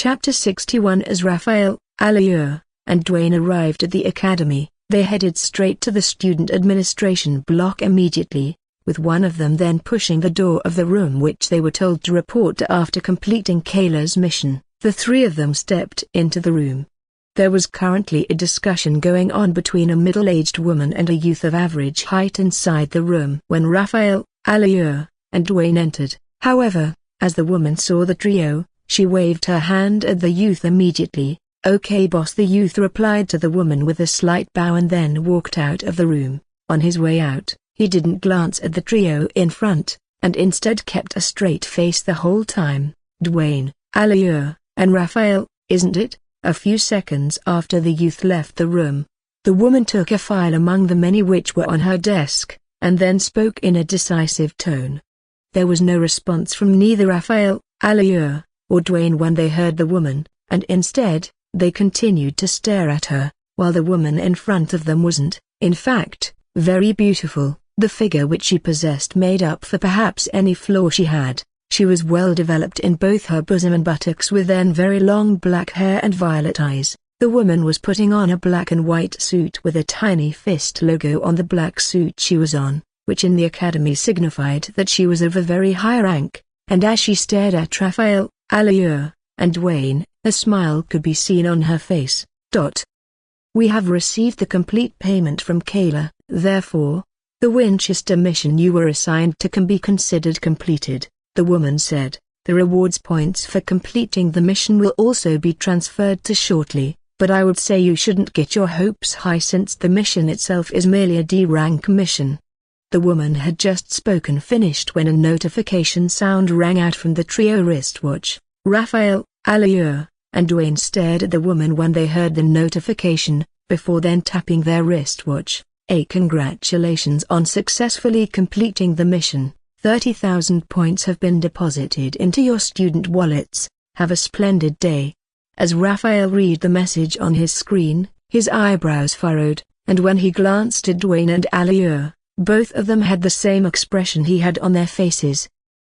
Chapter 61. As Raphael, Aliur, and Dwayne arrived at the academy, they headed straight to the student administration block immediately, with one of them then pushing the door of the room which they were told to report to after completing Kayla's mission. The three of them stepped into the room. There was currently a discussion going on between a middle-aged woman and a youth of average height inside the room when Raphael, Aliur, and Dwayne entered. However, as the woman saw the trio, she waved her hand at the youth immediately. "Okay boss," the youth replied to the woman with a slight bow and then walked out of the room. On his way out, he didn't glance at the trio in front, and instead kept a straight face the whole time. "Dwayne, Aliur, and Raphael, isn't it?" A few seconds after the youth left the room, the woman took a file among the many which were on her desk, and then spoke in a decisive tone. There was no response from neither Raphael, Aliur, or Dwayne when they heard the woman, and instead, they continued to stare at her, while the woman in front of them wasn't, in fact, very beautiful. The figure which she possessed made up for perhaps any flaw she had. She was well developed in both her bosom and buttocks with then very long black hair and violet eyes. The woman was putting on a black and white suit with a tiny fist logo on the black suit she was on, which in the academy signified that she was of a very high rank, and as she stared at Raphael, Aliur, and Dwayne, a smile could be seen on her face. "We have received the complete payment from Kayla, therefore, the Winchester mission you were assigned to can be considered completed," the woman said. "The rewards points for completing the mission will also be transferred to shortly, but I would say you shouldn't get your hopes high since the mission itself is merely a D-rank mission." The woman had just finished when a notification sound rang out from the trio wristwatch. Raphael, Aliur, and Dwayne stared at the woman when they heard the notification, before then tapping their wristwatch. "Congratulations on successfully completing the mission. 30,000 points have been deposited into your student wallets. Have a splendid day." As Raphael read the message on his screen, his eyebrows furrowed, and when he glanced at Dwayne and Aliur, both of them had the same expression he had on their faces.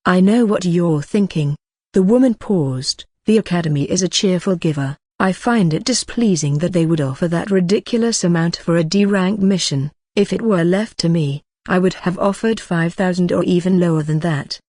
"I know what you're thinking." The woman paused. "The academy is a cheerful giver. I find it displeasing that they would offer that ridiculous amount for a D-rank mission. If it were left to me, I would have offered 5,000 or even lower than that."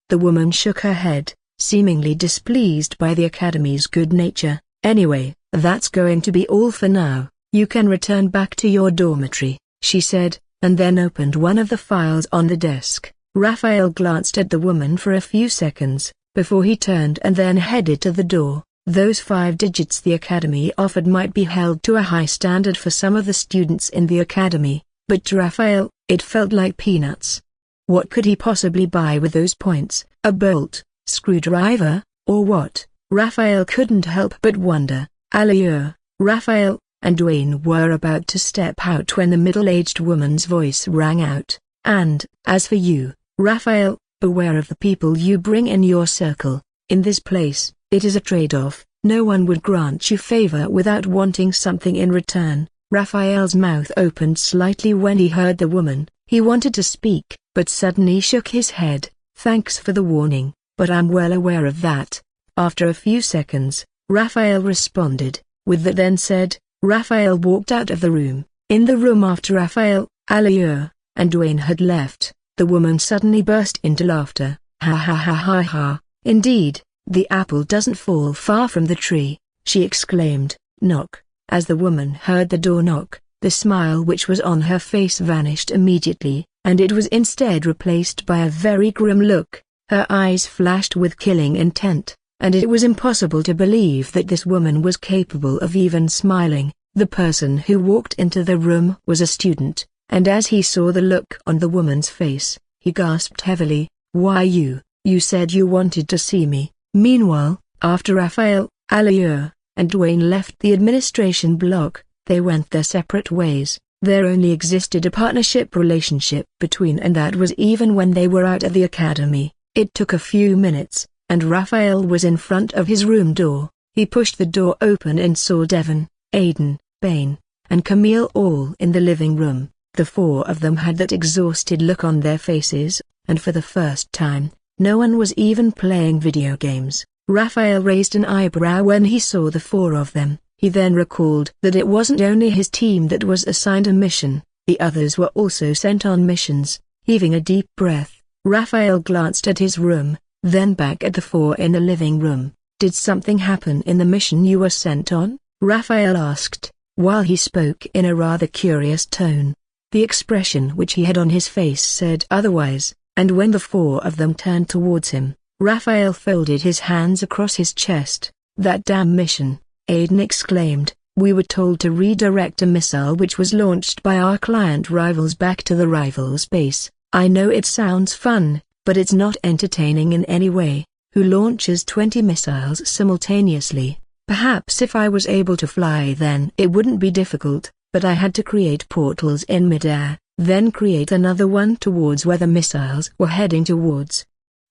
The woman shook her head, seemingly displeased by the academy's good nature. "Anyway, that's going to be all for now. You can return back to your dormitory," she said, and then opened one of the files on the desk. Raphael glanced at the woman for a few seconds, before he turned and then headed to the door. Those 5 digits the academy offered might be held to a high standard for some of the students in the academy, but to Raphael, it felt like peanuts. What could he possibly buy with those points? A bolt, screwdriver, or what? Raphael couldn't help but wonder. Aliur, Raphael, and Dwayne were about to step out when the middle-aged woman's voice rang out. "And, as for you, Raphael, beware of the people you bring in your circle. In this place, it is a trade-off. No one would grant you favor without wanting something in return." Raphael's mouth opened slightly when he heard the woman. He wanted to speak, but suddenly shook his head. "Thanks for the warning, but I'm well aware of that." After a few seconds, Raphael responded, with that then said. Raphael walked out of the room. In the room after Raphael, Aliur, and Dwayne had left, the woman suddenly burst into laughter. "Ha ha ha ha ha, indeed, the apple doesn't fall far from the tree," she exclaimed. "Knock." As the woman heard the door knock, the smile which was on her face vanished immediately, and it was instead replaced by a very grim look. Her eyes flashed with killing intent, and it was impossible to believe that this woman was capable of even smiling. The person who walked into the room was a student, and as he saw the look on the woman's face, he gasped heavily. "Why you said you wanted to see me." Meanwhile, after Raphael, Aliur, and Dwayne left the administration block, they went their separate ways. There only existed a partnership relationship between, and that was even when they were out at the academy. It took a few minutes, and Raphael was in front of his room door. He pushed the door open and saw Devon, Aiden, Bane, and Camille all in the living room. The 4 of them had that exhausted look on their faces, and for the first time, no one was even playing video games. Raphael raised an eyebrow when he saw the four of them. He then recalled that it wasn't only his team that was assigned a mission, the others were also sent on missions. Heaving a deep breath, Raphael glanced at his room, then back at the four in the living room. "Did something happen in the mission you were sent on?" Raphael asked, while he spoke in a rather curious tone. The expression which he had on his face said otherwise, and when the four of them turned towards him, Raphael folded his hands across his chest. "That damn mission," Aiden exclaimed. "We were told to redirect a missile which was launched by our client rivals back to the rival's base. I know it sounds fun, but it's not entertaining in any way. Who launches 20 missiles simultaneously? Perhaps if I was able to fly then it wouldn't be difficult, but I had to create portals in midair, then create another one towards where the missiles were heading towards."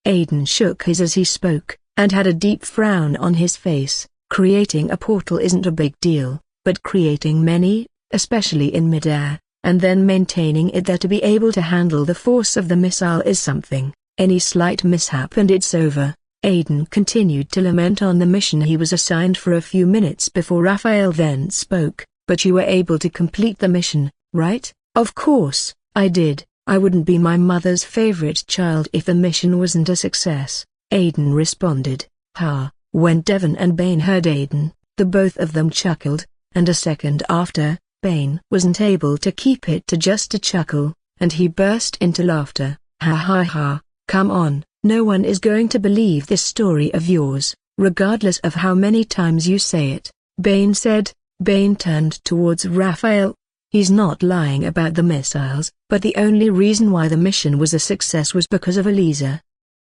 Aiden shook his as he spoke, and had a deep frown on his face. Creating a portal isn't a big deal, but creating many, especially in midair, and then maintaining it there to be able to handle the force of the missile is something. Any slight mishap and it's over. Aiden continued to lament on the mission he was assigned for a few minutes before Raphael then spoke. "But you were able to complete the mission, right?" "Of course, I did. I wouldn't be my mother's favorite child if the mission wasn't a success," Aiden responded. "Ha." When Devon and Bane heard Aiden, the both of them chuckled, and a second after, Bane wasn't able to keep it to just a chuckle, and he burst into laughter. "Ha ha ha, come on, no one is going to believe this story of yours, regardless of how many times you say it," Bane said. Bane turned towards Raphael. "He's not lying about the missiles, but the only reason why the mission was a success was because of Elisa."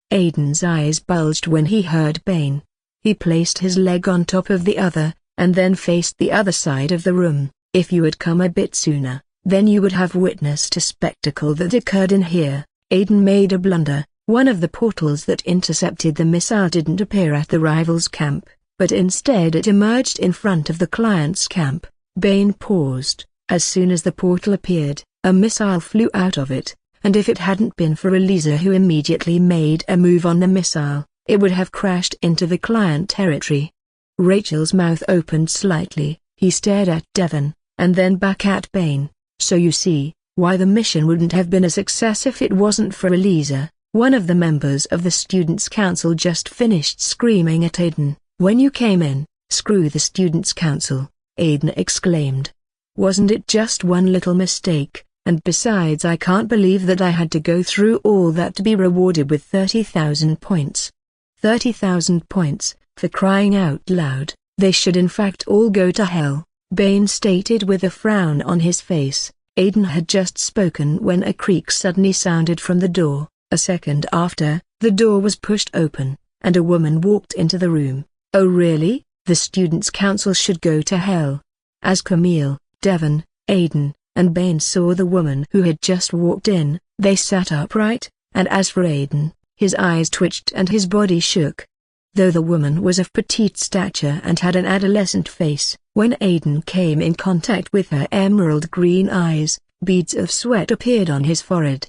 Aiden's eyes bulged when he heard Bane. He placed his leg on top of the other, and then faced the other side of the room. "If you had come a bit sooner, then you would have witnessed a spectacle that occurred in here." Aiden made a blunder. One of the portals that intercepted the missile didn't appear at the rival's camp, but instead it emerged in front of the client's camp. Bane paused. As soon as the portal appeared, a missile flew out of it, and if it hadn't been for Elisa who immediately made a move on the missile, it would have crashed into the client territory. Rachel's mouth opened slightly. He stared at Devon, and then back at Bane. "So you see, why the mission wouldn't have been a success if it wasn't for Elisa." One of the members of the Students' Council just finished screaming at Aiden. "When you came in, screw the Students' Council," Aiden exclaimed. "Wasn't it just one little mistake, and besides I can't believe that I had to go through all that to be rewarded with 30,000 points. 30,000 points, for crying out loud. They should in fact all go to hell," Bane stated with a frown on his face. Aiden had just spoken when a creak suddenly sounded from the door. A second after, the door was pushed open, and a woman walked into the room. "Oh really? The Students' Council should go to hell." As Camille, Devon, Aiden, and Bane saw the woman who had just walked in, they sat upright, and as for Aiden, his eyes twitched and his body shook. Though the woman was of petite stature and had an adolescent face, when Aiden came in contact with her emerald green eyes, beads of sweat appeared on his forehead.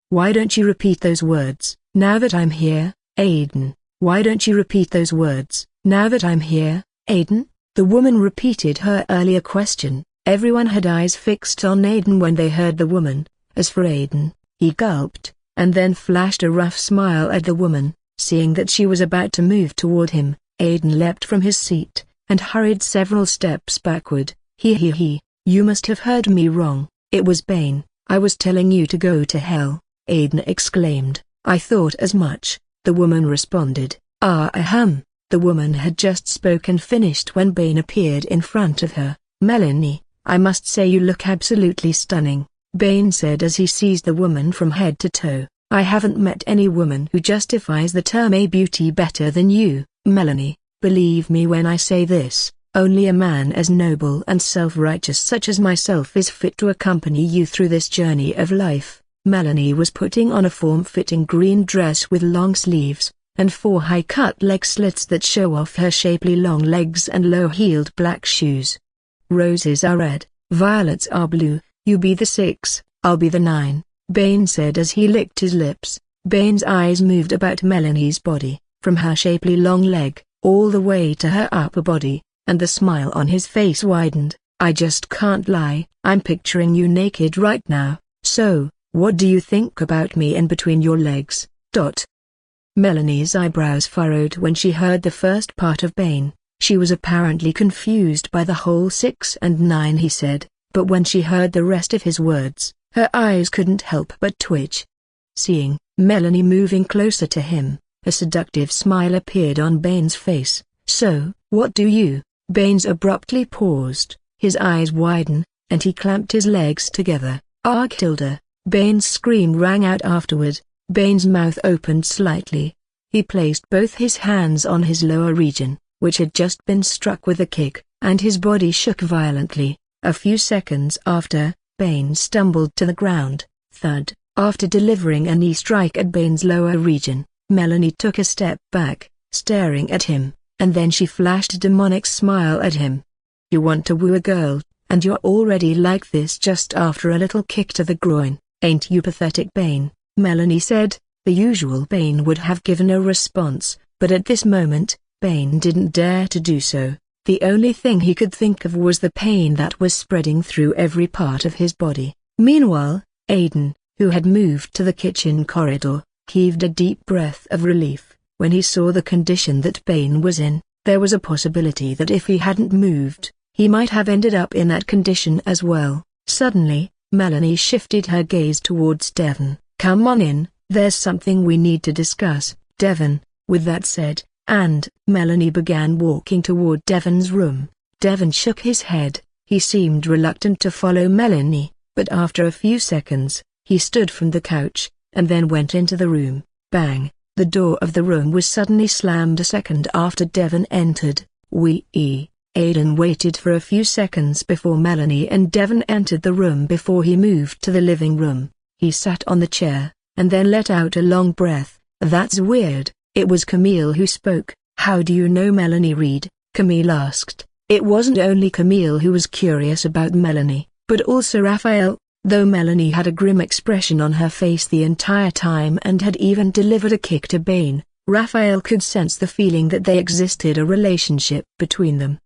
"Why don't you repeat those words, now that I'm here, Aiden? Why don't you repeat those words, now that I'm here, Aiden?" The woman repeated her earlier question. Everyone had eyes fixed on Aiden when they heard the woman. As for Aiden, he gulped, and then flashed a rough smile at the woman. Seeing that she was about to move toward him, Aiden leapt from his seat, and hurried several steps backward. He, you must have heard me wrong. It was Bane. I was telling you to go to hell," Aiden exclaimed. "I thought as much," the woman responded. Ahem." The woman had just spoken finished when Bane appeared in front of her. "Melanie, I must say you look absolutely stunning," Bane said as he seized the woman from head to toe. "I haven't met any woman who justifies the term a beauty better than you, Melanie. Believe me when I say this, only a man as noble and self-righteous such as myself is fit to accompany you through this journey of life." Melanie was putting on a form-fitting green dress with long sleeves, and 4 high-cut leg slits that show off her shapely long legs and low-heeled black shoes. "Roses are red, violets are blue, you be the 6, I'll be the 9, Bane said as he licked his lips. Bane's eyes moved about Melanie's body, from her shapely long leg, all the way to her upper body, and the smile on his face widened. I just can't lie, I'm picturing you naked right now, so, what do you think about me in between your legs? Melanie's eyebrows furrowed when she heard the first part of Bane. She was apparently confused by the whole 6 and 9 he said, but when she heard the rest of his words, her eyes couldn't help but twitch. Seeing Melanie moving closer to him, a seductive smile appeared on Bane's face. So, what do you? Baines abruptly paused, his eyes widen, and he clamped his legs together. "Ah, Hilda!" Bane's scream rang out afterward. Bane's mouth opened slightly. He placed both his hands on his lower region, which had just been struck with a kick, and his body shook violently. A few seconds after, Bane stumbled to the ground. Thud. After delivering a knee strike at Bane's lower region, Melanie took a step back, staring at him, and then she flashed a demonic smile at him. "You want to woo a girl, and you're already like this just after a little kick to the groin, ain't you pathetic, Bane?" Melanie said. The usual Bane would have given a response, but at this moment, Bane didn't dare to do so. The only thing he could think of was the pain that was spreading through every part of his body. Meanwhile, Aiden, who had moved to the kitchen corridor, heaved a deep breath of relief. When he saw the condition that Bane was in, there was a possibility that if he hadn't moved, he might have ended up in that condition as well. Suddenly, Melanie shifted her gaze towards Devon. "Come on in, there's something we need to discuss, Devon." With that said, and Melanie began walking toward Devon's room. Devon shook his head. He seemed reluctant to follow Melanie, but after a few seconds, he stood from the couch, and then went into the room. Bang! The door of the room was suddenly slammed a second after Devon entered. Aiden waited for a few seconds before Melanie and Devon entered the room before he moved to the living room. He sat on the chair, and then let out a long breath. "That's weird." It was Camille who spoke. "How do you know Melanie Reed?" Camille asked. It wasn't only Camille who was curious about Melanie, but also Raphael, though Melanie had a grim expression on her face the entire time and had even delivered a kick to Bane. Raphael could sense the feeling that there existed a relationship between them.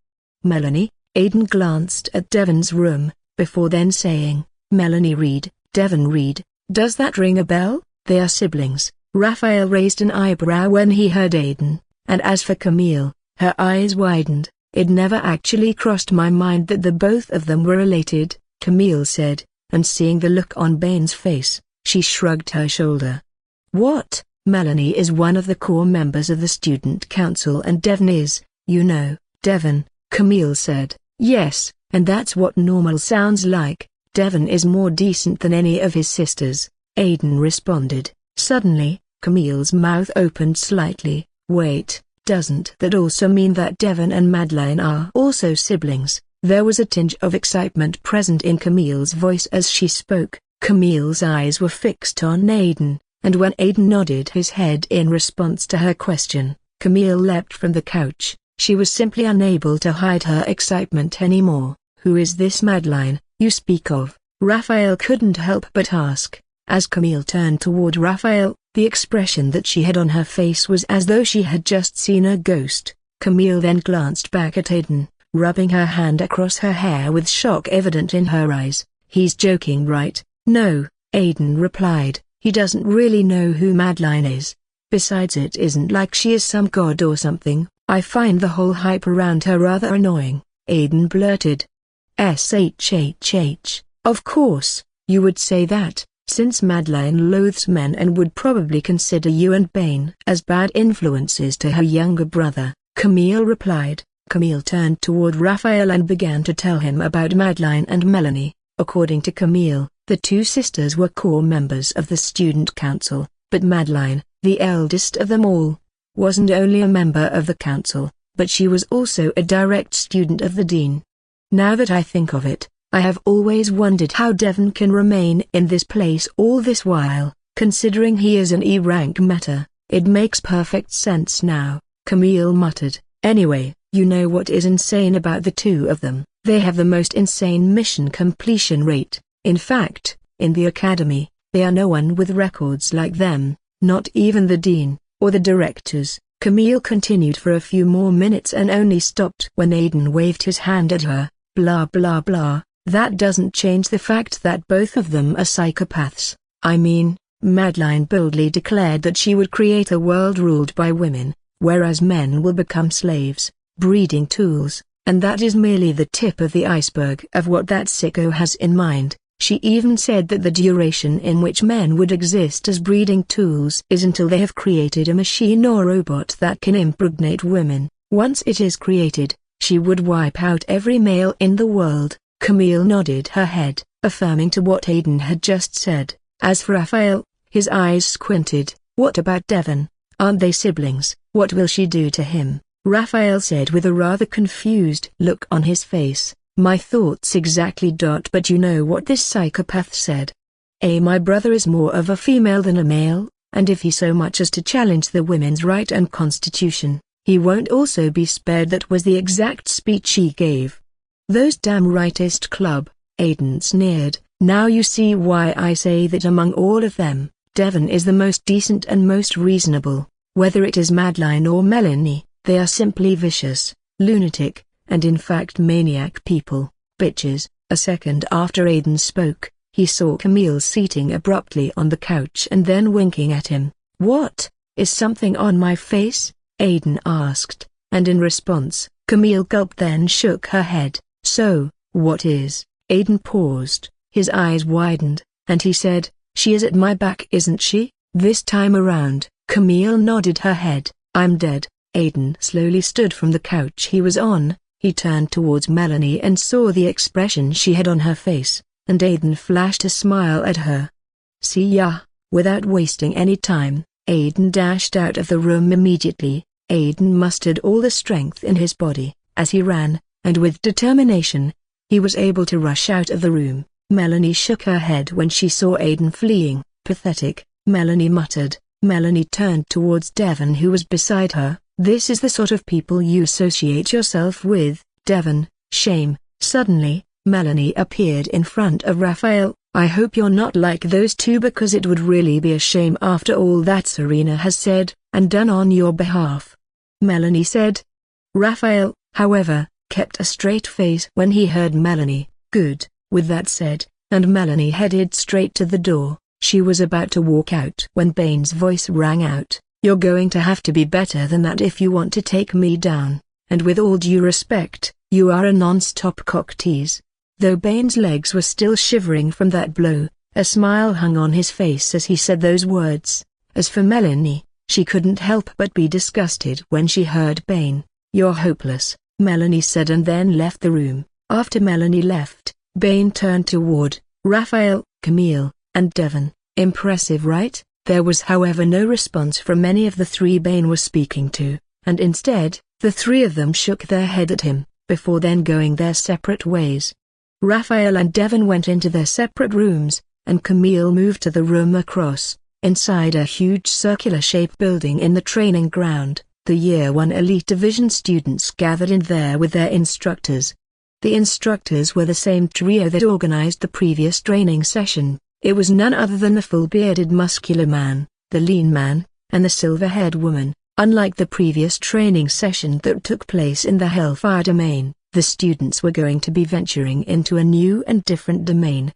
"Melanie?" Aiden glanced at Devon's room, before then saying, "Melanie Reed, Devon Reed, does that ring a bell?" "They are siblings." Raphael raised an eyebrow when he heard Aiden, and as for Camille, her eyes widened. "It never actually crossed my mind that the both of them were related," Camille said, and seeing the look on Bane's face, she shrugged her shoulder. "What? Melanie is one of the core members of the student council and Devon is, you know, Devon," Camille said. "Yes, and that's what normal sounds like. Devon is more decent than any of his sisters," Aiden responded. Suddenly, Camille's mouth opened slightly. "Wait, doesn't that also mean that Devon and Madeline are also siblings?" There was a tinge of excitement present in Camille's voice as she spoke. Camille's eyes were fixed on Aiden, and when Aiden nodded his head in response to her question, Camille leapt from the couch. She was simply unable to hide her excitement anymore. "Who is this Madeline you speak of?" Raphael couldn't help but ask. As Camille turned toward Raphael, the expression that she had on her face was as though she had just seen a ghost. Camille then glanced back at Aiden, rubbing her hand across her hair with shock evident in her eyes. "He's joking, right?" "No," Aiden replied, "he doesn't really know who Madeline is. Besides, it isn't like she is some god or something. I find the whole hype around her rather annoying," Aiden blurted. "Shhh. Of course, you would say that, since Madeline loathes men and would probably consider you and Bane as bad influences to her younger brother," Camille replied. Camille turned toward Raphael and began to tell him about Madeline and Melanie. According to Camille, the two sisters were core members of the student council, but Madeline, the eldest of them all, wasn't only a member of the council, but she was also a direct student of the dean. "Now that I think of it, I have always wondered how Devon can remain in this place all this while, considering he is an E-rank meta. It makes perfect sense now," Camille muttered. "Anyway, you know what is insane about the two of them? They have the most insane mission completion rate. In fact, in the academy, there are no one with records like them, not even the dean, or the directors." Camille continued for a few more minutes and only stopped when Aiden waved his hand at her. Blah blah blah, that doesn't change the fact that both of them are psychopaths. I mean, Madeline boldly declared that she would create a world ruled by women, whereas men will become slaves, breeding tools, and that is merely the tip of the iceberg of what that sicko has in mind. She even said that the duration in which men would exist as breeding tools is until they have created a machine or robot that can impregnate women. Once it is created, she would wipe out every male in the world. Camille nodded her head, affirming to what Aiden had just said. As for Raphael, his eyes squinted. What about Devon? Aren't they siblings? What will she do to him? Raphael said with a rather confused look on his face. My thoughts exactly. But you know what this psychopath said. My brother is more of a female than a male, and if he so much as to challenge the women's right and constitution, he won't also be spared. That was the exact speech he gave. Those damn rightist club, Aiden sneered. Now you see why I say that among all of them, Devon is the most decent and most reasonable. Whether it is Madeline or Melanie, they are simply vicious, lunatic, and in fact maniac people, bitches. A second after Aiden spoke, he saw Camille seating abruptly on the couch and then winking at him. What? Is something on my face? Aiden asked, and in response, Camille gulped then shook her head. So, what is? Aiden paused, his eyes widened, and he said, she is at my back, isn't she? This time around, Camille nodded her head. I'm dead. Aiden slowly stood from the couch he was on. He turned towards Melanie and saw the expression she had on her face, and Aiden flashed a smile at her. See ya. Without wasting any time, Aiden dashed out of the room immediately. Aiden mustered all the strength in his body, as he ran, and with determination, he was able to rush out of the room. Melanie shook her head when she saw Aiden fleeing. Pathetic, Melanie muttered. Melanie turned towards Devon who was beside her. This is the sort of people you associate yourself with, Devon. Shame. Suddenly, Melanie appeared in front of Raphael. I hope you're not like those two, because it would really be a shame after all that Serena has said and done on your behalf. Melanie said. Raphael, however, kept a straight face when he heard Melanie. Good. With that said, and Melanie headed straight to the door. She was about to walk out when Bane's voice rang out. You're going to have to be better than that if you want to take me down, and with all due respect, you are a non-stop cock tease. Though Bane's legs were still shivering from that blow, a smile hung on his face as he said those words. As for Melanie, she couldn't help but be disgusted when she heard Bane. You're hopeless, Melanie said, and then left the room. After Melanie left, Bane turned toward Raphael, Camille, and Devon. Impressive, right? There was however no response from any of the three Bane was speaking to, and instead, the three of them shook their head at him, before then going their separate ways. Raphael and Devon went into their separate rooms, and Camille moved to the room across. Inside a huge circular-shaped building in the training ground, the Year 1 Elite Division students gathered in there with their instructors. The instructors were the same trio that organized the previous training session. It was none other than the full-bearded muscular man, the lean man, and the silver-haired woman. Unlike the previous training session that took place in the Hellfire domain, the students were going to be venturing into a new and different domain.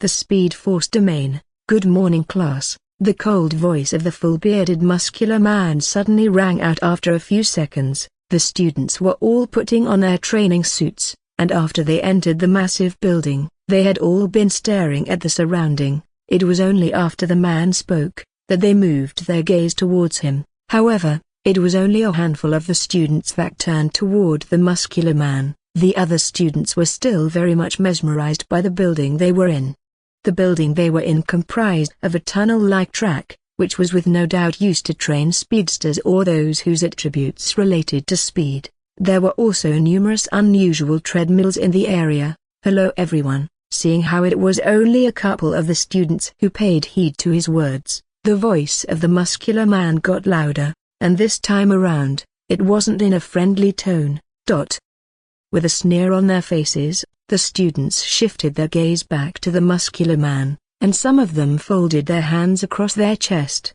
The Speed Force domain. Good morning, class. The cold voice of the full-bearded muscular man suddenly rang out after a few seconds. The students were all putting on their training suits, and after they entered the massive building, they had all been staring at the surrounding. It was only after the man spoke that they moved their gaze towards him. However, it was only a handful of the students that turned toward the muscular man. The other students were still very much mesmerized by the building they were in. The building they were in comprised of a tunnel-like track, which was with no doubt used to train speedsters or those whose attributes related to speed. There were also numerous unusual treadmills in the area. Hello everyone. Seeing how it was only a couple of the students who paid heed to his words, the voice of the muscular man got louder, and this time around, it wasn't in a friendly tone. With a sneer on their faces, the students shifted their gaze back to the muscular man, and some of them folded their hands across their chest.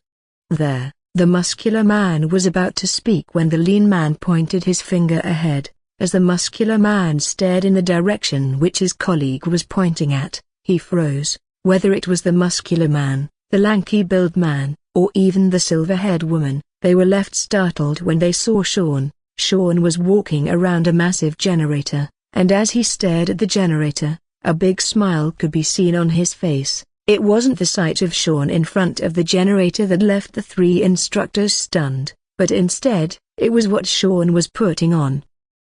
There, The muscular man was about to speak when the lean man pointed his finger ahead. As the muscular man stared in the direction which his colleague was pointing at, he froze. Whether it was the muscular man, the lanky-built man, or even the silver-haired woman, they were left startled when they saw Sean. Sean was walking around a massive generator, and as he stared at the generator, a big smile could be seen on his face. It wasn't the sight of Sean in front of the generator that left the three instructors stunned, but instead, it was what Sean was putting on.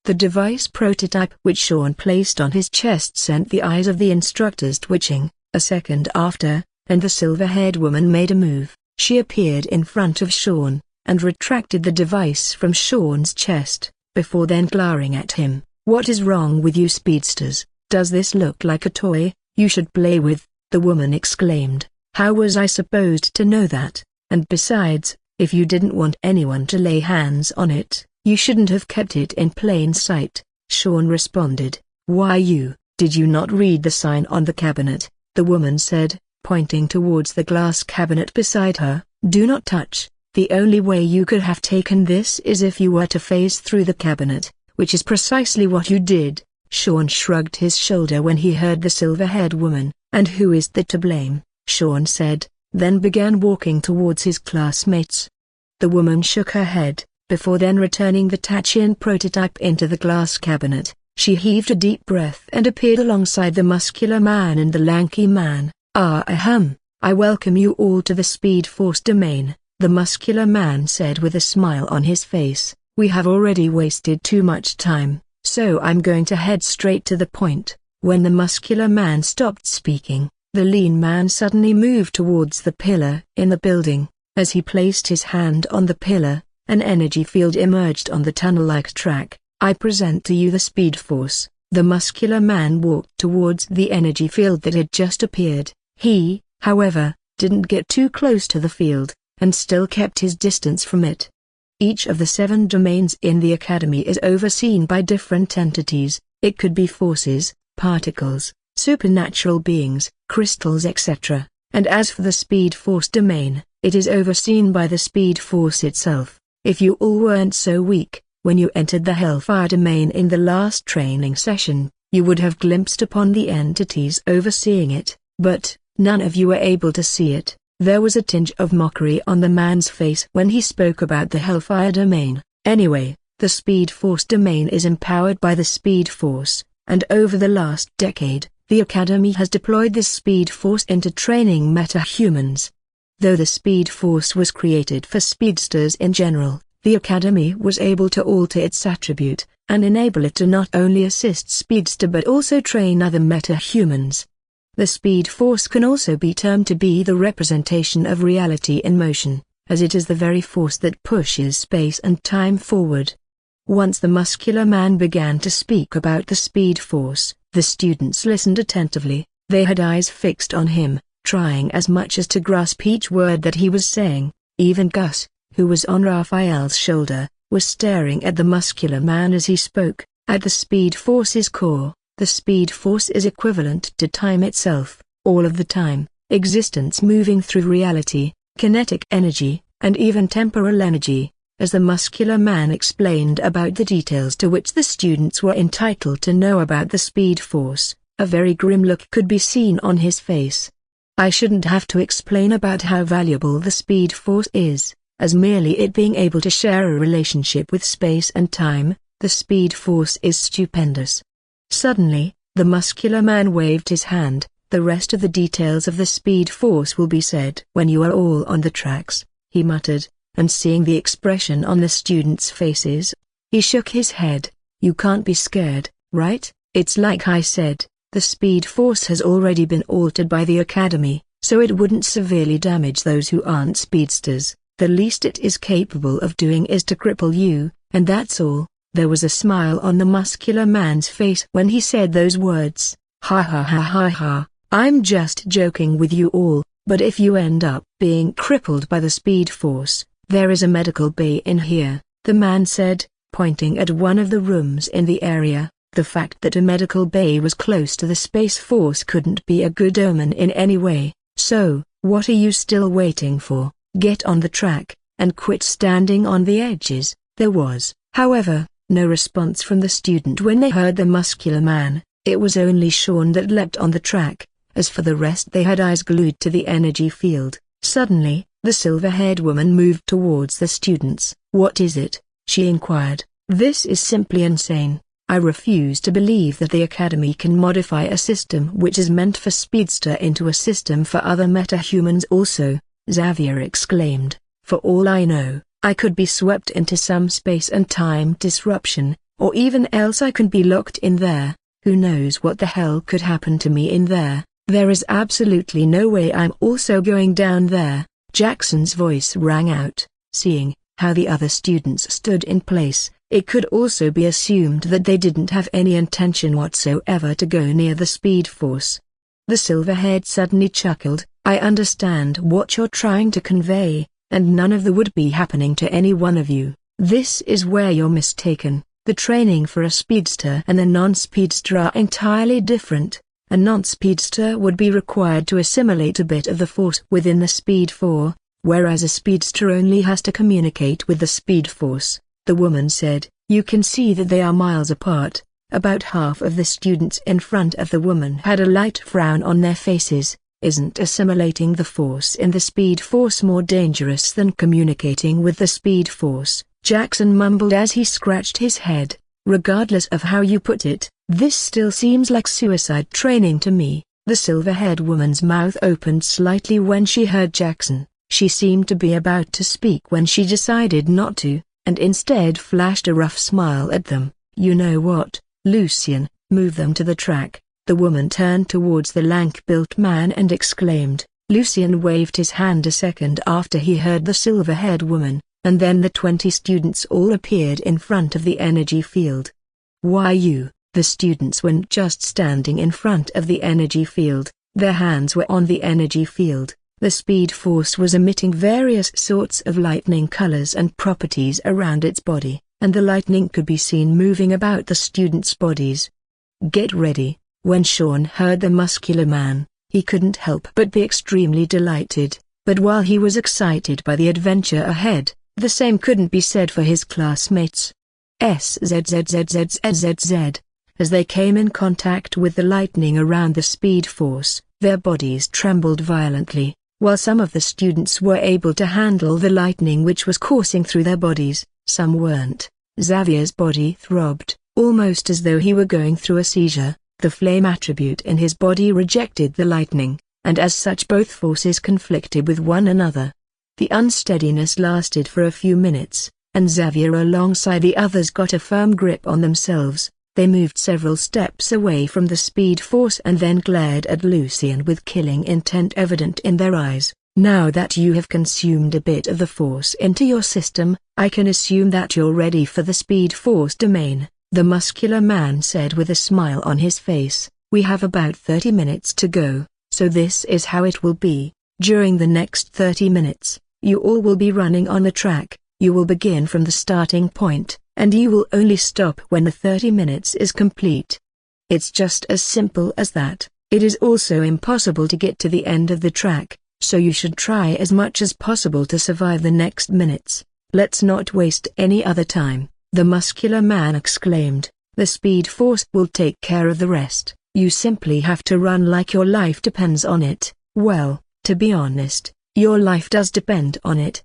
The device prototype which Sean placed on his chest sent the eyes of the instructors twitching. A second after, and the silver-haired woman made a move. She appeared in front of Sean, and retracted the device from Sean's chest, before then glaring at him. "What is wrong with you speedsters? Does this look like a toy you should play with?" the woman exclaimed. "How was I supposed to know that? And besides, if you didn't want anyone to lay hands on it, you shouldn't have kept it in plain sight." Sean responded. "Why did you not read the sign on the cabinet?" the woman said, pointing towards the glass cabinet beside her. "Do not touch. The only way you could have taken this is if you were to phase through the cabinet, which is precisely what you did." Sean shrugged his shoulder when he heard the silver-haired woman. "And who is that to blame?" Sean said, then began walking towards his classmates. The woman shook her head, before then returning the touch-in prototype into the glass cabinet. She heaved a deep breath and appeared alongside the muscular man and the lanky man. I welcome you all to the Speed Force domain," the muscular man said with a smile on his face. "We have already wasted too much time, so I'm going to head straight to the point." When the muscular man stopped speaking, the lean man suddenly moved towards the pillar in the building. As he placed his hand on the pillar, an energy field emerged on the tunnel-like track. "I present to you the Speed Force." The muscular man walked towards the energy field that had just appeared. He, however, didn't get too close to the field, and still kept his distance from it. Each of the 7 domains in the Academy is overseen by different entities. It could be forces, particles, supernatural beings, crystals etc. And as for the Speed Force domain, it is overseen by the Speed Force itself. If you all weren't so weak, when you entered the Hellfire domain in the last training session, you would have glimpsed upon the entities overseeing it, but none of you were able to see it. There was a tinge of mockery on the man's face when he spoke about the Hellfire domain. Anyway, the Speed Force domain is empowered by the Speed Force, and over the last decade, the Academy has deployed this Speed Force into training meta-humans. Though the Speed Force was created for speedsters in general, the Academy was able to alter its attribute, and enable it to not only assist speedster but also train other meta-humans. The Speed Force can also be termed to be the representation of reality in motion, as it is the very force that pushes space and time forward. Once the muscular man began to speak about the Speed Force, the students listened attentively. They had eyes fixed on him, trying as much as to grasp each word that he was saying. Even Gus, who was on Raphael's shoulder, was staring at the muscular man as he spoke. At the Speed Force's core, the Speed Force is equivalent to time itself, all of the time, existence moving through reality, kinetic energy, and even temporal energy. As the muscular man explained about the details to which the students were entitled to know about the Speed Force, a very grim look could be seen on his face. "I shouldn't have to explain about how valuable the Speed Force is, as merely it being able to share a relationship with space and time. The Speed Force is stupendous." Suddenly, the muscular man waved his hand. "The rest of the details of the Speed Force will be said when you are all on the tracks," he muttered, and seeing the expression on the students' faces, he shook his head. "You can't be scared, right? It's like I said, the Speed Force has already been altered by the Academy, so it wouldn't severely damage those who aren't speedsters. The least it is capable of doing is to cripple you, and that's all." There was a smile on the muscular man's face when he said those words. "Ha ha ha ha ha, I'm just joking with you all, but if you end up being crippled by the Speed Force, there is a medical bay in here," the man said, pointing at one of the rooms in the area. The fact that a medical bay was close to the Space Force couldn't be a good omen in any way. "So, what are you still waiting for? Get on the track." and quit standing on the edges. There was, however, no response from the student when they heard the muscular man. It was only Sean that leapt on the track. As for the rest, they had eyes glued to the energy field. Suddenly, the silver-haired woman moved towards the students. "What is it?" she inquired. "This is simply insane. I refuse to believe that the Academy can modify a system which is meant for Speedster into a system for other metahumans also," Xavier exclaimed. "For all I know, I could be swept into some space and time disruption, or even else I can be locked in there. Who knows what the hell could happen to me in there? There is absolutely no way I'm also going down there." Jackson's voice rang out. Seeing how the other students stood in place, it could also be assumed that they didn't have any intention whatsoever to go near the Speed Force. The silver-haired suddenly chuckled. "I understand what you're trying to convey, and none of that would be happening to any one of you. This is where you're mistaken. The training for a speedster and a non-speedster are entirely different. A non-speedster would be required to assimilate a bit of the force within the Speed Force, whereas a speedster only has to communicate with the Speed Force," the woman said. "You can see that they are miles apart." About half of the students in front of the woman had a light frown on their faces. "Isn't assimilating the force in the Speed Force more dangerous than communicating with the Speed Force?" Jackson mumbled as he scratched his head. "Regardless of how you put it, this still seems like suicide training to me." The silver-haired woman's mouth opened slightly when she heard Jackson. She seemed to be about to speak when she decided not to, and instead flashed a rough smile at them. "You know what, Lucien, move them to the track." The woman turned towards the lank-built man and exclaimed. Lucien waved his hand a second after he heard the silver-haired woman, and then the 20 students all appeared in front of the energy field. "Why you?" The students weren't just standing in front of the energy field, their hands were on the energy field. The Speed Force was emitting various sorts of lightning colors and properties around its body, and the lightning could be seen moving about the students' bodies. "Get ready." When Sean heard the muscular man, he couldn't help but be extremely delighted, but while he was excited by the adventure ahead, the same couldn't be said for his classmates. SZZZZZZZ. As they came in contact with the lightning around the Speed Force, their bodies trembled violently. While some of the students were able to handle the lightning which was coursing through their bodies, some weren't. Xavier's body throbbed, almost as though he were going through a seizure. The flame attribute in his body rejected the lightning, and as such both forces conflicted with one another. The unsteadiness lasted for a few minutes, and Xavier alongside the others got a firm grip on themselves. They moved several steps away from the Speed Force and then glared at Lucien with killing intent evident in their eyes. "Now that you have consumed a bit of the force into your system, I can assume that you're ready for the Speed Force domain," the muscular man said with a smile on his face. "We have about 30 minutes to go, so this is how it will be. During the next 30 minutes, you all will be running on the track. You will begin from the starting point, and you will only stop when the 30 minutes is complete. It's just as simple as that. It is also impossible to get to the end of the track, so you should try as much as possible to survive the next minutes. Let's not waste any other time," the muscular man exclaimed. "The Speed Force will take care of the rest. You simply have to run like your life depends on it." "Well, to be honest, your life does depend on it.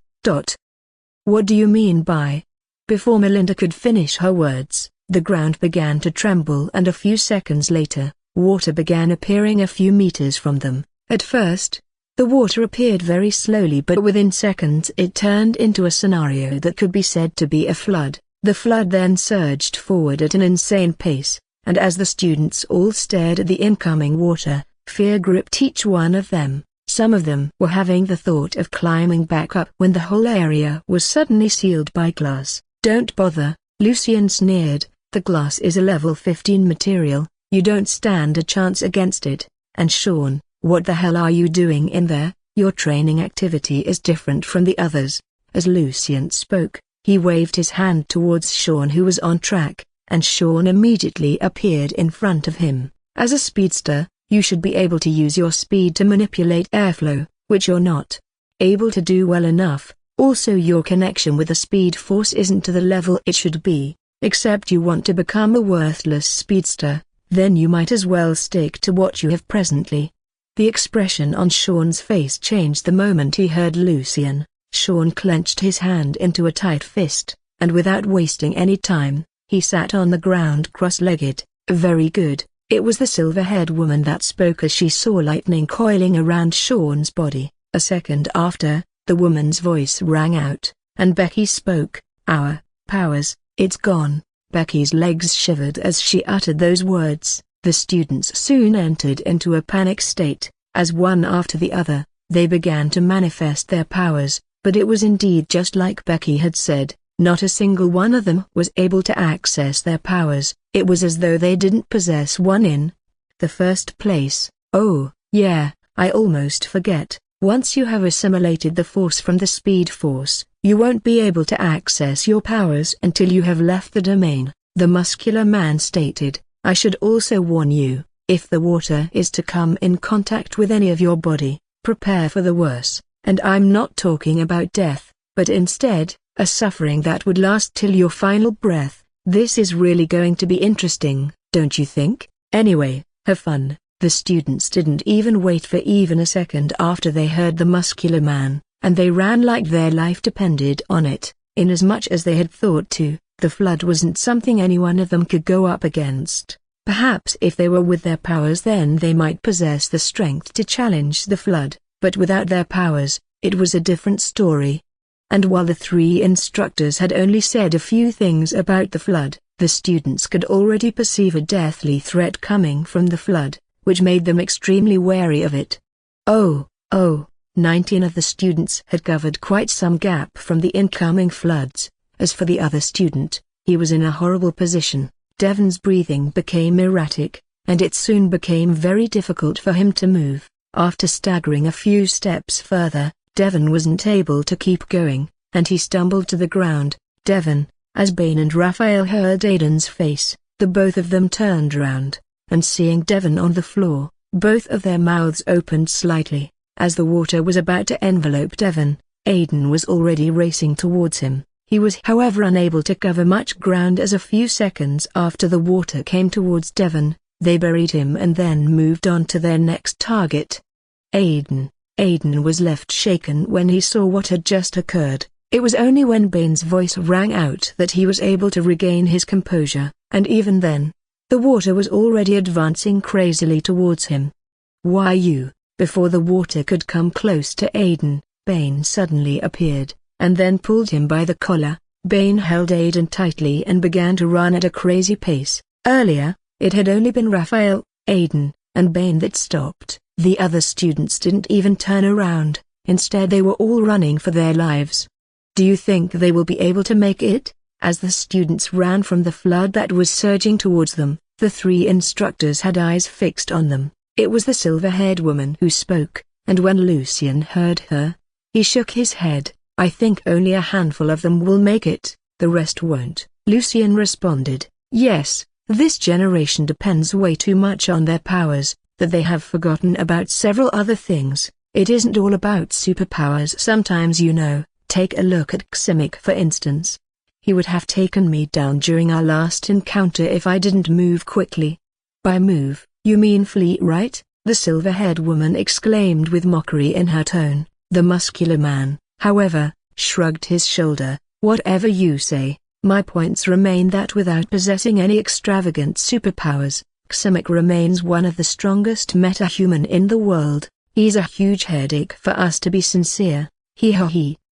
What do you mean by?" Before Melinda could finish her words, the ground began to tremble and a few seconds later, water began appearing a few meters from them. At first, the water appeared very slowly, but within seconds it turned into a scenario that could be said to be a flood. The flood then surged forward at an insane pace, and as the students all stared at the incoming water, fear gripped each one of them. Some of them were having the thought of climbing back up when the whole area was suddenly sealed by glass. "Don't bother," Lucien sneered, "the glass is a level 15 material, you don't stand a chance against it." "And Sean, what the hell are you doing in there? Your training activity is different from the others." As Lucien spoke, he waved his hand towards Sean who was on track, and Sean immediately appeared in front of him. "As a speedster, you should be able to use your speed to manipulate airflow, which you're not able to do well enough. Also your connection with the Speed Force isn't to the level it should be. Except you want to become a worthless speedster, then you might as well stick to what you have presently. The expression on Sean's face changed the moment he heard Lucian. Sean clenched his hand into a tight fist, and without wasting any time, he sat on the ground cross-legged. Very good. It was the silver-haired woman that spoke as she saw lightning coiling around Sean's body. A second after, the woman's voice rang out, and Becky spoke. Our powers, it's gone. Becky's legs shivered as she uttered those words. The students soon entered into a panic state, as one after the other, they began to manifest their powers, but it was indeed just like Becky had said, not a single one of them was able to access their powers. It was as though they didn't possess one in the first place. Oh, yeah, I almost forget. Once you have assimilated the force from the Speed Force, you won't be able to access your powers until you have left the domain, the muscular man stated. I should also warn you, if the water is to come in contact with any of your body, prepare for the worst, and I'm not talking about death, but instead, a suffering that would last till your final breath. This is really going to be interesting, don't you think? Anyway, have fun. The students didn't even wait for even a second after they heard the muscular man, and they ran like their life depended on it. Inasmuch as they had thought to, the flood wasn't something any one of them could go up against. Perhaps if they were with their powers then they might possess the strength to challenge the flood, but without their powers, it was a different story. And while the three instructors had only said a few things about the flood, the students could already perceive a deathly threat coming from the flood, which made them extremely wary of it. 19 of the students had covered quite some gap from the incoming floods. As for the other student, he was in a horrible position. Devon's breathing became erratic, and it soon became very difficult for him to move. After staggering a few steps further, Devon wasn't able to keep going, and he stumbled to the ground. Devon, as Bane and Raphael heard Aiden's face, the both of them turned round, and seeing Devon on the floor, both of their mouths opened slightly. As the water was about to envelope Devon, Aiden was already racing towards him. He was however unable to cover much ground as a few seconds after the water came towards Devon, they buried him and then moved on to their next target. Aiden was left shaken when he saw what had just occurred. It was only when Bane's voice rang out that he was able to regain his composure, and even then, the water was already advancing crazily towards him. Why you? Before the water could come close to Aiden, Bane suddenly appeared, and then pulled him by the collar. Bane held Aiden tightly and began to run at a crazy pace. Earlier, it had only been Raphael, Aiden, and Bane that stopped. The other students didn't even turn around, instead they were all running for their lives. Do you think they will be able to make it? As the students ran from the flood that was surging towards them, the three instructors had eyes fixed on them. It was the silver-haired woman who spoke, and when Lucian heard her, he shook his head. I think only a handful of them will make it, the rest won't. Lucian responded, yes, this generation depends way too much on their powers, that they have forgotten about several other things. It isn't all about superpowers sometimes, you know. Take a look at Ximic for instance. He would have taken me down during our last encounter if I didn't move quickly. By move, you mean flee, right? The silver-haired woman exclaimed with mockery in her tone. The muscular man, however, shrugged his shoulder. Whatever you say, my points remain that without possessing any extravagant superpowers, Ximic remains one of the strongest meta-human in the world. He's a huge headache for us to be sincere.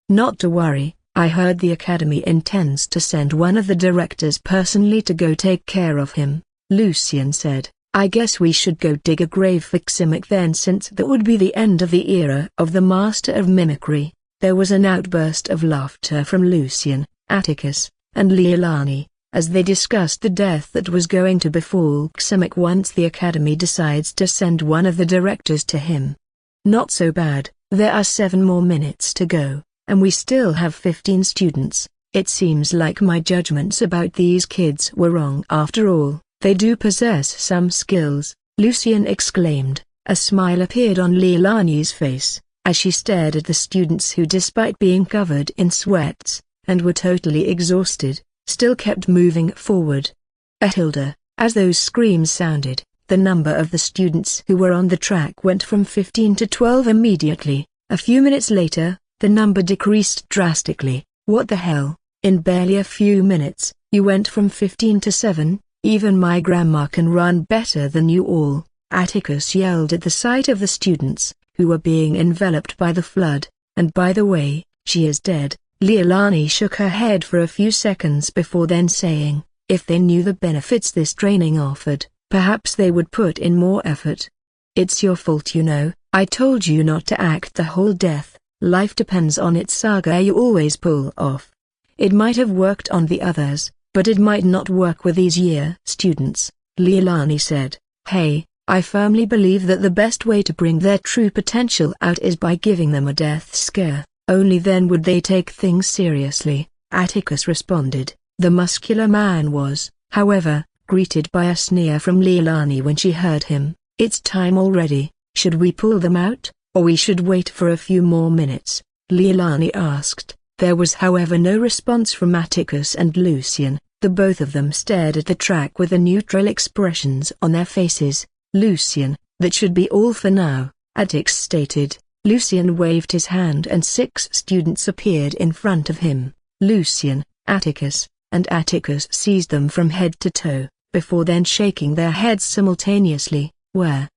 Not to worry, I heard the Academy intends to send one of the directors personally to go take care of him, Lucian said. I guess we should go dig a grave for Ximic then, since that would be the end of the era of the Master of Mimicry. There was an outburst of laughter from Lucian, Atticus, and Leilani, as they discussed the death that was going to befall Ximic once the Academy decides to send one of the directors to him. Not so bad, there are 7 more minutes to go, and we still have 15 students. It seems like my judgments about these kids were wrong after all. They do possess some skills, Lucian exclaimed. A smile appeared on Leilani's face. as she stared at the students who, despite being covered in sweats, and were totally exhausted, still kept moving forward. Hilda, as those screams sounded, the number of the students who were on the track went from 15 to 12 immediately. A few minutes later, the number decreased drastically. What the hell? In barely a few minutes, you went from 15 to 7, even my grandma can run better than you all, Atticus yelled at the sight of the students, who were being enveloped by the flood. And by the way, she is dead. Leilani shook her head for a few seconds before then saying, if they knew the benefits this training offered, perhaps they would put in more effort. It's your fault, you know. I told you not to act the whole death, life depends on it saga you always pull off. It might have worked on the others, but it might not work with these year students, Leilani said. Hey, I firmly believe that the best way to bring their true potential out is by giving them a death scare. Only then would they take things seriously, Atticus responded. The muscular man was, however, greeted by a sneer from Leilani when she heard him. It's time already. Should we pull them out, or we should wait for a few more minutes? Leilani asked. There was however no response from Atticus and Lucian. The both of them stared at the track with the neutral expressions on their faces. Lucian, that should be all for now, Atticus stated. Lucian waved his hand and 6 students appeared in front of him. Lucian, Atticus, and Atticus seized them from head to toe, before then shaking their heads simultaneously. Where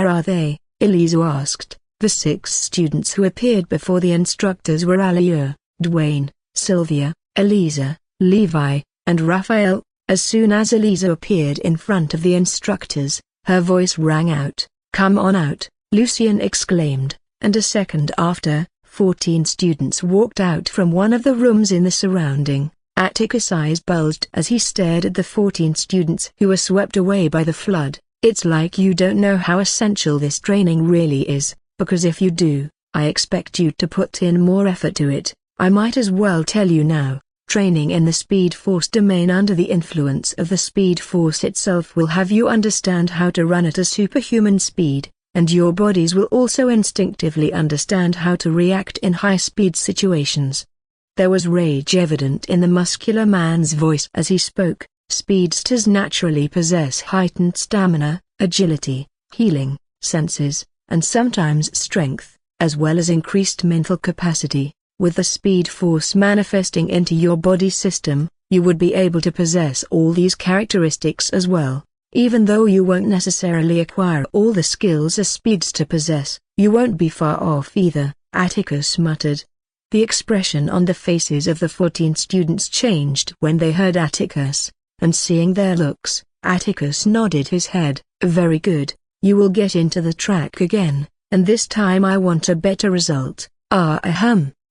are they? Elisa asked. The 6 students who appeared before the instructors were Aliur, Dwayne, Sylvia, Elisa, Levi, and Raphael. As soon as Elisa appeared in front of the instructors, her voice rang out. Come on out, Lucian exclaimed, and a second after, 14 students walked out from one of the rooms in the surrounding. Atticus' eyes bulged as he stared at the 14 students who were swept away by the flood. It's like you don't know how essential this training really is, because if you do, I expect you to put in more effort to it. I might as well tell you now. Training in the Speed Force domain under the influence of the Speed Force itself will have you understand how to run at a superhuman speed, and your bodies will also instinctively understand how to react in high-speed situations. There was rage evident in the muscular man's voice as he spoke. Speedsters naturally possess heightened stamina, agility, healing, senses, and sometimes strength, as well as increased mental capacity. With the Speed Force manifesting into your body system, you would be able to possess all these characteristics as well. Even though you won't necessarily acquire all the skills a speedster possess, you won't be far off either, Atticus muttered. The expression on the faces of the 14 students changed when they heard Atticus, and seeing their looks, Atticus nodded his head. Very good, you will get into the track again, and this time I want a better result.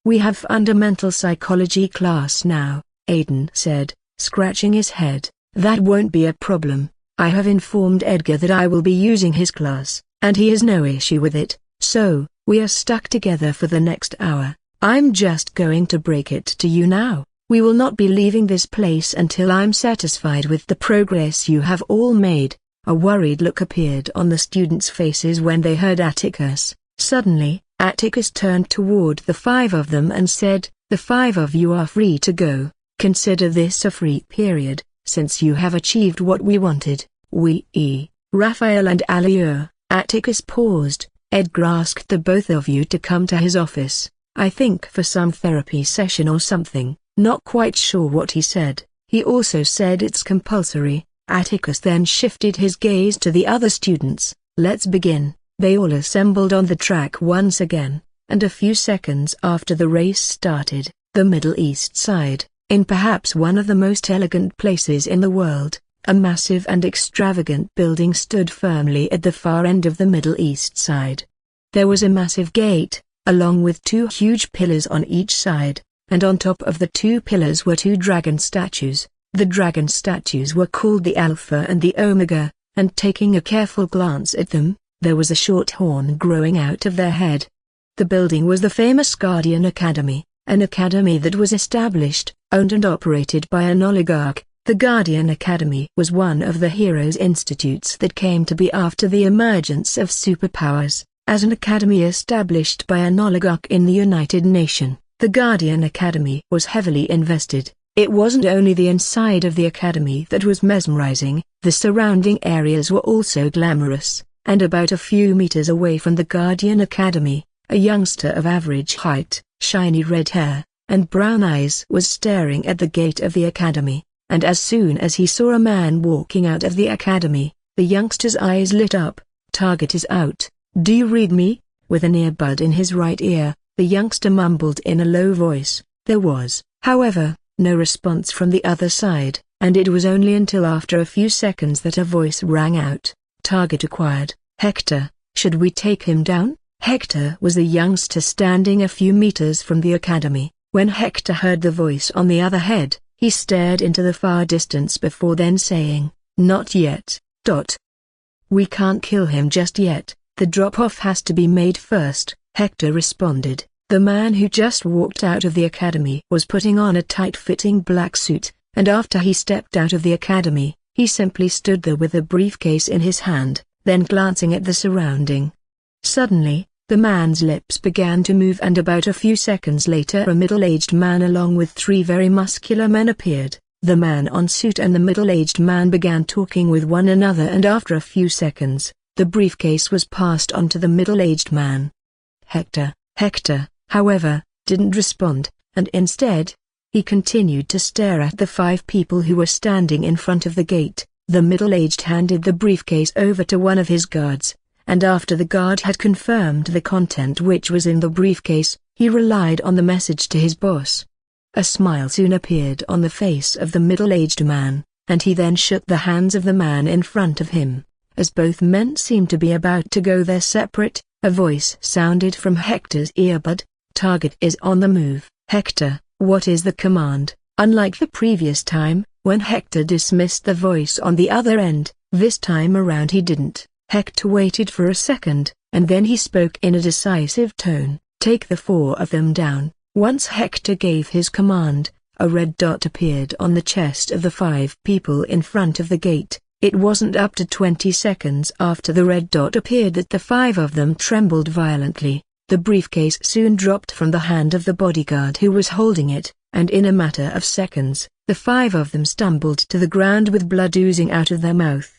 We have fundamental psychology class now, Aiden said, scratching his head. That won't be a problem. I have informed Edgar that I will be using his class, and he has no issue with it, so, we are stuck together for the next hour. I'm just going to break it to you now. We will not be leaving this place until I'm satisfied with the progress you have all made. A worried look appeared on the students' faces when they heard Atticus. Suddenly, Atticus turned toward the 5 of them and said, the 5 of you are free to go. Consider this a free period, since you have achieved what we wanted. Raphael and Aliur. Atticus paused. Edgar asked the both of you to come to his office, I think for some therapy session or something. Not quite sure what he said. He also said it's compulsory. Atticus then shifted his gaze to the other students. Let's begin. They all assembled on the track once again, and a few seconds after the race started, the Middle East side, in perhaps one of the most elegant places in the world, a massive and extravagant building stood firmly at the far end of the Middle East side. There was a massive gate, along with 2 huge pillars on each side, and on top of the 2 pillars were 2 dragon statues. The dragon statues were called the Alpha and the Omega, and taking a careful glance at them, there was a short horn growing out of their head. The building was the famous Guardian Academy, an academy that was established, owned and operated by an oligarch. The Guardian Academy was one of the Heroes Institutes that came to be after the emergence of superpowers. As an academy established by an oligarch in the United Nations, the Guardian Academy was heavily invested. It wasn't only the inside of the academy that was mesmerizing, the surrounding areas were also glamorous, and about a few meters away from the Guardian Academy, a youngster of average height, shiny red hair, and brown eyes was staring at the gate of the academy, and as soon as he saw a man walking out of the academy, the youngster's eyes lit up. "Target is out. Do you read me?" With an earbud in his right ear, the youngster mumbled in a low voice. There was, however, no response from the other side, and it was only until after a few seconds that a voice rang out. "Target acquired. Hector, should we take him down?" Hector was the youngster standing a few meters from the academy. When Hector heard the voice on the other head, he stared into the far distance before then saying, "Not yet. We can't kill him just yet. The drop-off has to be made first," Hector responded. The man who just walked out of the academy was putting on a tight-fitting black suit, and after he stepped out of the academy, he simply stood there with a briefcase in his hand, then glancing at the surrounding. Suddenly, the man's lips began to move, and about a few seconds later a middle-aged man along with three very muscular men appeared. The man on suit and the middle-aged man began talking with one another, and after a few seconds, the briefcase was passed on to the middle-aged man. Hector, however, didn't respond, and instead, he continued to stare at the 5 people who were standing in front of the gate. The middle-aged handed the briefcase over to one of his guards, and after the guard had confirmed the content which was in the briefcase, he relied on the message to his boss. A smile soon appeared on the face of the middle-aged man, and he then shook the hands of the man in front of him. As both men seemed to be about to go their separate, a voice sounded from Hector's earbud. "Target is on the move." "Hector, what is the command?" Unlike the previous time, when Hector dismissed the voice on the other end, this time around he didn't. Hector waited for a second, and then he spoke in a decisive tone. "Take the 4 of them down." Once Hector gave his command, a red dot appeared on the chest of the 5 people in front of the gate. It wasn't up to 20 seconds after the red dot appeared that the 5 of them trembled violently. The briefcase soon dropped from the hand of the bodyguard who was holding it, and in a matter of seconds, the 5 of them stumbled to the ground with blood oozing out of their mouth.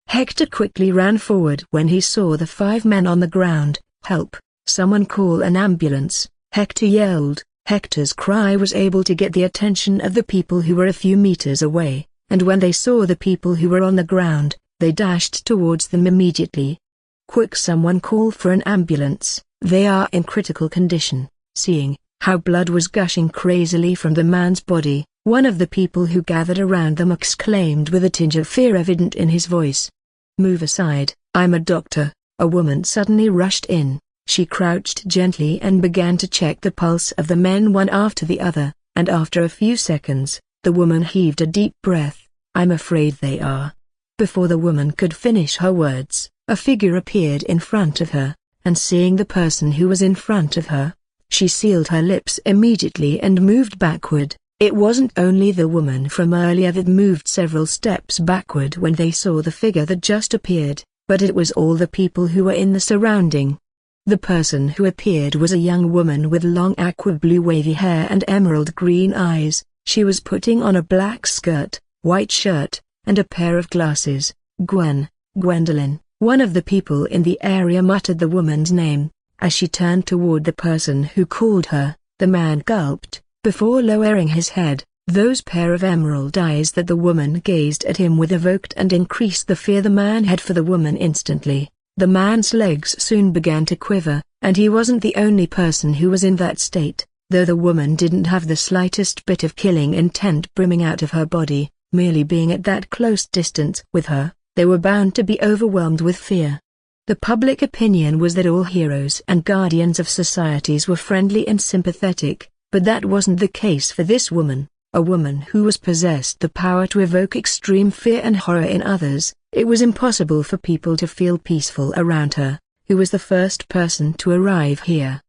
Hector quickly ran forward when he saw the 5 men on the ground. "Help! Someone call an ambulance!" Hector yelled. Hector's cry was able to get the attention of the people who were a few meters away, and when they saw the people who were on the ground, they dashed towards them immediately. "Quick, someone call for an ambulance, they are in critical condition." Seeing how blood was gushing crazily from the man's body, one of the people who gathered around them exclaimed with a tinge of fear evident in his voice. "Move aside, I'm a doctor." A woman suddenly rushed in. She crouched gently and began to check the pulse of the men one after the other, and after a few seconds, the woman heaved a deep breath. "I'm afraid they are." Before the woman could finish her words, a figure appeared in front of her, and seeing the person who was in front of her, she sealed her lips immediately and moved backward. It wasn't only the woman from earlier that moved several steps backward when they saw the figure that just appeared, but it was all the people who were in the surrounding. The person who appeared was a young woman with long aqua blue wavy hair and emerald green eyes. She was putting on a black skirt, white shirt, and a pair of glasses. Gwendolyn. One of the people in the area muttered the woman's name. As she turned toward the person who called her, the man gulped, before lowering his head. Those pair of emerald eyes that the woman gazed at him with evoked and increased the fear the man had for the woman instantly. The man's legs soon began to quiver, and he wasn't the only person who was in that state, though the woman didn't have the slightest bit of killing intent brimming out of her body. Merely being at that close distance with her, they were bound to be overwhelmed with fear. The public opinion was that all heroes and guardians of societies were friendly and sympathetic, but that wasn't the case for this woman, a woman who was possessed the power to evoke extreme fear and horror in others. It was impossible for people to feel peaceful around her, who was the first person to arrive here.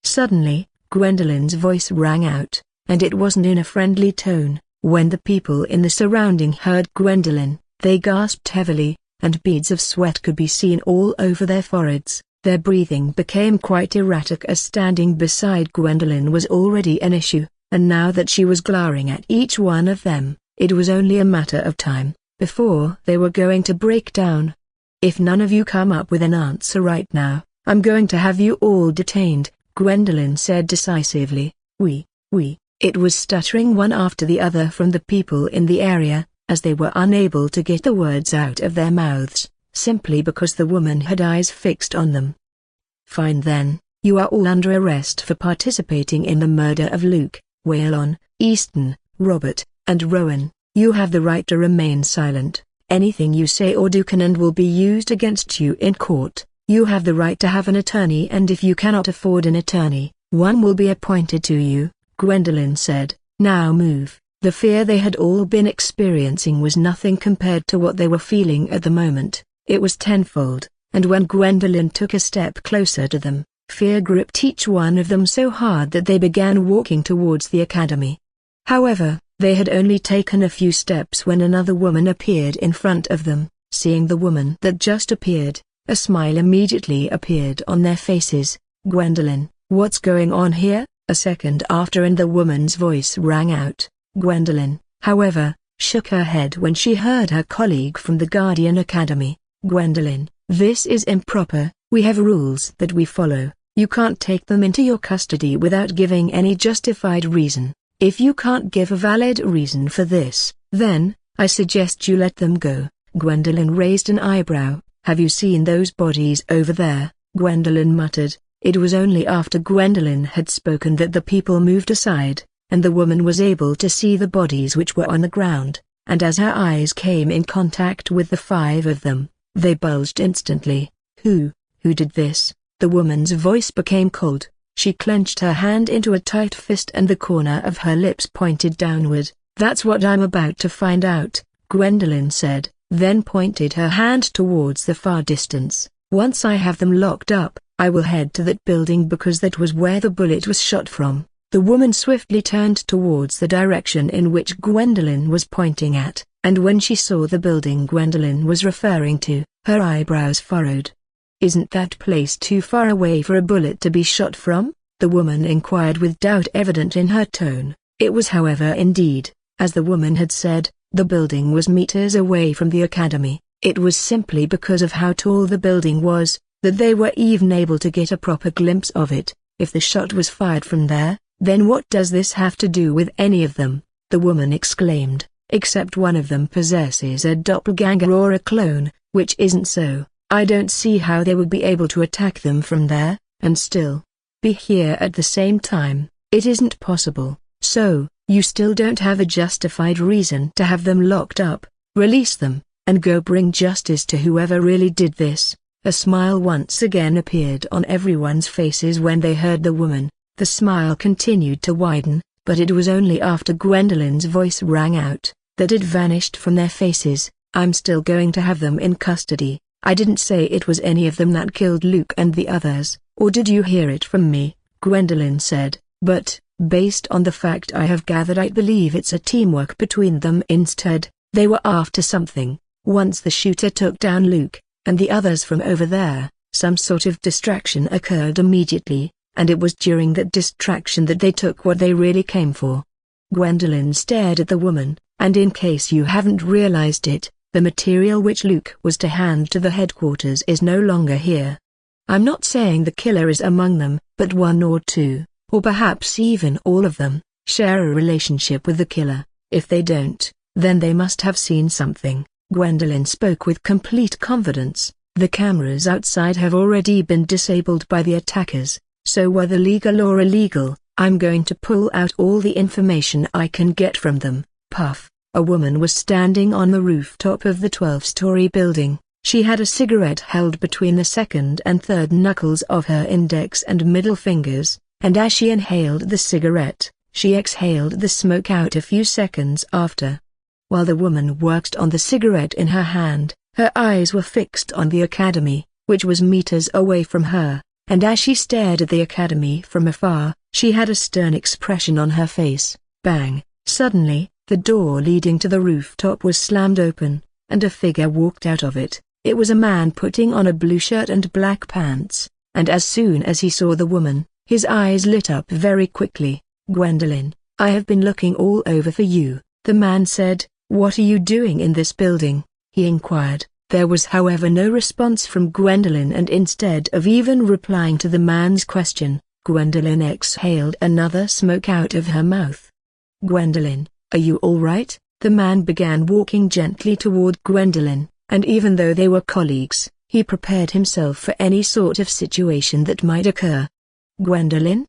Suddenly, Gwendolyn's voice rang out, and it wasn't in a friendly tone. When the people in the surrounding heard Gwendolyn, they gasped heavily, and beads of sweat could be seen all over their foreheads. Their breathing became quite erratic as standing beside Gwendolyn was already an issue, and now that she was glaring at each one of them, it was only a matter of time before they were going to break down. "If none of you come up with an answer right now, I'm going to have you all detained," Gwendolyn said decisively. It was stuttering one after the other from the people in the area, as they were unable to get the words out of their mouths, simply because the woman had eyes fixed on them. "Fine then, you are all under arrest for participating in the murder of Luke, Waylon, Easton, Robert, and Rowan. You have the right to remain silent. Anything you say or do can and will be used against you in court. You have the right to have an attorney, and if you cannot afford an attorney, one will be appointed to you," Gwendolyn said. "Now move." The fear they had all been experiencing was nothing compared to what they were feeling at the moment. It was tenfold, and when Gwendolyn took a step closer to them, fear gripped each one of them so hard that they began walking towards the academy. However, they had only taken a few steps when another woman appeared in front of them. Seeing the woman that just appeared, a smile immediately appeared on their faces. "Gwendolyn, what's going on here?" A second after, and the woman's voice rang out. Gwendolyn, however, shook her head when she heard her colleague from the Guardian Academy. "Gwendolyn, this is improper. We have rules that we follow. You can't take them into your custody without giving any justified reason. If you can't give a valid reason for this, then, I suggest you let them go." Gwendolyn raised an eyebrow. "Have you seen those bodies over there?" Gwendolyn muttered. It was only after Gwendolyn had spoken that the people moved aside, and the woman was able to see the bodies which were on the ground, and as her eyes came in contact with the 5 of them, they bulged instantly. Who did this?" The woman's voice became cold. She clenched her hand into a tight fist and the corner of her lips pointed downward. "That's what I'm about to find out," Gwendolyn said, then pointed her hand towards the far distance. "Once I have them locked up, I will head to that building because that was where the bullet was shot from." The woman swiftly turned towards the direction in which Gwendolyn was pointing at, and when she saw the building Gwendolyn was referring to, her eyebrows furrowed. "Isn't that place too far away for a bullet to be shot from?" the woman inquired with doubt evident in her tone. It was, however, indeed, as the woman had said, the building was meters away from the academy. It was simply because of how tall the building was, that they were even able to get a proper glimpse of it. If the shot was fired from there, then what does this have to do with any of them? The woman exclaimed. "Except one of them possesses a doppelganger or a clone, which isn't so. I don't see how they would be able to attack them from there, and still be here at the same time. It isn't possible. So, you still don't have a justified reason to have them locked up. Release them, and go bring justice to whoever really did this." A smile once again appeared on everyone's faces when they heard the woman. The smile continued to widen, but it was only after Gwendolyn's voice rang out, that it vanished from their faces. "I'm still going to have them in custody. I didn't say it was any of them that killed Luke and the others, or did you hear it from me?" Gwendolyn said, "but, based on the fact I have gathered, I believe it's a teamwork between them. Instead, they were after something. Once the shooter took down Luke and the others from over there, some sort of distraction occurred immediately, and it was during that distraction that they took what they really came for." Gwendolyn stared at the woman, "And in case you haven't realized it, the material which Luke was to hand to the headquarters is no longer here. I'm not saying the killer is among them, but one or two, or perhaps even all of them, share a relationship with the killer. If they don't, then they must have seen something." Gwendolyn spoke with complete confidence. "The cameras outside have already been disabled by the attackers, so whether legal or illegal, I'm going to pull out all the information I can get from them." Puff. A woman was standing on the rooftop of the 12-story building. She had a cigarette held between the second and third knuckles of her index and middle fingers, and as she inhaled the cigarette, she exhaled the smoke out a few seconds after. While the woman worked on the cigarette in her hand, her eyes were fixed on the academy, which was meters away from her, and as she stared at the academy from afar, she had a stern expression on her face. Bang! Suddenly, the door leading to the rooftop was slammed open, and a figure walked out of it. It was a man putting on a blue shirt and black pants, and as soon as he saw the woman, his eyes lit up very quickly. "Gwendolyn, I have been looking all over for you," the man said. "What are you doing in this building?" he inquired. There was however no response from Gwendolyn, and instead of even replying to the man's question, Gwendolyn exhaled another smoke out of her mouth. "Gwendolyn, are you all right?" The man began walking gently toward Gwendolyn, and even though they were colleagues, he prepared himself for any sort of situation that might occur. "Gwendolyn,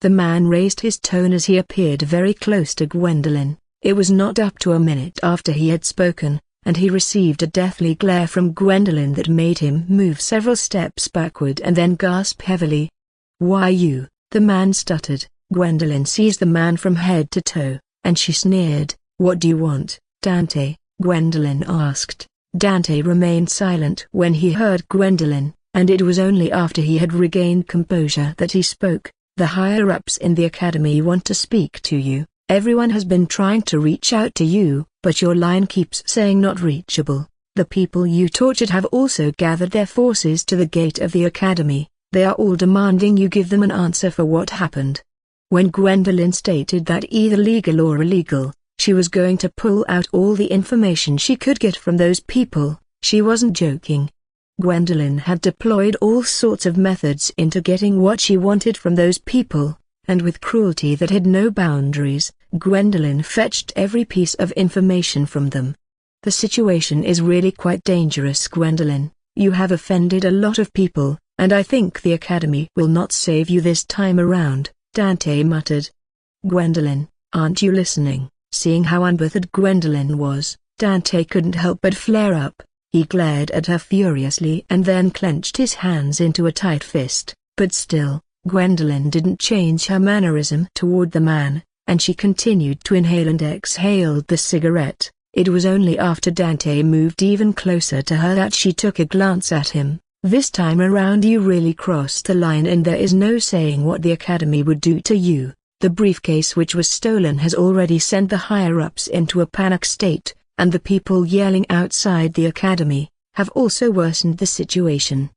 The man raised his tone as he appeared very close to Gwendolyn. It was not up to a minute after he had spoken, and he received a deathly glare from Gwendolyn that made him move several steps backward and then gasp heavily. "Why you?" the man stuttered. Gwendolyn seized the man from head to toe, and she sneered. "What do you want, Dante?" Gwendolyn asked. Dante remained silent when he heard Gwendolyn, and it was only after he had regained composure that he spoke. "The higher-ups in the academy want to speak to you. Everyone has been trying to reach out to you, but your line keeps saying not reachable. The people you tortured have also gathered their forces to the gate of the academy. They are all demanding you give them an answer for what happened." When Gwendolyn stated that either legal or illegal, she was going to pull out all the information she could get from those people, she wasn't joking. Gwendolyn had deployed all sorts of methods into getting what she wanted from those people, and with cruelty that had no boundaries, Gwendolyn fetched every piece of information from them. "The situation is really quite dangerous, Gwendolyn. You have offended a lot of people, and I think the academy will not save you this time around," Dante muttered. "Gwendolyn, aren't you listening?" Seeing how unbothered Gwendolyn was, Dante couldn't help but flare up. He glared at her furiously and then clenched his hands into a tight fist, but still, Gwendolyn didn't change her mannerism toward the man, and she continued to inhale and exhaled the cigarette. It was only after Dante moved even closer to her that she took a glance at him. "This time around you really crossed the line, and there is no saying what the academy would do to you. The briefcase which was stolen has already sent the higher-ups into a panic state, and the people yelling outside the academy have also worsened the situation.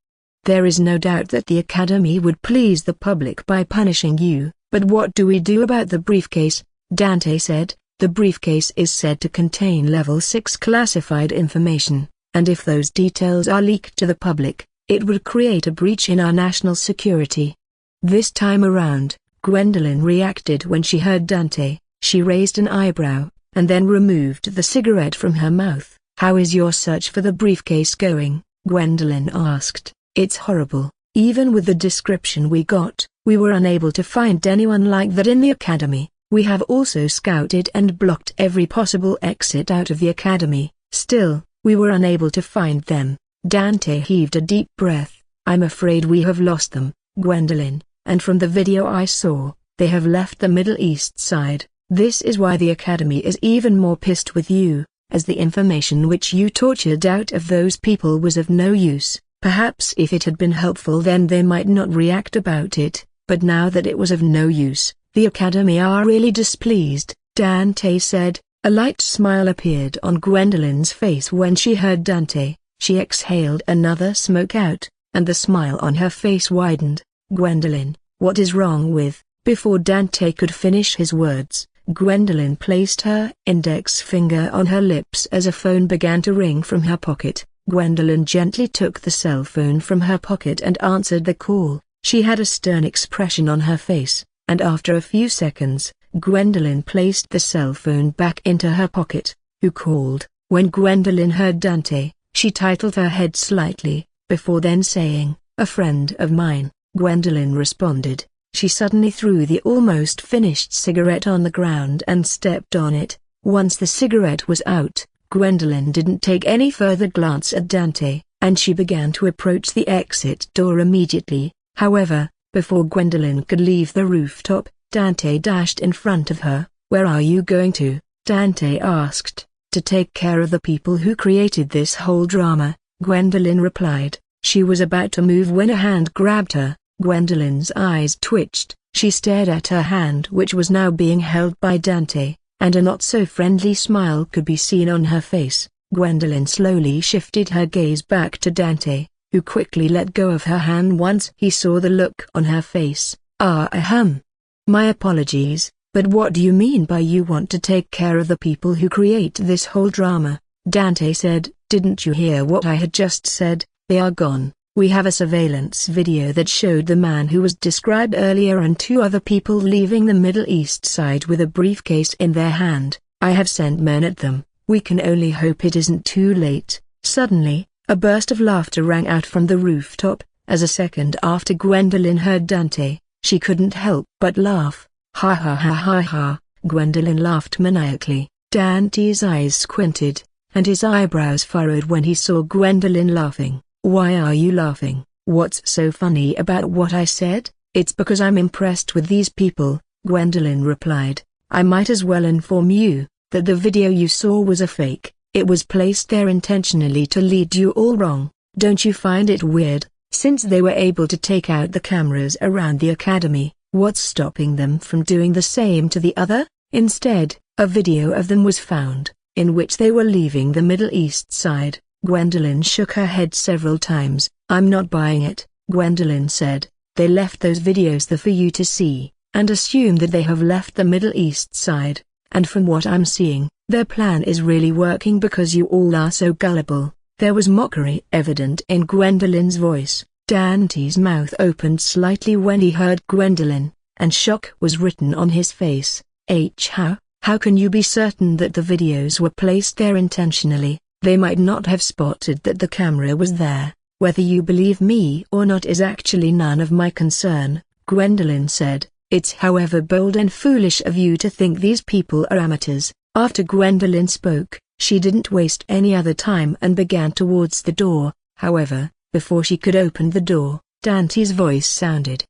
There is no doubt that the academy would please the public by punishing you, but what do we do about the briefcase?" Dante said. "The briefcase is said to contain level 6 classified information, and if those details are leaked to the public, it would create a breach in our national security." This time around, Gwendolyn reacted when she heard Dante. She raised an eyebrow, and then removed the cigarette from her mouth. "How is your search for the briefcase going?" Gwendolyn asked. "It's horrible. Even with the description we got, we were unable to find anyone like that in the academy. We have also scouted and blocked every possible exit out of the academy. Still, we were unable to find them." Dante heaved a deep breath. "I'm afraid we have lost them, Gwendolyn, and from the video I saw, they have left the Middle East side. This is why the academy is even more pissed with you, as the information which you tortured out of those people was of no use. Perhaps if it had been helpful then they might not react about it, but now that it was of no use, the academy are really displeased," Dante said. A light smile appeared on Gwendolyn's face when she heard Dante. She exhaled another smoke out, and the smile on her face widened. "Gwendolyn, what is wrong with?" Before Dante could finish his words, Gwendolyn placed her index finger on her lips as a phone began to ring from her pocket. Gwendolyn gently took the cell phone from her pocket and answered the call. She had a stern expression on her face, and after a few seconds, Gwendolyn placed the cell phone back into her pocket. "Who called?" When Gwendolyn heard Dante, she titled her head slightly, before then saying, "A friend of mine." Gwendolyn responded. She suddenly threw the almost finished cigarette on the ground and stepped on it. Once the cigarette was out, Gwendolyn didn't take any further glance at Dante, and she began to approach the exit door immediately. However, before Gwendolyn could leave the rooftop, Dante dashed in front of her. "Where are you going to?" Dante asked. "To take care of the people who created this whole drama," Gwendolyn replied. She was about to move when a hand grabbed her. Gwendolyn's eyes twitched. She stared at her hand which was now being held by Dante, and a not-so-friendly smile could be seen on her face. Gwendolyn slowly shifted her gaze back to Dante, who quickly let go of her hand once he saw the look on her face. My apologies, but what do you mean by you want to take care of the people who create this whole drama? Dante said. Didn't you hear what I had just said? They are gone. We have a surveillance video that showed the man who was described earlier and two other people leaving the Middle East side with a briefcase in their hand. I have sent men at them. We can only hope it isn't too late. Suddenly, a burst of laughter rang out from the rooftop, as a second after Gwendolyn heard Dante, she couldn't help but laugh. Ha ha ha ha ha. Gwendolyn laughed maniacally. Dante's eyes squinted, and his eyebrows furrowed when he saw Gwendolyn laughing. Why are you laughing? What's so funny about what I said? It's because I'm impressed with these people, Gwendolyn replied. I might as well inform you that the video you saw was a fake. It was placed there intentionally to lead you all wrong. Don't you find it weird? Since they were able to take out the cameras around the academy, what's stopping them from doing the same to the other? Instead, a video of them was found, in which they were leaving the Middle East side. Gwendolyn shook her head several times. I'm not buying it, Gwendolyn said. They left those videos there for you to see, and assume that they have left the Middle East side. And from what I'm seeing, their plan is really working because you all are so gullible. There was mockery evident in Gwendolyn's voice. Dante's mouth opened slightly when he heard Gwendolyn, and shock was written on his face. How can you be certain that the videos were placed there intentionally? They might not have spotted that the camera was there. Whether you believe me or not is actually none of my concern, Gwendolyn said. It's however bold and foolish of you to think these people are amateurs. After Gwendolyn spoke, she didn't waste any other time and began towards the door. However, before she could open the door, Dante's voice sounded.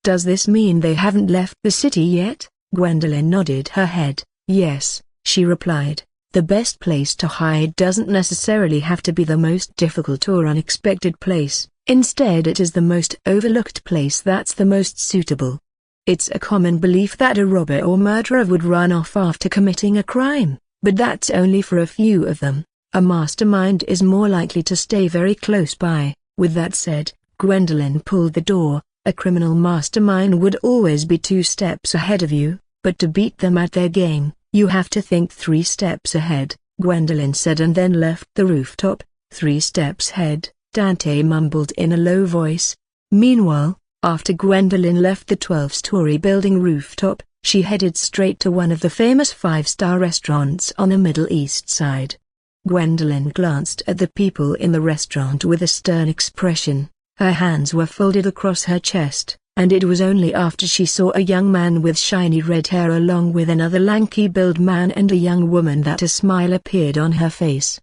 Does this mean they haven't left the city yet? Gwendolyn nodded her head. Yes, she replied. The best place to hide doesn't necessarily have to be the most difficult or unexpected place. Instead, it is the most overlooked place that's the most suitable. It's a common belief that a robber or murderer would run off after committing a crime, but that's only for a few of them. A mastermind is more likely to stay very close by. With that said, Gwendolyn pulled the door. A criminal mastermind would always be 2 steps ahead of you, but to beat them at their game, you have to think 3 steps ahead, Gwendolyn said and then left the rooftop. 3 steps ahead, Dante mumbled in a low voice. Meanwhile, after Gwendolyn left the 12-story building rooftop, she headed straight to one of the famous 5-star restaurants on the Middle East side. Gwendolyn glanced at the people in the restaurant with a stern expression. Her hands were folded across her chest, and it was only after she saw a young man with shiny red hair along with another lanky-built man and a young woman that a smile appeared on her face.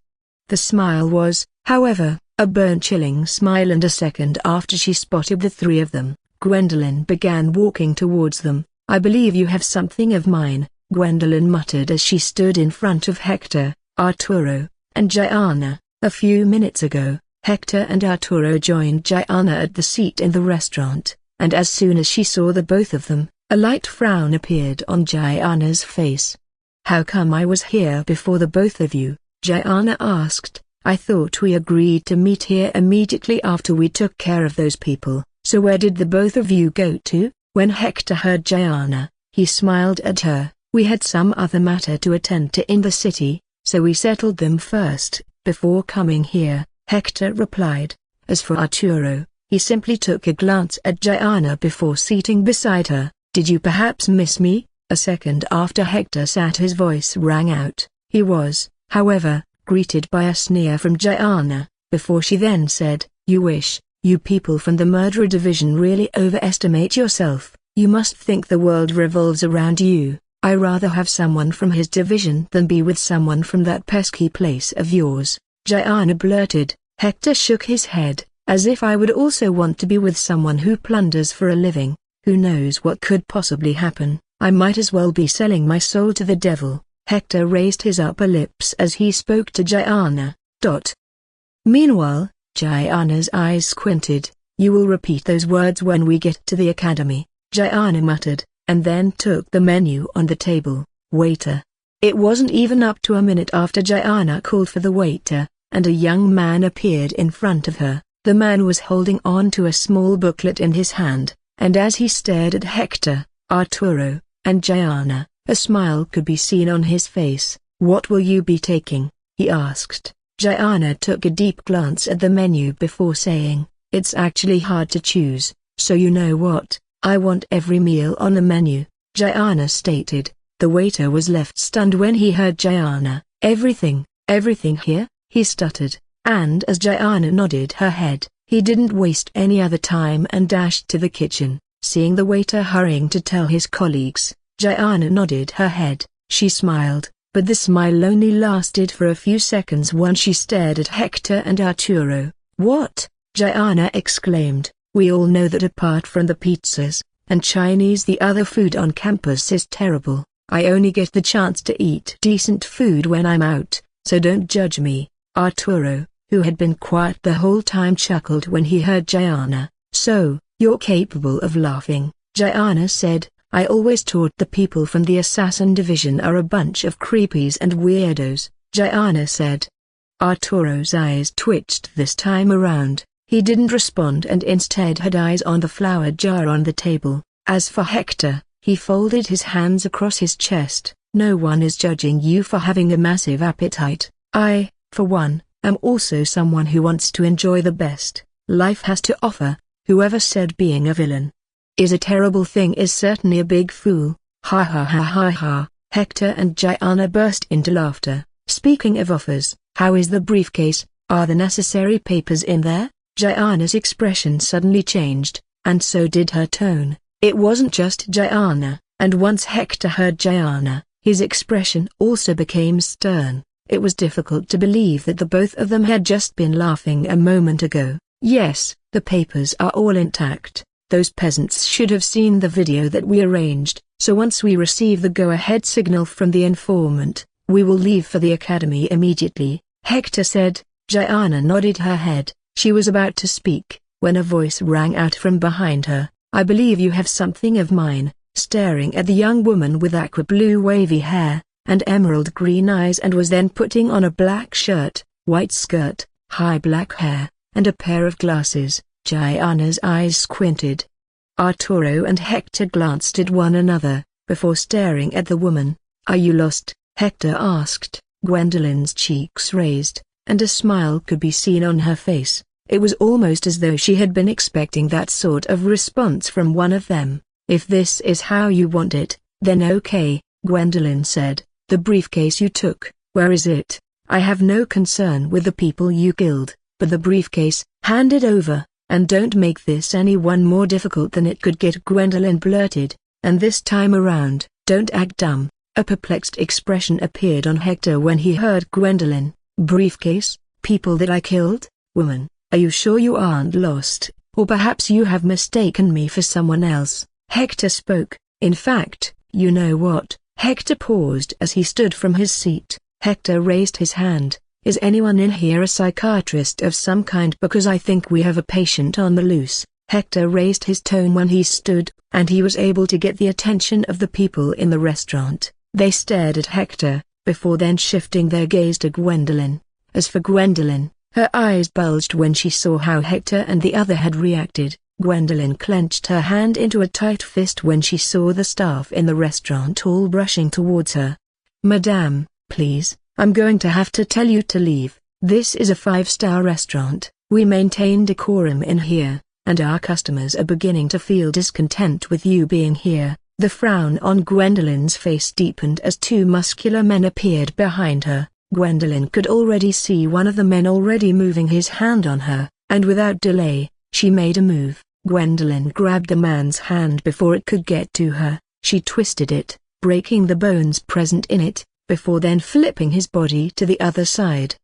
The smile was, however, a burn-chilling smile, and a second after she spotted the 3 of them, Gwendolyn began walking towards them. I believe you have something of mine, Gwendolyn muttered as she stood in front of Hector, Arturo, and Gianna. A few minutes ago, Hector and Arturo joined Gianna at the seat in the restaurant, and as soon as she saw the both of them, a light frown appeared on Gianna's face. How come I was here before the both of you? Gianna asked. I thought we agreed to meet here immediately after we took care of those people, so where did the both of you go to? When Hector heard Gianna, he smiled at her. We had some other matter to attend to in the city, so we settled them first, before coming here, Hector replied. As for Arturo, he simply took a glance at Gianna before seating beside her. Did you perhaps miss me? A second after Hector sat, his voice rang out. He was, however, greeted by a sneer from Gianna, before she then said, You wish, you people from the murderer division really overestimate yourself. You must think the world revolves around you. I rather have someone from his division than be with someone from that pesky place of yours, Gianna blurted. Hector shook his head, as if I would also want to be with someone who plunders for a living. Who knows what could possibly happen? I might as well be selling my soul to the devil. Hector raised his upper lips as he spoke to Gianna. Meanwhile, Gianna's eyes squinted. You will repeat those words when we get to the academy, Gianna muttered, and then took the menu on the table. Waiter, It wasn't even up to a minute after Gianna called for the waiter, and a young man appeared in front of her. The man was holding on to a small booklet in his hand, and as he stared at Hector, Arturo, and Gianna, a smile could be seen on his face. "What will you be taking?" he asked. Gianna took a deep glance at the menu before saying, "It's actually hard to choose, so you know what, I want every meal on the menu," Gianna stated. The waiter was left stunned when he heard Gianna. "Everything here?" he stuttered, and as Gianna nodded her head, he didn't waste any other time and dashed to the kitchen. Seeing the waiter hurrying to tell his colleagues, Gianna nodded her head. She smiled, but the smile only lasted for a few seconds once she stared at Hector and Arturo. "What?" Gianna exclaimed. "We all know that apart from the pizzas and Chinese, the other food on campus is terrible. I only get the chance to eat decent food when I'm out, so don't judge me." Arturo, who had been quiet the whole time, chuckled when he heard Gianna. "So, you're capable of laughing," Gianna said. "I always thought the people from the assassin division are a bunch of creepies and weirdos," Gianna said. Arturo's eyes twitched this time around. He didn't respond and instead had eyes on the flour jar on the table. As for Hector, he folded his hands across his chest. "No one is judging you for having a massive appetite. I, for one, am also someone who wants to enjoy the best life has to offer. Whoever said being a villain is a terrible thing is certainly a big fool." Ha ha ha ha ha. Hector and Gianna burst into laughter. "Speaking of offers, how is the briefcase? Are the necessary papers in there?" Gianna's expression suddenly changed, and so did her tone. It wasn't just Gianna, and once Hector heard Gianna, his expression also became stern. It was difficult to believe that the both of them had just been laughing a moment ago. "Yes, the papers are all intact. Those peasants should have seen the video that we arranged, so once we receive the go-ahead signal from the informant, we will leave for the academy immediately," Hector said. Gianna nodded her head. She was about to speak, when a voice rang out from behind her. "I believe you have something of mine," staring at the young woman with aqua blue wavy hair and emerald green eyes, and was then putting on a black shirt, white skirt, high black hair, and a pair of glasses. Gianna's eyes squinted. Arturo and Hector glanced at one another, before staring at the woman. "Are you lost?" Hector asked. Gwendolyn's cheeks raised, and a smile could be seen on her face. It was almost as though she had been expecting that sort of response from one of them. "If this is how you want it, then okay," Gwendolyn said. "The briefcase you took, where is it? I have no concern with the people you killed, but the briefcase, hand it over, and don't make this any one more difficult than it could get," Gwendolyn blurted. "And this time around, don't act dumb." A perplexed expression appeared on Hector when he heard Gwendolyn. "Briefcase? People that I killed? Woman, are you sure you aren't lost, or perhaps you have mistaken me for someone else?" Hector spoke. "In fact, you know what?" Hector paused as he stood from his seat. Hector raised his hand. "Is anyone in here a psychiatrist of some kind? Because I think we have a patient on the loose." Hector raised his tone when he stood, and he was able to get the attention of the people in the restaurant. They stared at Hector, before then shifting their gaze to Gwendolyn. As for Gwendolyn, her eyes bulged when she saw how Hector and the other had reacted. Gwendolyn clenched her hand into a tight fist when she saw the staff in the restaurant all rushing towards her. "Madame, please, I'm going to have to tell you to leave. This is a 5-star restaurant. We maintain decorum in here, and our customers are beginning to feel discontent with you being here." The frown on Gwendolyn's face deepened as two muscular men appeared behind her. Gwendolyn could already see one of the men already moving his hand on her, and without delay, she made a move. Gwendolyn grabbed the man's hand before it could get to her. She twisted it, breaking the bones present in it, before then flipping his body to the other side.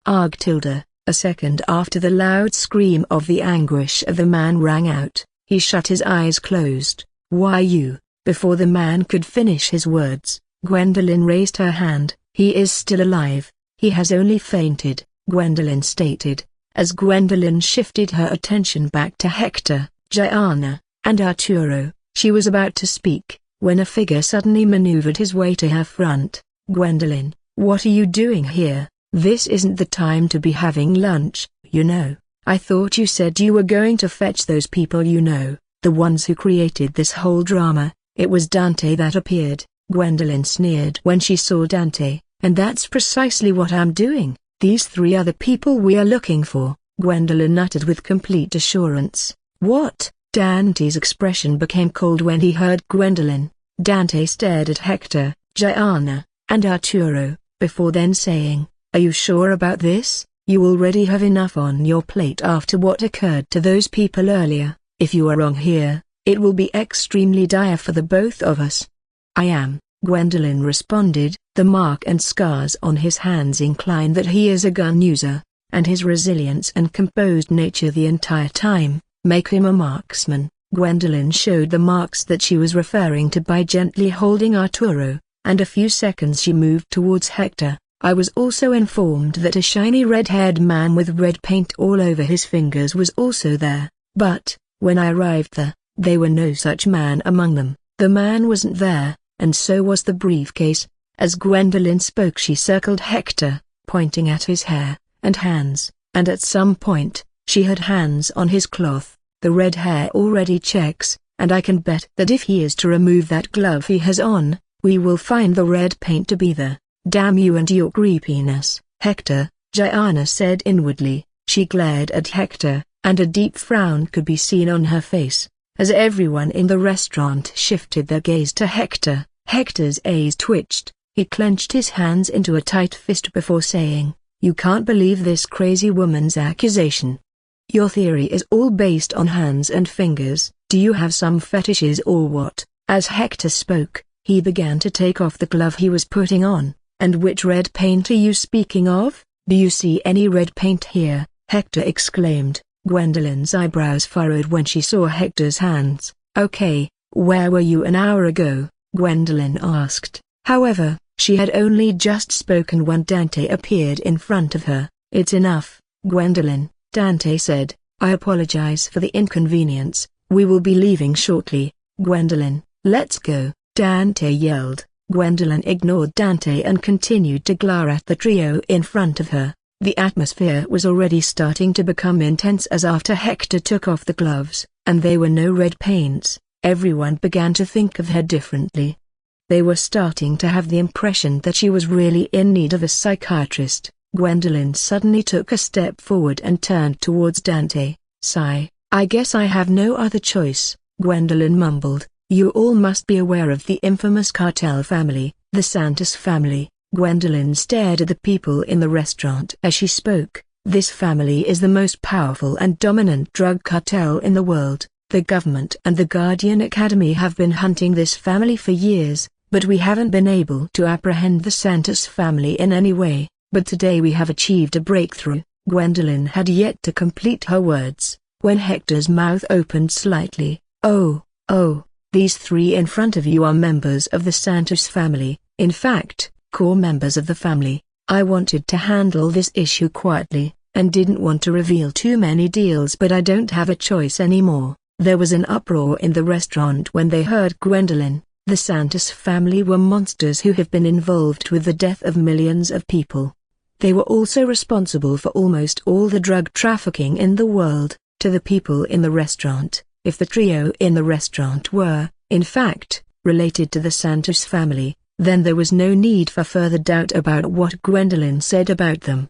"Arg tilde." A second after the loud scream of the anguish of the man rang out, he shut his eyes closed. "Why you?" Before the man could finish his words, Gwendolyn raised her hand. "He is still alive. He has only fainted," Gwendolyn stated. As Gwendolyn shifted her attention back to Hector, Gianna, and Arturo, she was about to speak, when a figure suddenly maneuvered his way to her front. Gwendolyn, what are you doing here? This isn't the time to be having lunch, you know. I thought you said you were going to fetch those people you know, the ones who created this whole drama. It was Dante that appeared. Gwendolyn sneered when she saw Dante, and that's precisely what I'm doing. These three other people we are looking for, Gwendolyn uttered with complete assurance. What? Dante's expression became cold when he heard Gwendolyn. Dante stared at Hector, Gianna, and Arturo, before then saying, "Are you sure about this? You already have enough on your plate after what occurred to those people earlier. If you are wrong here, it will be extremely dire for the both of us." "I am," Gwendolyn responded. The mark and scars on his hands incline that he is a gun user, and his resilience and composed nature the entire time make him a marksman. Gwendolyn showed the marks that she was referring to by gently holding Arturo, and a few seconds she moved towards Hector. "I was also informed that a shiny red-haired man with red paint all over his fingers was also there, but, when I arrived there were no such man among them. The man wasn't there, and so was the briefcase." As Gwendolyn spoke she circled Hector, pointing at his hair and hands, and at some point, she had hands on his cloth. "The red hair already checks, and I can bet that if he is to remove that glove he has on, we will find the red paint to be there." "Damn you and your creepiness, Hector," Gianna said inwardly. She glared at Hector, and a deep frown could be seen on her face. As everyone in the restaurant shifted their gaze to Hector, Hector's eyes twitched. He clenched his hands into a tight fist before saying, "You can't believe this crazy woman's accusation. Your theory is all based on hands and fingers. Do you have some fetishes or what?" As Hector spoke, he began to take off the glove he was putting on. "And which red paint are you speaking of? Do you see any red paint here?" Hector exclaimed. Gwendolyn's eyebrows furrowed when she saw Hector's hands. "Okay, where were you an hour ago?" Gwendolyn asked. However, she had only just spoken when Dante appeared in front of her. "It's enough, Gwendolyn," Dante said. "I apologize for the inconvenience. We will be leaving shortly." "Gwendolyn, let's go," Dante yelled. Gwendolyn ignored Dante and continued to glare at the trio in front of her. The atmosphere was already starting to become intense as after Hector took off the gloves, and there were no red paints, everyone began to think of her differently. They were starting to have the impression that she was really in need of a psychiatrist. Gwendolyn suddenly took a step forward and turned towards Dante. "Sigh, I guess I have no other choice," Gwendolyn mumbled. "You all must be aware of the infamous cartel family, the Santos family." Gwendolyn stared at the people in the restaurant as she spoke. "This family is the most powerful and dominant drug cartel in the world. The government and the Guardian Academy have been hunting this family for years, but we haven't been able to apprehend the Santos family in any way. But today we have achieved a breakthrough." Gwendolyn had yet to complete her words, when Hector's mouth opened slightly. Oh, these three in front of you are members of the Santos family, in fact, core members of the family. I wanted to handle this issue quietly, and didn't want to reveal too many deals, but I don't have a choice anymore." There was an uproar in the restaurant when they heard Gwendolyn. The Santos family were monsters who have been involved with the death of millions of people. They were also responsible for almost all the drug trafficking in the world. To the people in the restaurant, if the trio in the restaurant were, in fact, related to the Santos family, then there was no need for further doubt about what Gwendolyn said about them.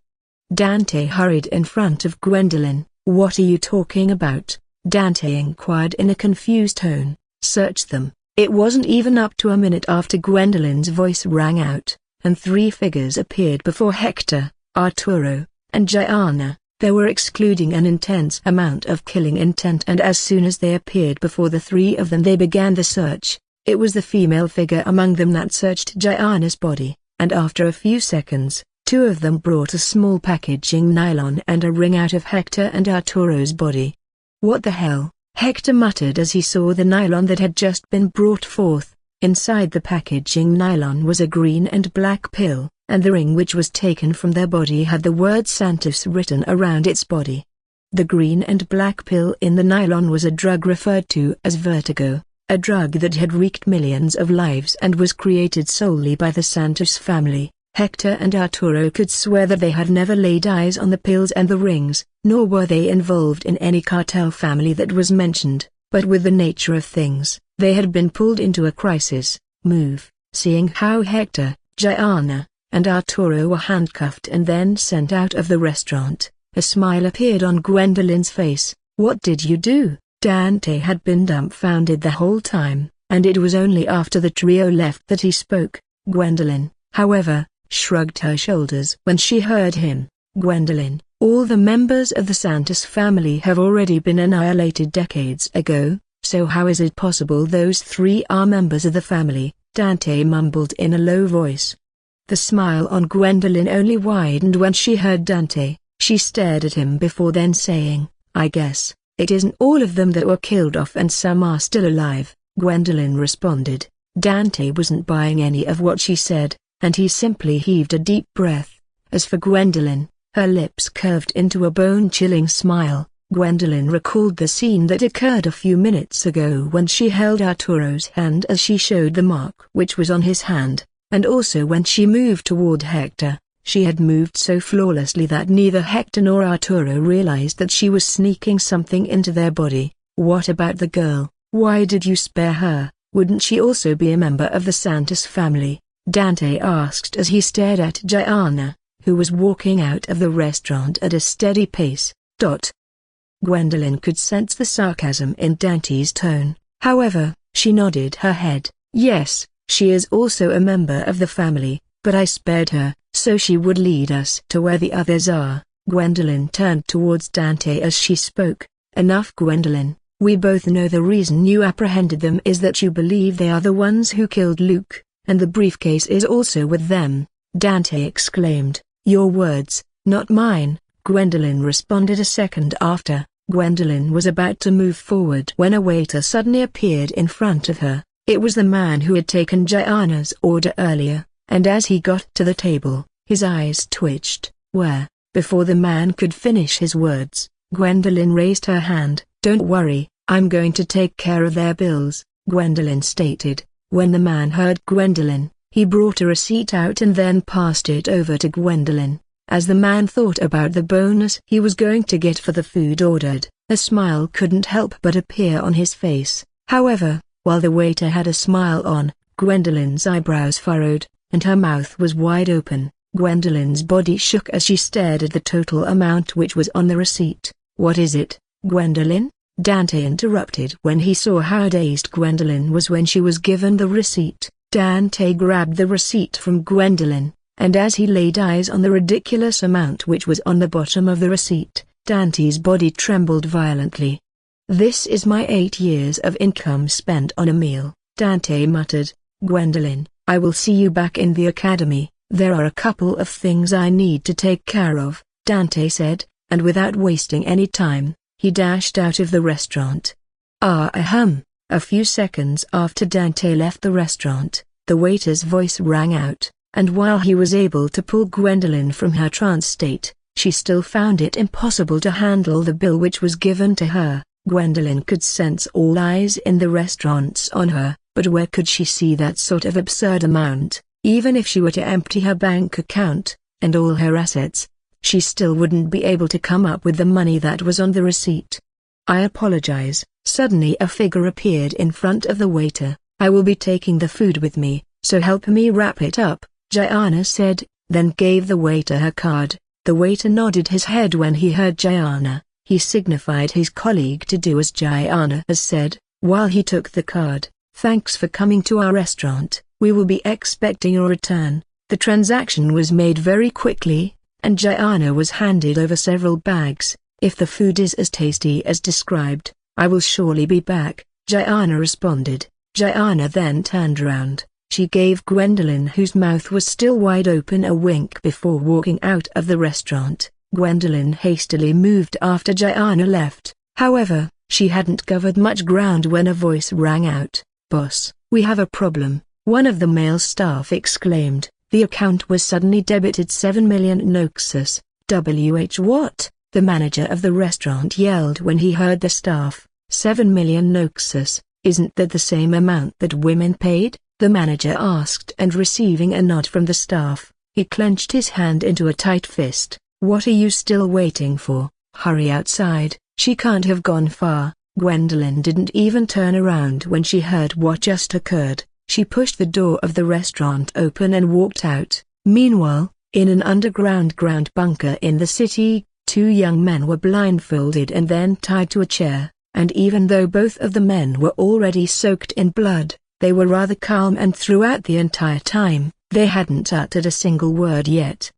Dante hurried in front of Gwendolyn. "What are you talking about?" Dante inquired in a confused tone. "Search them." It wasn't even up to a minute after Gwendolyn's voice rang out, and three figures appeared before Hector, Arturo, and Gianna. They were excluding an intense amount of killing intent, and as soon as they appeared before the three of them they began the search. It was the female figure among them that searched Gianna's body, and after a few seconds, two of them brought a small packaging nylon and a ring out of Hector and Arturo's body. "What the hell?" Hector muttered as he saw the nylon that had just been brought forth. Inside the packaging nylon was a green and black pill, and the ring which was taken from their body had the word Santos written around its body. The green and black pill in the nylon was a drug referred to as vertigo. a drug that had wreaked millions of lives and was created solely by the Santos family. Hector and Arturo could swear that they had never laid eyes on the pills and the rings, nor were they involved in any cartel family that was mentioned, but with the nature of things, they had been pulled into a crisis move, seeing how Hector, Gianna, and Arturo were handcuffed and then sent out of the restaurant. A smile appeared on Gwendolyn's face. "What did you do?" Dante had been dumbfounded the whole time, and it was only after the trio left that he spoke. Gwendolyn, however, shrugged her shoulders when she heard him. "Gwendolyn, all the members of the Santos family have already been annihilated decades ago, so how is it possible those three are members of the family?" Dante mumbled in a low voice. The smile on Gwendolyn only widened when she heard Dante. She stared at him before then saying, "I guess it isn't all of them that were killed off and some are still alive," Gwendolyn responded. Dante wasn't buying any of what she said, and he simply heaved a deep breath. As for Gwendolyn, her lips curved into a bone-chilling smile. Gwendolyn recalled the scene that occurred a few minutes ago when she held Arturo's hand as she showed the mark which was on his hand, and also when she moved toward Hector. She had moved so flawlessly that neither Hector nor Arturo realized that she was sneaking something into their body. "What about the girl? Why did you spare her? Wouldn't she also be a member of the Santos family?" Dante asked as he stared at Gianna, who was walking out of the restaurant at a steady pace. Gwendolyn could sense the sarcasm in Dante's tone. However, she nodded her head. "Yes, she is also a member of the family, but I spared her, so she would lead us to where the others are." Gwendolyn turned towards Dante as she spoke. "Enough, Gwendolyn. We both know the reason you apprehended them is that you believe they are the ones who killed Luke, and the briefcase is also with them," Dante exclaimed. "Your words, not mine," Gwendolyn responded a second after. Gwendolyn was about to move forward when a waiter suddenly appeared in front of her. It was the man who had taken Gianna's order earlier, and as he got to the table, his eyes twitched. Before the man could finish his words, Gwendolyn raised her hand. "Don't worry, I'm going to take care of their bills," Gwendolyn stated. When the man heard Gwendolyn, he brought a receipt out and then passed it over to Gwendolyn. As the man thought about the bonus he was going to get for the food ordered, a smile couldn't help but appear on his face. However, while the waiter had a smile on, Gwendolyn's eyebrows furrowed, and her mouth was wide open. Gwendolyn's body shook as she stared at the total amount which was on the receipt. "What is it, Gwendolyn?" Dante interrupted when he saw how dazed Gwendolyn was when she was given the receipt. Dante grabbed the receipt from Gwendolyn, and as he laid eyes on the ridiculous amount which was on the bottom of the receipt, Dante's body trembled violently. "This is my 8 years of income spent on a meal," Dante muttered. "Gwendolyn, I will see you back in the academy. There are a couple of things I need to take care of," Dante said, and without wasting any time, he dashed out of the restaurant. A few seconds after Dante left the restaurant, the waiter's voice rang out, and while he was able to pull Gwendolyn from her trance state, she still found it impossible to handle the bill which was given to her. Gwendolyn could sense all eyes in the restaurants on her, but where could she see that sort of absurd amount? Even if she were to empty her bank account, and all her assets, she still wouldn't be able to come up with the money that was on the receipt. "I apologize." Suddenly a figure appeared in front of the waiter. "I will be taking the food with me, so help me wrap it up," Gianna said, then gave the waiter her card. The waiter nodded his head when he heard Gianna. He signified his colleague to do as Gianna has said, while he took the card. "Thanks for coming to our restaurant. We will be expecting your return." The transaction was made very quickly, and Gianna was handed over several bags. "If the food is as tasty as described, I will surely be back," Gianna responded. Gianna then turned around. She gave Gwendolyn, whose mouth was still wide open, a wink before walking out of the restaurant. Gwendolyn hastily moved after Gianna left. However, she hadn't covered much ground when a voice rang out. "Boss, we have a problem," one of the male staff exclaimed. The account was suddenly debited 7 million noxus. What? The manager of the restaurant yelled when he heard the staff. 7 million noxus. Isn't that the same amount that women paid? The manager asked, and receiving a nod from the staff, he clenched his hand into a tight fist. What are you still waiting for? Hurry outside. She can't have gone far. Gwendolyn didn't even turn around when she heard what just occurred. She pushed the door of the restaurant open and walked out. Meanwhile, in an underground ground bunker in the city, two young men were blindfolded and then tied to a chair, and even though both of the men were already soaked in blood, they were rather calm, and throughout the entire time, they hadn't uttered a single word yet.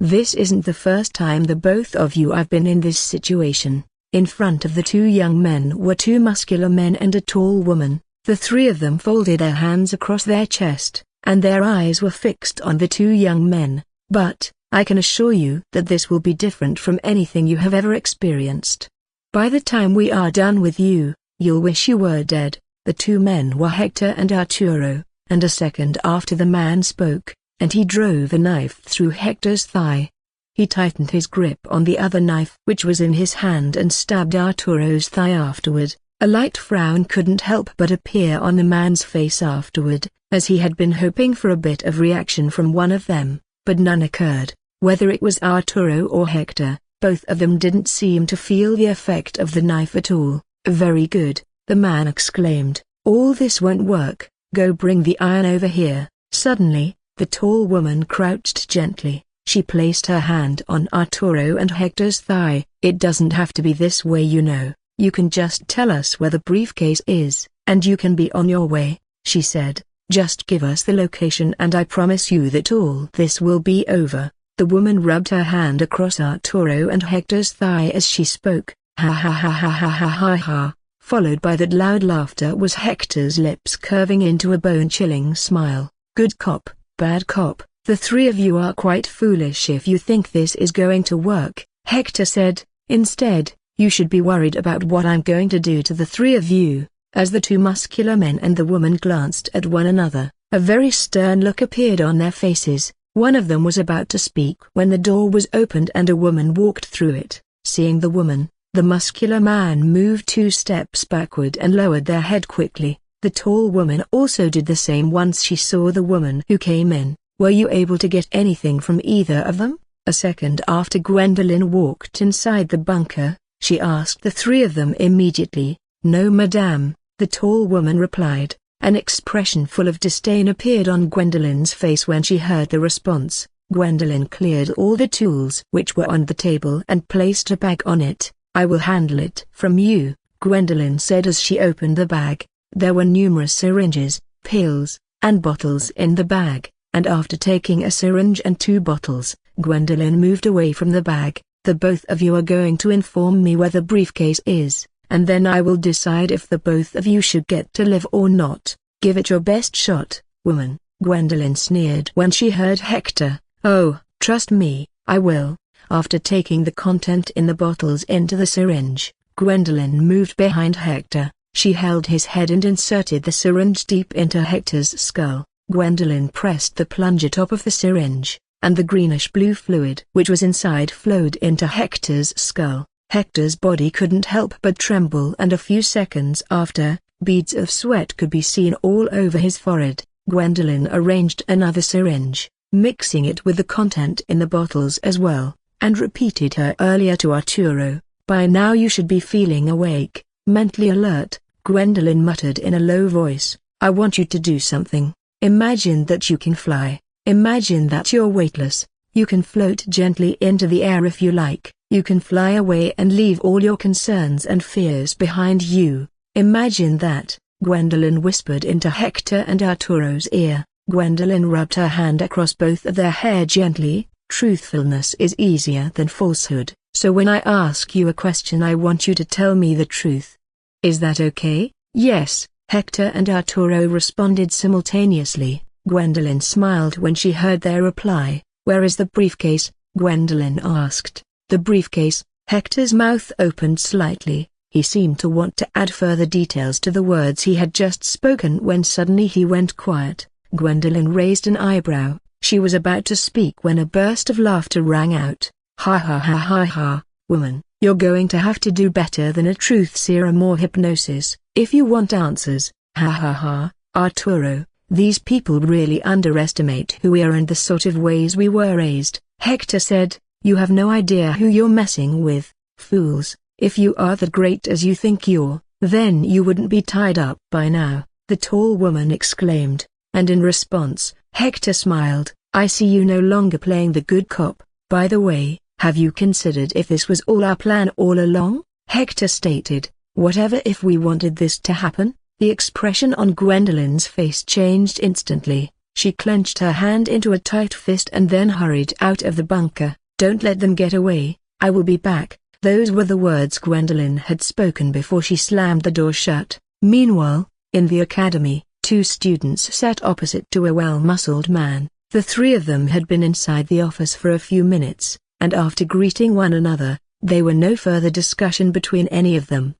This isn't the first time the both of you have been in this situation. In front of the two young men were two muscular men and a tall woman. The three of them folded their hands across their chest, and their eyes were fixed on the two young men. But, I can assure you that this will be different from anything you have ever experienced. By the time we are done with you, you'll wish you were dead. The two men were Hector and Arturo, and a second after the man spoke, and he drove a knife through Hector's thigh. He tightened his grip on the other knife which was in his hand and stabbed Arturo's thigh afterward. A light frown couldn't help but appear on the man's face afterward, as he had been hoping for a bit of reaction from one of them, but none occurred. Whether it was Arturo or Hector, both of them didn't seem to feel the effect of the knife at all. Very good, the man exclaimed. All this won't work. Go bring the iron over here. Suddenly, the tall woman crouched gently. She placed her hand on Arturo and Hector's thigh. It doesn't have to be this way, you know. You can just tell us where the briefcase is, and you can be on your way, she said. Just give us the location and I promise you that all this will be over. The woman rubbed her hand across Arturo and Hector's thigh as she spoke. Ha ha ha ha ha ha ha ha. Followed by that loud laughter was Hector's lips curving into a bone-chilling smile. Good cop, bad cop. The three of you are quite foolish if you think this is going to work, Hector said. Instead, you should be worried about what I'm going to do to the three of you. As the two muscular men and the woman glanced at one another, a very stern look appeared on their faces. One of them was about to speak when the door was opened and a woman walked through it. Seeing the woman, the muscular man moved 2 steps backward and lowered their head quickly. The tall woman also did the same once she saw the woman who came in. Were you able to get anything from either of them? A second after Gwendolyn walked inside the bunker, she asked the three of them immediately. No, madame, the tall woman replied. An expression full of disdain appeared on Gwendolyn's face when she heard the response. Gwendolyn cleared all the tools which were on the table and placed a bag on it. I will handle it from you, Gwendolyn said as she opened the bag. There were numerous syringes, pills, and bottles in the bag, and after taking a syringe and 2 bottles, Gwendolyn moved away from the bag. The both of you are going to inform me where the briefcase is, and then I will decide if the both of you should get to live or not. Give it your best shot, woman, Gwendolyn sneered when she heard Hector. Oh, trust me, I will. After taking the content in the bottles into the syringe, Gwendolyn moved behind Hector. She held his head and inserted the syringe deep into Hector's skull. Gwendolyn pressed the plunger top of the syringe, and the greenish-blue fluid which was inside flowed into Hector's skull. Hector's body couldn't help but tremble, and a few seconds after, beads of sweat could be seen all over his forehead. Gwendolyn arranged another syringe, mixing it with the content in the bottles as well, and repeated her earlier to Arturo. By now you should be feeling awake, mentally alert, Gwendolyn muttered in a low voice. I want you to do something. Imagine that you can fly. Imagine that you're weightless. You can float gently into the air if you like. You can fly away and leave all your concerns and fears behind you. Imagine that, Gwendolyn whispered into Hector and Arturo's ear. Gwendolyn rubbed her hand across both of their hair gently. Truthfulness is easier than falsehood, so when I ask you a question I want you to tell me the truth. Is that okay? Yes, Hector and Arturo responded simultaneously. Gwendolyn smiled when she heard their reply. Where is the briefcase? Gwendolyn asked. The briefcase. Hector's mouth opened slightly. He seemed to want to add further details to the words he had just spoken when suddenly he went quiet. Gwendolyn raised an eyebrow. She was about to speak when a burst of laughter rang out. Ha ha ha ha ha, woman, You're going to have to do better than a truth serum or hypnosis, if you want answers. Ha ha ha, Arturo, these people really underestimate who we are and the sort of ways we were raised. Hector said, you have no idea who you're messing with, fools. If you are that great as you think you're, then you wouldn't be tied up by now, the tall woman exclaimed, and in response, Hector smiled. I see you no longer playing the good cop. By the way, have you considered if this was all our plan all along? Hector stated, whatever if we wanted this to happen? The expression on Gwendolyn's face changed instantly. She clenched her hand into a tight fist and then hurried out of the bunker. Don't let them get away, I will be back. Those were the words Gwendolyn had spoken before she slammed the door shut. Meanwhile, in the academy, two students sat opposite to a well-muscled man. The three of them had been inside the office for a few minutes, and after greeting one another, there were no further discussion between any of them.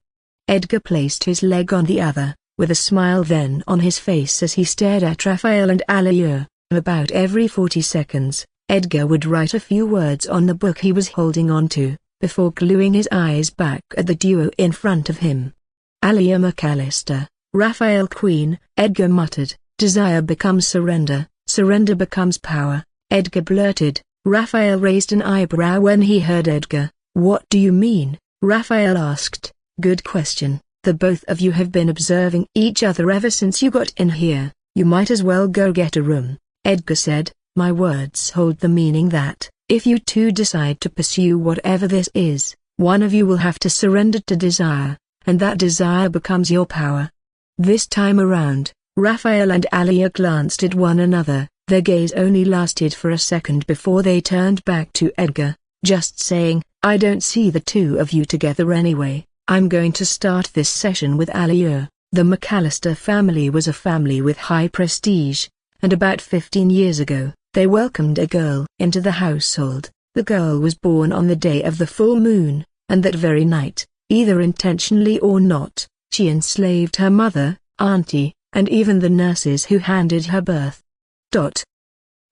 Edgar placed his leg on the other, with a smile then on his face as he stared at Raphael and Aliur. About every 40 seconds, Edgar would write a few words on the book he was holding onto, before gluing his eyes back at the duo in front of him. Aliur McAllister, Raphael Queen, Edgar muttered, desire becomes surrender, surrender becomes power, Edgar blurted. Raphael raised an eyebrow when he heard Edgar. What do you mean? Raphael asked. Good question. The both of you have been observing each other ever since you got in here. You might as well go get a room, Edgar said. My words hold the meaning that, if you two decide to pursue whatever this is, one of you will have to surrender to desire, and that desire becomes your power. This time around, Raphael and Aliur glanced at one another. Their gaze only lasted for a second before they turned back to Edgar, just saying, I don't see the two of you together anyway. I'm going to start this session with Aliur. The McAllister family was a family with high prestige, and about 15 years ago, they welcomed a girl into the household. The girl was born on the day of the full moon, and that very night, either intentionally or not, she enslaved her mother, auntie, and even the nurses who handed her birth.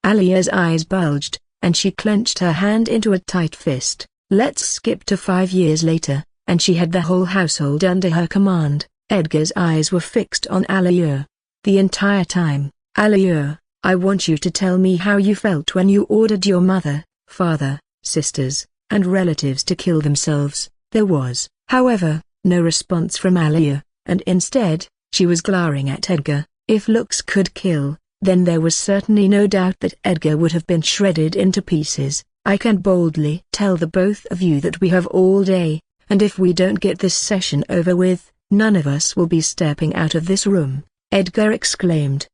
Aliur's eyes bulged, and she clenched her hand into a tight fist. Let's skip to 5 years later, and she had the whole household under her command. Edgar's eyes were fixed on Aliur. The entire time, Aliur, I want you to tell me how you felt when you ordered your mother, father, sisters, and relatives to kill themselves. There was, however, no response from Aliur, and instead, she was glaring at Edgar. If looks could kill, then there was certainly no doubt that Edgar would have been shredded into pieces. I can boldly tell the both of you that we have all day, and if we don't get this session over with, none of us will be stepping out of this room, Edgar exclaimed.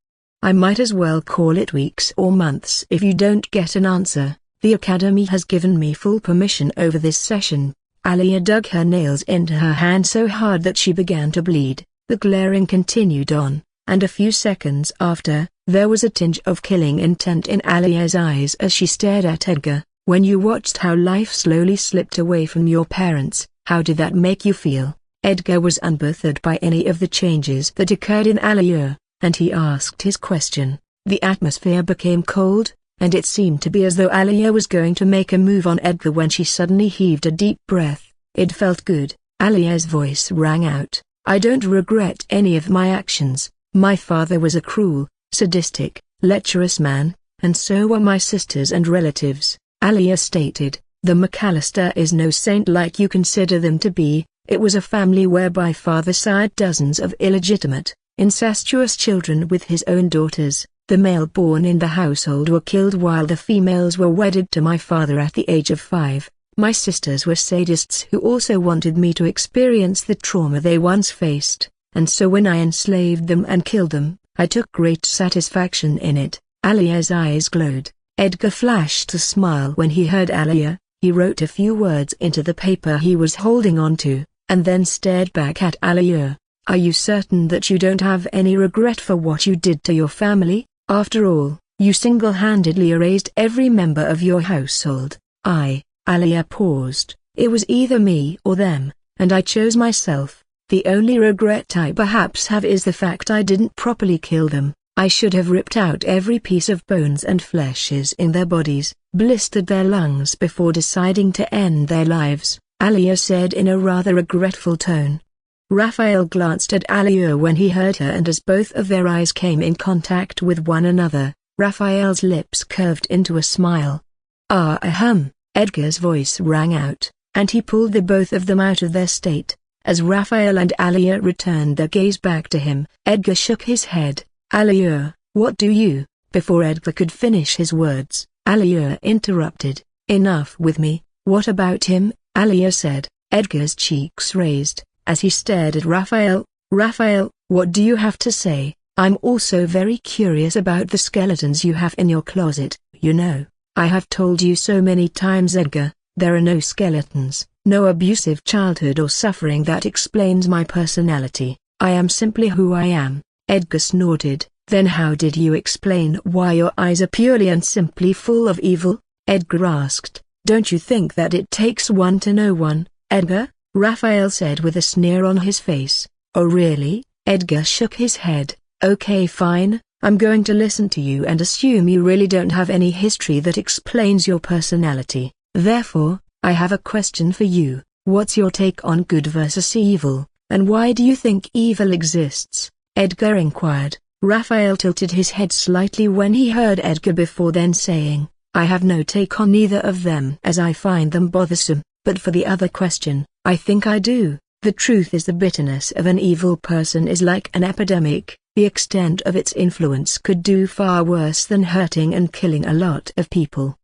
I might as well call it weeks or months if you don't get an answer. The Academy has given me full permission over this session. Aliur dug her nails into her hand so hard that she began to bleed. The glaring continued on, and a few seconds after, there was a tinge of killing intent in Aliur's eyes as she stared at Edgar. When you watched how life slowly slipped away from your parents, how did that make you feel? Edgar was unbothered by any of the changes that occurred in Aliur, and he asked his question. The atmosphere became cold, and it seemed to be as though Aliur was going to make a move on Edgar when she suddenly heaved a deep breath. It felt good. Aliur's voice rang out. I don't regret any of my actions. My father was a cruel, sadistic, lecherous man, and so were my sisters and relatives, Aliur stated. The McAllister is no saint like you consider them to be. It was a family whereby father sired dozens of illegitimate, incestuous children with his own daughters. The male born in the household were killed while the females were wedded to my father at the age of 5. My sisters were sadists who also wanted me to experience the trauma they once faced, and so when I enslaved them and killed them, I took great satisfaction in it. Aliur's eyes glowed. Edgar flashed a smile when he heard Aliur. He wrote a few words into the paper he was holding onto, and then stared back at Aliur. Are you certain that you don't have any regret for what you did to your family? After all, you single-handedly erased every member of your household. Aliur paused. It was either me or them, and I chose myself. The only regret I perhaps have is the fact I didn't properly kill them. I should have ripped out every piece of bones and fleshes in their bodies, blistered their lungs before deciding to end their lives. Alia said in a rather regretful tone. Raphael glanced at Alia when he heard her, and as both of their eyes came in contact with one another, Raphael's lips curved into a smile. Ahem, Edgar's voice rang out, and he pulled the both of them out of their state. As Raphael and Alia returned their gaze back to him, Edgar shook his head. Alia, what do you? Before Edgar could finish his words, Alia interrupted. Enough with me, what about him? Alia said, Edgar's cheeks raised, as he stared at Raphael. Raphael, what do you have to say? I'm also very curious about the skeletons you have in your closet. You know, I have told you so many times, Edgar, there are no skeletons, no abusive childhood or suffering that explains my personality. I am simply who I am. Edgar snorted. Then how did you explain why your eyes are purely and simply full of evil? Edgar asked. Don't you think that it takes one to know one, Edgar? Raphael said with a sneer on his face. Oh really? Edgar shook his head. Okay fine, I'm going to listen to you and assume you really don't have any history that explains your personality. Therefore, I have a question for you. What's your take on good versus evil, and why do you think evil exists? Edgar inquired. Raphael tilted his head slightly when he heard Edgar before then saying, I have no take on either of them as I find them bothersome, but for the other question, I think I do. The truth is the bitterness of an evil person is like an epidemic. The extent of its influence could do far worse than hurting and killing a lot of people.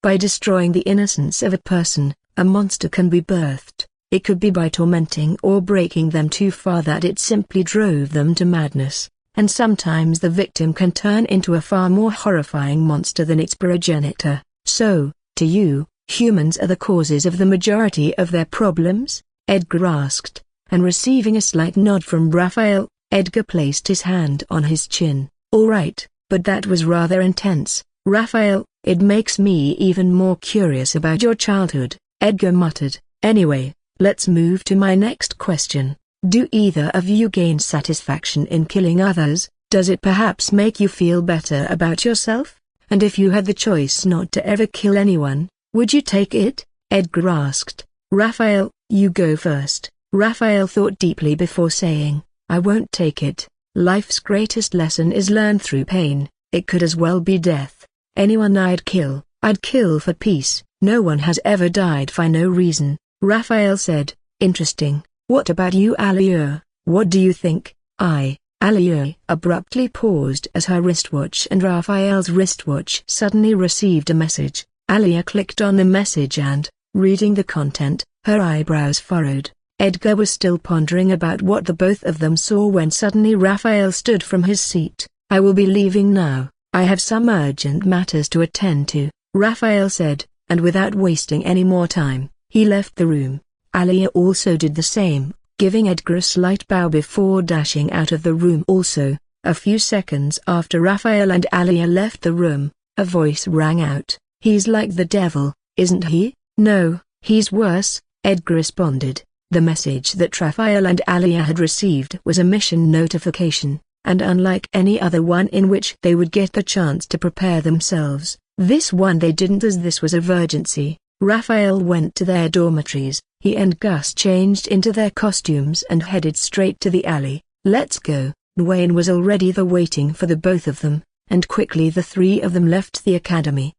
By destroying the innocence of a person, a monster can be birthed. It could be by tormenting or breaking them too far that it simply drove them to madness. And sometimes the victim can turn into a far more horrifying monster than its progenitor. So, to you, humans are the causes of the majority of their problems? Edgar asked, and receiving a slight nod from Raphael, Edgar placed his hand on his chin. All right, but that was rather intense. Raphael, it makes me even more curious about your childhood, Edgar muttered. Anyway, let's move to my next question. Do either of you gain satisfaction in killing others? Does it perhaps make you feel better about yourself? And if you had the choice not to ever kill anyone, would you take it? Edgar asked. Raphael, you go first. Raphael thought deeply before saying, I won't take it. Life's greatest lesson is learned through pain. It could as well be death. Anyone I'd kill for peace. No one has ever died for no reason. Raphael said, interesting. What about you, Alia? What do you think? Alia abruptly paused as her wristwatch and Raphael's wristwatch suddenly received a message. Alia clicked on the message and, reading the content, her eyebrows furrowed. Edgar was still pondering about what the both of them saw when suddenly Raphael stood from his seat. I will be leaving now. I have some urgent matters to attend to, Raphael said, and without wasting any more time, he left the room. Alia also did the same, giving Edgar a slight bow before dashing out of the room also. A few seconds after Raphael and Alia left the room, a voice rang out. He's like the devil, isn't he? No, he's worse, Edgar responded. The message that Raphael and Alia had received was a mission notification, and unlike any other one in which they would get the chance to prepare themselves, this one they didn't, as this was of urgency. Raphael went to their dormitories. He and Gus changed into their costumes and headed straight to the alley. Let's go. Wayne was already there waiting for the both of them, and quickly the three of them left the academy.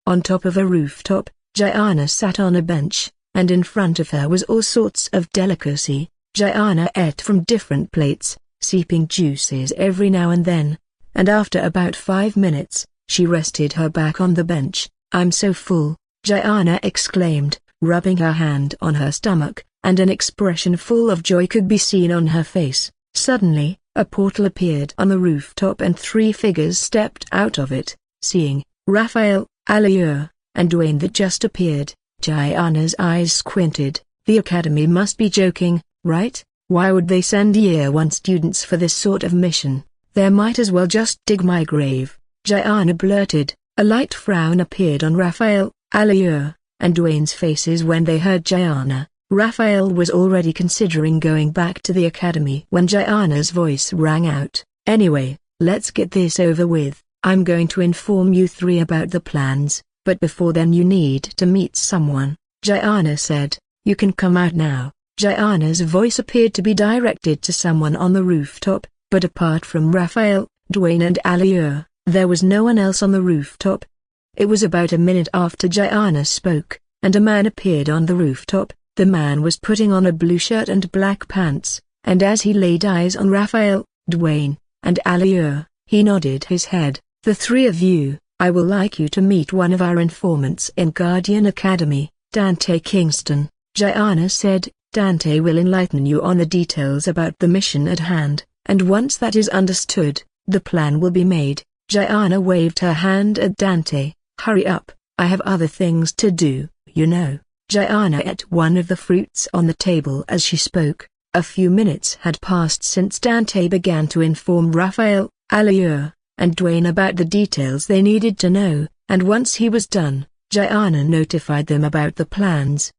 On top of a rooftop, Gianna sat on a bench, and in front of her was all sorts of delicacy. Gianna ate from different plates, sipping juices every now and then, and after about 5 minutes, she rested her back on the bench. I'm so full, Gianna exclaimed, rubbing her hand on her stomach, and an expression full of joy could be seen on her face. Suddenly, a portal appeared on the rooftop and 3 figures stepped out of it. Seeing Raphael, Alia, and Dwayne that just appeared, Gianna's eyes squinted. The academy must be joking, right? Why would they send Year 1 students for this sort of mission? They might as well just dig my grave, Gianna blurted. A light frown appeared on Raphael, Alia, and Dwayne's faces when they heard Gianna. Raphael was already considering going back to the academy when Gianna's voice rang out. Anyway, let's get this over with. I'm going to inform you 3 about the plans, but before then you need to meet someone. Gianna said. "You can come out now." Gianna's voice appeared to be directed to someone on the rooftop, but apart from Raphael, Dwayne and Aliur, there was no one else on the rooftop. It was about a minute after Gianna spoke, and a man appeared on the rooftop. The man was putting on a blue shirt and black pants, and as he laid eyes on Raphael, Dwayne, and Aliur, he nodded his head. "The three of you, I will like you to meet one of our informants in Guardian Academy, Dante Kingston," Gianna said. "Dante will enlighten you on the details about the mission at hand, and once that is understood, the plan will be made." Gianna waved her hand at Dante. "Hurry up, I have other things to do, you know." Gianna ate one of the fruits on the table as she spoke. A few minutes had passed since Dante began to inform Raphael, Aliur, and Dwayne about the details they needed to know, and once he was done, Gianna notified them about the plans.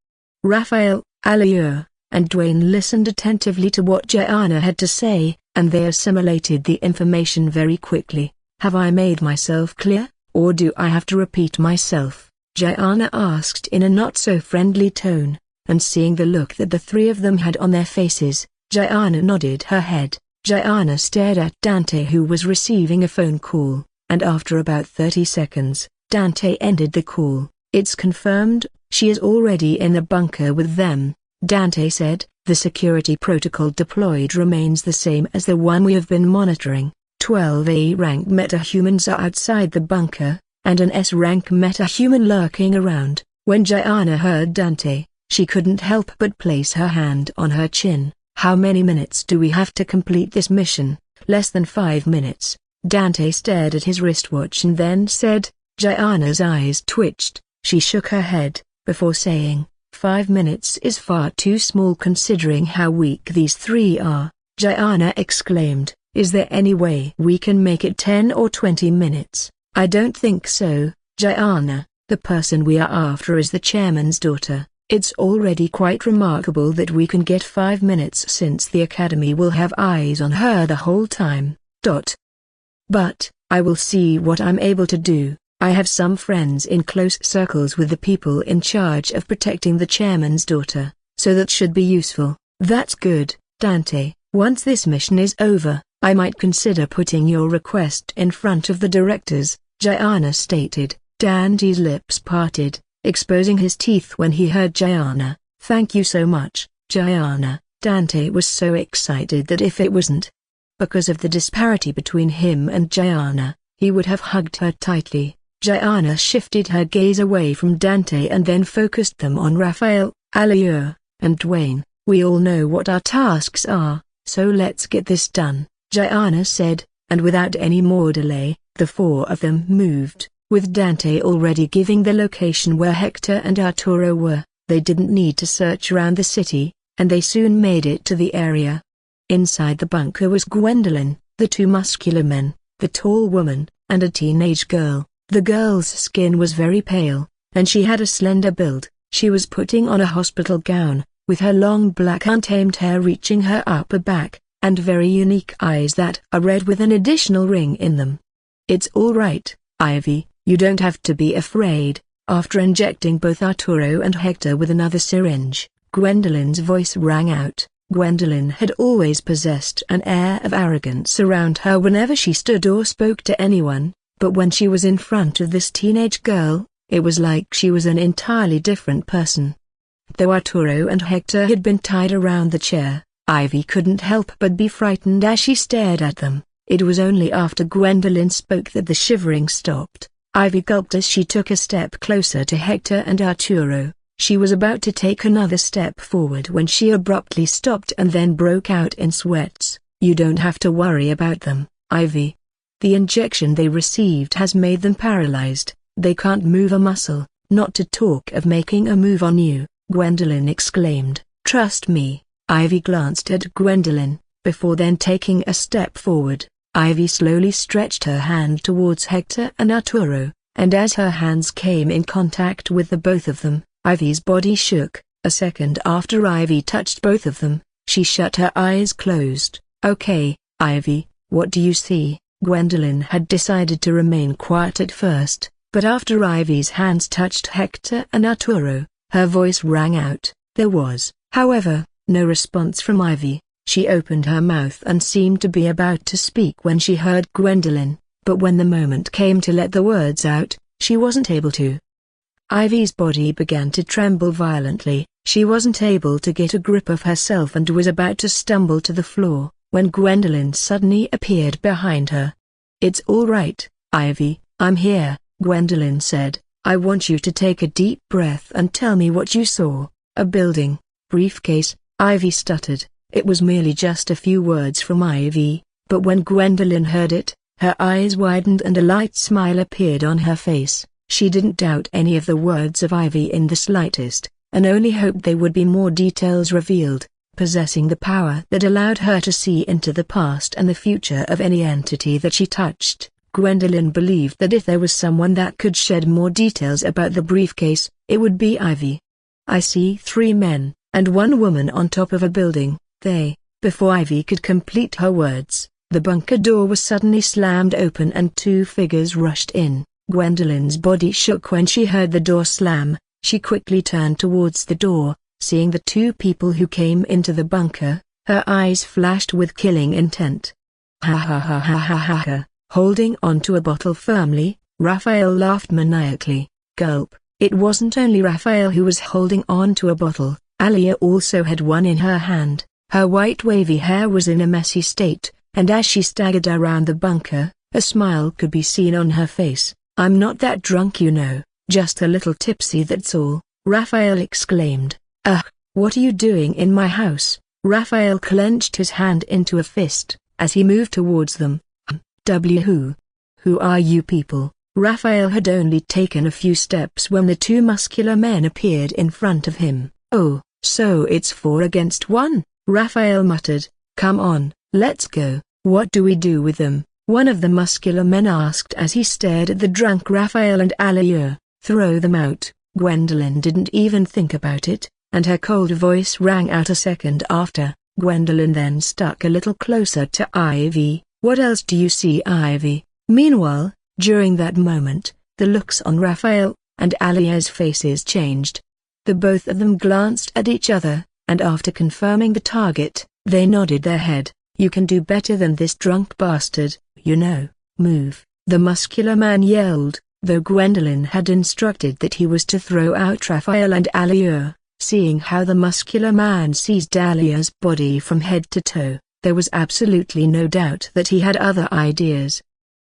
Raphael, Aliur, and Dwayne listened attentively to what Gianna had to say, and they assimilated the information very quickly. "Have I made myself clear, or do I have to repeat myself?" Gianna asked in a not-so-friendly tone, and seeing the look that the three of them had on their faces, Gianna nodded her head. Gianna stared at Dante, who was receiving a phone call, and after about 30 seconds, Dante ended the call. "It's confirmed, she is already in the bunker with them," Dante said. "The security protocol deployed remains the same as the one we have been monitoring. 12 A-rank metahumans are outside the bunker, and an S-rank metahuman lurking around." When Gianna heard Dante, she couldn't help but place her hand on her chin. "How many minutes do we have to complete this mission?" "Less than 5 minutes." Dante stared at his wristwatch and then said. Gianna's eyes twitched. She shook her head, before saying, 5 minutes is far too small considering how weak these three are. Gianna exclaimed, "Is there any way we can make it 10 or 20 minutes? "I don't think so, Gianna. The person we are after is the chairman's daughter. It's already quite remarkable that we can get 5 minutes since the academy will have eyes on her the whole time. But, I will see what I'm able to do. I have some friends in close circles with the people in charge of protecting the chairman's daughter, so that should be useful." "That's good, Dante. Once this mission is over, I might consider putting your request in front of the directors," Gianna stated. Dante's lips parted, exposing his teeth when he heard Gianna. "Thank you so much, Gianna." Dante was so excited that if it wasn't because of the disparity between him and Gianna, he would have hugged her tightly. Gianna shifted her gaze away from Dante and then focused them on Raphael, Aliur, and Dwayne. "We all know what our tasks are, so let's get this done," Gianna said, and without any more delay, the four of them moved. With Dante already giving the location where Hector and Arturo were, they didn't need to search around the city, and they soon made it to the area. Inside the bunker was Gwendolyn, the two muscular men, the tall woman, and a teenage girl. The girl's skin was very pale, and she had a slender build. She was putting on a hospital gown, with her long black untamed hair reaching her upper back, and very unique eyes that are red with an additional ring in them. "It's all right, Ivy, you don't have to be afraid." After injecting both Arturo and Hector with another syringe, Gwendolyn's voice rang out. Gwendolyn had always possessed an air of arrogance around her whenever she stood or spoke to anyone, but when she was in front of this teenage girl, it was like she was an entirely different person. Though Arturo and Hector had been tied around the chair, Ivy couldn't help but be frightened as she stared at them. It was only after Gwendolyn spoke that the shivering stopped. Ivy gulped as she took a step closer to Hector and Arturo. She was about to take another step forward when she abruptly stopped and then broke out in sweats. "You don't have to worry about them, Ivy. The injection they received has made them paralyzed. They can't move a muscle, not to talk of making a move on you," Gwendolyn exclaimed. "Trust me." Ivy glanced at Gwendolyn, before then taking a step forward. Ivy slowly stretched her hand towards Hector and Arturo, and as her hands came in contact with the both of them, Ivy's body shook. A second after Ivy touched both of them, she shut her eyes closed. "Okay, Ivy, what do you see?" Gwendolyn had decided to remain quiet at first, but after Ivy's hands touched Hector and Arturo, Her voice rang out. There was, however, no response from Ivy. She opened her mouth and seemed to be about to speak when she heard Gwendolyn, but when the moment came to let the words out, she wasn't able to. Ivy's body began to tremble violently. She wasn't able to get a grip of herself and was about to stumble to the floor, when Gwendolyn suddenly appeared behind her. "It's all right, Ivy, I'm here," Gwendolyn said. "I want you to take a deep breath and tell me what you saw." "A building, briefcase," Ivy stuttered. It was merely just a few words from Ivy, but when Gwendolyn heard it, her eyes widened and a light smile appeared on her face. She didn't doubt any of the words of Ivy in the slightest, and only hoped there would be more details revealed. Possessing the power that allowed her to see into the past and the future of any entity that she touched, Gwendolyn believed that if there was someone that could shed more details about the briefcase, it would be Ivy. "I see 3 men, and 1 woman on top of a building. Before Ivy could complete her words, the bunker door was suddenly slammed open and 2 figures rushed in. Gwendolyn's body shook when she heard the door slam. She quickly turned towards the door, seeing the 2 people who came into the bunker. Her eyes flashed with killing intent. Ha ha ha ha ha ha ha. Holding onto a bottle firmly, Raphael laughed maniacally. Gulp. It wasn't only Raphael who was holding on to a bottle. Alia also had one in her hand. Her white wavy hair was in a messy state, and as she staggered around the bunker, a smile could be seen on her face. "I'm not that drunk, you know, just a little tipsy, that's all," Raphael exclaimed. "Ugh, what are you doing in my house?" Raphael clenched his hand into a fist, as he moved towards them. Who are you people?" Raphael had only taken a few steps when the 2 muscular men appeared in front of him. "Oh, so it's 4 against 1, Raphael muttered. "Come on, let's go." "What do we do with them?" one of the muscular men asked as he stared at the drunk Raphael and Alia. "Throw them out." Gwendolyn didn't even think about it, and her cold voice rang out a second after. Gwendolyn then stuck a little closer to Ivy. "What else do you see, Ivy?" Meanwhile, during that moment, the looks on Raphael and Alia's faces changed. The both of them glanced at each other, and after confirming the target, they nodded their head. "You can do better than this, drunk bastard, you know. Move," the muscular man yelled, though Gwendolyn had instructed that he was to throw out Raphael and Alia. Seeing how the muscular man seized Alia's body from head to toe, there was absolutely no doubt that he had other ideas.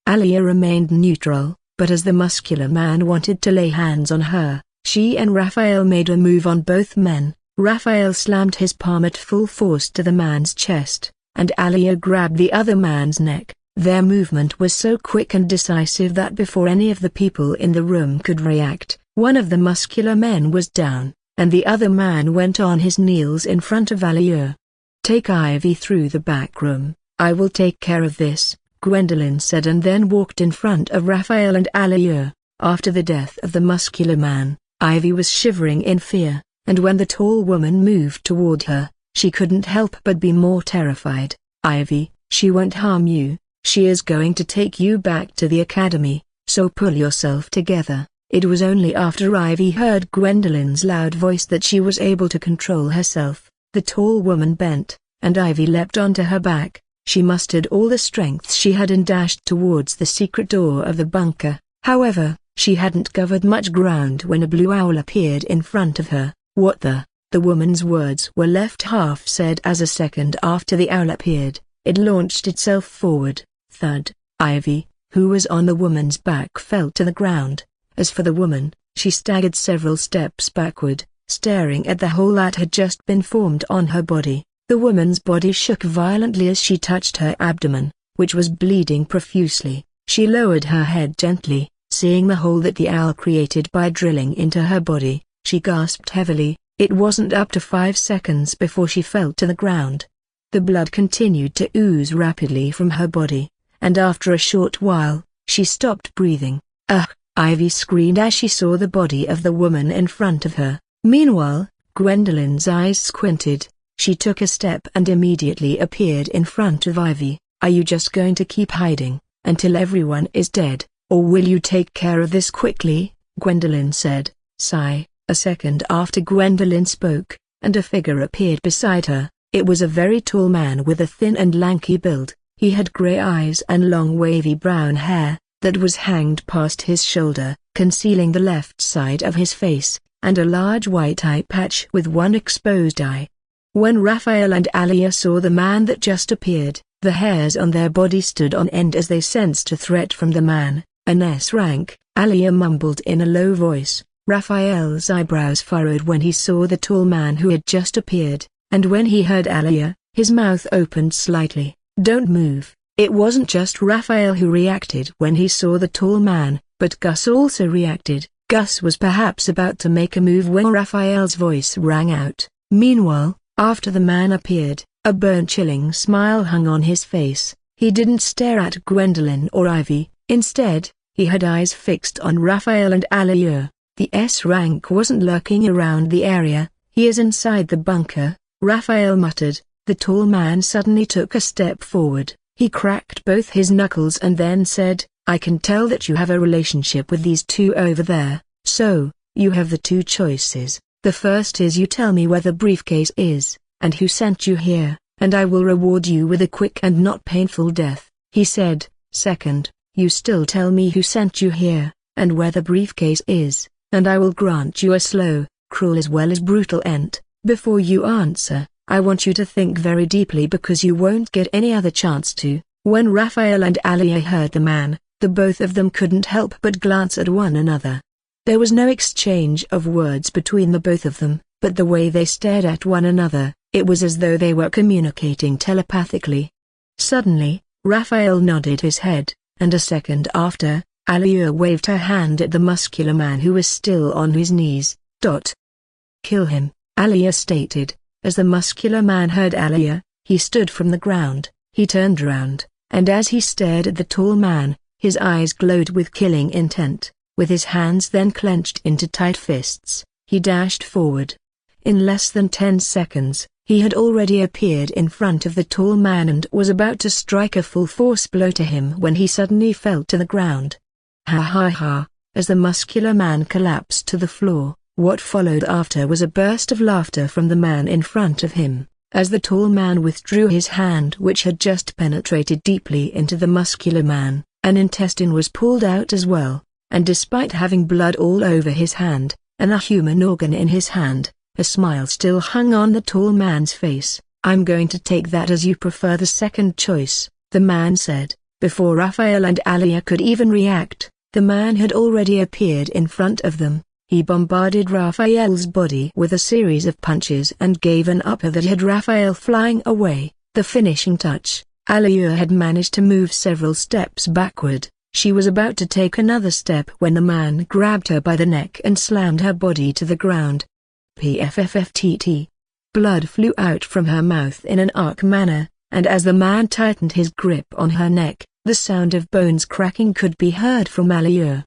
Alia remained neutral, but as the muscular man wanted to lay hands on her, she and Raphael made a move on both men. Raphael slammed his palm at full force to the man's chest, and Alia grabbed the other man's neck. Their movement was so quick and decisive that before any of the people in the room could react, one of the muscular men was down, and the other man went on his knees in front of Alia. "Take Ivy through the back room, I will take care of this," Gwendolyn said, and then walked in front of Raphael and Alia. After the death of the muscular man, Ivy was shivering in fear, and when the tall woman moved toward her, she couldn't help but be more terrified. "Ivy, she won't harm you, she is going to take you back to the academy, so pull yourself together." It was only after Ivy heard Gwendolyn's loud voice that she was able to control herself. The tall woman bent, and Ivy leapt onto her back. She mustered all the strength she had and dashed towards the secret door of the bunker. However, she hadn't covered much ground when a blue owl appeared in front of her. "What the?" The woman's words were left half said as a second after the owl appeared, it launched itself forward. Thud. Ivy, who was on the woman's back, fell to the ground. As for the woman, she staggered several steps backward, staring at the hole that had just been formed on her body. The woman's body shook violently as she touched her abdomen, which was bleeding profusely. She lowered her head gently, seeing the hole that the owl created by drilling into her body. She gasped heavily. It wasn't up to 5 seconds before she fell to the ground. The blood continued to ooze rapidly from her body, and after a short while, she stopped breathing. "Ugh!" Ivy screamed as she saw the body of the woman in front of her. Meanwhile, Gwendolyn's eyes squinted. She took a step and immediately appeared in front of Ivy. "Are you just going to keep hiding until everyone is dead, or will you take care of this quickly?" Gwendolyn said. Sigh. A second after Gwendolyn spoke, and a figure appeared beside her. It was a very tall man with a thin and lanky build. He had grey eyes and long wavy brown hair, that was hanged past his shoulder, concealing the left side of his face, and a large white eye patch with one exposed eye. When Raphael and Alia saw the man that just appeared, the hairs on their body stood on end as they sensed a threat from the man, an S rank. Alia mumbled in a low voice. Raphael's eyebrows furrowed when he saw the tall man who had just appeared, and when he heard Alia, his mouth opened slightly. "Don't move." It wasn't just Raphael who reacted when he saw the tall man, but Gus also reacted. Gus was perhaps about to make a move when Raphael's voice rang out. Meanwhile, after the man appeared, a bone-chilling smile hung on his face. He didn't stare at Gwendolyn or Ivy. Instead, he had eyes fixed on Raphael and Alia. The S rank wasn't lurking around the area. "He is inside the bunker," Raphael muttered. The tall man suddenly took a step forward. He cracked both his knuckles and then said, "I can tell that you have a relationship with these two over there, so, you have the two choices. The first is you tell me where the briefcase is, and who sent you here, and I will reward you with a quick and not painful death," he said. "Second, you still tell me who sent you here, and where the briefcase is, and I will grant you a slow, cruel as well as brutal end. Before you answer, I want you to think very deeply because you won't get any other chance to." When Raphael and Alia heard the man, the both of them couldn't help but glance at one another. There was no exchange of words between the both of them, but the way they stared at one another, it was as though they were communicating telepathically. Suddenly, Raphael nodded his head, and a second after, Alia waved her hand at the muscular man who was still on his knees. "Kill him," Alia stated. As the muscular man heard Alia, he stood from the ground. He turned around, and as he stared at the tall man, his eyes glowed with killing intent. With his hands then clenched into tight fists, he dashed forward. In less than 10 seconds, he had already appeared in front of the tall man and was about to strike a full-force blow to him when he suddenly fell to the ground. Ha ha ha! As the muscular man collapsed to the floor, what followed after was a burst of laughter from the man in front of him, as the tall man withdrew his hand which had just penetrated deeply into the muscular man. An intestine was pulled out as well, and despite having blood all over his hand, and a human organ in his hand, a smile still hung on the tall man's face. "I'm going to take that as you prefer the second choice," the man said. Before Raphael and Alia could even react, the man had already appeared in front of them. He bombarded Raphael's body with a series of punches and gave an upper that had Raphael flying away. The finishing touch. Alia had managed to move several steps backward. She was about to take another step when the man grabbed her by the neck and slammed her body to the ground. Pffft. Blood flew out from her mouth in an arc manner, and as the man tightened his grip on her neck, the sound of bones cracking could be heard from Alia.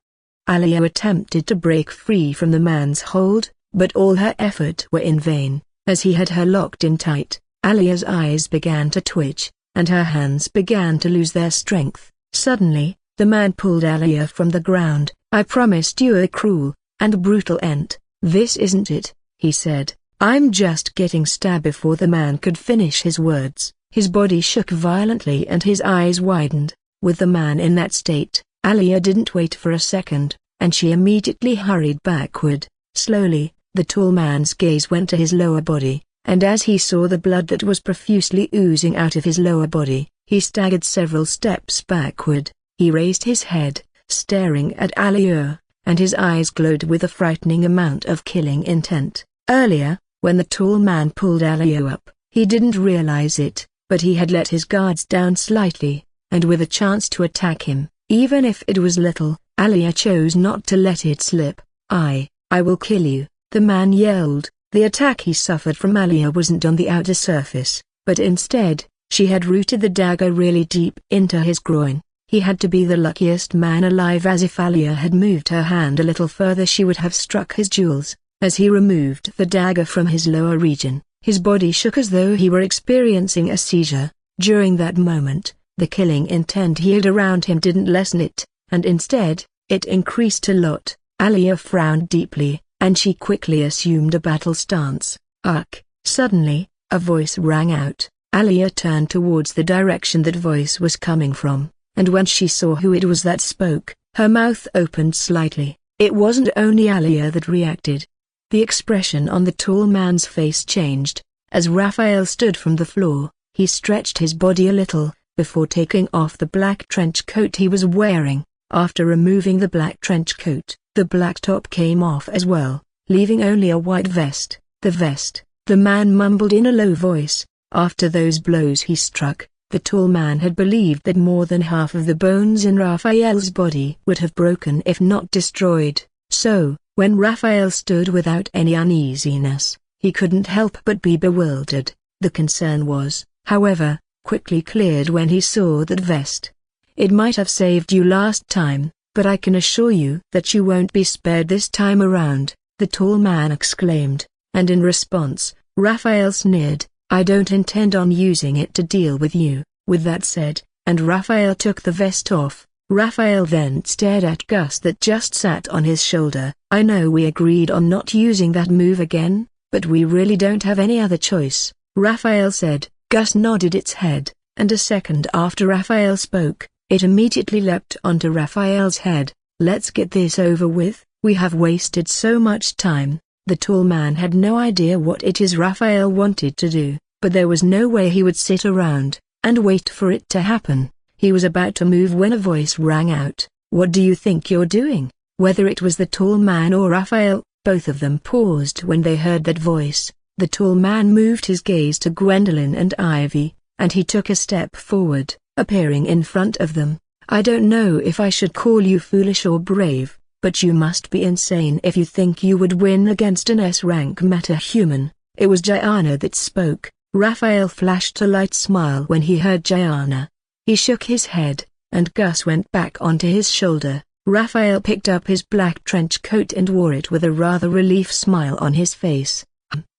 Alia attempted to break free from the man's hold, but all her effort were in vain. As he had her locked in tight, Alia's eyes began to twitch, and her hands began to lose their strength. Suddenly, the man pulled Alia from the ground. "I promised you a cruel and brutal end. This isn't it," he said. "I'm just getting stabbed." Before the man could finish his words, his body shook violently and his eyes widened. With the man in that state, Alia didn't wait for a second, and she immediately hurried backward. Slowly, the tall man's gaze went to his lower body, and as he saw the blood that was profusely oozing out of his lower body, he staggered several steps backward. He raised his head, staring at Alia, and his eyes glowed with a frightening amount of killing intent. Earlier, when the tall man pulled Alia up, he didn't realize it, but he had let his guards down slightly, and with a chance to attack him, even if it was little, Alia chose not to let it slip. I will kill you," the man yelled. The attack he suffered from Alia wasn't on the outer surface, but instead, she had rooted the dagger really deep into his groin. He had to be the luckiest man alive, as if Alia had moved her hand a little further she would have struck his jewels. As he removed the dagger from his lower region, his body shook as though he were experiencing a seizure. During that moment, the killing intent he had around him didn't lessen it, and instead, it increased a lot. Alia frowned deeply. and she quickly assumed a battle stance. Ugh! Suddenly, a voice rang out. Alia turned towards the direction that voice was coming from, and when she saw who it was that spoke, her mouth opened slightly. It wasn't only Alia that reacted. The expression on the tall man's face changed. As Raphael stood from the floor, he stretched his body a little, before taking off the black trench coat he was wearing. After removing the black trench coat, the black top came off as well, leaving only a white vest. The man mumbled in a low voice. After those blows he struck, the tall man had believed that more than half of the bones in Raphael's body would have broken if not destroyed. So, when Raphael stood without any uneasiness, he couldn't help but be bewildered. The concern was, however, quickly cleared when he saw that vest. It might have saved you last time, but I can assure you that you won't be spared this time around, the tall man exclaimed, and in response, Raphael sneered, I don't intend on using it to deal with you. With that said, and Raphael took the vest off. Raphael then stared at Gus that just sat on his shoulder. I know we agreed on not using that move again, but we really don't have any other choice, Raphael said. Gus nodded its head, and a second after Raphael spoke, it immediately leapt onto Raphael's head. Let's get this over with, we have wasted so much time. The tall man had no idea what it is Raphael wanted to do, but there was no way he would sit around and wait for it to happen. He was about to move when a voice rang out. What do you think you're doing? Whether it was the tall man or Raphael, both of them paused when they heard that voice. The tall man moved his gaze to Gwendolyn and Ivy, and he took a step forward, appearing in front of them. I don't know if I should call you foolish or brave, but you must be insane if you think you would win against an S-rank meta-human. It was Gianna that spoke. Raphael flashed a light smile when he heard Gianna. He shook his head, and Gus went back onto his shoulder. Raphael picked up his black trench coat and wore it with a rather relief smile on his face.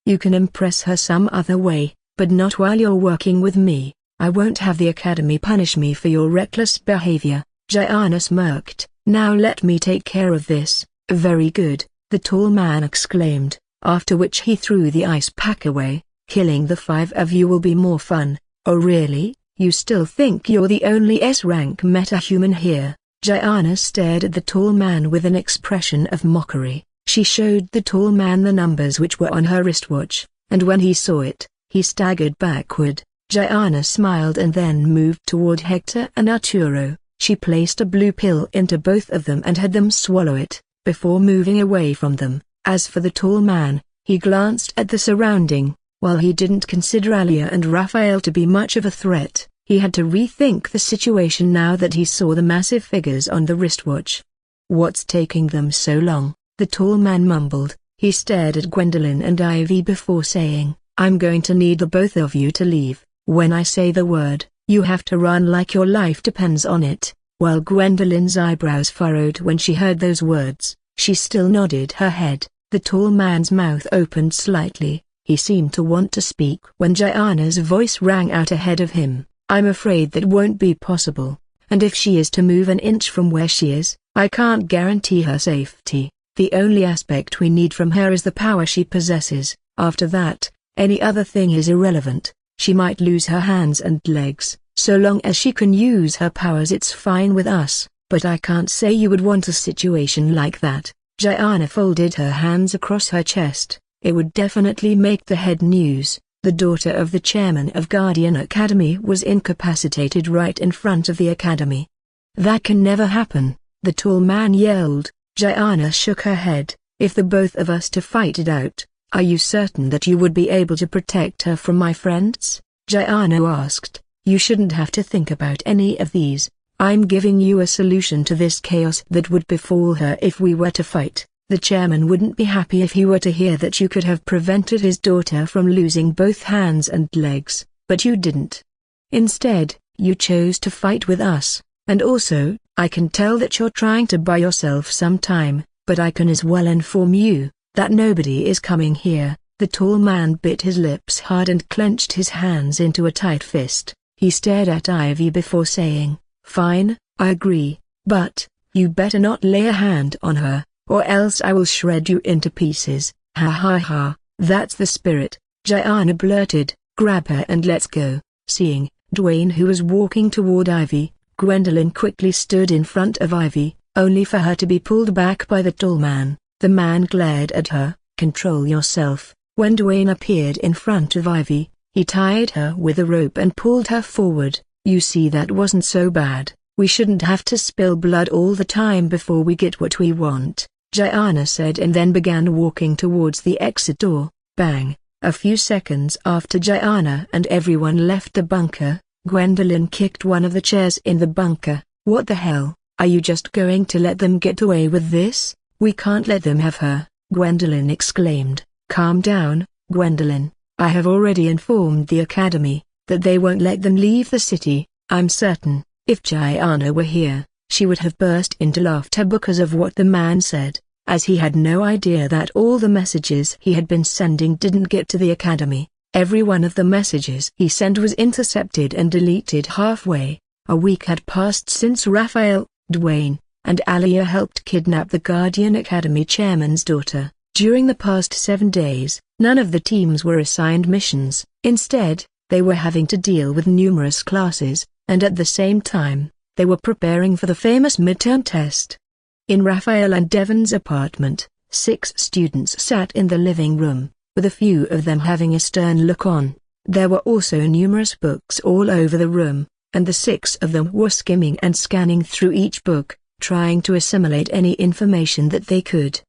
You can impress her some other way, but not while you're working with me. I won't have the Academy punish me for your reckless behavior. Gianna smirked. Now let me take care of this. Very good, the tall man exclaimed, after which he threw the ice pack away. Killing the 5 of you will be more fun. Oh really? You still think you're the only S-rank meta-human here? Gianna stared at the tall man with an expression of mockery. She showed the tall man the numbers which were on her wristwatch, and when he saw it, he staggered backward. Gianna smiled and then moved toward Hector and Arturo. She placed a blue pill into both of them and had them swallow it, before moving away from them. As for the tall man, he glanced at the surrounding. While he didn't consider Alia and Raphael to be much of a threat, he had to rethink the situation now that he saw the massive figures on the wristwatch. What's taking them so long? The tall man mumbled. He stared at Gwendolyn and Ivy before saying, I'm going to need the both of you to leave. When I say the word, you have to run like your life depends on it. While Gwendolyn's eyebrows furrowed when she heard those words, she still nodded her head. The tall man's mouth opened slightly. He seemed to want to speak when Gianna's voice rang out ahead of him. I'm afraid that won't be possible, and if she is to move an inch from where she is, I can't guarantee her safety. The only aspect we need from her is the power she possesses. After that, any other thing is irrelevant. She might lose her hands and legs. So long as she can use her powers it's fine with us, but I can't say you would want a situation like that. Gianna folded her hands across her chest. It would definitely make the head news. The daughter of the chairman of Guardian Academy was incapacitated right in front of the academy. That can never happen, the tall man yelled. Gianna shook her head. If the both of us to fight it out, are you certain that you would be able to protect her from my friends? Gianna asked. You shouldn't have to think about any of these. I'm giving you a solution to this chaos that would befall her if we were to fight. The chairman wouldn't be happy if he were to hear that you could have prevented his daughter from losing both hands and legs, but you didn't. Instead, you chose to fight with us, and also, I can tell that you're trying to buy yourself some time, but I can as well inform you that nobody is coming here. The tall man bit his lips hard and clenched his hands into a tight fist. He stared at Ivy before saying, Fine, I agree, but, you better not lay a hand on her, or else I will shred you into pieces." "Ha ha ha, that's the spirit," Gianna blurted. "Grab her and let's go." Seeing Dwayne, who was walking toward Ivy, Gwendolyn quickly stood in front of Ivy, only for her to be pulled back by the tall man. The man glared at her. "Control yourself." When Dwayne appeared in front of Ivy, he tied her with a rope and pulled her forward. "You see, that wasn't so bad. We shouldn't have to spill blood all the time before we get what we want," Gianna said, and then began walking towards the exit door. Bang! A few seconds after Gianna and everyone left the bunker, Gwendolyn kicked one of the chairs in the bunker. "What the hell? Are you just going to let them get away with this? We can't let them have her," Gwendolyn exclaimed. "Calm down, Gwendolyn. I have already informed the academy that they won't let them leave the city. I'm certain, if Gianna were here, she would have burst into laughter because of what the man said, as he had no idea that all the messages he had been sending didn't get to the academy. Every one of the messages he sent was intercepted and deleted halfway. A week had passed since Raphael, Dwayne, and Alia helped kidnap the Guardian Academy chairman's daughter. During the past 7 days, none of the teams were assigned missions. Instead, they were having to deal with numerous classes, and at the same time, they were preparing for the famous midterm test. In Raphael and Devon's apartment, 6 students sat in the living room, with a few of them having a stern look on. There were also numerous books all over the room, and the 6 of them were skimming and scanning through each book, trying to assimilate any information that they could.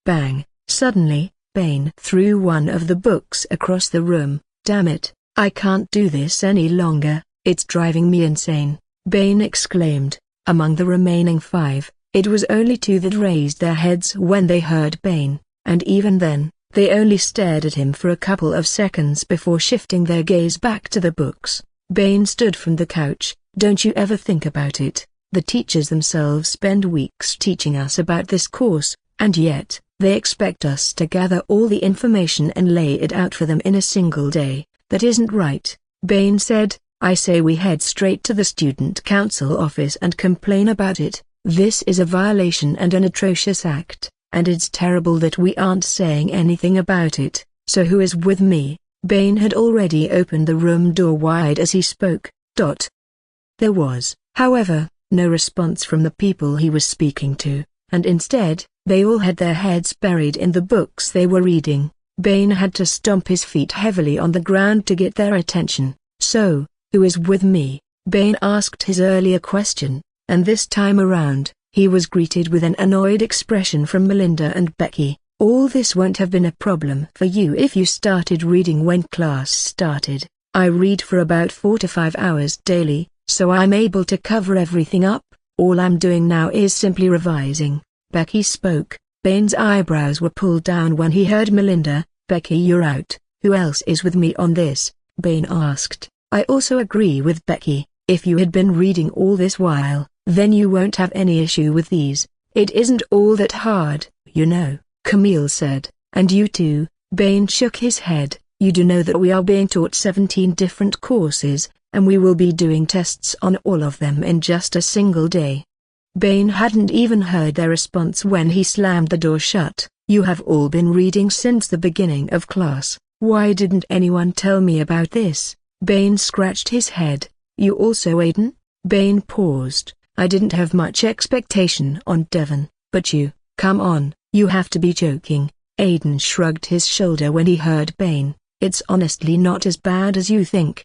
Bang! Suddenly, Bane threw one of the books across the room. "Damn it, I can't do this any longer, it's driving me insane," Bane exclaimed. Among the remaining 5, it was only 2 that raised their heads when they heard Bane, and even then, they only stared at him for a couple of seconds before shifting their gaze back to the books. Bane stood from the couch. "Don't you ever think about it? The teachers themselves spend weeks teaching us about this course, and yet, they expect us to gather all the information and lay it out for them in a single day. That isn't right," Bane said. "I say we head straight to the student council office and complain about it. This is a violation and an atrocious act, and it's terrible that we aren't saying anything about it. So who is with me?" Bane had already opened the room door wide as he spoke. There was, however, no response from the people he was speaking to, and instead, they all had their heads buried in the books they were reading. Bane had to stomp his feet heavily on the ground to get their attention. "So, who is with me?" Bane asked his earlier question, and this time around, he was greeted with an annoyed expression from Melinda and Becky. "All this won't have been a problem for you if you started reading when class started. I read for about 4 to 5 hours daily, so I'm able to cover everything up. All I'm doing now is simply revising." Becky spoke. Bane's eyebrows were pulled down when he heard Melinda. "Becky, you're out. Who else is with me on this?" Bane asked. "I also agree with Becky. If you had been reading all this while, then you won't have any issue with these. It isn't all that hard, you know," Camille said. "And you too." Bane shook his head. "You do know that we are being taught 17 different courses, and we will be doing tests on all of them in just a single day." Bane hadn't even heard their response when he slammed the door shut. "You have all been reading since the beginning of class. Why didn't anyone tell me about this?" Bane scratched his head. "You also, Aiden?" Bane paused. "I didn't have much expectation on Devon, but you, come on, you have to be joking." Aiden shrugged his shoulder when he heard Bane. "It's honestly not as bad as you think.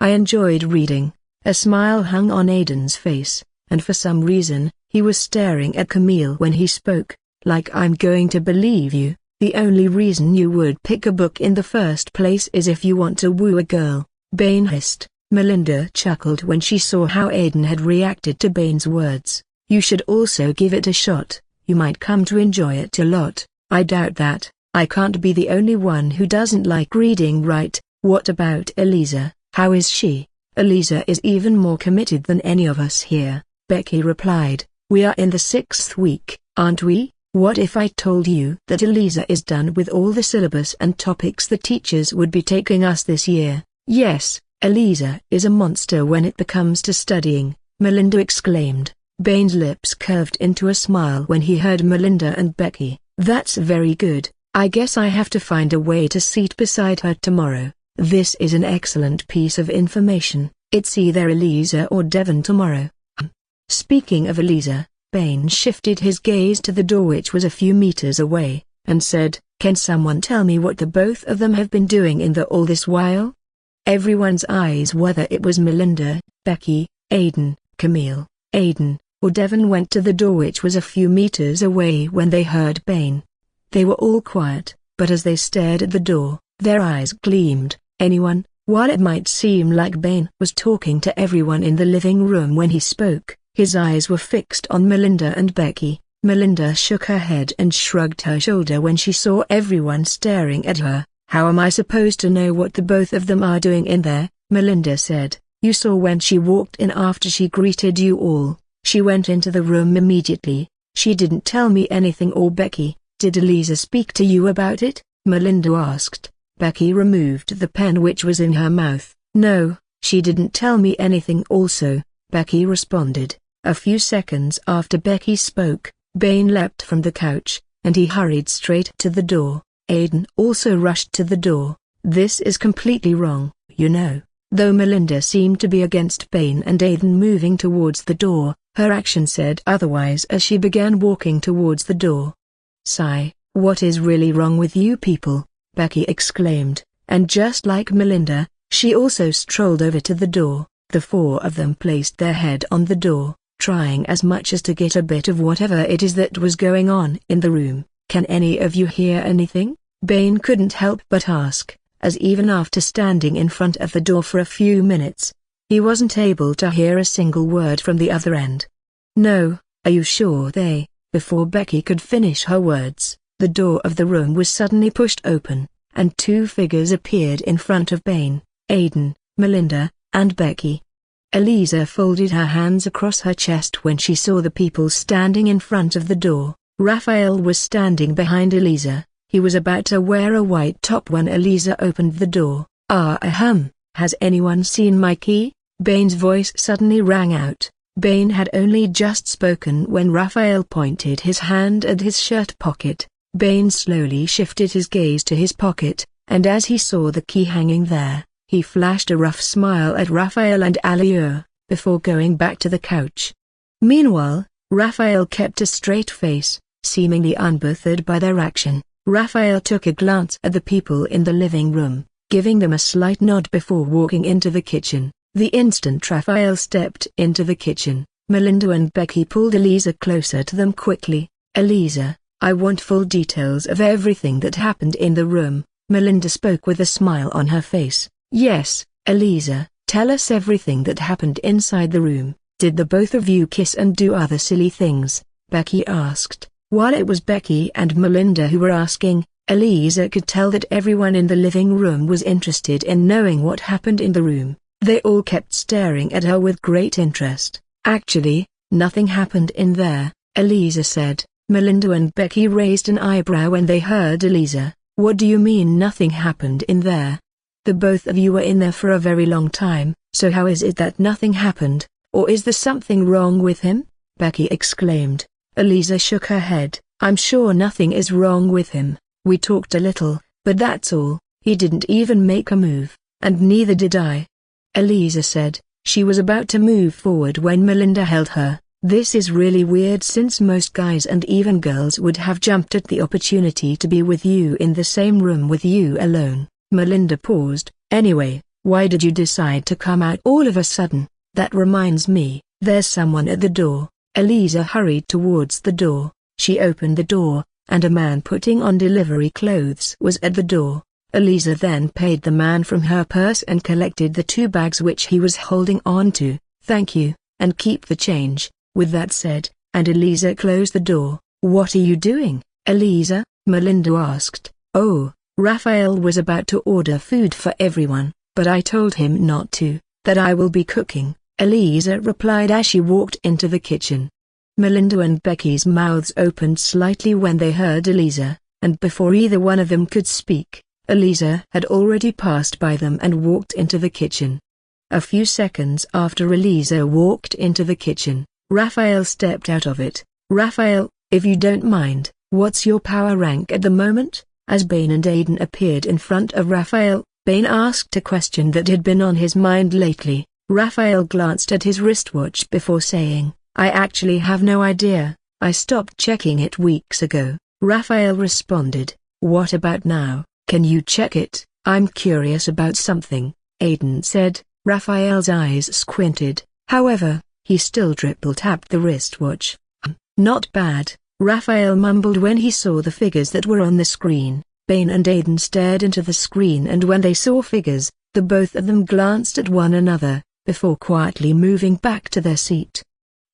I enjoyed reading." A smile hung on Aiden's face, and for some reason, he was staring at Camille when he spoke. "Like I'm going to believe you. The only reason you would pick a book in the first place is if you want to woo a girl," Bane hissed. Melinda chuckled when she saw how Aiden had reacted to Bane's words. "You should also give it a shot. You might come to enjoy it a lot." "I doubt that. I can't be the only one who doesn't like reading, right?" "What about Eliza? How is she?" "Eliza is even more committed than any of us here," Becky replied. "We are in the 6th week, aren't we?" "What if I told you that Eliza is done with all the syllabus and topics the teachers would be taking us this year?" "Yes, Eliza is a monster when it comes to studying," Melinda exclaimed. Bane's lips curved into a smile when he heard Melinda and Becky. "That's very good. I guess I have to find a way to sit beside her tomorrow. This is an excellent piece of information. It's either Eliza or Devon tomorrow." Speaking of Eliza, Bane shifted his gaze to the door, which was a few meters away, and said, "Can someone tell me what the both of them have been doing in all this while?" Everyone's eyes, whether it was Melinda, Becky, Aiden, Camille, Aiden, or Devon, went to the door, which was a few meters away, when they heard Bane. They were all quiet, but as they stared at the door, their eyes gleamed. Anyone, while it might seem like Bane was talking to everyone in the living room when he spoke, his eyes were fixed on Melinda and Becky. Melinda shook her head and shrugged her shoulder when she saw everyone staring at her. "How am I supposed to know what the both of them are doing in there?" Melinda said. "You saw when she walked in after she greeted you all. She went into the room immediately. She didn't tell me anything." "Or Becky, did Eliza speak to you about it?" Melinda asked. Becky removed the pen which was in her mouth. "No, she didn't tell me anything also," Becky responded. A few seconds after Becky spoke, Bane leapt from the couch, and he hurried straight to the door. Aiden also rushed to the door. "This is completely wrong, you know." Though Melinda seemed to be against Bane and Aiden moving towards the door, her action said otherwise as she began walking towards the door. "Sigh, what is really wrong with you people?" Becky exclaimed, and just like Melinda, she also strolled over to the door. The four of them placed their head on the door, trying as much as to get a bit of whatever it is that was going on in the room. "Can any of you hear anything?" Bane couldn't help but ask, as even after standing in front of the door for a few minutes, he wasn't able to hear a single word from the other end. "No, are you sure they?" Before Becky could finish her words, the door of the room was suddenly pushed open, and two figures appeared in front of Bane: Aiden, Melinda, and Becky. Eliza folded her hands across her chest when she saw the people standing in front of the door. Raphael was standing behind Eliza. He was about to wear a white top when Eliza opened the door. Has anyone seen my key?" Bane's voice suddenly rang out. Bane had only just spoken when Raphael pointed his hand at his shirt pocket. Bane slowly shifted his gaze to his pocket, and as he saw the key hanging there, he flashed a rough smile at Raphael and Aliur, before going back to the couch. Meanwhile, Raphael kept a straight face, seemingly unbothered by their action. Raphael took a glance at the people in the living room, giving them a slight nod before walking into the kitchen. The instant Raphael stepped into the kitchen, Melinda and Becky pulled Eliza closer to them quickly. "Eliza, I want full details of everything that happened in the room," Melinda spoke with a smile on her face. "Yes, Eliza, tell us everything that happened inside the room. Did the both of you kiss and do other silly things?" Becky asked. While it was Becky and Melinda who were asking, Eliza could tell that everyone in the living room was interested in knowing what happened in the room. They all kept staring at her with great interest. "Actually, nothing happened in there," Eliza said. Melinda and Becky raised an eyebrow when they heard Eliza. "What do you mean nothing happened in there? The both of you were in there for a very long time, so how is it that nothing happened, or is there something wrong with him?" Becky exclaimed. Eliza shook her head. "I'm sure nothing is wrong with him. We talked a little, but that's all. He didn't even make a move, and neither did I." Eliza said. She was about to move forward when Melinda held her. "This is really weird, since most guys and even girls would have jumped at the opportunity to be with you in the same room with you alone." Melinda paused. "Anyway, why did you decide to come out all of a sudden? That reminds me, there's someone at the door." Eliza hurried towards the door. She opened the door, and a man putting on delivery clothes was at the door. Eliza then paid the man from her purse and collected the 2 bags which he was holding on to. "Thank you, and keep the change." With that said, and Eliza closed the door. "What are you doing, Eliza?" Melinda asked. "Oh, Raphael was about to order food for everyone, but I told him not to, that I will be cooking," Eliza replied as she walked into the kitchen. Melinda and Becky's mouths opened slightly when they heard Eliza, and before either one of them could speak, Eliza had already passed by them and walked into the kitchen. A few seconds after Eliza walked into the kitchen, Raphael stepped out of it. Raphael, if you don't mind, what's your power rank at the moment? As Bane and Aiden appeared in front of Raphael, Bane asked a question that had been on his mind lately. Raphael glanced at his wristwatch before saying, I actually have no idea, I stopped checking it weeks ago. Raphael responded, what about now, can you check it? I'm curious about something, Aiden said. Raphael's eyes squinted, however, he still triple-tapped the wristwatch. Not bad, Raphael mumbled when he saw the figures that were on the screen. Bane and Aiden stared into the screen, and when they saw figures, the both of them glanced at one another, before quietly moving back to their seat.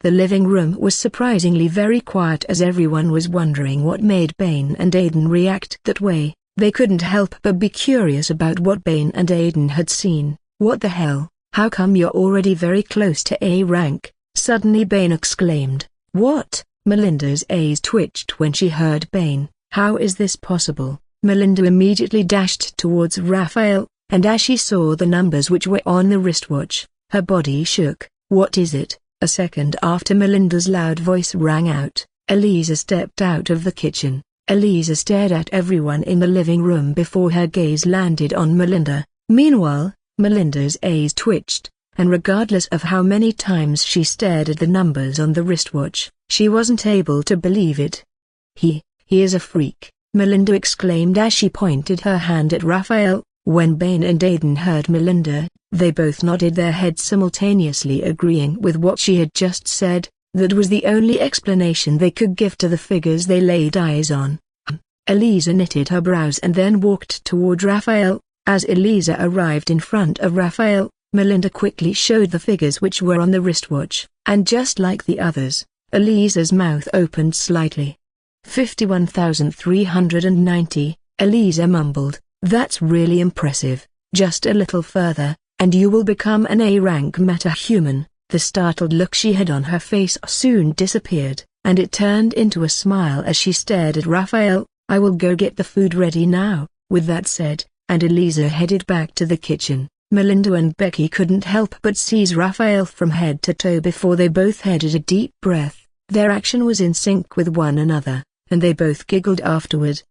The living room was surprisingly very quiet, as everyone was wondering what made Bane and Aiden react that way. They couldn't help but be curious about what Bane and Aiden had seen. What the hell, how come you're already very close to A rank? Suddenly Bane exclaimed. What? Melinda's eyes twitched when she heard Bane. How is this possible? Melinda immediately dashed towards Raphael, and as she saw the numbers which were on the wristwatch, her body shook. What is it? A second after Melinda's loud voice rang out, Eliza stepped out of the kitchen. Eliza stared at everyone in the living room before her gaze landed on Melinda. Meanwhile, Melinda's eyes twitched, and regardless of how many times she stared at the numbers on the wristwatch, she wasn't able to believe it. He is a freak, Melinda exclaimed as she pointed her hand at Raphael. When Bane and Aiden heard Melinda, they both nodded their heads simultaneously, agreeing with what she had just said. That was the only explanation they could give to the figures they laid eyes on. Eliza knitted her brows and then walked toward Raphael. As Eliza arrived in front of Raphael, Melinda quickly showed the figures which were on the wristwatch, and just like the others, Eliza's mouth opened slightly. 51,390, Eliza mumbled. That's really impressive. Just a little further, and you will become an A-rank meta-human. The startled look she had on her face soon disappeared, and it turned into a smile as she stared at Raphael. I will go get the food ready now. With that said, and Eliza headed back to the kitchen, Melinda and Becky couldn't help but seize Raphael from head to toe before they both headed a deep breath. Their action was in sync with one another, and they both giggled afterward.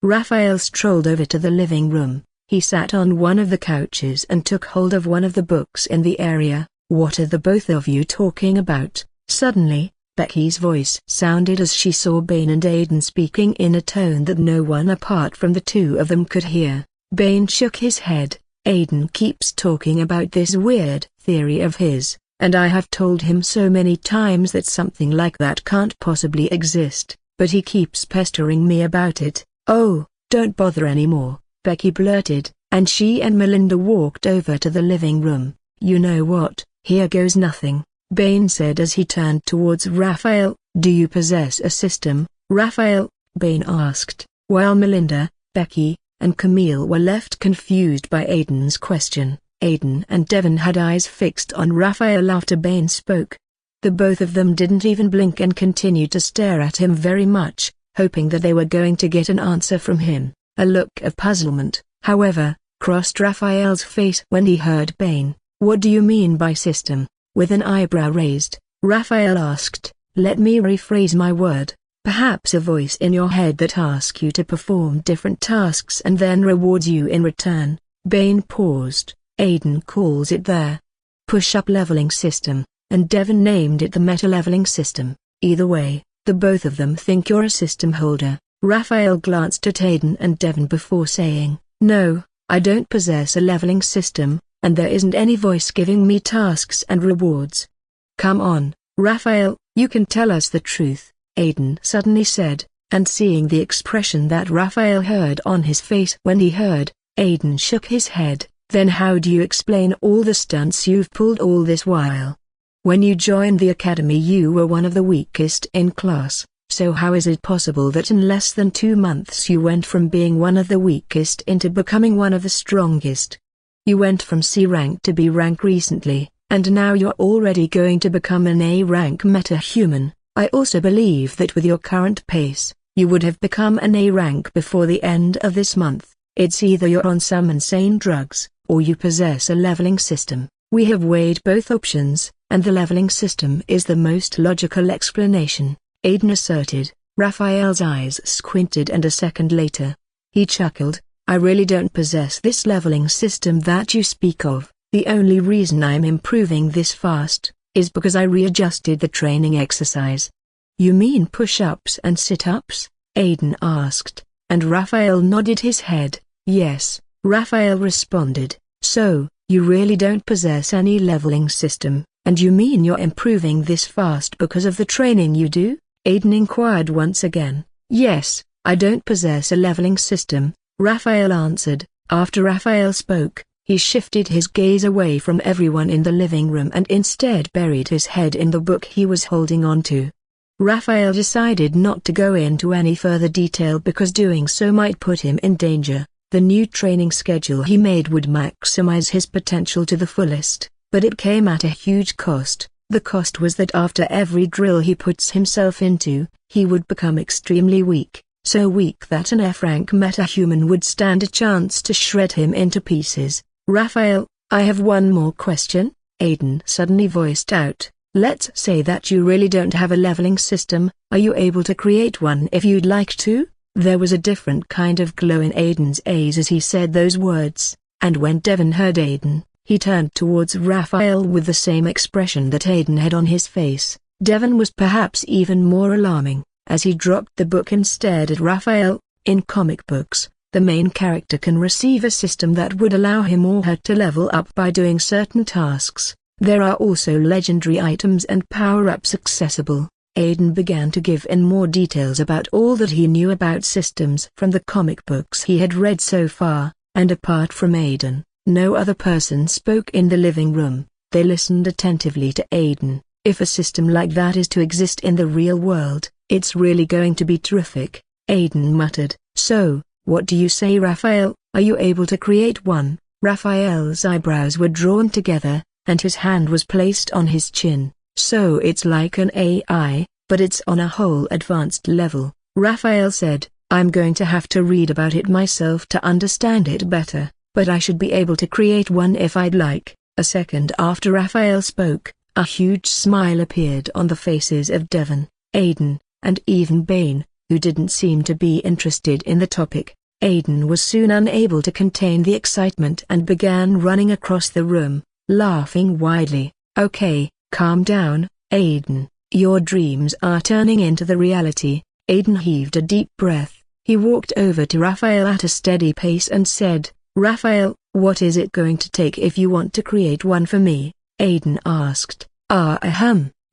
Raphael strolled over to the living room. He sat on one of the couches and took hold of one of the books in the area. What are the both of you talking about? Suddenly, Becky's voice sounded as she saw Bane and Aiden speaking in a tone that no one apart from the two of them could hear. Bane shook his head. Aiden keeps talking about this weird theory of his, and I have told him so many times that something like that can't possibly exist, but he keeps pestering me about it. Oh, don't bother anymore, Becky blurted, and she and Melinda walked over to the living room. You know what? Here goes nothing, Bane said as he turned towards Raphael. Do you possess a system, Raphael? Bane asked, while Melinda, Becky, and Camille were left confused by Aiden's question. Aiden and Devon had eyes fixed on Raphael after Bane spoke. The both of them didn't even blink and continued to stare at him very much, hoping that they were going to get an answer from him. A look of puzzlement, however, crossed Raphael's face when he heard Bane. What do you mean by system? With an eyebrow raised, Raphael asked. Let me rephrase my word. Perhaps a voice in your head that asks you to perform different tasks and then rewards you in return. Bane paused. Aiden calls it their push-up leveling system, and Devon named it the meta-leveling system. Either way, the both of them think you're a system holder. Raphael glanced at Aiden and Devon before saying, No, I don't possess a leveling system, and there isn't any voice giving me tasks and rewards. Come on, Raphael, you can tell us the truth, Aiden suddenly said, and seeing the expression that Raphael heard on his face when he heard, Aiden shook his head. Then how do you explain all the stunts you've pulled all this while? When you joined the academy you were one of the weakest in class, so how is it possible that in less than 2 months you went from being one of the weakest into becoming one of the strongest? You went from C rank to B rank recently, and now you're already going to become an A rank meta-human. I also believe that with your current pace, you would have become an A rank before the end of this month. It's either you're on some insane drugs, or you possess a leveling system. We have weighed both options, and the leveling system is the most logical explanation," Aiden asserted. Raphael's eyes squinted, and a second later, he chuckled. "I really don't possess this leveling system that you speak of. The only reason I'm improving this fast is because I readjusted the training exercise." "You mean push-ups and sit-ups?" Aiden asked, and Raphael nodded his head. "Yes," Raphael responded. "So, you really don't possess any leveling system, and you mean you're improving this fast because of the training you do?" Aiden inquired once again. "Yes, I don't possess a leveling system," Raphael answered. After Raphael spoke, he shifted his gaze away from everyone in the living room and instead buried his head in the book he was holding onto. Raphael decided not to go into any further detail because doing so might put him in danger. The new training schedule he made would maximize his potential to the fullest, but it came at a huge cost. The cost was that after every drill he puts himself into, he would become extremely weak, so weak that an F-rank metahuman would stand a chance to shred him into pieces. "Raphael, I have one more question," Aiden suddenly voiced out. "Let's say that you really don't have a leveling system, are you able to create one if you'd like to?" There was a different kind of glow in Aiden's eyes as he said those words, and when Devon heard Aiden, he turned towards Raphael with the same expression that Aiden had on his face. Devon was perhaps even more alarming, as he dropped the book and stared at Raphael. In comic books, the main character can receive a system that would allow him or her to level up by doing certain tasks. There are also legendary items and power-ups accessible. Aiden began to give in more details about all that he knew about systems from the comic books he had read so far, and apart from Aiden, no other person spoke in the living room. They listened attentively to Aiden. "If a system like that is to exist in the real world, it's really going to be terrific," Aiden muttered. "So, what do you say, Raphael? Are you able to create one?" Raphael's eyebrows were drawn together, and his hand was placed on his chin. "So it's like an AI, but it's on a whole advanced level," Raphael said. "I'm going to have to read about it myself to understand it better, but I should be able to create one if I'd like." A second after Raphael spoke, a huge smile appeared on the faces of Devon, Aiden, and even Bane, who didn't seem to be interested in the topic. Aiden was soon unable to contain the excitement and began running across the room, laughing widely. "Okay, calm down, Aiden. Your dreams are turning into the reality." Aiden heaved a deep breath. He walked over to Raphael at a steady pace and said, "Raphael, what is it going to take if you want to create one for me?" Aiden asked.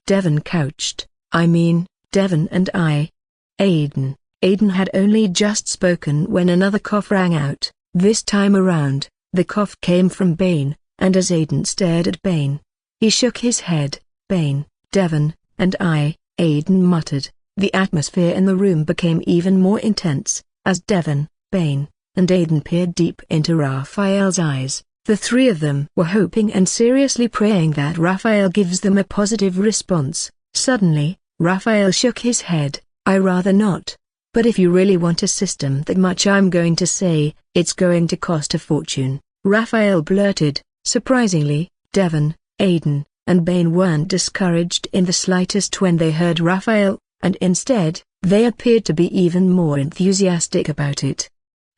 Devon couched. Devon and I." Aiden had only just spoken when another cough rang out. This time around, the cough came from Bane, and as Aiden stared at Bane, he shook his head. "Bane, Devon, and I," Aiden muttered. The atmosphere in the room became even more intense, as Devon, Bane, and Aiden peered deep into Raphael's eyes. The three of them were hoping and seriously praying that Raphael gives them a positive response. Suddenly, Raphael shook his head. "I rather not. But if you really want a system that much, I'm going to say, it's going to cost a fortune," Raphael blurted. Surprisingly, Devon, Aiden, and Bane weren't discouraged in the slightest when they heard Raphael, and instead, they appeared to be even more enthusiastic about it.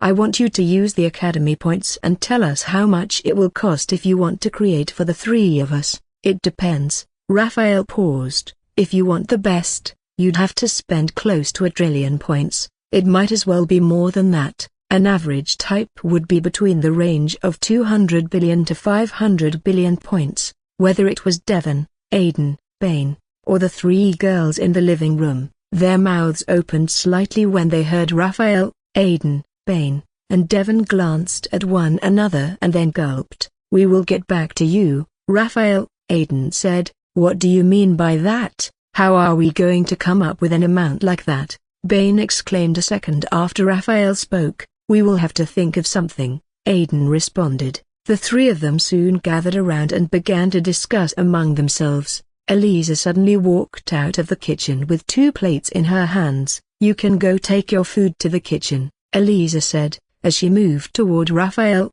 "I want you to use the Academy points and tell us how much it will cost if you want to create for the three of us." "It depends." Raphael paused. "If you want the best, you'd have to spend close to 1 trillion points. It might as well be more than that. An average type would be between the range of 200 billion to 500 billion points." Whether it was Devon, Aiden, Bane, or the three girls in the living room, their mouths opened slightly when they heard Raphael. Aiden, Bane, and Devon glanced at one another and then gulped. "We will get back to you, Raphael," Aiden said. "What do you mean by that? How are we going to come up with an amount like that?" Bane exclaimed a second after Raphael spoke. "We will have to think of something," Aiden responded. The three of them soon gathered around and began to discuss among themselves. Elisa suddenly walked out of the kitchen with 2 plates in her hands. "You can go take your food to the kitchen," Elisa said, as she moved toward Raphael.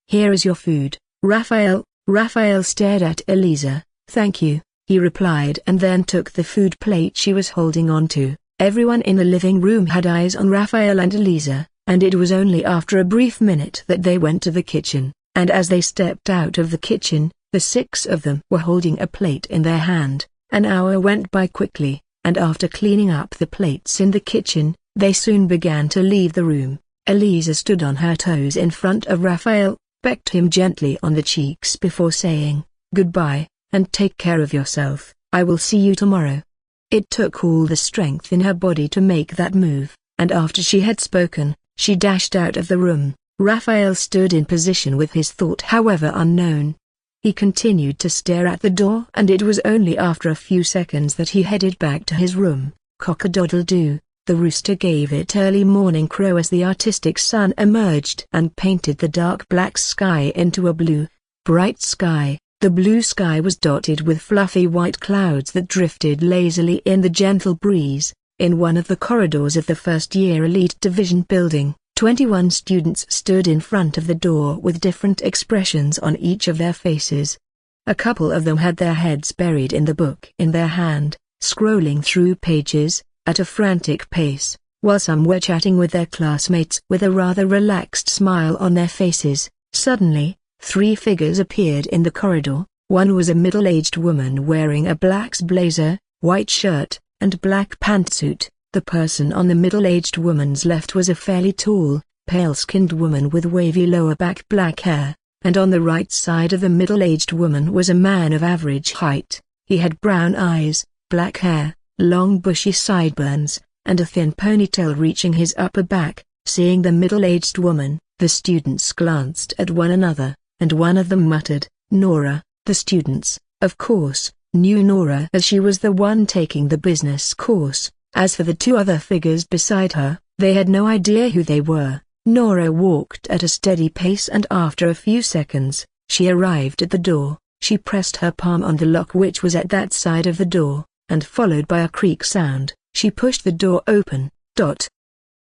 "Here is your food, Raphael." Raphael stared at Elisa. "Thank you." he replied, and then took the food plate she was holding on to. Everyone in the living room had eyes on Raphael and Eliza, and it was only after a brief minute that they went to the kitchen, and as they stepped out of the kitchen, the six of them were holding a plate in their hand. An hour went by quickly, and after cleaning up the plates in the kitchen, they soon began to leave the room. Eliza stood on her toes in front of Raphael, pecked him gently on the cheeks before saying, "Goodbye, and take care of yourself. I will see you tomorrow." It took all the strength in her body to make that move, and after she had spoken, she dashed out of the room. Raphael stood in position with his thought however unknown. He continued to stare at the door, and it was only after a few seconds that he headed back to his room. Cock-a-doodle-doo, the rooster gave it early morning crow as the artistic sun emerged and painted the dark black sky into a blue, bright sky. The blue sky was dotted with fluffy white clouds that drifted lazily in the gentle breeze. In one of the corridors of the first-year elite division building, 21 students stood in front of the door with different expressions on each of their faces. A couple of them had their heads buried in the book in their hand, scrolling through pages at a frantic pace, while some were chatting with their classmates with a rather relaxed smile on their faces. Suddenly, 3 figures appeared in the corridor. One was a middle-aged woman wearing a black blazer, white shirt, and black pantsuit. The person on the middle-aged woman's left was a fairly tall, pale-skinned woman with wavy lower back black hair, and on the right side of the middle-aged woman was a man of average height. He had brown eyes, black hair, long bushy sideburns, and a thin ponytail reaching his upper back. Seeing the middle-aged woman, the students glanced at one another, and one of them muttered, "Nora." The students, of course, knew Nora as she was the one taking the business course. As for the 2 other figures beside her, they had no idea who they were. Nora walked at a steady pace, and after a few seconds, she arrived at the door. She pressed her palm on the lock which was at that side of the door, and followed by a creak sound, she pushed the door open.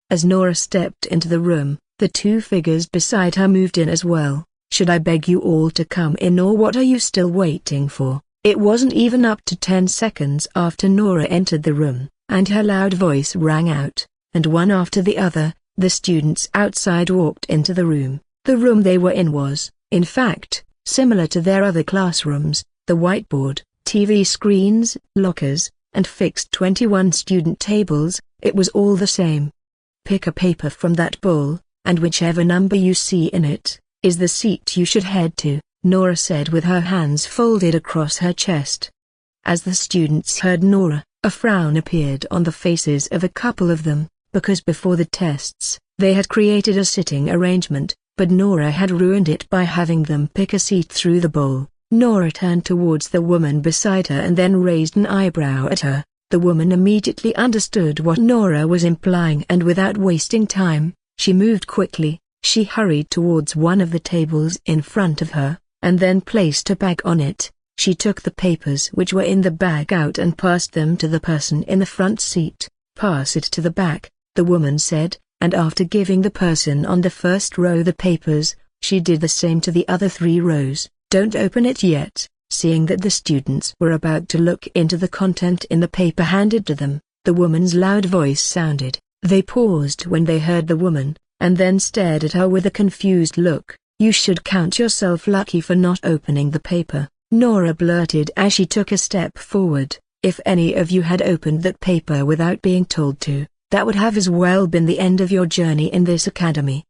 As Nora stepped into the room, the 2 figures beside her moved in as well. "Should I beg you all to come in, or what are you still waiting for?" It wasn't even up to 10 seconds after Nora entered the room, and her loud voice rang out, and one after the other, the students outside walked into the room. The room they were in was, in fact, similar to their other classrooms. The whiteboard, TV screens, lockers, and fixed 21 student tables, it was all the same. "Pick a paper from that bowl, and whichever number you see in it is the seat you should head to," Nora said with her hands folded across her chest. As the students heard Nora, a frown appeared on the faces of a couple of them, because before the tests, they had created a sitting arrangement, but Nora had ruined it by having them pick a seat through the bowl. Nora turned towards the woman beside her and then raised an eyebrow at her. The woman immediately understood what Nora was implying, and without wasting time, she moved quickly. She hurried towards one of the tables in front of her, and then placed a bag on it. She took the papers which were in the bag out and passed them to the person in the front seat. "Pass it to the back," the woman said, and after giving the person on the first row the papers, she did the same to the other 3 rows. "Don't open it yet." Seeing that the students were about to look into the content in the paper handed to them, the woman's loud voice sounded. They paused when they heard the woman, and then stared at her with a confused look. "You should count yourself lucky for not opening the paper," Nora blurted as she took a step forward. "If any of you had opened that paper without being told to, that would have as well been the end of your journey in this academy.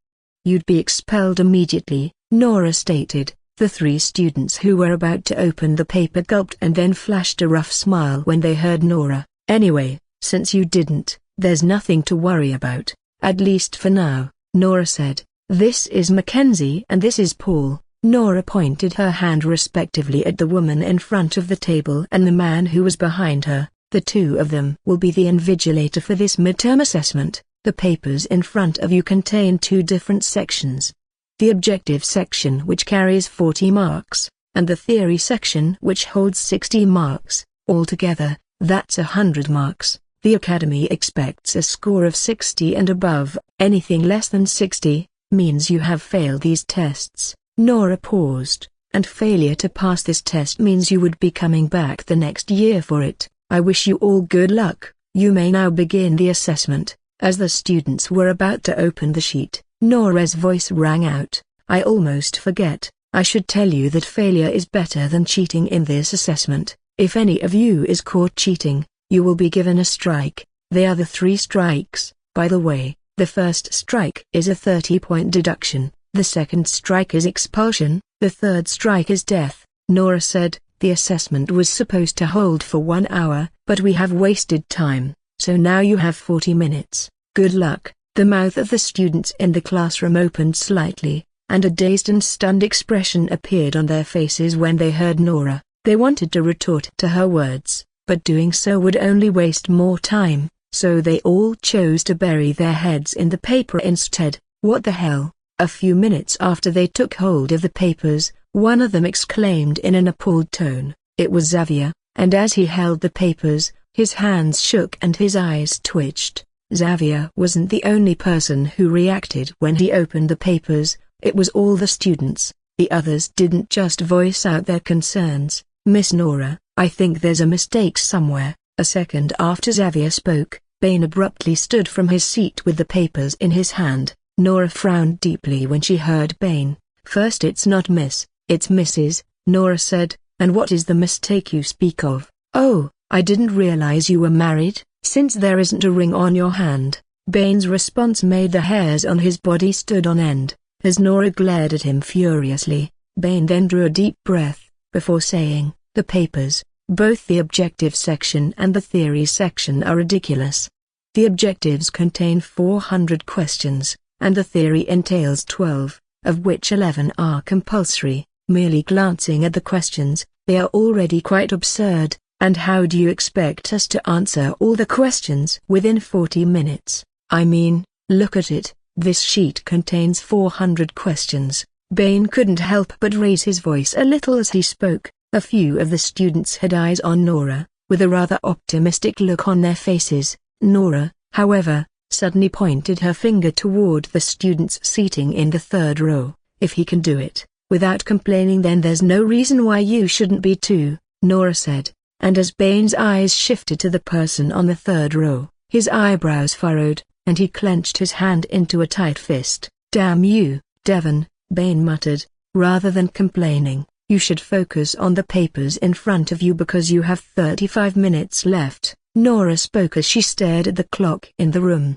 You'd be expelled immediately," Nora stated. The 3 students who were about to open the paper gulped and then flashed a rough smile when they heard Nora. "Anyway, since you didn't, there's nothing to worry about, at least for now," Nora said. "This is Mackenzie and this is Paul." Nora pointed her hand respectively at the woman in front of the table and the man who was behind her. "The 2 of them will be the invigilator for this midterm assessment. The papers in front of you contain 2 different sections. The objective section, which carries 40 marks, and the theory section, which holds 60 marks. Altogether, that's 100 marks. The Academy expects a score of 60 and above. Anything less than 60 means you have failed these tests." Nora paused, and failure to pass this test means you would be coming back the next year for it. I wish you all good luck. You may now begin the assessment." As the students were about to open the sheet, Nora's voice rang out. "I almost forget. I should tell you that failure is better than cheating in this assessment. If any of you is caught cheating, you will be given a strike. They are the 3 strikes, by the way. The first strike is a 30-point deduction, the second strike is expulsion, the third strike is death." Nora said, "The assessment was supposed to hold for 1 hour, but we have wasted time, so now you have 40 minutes. Good luck." The mouth of the students in the classroom opened slightly, and a dazed and stunned expression appeared on their faces when they heard Nora. They wanted to retort to her words, but doing so would only waste more time, so they all chose to bury their heads in the paper instead. "What the hell?" A few minutes after they took hold of the papers, one of them exclaimed in an appalled tone. It was Xavier, and as he held the papers, his hands shook and his eyes twitched. Xavier wasn't the only person who reacted when he opened the papers, it was all the students. The others didn't just voice out their concerns. "Miss Nora, I think there's a mistake somewhere." A second after Xavier spoke, Bane abruptly stood from his seat with the papers in his hand. Nora frowned deeply when she heard Bane. "First it's not Miss, it's Mrs.," Nora said, "and what is the mistake you speak of?" "Oh, I didn't realize you were married, since there isn't a ring on your hand." Bane's response made the hairs on his body stood on end, as Nora glared at him furiously. Bane then drew a deep breath, before saying, "The papers, both the objective section and the theory section, are ridiculous. The objectives contain 400 questions, and the theory entails 12, of which 11 are compulsory. Merely glancing at the questions, they are already quite absurd, and how do you expect us to answer all the questions within 40 minutes? I mean, look at it, this sheet contains 400 questions." Bane couldn't help but raise his voice a little as he spoke. A few of the students had eyes on Nora, with a rather optimistic look on their faces. Nora, however, suddenly pointed her finger toward the students seating in the 3rd row. "If he can do it, without complaining, then there's no reason why you shouldn't be too," Nora said, and as Bane's eyes shifted to the person on the 3rd row, his eyebrows furrowed, and he clenched his hand into a tight fist. "Damn you, Devon," Bane muttered, "rather than complaining, you should focus on the papers in front of you because you have 35 minutes left." Nora spoke as she stared at the clock in the room.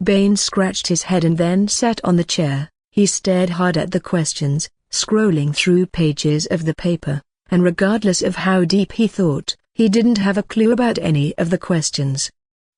Bane scratched his head and then sat on the chair. He stared hard at the questions, scrolling through pages of the paper, and regardless of how deep he thought, he didn't have a clue about any of the questions.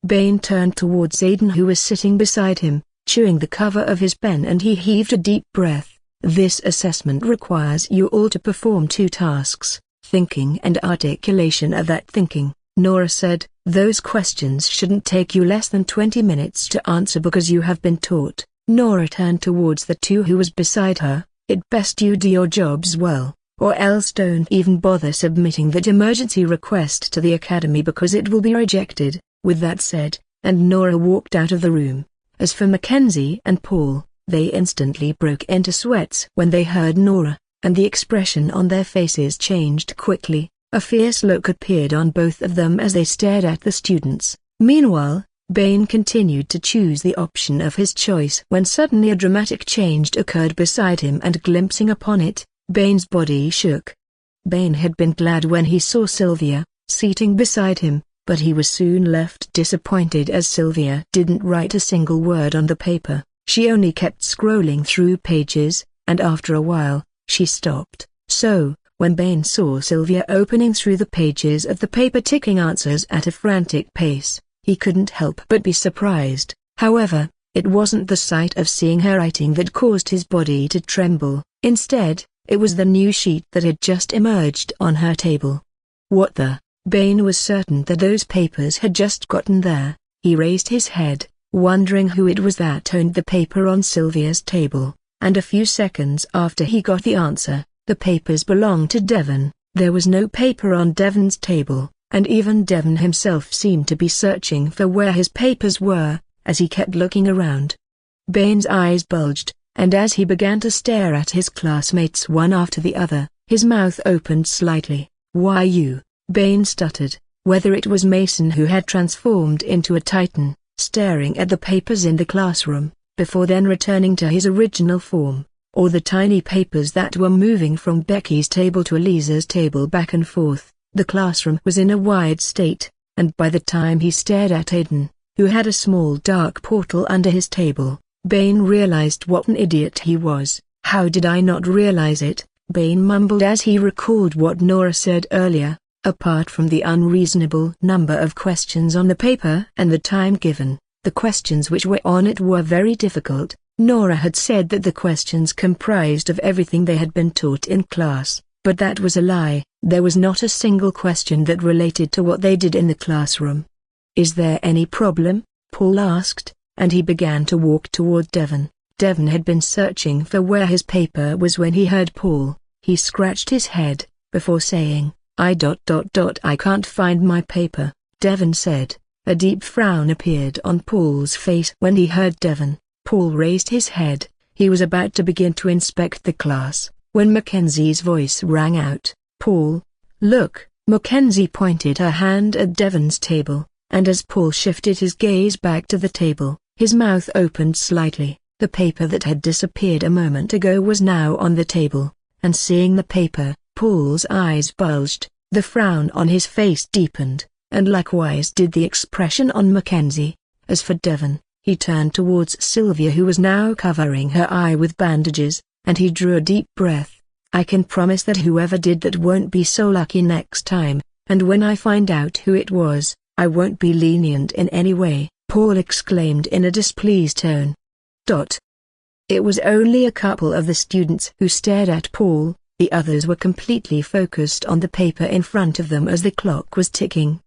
Bane turned towards Aiden, who was sitting beside him, chewing the cover of his pen, and he heaved a deep breath. "This assessment requires you all to perform 2 tasks, thinking and articulation of that thinking," Nora said. "Those questions shouldn't take you less than 20 minutes to answer because you have been taught." Nora turned towards the 2 who was beside her. "It best you do your jobs well, or else don't even bother submitting that emergency request to the academy because it will be rejected." With that said, and Nora walked out of the room. As for Mackenzie and Paul, they instantly broke into sweats when they heard Nora, and the expression on their faces changed quickly. A fierce look appeared on both of them as they stared at the students. Meanwhile, Bane continued to choose the option of his choice when suddenly a dramatic change occurred beside him, and glimpsing upon it, Bane's body shook. Bane had been glad when he saw Sylvia, seating beside him, but he was soon left disappointed as Sylvia didn't write a single word on the paper. She only kept scrolling through pages, and after a while, she stopped. So, when Bane saw Sylvia opening through the pages of the paper ticking answers at a frantic pace, he couldn't help but be surprised. However, it wasn't the sight of seeing her writing that caused his body to tremble. Instead, it was the new sheet that had just emerged on her table. What the? Bane was certain that those papers had just gotten there. He raised his head, wondering who it was that owned the paper on Sylvia's table, and a few seconds after he got the answer, the papers belonged to Devon. There was no paper on Devon's table, and even Devon himself seemed to be searching for where his papers were, as he kept looking around. Bane's eyes bulged, and as he began to stare at his classmates one after the other, His mouth opened slightly. "Why you?" Bane stuttered. Whether it was Mason who had transformed into a titan, staring at the papers in the classroom, before then returning to his original form, or the tiny papers that were moving from Becky's table to Elisa's table back and forth, the classroom was in a wide state, and by the time he stared at Aiden, who had a small dark portal under his table, Bane realized what an idiot he was. "How did I not realize it?" Bane mumbled as he recalled what Nora said earlier. Apart from the unreasonable number of questions on the paper and the time given, the questions which were on it were very difficult. Nora had said that the questions comprised of everything they had been taught in class, but that was a lie. There was not a single question that related to what they did in the classroom. "Is there any problem?" Paul asked, and he began to walk toward Devon. Devon had been searching for where his paper was when he heard Paul. He scratched his head, before saying, I can't find my paper," Devon said. A deep frown appeared on Paul's face when he heard Devon. Paul raised his head. He was about to begin to inspect the class, when Mackenzie's voice rang out. "Paul, look." Mackenzie pointed her hand at Devon's table, and as Paul shifted his gaze back to the table, his mouth opened slightly. The paper that had disappeared a moment ago was now on the table, and seeing the paper, Paul's eyes bulged, the frown on his face deepened, and likewise did the expression on Mackenzie. As for Devon, he turned towards Sylvia, who was now covering her eye with bandages, and he drew a deep breath. "I can promise that whoever did that won't be so lucky next time, and when I find out who it was, I won't be lenient in any way," Paul exclaimed in a displeased tone. It was only a couple of the students who stared at Paul. The others were completely focused on the paper in front of them as the clock was ticking.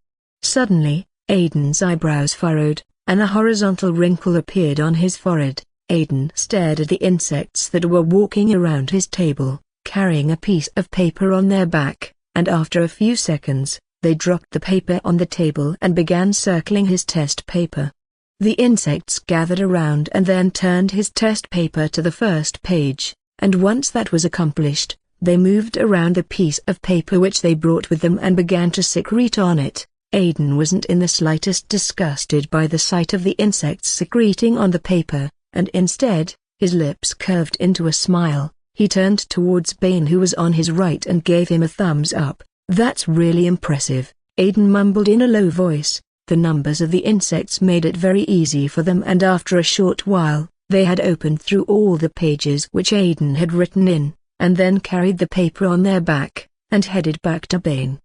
Suddenly, Aiden's eyebrows furrowed, and a horizontal wrinkle appeared on his forehead. Aiden stared at the insects that were walking around his table, carrying a piece of paper on their back, and after a few seconds, they dropped the paper on the table and began circling his test paper. The insects gathered around and then turned his test paper to the first page, and once that was accomplished, they moved around the piece of paper which they brought with them and began to secrete on it. Aiden wasn't in the slightest disgusted by the sight of the insects secreting on the paper, and instead, his lips curved into a smile. He turned towards Bane, who was on his right, and gave him a thumbs up. "That's really impressive," Aiden mumbled in a low voice. The numbers of the insects made it very easy for them, and after a short while, they had opened through all the pages which Aiden had written in, and then carried the paper on their back, and headed back to Bane.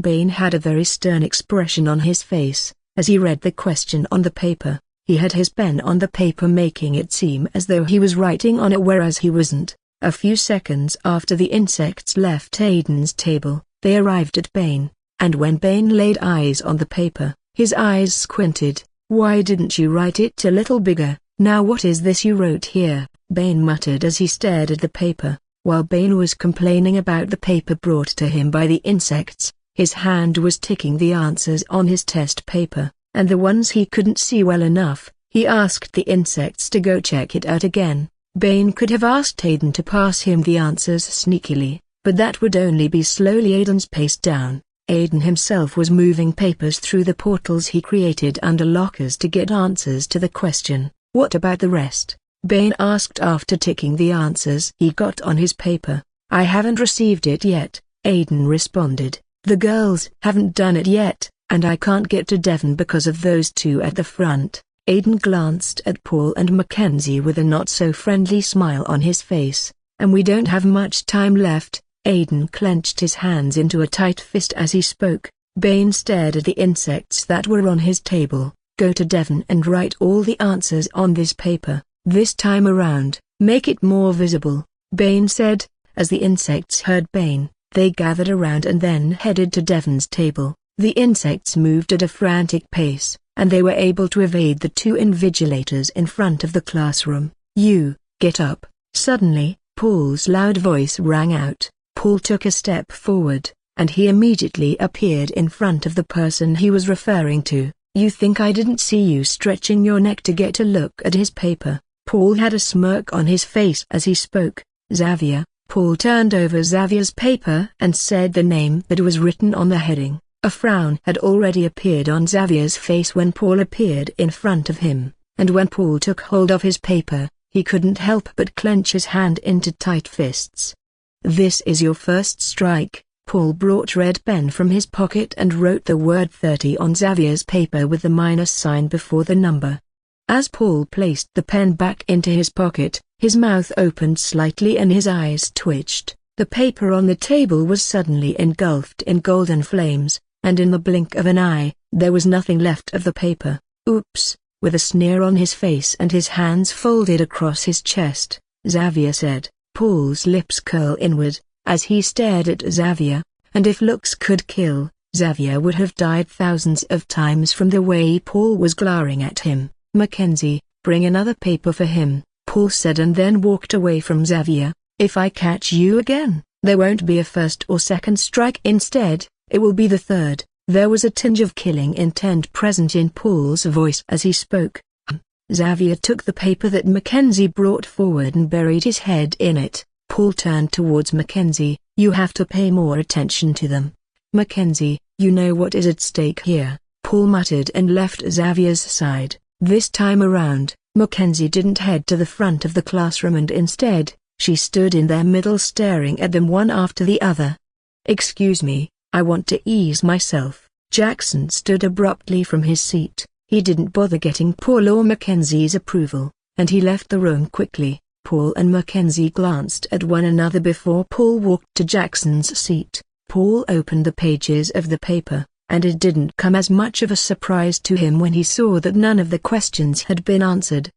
Bane had a very stern expression on his face, as he read the question on the paper. He had his pen on the paper, making it seem as though he was writing on it, whereas he wasn't. A few seconds after the insects left Aiden's table, they arrived at Bane, and when Bane laid eyes on the paper, his eyes squinted. "Why didn't you write it a little bigger? Now what is this you wrote here?" Bane muttered as he stared at the paper. While Bane was complaining about the paper brought to him by the insects, his hand was ticking the answers on his test paper, and the ones he couldn't see well enough, he asked the insects to go check it out again. Bane could have asked Aiden to pass him the answers sneakily, but that would only be slowly Aiden's pace down. Aiden himself was moving papers through the portals he created under lockers to get answers to the question, "What about the rest?" Bane asked after ticking the answers he got on his paper. "I haven't received it yet," Aiden responded. "The girls haven't done it yet, and I can't get to Devon because of those two at the front." Aiden glanced at Paul and Mackenzie with a not-so-friendly smile on his face. "And we don't have much time left." Aiden clenched his hands into a tight fist as he spoke. Bane stared at the insects that were on his table. "Go to Devon and write all the answers on this paper. This time around, make it more visible," Bane said. As the insects heard Bane, they gathered around and then headed to Devon's table. The insects moved at a frantic pace, and they were able to evade the two invigilators in front of the classroom. "You, get up!" Suddenly, Paul's loud voice rang out. Paul took a step forward, and he immediately appeared in front of the person he was referring to. "You think I didn't see you stretching your neck to get a look at his paper?" Paul had a smirk on his face as he spoke. "Xavier, Paul turned over Xavier's paper and said the name that was written on the heading. A frown had already appeared on Xavier's face when Paul appeared in front of him, and when Paul took hold of his paper, he couldn't help but clench his hand into tight fists. "This is your first strike." Paul brought red pen from his pocket and wrote the word 30 on Xavier's paper with the minus sign before the number. As Paul placed the pen back into his pocket, his mouth opened slightly and his eyes twitched. The paper on the table was suddenly engulfed in golden flames, and in the blink of an eye, there was nothing left of the paper. "Oops," with a sneer on his face and his hands folded across his chest, Xavier said. Paul's lips curled inward, as he stared at Xavier, and if looks could kill, Xavier would have died thousands of times from the way Paul was glaring at him. "Mackenzie, bring another paper for him," Paul said, and then walked away from Xavier. "If I catch you again, there won't be a first or second strike. Instead, it will be the third." There was a tinge of killing intent present in Paul's voice as he spoke. Xavier took the paper that Mackenzie brought forward and buried his head in it. Paul turned towards Mackenzie. "You have to pay more attention to them. Mackenzie, you know what is at stake here," Paul muttered and left Xavier's side. This time around, Mackenzie didn't head to the front of the classroom and instead, she stood in their middle staring at them one after the other. "Excuse me, I want to ease myself." Jackson stood abruptly from his seat. He didn't bother getting Paul or Mackenzie's approval, and he left the room quickly. Paul and Mackenzie glanced at one another before Paul walked to Jackson's seat. Paul opened the pages of the paper, and it didn't come as much of a surprise to him when he saw that none of the questions had been answered.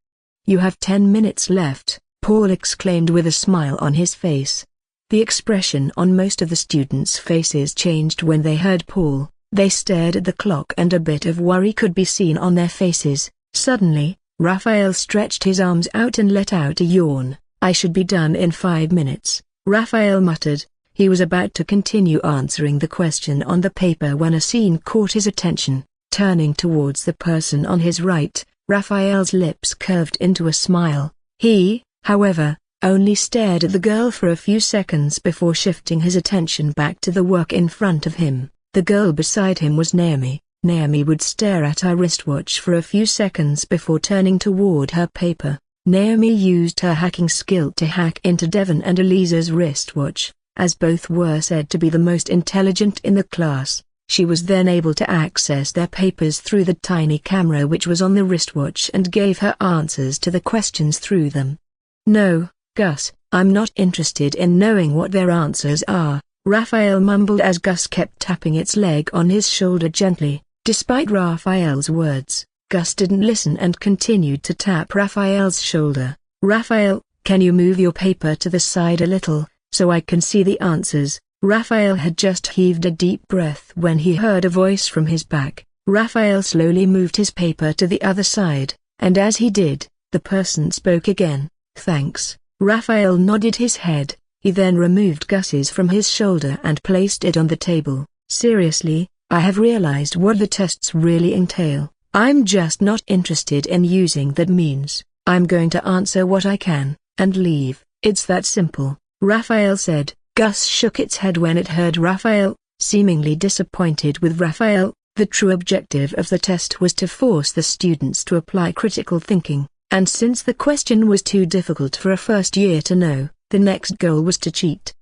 "You have 10 minutes left," Paul exclaimed with a smile on his face. The expression on most of the students' faces changed when they heard Paul. They stared at the clock and a bit of worry could be seen on their faces. Suddenly, Raphael stretched his arms out and let out a yawn. "I should be done in 5 minutes," Raphael muttered. He was about to continue answering the question on the paper when a scene caught his attention. Turning towards the person on his right, Raphael's lips curved into a smile. He, however, only stared at the girl for a few seconds before shifting his attention back to the work in front of him. The girl beside him was Naomi. Naomi would stare at her wristwatch for a few seconds before turning toward her paper. Naomi used her hacking skill to hack into Devon and Eliza's wristwatch. As both were said to be the most intelligent in the class, she was then able to access their papers through the tiny camera which was on the wristwatch and gave her answers to the questions through them. "No, Gus, I'm not interested in knowing what their answers are," Raphael mumbled as Gus kept tapping its leg on his shoulder gently. Despite Raphael's words, Gus didn't listen and continued to tap Raphael's shoulder. "Raphael, can you move your paper to the side a little, so I can see the answers?" Raphael had just heaved a deep breath when he heard a voice from his back. Raphael slowly moved his paper to the other side, and as he did, the person spoke again. "Thanks." Raphael nodded his head. He then removed Gus's from his shoulder and placed it on the table. "Seriously, I have realized what the tests really entail. I'm just not interested in using that means. I'm going to answer what I can, and leave. It's that simple," Raphael said. Gus shook its head when it heard Raphael, seemingly disappointed with Raphael. The true objective of the test was to force the students to apply critical thinking, and since the question was too difficult for a first year to know, the next goal was to cheat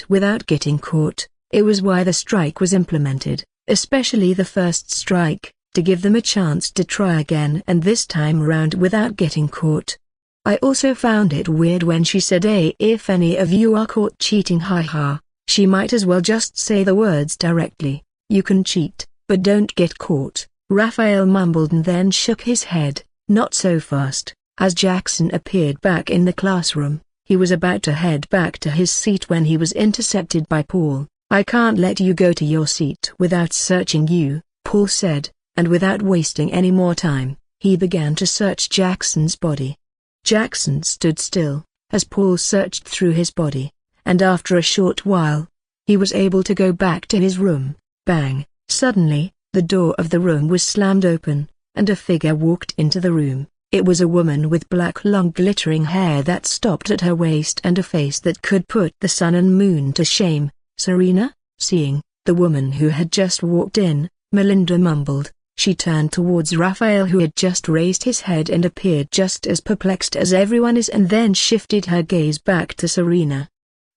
without getting caught. It was why the strike was implemented, especially the first strike, to give them a chance to try again and this time around without getting caught. "I also found it weird when she said, hey, if any of you are caught cheating, haha. She might as well just say the words directly. You can cheat, but don't get caught," Raphael mumbled and then shook his head. Not so fast. As Jackson appeared back in the classroom, he was about to head back to his seat when he was intercepted by Paul. "I can't let you go to your seat without searching you," Paul said, and without wasting any more time, he began to search Jackson's body. Jackson stood still, as Paul searched through his body, and after a short while, he was able to go back to his room. Bang! Suddenly, the door of the room was slammed open, and a figure walked into the room. It was a woman with black long glittering hair that stopped at her waist and a face that could put the sun and moon to shame. "Serena?" Seeing the woman who had just walked in, Melinda mumbled. She turned towards Raphael, who had just raised his head and appeared just as perplexed as everyone is, and then shifted her gaze back to Serena.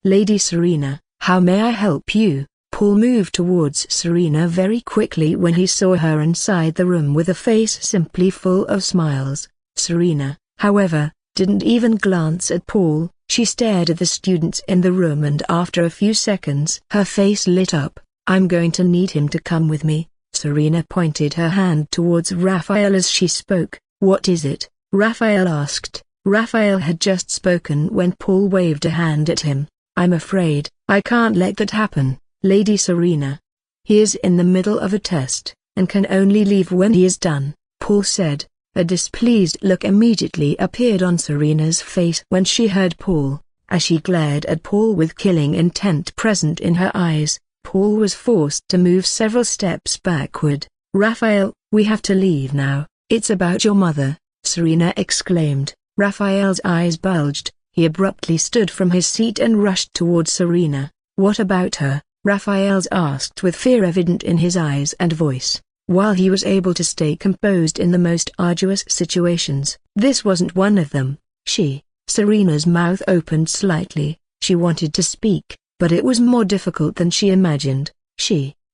"Lady Serena, how may I help you?" Paul moved towards Serena very quickly when he saw her inside the room with a face simply full of smiles. Serena, however, didn't even glance at Paul. She stared at the students in the room, and after a few seconds her face lit up. "I'm going to need him to come with me." Serena pointed her hand towards Raphael as she spoke. "What is it?" Raphael asked. Raphael had just spoken when Paul waved a hand at him. "I'm afraid I can't let that happen, Lady Serena. He is in the middle of a test, and can only leave when he is done," Paul said. A displeased look immediately appeared on Serena's face when she heard Paul. As she glared at Paul with killing intent present in her eyes, Paul was forced to move several steps backward. "Raphael, we have to leave now." "It's about your mother," Serena exclaimed. Raphael's eyes bulged. He abruptly stood from his seat and rushed towards Serena. "What about her?" Raphael asked with fear evident in his eyes and voice. While he was able to stay composed in the most arduous situations, this wasn't one of them. Serena's mouth opened slightly. She wanted to speak, but it was more difficult than she imagined.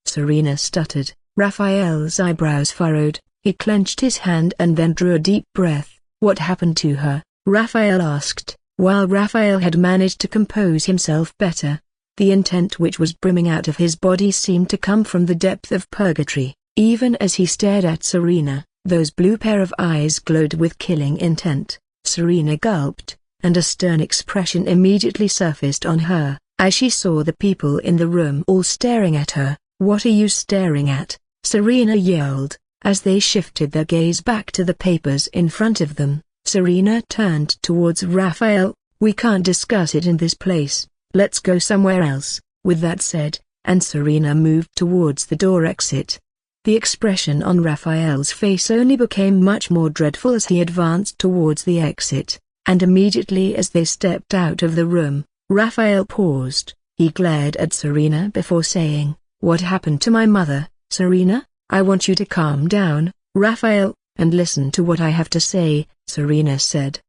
Serena stuttered. Raphael's eyebrows furrowed. He clenched his hand and then drew a deep breath. "What happened to her?" Raphael asked, while Raphael had managed to compose himself better. The intent which was brimming out of his body seemed to come from the depth of purgatory. Even as he stared at Serena, those blue pair of eyes glowed with killing intent. Serena gulped, and a stern expression immediately surfaced on her, as she saw the people in the room all staring at her. "What are you staring at?" Serena yelled, as they shifted their gaze back to the papers in front of them. Serena turned towards Raphael. "We can't discuss it in this place. Let's go somewhere else." With that said, and Serena moved towards the door exit. The expression on Raphael's face only became much more dreadful as he advanced towards the exit, and immediately as they stepped out of the room, Raphael paused. He glared at Serena before saying, "What happened to my mother?" "Serena, I want you to calm down, Raphael, and listen to what I have to say," Serena said.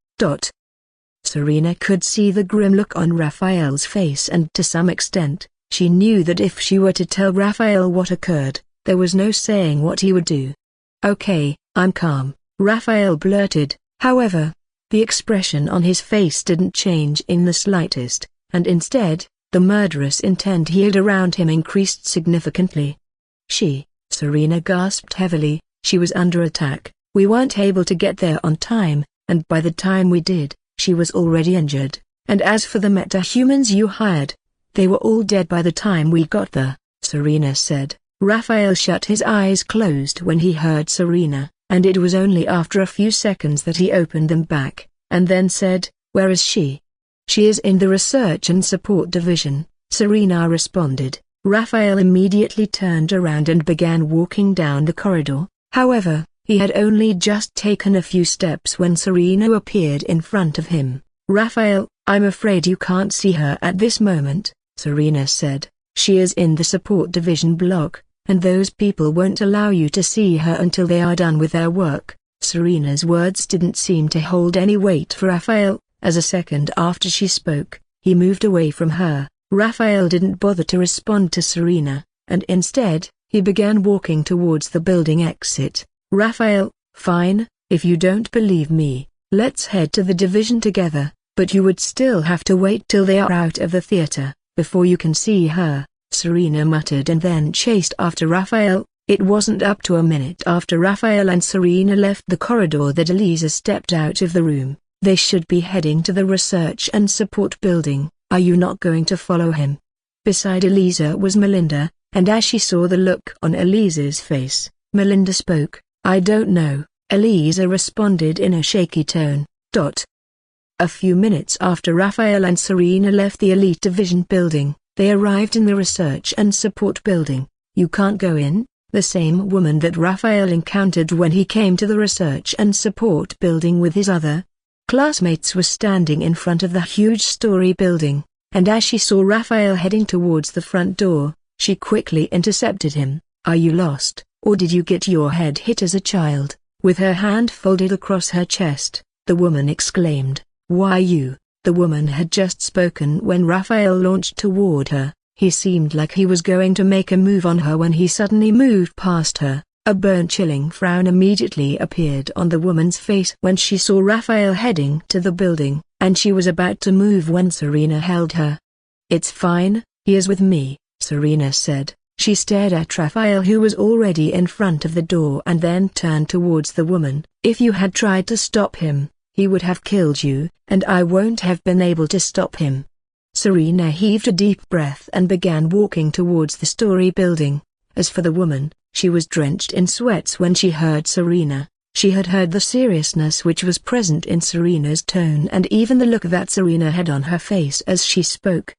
Serena could see the grim look on Raphael's face, and to some extent, she knew that if she were to tell Raphael what occurred, there was no saying what he would do. "Okay, I'm calm," Raphael blurted. However, the expression on his face didn't change in the slightest, and instead, the murderous intent he had around him increased significantly. Serena gasped heavily. She was under attack. "We weren't able to get there on time, and by the time we did, she was already injured. And as for the meta-humans you hired, they were all dead by the time we got there," Serena said. Raphael shut his eyes closed when he heard Serena, and it was only after a few seconds that he opened them back, and then said, "Where is she?" "She is in the Research and Support Division," Serena responded. Raphael immediately turned around and began walking down the corridor. However, he had only just taken a few steps when Serena appeared in front of him. "Raphael, I'm afraid you can't see her at this moment," Serena said. "She is in the Support Division block, and those people won't allow you to see her until they are done with their work." Serena's words didn't seem to hold any weight for Raphael, as a second after she spoke, he moved away from her. Raphael didn't bother to respond to Serena, and instead, he began walking towards the building exit. "Raphael, fine, if you don't believe me, let's head to the division together, but you would still have to wait till they are out of the theater, before you can see her," Serena muttered and then chased after Raphael. It wasn't up to a minute after Raphael and Serena left the corridor that Elisa stepped out of the room. "They should be heading to the Research and Support building. Are you not going to follow him?" Beside Elisa was Melinda, and as she saw the look on Elisa's face, Melinda spoke. "I don't know," Elisa responded in a shaky tone. A few minutes after Raphael and Serena left the Elite Division building, they arrived in the Research and Support building. "You can't go in," the same woman that Raphael encountered when he came to the research and support building with his other classmates was standing in front of the huge story building, and as she saw Raphael heading towards the front door, she quickly intercepted him. "Are you lost, or did you get your head hit as a child?" With her hand folded across her chest, the woman exclaimed. "Why you?" The woman had just spoken when Raphael launched toward her. He seemed like he was going to make a move on her when he suddenly moved past her. A bone-chilling frown immediately appeared on the woman's face when she saw Raphael heading to the building, and she was about to move when Serena held her. "It's fine, he is with me," Serena said. She stared at Raphael, who was already in front of the door, and then turned towards the woman. "If you had tried to stop him, he would have killed you, and I won't have been able to stop him." Serena heaved a deep breath and began walking towards the story building. As for the woman, she was drenched in sweats when she heard Serena. She had heard the seriousness which was present in Serena's tone and even the look that Serena had on her face as she spoke.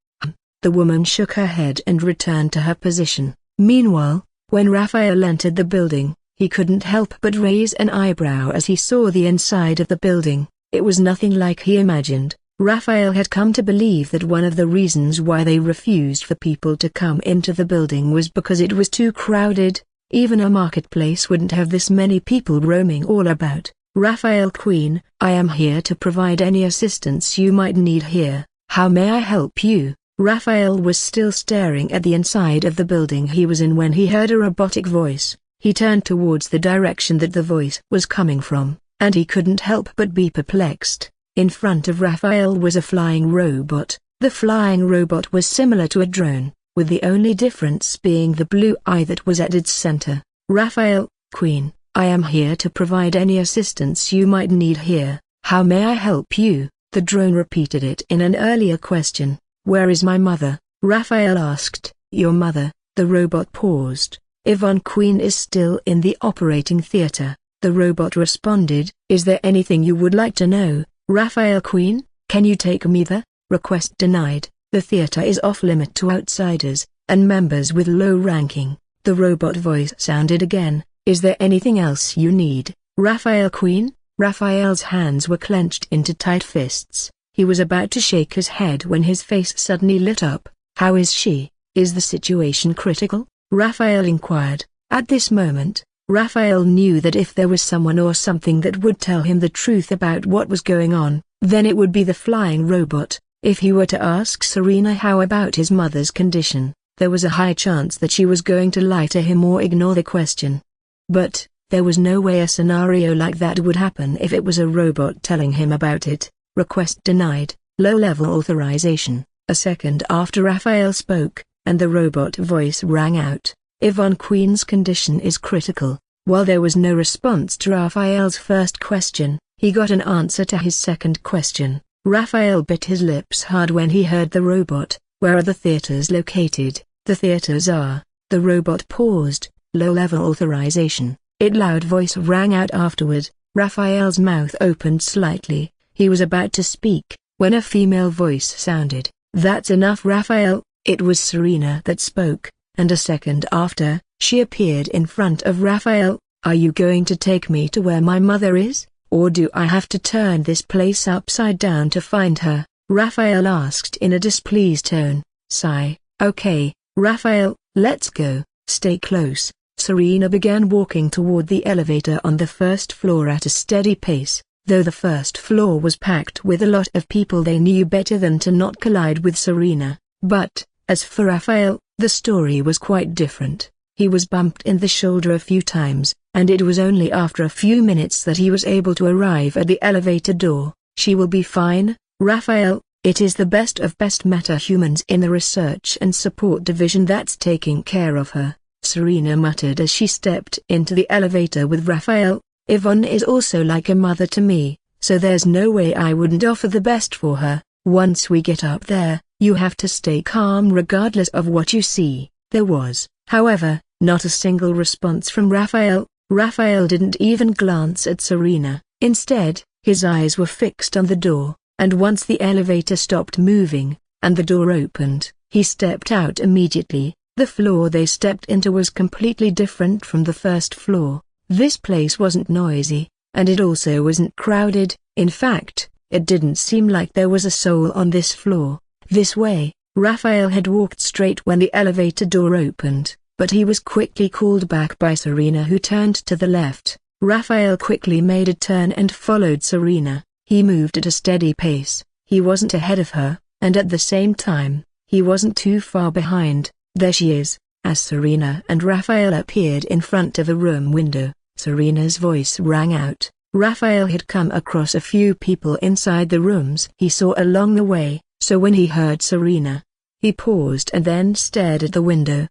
The woman shook her head and returned to her position. Meanwhile, when Raphael entered the building, he couldn't help but raise an eyebrow as he saw the inside of the building. It was nothing like he imagined. Raphael had come to believe that one of the reasons why they refused for people to come into the building was because it was too crowded. Even a marketplace wouldn't have this many people roaming all about. "Raphael Queen, I am here to provide any assistance you might need here. How may I help you?" Raphael was still staring at the inside of the building he was in when he heard a robotic voice. He turned towards the direction that the voice was coming from, and he couldn't help but be perplexed. In front of Raphael was a flying robot. The flying robot was similar to a drone, with the only difference being the blue eye that was at its center. "Raphael, Queen, I am here to provide any assistance you might need here. How may I help you?" The drone repeated it in an earlier question. "Where is my mother?" Raphael asked. "Your mother?" The robot paused. "Yvonne Queen is still in the operating theater." The robot responded. "Is there anything you would like to know, Raphael Queen? Can you take me there?" Request denied. "The theater is off-limit to outsiders, and members with low ranking." The robot voice sounded again. "Is there anything else you need, Raphael Queen?" Raphael's hands were clenched into tight fists. He was about to shake his head when his face suddenly lit up. "How is she? Is the situation critical?" Raphael inquired. At this moment, Raphael knew that if there was someone or something that would tell him the truth about what was going on, then it would be the flying robot. If he were to ask Serena how about his mother's condition, there was a high chance that she was going to lie to him or ignore the question. But there was no way a scenario like that would happen if it was a robot telling him about it. Request denied. Low-level authorization. A second after Raphael spoke, and the robot voice rang out. "Yvonne Queen's condition is critical." While there was no response to Raphael's first question, he got an answer to his second question. Raphael bit his lips hard when he heard the robot. "Where are the theaters located?" "The theaters are..." The robot paused. "Low-level authorization." Its loud voice rang out afterward. Raphael's mouth opened slightly. He was about to speak, when a female voice sounded. "That's enough, Raphael." It was Serena that spoke, and a second after, she appeared in front of Raphael. "Are you going to take me to where my mother is, or do I have to turn this place upside down to find her?" Raphael asked in a displeased tone. "Sigh, okay, Raphael, let's go, stay close." Serena began walking toward the elevator on the first floor at a steady pace. Though the first floor was packed with a lot of people, they knew better than to not collide with Serena. But, as for Raphael, the story was quite different. He was bumped in the shoulder a few times, and it was only after a few minutes that he was able to arrive at the elevator door. "She will be fine, Raphael. It is the best of best meta-humans in the research and support division that's taking care of her," Serena muttered as she stepped into the elevator with Raphael. "Yvonne is also like a mother to me, so there's no way I wouldn't offer the best for her. Once we get up there, you have to stay calm regardless of what you see." There was, however, not a single response from Raphael. Raphael didn't even glance at Serena. Instead, his eyes were fixed on the door, and once the elevator stopped moving, and the door opened, he stepped out immediately. The floor they stepped into was completely different from the first floor. This place wasn't noisy, and it also wasn't crowded. In fact, it didn't seem like there was a soul on this floor. This way, Raphael had walked straight when the elevator door opened, but he was quickly called back by Serena, who turned to the left. Raphael quickly made a turn and followed Serena. He moved at a steady pace. He wasn't ahead of her, and at the same time, he wasn't too far behind. There she is. As Serena and Raphael appeared in front of a room window, Serena's voice rang out. Raphael had come across a few people inside the rooms he saw along the way, so when he heard Serena, he paused and then stared at the window.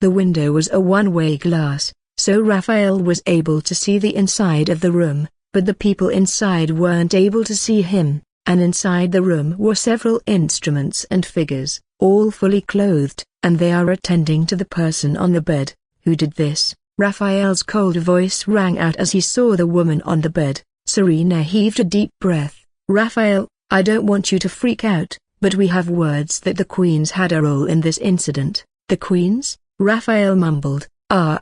The window was a one-way glass, so Raphael was able to see the inside of the room, but the people inside weren't able to see him, and inside the room were several instruments and figures, all fully clothed, and they are attending to the person on the bed. Who did this? Raphael's cold voice rang out as he saw the woman on the bed. Serena heaved a deep breath. Raphael, I don't want you to freak out, but we have words that the Queens had a role in this incident. The Queens? Raphael mumbled. A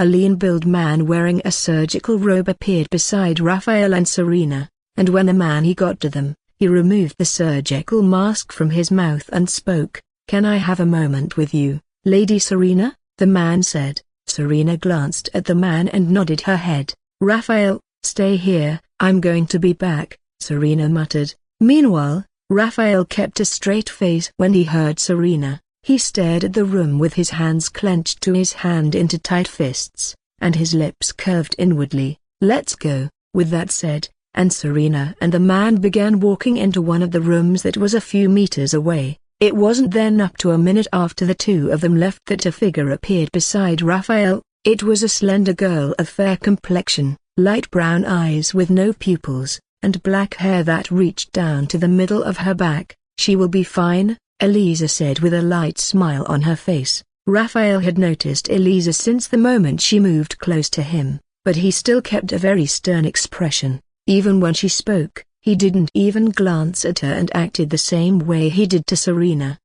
lean-built man wearing a surgical robe appeared beside Raphael and Serena, and when the man got to them, he removed the surgical mask from his mouth and spoke. Can I have a moment with you, Lady Serena? The man said. Serena glanced at the man and nodded her head. Raphael, stay here, I'm going to be back, Serena muttered. Meanwhile, Raphael kept a straight face when he heard Serena. He stared at the room with his hands clenched to his hand into tight fists, and his lips curved inwardly. Let's go. With that said, and Serena and the man began walking into one of the rooms that was a few meters away. It wasn't then up to a minute after the two of them left that a figure appeared beside Raphael. It was a slender girl of fair complexion, light brown eyes with no pupils, and black hair that reached down to the middle of her back. She will be fine, Elisa said with a light smile on her face. Raphael had noticed Elisa since the moment she moved close to him, but he still kept a very stern expression. Even when she spoke, he didn't even glance at her and acted the same way he did to Serena.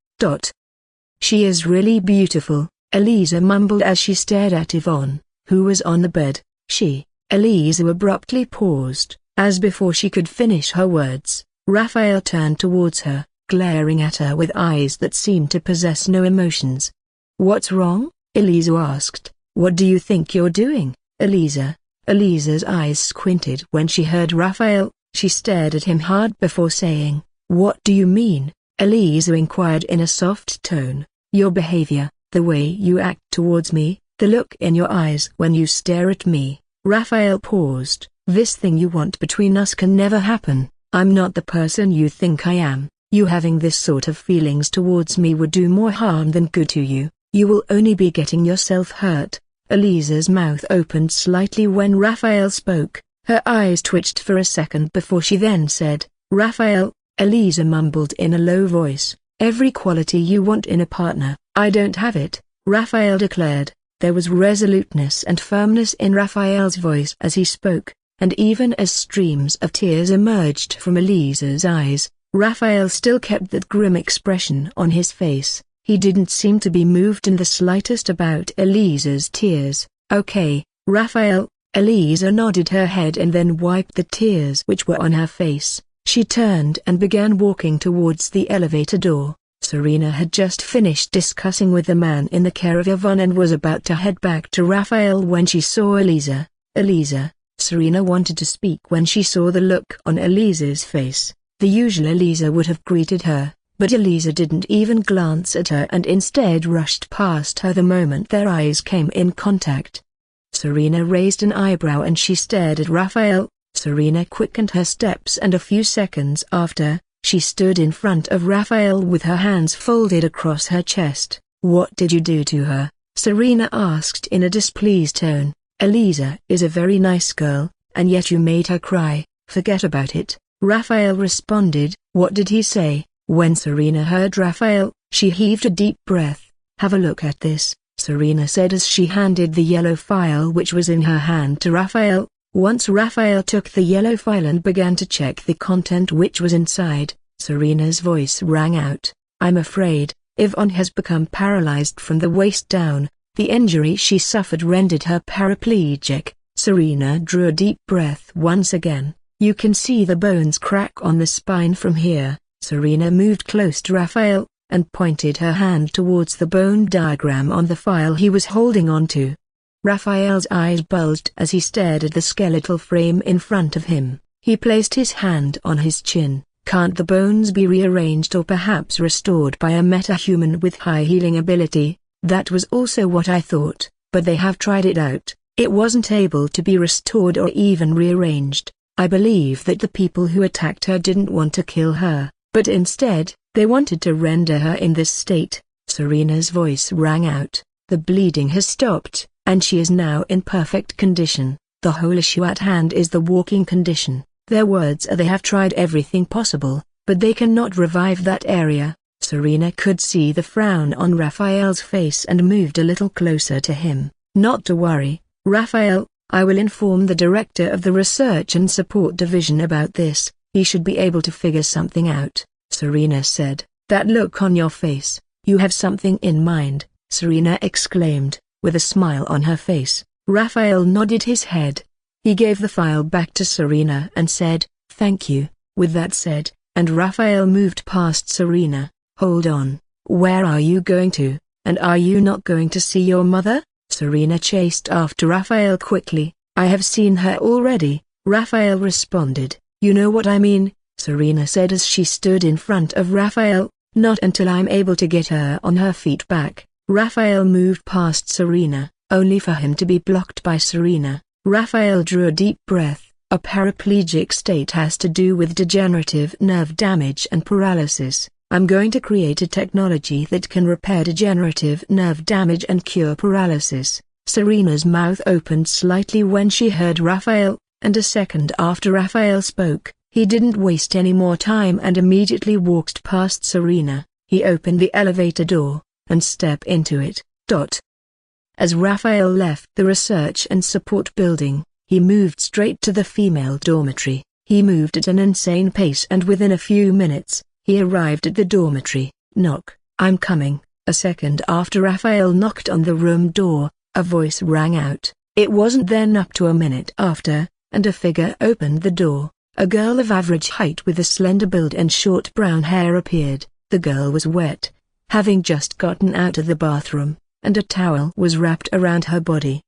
She is really beautiful, Elisa mumbled as she stared at Yvonne, who was on the bed. Elisa abruptly paused, as before she could finish her words, Raphael turned towards her, glaring at her with eyes that seemed to possess no emotions. What's wrong? Elisa asked. What do you think you're doing, Elisa? Elisa's eyes squinted when she heard Raphael. She stared at him hard before saying, What do you mean? Elisa inquired in a soft tone. Your behavior, the way you act towards me, the look in your eyes when you stare at me. Raphael paused. This thing you want between us can never happen. I'm not the person you think I am. You having this sort of feelings towards me would do more harm than good to you. You will only be getting yourself hurt. Elisa's mouth opened slightly when Raphael spoke. Her eyes twitched for a second before she then said, Raphael. Elisa mumbled in a low voice, every quality you want in a partner, I don't have it, Raphael declared. There was resoluteness and firmness in Raphael's voice as he spoke, and even as streams of tears emerged from Elisa's eyes, Raphael still kept that grim expression on his face. He didn't seem to be moved in the slightest about Elisa's tears. Okay, Raphael. Elisa nodded her head and then wiped the tears which were on her face. She turned and began walking towards the elevator door. Serena had just finished discussing with the man in the care of Yvonne and was about to head back to Raphael when she saw Elisa. Elisa. Serena wanted to speak when she saw the look on Elisa's face. The usual Elisa would have greeted her, but Elisa didn't even glance at her and instead rushed past her the moment their eyes came in contact. Serena raised an eyebrow and she stared at Raphael. Serena quickened her steps and a few seconds after, she stood in front of Raphael with her hands folded across her chest. What did you do to her? Serena asked in a displeased tone. Elisa is a very nice girl, and yet you made her cry. Forget about it, Raphael responded. What did he say? When Serena heard Raphael, she heaved a deep breath. Have a look at this, Serena said as she handed the yellow file which was in her hand to Raphael. Once Raphael took the yellow file and began to check the content which was inside, Serena's voice rang out. I'm afraid, Yvonne has become paralyzed from the waist down. The injury she suffered rendered her paraplegic. Serena drew a deep breath once again. You can see the bones crack on the spine from here. Serena moved close to Raphael, and pointed her hand towards the bone diagram on the file he was holding onto. Raphael's eyes bulged as he stared at the skeletal frame in front of him. He placed his hand on his chin. Can't the bones be rearranged or perhaps restored by a metahuman with high healing ability? That was also what I thought, but they have tried it out. It wasn't able to be restored or even rearranged. I believe that the people who attacked her didn't want to kill her, but instead, they wanted to render her in this state. Serena's voice rang out. The bleeding has stopped, and she is now in perfect condition. The whole issue at hand is the walking condition. Their words are they have tried everything possible, but they cannot revive that area. Serena could see the frown on Raphael's face and moved a little closer to him. Not to worry, Raphael, I will inform the director of the Research and Support Division about this. He should be able to figure something out, Serena said. That look on your face, you have something in mind, Serena exclaimed, with a smile on her face. Raphael nodded his head. He gave the file back to Serena and said, thank you. With that said, and Raphael moved past Serena. Hold on, where are you going to, and are you not going to see your mother? Serena chased after Raphael quickly. I have seen her already, Raphael responded. You know what I mean, Serena said as she stood in front of Raphael. Not until I'm able to get her on her feet back. Raphael moved past Serena, only for him to be blocked by Serena. Raphael drew a deep breath. A paraplegic state has to do with degenerative nerve damage and paralysis. I'm going to create a technology that can repair degenerative nerve damage and cure paralysis. Serena's mouth opened slightly when she heard Raphael, and a second after Raphael spoke, he didn't waste any more time and immediately walked past Serena. He opened the elevator door, and stepped into it. As Raphael left the Research and Support building, he moved straight to the female dormitory. He moved at an insane pace and within a few minutes, he arrived at the dormitory. Knock, I'm coming. A second after Raphael knocked on the room door, a voice rang out. It wasn't then up to a minute after, and a figure opened the door. A girl of average height with a slender build and short brown hair appeared. The girl was wet, having just gotten out of the bathroom, and a towel was wrapped around her body.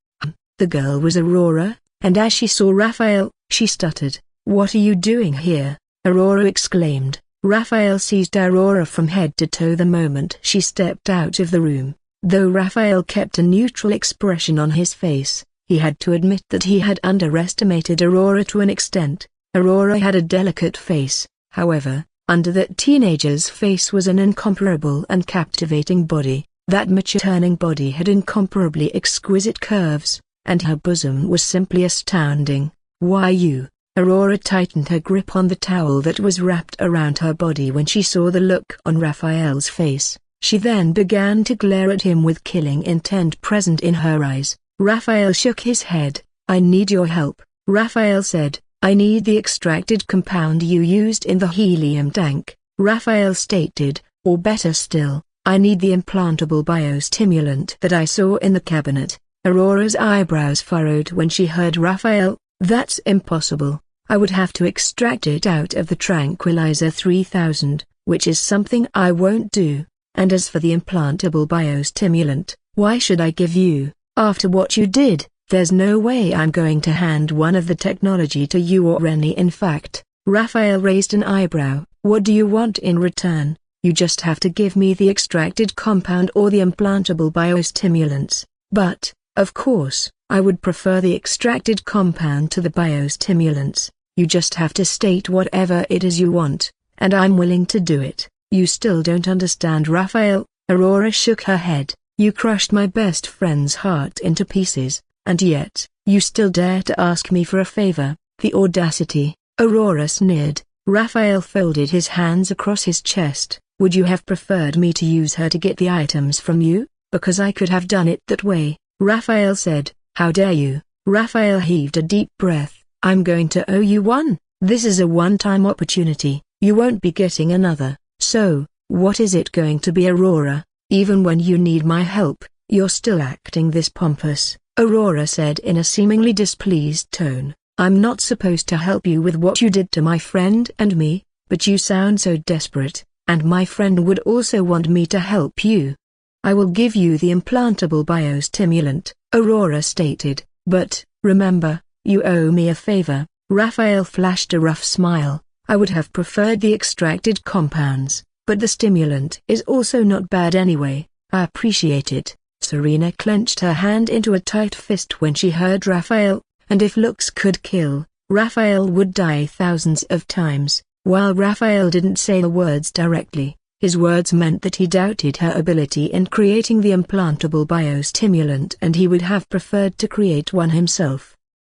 The girl was Aurora, and as she saw Raphael, she stuttered. What are you doing here? Aurora exclaimed. Raphael seized Aurora from head to toe the moment she stepped out of the room. Though Raphael kept a neutral expression on his face, he had to admit that he had underestimated Aurora to an extent. Aurora had a delicate face, however, under that teenager's face was an incomparable and captivating body. That mature-turning body had incomparably exquisite curves, and her bosom was simply astounding. Why you? Aurora tightened her grip on the towel that was wrapped around her body when she saw the look on Raphael's face. She then began to glare at him with killing intent present in her eyes. Raphael shook his head. I need your help, Raphael said. I need the extracted compound you used in the helium tank, Raphael stated, or better still, I need the implantable biostimulant that I saw in the cabinet. Aurora's eyebrows furrowed when she heard Raphael. That's impossible. I would have to extract it out of the Tranquilizer 3000, which is something I won't do. And as for the implantable biostimulant, why should I give you, after what you did? There's no way I'm going to hand one of the technology to you or Rennie. In fact, Raphael raised an eyebrow. What do you want in return? You just have to give me the extracted compound or the implantable biostimulants. But, of course, I would prefer the extracted compound to the biostimulants. You just have to state whatever it is you want, and I'm willing to do it. You still don't understand, Raphael. Aurora shook her head. You crushed my best friend's heart into pieces, and yet, you still dare to ask me for a favor. The audacity. Aurora sneered. Raphael folded his hands across his chest. Would you have preferred me to use her to get the items from you? Because I could have done it that way, Raphael said. How dare you? Raphael heaved a deep breath. I'm going to owe you one. This is a one-time opportunity. You won't be getting another. So, What is it going to be, Aurora? Even when you need my help, you're still acting this pompous, Aurora said in a seemingly displeased tone. I'm not supposed to help you with what you did to my friend and me, but you sound so desperate, and my friend would also want me to help you. I will give you the implantable biostimulant, Aurora stated, but, remember, you owe me a favor. Raphael flashed a rough smile. I would have preferred the extracted compounds, but the stimulant is also not bad anyway. I appreciate it. Serena clenched her hand into a tight fist when she heard Raphael, and if looks could kill, Raphael would die thousands of times. While Raphael didn't say the words directly, his words meant that he doubted her ability in creating the implantable biostimulant and he would have preferred to create one himself.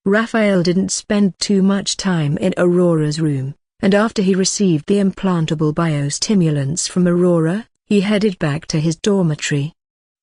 Raphael didn't spend too much time in Aurora's room, and after he received the implantable biostimulants from Aurora, he headed back to his dormitory.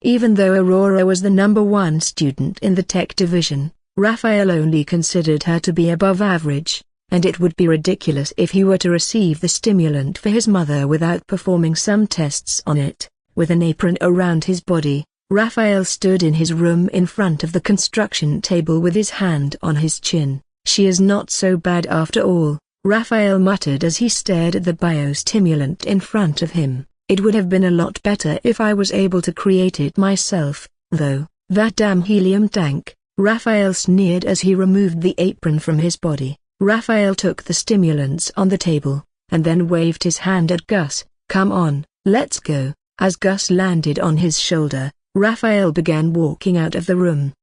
Even though Aurora was the #1 student in the tech division, Raphael only considered her to be above average, and it would be ridiculous if he were to receive the stimulant for his mother without performing some tests on it. With an apron around his body, Raphael stood in his room in front of the construction table with his hand on his chin. She is not so bad after all, Raphael muttered as he stared at the biostimulant in front of him. It would have been a lot better if I was able to create it myself, though. That damn helium tank, Raphael sneered as he removed the apron from his body. Raphael took the stimulants on the table, and then waved his hand at Gus. Come on, let's go. As Gus landed on his shoulder, Raphael began walking out of the room.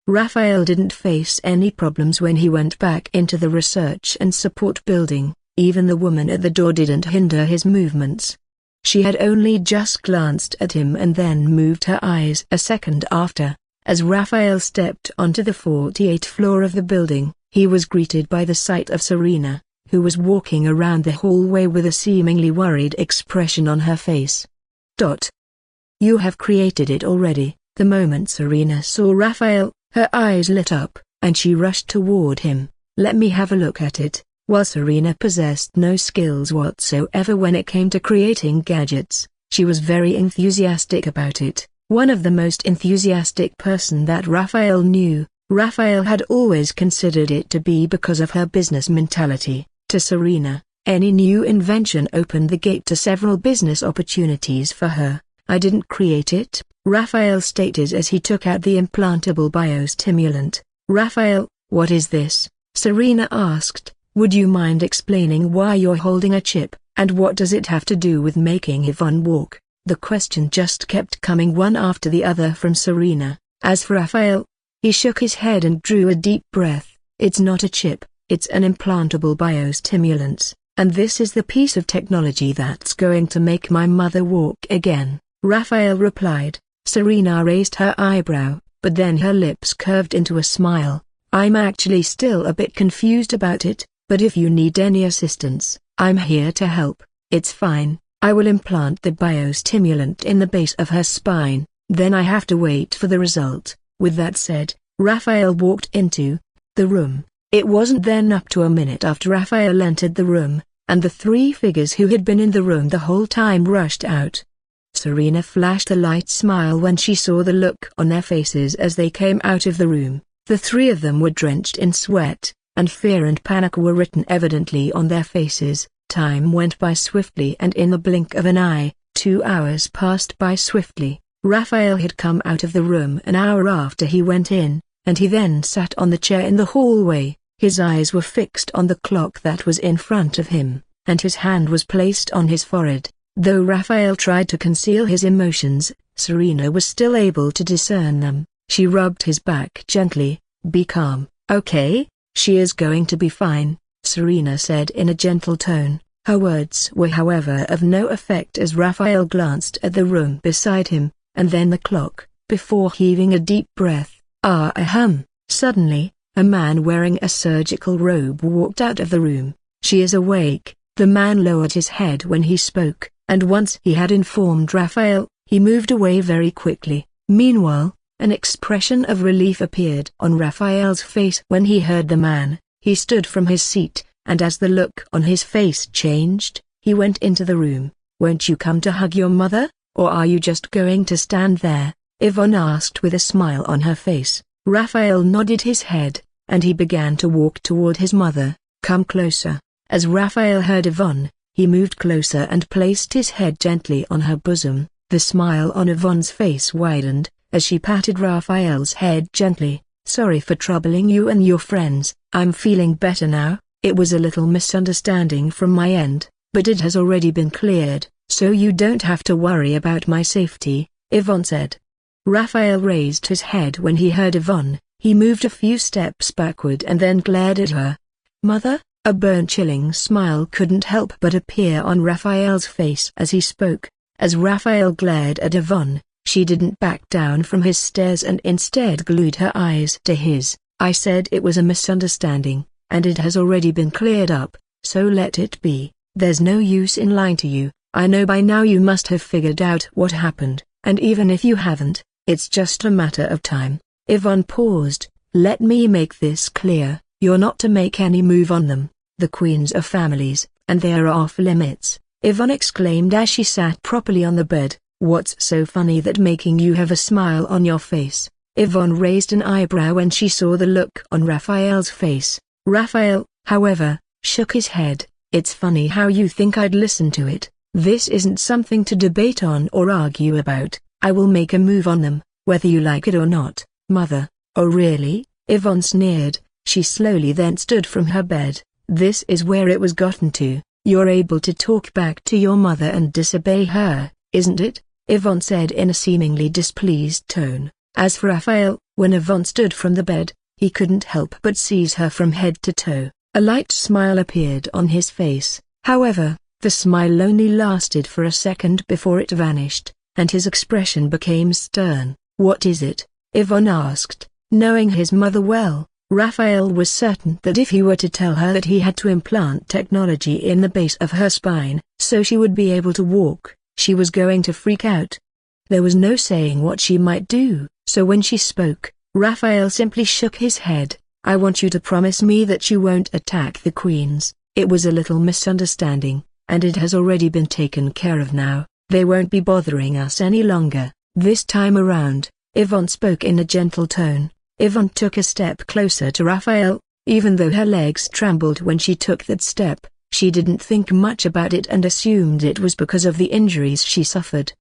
Raphael didn't face any problems when he went back into the research and support building. Even the woman at the door didn't hinder his movements. She had only just glanced at him and then moved her eyes a second after. As Raphael stepped onto the 48th floor of the building, he was greeted by the sight of Serena, who was walking around the hallway with a seemingly worried expression on her face. You have created it already. The moment Serena saw Raphael, her eyes lit up, and she rushed toward him. Let me have a look at it. While Serena possessed no skills whatsoever when it came to creating gadgets, she was very enthusiastic about it. One of the most enthusiastic person that Raphael knew. Raphael had always considered it to be because of her business mentality. To Serena, any new invention opened the gate to several business opportunities for her. I didn't create it, Raphael stated as he took out the implantable biostimulant. Raphael, what is this? Serena asked. Would you mind explaining why you're holding a chip, and what does it have to do with making Yvonne walk? The question just kept coming one after the other from Serena. As for Raphael, he shook his head and drew a deep breath. It's not a chip, it's an implantable biostimulant, and this is the piece of technology that's going to make my mother walk again, Raphael replied. Serena raised her eyebrow, but then her lips curved into a smile. I'm actually still a bit confused about it, but if you need any assistance, I'm here to help. It's fine, I will implant the biostimulant in the base of her spine, then I have to wait for the result. With that said, Raphael walked into the room. It wasn't then up to a minute after Raphael entered the room, and the three figures who had been in the room the whole time rushed out. Serena flashed a light smile when she saw the look on their faces as they came out of the room. The three of them were drenched in sweat, and fear and panic were written evidently on their faces. Time went by swiftly, and in the blink of an eye, 2 hours passed by swiftly. Raphael had come out of the room an hour after he went in, and he then sat on the chair in the hallway. His eyes were fixed on the clock that was in front of him, and his hand was placed on his forehead. Though Raphael tried to conceal his emotions, Serena was still able to discern them. She rubbed his back gently. Be calm, okay? She is going to be fine, Serena said in a gentle tone. Her words were however of no effect as Raphael glanced at the room beside him, and then the clock, before heaving a deep breath. Suddenly, a man wearing a surgical robe walked out of the room. She is awake. The man lowered his head when he spoke, and once he had informed Raphael, he moved away very quickly. Meanwhile, an expression of relief appeared on Raphael's face when he heard the man. He stood from his seat, and as the look on his face changed, he went into the room. Won't you come to hug your mother, or are you just going to stand there? Yvonne asked with a smile on her face. Raphael nodded his head, and he began to walk toward his mother. Come closer. As Raphael heard Yvonne, he moved closer and placed his head gently on her bosom. The smile on Yvonne's face widened, as she patted Raphael's head gently. Sorry for troubling you and your friends. I'm feeling better now. It was a little misunderstanding from my end, but it has already been cleared, so you don't have to worry about my safety, Yvonne said. Raphael raised his head when he heard Yvonne. He moved a few steps backward and then glared at her. Mother? A bone-chilling smile couldn't help but appear on Raphael's face as he spoke. As Raphael glared at Yvonne, she didn't back down from his stares and instead glued her eyes to his. I said it was a misunderstanding, and it has already been cleared up, so let it be. There's no use in lying to you. I know by now you must have figured out what happened, and even if you haven't, it's just a matter of time. Yvonne paused. Let me make this clear. You're not to make any move on them. The queens are families, and they are off limits, Yvonne exclaimed as she sat properly on the bed. What's so funny that making you have a smile on your face? Yvonne raised an eyebrow when she saw the look on Raphael's face. Raphael, however, shook his head. It's funny how you think I'd listen to it. This isn't something to debate on or argue about. I will make a move on them, whether you like it or not, Mother. Oh really? Yvonne sneered. She slowly then stood from her bed. This is where it was gotten to. You're able to talk back to your mother and disobey her, isn't it? Yvonne said in a seemingly displeased tone. As for Raphael, when Yvonne stood from the bed, he couldn't help but seize her from head to toe. A light smile appeared on his face. However, the smile only lasted for a second before it vanished, and his expression became stern. What is it? Yvonne asked. Knowing his mother well, Raphael was certain that if he were to tell her that he had to implant technology in the base of her spine, so she would be able to walk, she was going to freak out. There was no saying what she might do, so when she spoke, Raphael simply shook his head. I want you to promise me that you won't attack the queens. It was a little misunderstanding, and it has already been taken care of now. They won't be bothering us any longer. This time around, Yvonne spoke in a gentle tone. Yvonne took a step closer to Raphael. Even though her legs trembled when she took that step, she didn't think much about it and assumed it was because of the injuries she suffered.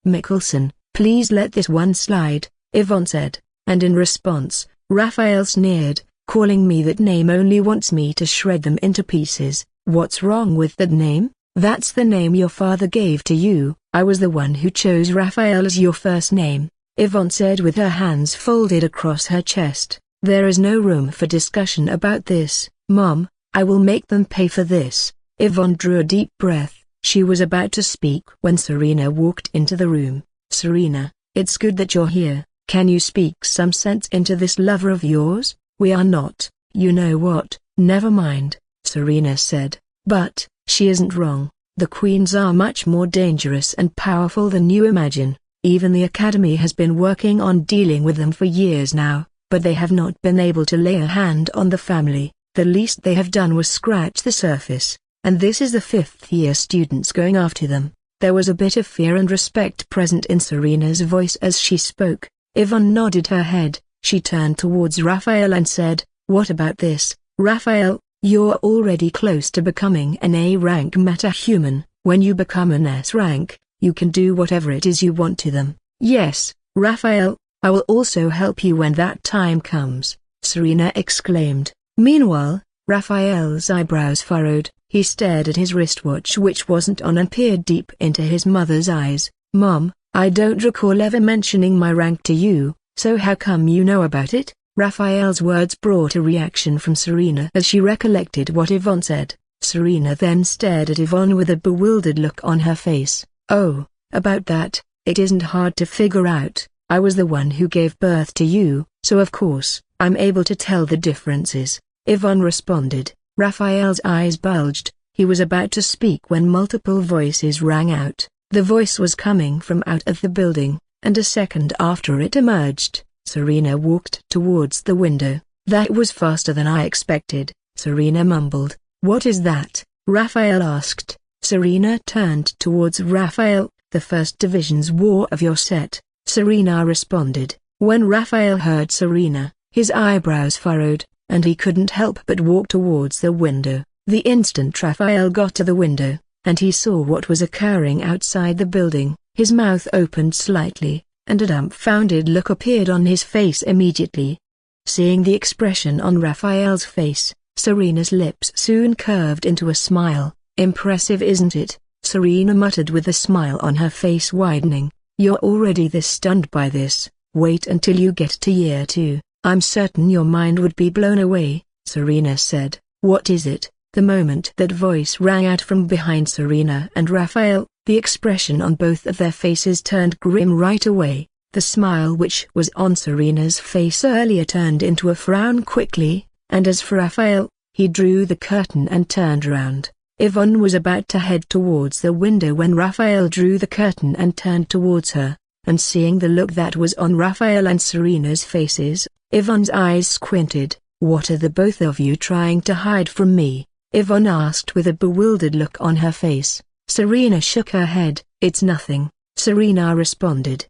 Mickelson, please let this one slide, Yvonne said, and in response, Raphael sneered, calling me that name only wants me to shred them into pieces. What's wrong with that name? That's the name your father gave to you. I was the one who chose Raphael as your first name, Yvonne said with her hands folded across her chest. There is no room for discussion about this, Mom. I will make them pay for this. Yvonne drew a deep breath. She was about to speak when Serena walked into the room. Serena, it's good that you're here. Can you speak some sense into this lover of yours? We are not, you know what. Never mind, Serena said. But, she isn't wrong. The queens are much more dangerous and powerful than you imagine. Even the Academy has been working on dealing with them for years now, but they have not been able to lay a hand on the family. The least they have done was scratch the surface, and this is the fifth-year students going after them. There was a bit of fear and respect present in Serena's voice as she spoke. Yvonne nodded her head. She turned towards Raphael and said, What about this, Raphael? You're already close to becoming an A-rank meta-human. When you become an S-rank, you can do whatever it is you want to them. Yes, Raphael, I will also help you when that time comes, Serena exclaimed. Meanwhile, Raphael's eyebrows furrowed. He stared at his wristwatch which wasn't on and peered deep into his mother's eyes. Mom, I don't recall ever mentioning my rank to you, so how come you know about it? Raphael's words brought a reaction from Serena as she recollected what Yvonne said. Serena then stared at Yvonne with a bewildered look on her face. Oh, about that, it isn't hard to figure out. I was the one who gave birth to you, so of course, I'm able to tell the differences, Yvonne responded. Raphael's eyes bulged. He was about to speak when multiple voices rang out. The voice was coming from out of the building, and a second after it emerged, Serena walked towards the window. That was faster than I expected, Serena mumbled. What is that? Raphael asked. Serena turned towards Raphael. "The First Division's war of your set," Serena responded. When Raphael heard Serena, his eyebrows furrowed, and he couldn't help but walk towards the window. The instant Raphael got to the window, and he saw what was occurring outside the building, his mouth opened slightly, and a dumbfounded look appeared on his face immediately. Seeing the expression on Raphael's face, Serena's lips soon curved into a smile. "Impressive, isn't it?" Serena muttered with a smile on her face widening. "You're already this stunned by this. Wait until you get to year 2. I'm certain your mind would be blown away," Serena said. "What is it?" The moment that voice rang out from behind Serena and Raphael, the expression on both of their faces turned grim right away. The smile which was on Serena's face earlier turned into a frown quickly, and as for Raphael, he drew the curtain and turned round. Yvonne was about to head towards the window when Raphael drew the curtain and turned towards her, and seeing the look that was on Raphael and Serena's faces, Yvonne's eyes squinted. "What are the both of you trying to hide from me?" Yvonne asked with a bewildered look on her face. Serena shook her head. "It's nothing," Serena responded.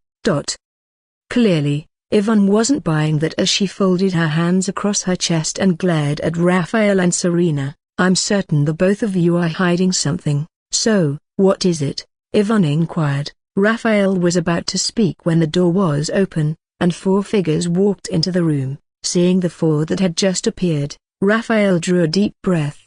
Clearly, Yvonne wasn't buying that as she folded her hands across her chest and glared at Raphael and Serena. "I'm certain the both of you are hiding something, so, what is it?" Yvonne inquired. Raphael was about to speak when the door was open, and 4 figures walked into the room. Seeing the 4 that had just appeared, Raphael drew a deep breath.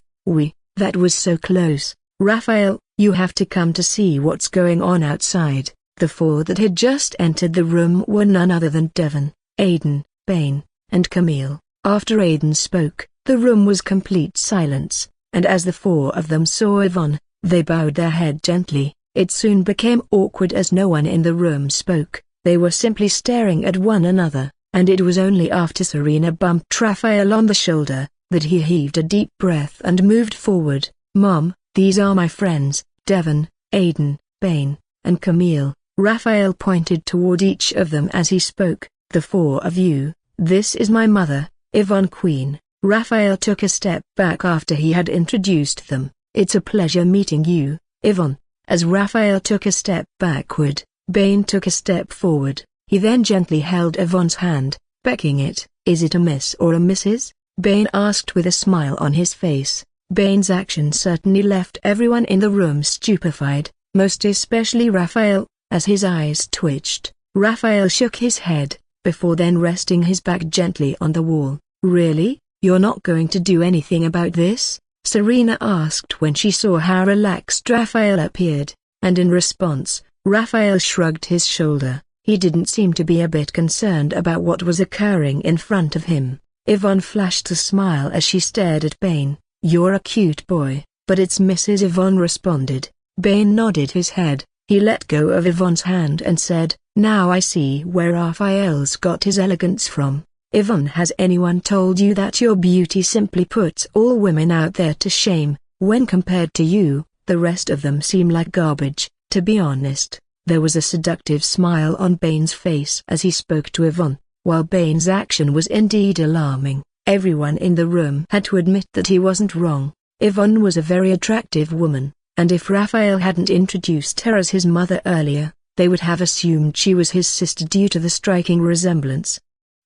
That was so close. "Raphael, you have to come to see what's going on outside." The 4 that had just entered the room were none other than Devon, Aidan, Bane, and Camille. After Aidan spoke, the room was complete silence, and as the 4 of them saw Yvonne, they bowed their head gently. It soon became awkward as no one in the room spoke. They were simply staring at one another, and it was only after Serena bumped Raphael on the shoulder, that he heaved a deep breath and moved forward. "Mom, these are my friends, Devon, Aidan, Bane, and Camille." Raphael pointed toward each of them as he spoke. "The 4 of you, this is my mother, Yvonne Queen." Raphael took a step back after he had introduced them. "It's a pleasure meeting you, Yvonne." As Raphael took a step backward, Bane took a step forward. He then gently held Yvonne's hand, beckoning it. "Is it a miss or a Mrs.?" Bane asked with a smile on his face. Bane's action certainly left everyone in the room stupefied, most especially Raphael, as his eyes twitched. Raphael shook his head, before then resting his back gently on the wall. "Really? You're not going to do anything about this?" Serena asked when she saw how relaxed Raphael appeared, and in response, Raphael shrugged his shoulder. He didn't seem to be a bit concerned about what was occurring in front of him. Yvonne flashed a smile as she stared at Bane. "You're a cute boy." "But it's Mrs. Yvonne," responded. Bane nodded his head. He let go of Yvonne's hand and said, "Now I see where Raphael's got his elegance from. Yvonne, has anyone told you that your beauty simply puts all women out there to shame? When compared to you, the rest of them seem like garbage." To be honest, there was a seductive smile on Bane's face as he spoke to Yvonne. While Bane's action was indeed alarming, everyone in the room had to admit that he wasn't wrong. Yvonne was a very attractive woman, and if Raphael hadn't introduced her as his mother earlier, they would have assumed she was his sister due to the striking resemblance.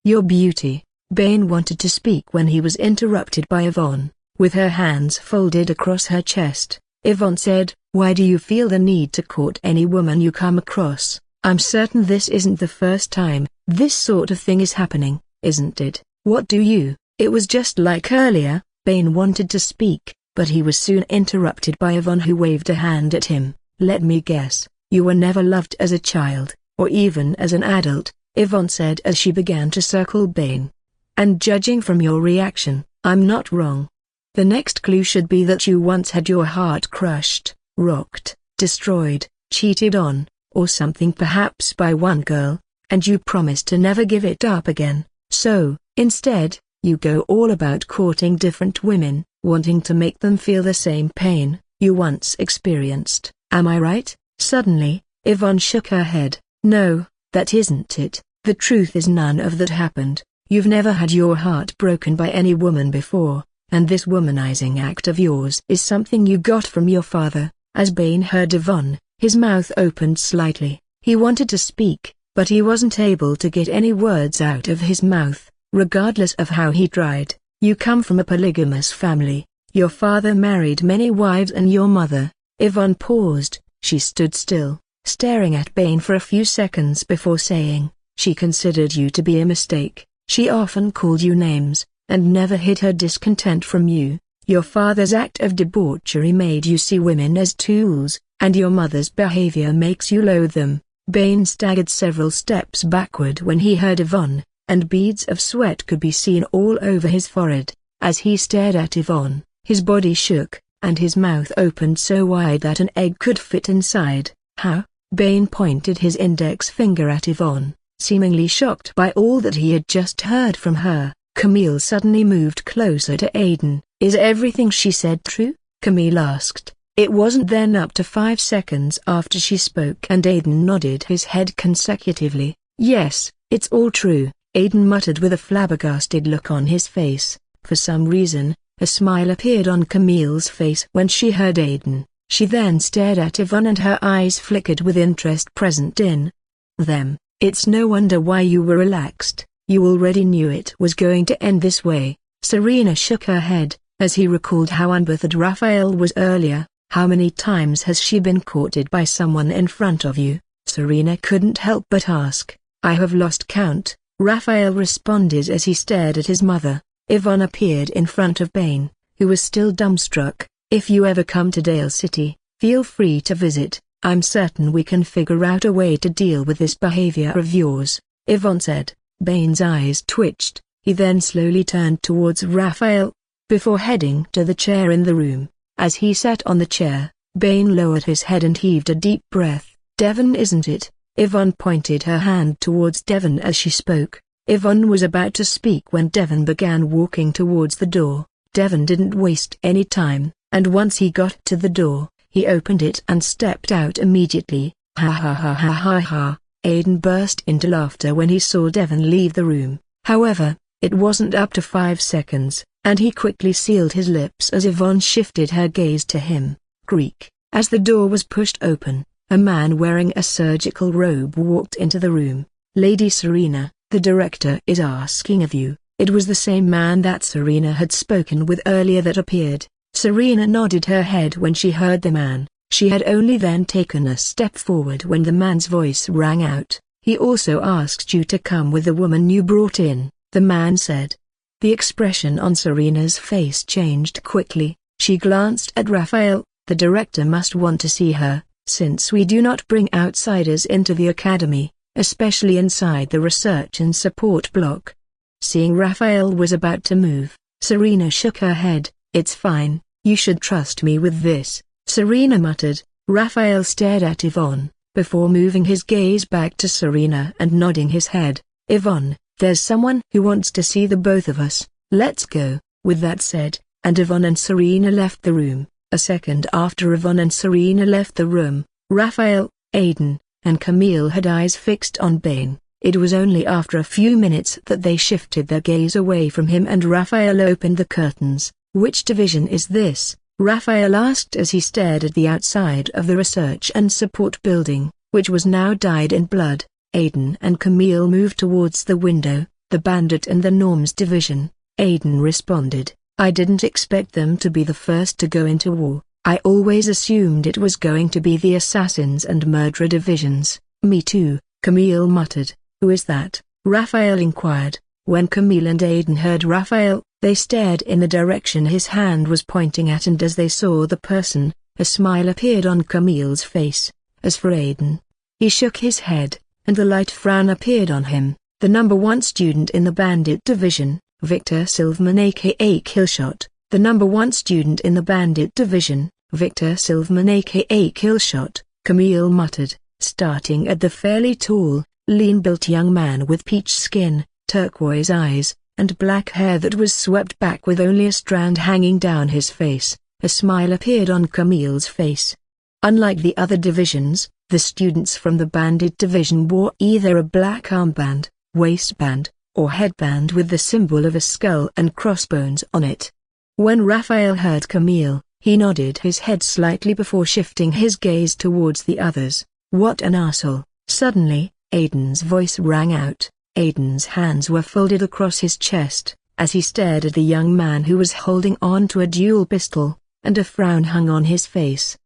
"Your beauty," Bane wanted to speak when he was interrupted by Yvonne. With her hands folded across her chest, Yvonne said, "Why do you feel the need to court any woman you come across? I'm certain this isn't the first time this sort of thing is happening, isn't it? What do you?" It was just like earlier. Bane wanted to speak, but he was soon interrupted by Yvonne, who waved a hand at him. "Let me guess, you were never loved as a child, or even as an adult," Yvonne said as she began to circle Bane. "And judging from your reaction, I'm not wrong. The next clue should be that you once had your heart crushed, rocked, destroyed, cheated on, or something, perhaps by one girl, and you promised to never give it up again. So, instead, you go all about courting different women, wanting to make them feel the same pain you once experienced. Am I right?" Suddenly, Yvonne shook her head. "No, that isn't it. The truth is none of that happened. You've never had your heart broken by any woman before, and this womanizing act of yours is something you got from your father. As Bane heard Yvonne, his mouth opened slightly. He wanted to speak, but he wasn't able to get any words out of his mouth, regardless of how he tried. You come from a polygamous family. Your father married many wives and your mother. Yvonne paused. She stood still, staring at Bane for a few seconds before saying, she considered you to be a mistake. She often called you names, and never hid her discontent from you. Your father's act of debauchery made you see women as tools, and your mother's behavior makes you loathe them. Bane staggered several steps backward when he heard Yvonne, and beads of sweat could be seen all over his forehead. As he stared at Yvonne, his body shook, and his mouth opened so wide that an egg could fit inside. How? Bane pointed his index finger at Yvonne, seemingly shocked by all that he had just heard from her. Camille suddenly moved closer to Aiden. Is everything she said true? Camille asked. It wasn't then up to 5 seconds after she spoke, and Aiden nodded his head consecutively. Yes, it's all true, Aiden muttered with a flabbergasted look on his face. For some reason, a smile appeared on Camille's face when she heard Aiden. She then stared at Yvonne and her eyes flickered with interest present in them. It's no wonder why you were relaxed. You already knew it was going to end this way. Serena shook her head, as he recalled how unbothered Raphael was earlier. How many times has she been courted by someone in front of you? Serena couldn't help but ask. I have lost count, Raphael responded as he stared at his mother. Yvonne appeared in front of Bane, who was still dumbstruck. If you ever come to Dale City, feel free to visit. I'm certain we can figure out a way to deal with this behavior of yours, Yvonne said. Bane's eyes twitched. He then slowly turned towards Raphael, before heading to the chair in the room. As he sat on the chair, Bane lowered his head and heaved a deep breath. Devon, isn't it? Yvonne pointed her hand towards Devon as she spoke. Yvonne was about to speak when Devon began walking towards the door. Devon didn't waste any time, and once he got to the door, he opened it and stepped out immediately. Ha ha ha ha ha ha. Aiden burst into laughter when he saw Devon leave the room. However, it wasn't up to 5 seconds, and he quickly sealed his lips as Yvonne shifted her gaze to him. Creak. As the door was pushed open, a man wearing a surgical robe walked into the room. Lady Serena, the director is asking of you. It was the same man that Serena had spoken with earlier that appeared. Serena nodded her head when she heard the man. She had only then taken a step forward when the man's voice rang out. He also asked you to come with the woman you brought in, the man said. The expression on Serena's face changed quickly. She glanced at Raphael. The director must want to see her, since we do not bring outsiders into the academy, especially inside the research and support block. Seeing Raphael was about to move, Serena shook her head. It's fine, you should trust me with this, Serena muttered. Raphael stared at Yvonne, before moving his gaze back to Serena and nodding his head. Yvonne, there's someone who wants to see the both of us. Let's go. With that said, and Yvonne and Serena left the room. A second after Yvonne and Serena left the room, Raphael, Aiden, and Camille had eyes fixed on Bane. It was only after a few minutes that they shifted their gaze away from him and Raphael opened the curtains. Which division is this? Raphael asked as he stared at the outside of the research and support building, which was now dyed in blood. Aiden and Camille moved towards the window. The Bandit and the Norms division. Aiden responded, I didn't expect them to be the first to go into war. I always assumed it was going to be the Assassins and Murderer divisions. Me too, Camille muttered. Who is that? Raphael inquired. When Camille and Aiden heard Raphael, they stared in the direction his hand was pointing at, and as they saw the person, a smile appeared on Camille's face. As for Aiden, he shook his head, and a light frown appeared on him. The number 1 student in the Bandit division, Victor Silverman aka Killshot. The number 1 student in the Bandit division, Victor Silverman aka Killshot, Camille muttered, starting at the fairly tall, lean-built young man with peach skin, turquoise eyes, and black hair that was swept back with only a strand hanging down his face. A smile appeared on Camille's face. Unlike the other divisions, the students from the Bandit division wore either a black armband, waistband, or headband with the symbol of a skull and crossbones on it. When Raphael heard Camille, He nodded his head slightly before shifting his gaze towards the others. "What an arsehole." Suddenly, Aiden's voice rang out. Aiden's hands were folded across his chest, as he stared at the young man who was holding on to a dual pistol, and a frown hung on his face.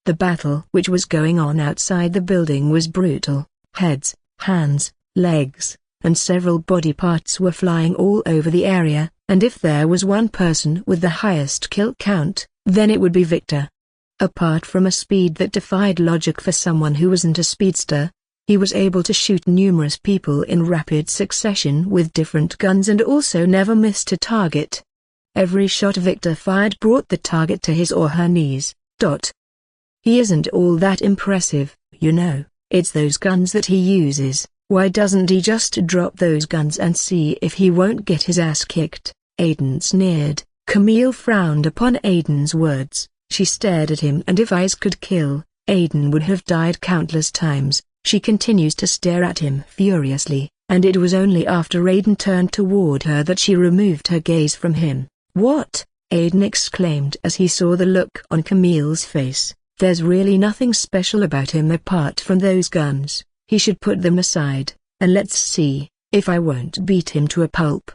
The battle which was going on outside the building was brutal. Heads, hands, legs, and several body parts were flying all over the area, and if there was one person with the highest kill count, then it would be Victor. Apart from a speed that defied logic for someone who wasn't a speedster, he was able to shoot numerous people in rapid succession with different guns and also never missed a target. Every shot Victor fired brought the target to his or her knees. He isn't all that impressive, you know. It's those guns that he uses. Why doesn't he just drop those guns and see if he won't get his ass kicked? Aiden sneered. Camille frowned upon Aiden's words. She stared at him, and if eyes could kill, Aiden would have died countless times. She continues to stare at him furiously, and it was only after Aiden turned toward her that she removed her gaze from him. "What?" Aiden exclaimed as he saw the look on Camille's face. "There's really nothing special about him apart from those guns. He should put them aside, and let's see if I won't beat him to a pulp."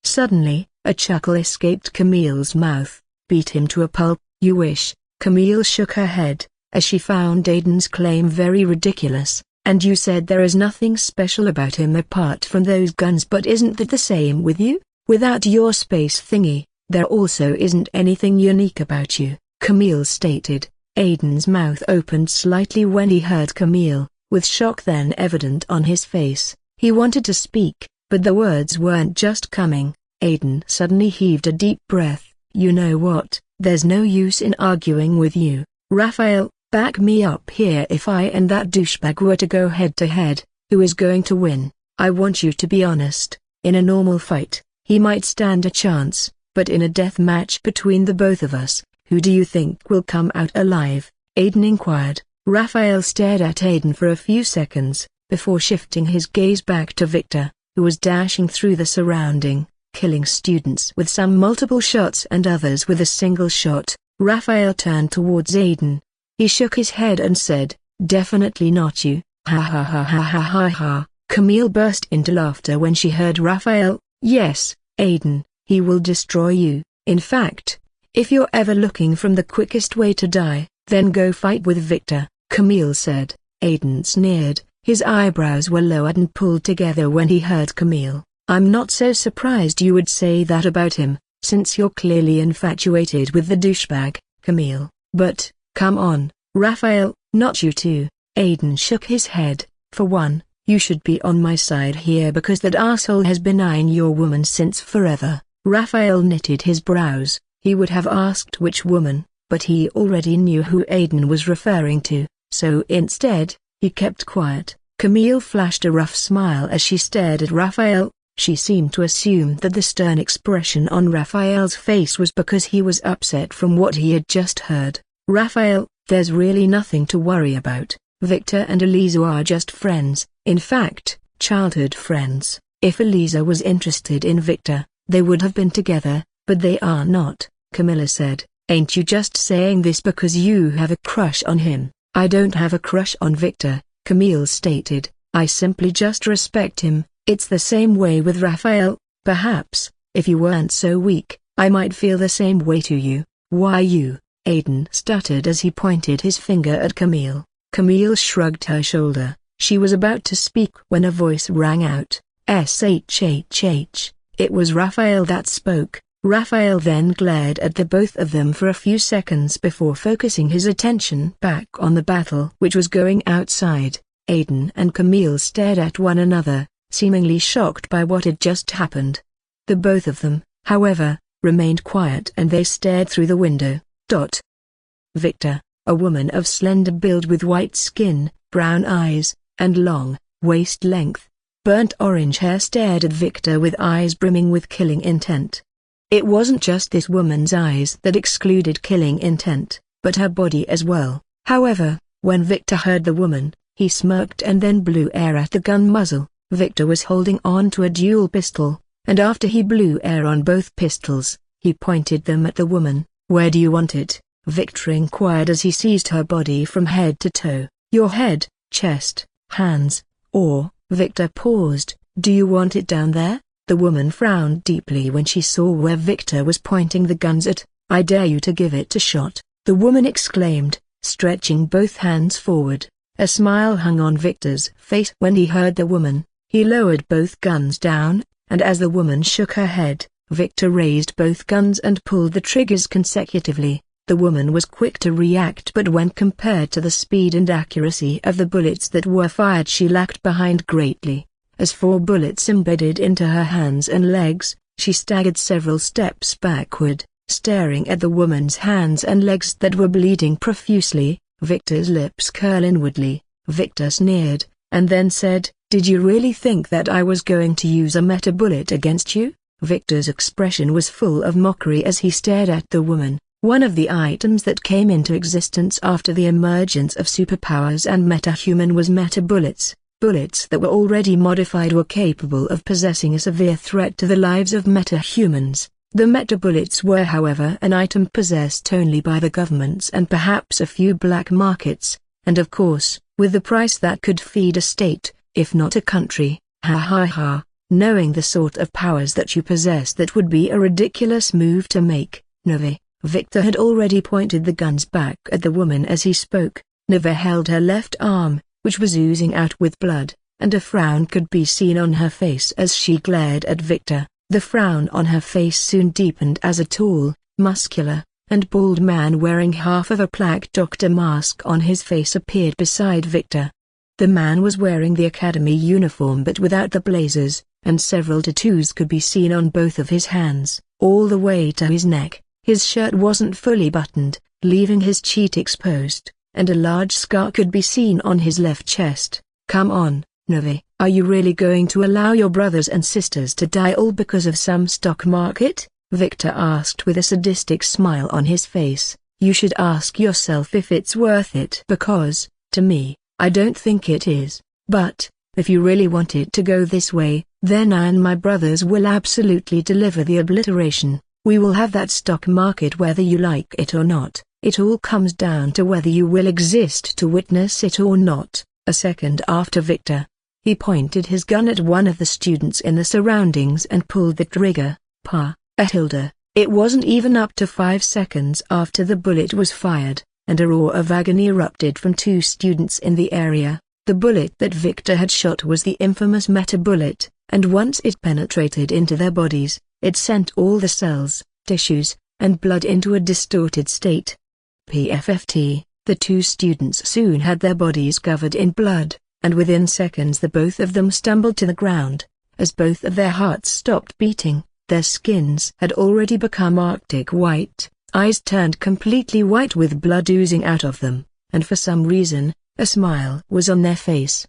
Suddenly, a chuckle escaped Camille's mouth. "Beat him to a pulp, you wish?" Camille shook her head, as she found Aiden's claim very ridiculous. "And you said there is nothing special about him apart from those guns, but isn't that the same with you? Without your space thingy, there also isn't anything unique about you," Camille stated. Aiden's mouth opened slightly when he heard Camille, with shock then evident on his face. He wanted to speak, but the words weren't just coming. Aiden suddenly heaved a deep breath. "You know what, there's no use in arguing with you. Raphael, back me up here. If I and that douchebag were to go head to head, who is going to win? I want you to be honest. In a normal fight, he might stand a chance, but in a death match between the both of us, who do you think will come out alive?" Aiden inquired. Raphael stared at Aiden for a few seconds, before shifting his gaze back to Victor, who was dashing through the surrounding, killing students with some multiple shots and others with a single shot. Raphael turned towards Aiden. He shook his head and said, "Definitely not you." "Ha ha ha ha ha ha ha." Camille burst into laughter when she heard Raphael. "Yes, Aiden, he will destroy you. In fact, if you're ever looking for the quickest way to die, then go fight with Victor," Camille said. Aiden sneered. His eyebrows were lowered and pulled together when he heard Camille. "I'm not so surprised you would say that about him, since you're clearly infatuated with the douchebag, Camille. But, come on, Raphael, not you too." Aiden shook his head. "For one, you should be on my side here because that asshole has been eyeing your woman since forever." Raphael knitted his brows. He would have asked which woman, but he already knew who Aiden was referring to, so instead, he kept quiet. Camille flashed a rough smile as she stared at Raphael. She seemed to assume that the stern expression on Raphael's face was because he was upset from what he had just heard. "Raphael, there's really nothing to worry about. Victor and Elisa are just friends, in fact, childhood friends. If Elisa was interested in Victor, they would have been together, but they are not," Camilla said. "Ain't you just saying this because you have a crush on him?" "I don't have a crush on Victor," Camille stated. "I simply just respect him. It's the same way with Raphael. Perhaps, if you weren't so weak, I might feel the same way to you." "Why you?" Aiden stuttered as he pointed his finger at Camille. Camille shrugged her shoulder. She was about to speak when a voice rang out. "Shhh." It was Raphael that spoke. Raphael then glared at the both of them for a few seconds before focusing his attention back on the battle which was going outside. Aiden and Camille stared at one another, seemingly shocked by what had just happened. The both of them, however, remained quiet and they stared through the window. Victor, a woman of slender build with white skin, brown eyes, and long, waist-length, burnt orange hair stared at Victor with eyes brimming with killing intent. It wasn't just this woman's eyes that excluded killing intent, but her body as well. However, when Victor heard the woman, he smirked and then blew air at the gun muzzle. Victor was holding on to a dual pistol, and after he blew air on both pistols, he pointed them at the woman. "Where do you want it?" Victor inquired as he seized her body from head to toe. Your head, chest, hands, or, Victor paused, do you want it down there? The woman frowned deeply when she saw where Victor was pointing the guns at. I dare you to give it a shot, the woman exclaimed, stretching both hands forward. A smile hung on Victor's face when he heard the woman. He lowered both guns down, and as the woman shook her head, Victor raised both guns and pulled the triggers consecutively. The woman was quick to react, but when compared to the speed and accuracy of the bullets that were fired, she lagged behind greatly. As 4 bullets embedded into her hands and legs, she staggered several steps backward, staring at the woman's hands and legs that were bleeding profusely. Victor's lips curled inwardly. Victor sneered, and then said, "Did you really think that I was going to use a meta bullet against you?" Victor's expression was full of mockery as he stared at the woman. One of the items that came into existence after the emergence of superpowers and metahuman was meta-bullets. Bullets that were already modified were capable of possessing a severe threat to the lives of metahumans. The meta-bullets were, however, an item possessed only by the governments and perhaps a few black markets, and of course, with the price that could feed a state, if not a country. Ha ha ha, knowing the sort of powers that you possess, that would be a ridiculous move to make, Neve. Victor had already pointed the guns back at the woman as he spoke. Neve held her left arm, which was oozing out with blood, and a frown could be seen on her face as she glared at Victor. The frown on her face soon deepened as a tall, muscular, and bald man wearing half of a plague doctor mask on his face appeared beside Victor. The man was wearing the academy uniform but without the blazers, and several tattoos could be seen on both of his hands, all the way to his neck. His shirt wasn't fully buttoned, leaving his cheek exposed, and a large scar could be seen on his left chest. Come on, Neve, are you really going to allow your brothers and sisters to die all because of some stock market? Victor asked with a sadistic smile on his face. You should ask yourself if it's worth it, because, to me, I don't think it is. But, if you really want it to go this way, then I and my brothers will absolutely deliver the obliteration. We will have that stock market whether you like it or not. It all comes down to whether you will exist to witness it or not. A second after Victor, he pointed his gun at one of the students in the surroundings and pulled the trigger. Hilda. It wasn't even up to 5 seconds after the bullet was fired, and a roar of agony erupted from 2 students in the area. The bullet that Victor had shot was the infamous meta bullet, and once it penetrated into their bodies, it sent all the cells, tissues, and blood into a distorted state. PFFT, the 2 students soon had their bodies covered in blood, and within seconds the both of them stumbled to the ground. As both of their hearts stopped beating, their skins had already become arctic white, eyes turned completely white with blood oozing out of them, and for some reason, a smile was on their face.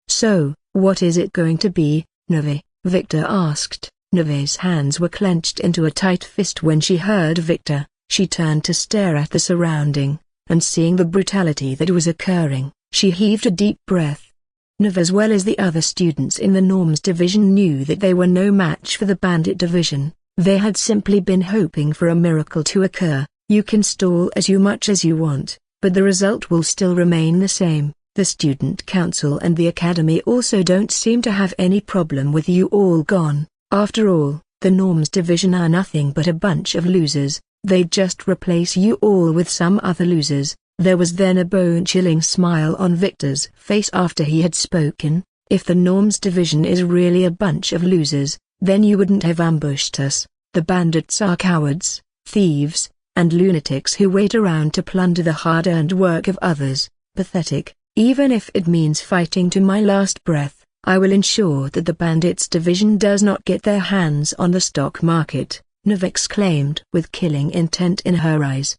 So, what is it going to be, Neve? Victor asked. Neve's hands were clenched into a tight fist when she heard Victor. She turned to stare at the surrounding, and seeing the brutality that was occurring, she heaved a deep breath. Neve as well as the other students in the Norms division knew that they were no match for the Bandit division. They had simply been hoping for a miracle to occur. You can stall as much as you want, but the result will still remain the same. The Student Council and the Academy also don't seem to have any problem with you all gone. After all, the Norms division are nothing but a bunch of losers. They'd just replace you all with some other losers. There was then a bone-chilling smile on Victor's face after he had spoken. If the Norms division is really a bunch of losers, then you wouldn't have ambushed us. The bandits are cowards, thieves, and lunatics who wait around to plunder the hard-earned work of others. Pathetic. Even if it means fighting to my last breath, I will ensure that the Bandits division does not get their hands on the stock market, Neve exclaimed with killing intent in her eyes.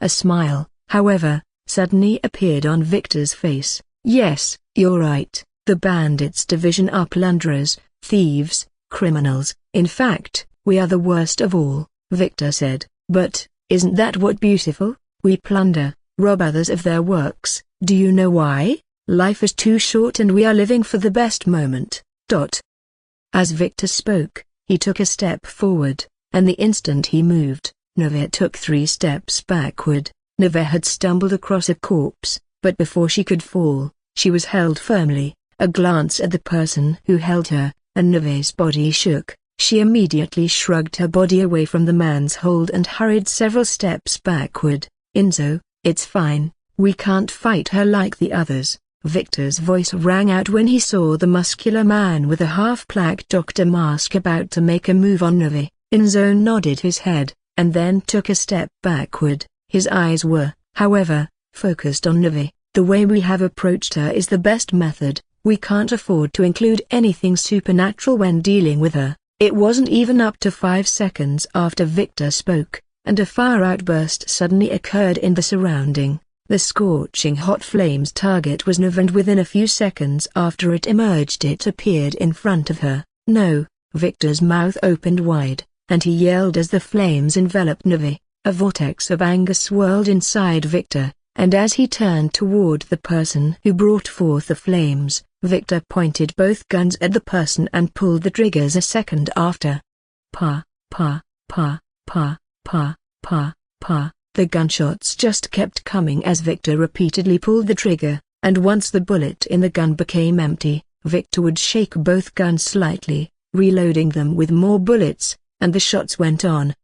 A smile, however, suddenly appeared on Victor's face. Yes, you're right, the Bandits division are plunderers, thieves, criminals. In fact, we are the worst of all, Victor said. But, isn't that what beautiful? We plunder, rob others of their works. Do you know why? Life is too short and we are living for the best moment. As Victor spoke, he took a step forward, and the instant he moved, Neve took 3 steps backward. Neve had stumbled across a corpse, but before she could fall, she was held firmly. A glance at the person who held her, and Neve's body shook. She immediately shrugged her body away from the man's hold and hurried several steps backward. "Enzo, it's fine, we can't fight her like the others." Victor's voice rang out when he saw the muscular man with a half-black doctor mask about to make a move on Neve. Enzo nodded his head, and then took a step backward. His eyes were, however, focused on Neve. "The way we have approached her is the best method. We can't afford to include anything supernatural when dealing with her." It wasn't even up to 5 seconds after Victor spoke, and a fire outburst suddenly occurred in the surrounding. The scorching hot flames target was Neve, and within a few seconds after it emerged it appeared in front of her. "No!" Victor's mouth opened wide, and he yelled as the flames enveloped Neve. A vortex of anger swirled inside Victor, and as he turned toward the person who brought forth the flames, Victor pointed both guns at the person and pulled the triggers a second after. Pa, pa, pa, pa, pa, pa, pa. The gunshots just kept coming as Victor repeatedly pulled the trigger, and once the bullet in the gun became empty, Victor would shake both guns slightly, reloading them with more bullets, and the shots went on.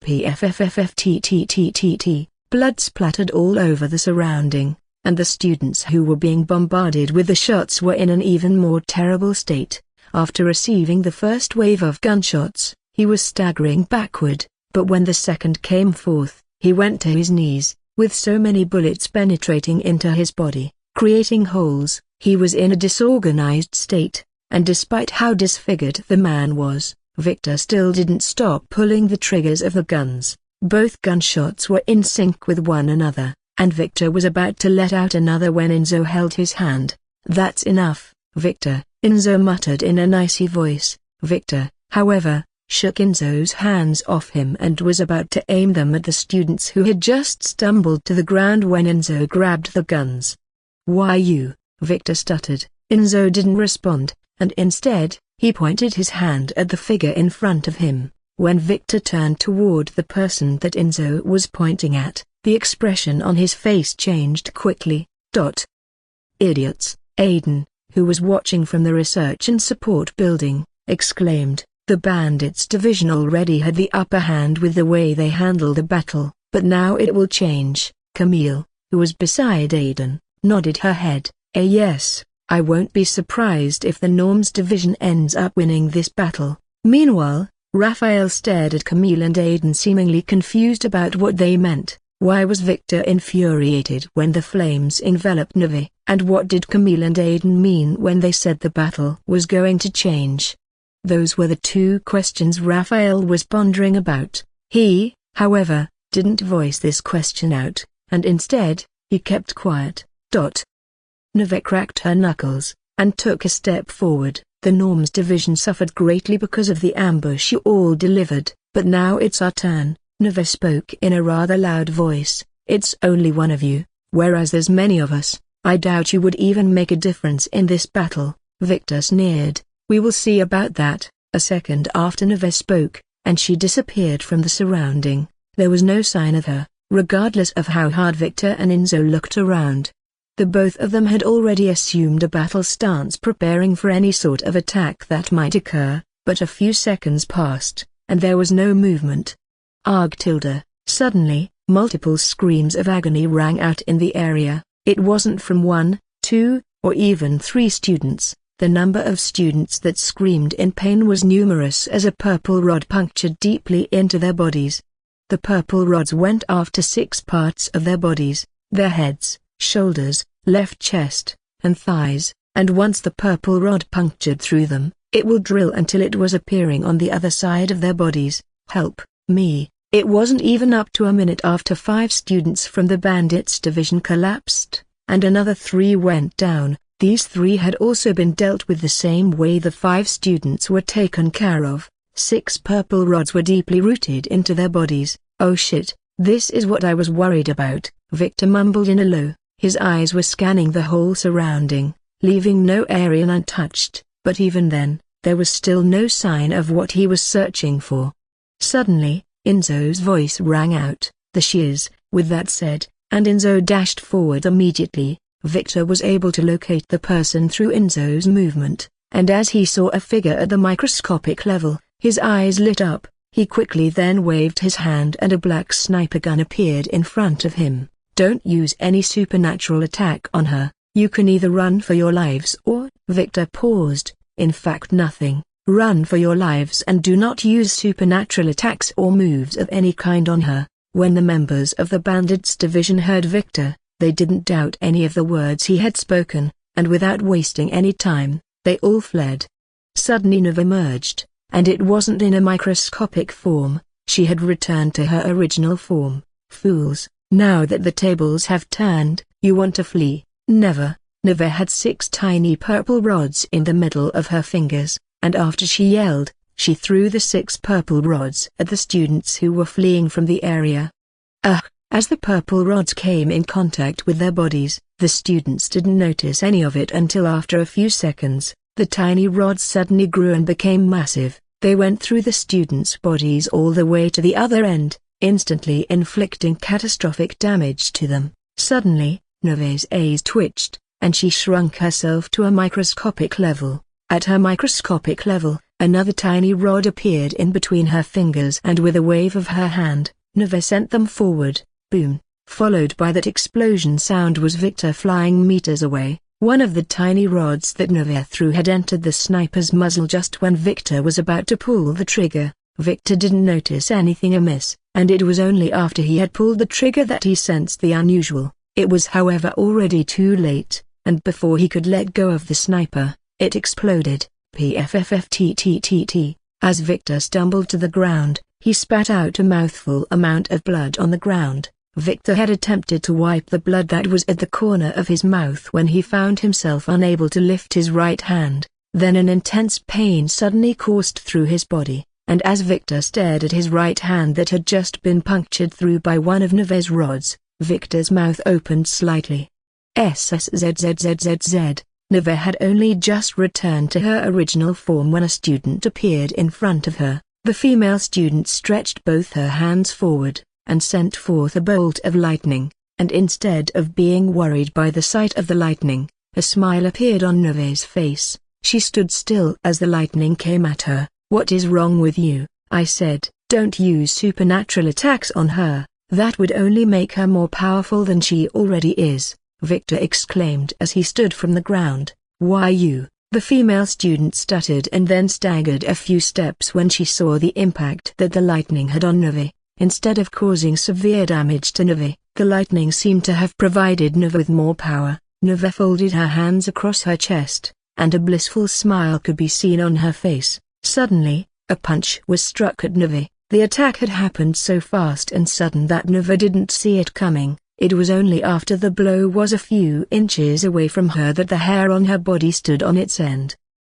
Pfffftttttt. Blood splattered all over the surrounding, and the students who were being bombarded with the shots were in an even more terrible state. After receiving the first wave of gunshots, he was staggering backward, but when the second came forth, he went to his knees. With so many bullets penetrating into his body, creating holes, he was in a disorganized state, and despite how disfigured the man was, Victor still didn't stop pulling the triggers of the guns. Both gunshots were in sync with one another, and Victor was about to let out another when Enzo held his hand. "That's enough, Victor," Enzo muttered in an icy voice. Victor, however, shook Enzo's hands off him and was about to aim them at the students who had just stumbled to the ground when Enzo grabbed the guns. "Why you?" Victor stuttered. Enzo didn't respond, and instead, he pointed his hand at the figure in front of him. When Victor turned toward the person that Enzo was pointing at, the expression on his face changed quickly. "Idiots!" Aiden, who was watching from the research and support building, exclaimed. The bandits division already had the upper hand with the way they handled the battle, but now it will change. Camille, who was beside Aiden, nodded her head. Yes, I won't be surprised if the Norms division ends up winning this battle." Meanwhile, Raphael stared at Camille and Aiden, seemingly confused about what they meant. Why was Victor infuriated when the flames enveloped Neve, and what did Camille and Aiden mean when they said the battle was going to change? Those were the two questions Raphael was pondering about. He, however, didn't voice this question out, and instead, he kept quiet. Neve cracked her knuckles, and took a step forward. The Norms division suffered greatly because of the ambush you all delivered, but now it's our turn. Neve spoke in a rather loud voice. "It's only one of you, whereas there's many of us. I doubt you would even make a difference in this battle." Victor sneered. "We will see about that." A second after Neve spoke, and she disappeared from the surrounding. There was no sign of her, regardless of how hard Victor and Enzo looked around. The both of them had already assumed a battle stance, preparing for any sort of attack that might occur, but a few seconds passed, and there was no movement. Arg. Suddenly, multiple screams of agony rang out in the area. It wasn't from 1, 2, or even 3 students. The number of students that screamed in pain was numerous as a purple rod punctured deeply into their bodies. The purple rods went after 6 parts of their bodies, their heads, shoulders, left chest, and thighs, and once the purple rod punctured through them, it will drill until it was appearing on the other side of their bodies. "Help me." It wasn't even up to a minute after 5 students from the bandits division collapsed, and another 3 went down. These 3 had also been dealt with the same way the 5 students were taken care of. 6 purple rods were deeply rooted into their bodies. "Oh shit, this is what I was worried about," Victor mumbled in a low. His eyes were scanning the whole surrounding, leaving no area untouched, but even then, there was still no sign of what he was searching for. Suddenly, Enzo's voice rang out. "The shears." With that said, and Enzo dashed forward immediately. Victor was able to locate the person through Enzo's movement, and as he saw a figure at the microscopic level, his eyes lit up. He quickly then waved his hand and a black sniper gun appeared in front of him. Don't use any supernatural attack on her. You can either run for your lives or... Victor paused. In fact nothing. Run for your lives and do not use supernatural attacks or moves of any kind on her. When the members of the bandits division heard Victor, they didn't doubt any of the words he had spoken, and without wasting any time, they all fled. Suddenly Neve emerged, and it wasn't in a microscopic form. She had returned to her original form. Fools, now that the tables have turned, you want to flee? Never. Neve had 6 tiny purple rods in the middle of her fingers, and after she yelled, she threw the 6 purple rods at the students who were fleeing from the area. As the purple rods came in contact with their bodies, the students didn't notice any of it until after a few seconds. The tiny rods suddenly grew and became massive. They went through the students' bodies all the way to the other end, instantly inflicting catastrophic damage to them. Suddenly, Neve's eyes twitched, and she shrunk herself to a microscopic level. At her microscopic level, another tiny rod appeared in between her fingers and with a wave of her hand, Neve sent them forward. Boom! Followed by that explosion sound was Victor flying meters away. One of the tiny rods that Neve threw had entered the sniper's muzzle just when Victor was about to pull the trigger. Victor didn't notice anything amiss, and it was only after he had pulled the trigger that he sensed the unusual. It was however already too late, and before he could let go of the sniper, it exploded. Pffftttt. As Victor stumbled to the ground, he spat out a mouthful amount of blood on the ground. Victor had attempted to wipe the blood that was at the corner of his mouth when he found himself unable to lift his right hand. Then an intense pain suddenly coursed through his body, and as Victor stared at his right hand that had just been punctured through by one of Neve's rods, Victor's mouth opened slightly. SSZZZZZ. Neve had only just returned to her original form when a student appeared in front of her. The female student stretched both her hands forward, and sent forth a bolt of lightning, and instead of being worried by the sight of the lightning, a smile appeared on Neve's face. She stood still as the lightning came at her. What is wrong with you? I said, don't use supernatural attacks on her, that would only make her more powerful than she already is, Victor exclaimed as he stood from the ground. Why you? The female student stuttered and then staggered a few steps when she saw the impact that the lightning had on Neve. Instead of causing severe damage to Neve, the lightning seemed to have provided Neve with more power. Neve folded her hands across her chest, and a blissful smile could be seen on her face. Suddenly, a punch was struck at Neve. The attack had happened so fast and sudden that Neve didn't see it coming. It was only after the blow was a few inches away from her that the hair on her body stood on its end.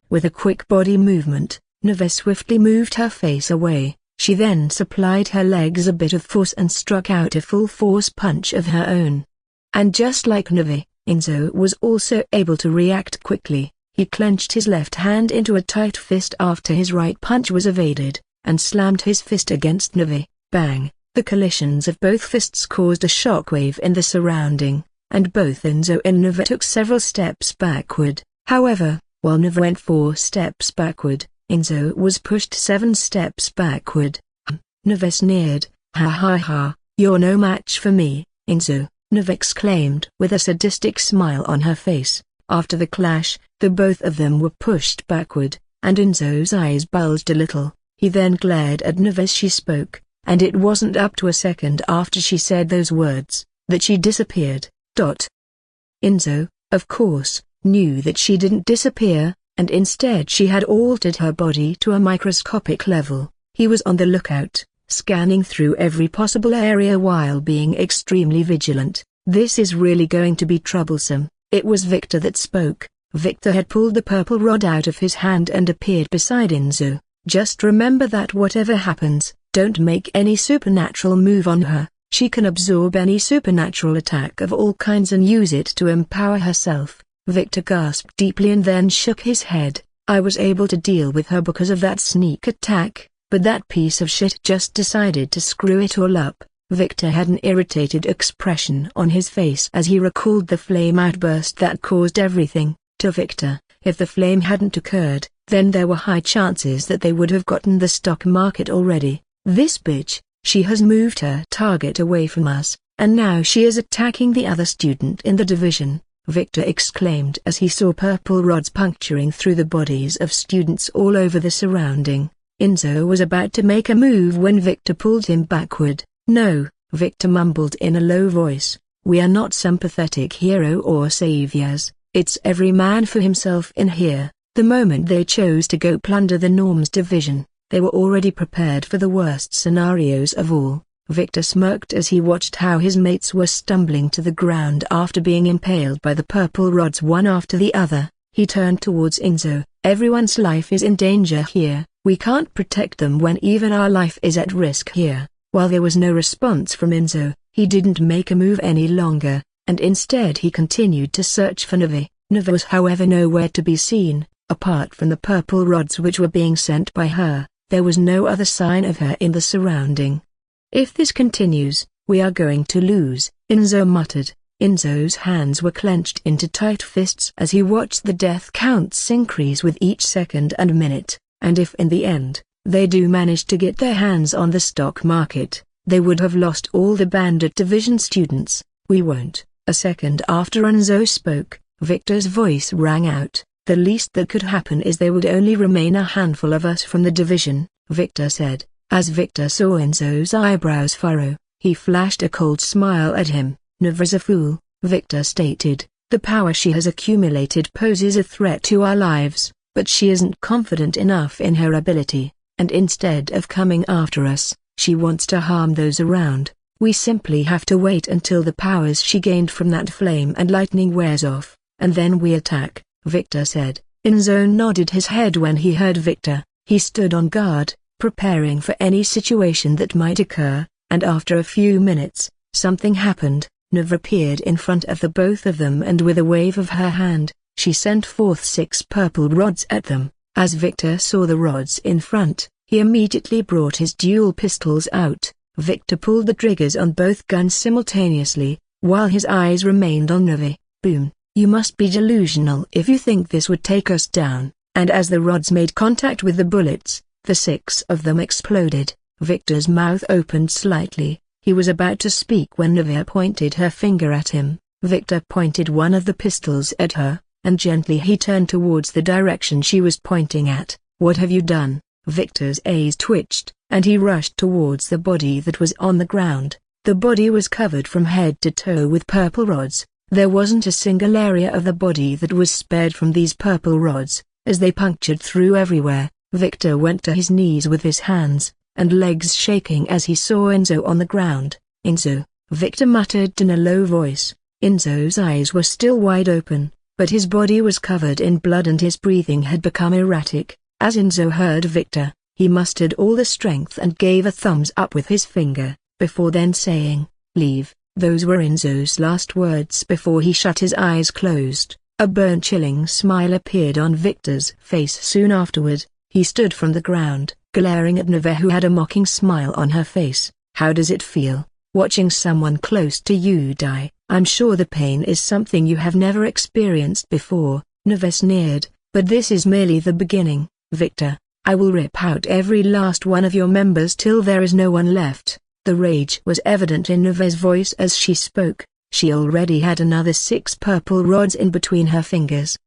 With a quick body movement, Neve swiftly moved her face away. She then supplied her legs a bit of force and struck out a full force punch of her own. And just like Neve, Enzo was also able to react quickly. He clenched his left hand into a tight fist after his right punch was evaded, and slammed his fist against Neve. Bang! The collisions of both fists caused a shockwave in the surrounding, and both Enzo and Neve took several steps backward. However, while Neve went 4 steps backward, Enzo was pushed 7 steps backward. Neve sneered. Ha ha ha, you're no match for me, Enzo, Neve exclaimed with a sadistic smile on her face. After the clash, the both of them were pushed backward, and Enzo's eyes bulged a little. He then glared at Neve as she spoke, and it wasn't up to a second after she said those words, that she disappeared. Enzo, of course, knew that she didn't disappear, and instead she had altered her body to a microscopic level. He was on the lookout, scanning through every possible area while being extremely vigilant. This is really going to be troublesome. It was Victor that spoke. Victor had pulled the purple rod out of his hand and appeared beside Enzo. Just remember that whatever happens, don't make any supernatural move on her. She can absorb any supernatural attack of all kinds and use it to empower herself. Victor gasped deeply and then shook his head. I was able to deal with her because of that sneak attack, but that piece of shit just decided to screw it all up. Victor had an irritated expression on his face as he recalled the flame outburst that caused everything. To Victor, if the flame hadn't occurred, then there were high chances that they would have gotten the stock market already. This bitch, she has moved her target away from us, and now she is attacking the other student in the division, Victor exclaimed as he saw purple rods puncturing through the bodies of students all over the surrounding. Enzo was about to make a move when Victor pulled him backward. No, Victor mumbled in a low voice, we are not some pathetic hero or saviors, it's every man for himself in here. The moment they chose to go plunder the Norms division, they were already prepared for the worst scenarios of all. Victor smirked as he watched how his mates were stumbling to the ground after being impaled by the purple rods one after the other. He turned towards Enzo. Everyone's life is in danger here. We can't protect them when even our life is at risk here. While there was no response from Enzo, he didn't make a move any longer, and instead he continued to search for Neve. Neve was however nowhere to be seen. Apart from the purple rods which were being sent by her, there was no other sign of her in the surrounding. If this continues, we are going to lose, Enzo muttered. Enzo's hands were clenched into tight fists as he watched the death counts increase with each second and minute, and if in the end, they do manage to get their hands on the stock market, they would have lost all the Bandit Division students. We won't. A second after Enzo spoke, Victor's voice rang out. The least that could happen is there would only remain a handful of us from the division, Victor said. As Victor saw Enzo's eyebrows furrow, he flashed a cold smile at him. Neve's a fool, Victor stated. The power she has accumulated poses a threat to our lives, but she isn't confident enough in her ability, and instead of coming after us, she wants to harm those around. We simply have to wait until the powers she gained from that flame and lightning wears off, and then we attack, Victor said. Enzo nodded his head when he heard Victor. He stood on guard, preparing for any situation that might occur, and after a few minutes, something happened. Neve appeared in front of the both of them and with a wave of her hand, she sent forth 6 purple rods at them. As Victor saw the rods in front, he immediately brought his dual pistols out. Victor pulled the triggers on both guns simultaneously, while his eyes remained on Neve. Boom. You must be delusional if you think this would take us down. And as the rods made contact with the bullets, the 6 of them exploded. Victor's mouth opened slightly. He was about to speak when Neve pointed her finger at him. Victor pointed one of the pistols at her, and gently he turned towards the direction she was pointing at. What have you done? Victor's eyes twitched, and he rushed towards the body that was on the ground. The body was covered from head to toe with purple rods. There wasn't a single area of the body that was spared from these purple rods, as they punctured through everywhere. Victor went to his knees with his hands and legs shaking as he saw Enzo on the ground. Enzo, Victor muttered in a low voice. Enzo's eyes were still wide open, but his body was covered in blood and his breathing had become erratic. As Enzo heard Victor, he mustered all the strength and gave a thumbs up with his finger, before then saying, "Leave." Those were Enzo's last words before he shut his eyes closed. A bone-chilling smile appeared on Victor's face soon afterward. He stood from the ground, glaring at Neve who had a mocking smile on her face. How does it feel, watching someone close to you die? I'm sure the pain is something you have never experienced before, Neve sneered, but this is merely the beginning, Victor. I will rip out every last one of your members till there is no one left. The rage was evident in Neve's voice as she spoke. She already had another 6 purple rods in between her fingers.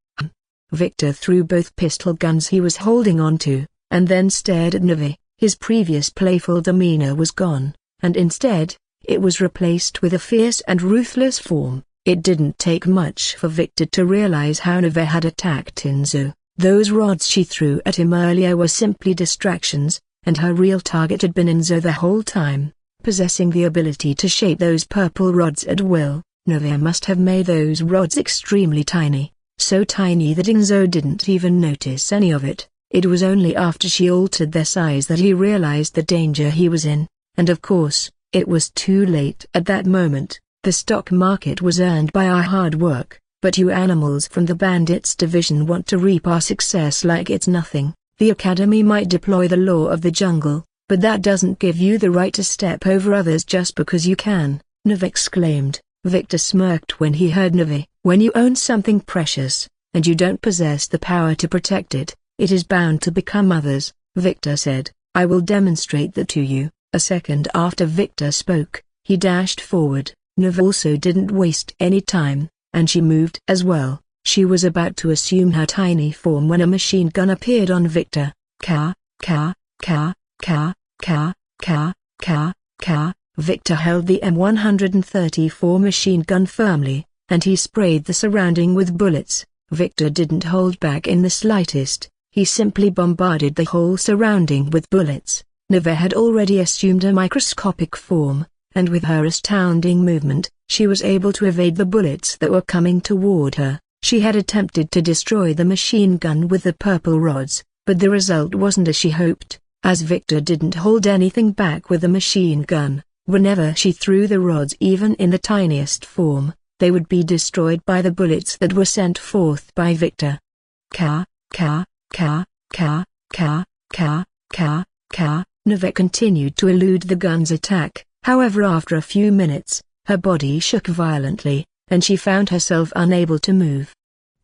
Victor threw both pistol guns he was holding onto, and then stared at Neve. His previous playful demeanor was gone, and instead, it was replaced with a fierce and ruthless form. It didn't take much for Victor to realize how Neve had attacked Enzo. Those rods she threw at him earlier were simply distractions, and her real target had been Enzo the whole time. Possessing the ability to shape those purple rods at will, Neve must have made those rods extremely tiny, so tiny that Enzo didn't even notice any of it. It was only after she altered their size that he realized the danger he was in, and of course, it was too late at that moment. The stock market was earned by our hard work, but you animals from the Bandits division want to reap our success like it's nothing. The Academy might deploy the law of the jungle, But that doesn't give you the right to step over others just because you can, Neve exclaimed. Victor smirked when he heard Neve. When you own something precious, and you don't possess the power to protect it, it is bound to become others, Victor said. I will demonstrate that to you. A second after Victor spoke, he dashed forward. Neve also didn't waste any time, and she moved as well. She was about to assume her tiny form when a machine gun appeared on Victor. Ka, ka, ka, ka, ka, ka, ka, ka. Victor held the M134 machine gun firmly, and he sprayed the surrounding with bullets. Victor didn't hold back in the slightest, he simply bombarded the whole surrounding with bullets. Neve had already assumed a microscopic form, and with her astounding movement, she was able to evade the bullets that were coming toward her. She had attempted to destroy the machine gun with the purple rods, but the result wasn't as she hoped, as Victor didn't hold anything back with the machine gun. Whenever she threw the rods even in the tiniest form, they would be destroyed by the bullets that were sent forth by Victor. Ka, ka, ka, ka, ka, ka, ka, ka. Neve continued to elude the gun's attack, however after a few minutes, her body shook violently, and she found herself unable to move.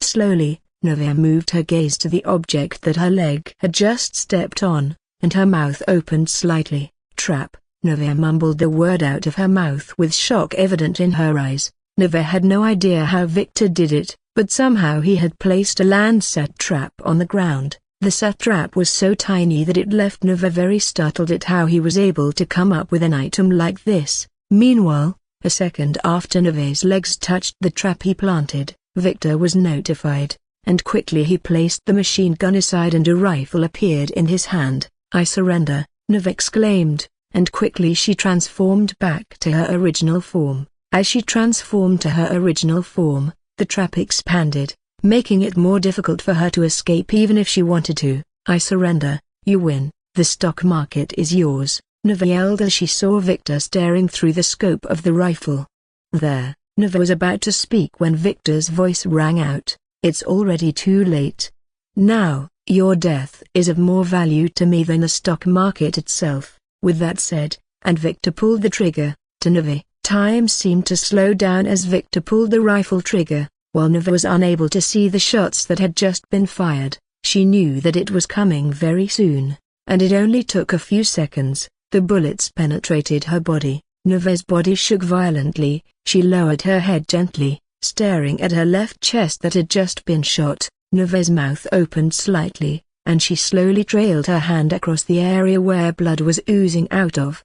Slowly, Neve moved her gaze to the object that her leg had just stepped on, and her mouth opened slightly. Trap. Neve mumbled the word out of her mouth with shock evident in her eyes. Neve had no idea how Victor did it, but somehow he had placed a land-set trap on the ground. The set trap was so tiny that it left Neve very startled at how he was able to come up with an item like this. Meanwhile, a second after Neve's legs touched the trap he planted, Victor was notified, and quickly he placed the machine gun aside and a rifle appeared in his hand. I surrender, Neve exclaimed, and quickly she transformed back to her original form. As she transformed to her original form, the trap expanded, making it more difficult for her to escape even if she wanted to. I surrender, you win, the stock market is yours, Neve yelled as she saw Victor staring through the scope of the rifle. There, Neve was about to speak when Victor's voice rang out. It's already too late. Now, your death is of more value to me than the stock market itself. With that said, and Victor pulled the trigger, to Neve, time seemed to slow down as Victor pulled the rifle trigger. While Neve was unable to see the shots that had just been fired, she knew that it was coming very soon, and it only took a few seconds. The bullets penetrated her body. Neve's body shook violently. She lowered her head gently, staring at her left chest that had just been shot. Neve's mouth opened slightly, and she slowly trailed her hand across the area where blood was oozing out of.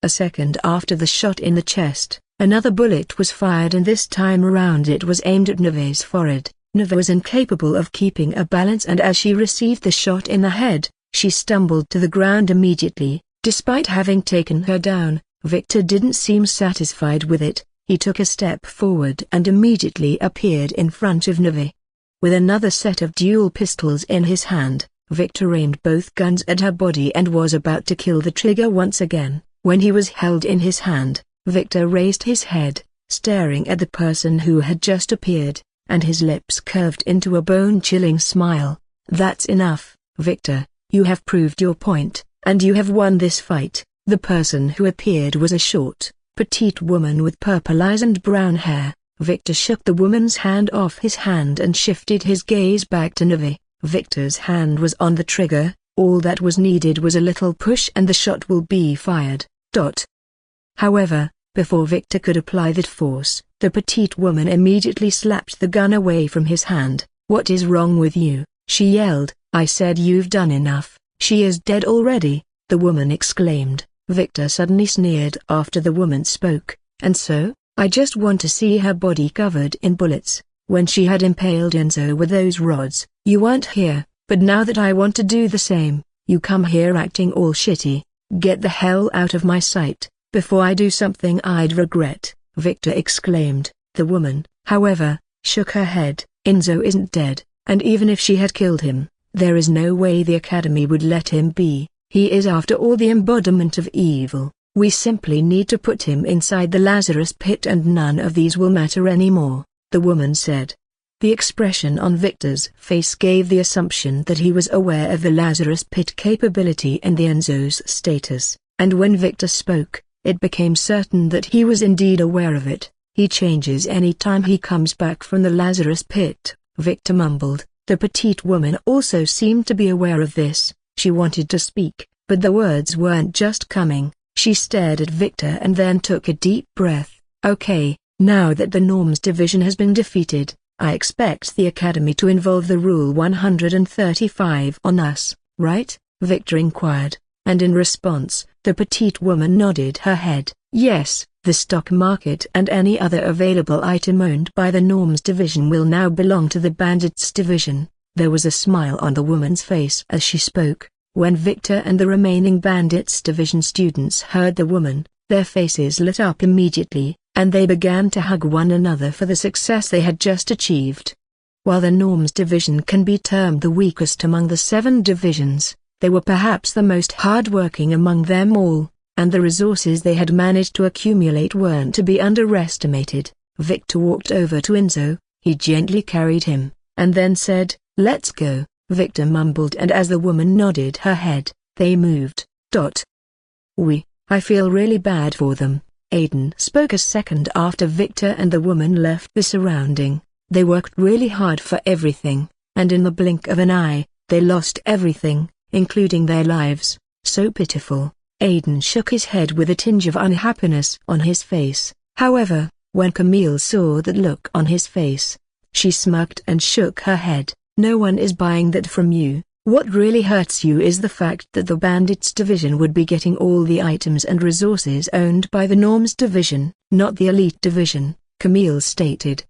A second after the shot in the chest, another bullet was fired and this time around it was aimed at Neve's forehead. Neve was incapable of keeping a balance and as she received the shot in the head, she stumbled to the ground immediately. Despite having taken her down, Victor didn't seem satisfied with it. He took a step forward and immediately appeared in front of Neve. With another set of dual pistols in his hand, Victor aimed both guns at her body and was about to kill the trigger once again. When he was held in his hand, Victor raised his head, staring at the person who had just appeared, and his lips curved into a bone-chilling smile. That's enough, Victor, you have proved your point, and you have won this fight. The person who appeared was a short, petite woman with purple eyes and brown hair. Victor shook the woman's hand off his hand and shifted his gaze back to Neve. Victor's hand was on the trigger, all that was needed was a little push and the shot will be fired. However, before Victor could apply that force, the petite woman immediately slapped the gun away from his hand. What is wrong with you? She yelled. I said you've done enough. She is dead already, the woman exclaimed. Victor suddenly sneered after the woman spoke, and so, I just want to see her body covered in bullets. When she had impaled Enzo with those rods, you weren't here, but now that I want to do the same, you come here acting all shitty. Get the hell out of my sight, before I do something I'd regret, Victor exclaimed. The woman, however, shook her head. Enzo isn't dead, and even if she had killed him, there is no way the Academy would let him be. He is after all the embodiment of evil. We simply need to put him inside the Lazarus pit and none of these will matter anymore, the woman said. The expression on Victor's face gave the assumption that he was aware of the Lazarus Pit capability and the Enzo's status, and when Victor spoke, it became certain that he was indeed aware of it. He changes any time he comes back from the Lazarus Pit, Victor mumbled. The petite woman also seemed to be aware of this. She wanted to speak, but the words weren't just coming. She stared at Victor and then took a deep breath. Okay, now that the Norms division has been defeated, I expect the Academy to involve the Rule 135 on us, right? Victor inquired, and in response, the petite woman nodded her head. Yes, the stock market and any other available item owned by the Norms division will now belong to the Bandits division. There was a smile on the woman's face as she spoke. When Victor and the remaining Bandits division students heard the woman, their faces lit up immediately, and they began to hug one another for the success they had just achieved. While the Norms division can be termed the weakest among the 7 divisions, they were perhaps the most hard-working among them all, and the resources they had managed to accumulate weren't to be underestimated. Victor walked over to Enzo, he gently carried him, and then said, "Let's go." Victor mumbled, and as the woman nodded her head, they moved. I feel really bad for them. Aiden spoke a second after Victor and the woman left the surrounding. They worked really hard for everything, and in the blink of an eye, they lost everything, including their lives. So pitiful. Aiden shook his head with a tinge of unhappiness on his face. However, when Camille saw that look on his face, she smirked and shook her head. No one is buying that from you. What really hurts you is the fact that the Bandits division would be getting all the items and resources owned by the Norms division, not the Elite division, Camille stated.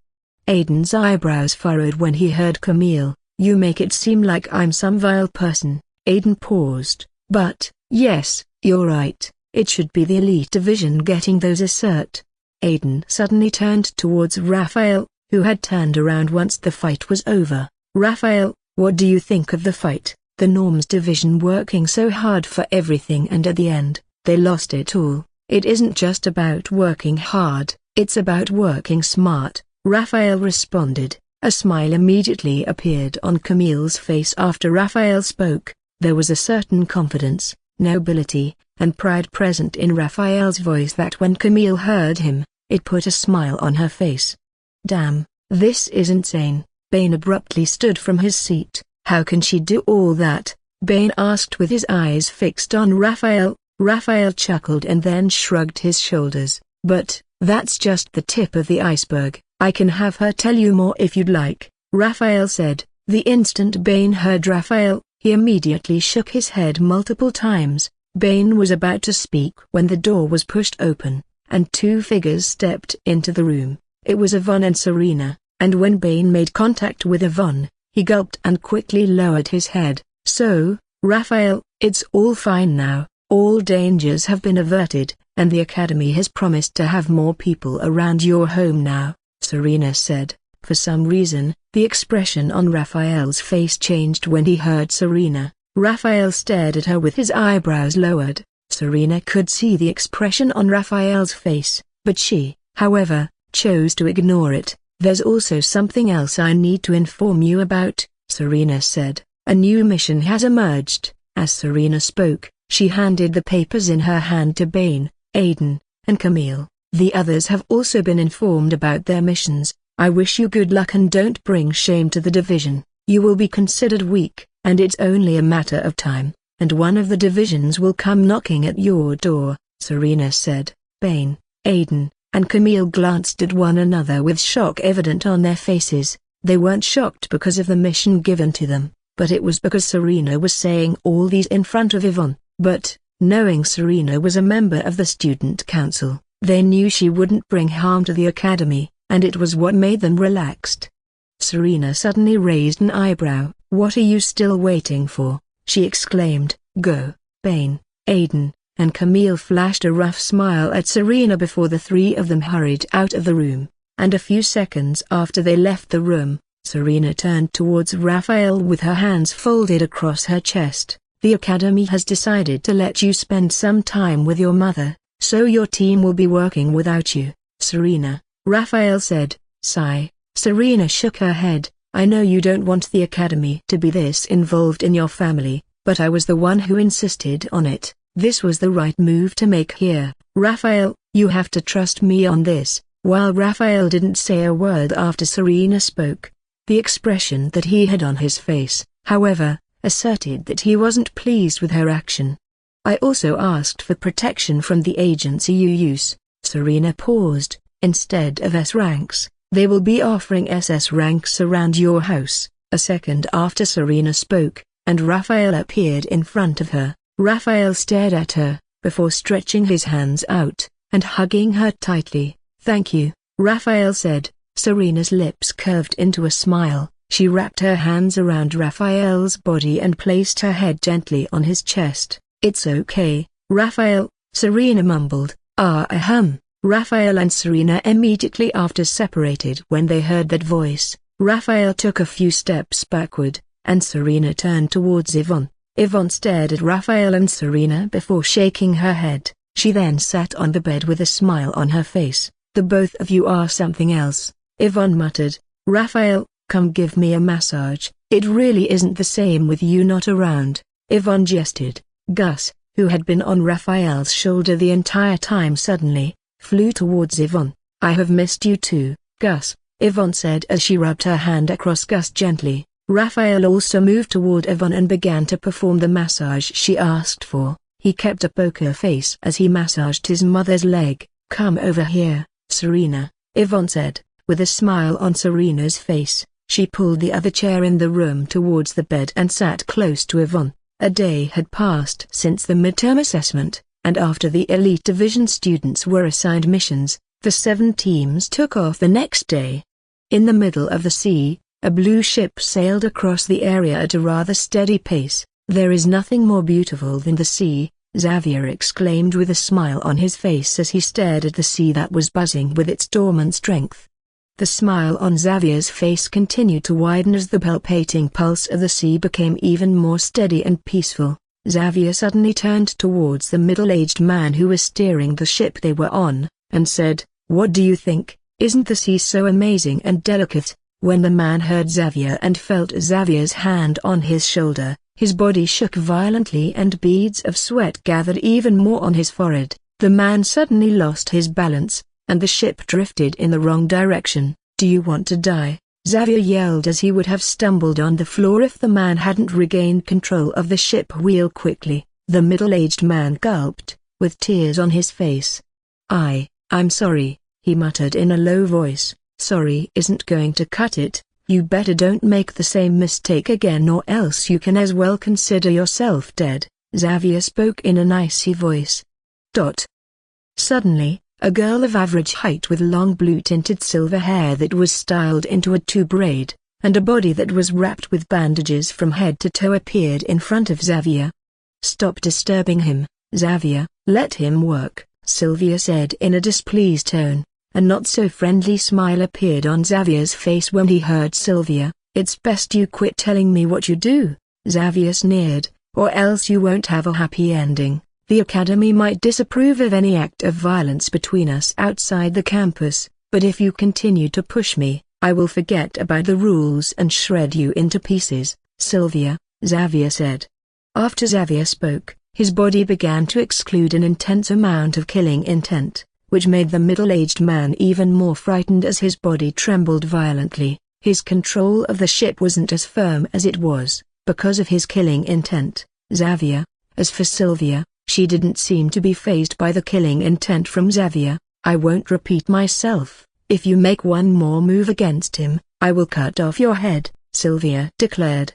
Aiden's eyebrows furrowed when he heard Camille. You make it seem like I'm some vile person. Aiden paused. But, yes, you're right, it should be the Elite division getting those assert. Aiden suddenly turned towards Raphael, who had turned around once the fight was over. Raphael, what do you think of the fight? The Norms division working so hard for everything and at the end, they lost it all. It isn't just about working hard, it's about working smart, Raphael responded. A smile immediately appeared on Camille's face after Raphael spoke. There was a certain confidence, nobility, and pride present in Raphael's voice that when Camille heard him, it put a smile on her face. Damn, this is insane. Bane abruptly stood from his seat. How can she do all that? Bane asked with his eyes fixed on Raphael. Raphael chuckled and then shrugged his shoulders. But, that's just the tip of the iceberg. I can have her tell you more if you'd like, Raphael said. The instant Bane heard Raphael, he immediately shook his head multiple times. Bane was about to speak when the door was pushed open, and 2 figures stepped into the room. It was Yvonne and Serena. And when Bane made contact with Yvonne, he gulped and quickly lowered his head. So, Raphael, it's all fine now, all dangers have been averted, and the Academy has promised to have more people around your home now, Serena said. For some reason, the expression on Raphael's face changed when he heard Serena. Raphael stared at her with his eyebrows lowered. Serena could see the expression on Raphael's face, but she, however, chose to ignore it. There's also something else I need to inform you about, Serena said. A new mission has emerged. As Serena spoke, she handed the papers in her hand to Bane, Aiden, and Camille. The others have also been informed about their missions. I wish you good luck and don't bring shame to the division. You will be considered weak, and it's only a matter of time, and one of the divisions will come knocking at your door, Serena said. Bane, Aiden, and Camille glanced at one another with shock evident on their faces. They weren't shocked because of the mission given to them, but it was because Serena was saying all these in front of Yvonne. But, knowing Serena was a member of the student council, they knew she wouldn't bring harm to the Academy, and it was what made them relaxed. Serena suddenly raised an eyebrow. What are you still waiting for? She exclaimed. Go. Bane, Aiden, and Camille flashed a rough smile at Serena before the 3 of them hurried out of the room, and a few seconds after they left the room, Serena turned towards Raphael with her hands folded across her chest. The Academy has decided to let you spend some time with your mother, so your team will be working without you, Serena, Raphael said. Sigh. Serena shook her head. I know you don't want the academy to be this involved in your family, but I was the one who insisted on it. This was the right move to make here. Raphael, you have to trust me on this. While Raphael didn't say a word after Serena spoke, the expression that he had on his face, however, asserted that he wasn't pleased with her action. I also asked for protection from the agency you use. Serena paused. Instead of S ranks, they will be offering SS ranks around your house. A second after Serena spoke, and Raphael appeared in front of her. Raphael stared at her, before stretching his hands out, and hugging her tightly. Thank you, Raphael said. Serena's lips curved into a smile. She wrapped her hands around Raphael's body and placed her head gently on his chest. It's okay, Raphael, Serena mumbled. Raphael and Serena immediately after separated when they heard that voice. Raphael took a few steps backward, and Serena turned towards Yvonne. Yvonne stared at Raphael and Serena before shaking her head. She then sat on the bed with a smile on her face. The both of you are something else, Yvonne muttered. Raphael, come give me a massage. It really isn't the same with you not around. Yvonne gestured. Gus, who had been on Raphael's shoulder the entire time suddenly flew towards Yvonne. I have missed you too, Gus, Yvonne said as she rubbed her hand across Gus gently. Raphael also moved toward Yvonne and began to perform the massage she asked for. He kept a poker face as he massaged his mother's leg. Come over here, Serena, Yvonne said, with a smile on Serena's face. She pulled the other chair in the room towards the bed and sat close to Yvonne. A day had passed since the midterm assessment, and after the elite division students were assigned missions, the 7 teams took off the next day. In the middle of the sea, a blue ship sailed across the area at a rather steady pace. There is nothing more beautiful than the sea, Xavier exclaimed with a smile on his face as he stared at the sea that was buzzing with its dormant strength. The smile on Xavier's face continued to widen as the palpitating pulse of the sea became even more steady and peaceful. Xavier suddenly turned towards the middle-aged man who was steering the ship they were on, and said, What do you think? Isn't the sea so amazing and delicate? When the man heard Xavier and felt Xavier's hand on his shoulder, his body shook violently and beads of sweat gathered even more on his forehead. The man suddenly lost his balance, and the ship drifted in the wrong direction. Do you want to die? Xavier yelled as he would have stumbled on the floor if the man hadn't regained control of the ship wheel quickly. The middle-aged man gulped, with tears on his face. I'm sorry, he muttered in a low voice. Sorry isn't going to cut it. You better don't make the same mistake again or else you can as well consider yourself dead. Xavier spoke in an icy voice. Suddenly, a girl of average height with long blue-tinted silver hair that was styled into a two-braid, and a body that was wrapped with bandages from head to toe appeared in front of Xavier. Stop disturbing him, Xavier. Let him work, Sylvia said in a displeased tone. A not-so-friendly smile appeared on Xavier's face when he heard Sylvia. It's best you quit telling me what you do, Xavier sneered, or else you won't have a happy ending. The Academy might disapprove of any act of violence between us outside the campus, but if you continue to push me, I will forget about the rules and shred you into pieces, Sylvia, Xavier said. After Xavier spoke, his body began to exude an intense amount of killing intent, which made the middle-aged man even more frightened as his body trembled violently. His control of the ship wasn't as firm as it was, because of his killing intent. Xavier, as for Sylvia, she didn't seem to be fazed by the killing intent from Xavier. I won't repeat myself. If you make one more move against him, I will cut off your head, Sylvia declared.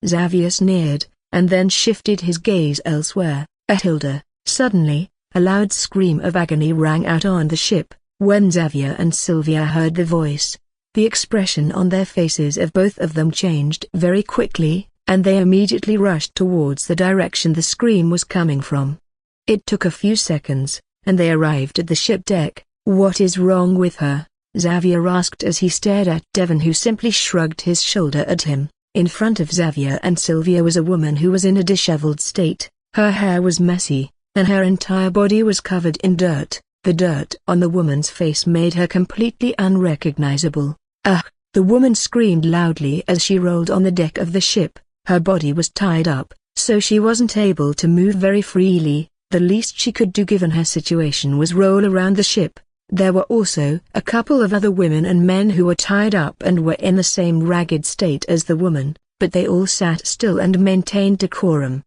Xavier sneered, and then shifted his gaze elsewhere, at Hilda. Suddenly, a loud scream of agony rang out on the ship. When Xavier and Sylvia heard the voice, the expression on their faces of both of them changed very quickly, and they immediately rushed towards the direction the scream was coming from. It took a few seconds, and they arrived at the ship deck. What is wrong with her? Xavier asked as he stared at Devon, who simply shrugged his shoulder at him. In front of Xavier and Sylvia was a woman who was in a disheveled state. Her hair was messy, and her entire body was covered in dirt. The dirt on the woman's face made her completely unrecognizable. Ugh! The woman screamed loudly as she rolled on the deck of the ship. Her body was tied up, so she wasn't able to move very freely. The least she could do given her situation was roll around the ship. There were also a couple of other women and men who were tied up and were in the same ragged state as the woman, but they all sat still and maintained decorum.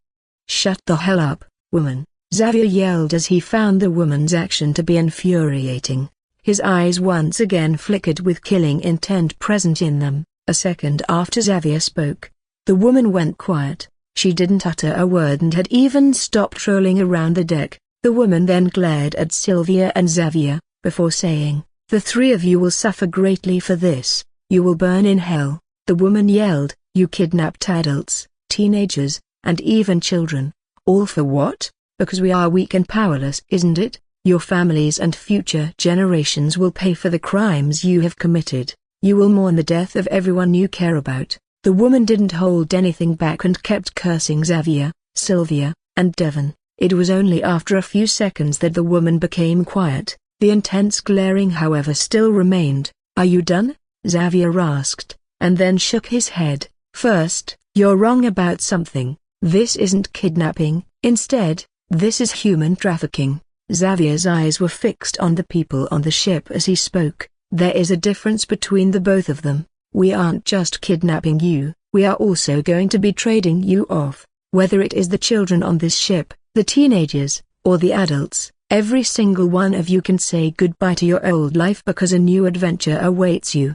"Shut the hell up, woman," Xavier yelled as he found the woman's action to be infuriating. His eyes once again flickered with killing intent present in them. A second after Xavier spoke, the woman went quiet. She didn't utter a word and had even stopped rolling around the deck. The woman then glared at Sylvia and Xavier, before saying, "The three of you will suffer greatly for this. You will burn in hell." The woman yelled, "You kidnapped adults, teenagers, and even children. All for what? Because we are weak and powerless, isn't it? Your families and future generations will pay for the crimes you have committed. You will mourn the death of everyone you care about." The woman didn't hold anything back and kept cursing Xavier, Sylvia, and Devon. It was only after a few seconds that the woman became quiet. The intense glaring however still remained. "Are you done?" Xavier asked, and then shook his head. "First, you're wrong about something. This isn't kidnapping. Instead, this is human trafficking." Xavier's eyes were fixed on the people on the ship as he spoke. "There is a difference between the both of them. We aren't just kidnapping you, we are also going to be trading you off. Whether it is the children on this ship, the teenagers, or the adults, every single one of you can say goodbye to your old life because a new adventure awaits you.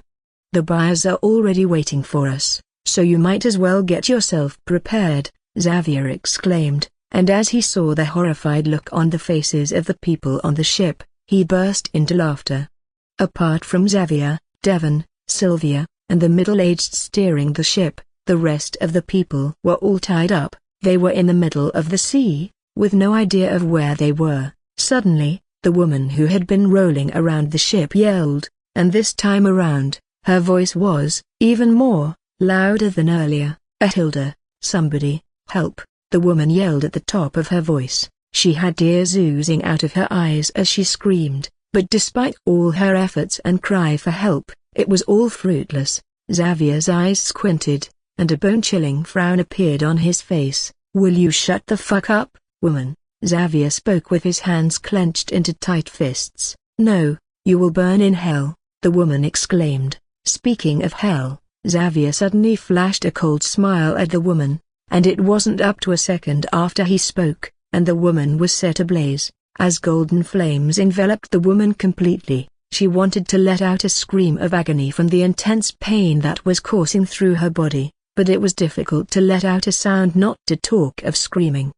The buyers are already waiting for us, so you might as well get yourself prepared," Xavier exclaimed, and as he saw the horrified look on the faces of the people on the ship, he burst into laughter. Apart from Xavier, Devon, Sylvia, and the middle-aged steering the ship, the rest of the people were all tied up. They were in the middle of the sea, with no idea of where they were. Suddenly, the woman who had been rolling around the ship yelled, and this time around, her voice was, even more, louder than earlier. "Ahilda, somebody, help!" The woman yelled at the top of her voice. She had tears oozing out of her eyes as she screamed, but despite all her efforts and cry for help, it was all fruitless. Xavier's eyes squinted, and a bone-chilling frown appeared on his face. "Will you shut the fuck up, woman?" Xavier spoke with his hands clenched into tight fists. "No, you will burn in hell," the woman exclaimed. Speaking of hell, Xavier suddenly flashed a cold smile at the woman, and it wasn't up to a second after he spoke, and the woman was set ablaze. As golden flames enveloped the woman completely, she wanted to let out a scream of agony from the intense pain that was coursing through her body, but it was difficult to let out a sound, not to talk of screaming.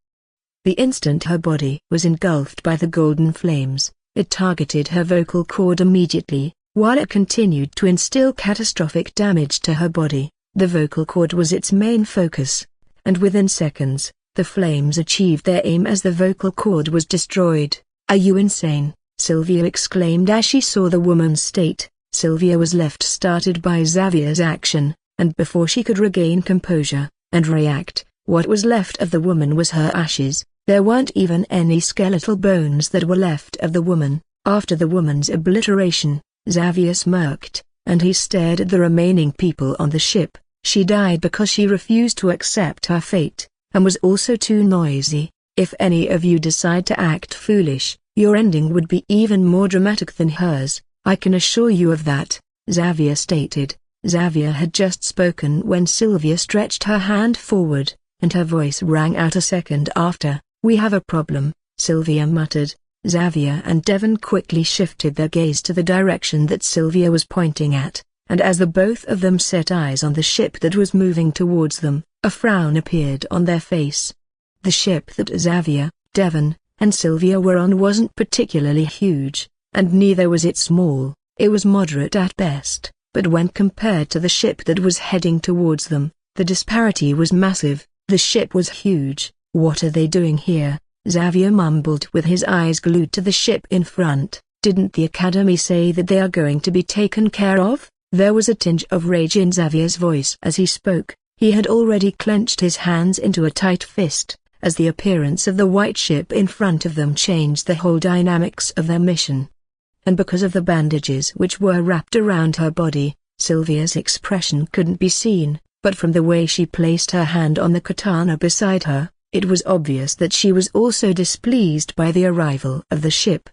The instant her body was engulfed by the golden flames, it targeted her vocal cord immediately, while it continued to instill catastrophic damage to her body. The vocal cord was its main focus, and within seconds, the flames achieved their aim as the vocal cord was destroyed. "Are you insane?" Sylvia exclaimed as she saw the woman's state. Sylvia was left startled by Xavier's action, and before she could regain composure and react, what was left of the woman was her ashes. There weren't even any skeletal bones that were left of the woman. After the woman's obliteration, Xavier smirked, and he stared at the remaining people on the ship. She died because she refused to accept her fate, and was also too noisy. If any of you decide to act foolish, your ending would be even more dramatic than hers, I can assure you of that, Xavier stated. Xavier had just spoken when Sylvia stretched her hand forward, and her voice rang out a second after. "We have a problem," Sylvia muttered. Xavier and Devon quickly shifted their gaze to the direction that Sylvia was pointing at, and as the both of them set eyes on the ship that was moving towards them, a frown appeared on their face. The ship that Xavier, Devon, and Sylvia were on wasn't particularly huge, and neither was it small. It was moderate at best, but when compared to the ship that was heading towards them, the disparity was massive. The ship was huge. "What are they doing here?" Xavier mumbled with his eyes glued to the ship in front. "Didn't the Academy say that they are going to be taken care of?" There was a tinge of rage in Xavier's voice as he spoke. He had already clenched his hands into a tight fist, as the appearance of the white ship in front of them changed the whole dynamics of their mission. And because of the bandages which were wrapped around her body, Sylvia's expression couldn't be seen, but from the way she placed her hand on the katana beside her, it was obvious that she was also displeased by the arrival of the ship.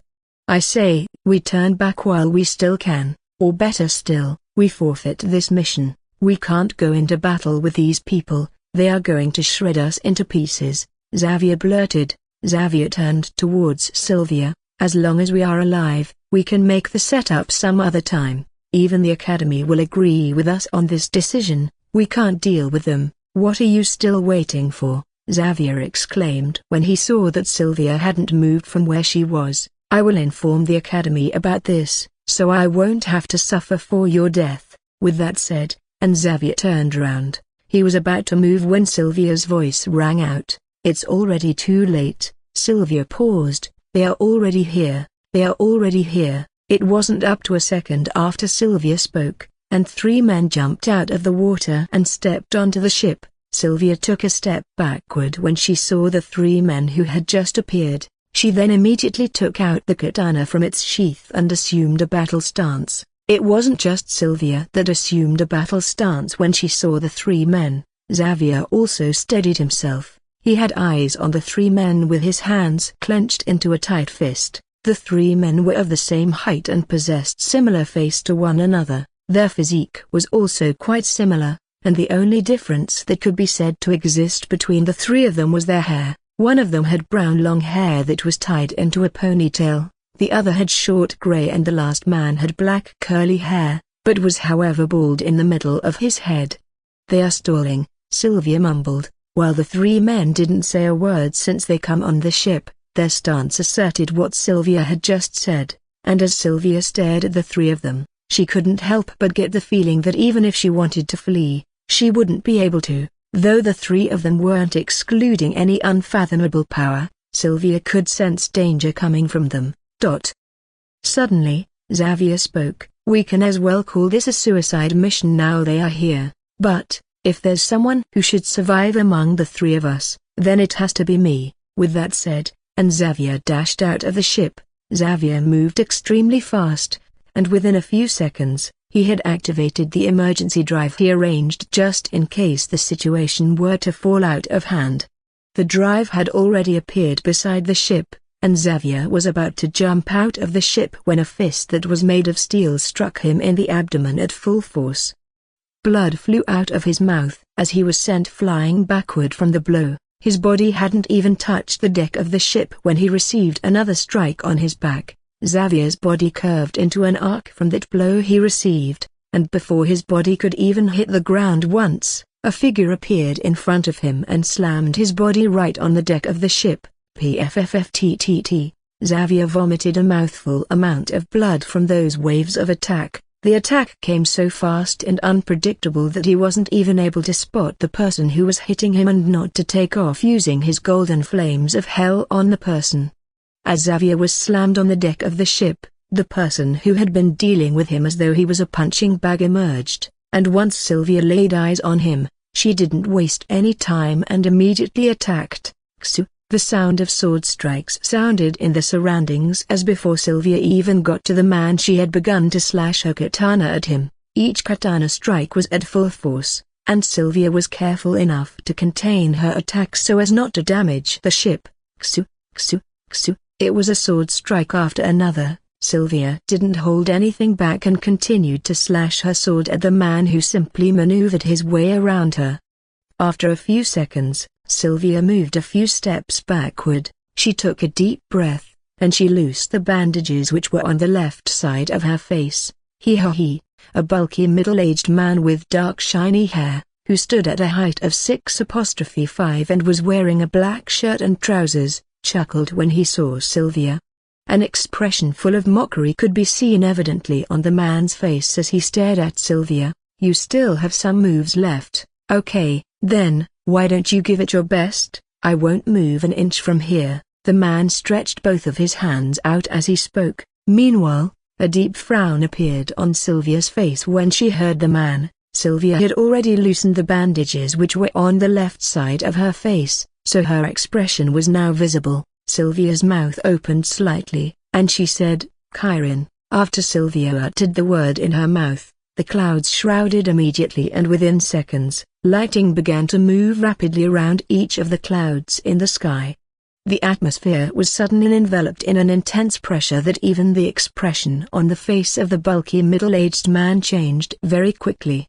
"I say, we turn back while we still can, or better still, we forfeit this mission. We can't go into battle with these people, they are going to shred us into pieces," Xavier blurted. Xavier turned towards Sylvia. "As long as we are alive, we can make the setup some other time. Even the Academy will agree with us on this decision. We can't deal with them. What are you still waiting for?" Xavier exclaimed when he saw that Sylvia hadn't moved from where she was. "I will inform the Academy about this, so I won't have to suffer for your death." With that said, and Xavier turned around, he was about to move when Sylvia's voice rang out. "It's already too late." Sylvia paused. "They are already here, they are already here." It wasn't up to a second after Sylvia spoke, and 3 men jumped out of the water and stepped onto the ship. Sylvia took a step backward when she saw the 3 men who had just appeared. She then immediately took out the katana from its sheath and assumed a battle stance. It wasn't just Sylvia that assumed a battle stance when she saw the 3 men. Xavier also steadied himself. He had eyes on the 3 men with his hands clenched into a tight fist. The 3 men were of the same height and possessed similar face to one another. Their physique was also quite similar, and the only difference that could be said to exist between the 3 of them was their hair. One of them had brown long hair that was tied into a ponytail, the other had short gray, and the last man had black curly hair, but was however bald in the middle of his head. "They are stalling," Sylvia mumbled, while the 3 men didn't say a word since they come on the ship. Their stance asserted what Sylvia had just said, and as Sylvia stared at the 3 of them, she couldn't help but get the feeling that even if she wanted to flee, she wouldn't be able to. Though the 3 of them weren't excluding any unfathomable power, Sylvia could sense danger coming from them. Suddenly, Xavier spoke. "We can as well call this a suicide mission now they are here, but, if there's someone who should survive among the 3 of us, then it has to be me." With that said, and Xavier dashed out of the ship. Xavier moved extremely fast, and within a few seconds, he had activated the emergency drive he arranged just in case the situation were to fall out of hand. The drive had already appeared beside the ship, and Xavier was about to jump out of the ship when a fist that was made of steel struck him in the abdomen at full force. Blood flew out of his mouth as he was sent flying backward from the blow. His body hadn't even touched the deck of the ship when he received another strike on his back. Xavier's body curved into an arc from that blow he received, and before his body could even hit the ground once, a figure appeared in front of him and slammed his body right on the deck of the ship. Pfffttt. Xavier vomited a mouthful amount of blood from those waves of attack. The attack came so fast and unpredictable that he wasn't even able to spot the person who was hitting him and not to take off using his golden flames of hell on the person. As Xavier was slammed on the deck of the ship, the person who had been dealing with him as though he was a punching bag emerged, and once Sylvia laid eyes on him, she didn't waste any time and immediately attacked. Ksu. The sound of sword strikes sounded in the surroundings as before Sylvia even got to the man she had begun to slash her katana at him. Each katana strike was at full force, and Sylvia was careful enough to contain her attack so as not to damage the ship. Ksu, ksu, ksu. It was a sword strike after another. Sylvia didn't hold anything back and continued to slash her sword at the man who simply maneuvered his way around her. After a few seconds, Sylvia moved a few steps backward. She took a deep breath, and she loosed the bandages which were on the left side of her face. He, a bulky middle-aged man with dark shiny hair, who stood at a height of 6'5" and was wearing a black shirt and trousers, chuckled when he saw Sylvia. An expression full of mockery could be seen evidently on the man's face as he stared at Sylvia. "You still have some moves left. Okay, then, why don't you give it your best? I won't move an inch from here." The man stretched both of his hands out as he spoke. Meanwhile, a deep frown appeared on Sylvia's face when she heard the man. Sylvia had already loosened the bandages which were on the left side of her face, so her expression was now visible. Sylvia's mouth opened slightly, and she said, "Chiron." After Sylvia uttered the word in her mouth, The clouds shrouded immediately, and within seconds, lightning began to move rapidly around each of the clouds in the sky. The atmosphere was suddenly enveloped in an intense pressure that even the expression on the face of the bulky middle-aged man changed very quickly.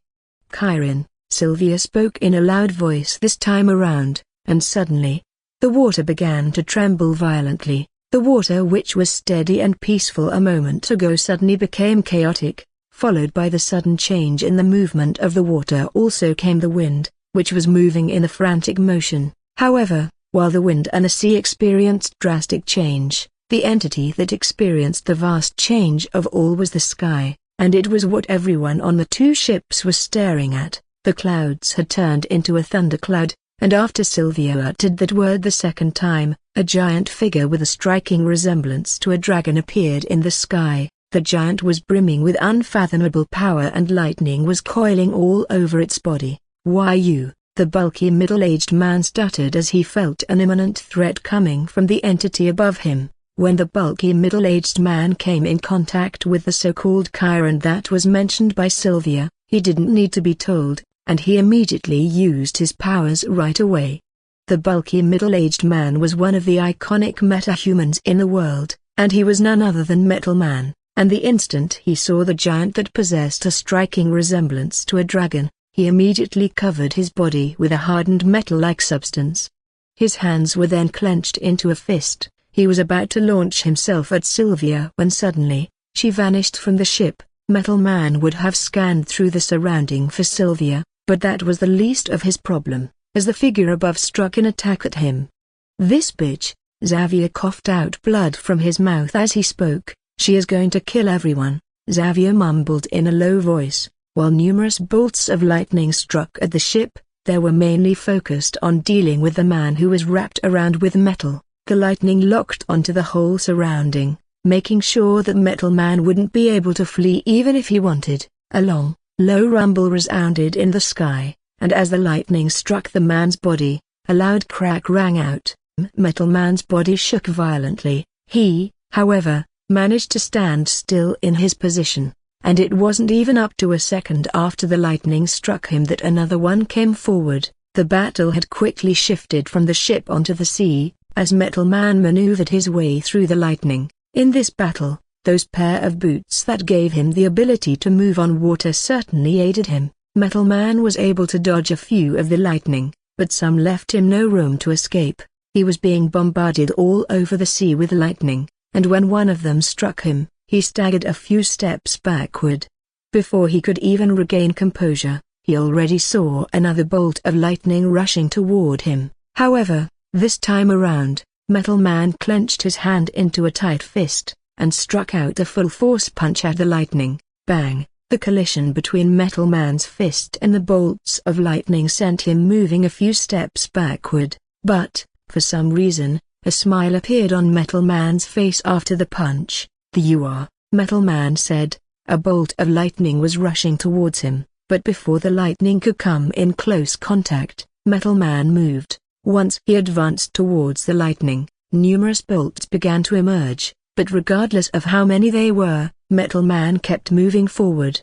"Chiron," Sylvia spoke in a loud voice this time around, and suddenly, the water began to tremble violently. The water, which was steady and peaceful a moment ago, suddenly became chaotic. Followed by the sudden change in the movement of the water also came the wind, which was moving in a frantic motion. However, while the wind and the sea experienced drastic change, the entity that experienced the vast change of all was the sky, and it was what everyone on the two ships was staring at. The clouds had turned into a thundercloud, and after Sylvia uttered that word the second time, a giant figure with a striking resemblance to a dragon appeared in the sky. The giant was brimming with unfathomable power, and lightning was coiling all over its body. "Why you?" the bulky middle-aged man stuttered as he felt an imminent threat coming from the entity above him. When the bulky middle-aged man came in contact with the so-called Chiron that was mentioned by Sylvia, he didn't need to be told, and he immediately used his powers right away. The bulky middle-aged man was one of the iconic meta-humans in the world, and he was none other than Metal Man. And the instant he saw the giant that possessed a striking resemblance to a dragon, he immediately covered his body with a hardened metal-like substance. His hands were then clenched into a fist. He was about to launch himself at Sylvia when suddenly, she vanished from the ship. Metal Man would have scanned through the surrounding for Sylvia, but that was the least of his problem, as the figure above struck an attack at him. "This bitch," Xavier coughed out blood from his mouth as he spoke. "She is going to kill everyone," Xavier mumbled in a low voice. While numerous bolts of lightning struck at the ship, they were mainly focused on dealing with the man who was wrapped around with metal. The lightning locked onto the whole surrounding, making sure that Metal Man wouldn't be able to flee even if he wanted. A long, low rumble resounded in the sky, and as the lightning struck the man's body, a loud crack rang out. Metal Man's body shook violently. He, however, managed to stand still in his position, and it wasn't even up to a second after the lightning struck him that another one came forward. The battle had quickly shifted from the ship onto the sea, as Metal Man maneuvered his way through the lightning. In this battle, those pair of boots that gave him the ability to move on water certainly aided him. Metal Man was able to dodge a few of the lightning, but some left him no room to escape. He was being bombarded all over the sea with lightning, and when one of them struck him, he staggered a few steps backward. Before he could even regain composure, he already saw another bolt of lightning rushing toward him. However, this time around, Metal Man clenched his hand into a tight fist, and struck out a full-force punch at the lightning. Bang! The collision between Metal Man's fist and the bolts of lightning sent him moving a few steps backward, but, for some reason, a smile appeared on Metal Man's face after the punch. "You are," Metal Man said. A bolt of lightning was rushing towards him, but before the lightning could come in close contact, Metal Man moved. Once he advanced towards the lightning, numerous bolts began to emerge, but regardless of how many they were, Metal Man kept moving forward.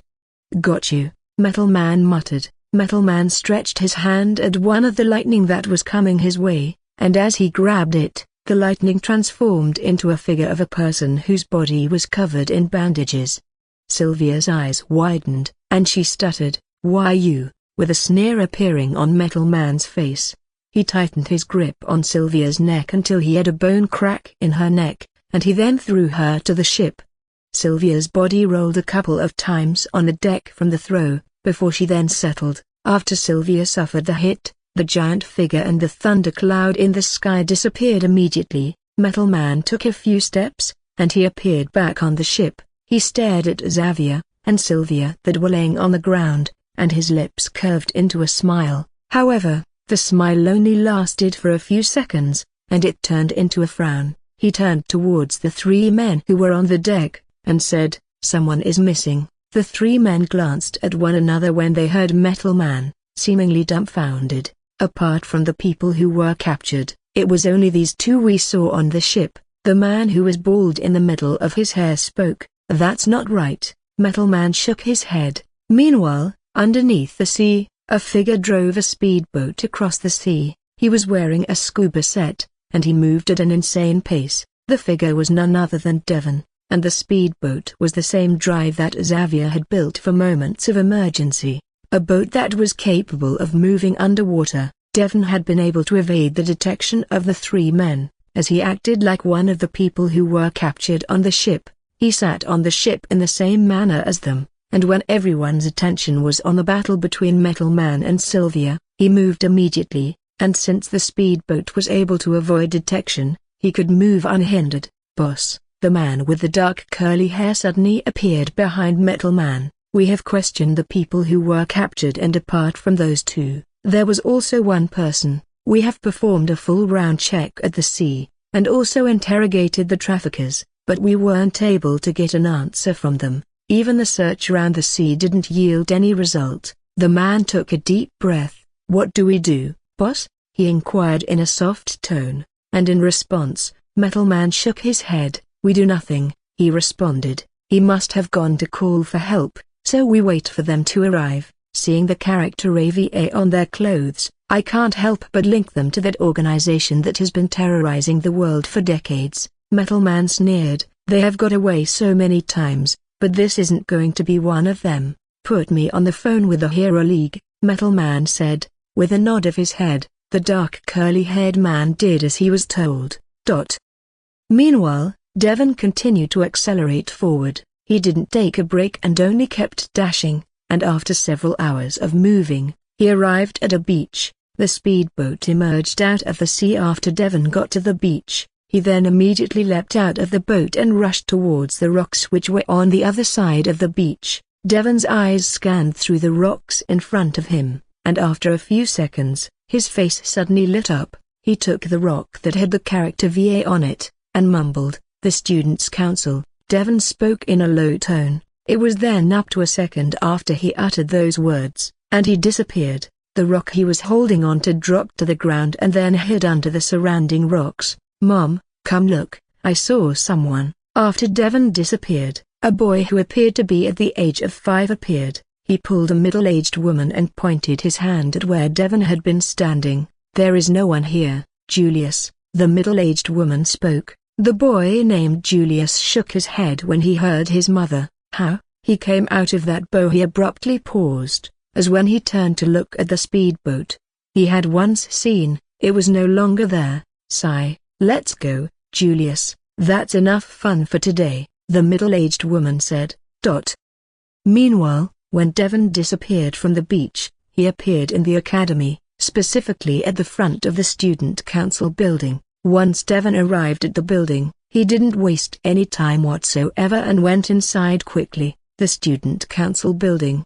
"Got you," Metal Man muttered. Metal Man stretched his hand at one of the lightning that was coming his way, and as he grabbed it, the lightning transformed into a figure of a person whose body was covered in bandages. Sylvia's eyes widened, and she stuttered, "Why you?" with a sneer appearing on Metal Man's face. He tightened his grip on Sylvia's neck until he had a bone crack in her neck, and he then threw her to the ship. Sylvia's body rolled a couple of times on the deck from the throw, before she then settled. After Sylvia suffered the hit, the giant figure and the thundercloud in the sky disappeared immediately. Metal Man took a few steps, and he appeared back on the ship. He stared at Xavier and Sylvia that were laying on the ground, and his lips curved into a smile. However, the smile only lasted for a few seconds, and it turned into a frown. He turned towards the three men who were on the deck, and said, "Someone is missing." The three men glanced at one another when they heard Metal Man, seemingly dumbfounded. "Apart from the people who were captured, it was only these two we saw on the ship." The man who was bald in the middle of his hair spoke. "That's not right." Metal Man shook his head. Meanwhile, underneath the sea, a figure drove a speedboat across the sea. He was wearing a scuba set, and he moved at an insane pace. The figure was none other than Devon, and the speedboat was the same drive that Xavier had built for moments of emergency, a boat that was capable of moving underwater. Devon had been able to evade the detection of the three men, as he acted like one of the people who were captured on the ship. He sat on the ship in the same manner as them, and when everyone's attention was on the battle between Metal Man and Sylvia, he moved immediately, and since the speedboat was able to avoid detection, he could move unhindered. Boss, the man with the dark curly hair suddenly appeared behind Metal Man. We have questioned the people who were captured, and apart from those two, there was also one person. We have performed a full round check at the sea, and also interrogated the traffickers, but we weren't able to get an answer from them. Even the search around the sea didn't yield any result. The man took a deep breath. What do we do, boss? He inquired in a soft tone, and in response, Metal Man shook his head. We do nothing, he responded. He must have gone to call for help, so we wait for them to arrive. Seeing the character AVA on their clothes, I can't help but link them to that organization that has been terrorizing the world for decades. Metal Man sneered. They have got away so many times, but this isn't going to be one of them. Put me on the phone with the Hero League, Metal Man said. With a nod of his head, the dark curly-haired man did as he was told. Meanwhile, Devon continued to accelerate forward. He didn't take a break and only kept dashing, and after several hours of moving, he arrived at a beach. The speedboat emerged out of the sea after Devon got to the beach. He then immediately leapt out of the boat and rushed towards the rocks which were on the other side of the beach. Devon's eyes scanned through the rocks in front of him, and after a few seconds, his face suddenly lit up. He took the rock that had the character VA on it, and mumbled, "The Students' Council." Devon spoke in a low tone. It was then up to a second after he uttered those words, and he disappeared. The rock he was holding on to dropped to the ground and then hid under the surrounding rocks. Mom, come look, I saw someone. After Devon disappeared, a boy who appeared to be at the age of 5 appeared. He pulled a middle-aged woman and pointed his hand at where Devon had been standing. There is no one here, Julius, the middle-aged woman spoke. The boy named Julius shook his head when he heard his mother. How? He came out of that bow. He abruptly paused, as when he turned to look at the speedboat he had once seen, it was no longer there. Sigh. Let's go, Julius, that's enough fun for today, the middle-aged woman said. Meanwhile, when Devon disappeared from the beach, he appeared in the academy, specifically at the front of the Student Council building. Once Devon arrived at the building, he didn't waste any time whatsoever and went inside quickly. The Student Council building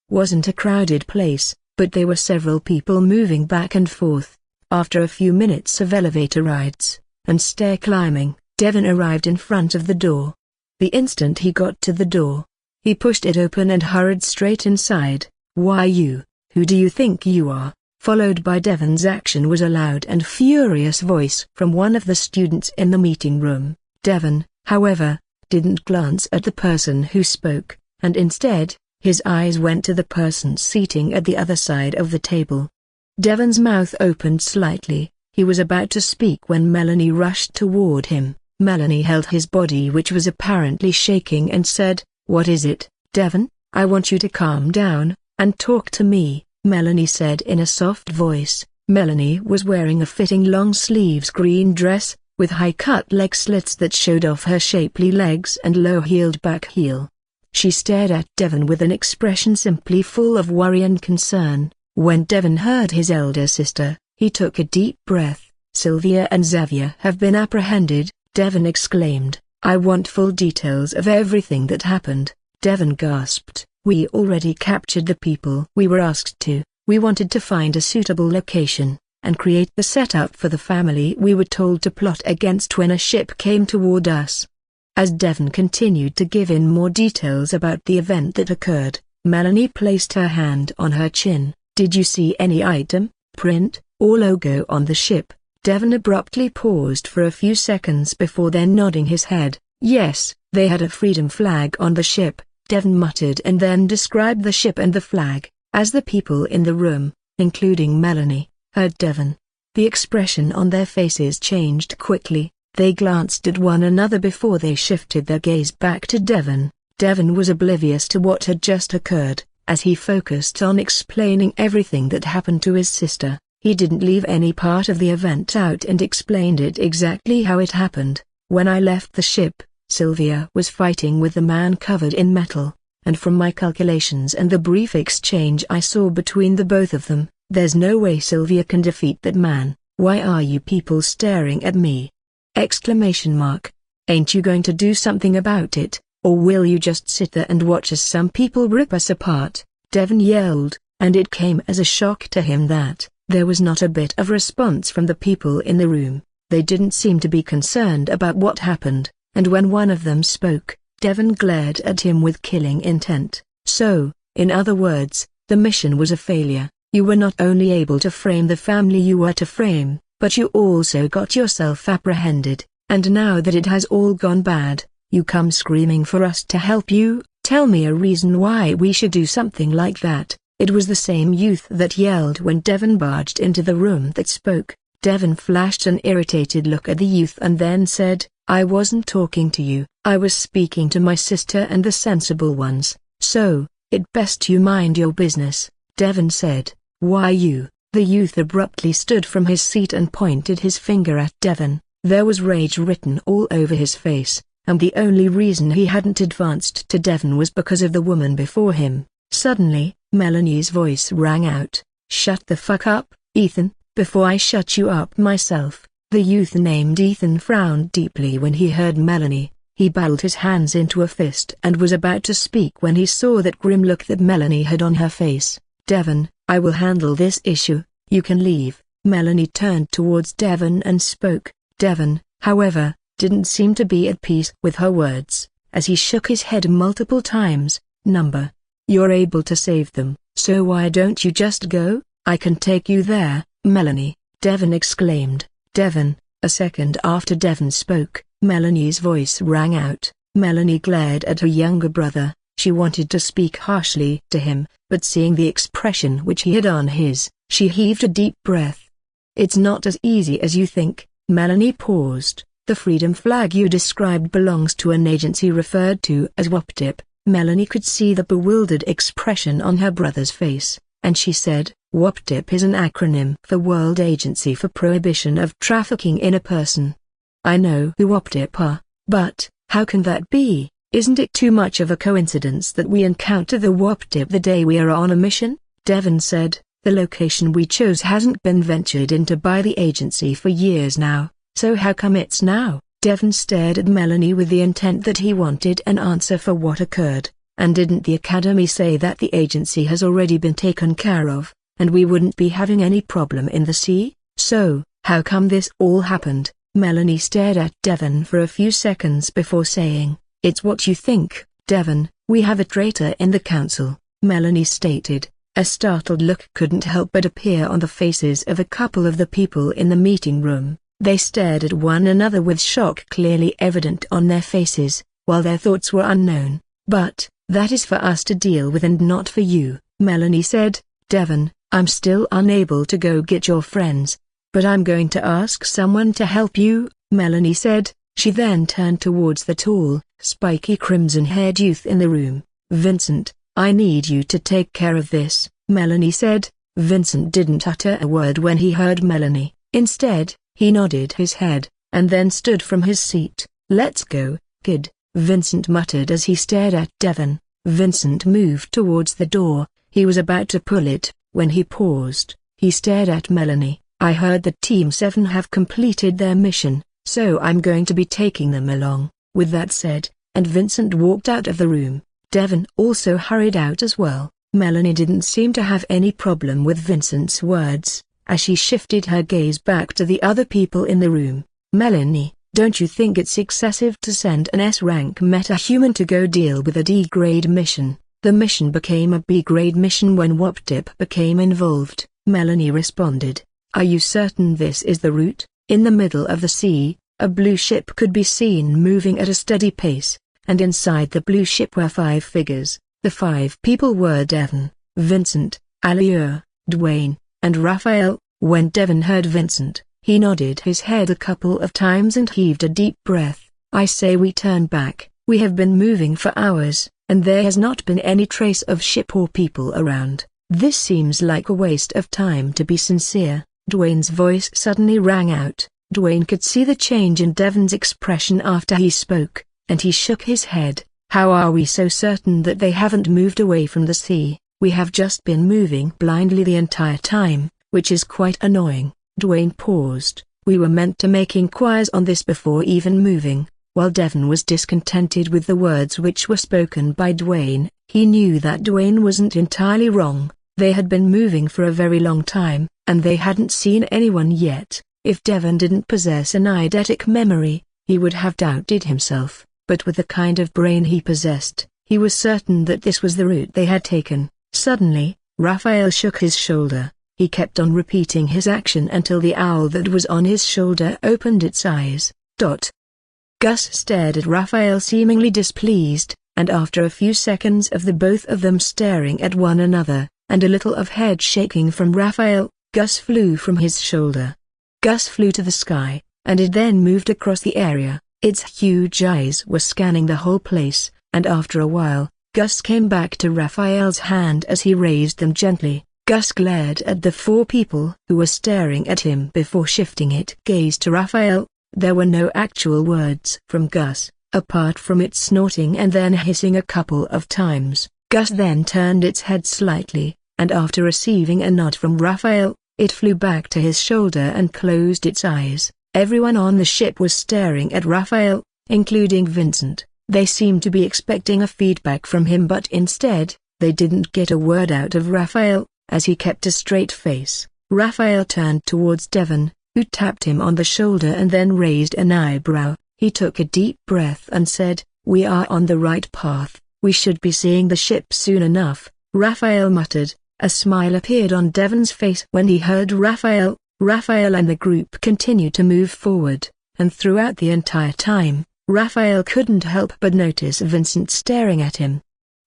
wasn't a crowded place, but there were several people moving back and forth. After a few minutes of elevator rides and stair climbing, Devon arrived in front of the door. The instant he got to the door, he pushed it open and hurried straight inside. Why you? Who do you think you are? Followed by Devon's action was a loud and furious voice from one of the students in the meeting room. Devon, however, didn't glance at the person who spoke, and instead, his eyes went to the person seating at the other side of the table. Devon's mouth opened slightly. He was about to speak when Melanie rushed toward him. Melanie held his body, which was apparently shaking, and said, "What is it, Devon? I want you to calm down and talk to me," Melanie said in a soft voice. Melanie was wearing a fitting long-sleeves green dress, with high-cut leg slits that showed off her shapely legs and low-heeled back heel. She stared at Devon with an expression simply full of worry and concern. When Devon heard his elder sister, he took a deep breath. "Sylvia and Xavier have been apprehended," Devon exclaimed. "I want full details of everything that happened." Devon gasped. "We already captured the people we were asked to. We wanted to find a suitable location and create the setup for the family we were told to plot against when a ship came toward us." As Devon continued to give in more details about the event that occurred, Melanie placed her hand on her chin. "Did you see any item, print, or logo on the ship?" Devon abruptly paused for a few seconds before then nodding his head. "Yes, they had a freedom flag on the ship," Devon muttered and then described the ship and the flag. As the people in the room, including Melanie, heard Devon, the expression on their faces changed quickly. They glanced at one another before they shifted their gaze back to Devon. Devon was oblivious to what had just occurred, as he focused on explaining everything that happened to his sister. He didn't leave any part of the event out and explained it exactly how it happened. When I left the ship, Sylvia was fighting with the man covered in metal, and from my calculations and the brief exchange I saw between the both of them, there's no way Sylvia can defeat that man. Why are you people staring at me? Exclamation mark. Ain't you going to do something about it, or will you just sit there and watch as some people rip us apart? Devon yelled, and it came as a shock to him that there was not a bit of response from the people in the room. They didn't seem to be concerned about what happened, and when one of them spoke, Devon glared at him with killing intent. So, in other words, the mission was a failure. You were not only able to frame the family you were to frame, but you also got yourself apprehended, and now that it has all gone bad, you come screaming for us to help you. Tell me a reason why we should do something like that. It was the same youth that yelled when Devon barged into the room that spoke. Devon flashed an irritated look at the youth and then said, I wasn't talking to you, I was speaking to my sister and the sensible ones, so, it best you mind your business. Devon said, Why you? The youth abruptly stood from his seat and pointed his finger at Devon. There was rage written all over his face, and the only reason he hadn't advanced to Devon was because of the woman before him. Suddenly, Melanie's voice rang out, Shut the fuck up, Ethan, before I shut you up myself. The youth named Ethan frowned deeply when he heard Melanie. He balled his hands into a fist and was about to speak when he saw that grim look that Melanie had on her face. Devon, I will handle this issue, you can leave. Melanie turned towards Devon and spoke. Devon, however, didn't seem to be at peace with her words, as he shook his head multiple times. You're able to save them, so why don't you just go? I can take you there, Melanie, Devon exclaimed. Devon, a second after Devon spoke, Melanie's voice rang out. Melanie glared at her younger brother. She wanted to speak harshly to him, but seeing the expression which he had on his, she heaved a deep breath. It's not as easy as you think. Melanie paused. The freedom flag you described belongs to an agency referred to as WAPTIP. Melanie could see the bewildered expression on her brother's face, and she said, WAPTIP is an acronym for World Agency for Prohibition of Trafficking in a Person. I know who WAPTIP are, but, how can that be? Isn't it too much of a coincidence that we encounter the WAPTIP the day we are on a mission? Devon said, the location we chose hasn't been ventured into by the agency for years now, so how come it's now? Devon stared at Melanie with the intent that he wanted an answer for what occurred. And didn't the Academy say that the agency has already been taken care of, and we wouldn't be having any problem in the sea? So, how come this all happened? Melanie stared at Devon for a few seconds before saying, It's what you think, Devon. We have a traitor in the council, Melanie stated. A startled look couldn't help but appear on the faces of a couple of the people in the meeting room. They stared at one another with shock clearly evident on their faces, while their thoughts were unknown. But, that is for us to deal with and not for you, Melanie said. Devon, I'm still unable to go get your friends, but I'm going to ask someone to help you, Melanie said. She then turned towards the tall, spiky crimson-haired youth in the room. Vincent, I need you to take care of this, Melanie said. Vincent didn't utter a word when he heard Melanie. Instead, he nodded his head, and then stood from his seat. Let's go, kid, Vincent muttered as he stared at Devon. Vincent moved towards the door. He was about to pull it, when he paused. He stared at Melanie. I heard that Team 7 have completed their mission, so I'm going to be taking them along. With that said, and Vincent walked out of the room. Devon also hurried out as well. Melanie didn't seem to have any problem with Vincent's words, as she shifted her gaze back to the other people in the room. Melanie, don't you think it's excessive to send an S-rank metahuman to go deal with a D-grade mission? The mission became a B-grade mission when WAPTIP became involved, Melanie responded. Are you certain this is the route? In the middle of the sea, a blue ship could be seen moving at a steady pace, and inside the blue ship were 5 figures. The 5 people were Devon, Vincent, Aliur, Dwayne, and Raphael. When Devon heard Vincent, he nodded his head a couple of times and heaved a deep breath. "I say we turn back. We have been moving for hours, and there has not been any trace of ship or people around. This seems like a waste of time to be sincere." Dwayne's voice suddenly rang out. Dwayne could see the change in Devon's expression after he spoke, and he shook his head. "How are we so certain that they haven't moved away from the sea? We have just been moving blindly the entire time, which is quite annoying." Dwayne paused. "We were meant to make inquiries on this before even moving." While Devon was discontented with the words which were spoken by Dwayne, he knew that Dwayne wasn't entirely wrong. They had been moving for a very long time, and they hadn't seen anyone yet. If Devon didn't possess an eidetic memory, he would have doubted himself, but with the kind of brain he possessed, he was certain that this was the route they had taken. Suddenly, Raphael shook his shoulder. He kept on repeating his action until the owl that was on his shoulder opened its eyes. Gus stared at Raphael seemingly displeased, and after a few seconds of the both of them staring at one another, and a little of head shaking from Raphael, Gus flew from his shoulder. Gus flew to the sky, and it then moved across the area. Its huge eyes were scanning the whole place, and after a while, Gus came back to Raphael's hand as he raised them gently. Gus glared at the 4 people who were staring at him before shifting its gaze to Raphael. There were no actual words from Gus, apart from it snorting and then hissing a couple of times. Gus then turned its head slightly, and after receiving a nod from Raphael, it flew back to his shoulder and closed its eyes. Everyone on the ship was staring at Raphael, including Vincent. They seemed to be expecting a feedback from him, but instead, they didn't get a word out of Raphael, as he kept a straight face. Raphael turned towards Devon, who tapped him on the shoulder and then raised an eyebrow. He took a deep breath and said, "We are on the right path. We should be seeing the ship soon enough," Raphael muttered. A smile appeared on Devon's face when he heard Raphael. Raphael and the group continued to move forward, and throughout the entire time, Raphael couldn't help but notice Vincent staring at him.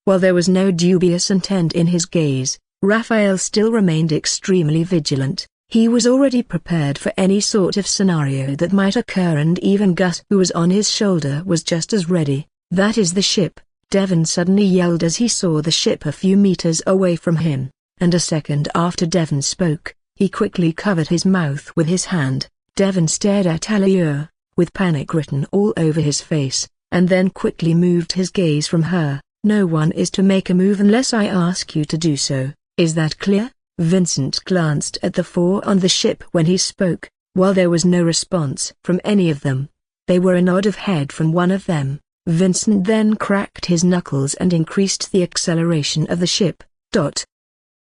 While there was no dubious intent in his gaze, Raphael still remained extremely vigilant. He was already prepared for any sort of scenario that might occur, and even Gus, who was on his shoulder, was just as ready. "That is the ship," Devon suddenly yelled as he saw the ship a few meters away from him, and a second after Devon spoke, he quickly covered his mouth with his hand. Devon stared at Aliur, with panic written all over his face, and then quickly moved his gaze from her. "No one is to make a move unless I ask you to do so. Is that clear?" Vincent glanced at the 4 on the ship when he spoke. While there was no response from any of them, there were a nod of head from one of them. Vincent then cracked his knuckles and increased the acceleration of the ship.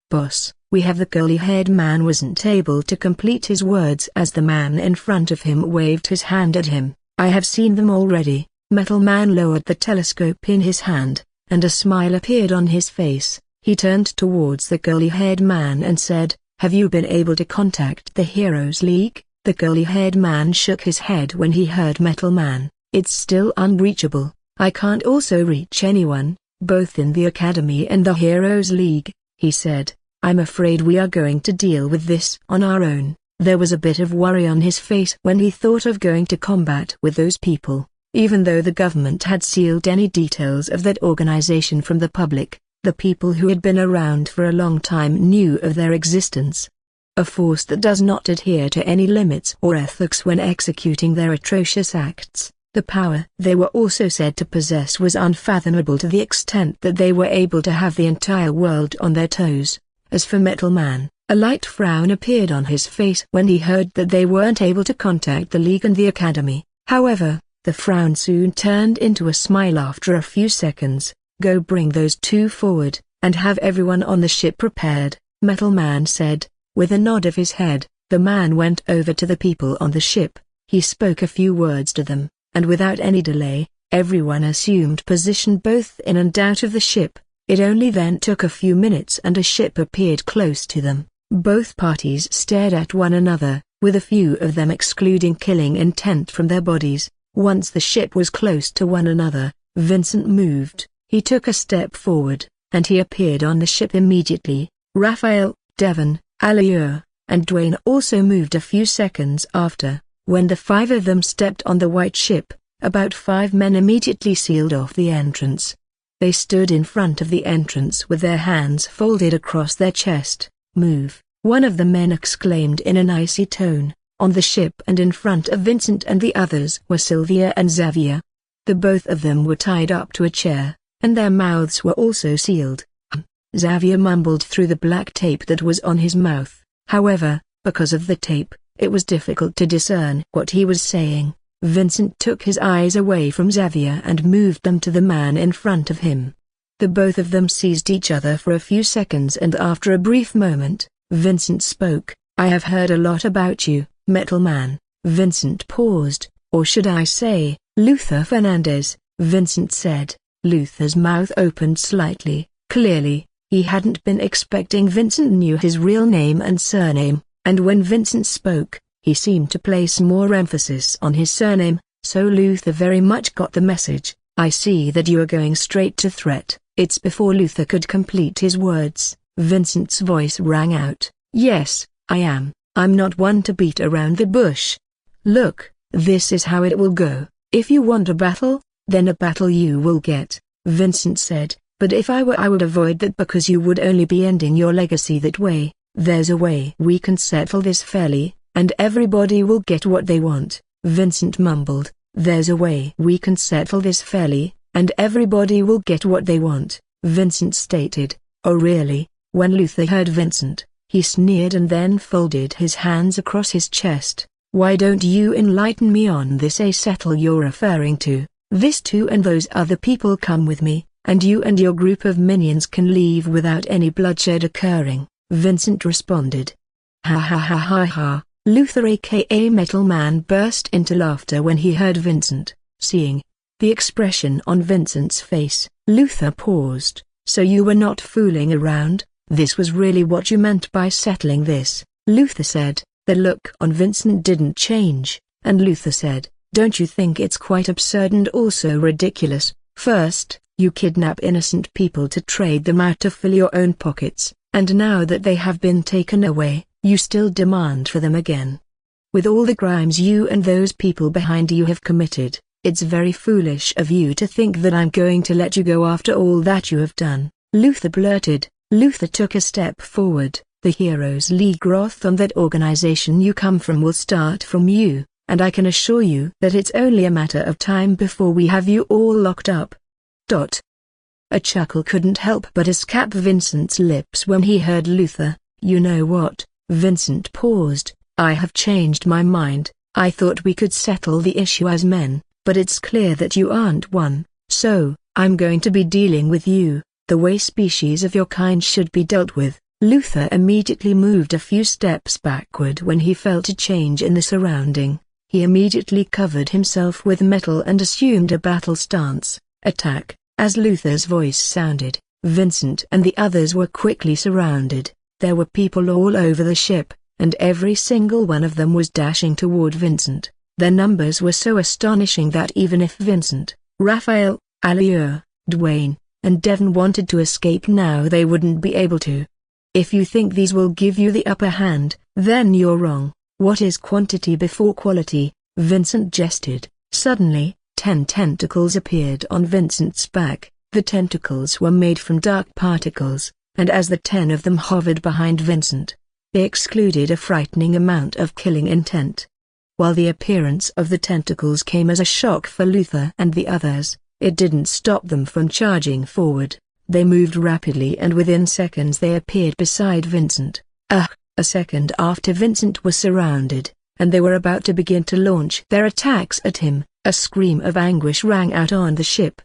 "Boss, we have the curly-haired man," wasn't able to complete his words as the man in front of him waved his hand at him. "I have seen them already." Metal Man lowered the telescope in his hand, and a smile appeared on his face. He turned towards the curly-haired man and said, "Have you been able to contact the Heroes League?" The curly-haired man shook his head when he heard Metal Man. "It's still unreachable. I can't also reach anyone, both in the Academy and the Heroes League," he said. "I'm afraid we are going to deal with this on our own." There was a bit of worry on his face when he thought of going to combat with those people. Even though the government had sealed any details of that organization from the public, the people who had been around for a long time knew of their existence. A force that does not adhere to any limits or ethics when executing their atrocious acts. The power they were also said to possess was unfathomable, to the extent that they were able to have the entire world on their toes. As for Metal Man, a light frown appeared on his face when he heard that they weren't able to contact the League and the Academy. However, the frown soon turned into a smile after a few seconds. "Go bring those 2 forward, and have everyone on the ship prepared," Metal Man said. With a nod of his head, the man went over to the people on the ship. He spoke a few words to them, and without any delay, everyone assumed position both in and out of the ship. It only then took a few minutes and a ship appeared close to them. Both parties stared at one another, with a few of them excluding killing intent from their bodies. Once the ship was close to one another, Vincent moved. He took a step forward, and he appeared on the ship immediately. Raphael, Devon, Aliur, and Dwayne also moved a few seconds after. When the 5 of them stepped on the white ship, about 5 men immediately sealed off the entrance. They stood in front of the entrance with their hands folded across their chest. "Move," one of the men exclaimed in an icy tone. On the ship and in front of Vincent and the others were Sylvia and Xavier. The both of them were tied up to a chair, and their mouths were also sealed. Xavier mumbled through the black tape that was on his mouth. However, because of the tape, it was difficult to discern what he was saying. Vincent took his eyes away from Xavier and moved them to the man in front of him. The both of them seized each other for a few seconds, and after a brief moment, Vincent spoke. "I have heard a lot about you, Metal Man." Vincent paused. "Or should I say, Luther Fernandez," Vincent said. Luther's mouth opened slightly. Clearly, he hadn't been expecting Vincent knew his real name and surname, and when Vincent spoke, he seemed to place more emphasis on his surname, so Luther very much got the message. "I see that you are going straight to threat." It's before Luther could complete his words, Vincent's voice rang out. "Yes, I am. I'm not one to beat around the bush. Look, this is how it will go. If you want a battle, then a battle you will get," Vincent said, "but if I were I would avoid that because you would only be ending your legacy that way. There's a way we can settle this fairly, and everybody will get what they want," Vincent mumbled. "There's a way we can settle this fairly, and everybody will get what they want," Vincent stated. "Oh really?" When Luther heard Vincent, he sneered and then folded his hands across his chest. "Why don't you enlighten me on this settle you're referring to? This too, and those other people come with me, and you and your group of minions can leave without any bloodshed occurring," Vincent responded. "Ha ha ha ha ha." Luther aka Metal Man burst into laughter when he heard Vincent. Seeing the expression on Vincent's face, Luther paused. "So you were not fooling around? This was really what you meant by settling this?" Luther said. The look on Vincent didn't change, and Luther said, "Don't you think it's quite absurd and also ridiculous? First, you kidnap innocent people to trade them out to fill your own pockets, and now that they have been taken away, you still demand for them again. With all the crimes you and those people behind you have committed, it's very foolish of you to think that I'm going to let you go after all that you have done," Luther blurted. Luther took a step forward. "The Heroes League wrath on that organization you come from will start from you, and I can assure you that it's only a matter of time before we have you all locked up." A chuckle couldn't help but escape Vincent's lips when he heard Luther. "You know what?" Vincent paused. "I have changed my mind. I thought we could settle the issue as men, but it's clear that you aren't one, so I'm going to be dealing with you the way species of your kind should be dealt with." Luther immediately moved a few steps backward when he felt a change in the surrounding. He immediately covered himself with metal and assumed a battle stance. "Attack!" As Luther's voice sounded, Vincent and the others were quickly surrounded. There were people all over the ship, and every single one of them was dashing toward Vincent. Their numbers were so astonishing that even if Vincent, Raphael, Aliur, Dwayne, and Devon wanted to escape now they wouldn't be able to. "If you think these will give you the upper hand, then you're wrong. What is quantity before quality?" Vincent gestured. Suddenly, 10 tentacles appeared on Vincent's back. The tentacles were made from dark particles, and as the 10 of them hovered behind Vincent, they excluded a frightening amount of killing intent. While the appearance of the tentacles came as a shock for Luther and the others, it didn't stop them from charging forward. They moved rapidly and within seconds they appeared beside Vincent. A second after Vincent was surrounded, and they were about to begin to launch their attacks at him, a scream of anguish rang out on the ship.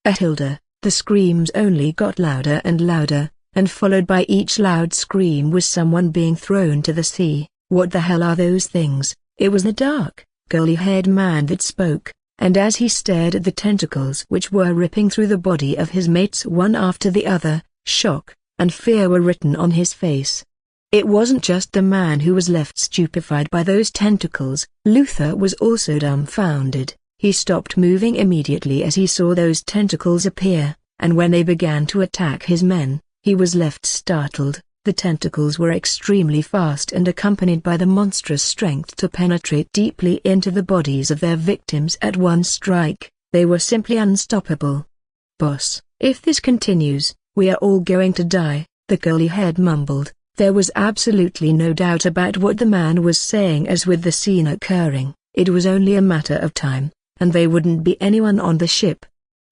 Hilda, the screams only got louder and louder, and followed by each loud scream was someone being thrown to the sea. "What the hell are those things?" It was the dark, curly-haired man that spoke, and as he stared at the tentacles which were ripping through the body of his mates one after the other, shock and fear were written on his face. It wasn't just the man who was left stupefied by those tentacles. Luther was also dumbfounded. He stopped moving immediately as he saw those tentacles appear, and when they began to attack his men, he was left startled. The tentacles were extremely fast and accompanied by the monstrous strength to penetrate deeply into the bodies of their victims at one strike. They were simply unstoppable. "Boss, if this continues, we are all going to die," the curly head mumbled. There was absolutely no doubt about what the man was saying, as with the scene occurring, it was only a matter of time, and there wouldn't be anyone on the ship.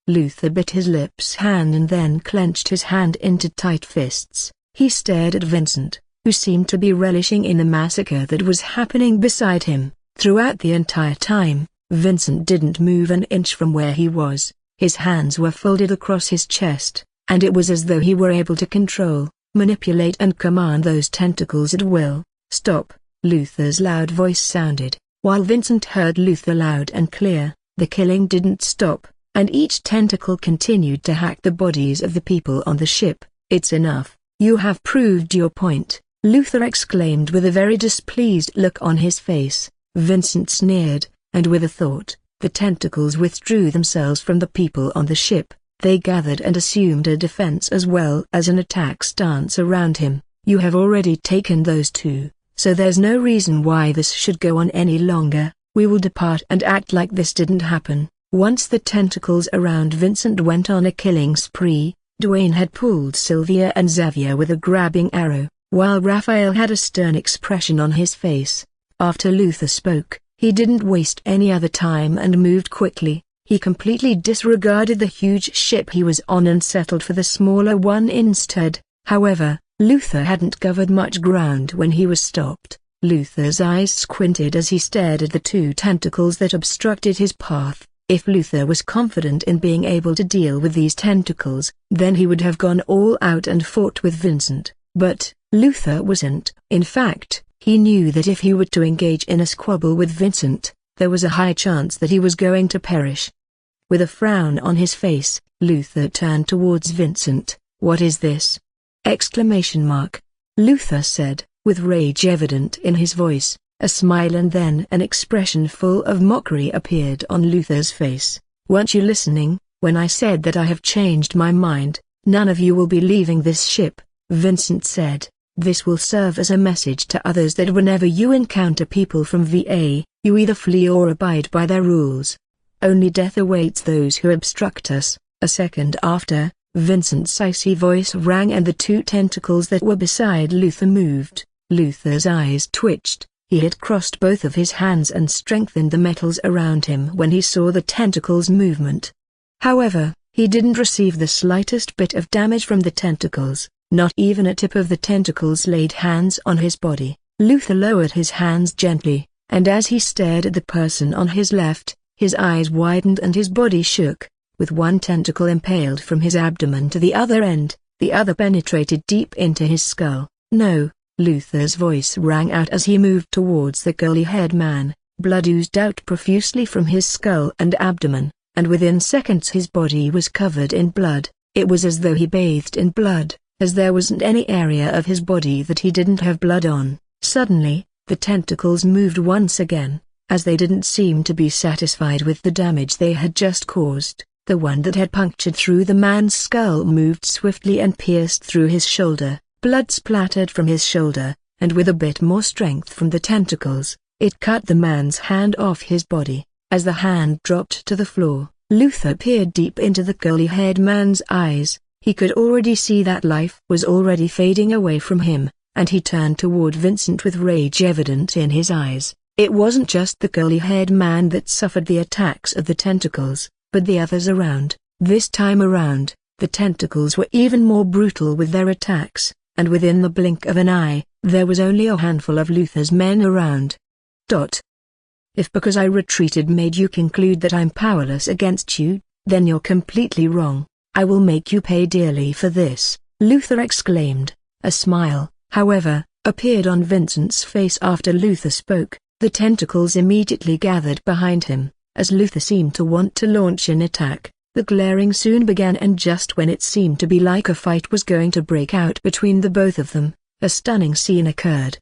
Luther bit his lips hand and then clenched his hand into tight fists. He stared at Vincent, who seemed to be relishing in the massacre that was happening beside him. Throughout the entire time, Vincent didn't move an inch from where he was. His hands were folded across his chest, and it was as though he were able to control, manipulate and command those tentacles at will. "Stop!" Luther's loud voice sounded. While Vincent heard Luther loud and clear, the killing didn't stop, and each tentacle continued to hack the bodies of the people on the ship. "It's enough. You have proved your point," Luther exclaimed with a very displeased look on his face. Vincent sneered, and with a thought, the tentacles withdrew themselves from the people on the ship. They gathered and assumed a defense as well as an attack stance around him. "You have already taken those two, so there's no reason why this should go on any longer. We will depart and act like this didn't happen." Once the tentacles around Vincent went on a killing spree, Dwayne had pulled Sylvia and Xavier with a grabbing arrow, while Raphael had a stern expression on his face. After Luther spoke, he didn't waste any other time and moved quickly. He completely disregarded the huge ship he was on and settled for the smaller one instead. However, Luther hadn't covered much ground when he was stopped. Luther's eyes squinted as he stared at the two tentacles that obstructed his path. If Luther was confident in being able to deal with these tentacles, then he would have gone all out and fought with Vincent. But Luther wasn't. In fact, he knew that if he were to engage in a squabble with Vincent, there was a high chance that he was going to perish. With a frown on his face, Luther turned towards Vincent. "What is this?" Luther said, with rage evident in his voice. A smile and then an expression full of mockery appeared on Luther's face. "Weren't you listening, when I said that I have changed my mind? None of you will be leaving this ship," Vincent said. "This will serve as a message to others that whenever you encounter people from VA, you either flee or abide by their rules. Only death awaits those who obstruct us." A second after, Vincent's icy voice rang and the two tentacles that were beside Luther moved. Luther's eyes twitched. He had crossed both of his hands and strengthened the metals around him when he saw the tentacles' movement. However, he didn't receive the slightest bit of damage from the tentacles, not even a tip of the tentacles laid hands on his body. Luther lowered his hands gently, and as he stared at the person on his left, his eyes widened and his body shook. With one tentacle impaled from his abdomen to the other end, the other penetrated deep into his skull. "No!" Luther's voice rang out as he moved towards the curly-haired man. Blood oozed out profusely from his skull and abdomen, and within seconds his body was covered in blood. It was as though he bathed in blood, as there wasn't any area of his body that he didn't have blood on. Suddenly, the tentacles moved once again, as they didn't seem to be satisfied with the damage they had just caused. The one that had punctured through the man's skull moved swiftly and pierced through his shoulder. Blood splattered from his shoulder, and with a bit more strength from the tentacles, it cut the man's hand off his body. As the hand dropped to the floor, Luther peered deep into the curly-haired man's eyes. He could already see that life was already fading away from him, and he turned toward Vincent with rage evident in his eyes. It wasn't just the curly-haired man that suffered the attacks of the tentacles, but the others around. This time around, the tentacles were even more brutal with their attacks, and within the blink of an eye, there was only a handful of Luther's men around. If because I retreated made you conclude that I'm powerless against you, then you're completely wrong. I will make you pay dearly for this, Luther exclaimed. A smile, however, appeared on Vincent's face after Luther spoke. The tentacles immediately gathered behind him, as Luther seemed to want to launch an attack. The glaring soon began, and just when it seemed to be like a fight was going to break out between the both of them, a stunning scene occurred.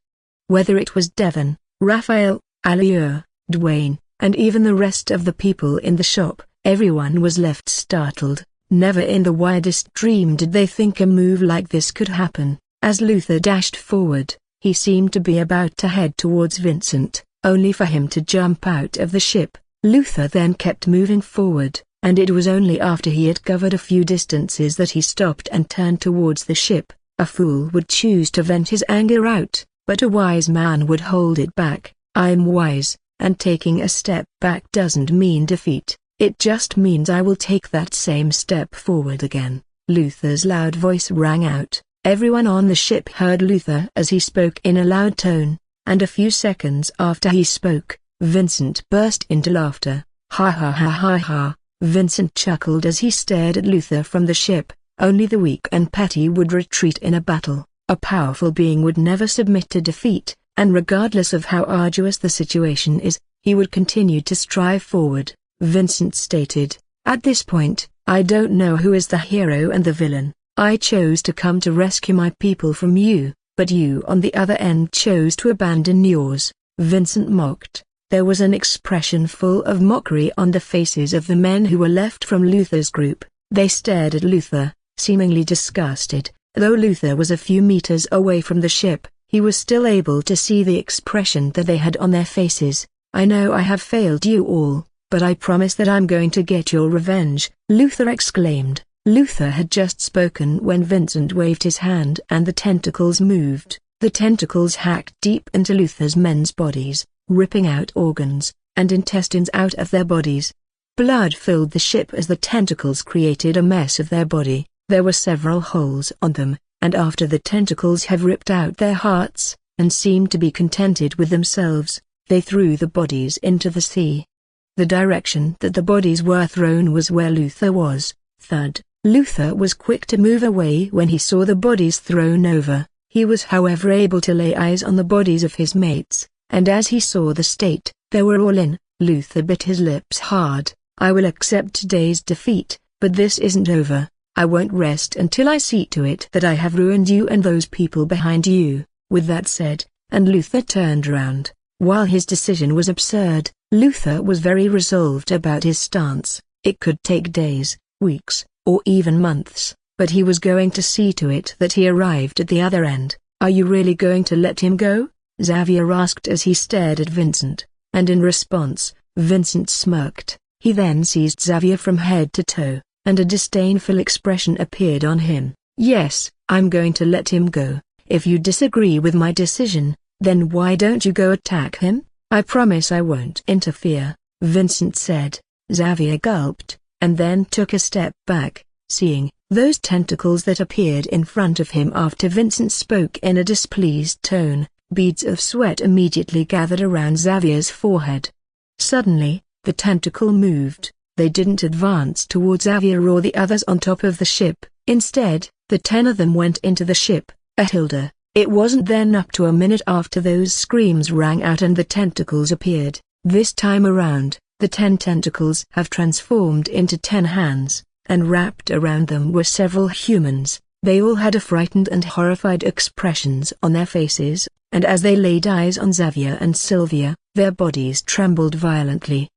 Whether it was Devon, Raphael, Aliur, Dwayne, and even the rest of the people in the shop. Everyone was left startled. Never in the wildest dream did they think a move like this could happen. As Luther dashed forward, he seemed to be about to head towards Vincent, only for him to jump out of the ship. Luther then kept moving forward, and it was only after he had covered a few distances that he stopped and turned towards the ship. A fool would choose to vent his anger out, but a wise man would hold it back. I'm wise, and taking a step back doesn't mean defeat. It just means I will take that same step forward again. Luther's loud voice rang out. Everyone on the ship heard Luther as he spoke in a loud tone, and a few seconds after he spoke, Vincent burst into laughter. Ha ha ha ha ha. Vincent chuckled as he stared at Luther from the ship. Only the weak and petty would retreat in a battle. A powerful being would never submit to defeat, and regardless of how arduous the situation is, he would continue to strive forward, Vincent stated. At this point, I don't know who is the hero and the villain. I chose to come to rescue my people from you, but you on the other end chose to abandon yours, Vincent mocked. There was an expression full of mockery on the faces of the men who were left from Luther's group. They stared at Luther, seemingly disgusted. Though Luther was a few meters away from the ship, he was still able to see the expression that they had on their faces. I know I have failed you all, but I promise that I'm going to get your revenge, Luther exclaimed. Luther had just spoken when Vincent waved his hand and the tentacles moved. The tentacles hacked deep into Luther's men's bodies, ripping out organs and intestines out of their bodies. Blood filled the ship as the tentacles created a mess of their body. There were several holes on them, and after the tentacles have ripped out their hearts, and seemed to be contented with themselves, they threw the bodies into the sea. The direction that the bodies were thrown was where Luther was. Thud. Luther was quick to move away when he saw the bodies thrown over. He was however able to lay eyes on the bodies of his mates, and as he saw the state they were all in, Luther bit his lips hard. I will accept today's defeat, but this isn't over. I won't rest until I see to it that I have ruined you and those people behind you. With that said, and Luther turned around. While his decision was absurd, Luther was very resolved about his stance. It could take days, weeks, or even months, but he was going to see to it that he arrived at the other end. Are you really going to let him go? Xavier asked as he stared at Vincent, and in response, Vincent smirked. He then seized Xavier from head to toe, and a disdainful expression appeared on him. Yes, I'm going to let him go. If you disagree with my decision, then why don't you go attack him? I promise I won't interfere, Vincent said. Xavier gulped, and then took a step back, seeing those tentacles that appeared in front of him after Vincent spoke in a displeased tone. Beads of sweat immediately gathered around Xavier's forehead. Suddenly, the tentacle moved. They didn't advance towards Xavier or the others on top of the ship. Instead, the 10 of them went into the ship. Hilda. It wasn't then up to a minute after those screams rang out and the tentacles appeared. This time around, the 10 tentacles have transformed into 10 hands, and wrapped around them were several humans. They all had a frightened and horrified expressions on their faces, and as they laid eyes on Xavier and Sylvia, their bodies trembled violently.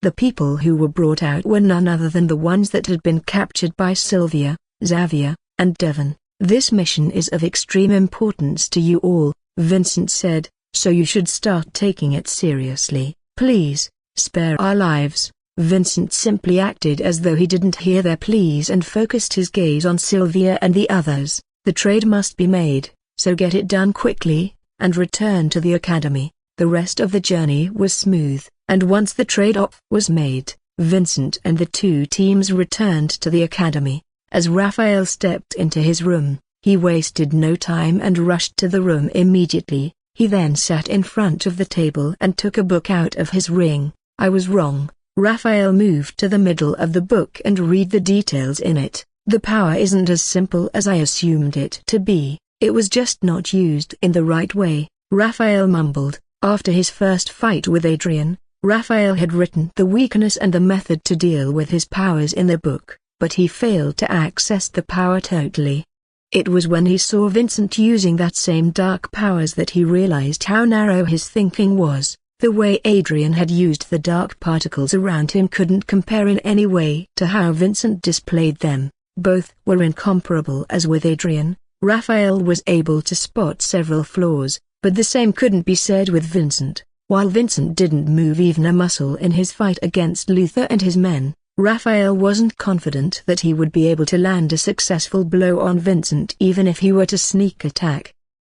The people who were brought out were none other than the ones that had been captured by Sylvia, Xavier, and Devon. This mission is of extreme importance to you all, Vincent said, so you should start taking it seriously. Please, spare our lives. Vincent simply acted as though he didn't hear their pleas and focused his gaze on Sylvia and the others. The trade must be made, so get it done quickly, and return to the academy. The rest of the journey was smooth, and once the trade-off was made, Vincent and the two teams returned to the academy. As Raphael stepped into his room, he wasted no time and rushed to the room immediately. He then sat in front of the table and took a book out of his ring. I was wrong. Raphael moved to the middle of the book and read the details in it. The power isn't as simple as I assumed it to be. It was just not used in the right way, Raphael mumbled. After his first fight with Adrian, Raphael had written the weakness and the method to deal with his powers in the book, but he failed to access the power totally. It was when he saw Vincent using that same dark powers that he realized how narrow his thinking was. The way Adrian had used the dark particles around him couldn't compare in any way to how Vincent displayed them. Both were incomparable. As with Adrian, Raphael was able to spot several flaws, but the same couldn't be said with Vincent. While Vincent didn't move even a muscle in his fight against Luther and his men, Raphael wasn't confident that he would be able to land a successful blow on Vincent even if he were to sneak attack.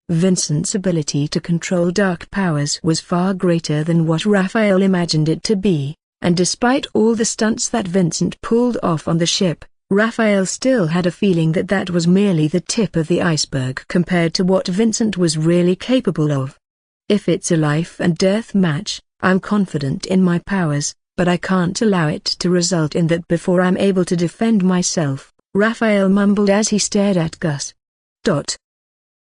Vincent's ability to control dark powers was far greater than what Raphael imagined it to be, and despite all the stunts that Vincent pulled off on the ship, Raphael still had a feeling that that was merely the tip of the iceberg compared to what Vincent was really capable of. If it's a life and death match, I'm confident in my powers, but I can't allow it to result in that before I'm able to defend myself, Raphael mumbled as he stared at Gus.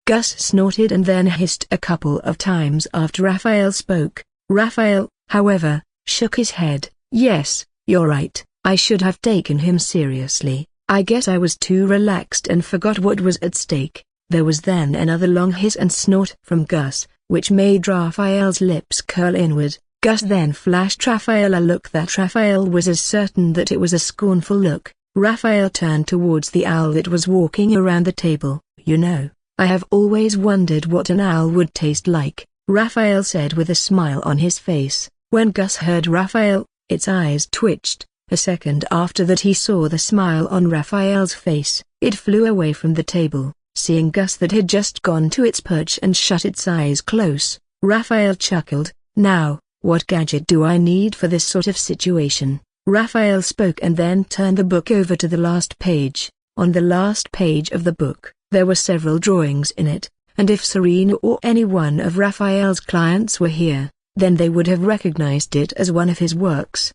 Gus snorted and then hissed a couple of times after Raphael spoke. Raphael, however, shook his head. Yes, you're right, I should have taken him seriously. I guess I was too relaxed and forgot what was at stake. There was then another long hiss and snort from Gus, which made Raphael's lips curl inward. Gus then flashed Raphael a look that Raphael was as certain that it was a scornful look. Raphael turned towards the owl that was walking around the table. You know, I have always wondered what an owl would taste like, Raphael said with a smile on his face. When Gus heard Raphael, its eyes twitched. A second after that he saw the smile on Raphael's face. It flew away from the table, seeing Gus that had just gone to its perch and shut its eyes close. Raphael chuckled. Now, what gadget do I need for this sort of situation? Raphael spoke and then turned the book over to the last page. On the last page of the book, there were several drawings in it, and if Serena or any one of Raphael's clients were here, then they would have recognized it as one of his works.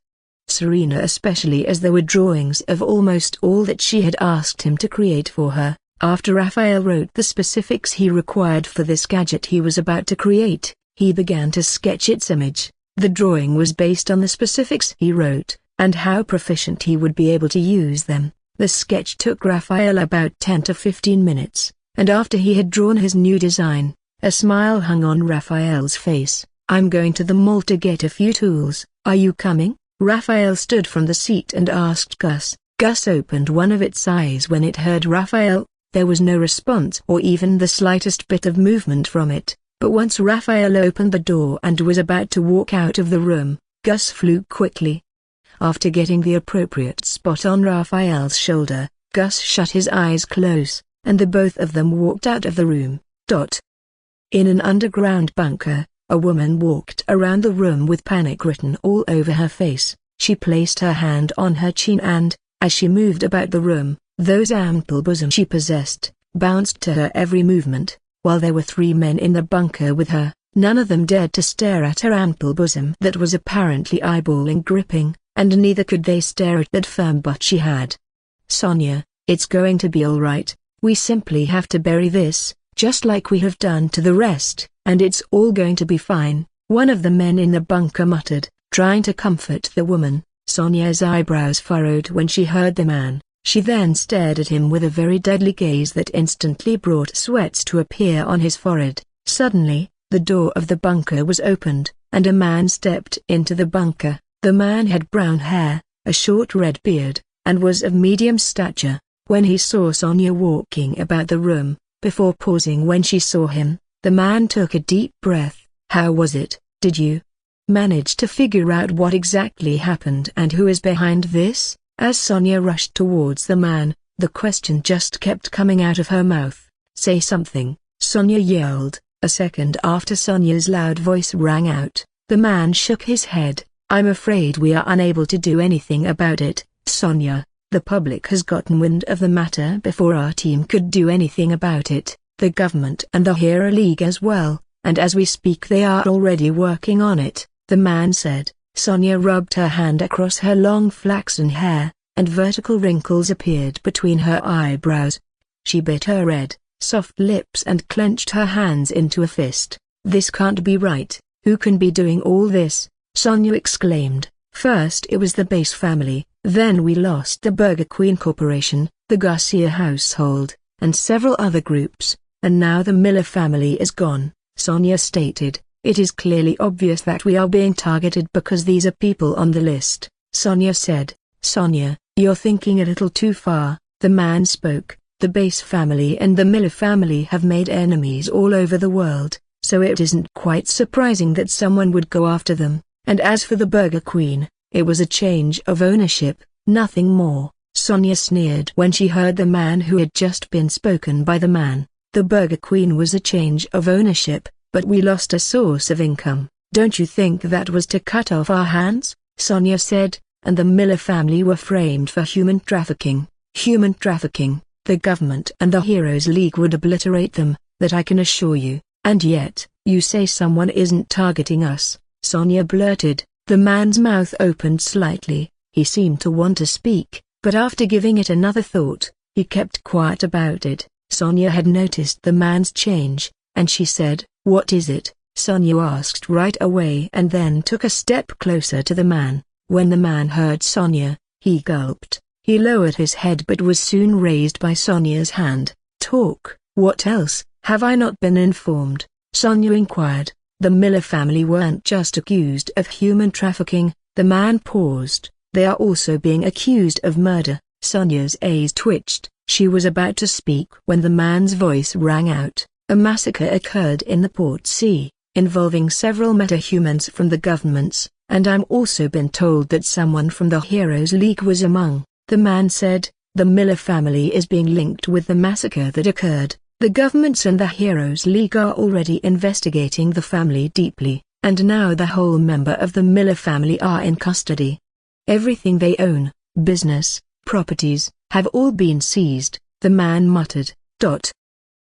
Serena especially, as there were drawings of almost all that she had asked him to create for her. After Raphael wrote the specifics he required for this gadget he was about to create, he began to sketch its image. The drawing was based on the specifics he wrote, and how proficient he would be able to use them. The sketch took Raphael about 10 to 15 minutes, and after he had drawn his new design, a smile hung on Raphael's face. I'm going to the mall to get a few tools. Are you coming? Raphael stood from the seat and asked Gus. Gus opened one of its eyes when it heard Raphael. There was no response or even the slightest bit of movement from it, but once Raphael opened the door and was about to walk out of the room, Gus flew quickly. After getting the appropriate spot on Raphael's shoulder, Gus shut his eyes close, and the both of them walked out of the room. In an underground bunker, a woman walked around the room with panic written all over her face. She placed her hand on her chin and, as she moved about the room, those ample bosoms she possessed, bounced to her every movement. While there were 3 men in the bunker with her, none of them dared to stare at her ample bosom that was apparently eyeballing gripping, and neither could they stare at that firm butt she had. Sonia, it's going to be all right, we simply have to bury this, just like we have done to the rest, and it's all going to be fine, one of the men in the bunker muttered, trying to comfort the woman. Sonia's eyebrows furrowed when she heard the man. She then stared at him with a very deadly gaze that instantly brought sweats to appear on his forehead. Suddenly, the door of the bunker was opened, and a man stepped into the bunker. The man had brown hair, a short red beard, and was of medium stature. When he saw Sonia walking about the room, before pausing when she saw him, the man took a deep breath. How was it? Did you manage to figure out what exactly happened and who is behind this? As Sonia rushed towards the man, the question just kept coming out of her mouth. Say something, Sonia yelled. A second after Sonia's loud voice rang out, the man shook his head. I'm afraid we are unable to do anything about it, Sonia. The public has gotten wind of the matter before our team could do anything about it, the government and the Hero League as well, and as we speak they are already working on it, the man said. Sonia rubbed her hand across her long flaxen hair, and vertical wrinkles appeared between her eyebrows. She bit her red, soft lips and clenched her hands into a fist. This can't be right, who can be doing all this? Sonia exclaimed. First it was the Base family, then we lost the Burger Queen Corporation, the Garcia household, and several other groups, and now the Miller family is gone, Sonia stated. It is clearly obvious that we are being targeted because these are people on the list, Sonia said. Sonia, you're thinking a little too far, the man spoke. The Base family and the Miller family have made enemies all over the world, so it isn't quite surprising that someone would go after them. And as for the Burger Queen, it was a change of ownership, nothing more. Sonia sneered when she heard the man who had just been spoken by the man. The Burger Queen was a change of ownership, but we lost a source of income. Don't you think that was to cut off our hands? Sonia said, and the Miller family were framed for human trafficking. Human trafficking. The government and the Heroes League would obliterate them, that I can assure you, and yet, you say someone isn't targeting us, Sonia blurted. The man's mouth opened slightly, he seemed to want to speak, but after giving it another thought, he kept quiet about it. Sonia had noticed the man's change, and she said, "What is it?" Sonia asked right away and then took a step closer to the man. When the man heard Sonia, he gulped. He lowered his head but was soon raised by Sonia's hand. "Talk, what else? Have I not been informed?" Sonia inquired. The Miller family weren't just accused of human trafficking. The man paused. They are also being accused of murder. Sonia's eyes twitched. She was about to speak when the man's voice rang out. A massacre occurred in the Port Sea, involving several metahumans from the governments, and I'm also been told that someone from the Heroes League was among. The man said, the Miller family is being linked with the massacre that occurred. The governments and the Heroes League are already investigating the family deeply, and now the whole member of the Miller family are in custody. Everything they own, business, properties, have all been seized, the man muttered.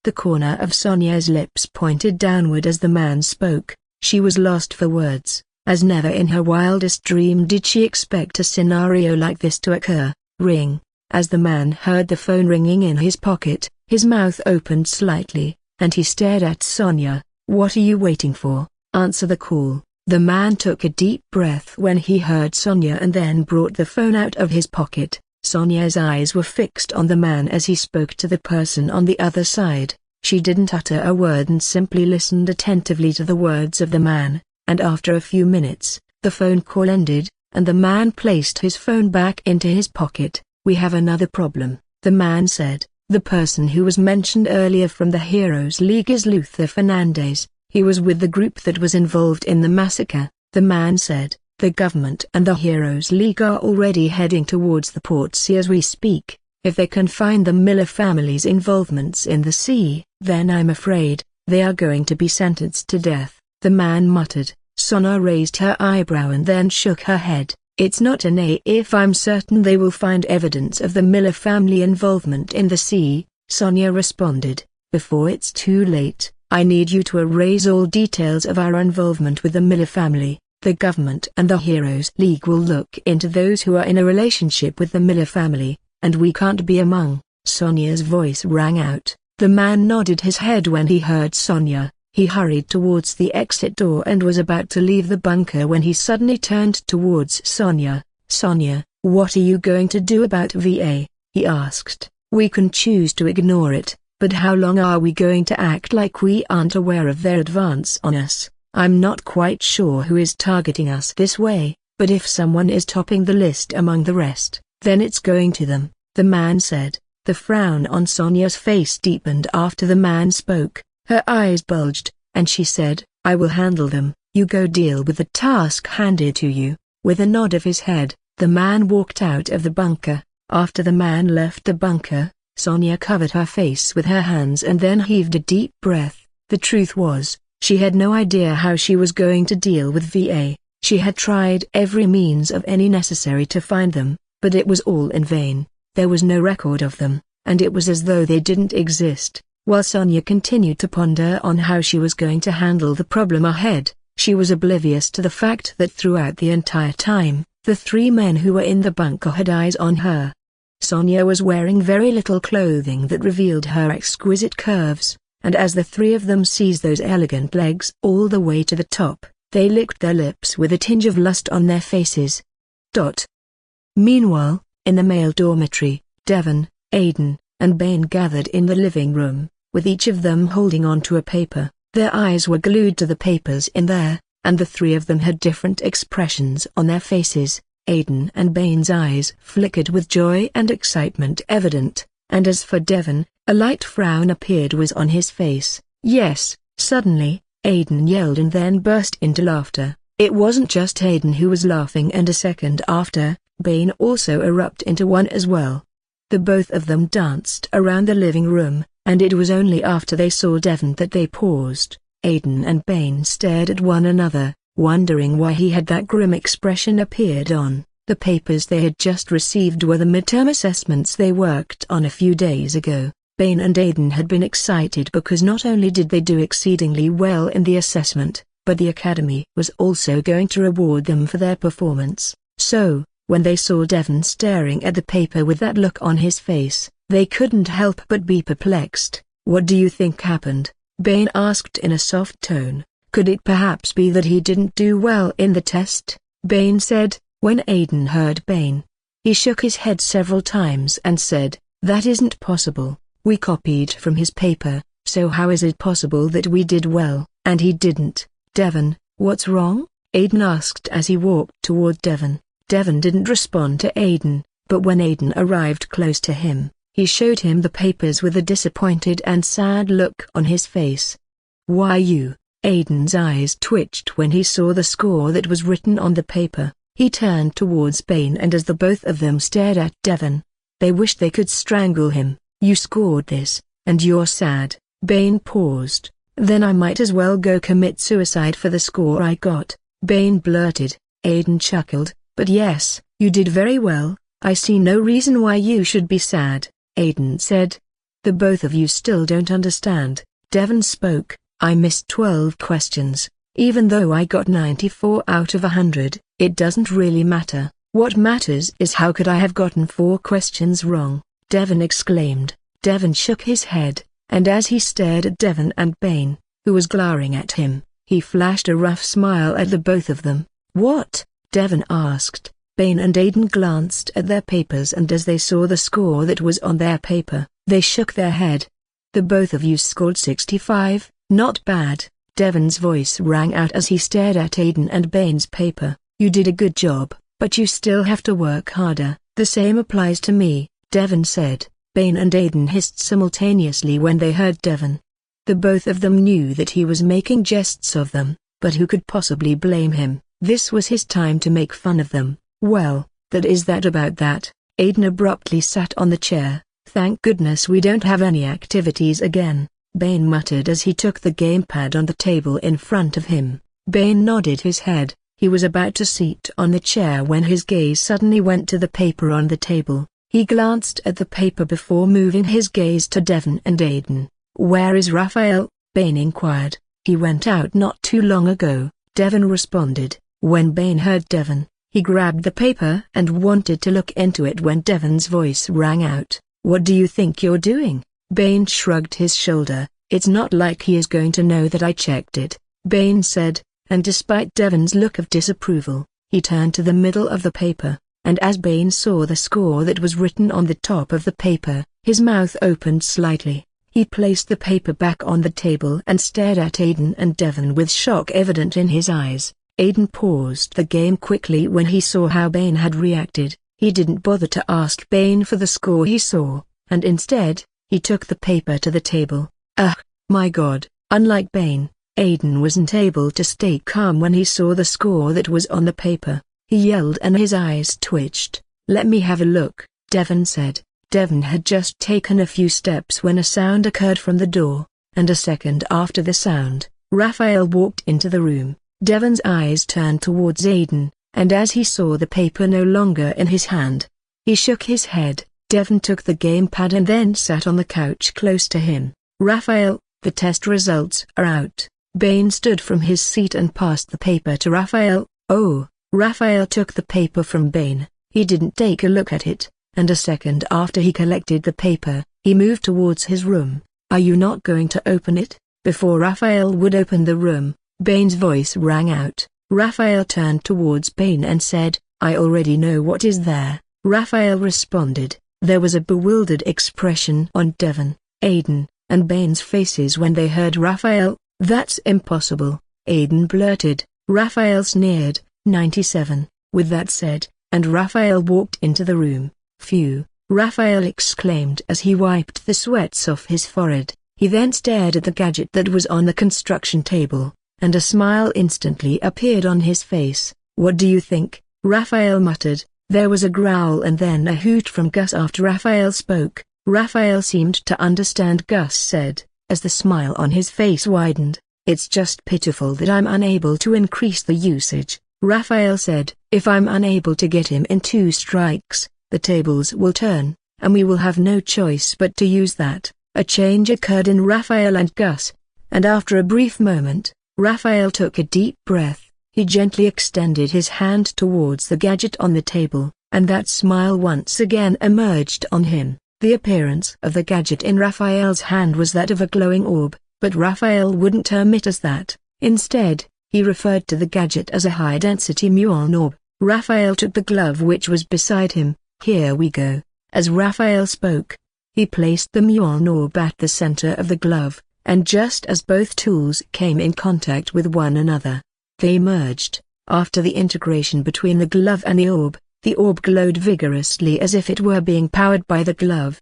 The corner of Sonia's lips pointed downward as the man spoke. She was lost for words, as never in her wildest dream did she expect a scenario like this to occur. Ring. As the man heard the phone ringing in his pocket, his mouth opened slightly, and he stared at Sonia. "What are you waiting for? Answer the call." The man took a deep breath when he heard Sonia and then brought the phone out of his pocket. Sonia's eyes were fixed on the man as he spoke to the person on the other side. She didn't utter a word and simply listened attentively to the words of the man, and after a few minutes, the phone call ended, and the man placed his phone back into his pocket. "We have another problem," the man said. "The person who was mentioned earlier from the Heroes League is Luther Fernandez. He was with the group that was involved in the massacre," the man said. "The government and the Heroes League are already heading towards the Port Sea as we speak. If they can find the Miller family's involvements in the sea, then I'm afraid they are going to be sentenced to death," the man muttered. Sonia raised her eyebrow and then shook her head. "It's not an A if I'm certain they will find evidence of the Miller family involvement in the sea," Sonia responded. "Before it's too late, I need you to erase all details of our involvement with the Miller family. The government and the Heroes League will look into those who are in a relationship with the Miller family, and we can't be among." Sonia's voice rang out. The man nodded his head when he heard Sonia. He hurried towards the exit door and was about to leave the bunker when he suddenly turned towards Sonia. "Sonia, what are you going to do about VA?" he asked. "We can choose to ignore it, but how long are we going to act like we aren't aware of their advance on us? I'm not quite sure who is targeting us this way, but if someone is topping the list among the rest, then it's going to them," the man said. The frown on Sonia's face deepened after the man spoke. Her eyes bulged, and she said, "I will handle them. You go deal with the task handed to you." With a nod of his head, the man walked out of the bunker. After the man left the bunker, Sonia covered her face with her hands and then heaved a deep breath. The truth was, she had no idea how she was going to deal with VA. She had tried every means of any necessary to find them, but it was all in vain. There was no record of them, and it was as though they didn't exist. While Sonia continued to ponder on how she was going to handle the problem ahead, she was oblivious to the fact that throughout the entire time, the three men who were in the bunker had eyes on her. Sonia was wearing very little clothing that revealed her exquisite curves, and as the three of them seized those elegant legs all the way to the top, they licked their lips with a tinge of lust on their faces. Meanwhile, in the male dormitory, Devon, Aidan, and Bain gathered in the living room, with each of them holding on to a paper. Their eyes were glued to the papers in there, and the three of them had different expressions on their faces. Aidan and Bane's eyes flickered with joy and excitement evident, and as for Devon, a light frown appeared was on his face. Yes, suddenly, Aidan yelled and then burst into laughter. It wasn't just Aidan who was laughing, and a second after, Bane also erupted into one as well. The both of them danced around the living room, and it was only after they saw Devon that they paused. Aidan and Bane stared at one another, wondering why he had that grim expression appeared on. The papers they had just received were the midterm assessments they worked on a few days ago. Bane and Aidan had been excited because not only did they do exceedingly well in the assessment, but the Academy was also going to reward them for their performance. So, when they saw Devon staring at the paper with that look on his face, they couldn't help but be perplexed. "What do you think happened?" Bane asked in a soft tone. "Could it perhaps be that he didn't do well in the test?" Bane said. When Aidan heard Bane, he shook his head several times and said, "That isn't possible. We copied from his paper, so how is it possible that we did well, and he didn't?" "Devon, what's wrong?" Aidan asked as he walked toward Devon. Devon didn't respond to Aidan, but when Aidan arrived close to him, he showed him the papers with a disappointed and sad look on his face. "Why you?" Aidan's eyes twitched when he saw the score that was written on the paper. He turned towards Bane, and as the both of them stared at Devon, they wished they could strangle him. "You scored this, and you're sad." Bane paused. "Then I might as well go commit suicide for the score I got," Bane blurted. Aidan chuckled. "But yes, you did very well. I see no reason why you should be sad," Aidan said. "The both of you still don't understand," Devon spoke. "I missed 12 questions. Even though I got 94 out of 100, it doesn't really matter. What matters is how could I have gotten 4 questions wrong?" Devon exclaimed. Devon shook his head, and as he stared at Devon and Bane, who was glowering at him, he flashed a rough smile at the both of them. "What?" Devon asked. Bane and Aidan glanced at their papers, and as they saw the score that was on their paper, they shook their head. "The both of you scored 65, not bad." Devon's voice rang out as he stared at Aidan and Bane's paper. "You did a good job, but you still have to work harder." "The same applies to me," Devon said. Bane and Aidan hissed simultaneously when they heard Devon. The both of them knew that he was making jests of them, but who could possibly blame him? This was his time to make fun of them. "Well, that is that about that." Aidan abruptly sat on the chair. "Thank goodness we don't have any activities again," Bane muttered as he took the gamepad on the table in front of him. Bane nodded his head. He was about to sit on the chair when his gaze suddenly went to the paper on the table. He glanced at the paper before moving his gaze to Devon and Aidan. "Where is Raphael?" Bane inquired. "He went out not too long ago," Devon responded. When Bane heard Devon, he grabbed the paper and wanted to look into it when Devon's voice rang out. "What do you think you're doing?" Bane shrugged his shoulder. "It's not like he is going to know that I checked it," Bane said, and despite Devon's look of disapproval, he turned to the middle of the paper, and as Bane saw the score that was written on the top of the paper, his mouth opened slightly. He placed the paper back on the table and stared at Aidan and Devon with shock evident in his eyes. Aidan paused the game quickly when he saw how Bane had reacted. He didn't bother to ask Bane for the score he saw, and instead, he took the paper to the table. "Ugh, my God." Unlike Bane, Aidan wasn't able to stay calm when he saw the score that was on the paper. He yelled and his eyes twitched. "Let me have a look," Devon said. Devon had just taken a few steps when a sound occurred from the door, and a second after the sound, Raphael walked into the room. Devon's eyes turned towards Aidan, and as he saw the paper no longer in his hand, he shook his head. Devon took the gamepad and then sat on the couch close to him. "Raphael, the test results are out." Bane stood from his seat and passed the paper to Raphael. "Oh." Raphael took the paper from Bane. He didn't take a look at it, and a second after he collected the paper, he moved towards his room. "Are you not going to open it?" Before Raphael would open the room, Bane's voice rang out. Raphael turned towards Bane and said, "I already know what is there." Raphael responded. There was a bewildered expression on Devon, Aidan, and Bane's faces when they heard Raphael. "That's impossible," Aiden blurted. Raphael sneered. 97. With that said, and Raphael walked into the room. "Phew," Raphael exclaimed as he wiped the sweats off his forehead. He then stared at the gadget that was on the construction table, and a smile instantly appeared on his face. "What do you think?" Raphael muttered. There was a growl and then a hoot from Gus after Raphael spoke. Raphael seemed to understand. Gus said, as the smile on his face widened, "It's just pitiful that I'm unable to increase the usage." Raphael said, "If I'm unable to get him in 2 strikes, the tables will turn, and we will have no choice but to use that." A change occurred in Raphael and Gus, and after a brief moment, Raphael took a deep breath. He gently extended his hand towards the gadget on the table, and that smile once again emerged on him. The appearance of the gadget in Raphael's hand was that of a glowing orb, but Raphael wouldn't term it as that. Instead, he referred to the gadget as a high-density muon orb. Raphael took the glove which was beside him. "Here we go." As Raphael spoke, he placed the muon orb at the center of the glove, and just as both tools came in contact with one another, they merged. After the integration between the glove and the orb glowed vigorously as if it were being powered by the glove.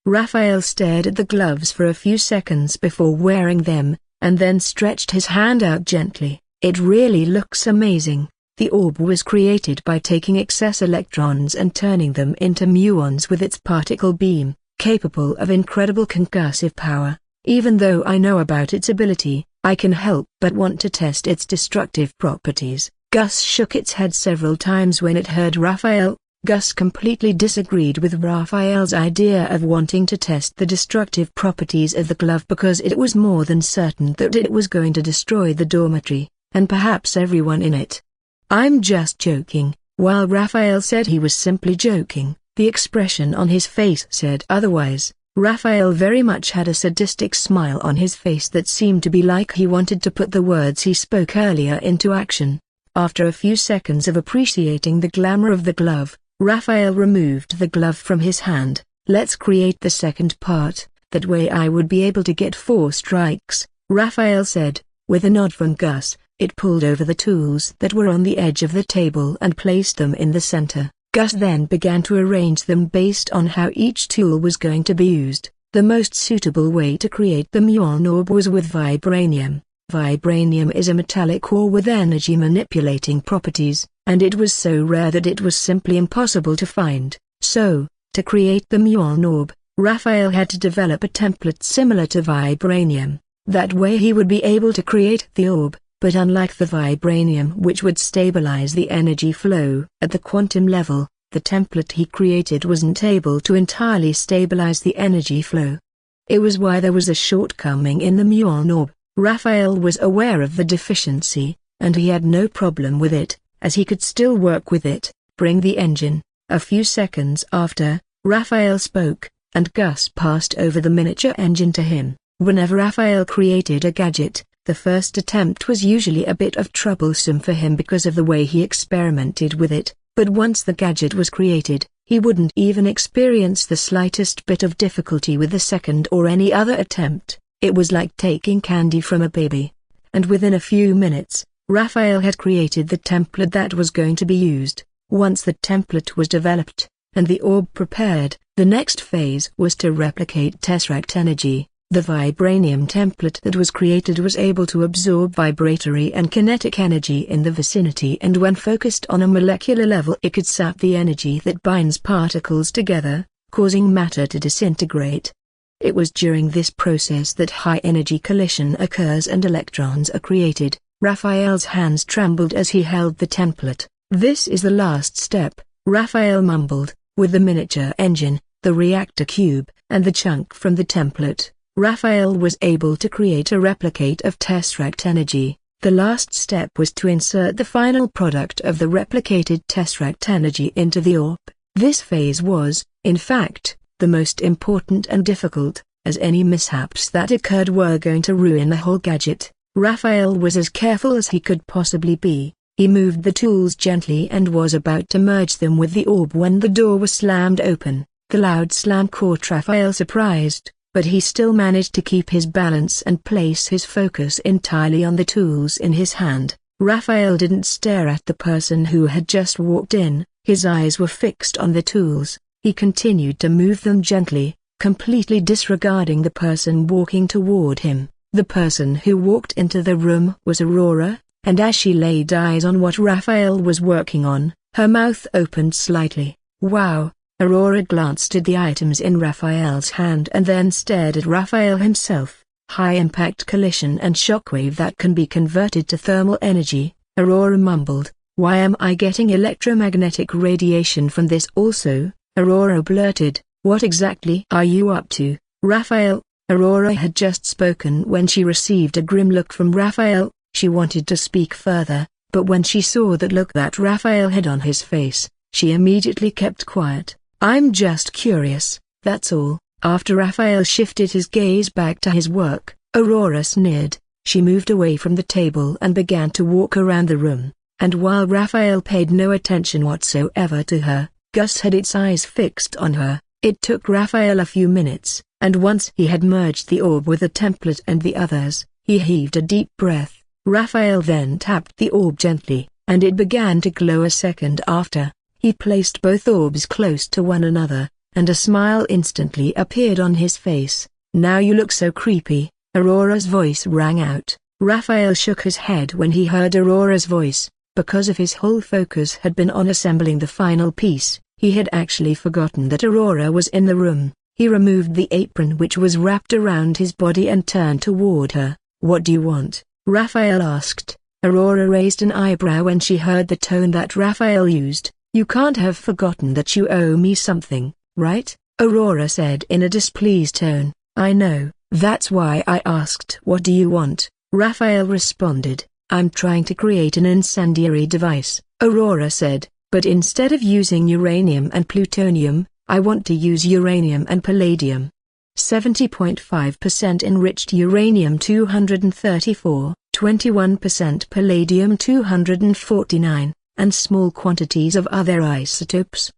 Raphael stared at the gloves for a few seconds before wearing them, and then stretched his hand out gently. "It really looks amazing." The orb was created by taking excess electrons and turning them into muons with its particle beam, capable of incredible concussive power. Even though I know about its ability, I can help but want to test its destructive properties. Gus shook its head several times when it heard Raphael. Gus completely disagreed with Raphael's idea of wanting to test the destructive properties of the glove because it was more than certain that it was going to destroy the dormitory, and perhaps everyone in it. "I'm just joking." While Raphael said he was simply joking, the expression on his face said otherwise. Raphael very much had a sadistic smile on his face that seemed to be like he wanted to put the words he spoke earlier into action. After a few seconds of appreciating the glamour of the glove, Raphael removed the glove from his hand. "Let's create the second part, that way I would be able to get 4 strikes," Raphael said. With a nod from Gus, it pulled over the tools that were on the edge of the table and placed them in the center. Gus then began to arrange them based on how each tool was going to be used. The most suitable way to create the muon orb was with vibranium. Vibranium is a metallic ore with energy manipulating properties, and it was so rare that it was simply impossible to find. So, to create the muon orb, Raphael had to develop a template similar to vibranium. That way he would be able to create the orb, but unlike the vibranium which would stabilize the energy flow at the quantum level, the template he created wasn't able to entirely stabilize the energy flow. It was why there was a shortcoming in the muon orb. Raphael was aware of the deficiency, and he had no problem with it, as he could still work with it. "Bring the engine." A few seconds after, Raphael spoke, and Gus passed over the miniature engine to him. Whenever Raphael created a gadget, the first attempt was usually a bit of troublesome for him because of the way he experimented with it, but once the gadget was created, he wouldn't even experience the slightest bit of difficulty with the second or any other attempt. It was like taking candy from a baby. And within a few minutes, Raphael had created the template that was going to be used. Once the template was developed, and the orb prepared, the next phase was to replicate tesseract energy. The vibranium template that was created was able to absorb vibratory and kinetic energy in the vicinity, and when focused on a molecular level it could sap the energy that binds particles together, causing matter to disintegrate. It was during this process that high-energy collision occurs and electrons are created. Raphael's hands trembled as he held the template. "This is the last step," Raphael mumbled. With the miniature engine, the reactor cube, and the chunk from the template, Raphael was able to create a replicate of tesseract energy. The last step was to insert the final product of the replicated tesseract energy into the orb. This phase was, in fact, the most important and difficult, as any mishaps that occurred were going to ruin the whole gadget. Raphael was as careful as he could possibly be. He moved the tools gently and was about to merge them with the orb when the door was slammed open. The loud slam caught Raphael surprised. but he still managed to keep his balance and place his focus entirely on the tools in his hand. Raphael didn't stare at the person who had just walked in, his eyes were fixed on the tools. He continued to move them gently, completely disregarding the person walking toward him. The person who walked into the room was Aurora, and as she laid eyes on what Raphael was working on, her mouth opened slightly. Wow! Aurora glanced at the items in Raphael's hand and then stared at Raphael himself. High-impact collision and shockwave that can be converted to thermal energy. Aurora mumbled, "Why am I getting electromagnetic radiation from this also?" Aurora blurted, "What exactly are you up to, Raphael?" Aurora had just spoken when she received a grim look from Raphael. She wanted to speak further, but when she saw that look that Raphael had on his face, she immediately kept quiet. "I'm just curious, that's all." After Raphael shifted his gaze back to his work, Aurora sneered. She moved away from the table and began to walk around the room, and while Raphael paid no attention whatsoever to her, Gus had its eyes fixed on her. It took Raphael a few minutes, and once he had merged the orb with the template and the others, he heaved a deep breath. Raphael then tapped the orb gently, and it began to glow a second after. He placed both orbs close to one another, and a smile instantly appeared on his face. "Now you look so creepy," Aurora's voice rang out. Raphael shook his head when he heard Aurora's voice, because of his whole focus had been on assembling the final piece. He had actually forgotten that Aurora was in the room. He removed the apron which was wrapped around his body and turned toward her. "What do you want?" Raphael asked. Aurora raised an eyebrow when she heard the tone that Raphael used. "You can't have forgotten that you owe me something, right?" Aurora said in a displeased tone. "I know, that's why I asked. What do you want?" Raphael responded. "I'm trying to create an incendiary device," Aurora said, "but instead of using uranium and plutonium, I want to use uranium and palladium. 70.5% enriched uranium-234, 21% palladium-249, and small quantities of other isotopes."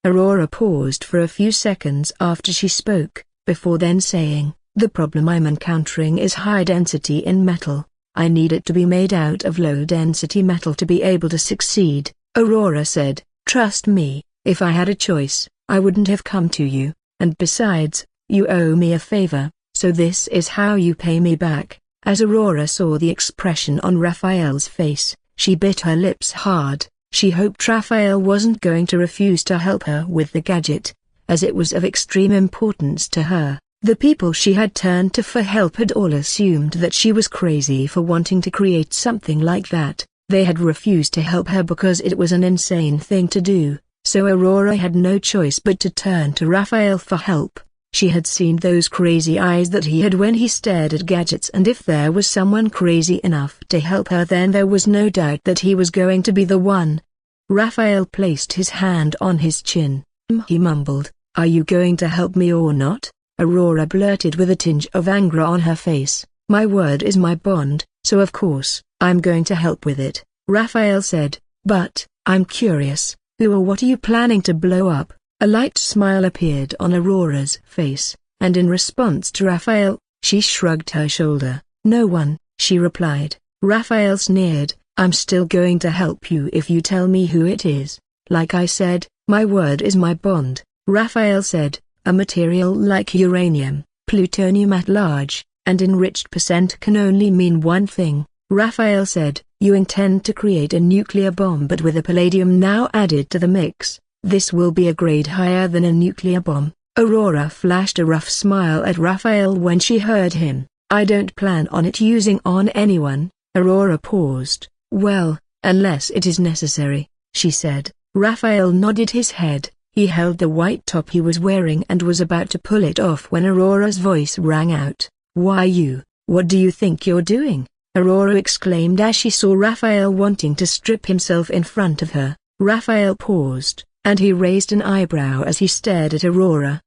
Aurora paused for a few seconds after she spoke, before then saying, "The problem I'm encountering is high density in metal. I need it to be made out of low-density metal to be able to succeed." Aurora said, "Trust me, if I had a choice, I wouldn't have come to you, and besides, you owe me a favor, so this is how you pay me back." As Aurora saw the expression on Raphael's face, she bit her lips hard. She hoped Raphael wasn't going to refuse to help her with the gadget, as it was of extreme importance to her. The people she had turned to for help had all assumed that she was crazy for wanting to create something like that. They had refused to help her because it was an insane thing to do, so Aurora had no choice but to turn to Raphael for help. She had seen those crazy eyes that he had when he stared at gadgets, and if there was someone crazy enough to help her, then there was no doubt that he was going to be the one. Raphael placed his hand on his chin. He mumbled, "Are you going to help me or not?" Aurora blurted with a tinge of anger on her face, "My word is my bond, so of course, I'm going to help with it." Raphael said, "But, I'm curious, who or what are you planning to blow up?" A light smile appeared on Aurora's face, and in response to Raphael, she shrugged her shoulder. "No one," she replied. Raphael sneered, "I'm still going to help you if you tell me who it is. Like I said, my word is my bond." Raphael said, "A material like uranium, plutonium at large, and enriched percent can only mean one thing." Raphael said, "You intend to create a nuclear bomb but with a palladium now added to the mix. This will be a grade higher than a nuclear bomb." Aurora flashed a rough smile at Raphael when she heard him. "I don't plan on it using on anyone." Aurora paused. "Well, unless it is necessary," she said. Raphael nodded his head. He held the white top he was wearing and was about to pull it off when Aurora's voice rang out. "Why you? What do you think you're doing?" Aurora exclaimed as she saw Raphael wanting to strip himself in front of her. Raphael paused, and he raised an eyebrow as he stared at Aurora.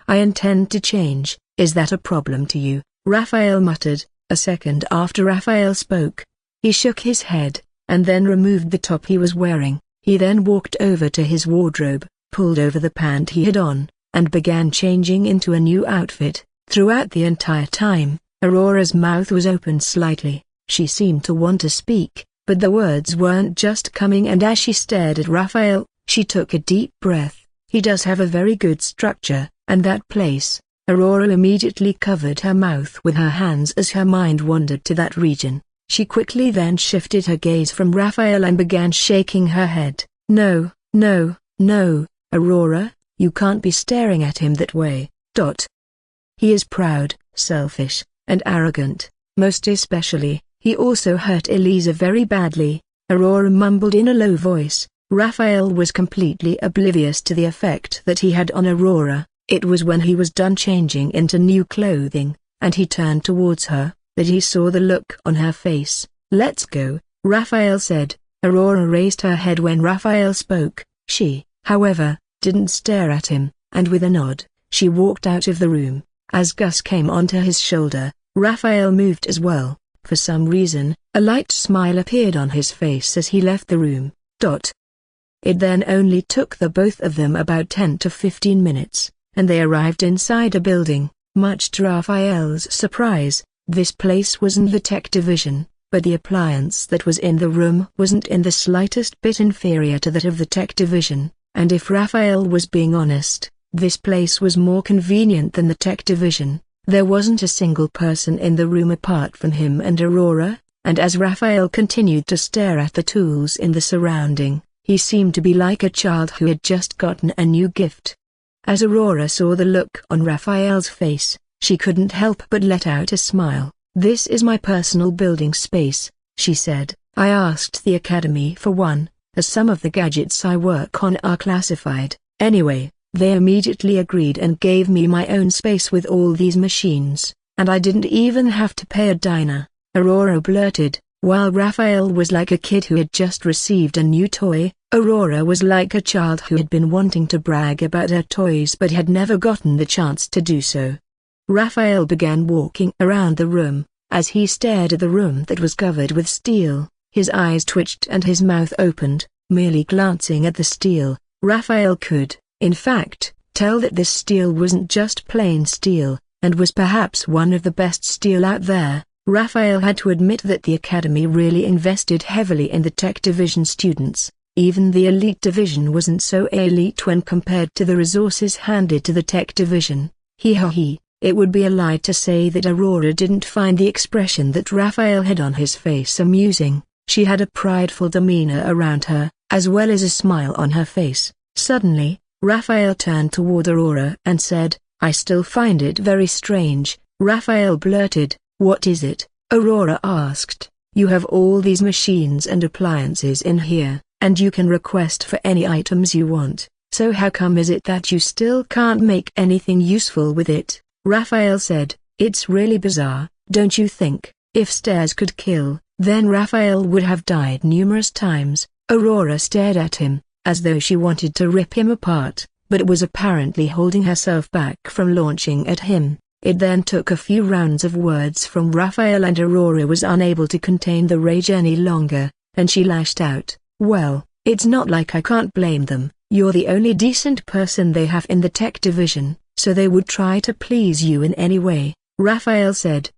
"I intend to change, is that a problem to you?" Raphael muttered, a second after Raphael spoke. He shook his head, and then removed the top he was wearing. He then walked over to his wardrobe, pulled over the pant he had on, and began changing into a new outfit. Throughout the entire time, Aurora's mouth was open slightly. She seemed to want to speak, but the words weren't just coming, and as she stared at Raphael, she took a deep breath. He does have a very good structure, and that place. Aurora immediately covered her mouth with her hands as her mind wandered to that region. She quickly then shifted her gaze from Raphael and began shaking her head. No, no, no, Aurora, you can't be staring at him that way. He is proud, selfish, and arrogant. Most especially, he also hurt Elisa very badly, Aurora mumbled in a low voice. Raphael was completely oblivious to the effect that he had on Aurora. It was when he was done changing into new clothing, and he turned towards her, that he saw the look on her face. Let's go, Raphael said. Aurora raised her head when Raphael spoke. She, however, didn't stare at him, and with a nod, she walked out of the room. As Gus came onto his shoulder, Raphael moved as well. For some reason, a light smile appeared on his face as he left the room. It then only took the both of them about 10 to 15 minutes, and they arrived inside a building. Much to Raphael's surprise, this place wasn't the tech division, but the appliance that was in the room wasn't in the slightest bit inferior to that of the tech division, and if Raphael was being honest, this place was more convenient than the tech division. There wasn't a single person in the room apart from him and Aurora, and as Raphael continued to stare at the tools in the surrounding, he seemed to be like a child who had just gotten a new gift. As Aurora saw the look on Raphael's face, she couldn't help but let out a smile. This is my personal building space, she said. I asked the academy for one, as some of the gadgets I work on are classified. Anyway, they immediately agreed and gave me my own space with all these machines, and I didn't even have to pay a diner, Aurora blurted. While Raphael was like a kid who had just received a new toy, Aurora was like a child who had been wanting to brag about her toys but had never gotten the chance to do so. Raphael began walking around the room. As he stared at the room that was covered with steel, his eyes twitched and his mouth opened. Merely glancing at the steel, Raphael could, in fact, tell that this steel wasn't just plain steel, and was perhaps one of the best steel out there. Raphael had to admit that the academy really invested heavily in the tech division students. Even the elite division wasn't so elite when compared to the resources handed to the tech division. It would be a lie to say that Aurora didn't find the expression that Raphael had on his face amusing. She had a prideful demeanor around her, as well as a smile on her face. Suddenly, Raphael turned toward Aurora and said, I still find it very strange. Raphael blurted, What is it? Aurora asked. You have all these machines and appliances in here, and you can request for any items you want, so how come is it that you still can't make anything useful with it? Raphael said, It's really bizarre, don't you think? If stairs could kill, then Raphael would have died numerous times. Aurora stared at him, as though she wanted to rip him apart, but was apparently holding herself back from launching at him. It then took a few rounds of words from Raphael and Aurora was unable to contain the rage any longer, and she lashed out, Well, it's not like I can't blame them. You're the only decent person they have in the tech division, so they would try to please you in any way, Raphael said.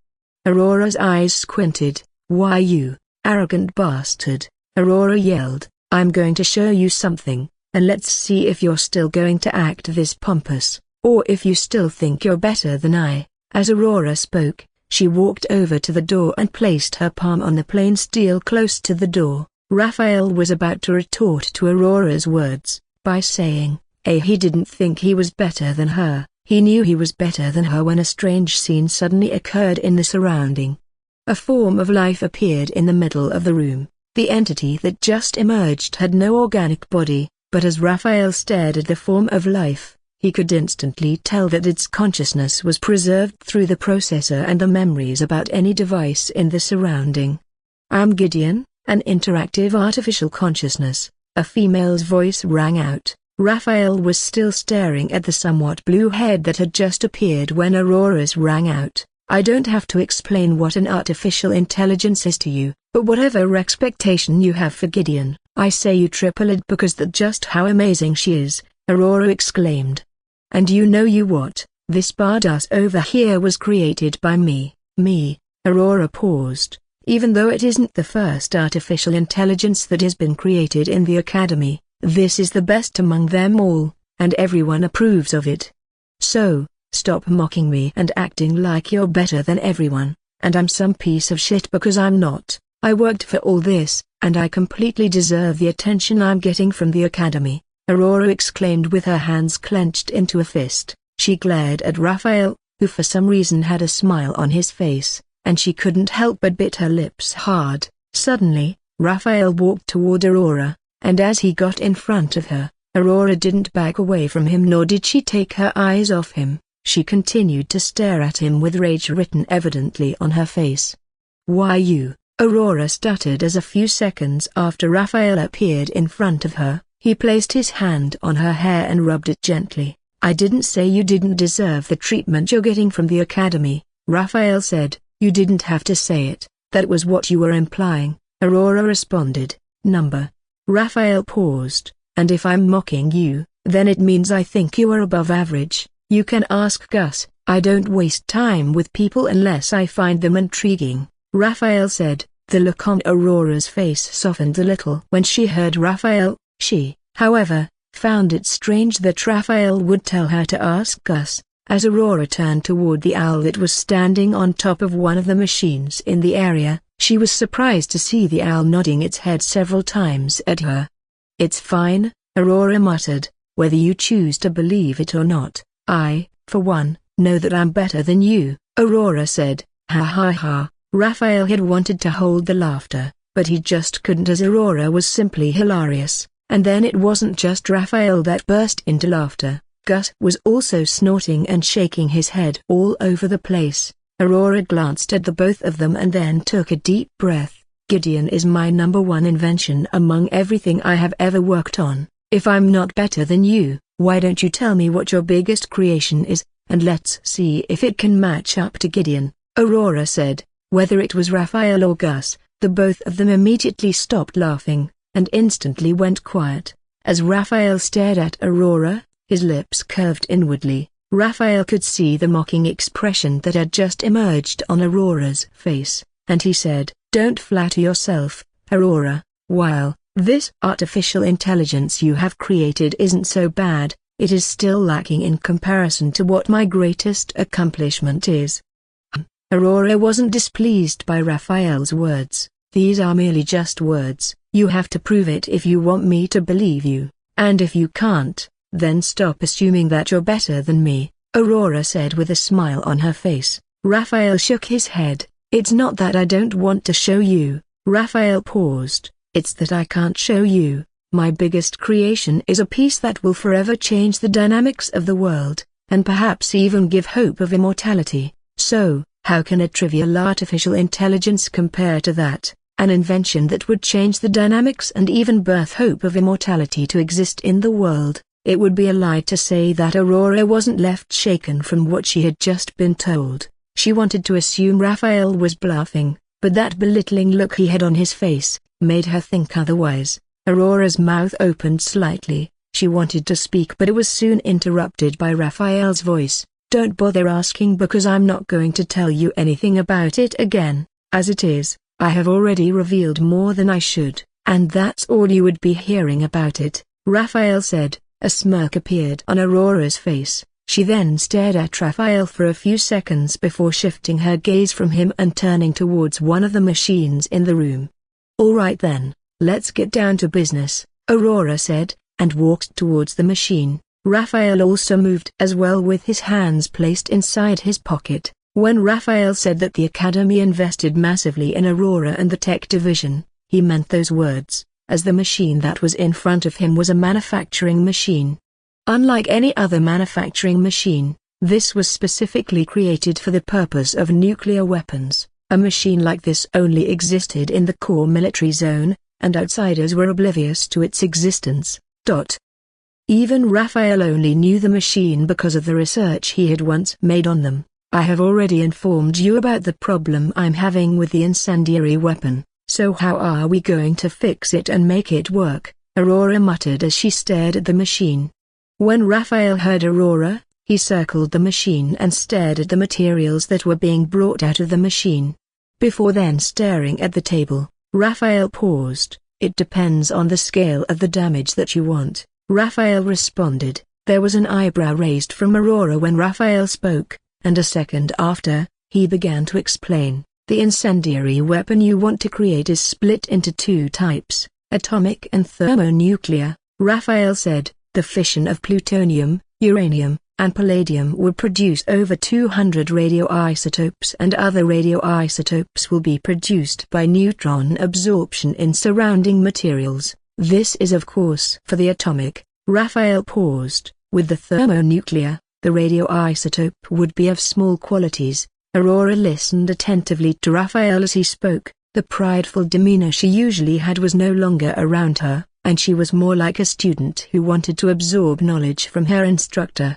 Aurora's eyes squinted. Why you, arrogant bastard, Aurora yelled, I'm going to show you something, and let's see if you're still going to act this pompous, or if you still think you're better than I. As Aurora spoke, she walked over to the door and placed her palm on the plain steel close to the door. Raphael was about to retort to Aurora's words, by saying, he didn't think he was better than her. He knew he was better than her when a strange scene suddenly occurred in the surrounding. A form of life appeared in the middle of the room. The entity that just emerged had no organic body, but as Raphael stared at the form of life, he could instantly tell that its consciousness was preserved through the processor and the memories about any device in the surrounding. I'm Gideon, an interactive artificial consciousness, a female's voice rang out. Raphael was still staring at the somewhat blue head that had just appeared when Aurora's rang out. I don't have to explain what an artificial intelligence is to you, but whatever expectation you have for Gideon, I say you triple it because that's just how amazing she is, Aurora exclaimed. And you know you what, This badass over here was created by me. Aurora paused. Even though it isn't the first artificial intelligence that has been created in the Academy, this is the best among them all, and everyone approves of it. So, stop mocking me and acting like you're better than everyone, and I'm some piece of shit because I'm not. I worked for all this, and I completely deserve the attention I'm getting from the Academy, Aurora exclaimed with her hands clenched into a fist. She glared at Raphael, who for some reason had a smile on his face, and she couldn't help but bit her lips hard. Suddenly, Raphael walked toward Aurora, and as he got in front of her, Aurora didn't back away from him nor did she take her eyes off him. She continued to stare at him with rage written evidently on her face. "Why you?" Aurora stuttered as a few seconds after Raphael appeared in front of her, he placed his hand on her hair and rubbed it gently. "I didn't say you didn't deserve the treatment you're getting from the Academy," Raphael said. "You didn't have to say it, that was what you were implying," Aurora responded. Raphael paused. "And if I'm mocking you, then it means I think you are above average. You can ask Gus. I don't waste time with people unless I find them intriguing," Raphael said. The look on Aurora's face softened a little when she heard Raphael. She, however, found it strange that Raphael would tell her to ask Gus. As Aurora turned toward the owl that was standing on top of one of the machines in the area, she was surprised to see the owl nodding its head several times at her. "It's fine," Aurora muttered, "whether you choose to believe it or not. I, for one, know that I'm better than you," Aurora said. "Ha ha ha." Raphael had wanted to hold the laughter, but he just couldn't as Aurora was simply hilarious. And then it wasn't just Raphael that burst into laughter. Gus was also snorting and shaking his head all over the place. Aurora glanced at the both of them and then took a deep breath. "Gideon is my #1 invention among everything I have ever worked on. If I'm not better than you, why don't you tell me what your biggest creation is, and let's see if it can match up to Gideon," Aurora said. Whether it was Raphael or Gus, the both of them immediately stopped laughing, and instantly went quiet. As Raphael stared at Aurora, his lips curved inwardly. Raphael could see the mocking expression that had just emerged on Aurora's face, and he said, "Don't flatter yourself, Aurora. While this artificial intelligence you have created isn't so bad, it is still lacking in comparison to what my greatest accomplishment is." Aurora wasn't displeased by Raphael's words. "These are merely just words. You have to prove it if you want me to believe you, and if you can't, then stop assuming that you're better than me," Aurora said with a smile on her face. Raphael shook his head. "It's not that I don't want to show you," Raphael paused. "It's that I can't show you. My biggest creation is a piece that will forever change the dynamics of the world, and perhaps even give hope of immortality. So, how can a trivial artificial intelligence compare to that? An invention that would change the dynamics and even birth hope of immortality to exist in the world." It would be a lie to say that Aurora wasn't left shaken from what she had just been told. She wanted to assume Raphael was bluffing, but that belittling look he had on his face made her think otherwise. Aurora's mouth opened slightly. She wanted to speak but it was soon interrupted by Raphael's voice. "Don't bother asking because I'm not going to tell you anything about it again. As it is, I have already revealed more than I should, and that's all you would be hearing about it," Raphael said. A smirk appeared on Aurora's face. She then stared at Raphael for a few seconds before shifting her gaze from him and turning towards one of the machines in the room. "All right then, let's get down to business," Aurora said, and walked towards the machine. Raphael also moved as well with his hands placed inside his pocket. When Raphael said that the Academy invested massively in Aurora and the tech division, he meant those words, as the machine that was in front of him was a manufacturing machine. Unlike any other manufacturing machine, this was specifically created for the purpose of nuclear weapons. A machine like this only existed in the core military zone, and outsiders were oblivious to its existence. Even Raphael only knew the machine because of the research he had once made on them. "I have already informed you about the problem I'm having with the incendiary weapon. So how are we going to fix it and make it work?" Aurora muttered as she stared at the machine. When Raphael heard Aurora, He circled the machine and stared at the materials that were being brought out of the machine. Before then staring at the table, Raphael paused. "It depends on the scale of the damage that you want," Raphael responded. There was an eyebrow raised from Aurora when Raphael spoke, and a second after, he began to explain. "The incendiary weapon you want to create is split into two types, atomic and thermonuclear," Raphael said. "The fission of plutonium, uranium, and palladium will produce over 200 radioisotopes, and other radioisotopes will be produced by neutron absorption in surrounding materials. This is of course for the atomic." Raphael paused. "With the thermonuclear, the radioisotope would be of small qualities." Aurora listened attentively to Raphael as he spoke. The prideful demeanor she usually had was no longer around her, and she was more like a student who wanted to absorb knowledge from her instructor.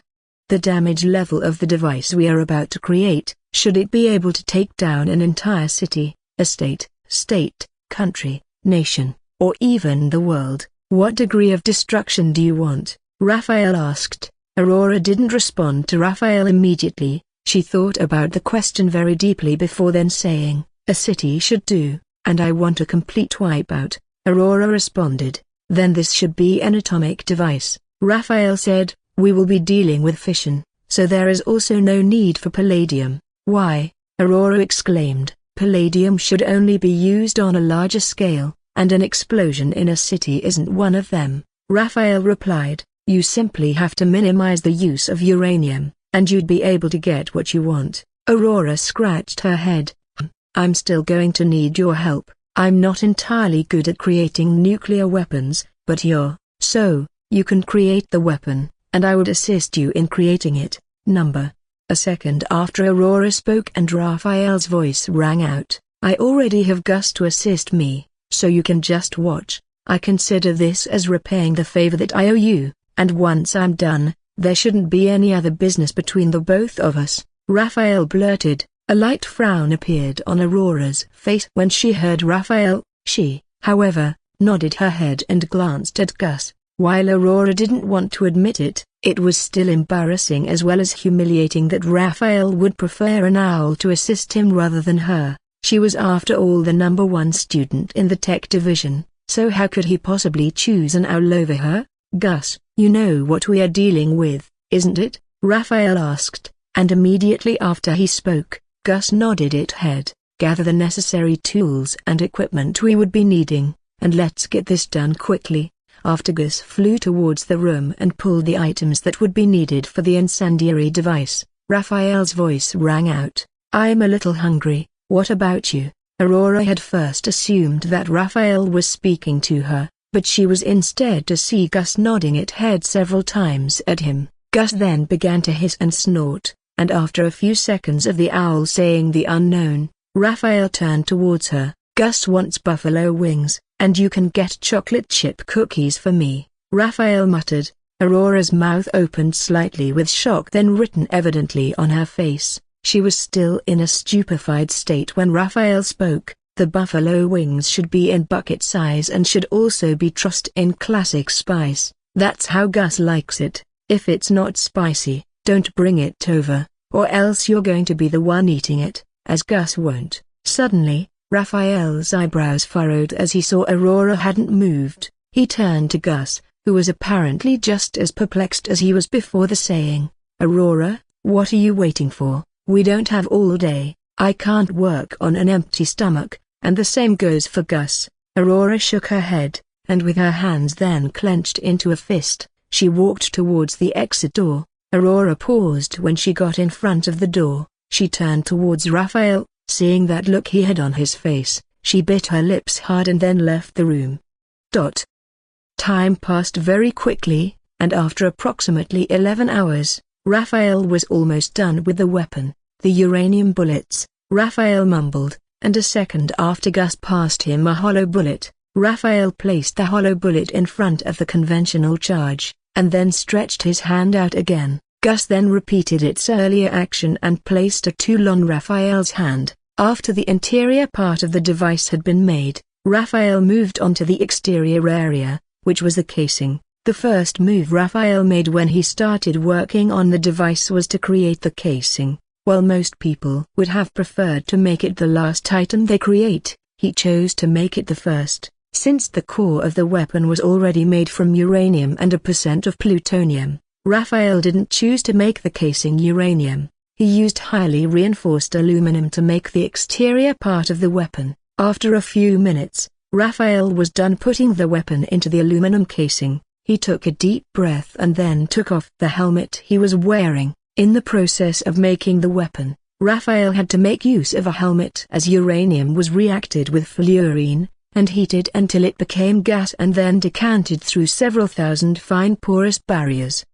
"The damage level of the device we are about to create, should it be able to take down an entire city, a state, country, nation, or even the world, what degree of destruction do you want?" Raphael asked. Aurora didn't respond to Raphael immediately. She thought about the question very deeply before then saying, "A city should do, and I want a complete wipeout," Aurora responded. "Then this should be an atomic device," Raphael said. "We will be dealing with fission, so there is also no need for palladium." "Why?" Aurora exclaimed. "Palladium should only be used on a larger scale, and an explosion in a city isn't one of them," Raphael replied. "You simply have to minimize the use of uranium, and you'd be able to get what you want." Aurora scratched her head. "I'm still going to need your help. I'm not entirely good at creating nuclear weapons, but you can create the weapon, and I would assist you in creating it." A second after Aurora spoke and Raphael's voice rang out, "I already have Gus to assist me, so you can just watch. I consider this as repaying the favor that I owe you, and once I'm done, there shouldn't be any other business between the both of us," Raphael blurted. A light frown appeared on Aurora's face when she heard Raphael. She, however, nodded her head and glanced at Gus. While Aurora didn't want to admit it, it was still embarrassing as well as humiliating that Raphael would prefer an owl to assist him rather than her. She was after all the #1 student in the tech division, so how could he possibly choose an owl over her? "Gus, you know what we are dealing with, isn't it?" Raphael asked, and immediately after he spoke, Gus nodded his head. "Gather the necessary tools and equipment we would be needing, and let's get this done quickly." After Gus flew towards the room and pulled the items that would be needed for the incendiary device, Raphael's voice rang out, "I'm a little hungry, what about you?" Aurora had first assumed that Raphael was speaking to her, but she was instead to see Gus nodding his head several times at him. Gus then began to hiss and snort, and after a few seconds of the owl saying the unknown, Raphael turned towards her. "Gus wants buffalo wings, and you can get chocolate chip cookies for me," Raphael muttered. Aurora's mouth opened slightly with shock then written evidently on her face. She was still in a stupefied state when Raphael spoke. "The buffalo wings should be in bucket size and should also be trussed in classic spice. That's how Gus likes it. If it's not spicy, don't bring it over, or else you're going to be the one eating it, as Gus won't." Suddenly, Raphael's eyebrows furrowed as he saw Aurora hadn't moved. He turned to Gus, who was apparently just as perplexed as he was before the saying, "Aurora, what are you waiting for? We don't have all day. I can't work on an empty stomach, and the same goes for Gus." Aurora shook her head, and with her hands then clenched into a fist, she walked towards the exit door. Aurora paused when she got in front of the door. She turned towards Raphael. Seeing that look he had on his face, she bit her lips hard and then left the room. Time passed very quickly, and after approximately 11 hours, Raphael was almost done with the weapon. "The uranium bullets," Raphael mumbled, and a second after Gus passed him a hollow bullet. Raphael placed the hollow bullet in front of the conventional charge, and then stretched his hand out again. Gus then repeated its earlier action and placed a tool on Raphael's hand. After the interior part of the device had been made, Raphael moved on to the exterior area, which was the casing. The first move Raphael made when he started working on the device was to create the casing. While most people would have preferred to make it the last item they create, he chose to make it the first, since the core of the weapon was already made from uranium and a percent of plutonium. Raphael didn't choose to make the casing uranium. He used highly reinforced aluminum to make the exterior part of the weapon. After a few minutes, Raphael was done putting the weapon into the aluminum casing. He took a deep breath and then took off the helmet he was wearing. In the process of making the weapon, Raphael had to make use of a helmet as uranium was reacted with fluorine, and heated until it became gas and then decanted through several thousand fine porous barriers.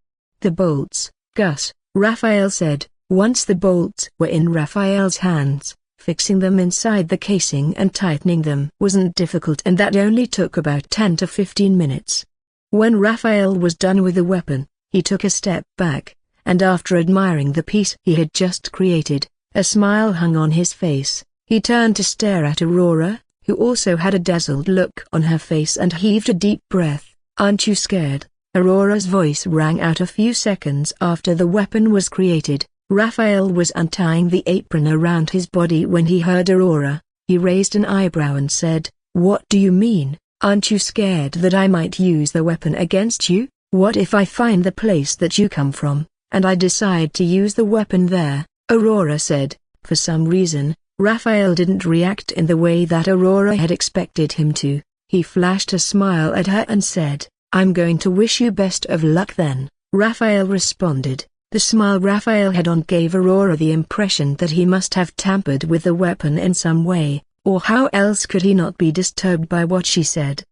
The bolts, Gus, Raphael said. Once the bolts were in Raphael's hands, fixing them inside the casing and tightening them wasn't difficult, and that only took about 10 to 15 minutes. When Raphael was done with the weapon, he took a step back, and after admiring the piece he had just created, a smile hung on his face. He turned to stare at Aurora, who also had a dazzled look on her face, and heaved a deep breath. "Aren't you scared?" Aurora's voice rang out a few seconds after the weapon was created. Raphael was untying the apron around his body when he heard Aurora. He raised an eyebrow and said, "What do you mean? Aren't you scared that I might use the weapon against you? What if I find the place that you come from, and I decide to use the weapon there?" Aurora said. For some reason, Raphael didn't react in the way that Aurora had expected him to. He flashed a smile at her and said, "I'm going to wish you best of luck then." Raphael responded. The smile Raphael had on gave Aurora the impression that he must have tampered with the weapon in some way, or how else could he not be disturbed by what she said?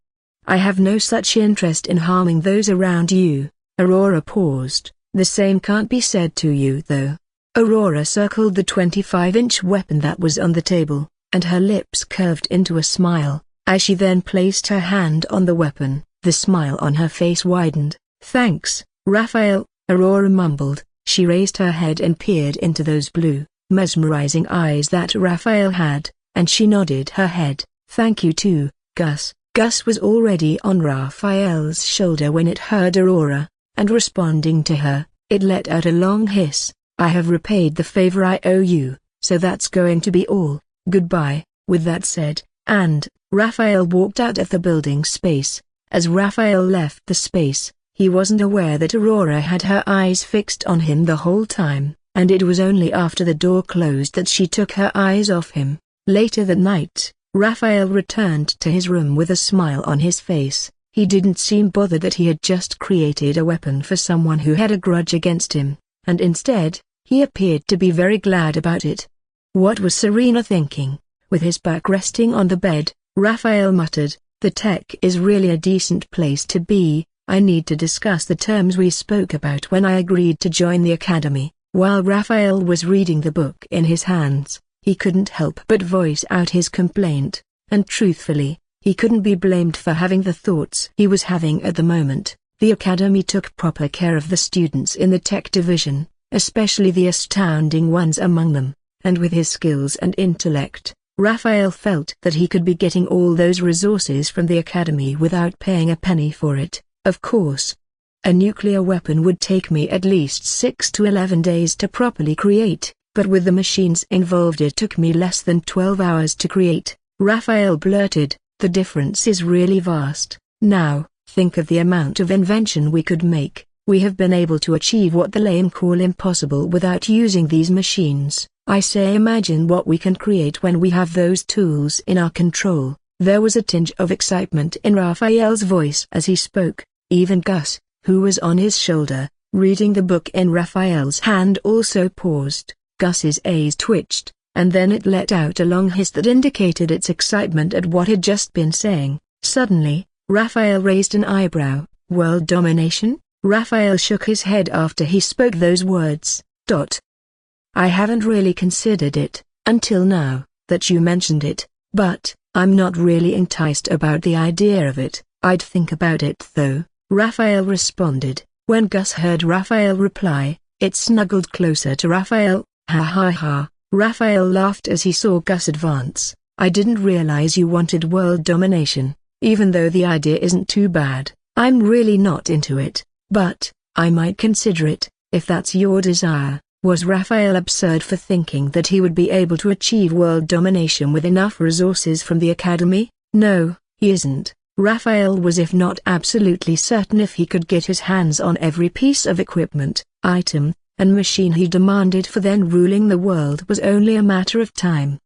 "I have no such interest in harming those around you." Aurora paused. "The same can't be said to you though." Aurora circled the 25-inch weapon that was on the table, and her lips curved into a smile. As she then placed her hand on the weapon, the smile on her face widened. "Thanks, Raphael," Aurora mumbled. She raised her head and peered into those blue, mesmerizing eyes that Raphael had, and she nodded her head. "Thank you too, Gus." Gus was already on Raphael's shoulder when it heard Aurora, and responding to her, it let out a long hiss. "I have repaid the favor I owe you, so that's going to be all. Goodbye." With that said, and Raphael walked out of the building space. As Raphael left the space, he wasn't aware that Aurora had her eyes fixed on him the whole time, and it was only after the door closed that she took her eyes off him. Later that night, Raphael returned to his room with a smile on his face. He didn't seem bothered that he had just created a weapon for someone who had a grudge against him, and instead, he appeared to be very glad about it. What was Serena thinking? With his back resting on the bed, Raphael muttered, "The tech is really a decent place to be. I need to discuss the terms we spoke about when I agreed to join the academy." While Raphael was reading the book in his hands, he couldn't help but voice out his complaint, and truthfully, he couldn't be blamed for having the thoughts he was having at the moment. The academy took proper care of the students in the tech division, especially the astounding ones among them, and with his skills and intellect, Raphael felt that he could be getting all those resources from the academy without paying a penny for it. Of course, a nuclear weapon would take me at least 6 to 11 days to properly create, but with the machines involved it took me less than 12 hours to create. Raphael blurted, "The difference is really vast. Now, think of the amount of invention we could make. We have been able to achieve what the lame call impossible without using these machines. I say imagine what we can create when we have those tools in our control." There was a tinge of excitement in Raphael's voice as he spoke. Even Gus, who was on his shoulder, reading the book in Raphael's hand, also paused. Gus's eyes twitched, and then it let out a long hiss that indicated its excitement at what had just been saying. Suddenly, Raphael raised an eyebrow. "World domination?" Raphael shook his head after he spoke those words. "I haven't really considered it, until now, that you mentioned it, but I'm not really enticed about the idea of it. I'd think about it though," Raphael responded. When Gus heard Raphael reply, it snuggled closer to Raphael. "Ha ha ha." Raphael laughed as he saw Gus advance. "I didn't realize you wanted world domination, even though the idea isn't too bad. I'm really not into it, but I might consider it, if that's your desire." Was Raphael absurd for thinking that he would be able to achieve world domination with enough resources from the academy? No, he isn't. Raphael was if not absolutely certain if he could get his hands on every piece of equipment, item, and machine he demanded for then ruling the world was only a matter of time.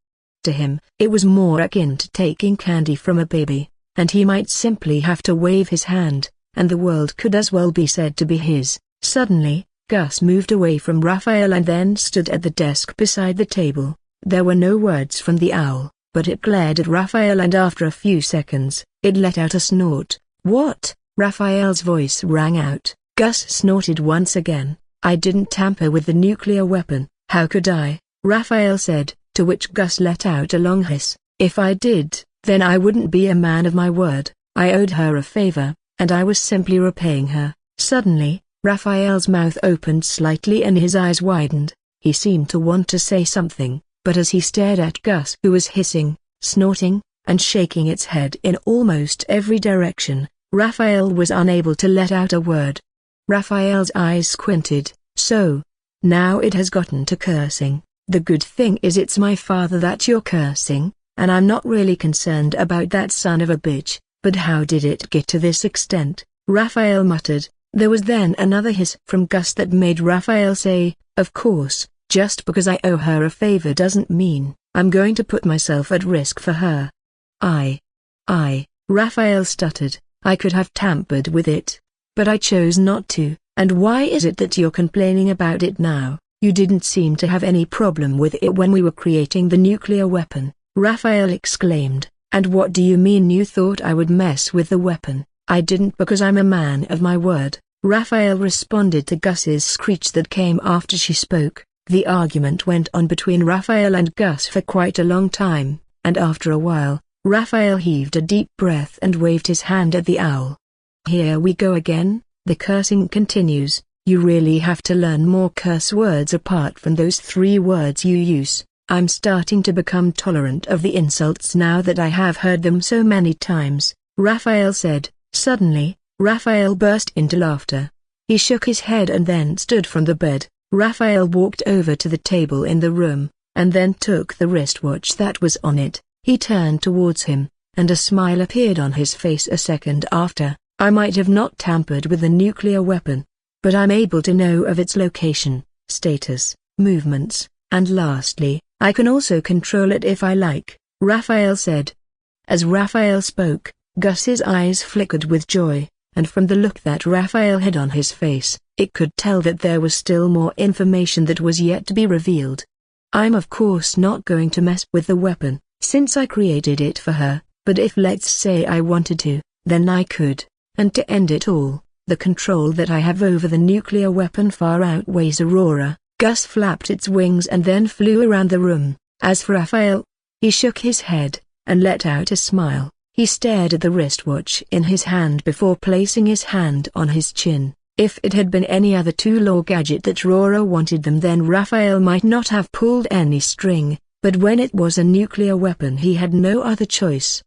To him, it was more akin to taking candy from a baby, and he might simply have to wave his hand, and the world could as well be said to be his. Suddenly, Gus moved away from Raphael and then stood at the desk beside the table. There were no words from the owl, but it glared at Raphael and after a few seconds, it let out a snort. "What?" Raphael's voice rang out. Gus snorted once again. "I didn't tamper with the nuclear weapon." "How could I?" Raphael said, to which Gus let out a long hiss. "If I did, then I wouldn't be a man of my word. I owed her a favor, and I was simply repaying her." Suddenly, Raphael's mouth opened slightly and his eyes widened. He seemed to want to say something, but as he stared at Gus who was hissing, snorting, and shaking its head in almost every direction, Raphael was unable to let out a word. Raphael's eyes squinted. "So, now it has gotten to cursing. The good thing is it's my father that you're cursing, and I'm not really concerned about that son of a bitch, but how did it get to this extent?" Raphael muttered. There was then another hiss from Gus that made Raphael say, "Of course, just because I owe her a favor doesn't mean I'm going to put myself at risk for her." I, Raphael stuttered, "I could have tampered with it, but I chose not to." "And why is it that you're complaining about it now? You didn't seem to have any problem with it when we were creating the nuclear weapon," Raphael exclaimed. "And what do you mean you thought I would mess with the weapon?" "I didn't because I'm a man of my word," Raphael responded to Gus's screech that came after she spoke. The argument went on between Raphael and Gus for quite a long time, and after a while, Raphael heaved a deep breath and waved his hand at the owl. "Here we go again, the cursing continues. You really have to learn more curse words apart from those 3 words you use. I'm starting to become tolerant of the insults now that I have heard them so many times," Raphael said. Suddenly, Raphael burst into laughter. He shook his head and then stood from the bed. Raphael walked over to the table in the room, and then took the wristwatch that was on it. He turned towards him, and a smile appeared on his face a second after. "I might have not tampered with the nuclear weapon, but I'm able to know of its location, status, movements, and lastly, I can also control it if I like," Raphael said. As Raphael spoke, Gus's eyes flickered with joy, and from the look that Raphael had on his face, it could tell that there was still more information that was yet to be revealed. "I'm of course not going to mess with the weapon, since I created it for her, but if let's say I wanted to, then I could, and to end it all, the control that I have over the nuclear weapon far outweighs Aurora." Gus flapped its wings and then flew around the room. As for Raphael, he shook his head, and let out a smile. He stared at the wristwatch in his hand before placing his hand on his chin. If it had been any other tool or gadget that Aurora wanted them, then Raphael might not have pulled any string, but when it was a nuclear weapon he had no other choice.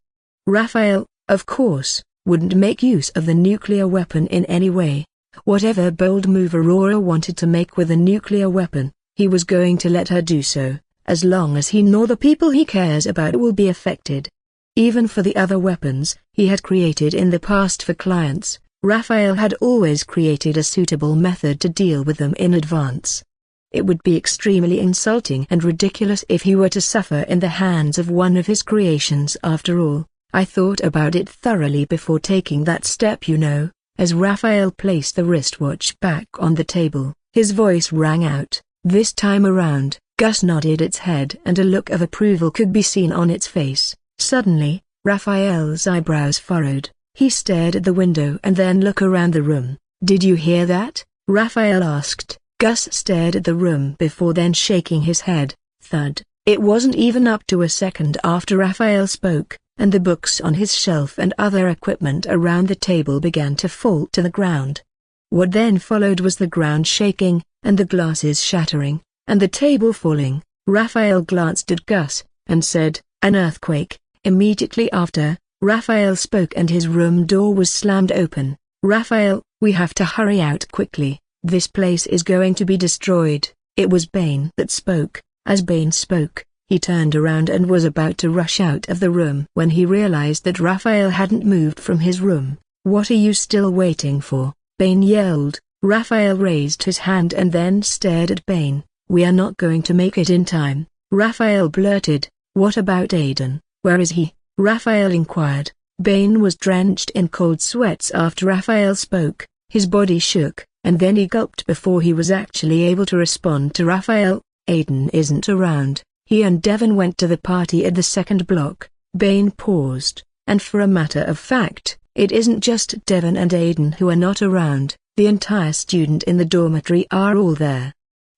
Raphael, of course, wouldn't make use of the nuclear weapon in any way. Whatever bold move Aurora wanted to make with a nuclear weapon, he was going to let her do so, as long as he nor the people he cares about will be affected. Even for the other weapons he had created in the past for clients, Raphael had always created a suitable method to deal with them in advance. It would be extremely insulting and ridiculous if he were to suffer in the hands of one of his creations after all. "I thought about it thoroughly before taking that step, you know." As Raphael placed the wristwatch back on the table, his voice rang out. This time around, Gus nodded its head and a look of approval could be seen on its face. Suddenly, Raphael's eyebrows furrowed. He stared at the window and then looked around the room. "Did you hear that?" Raphael asked. Gus stared at the room before then shaking his head. Thud. It wasn't even up to a second after Raphael spoke, and the books on his shelf and other equipment around the table began to fall to the ground. What then followed was the ground shaking, and the glasses shattering, and the table falling. Raphael glanced at Gus, and said, "An earthquake." Immediately after, Raphael spoke and his room door was slammed open. Raphael, we have to hurry out quickly, this place is going to be destroyed. It was Bane that spoke. As Bane spoke, he turned around and was about to rush out of the room when he realized that Raphael hadn't moved from his room. What are you still waiting for? Bane yelled. Raphael raised his hand and then stared at Bane. We are not going to make it in time, Raphael blurted. What about Aiden? Where is he? Raphael inquired. Bane was drenched in cold sweats after Raphael spoke. His body shook, and then he gulped before he was actually able to respond to Raphael. Aiden isn't around. He and Devon went to the party at the second block. Bane paused, and for a matter of fact, it isn't just Devon and Aiden who are not around. The entire student in the dormitory are all there.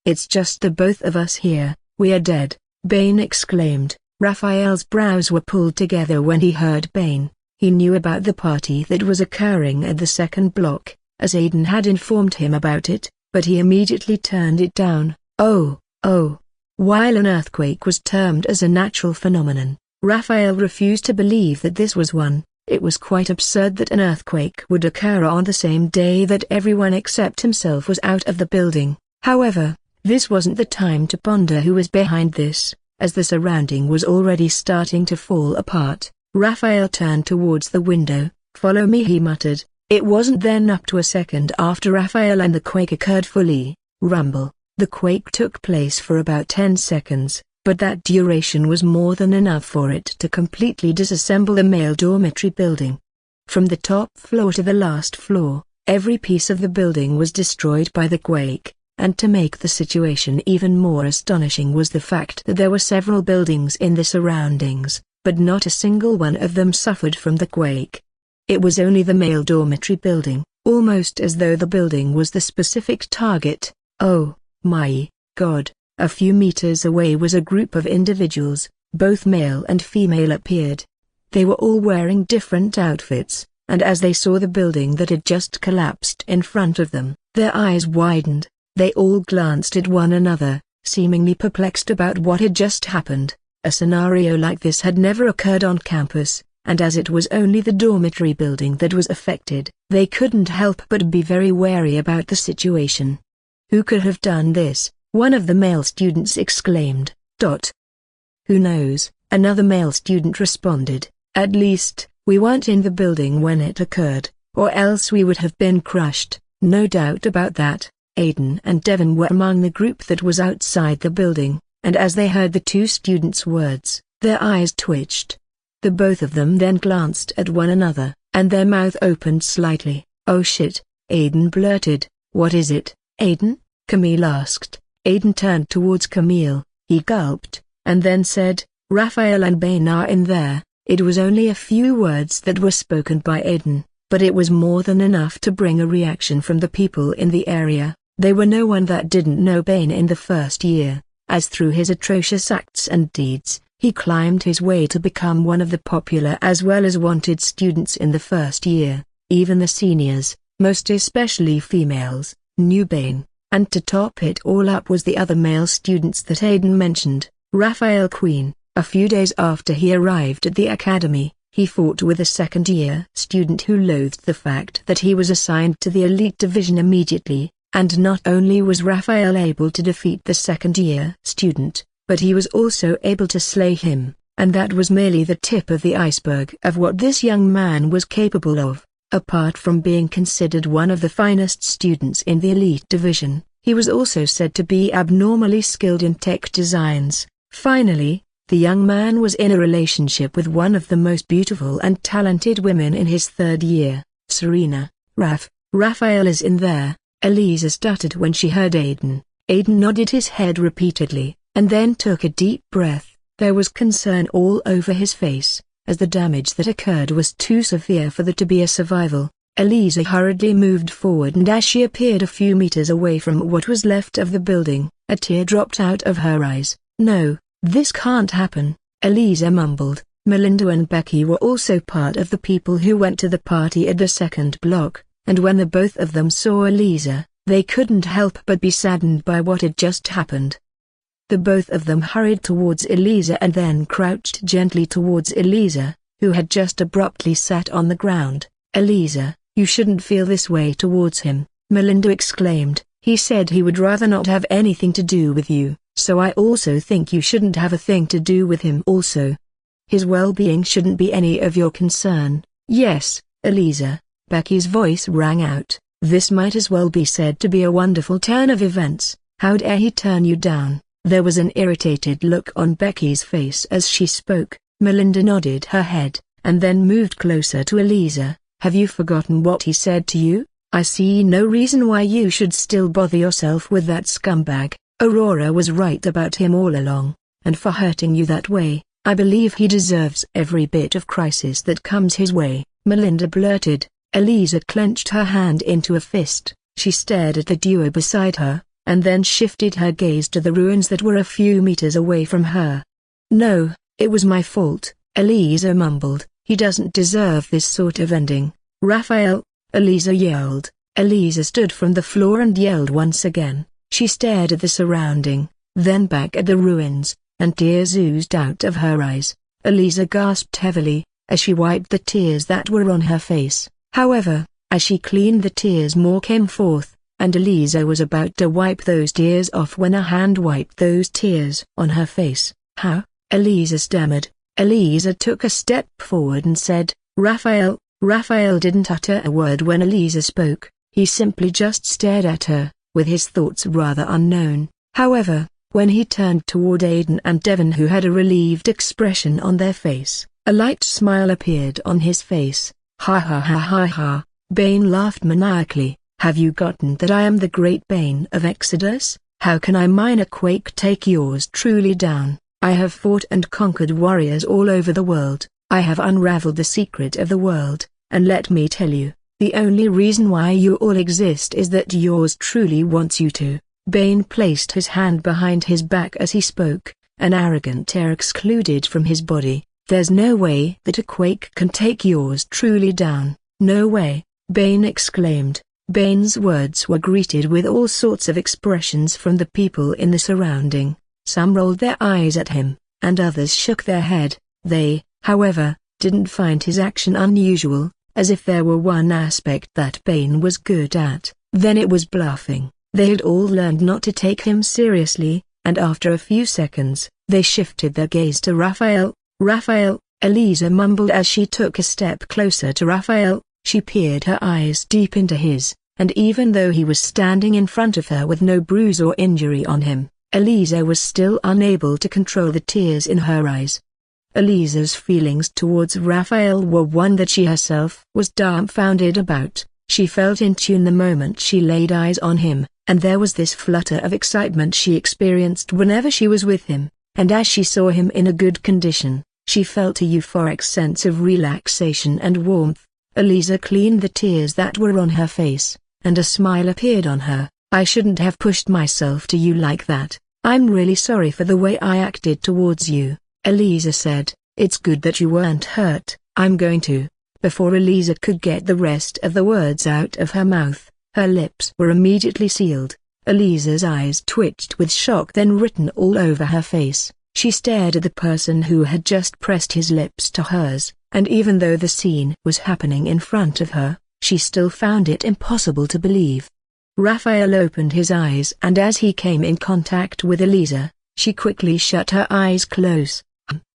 It's just the both of us here. We are dead, Bane exclaimed. Raphael's brows were pulled together when he heard Bane. He knew about the party that was occurring at the second block, as Aiden had informed him about it, but he immediately turned it down. Oh. While an earthquake was termed as a natural phenomenon, Raphael refused to believe that this was one. It was quite absurd that an earthquake would occur on the same day that everyone except himself was out of the building. However, this wasn't the time to ponder who was behind this, as the surrounding was already starting to fall apart. Raphael turned towards the window. Follow me, he muttered. It wasn't then up to a second after Raphael and the quake occurred fully. Rumble. The quake took place for about 10 seconds, but that duration was more than enough for it to completely disassemble the male dormitory building. From the top floor to the last floor, every piece of the building was destroyed by the quake, and to make the situation even more astonishing was the fact that there were several buildings in the surroundings, but not a single one of them suffered from the quake. It was only the male dormitory building, almost as though the building was the specific target. Oh my God. A few meters away was a group of individuals, both male and female appeared. They were all wearing different outfits, and as they saw the building that had just collapsed in front of them, their eyes widened. They all glanced at one another, seemingly perplexed about what had just happened. A scenario like this had never occurred on campus, and as it was only the dormitory building that was affected, they couldn't help but be very wary about the situation. Who could have done this? One of the male students exclaimed. Who knows? Another male student responded. At least, we weren't in the building when it occurred, or else we would have been crushed. No doubt about that. Aiden and Devon were among the group that was outside the building, and as they heard the two students' words, their eyes twitched. The both of them then glanced at one another, and their mouth opened slightly. Oh shit, Aiden blurted. What is it, Aiden? Camille asked. Aiden turned towards Camille. He gulped, and then said, Raphael and Bane are in there. It was only a few words that were spoken by Aiden, but it was more than enough to bring a reaction from the people in the area. They were no one that didn't know Bane in the first year, as through his atrocious acts and deeds, he climbed his way to become one of the popular as well as wanted students in the first year. Even the seniors, most especially females, knew Bane. And to top it all up was the other male students that Aiden mentioned, Raphael Queen. A few days after he arrived at the academy, he fought with a second-year student who loathed the fact that he was assigned to the elite division immediately, and not only was Raphael able to defeat the second-year student, but he was also able to slay him, and that was merely the tip of the iceberg of what this young man was capable of. Apart from being considered one of the finest students in the elite division, he was also said to be abnormally skilled in tech designs. Finally, the young man was in a relationship with one of the most beautiful and talented women in his third year, Serena. Raphael is in there, Elisa stuttered when she heard Aiden. Aiden nodded his head repeatedly, and then took a deep breath. There was concern all over his face, as the damage that occurred was too severe for there to be a survival. Elisa hurriedly moved forward, and as she appeared a few meters away from what was left of the building, a tear dropped out of her eyes. No, this can't happen, Elisa mumbled. Melinda and Becky were also part of the people who went to the party at the second block, and when the both of them saw Elisa, they couldn't help but be saddened by what had just happened. The both of them hurried towards Elisa and then crouched gently towards Elisa, who had just abruptly sat on the ground. Elisa, You shouldn't feel this way towards him," Melinda exclaimed. "He said he would rather not have anything to do with you, so I also think you shouldn't have a thing to do with him also. His well-being shouldn't be any of your concern." "Yes, Eliza," Becky's voice rang out. "This might as well be said to be a wonderful turn of events. How dare he turn you down?" There was an irritated look on Becky's face as she spoke. Melinda nodded her head, and then moved closer to Eliza. "Have you forgotten what he said to you? I see no reason why you should still bother yourself with that scumbag. Aurora was right about him all along, and for hurting you that way, I believe he deserves every bit of crisis that comes his way," Melinda blurted. Eliza clenched her hand into a fist. She stared at the duo beside her, and then shifted her gaze to the ruins that were a few meters away from her. "No, it was my fault," Eliza mumbled. "He doesn't deserve this sort of ending." "Raphael!" Eliza yelled. Eliza stood from the floor and yelled once again. She stared at the surrounding, then back at the ruins, and tears oozed out of her eyes. Eliza gasped heavily, as she wiped the tears that were on her face. However, as she cleaned the tears more came forth, and Eliza was about to wipe those tears off when a hand wiped those tears on her face. "How?" Eliza stammered. Eliza took a step forward and said, "Raphael." Raphael didn't utter a word when Eliza spoke. He simply just stared at her, with his thoughts rather unknown. However, when he turned toward Aidan and Devon, who had a relieved expression on their face, a light smile appeared on his face. "Ha ha ha ha ha," Bane laughed maniacally. "Have you gotten that I am the great Bane of Exodus? How can I, minor Quake, take yours truly down? I have fought and conquered warriors all over the world. I have unraveled the secret of the world, and let me tell you, the only reason why you all exist is that yours truly wants you to." Bane placed his hand behind his back as he spoke, an arrogant air exuded from his body. "There's no way that a Quake can take yours truly down. No way," Bane exclaimed. Bane's words were greeted with all sorts of expressions from the people in the surrounding. Some rolled their eyes at him, and others shook their head. They, however, didn't find his action unusual, as if there were one aspect that Bane was good at, then it was bluffing. They had all learned not to take him seriously, and after a few seconds, they shifted their gaze to Raphael. "Raphael," Eliza mumbled as she took a step closer to Raphael. She peered her eyes deep into his, and even though he was standing in front of her with no bruise or injury on him, Eliza was still unable to control the tears in her eyes. Eliza's feelings towards Raphael were one that she herself was dumbfounded about. She felt in tune the moment she laid eyes on him, and there was this flutter of excitement she experienced whenever she was with him, and as she saw him in a good condition, she felt a euphoric sense of relaxation and warmth. Eliza cleaned the tears that were on her face, and a smile appeared on her. "I shouldn't have pushed myself to you like that. I'm really sorry for the way I acted towards you," Eliza said. "It's good that you weren't hurt. I'm going to..." Before Eliza could get the rest of the words out of her mouth, her lips were immediately sealed. Eliza's eyes twitched with shock, then written all over her face. She stared at the person who had just pressed his lips to hers, and even though the scene was happening in front of her, she still found it impossible to believe. Raphael opened his eyes, and as he came in contact with Eliza, she quickly shut her eyes close.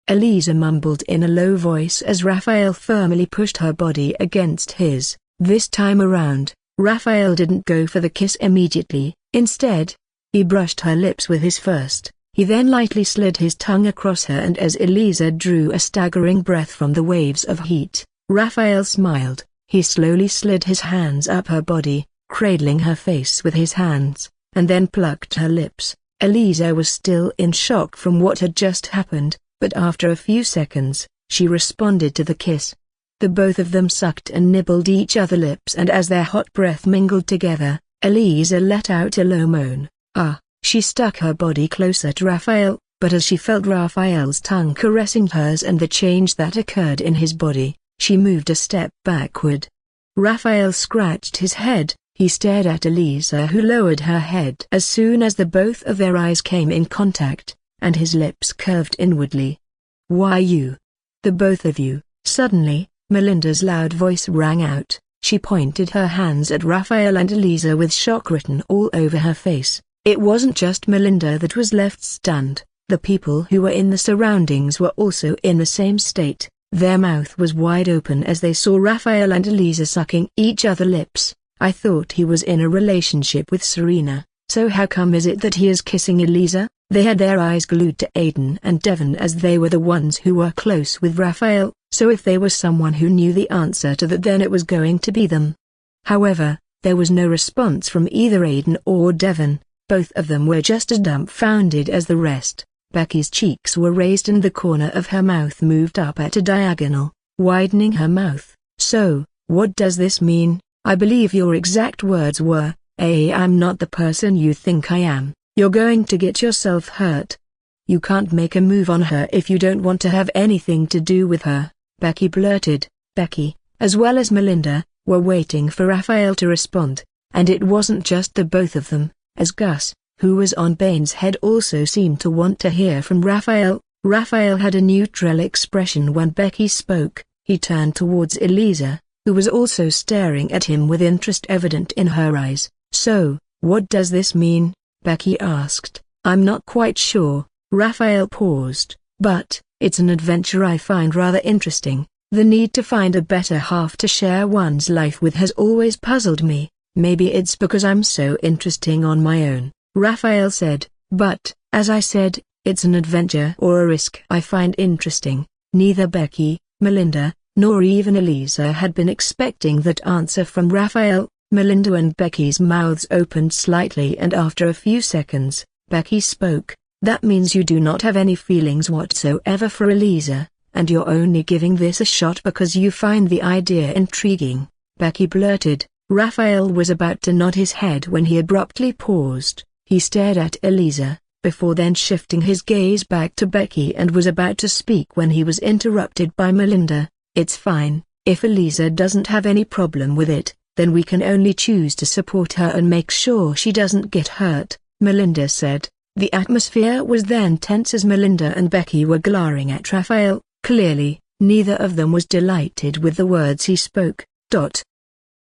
Eliza mumbled in a low voice as Raphael firmly pushed her body against his. This time around, Raphael didn't go for the kiss immediately. Instead, he brushed her lips with his first. He then lightly slid his tongue across her, and as Eliza drew a staggering breath from the waves of heat, Raphael smiled. He slowly slid his hands up her body, cradling her face with his hands, and then plucked her lips. Eliza was still in shock from what had just happened, but after a few seconds, she responded to the kiss. The both of them sucked and nibbled each other's lips, and as their hot breath mingled together, Eliza let out a low moan. "Ah!" She stuck her body closer to Raphael, but as she felt Raphael's tongue caressing hers and the change that occurred in his body, she moved a step backward. Raphael scratched his head. He stared at Eliza, who lowered her head as soon as the both of their eyes came in contact, and his lips curved inwardly. "Why you? The both of you?" Suddenly, Melinda's loud voice rang out. She pointed her hands at Raphael and Eliza with shock written all over her face. It wasn't just Melinda that was left stunned. The people who were in the surroundings were also in the same state. Their mouth was wide open as they saw Raphael and Eliza sucking each other lips. I thought he was in a relationship with Serena, so how come is it that he is kissing Eliza? They had their eyes glued to Aidan and Devon as they were the ones who were close with Raphael, so if they were someone who knew the answer to that, then it was going to be them. However, there was no response from either Aidan or Devon. Both of them were just as dumbfounded as the rest. Becky's cheeks were raised and the corner of her mouth moved up at a diagonal, widening her mouth. So, what does this mean? I believe your exact words were, I'm not the person you think I am. You're going to get yourself hurt. You can't make a move on her if you don't want to have anything to do with her, Becky blurted. Becky, as well as Melinda, were waiting for Raphael to respond, and it wasn't just the both of them, as Gus, who was on Bane's head, also seemed to want to hear from Raphael. Raphael had a neutral expression when Becky spoke. He turned towards Eliza, who was also staring at him with interest evident in her eyes. So, what does this mean? Becky asked. I'm not quite sure. Raphael paused. But, it's an adventure I find rather interesting. The need to find a better half to share one's life with has always puzzled me. Maybe it's because I'm so interesting on my own, Raphael said. But, as I said, it's an adventure or a risk I find interesting. Neither Becky, Melinda, nor even Eliza had been expecting that answer from Raphael. Melinda and Becky's mouths opened slightly, and after a few seconds, Becky spoke. That means you do not have any feelings whatsoever for Eliza, and you're only giving this a shot because you find the idea intriguing, Becky blurted. Raphael was about to nod his head when he abruptly paused. He stared at Eliza, before then shifting his gaze back to Becky, and was about to speak when he was interrupted by Melinda. It's fine, if Eliza doesn't have any problem with it, then we can only choose to support her and make sure she doesn't get hurt, Melinda said. The atmosphere was then tense as Melinda and Becky were glaring at Raphael. Clearly, neither of them was delighted with the words he spoke.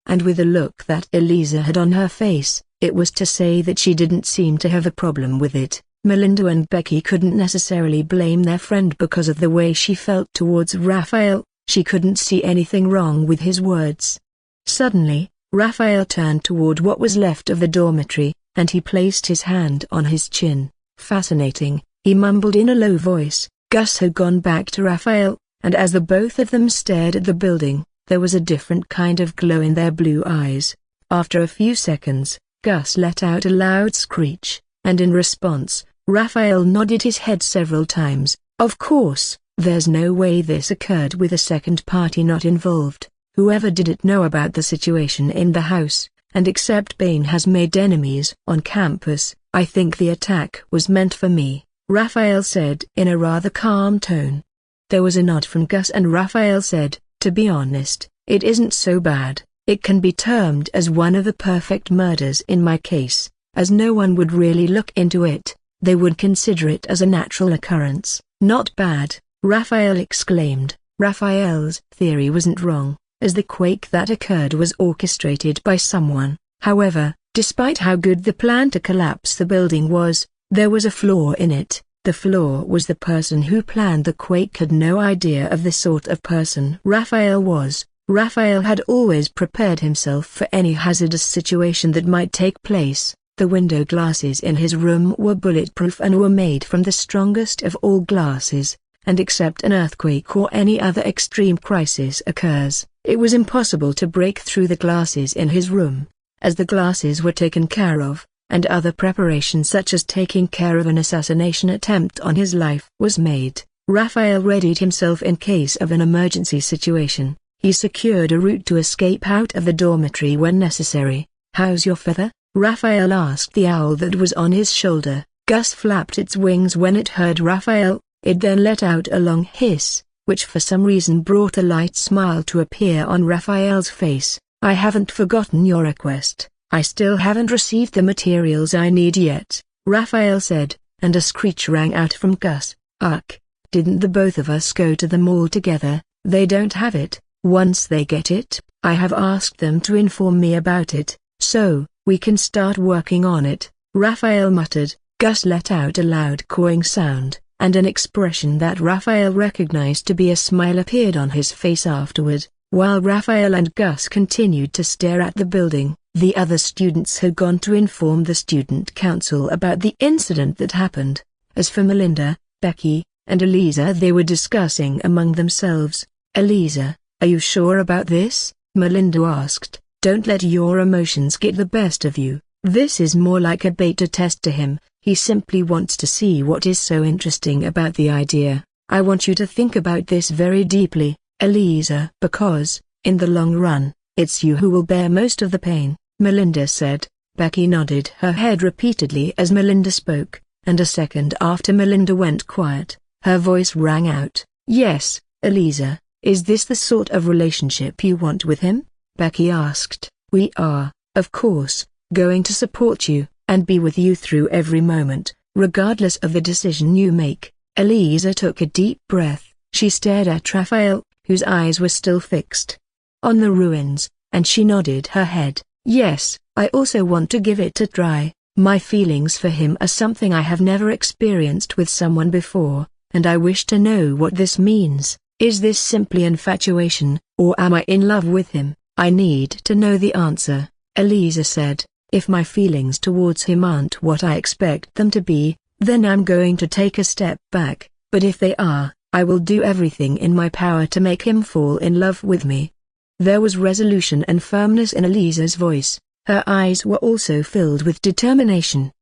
And with the look that Eliza had on her face, it was to say that she didn't seem to have a problem with it. Melinda and Becky couldn't necessarily blame their friend because of the way she felt towards Raphael. She couldn't see anything wrong with his words. Suddenly, Raphael turned toward what was left of the dormitory, and he placed his hand on his chin. Fascinating, he mumbled in a low voice. Gus had gone back to Raphael, and as the both of them stared at the building, there was a different kind of glow in their blue eyes. After a few seconds, Gus let out a loud screech, and in response, Raphael nodded his head several times. Of course, there's no way this occurred with a second party not involved. Whoever did it know about the situation in the house, and except Bane has made enemies on campus. I think the attack was meant for me, Raphael said in a rather calm tone. There was a nod from Gus, and Raphael said, to be honest, it isn't so bad. It can be termed as one of the perfect murders in my case, as no one would really look into it. They would consider it as a natural occurrence. Not bad, Raphael exclaimed. Raphael's theory wasn't wrong, as the quake that occurred was orchestrated by someone. However, despite how good the plan to collapse the building was, there was a flaw in it. The flaw was the person who planned the quake had no idea of the sort of person Raphael was. Raphael had always prepared himself for any hazardous situation that might take place. The window glasses in his room were bulletproof and were made from the strongest of all glasses, and except an earthquake or any other extreme crisis occurs, it was impossible to break through the glasses in his room. As the glasses were taken care of, and other preparations such as taking care of an assassination attempt on his life was made, Raphael readied himself in case of an emergency situation. He secured a route to escape out of the dormitory when necessary. How's your feather? Raphael asked the owl that was on his shoulder. Gus flapped its wings when it heard Raphael. It then let out a long hiss, which for some reason brought a light smile to appear on Raphael's face. I haven't forgotten your request. I still haven't received the materials I need yet, Raphael said, and a screech rang out from Gus. Ugh, didn't the both of us go to the mall together? They don't have it. Once they get it, I have asked them to inform me about it, so we can start working on it," Raphael muttered. Gus let out a loud cawing sound, and an expression that Raphael recognized to be a smile appeared on his face afterward. While Raphael and Gus continued to stare at the building, the other students had gone to inform the student council about the incident that happened. As for Melinda, Becky, and Eliza, they were discussing among themselves. "Eliza, are you sure about this?" Melinda asked. "Don't let your emotions get the best of you. This is more like a beta test to him. He simply wants to see what is so interesting about the idea. I want you to think about this very deeply, Eliza, because, in the long run, it's you who will bear most of the pain," Melinda said. Becky nodded her head repeatedly as Melinda spoke, and a second after Melinda went quiet, her voice rang out, "Yes, Eliza, is this the sort of relationship you want with him?" Becky asked. "We are, of course, going to support you, and be with you through every moment, regardless of the decision you make." Eliza took a deep breath. She stared at Raphael, whose eyes were still fixed on the ruins, and she nodded her head. "Yes, I also want to give it a try. My feelings for him are something I have never experienced with someone before, and I wish to know what this means. Is this simply infatuation, or am I in love with him? I need to know the answer," Eliza said. "If my feelings towards him aren't what I expect them to be, then I'm going to take a step back, but if they are, I will do everything in my power to make him fall in love with me." There was resolution and firmness in Eliza's voice. Her eyes were also filled with determination.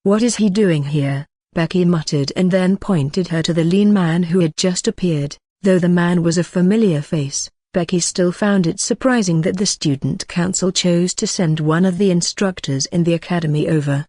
"What is he doing here?" Becky muttered and then pointed her to the lean man who had just appeared. Though the man was a familiar face, Becky still found it surprising that the student council chose to send one of the instructors in the academy over.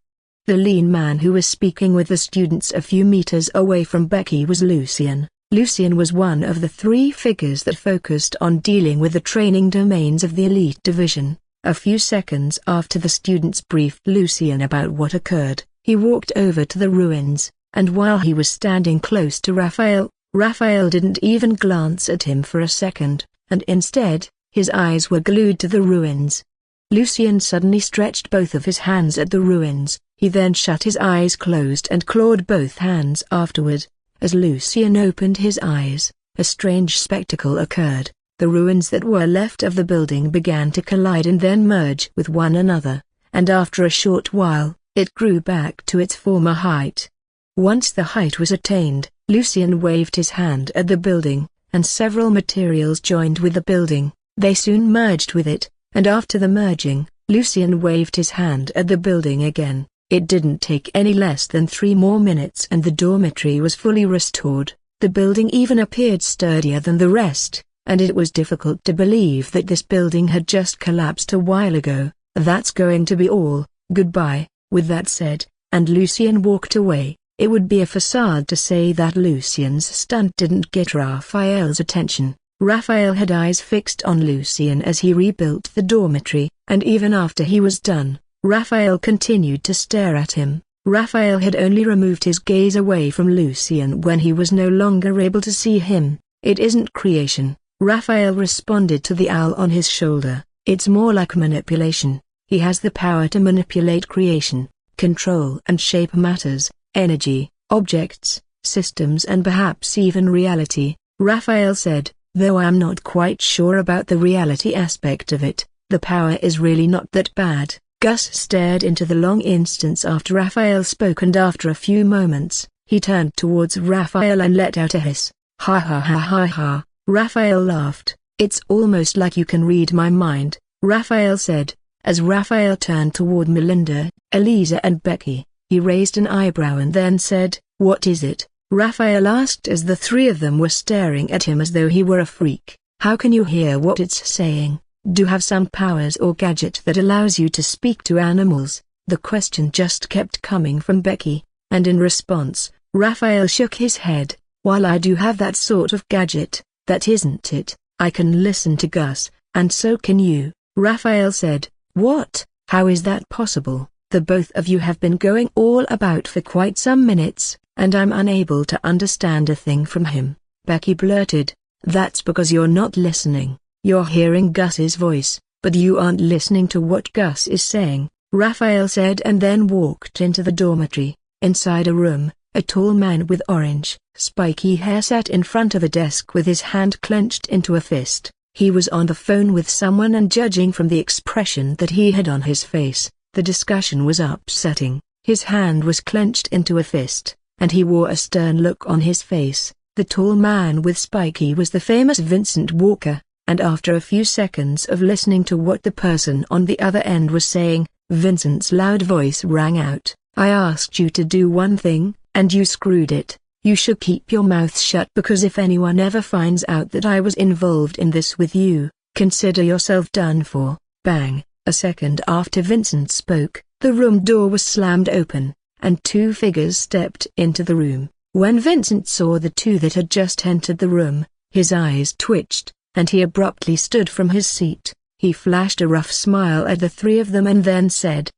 The lean man who was speaking with the students a few meters away from Becky was Lucien. Lucien was one of the three figures that focused on dealing with the training domains of the elite division. A few seconds after the students briefed Lucien about what occurred, he walked over to the ruins, and while he was standing close to Raphael, Raphael didn't even glance at him for a second, and instead, his eyes were glued to the ruins. Lucien suddenly stretched both of his hands at the ruins. He then shut his eyes closed and clawed both hands afterward. As Lucien opened his eyes, a strange spectacle occurred. The ruins that were left of the building began to collide and then merge with one another, and after a short while, it grew back to its former height. Once the height was attained, Lucien waved his hand at the building, and several materials joined with the building. They soon merged with it, and after the merging, Lucien waved his hand at the building again. It didn't take any less than 3 more minutes and the dormitory was fully restored. The building even appeared sturdier than the rest, and it was difficult to believe that this building had just collapsed a while ago. "That's going to be all, goodbye." With that said, and Lucien walked away. It would be a facade to say that Lucien's stunt didn't get Raphael's attention. Raphael had eyes fixed on Lucien as he rebuilt the dormitory, and even after he was done, Raphael continued to stare at him. Raphael had only removed his gaze away from Lucien when he was no longer able to see him. "It isn't creation," Raphael responded to the owl on his shoulder. "It's more like manipulation. He has the power to manipulate creation, control and shape matters, energy, objects, systems and perhaps even reality," Raphael said, "though I am not quite sure about the reality aspect of it. The power is really not that bad." Gus stared into the long instance after Raphael spoke, and after a few moments, he turned towards Raphael and let out a hiss. "Ha ha ha ha ha." Raphael laughed. "It's almost like you can read my mind," Raphael said. As Raphael turned toward Melinda, Eliza and Becky, he raised an eyebrow and then said, "What is it?" Raphael asked as the three of them were staring at him as though he were a freak. "How can you hear what it's saying? Do you have some powers or gadget that allows you to speak to animals?" The question just kept coming from Becky, and in response, Raphael shook his head. "While I do have that sort of gadget, that isn't it. I can listen to Gus, and so can you," Raphael said. "What? How is that possible? The both of you have been going all about for quite some minutes, and I'm unable to understand a thing from him," Becky blurted. "That's because you're not listening. "You're hearing Gus's voice, but you aren't listening to what Gus is saying," Raphael said, and then walked into the dormitory. Inside a room, a tall man with orange, spiky hair sat in front of a desk with his hand clenched into a fist. He was on the phone with someone, and judging from the expression that he had on his face, the discussion was upsetting. His hand was clenched into a fist, and he wore a stern look on his face. The tall man with spiky was the famous Vincent Walker, and after a few seconds of listening to what the person on the other end was saying, Vincent's loud voice rang out, "I asked you to do one thing, and you screwed it. You should keep your mouth shut, because if anyone ever finds out that I was involved in this with you, consider yourself done for." Bang! A second after Vincent spoke, the room door was slammed open, and two figures stepped into the room. When Vincent saw the two that had just entered the room, his eyes twitched, and he abruptly stood from his seat. He flashed a rough smile at the three of them and then said,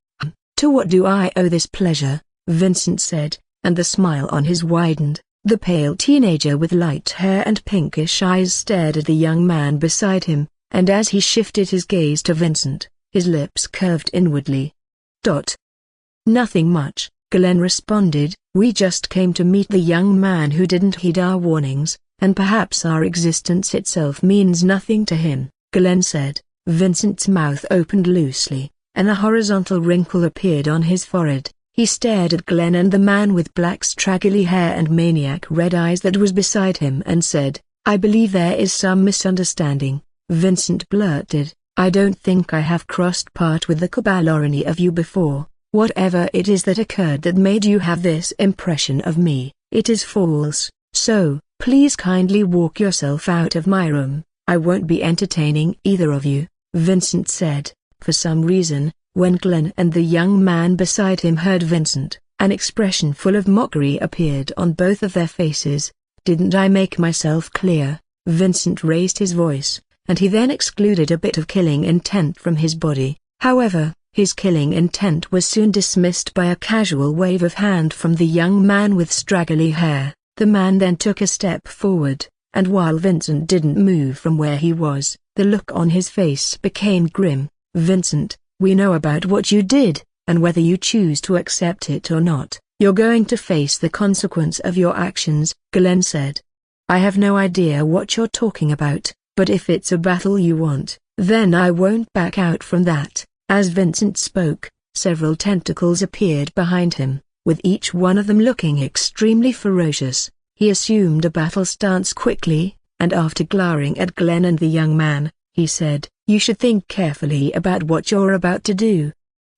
"To what do I owe this pleasure?" Vincent said, and the smile on his widened. The pale teenager with light hair and pinkish eyes stared at the young man beside him, and as he shifted his gaze to Vincent, his lips curved inwardly. "Nothing much," Glenn responded. "We just came to meet the young man who didn't heed our warnings, and perhaps our existence itself means nothing to him," Glenn said. Vincent's mouth opened loosely, and a horizontal wrinkle appeared on his forehead. He stared at Glenn and the man with black straggly hair and maniac red eyes that was beside him and said, "I believe there is some misunderstanding." Vincent blurted, "I don't think I have crossed paths with the cabal or any of you before. Whatever it is that occurred that made you have this impression of me, it is false, so, please kindly walk yourself out of my room. I won't be entertaining either of you," Vincent said. For some reason, when Glenn and the young man beside him heard Vincent, an expression full of mockery appeared on both of their faces. "Didn't I make myself clear?" Vincent raised his voice, and he then excluded a bit of killing intent from his body. However, his killing intent was soon dismissed by a casual wave of hand from the young man with straggly hair. The man then took a step forward, and while Vincent didn't move from where he was, the look on his face became grim. "Vincent, we know about what you did, and whether you choose to accept it or not, you're going to face the consequence of your actions," Glenn said. "I have no idea what you're talking about, but if it's a battle you want, then I won't back out from that." As Vincent spoke, several tentacles appeared behind him, with each one of them looking extremely ferocious. He assumed a battle stance quickly, and after glaring at Glenn and the young man, he said, "You should think carefully about what you're about to do.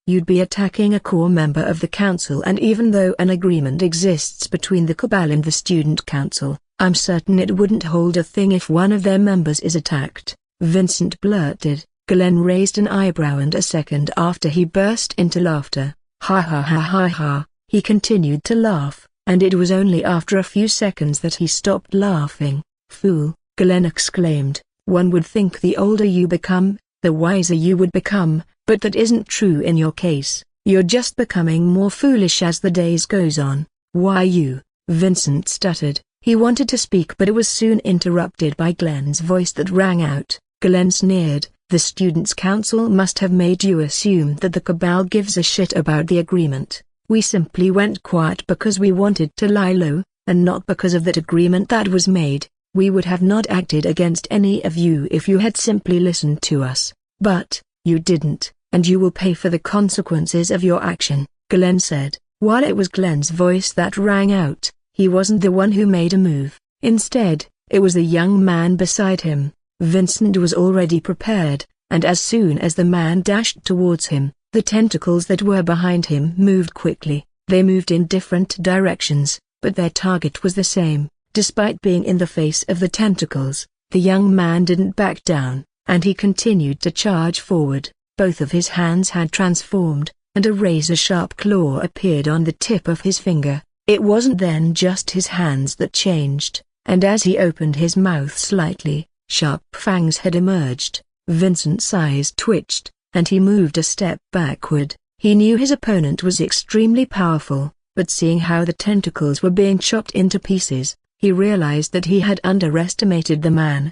You'd be attacking a core member of the council, and even though an agreement exists between the cabal and the student council, I'm certain it wouldn't hold a thing if one of their members is attacked," Vincent blurted. Glenn raised an eyebrow, and a second after he burst into laughter. "Ha ha ha ha ha." He continued to laugh, and it was only after a few seconds that he stopped laughing. "Fool," Glenn exclaimed. "One would think the older you become, the wiser you would become, but that isn't true in your case. You're just becoming more foolish as the days goes on." "Why you?" Vincent stuttered. He wanted to speak, but it was soon interrupted by Glenn's voice that rang out. Glenn sneered, "The Students' Council must have made you assume that the cabal gives a shit about the agreement. We simply went quiet because we wanted to lie low, and not because of that agreement that was made. We would have not acted against any of you if you had simply listened to us, but you didn't, and you will pay for the consequences of your action," Glenn said. While it was Glenn's voice that rang out, he wasn't the one who made a move. Instead, it was the young man beside him. Vincent was already prepared, and as soon as the man dashed towards him, the tentacles that were behind him moved quickly. They moved in different directions, but their target was the same. Despite being in the face of the tentacles, the young man didn't back down, and he continued to charge forward. Both of his hands had transformed, and a razor-sharp claw appeared on the tip of his finger. It wasn't then just his hands that changed, and as he opened his mouth slightly, sharp fangs had emerged. Vincent's eyes twitched, and he moved a step backward. He knew his opponent was extremely powerful, but seeing how the tentacles were being chopped into pieces, he realized that he had underestimated the man.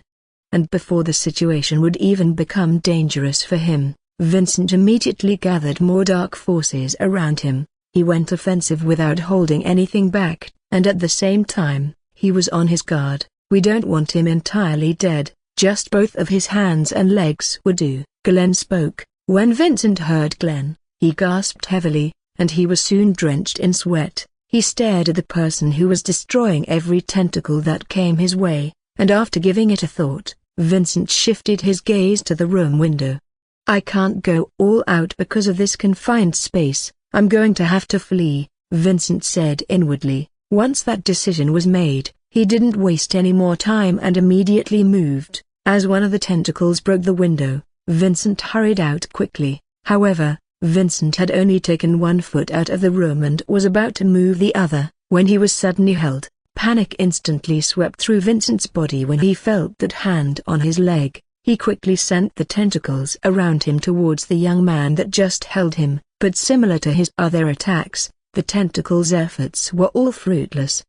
and before the situation would even become dangerous for him, Vincent immediately gathered more dark forces around him. He went offensive without holding anything back, and at the same time, he was on his guard. "We don't want him entirely dead, just both of his hands and legs would do." Glenn spoke. When Vincent heard Glenn, he gasped heavily, and he was soon drenched in sweat. He stared at the person who was destroying every tentacle that came his way, and after giving it a thought, Vincent shifted his gaze to the room window. "I can't go all out because of this confined space. I'm going to have to flee," Vincent said inwardly. Once that decision was made, he didn't waste any more time and immediately moved. As one of the tentacles broke the window, Vincent hurried out quickly. However, Vincent had only taken one foot out of the room and was about to move the other, when he was suddenly held. Panic instantly swept through Vincent's body when he felt that hand on his leg. He quickly sent the tentacles around him towards the young man that just held him, but similar to his other attacks, the tentacles' efforts were all fruitless.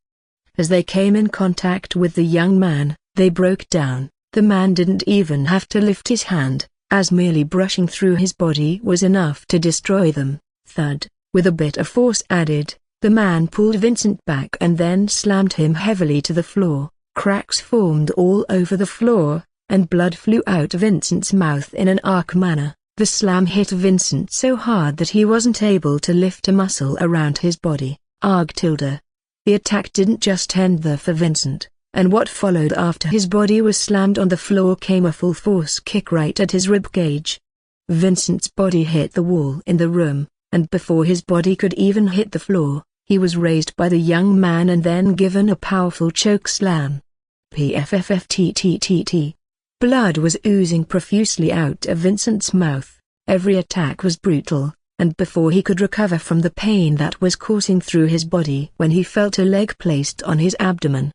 As they came in contact with the young man, they broke down. The man didn't even have to lift his hand, as merely brushing through his body was enough to destroy them. Thud. With a bit of force added, the man pulled Vincent back and then slammed him heavily to the floor. Cracks formed all over the floor, and blood flew out of Vincent's mouth in an arc manner. The slam hit Vincent so hard that he wasn't able to lift a muscle around his body. Arg tilde. The attack didn't just end there for Vincent, and what followed after his body was slammed on the floor came a full force kick right at his ribcage. Vincent's body hit the wall in the room, and before his body could even hit the floor, he was raised by the young man and then given a powerful choke slam. Pfffttt. Blood was oozing profusely out of Vincent's mouth. Every attack was brutal, and before he could recover from the pain that was coursing through his body when he felt a leg placed on his abdomen,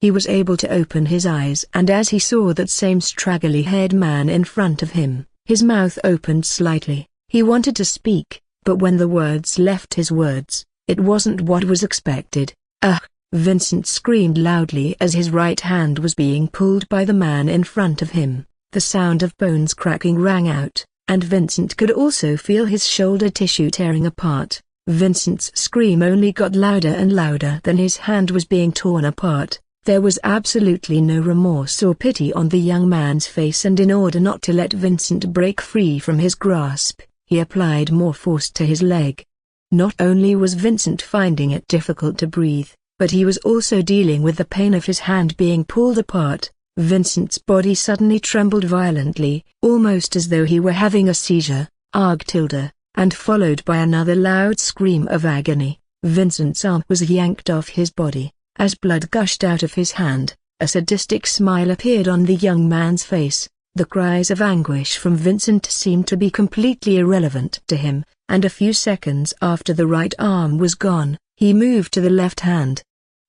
he was able to open his eyes, and as he saw that same straggly-haired man in front of him, his mouth opened slightly. He wanted to speak, but when the words left his words, it wasn't what was expected. "Ugh!" Vincent screamed loudly as his right hand was being pulled by the man in front of him. The sound of bones cracking rang out, and Vincent could also feel his shoulder tissue tearing apart. Vincent's scream only got louder and louder than his hand was being torn apart. There was absolutely no remorse or pity on the young man's face, and in order not to let Vincent break free from his grasp, he applied more force to his leg. Not only was Vincent finding it difficult to breathe, but he was also dealing with the pain of his hand being pulled apart. Vincent's body suddenly trembled violently, almost as though he were having a seizure. Arg tilde, and followed by another loud scream of agony. Vincent's arm was yanked off his body. As blood gushed out of his hand, a sadistic smile appeared on the young man's face. The cries of anguish from Vincent seemed to be completely irrelevant to him, and a few seconds after the right arm was gone, he moved to the left hand.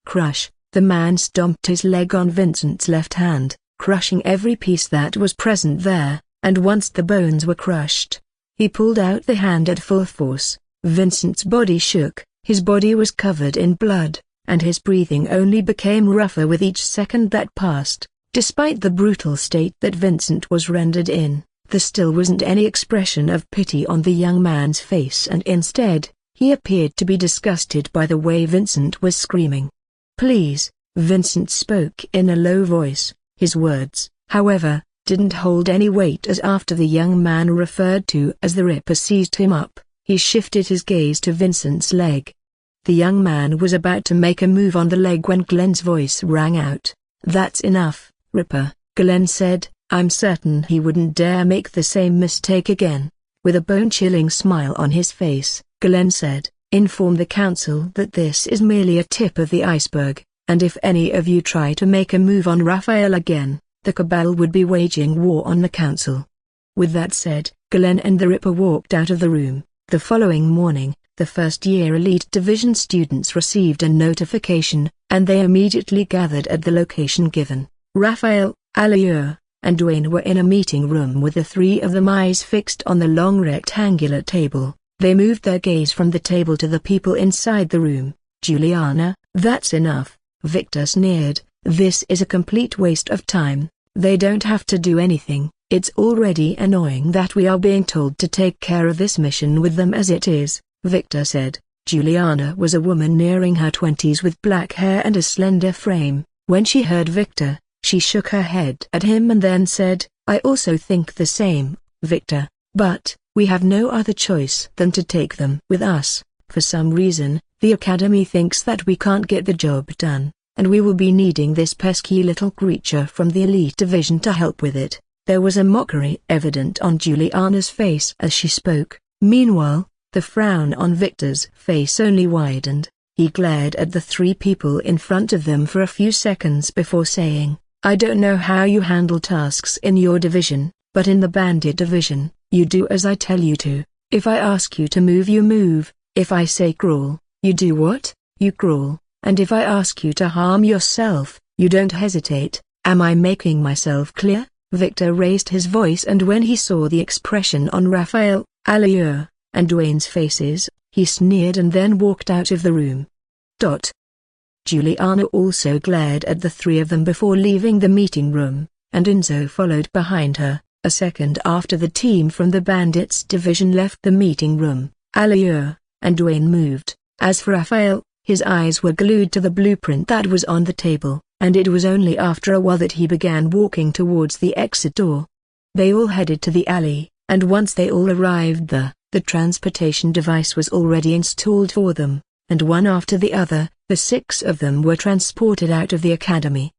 Crush. The man stomped his leg on Vincent's left hand, crushing every piece that was present there, and once the bones were crushed, he pulled out the hand at full force. Vincent's body shook, his body was covered in blood, and his breathing only became rougher with each second that passed. Despite the brutal state that Vincent was rendered in, there still wasn't any expression of pity on the young man's face, and instead, he appeared to be disgusted by the way Vincent was screaming. "Please," Vincent spoke in a low voice. His words, however, didn't hold any weight, as after the young man referred to as the Ripper seized him up, he shifted his gaze to Vincent's leg. The young man was about to make a move on the leg when Glenn's voice rang out. "That's enough, Ripper," Glenn said. "I'm certain he wouldn't dare make the same mistake again." With a bone-chilling smile on his face, Glenn said, "Inform the council that this is merely a tip of the iceberg, and if any of you try to make a move on Raphael again, the Cabal would be waging war on the council." With that said, Glenn and the Ripper walked out of the room. The following morning, the first-year Elite Division students received a notification, and they immediately gathered at the location given. Raphael, Aliur, and Dwayne were in a meeting room with the three of them, eyes fixed on the long rectangular table. They moved their gaze from the table to the people inside the room. "Juliana, that's enough," Victor sneered. "This is a complete waste of time. They don't have to do anything. It's already annoying that we are being told to take care of this mission with them as it is, Victor said. Juliana was a woman nearing her 20s with black hair and a slender frame. When she heard Victor, she shook her head at him and then said, I also think the same, Victor, but we have no other choice than to take them with us. For some reason, the Academy thinks that we can't get the job done, and we will be needing this pesky little creature from the elite division to help with it. There was a mockery evident on Juliana's face as she spoke. Meanwhile, the frown on Victor's face only widened. He glared at the three people in front of them for a few seconds before saying, I don't know how you handle tasks in your division, but in the bandit division, you do as I tell you to. If I ask you to move, you move. If I say crawl, you do what? You crawl. And if I ask you to harm yourself, you don't hesitate. Am I making myself clear? Victor raised his voice, and when he saw the expression on Raphael, Aliur, and Dwayne's faces, he sneered and then walked out of the room. Juliana also glared at the three of them before leaving the meeting room, and Enzo followed behind her. A second after the team from the Bandits division left the meeting room, Aliur and Dwayne moved. As for Raphael, his eyes were glued to the blueprint that was on the table, and it was only after a while that he began walking towards the exit door. They all headed to the alley, and once they all arrived there, the transportation device was already installed for them, and one after the other, the six of them were transported out of the academy.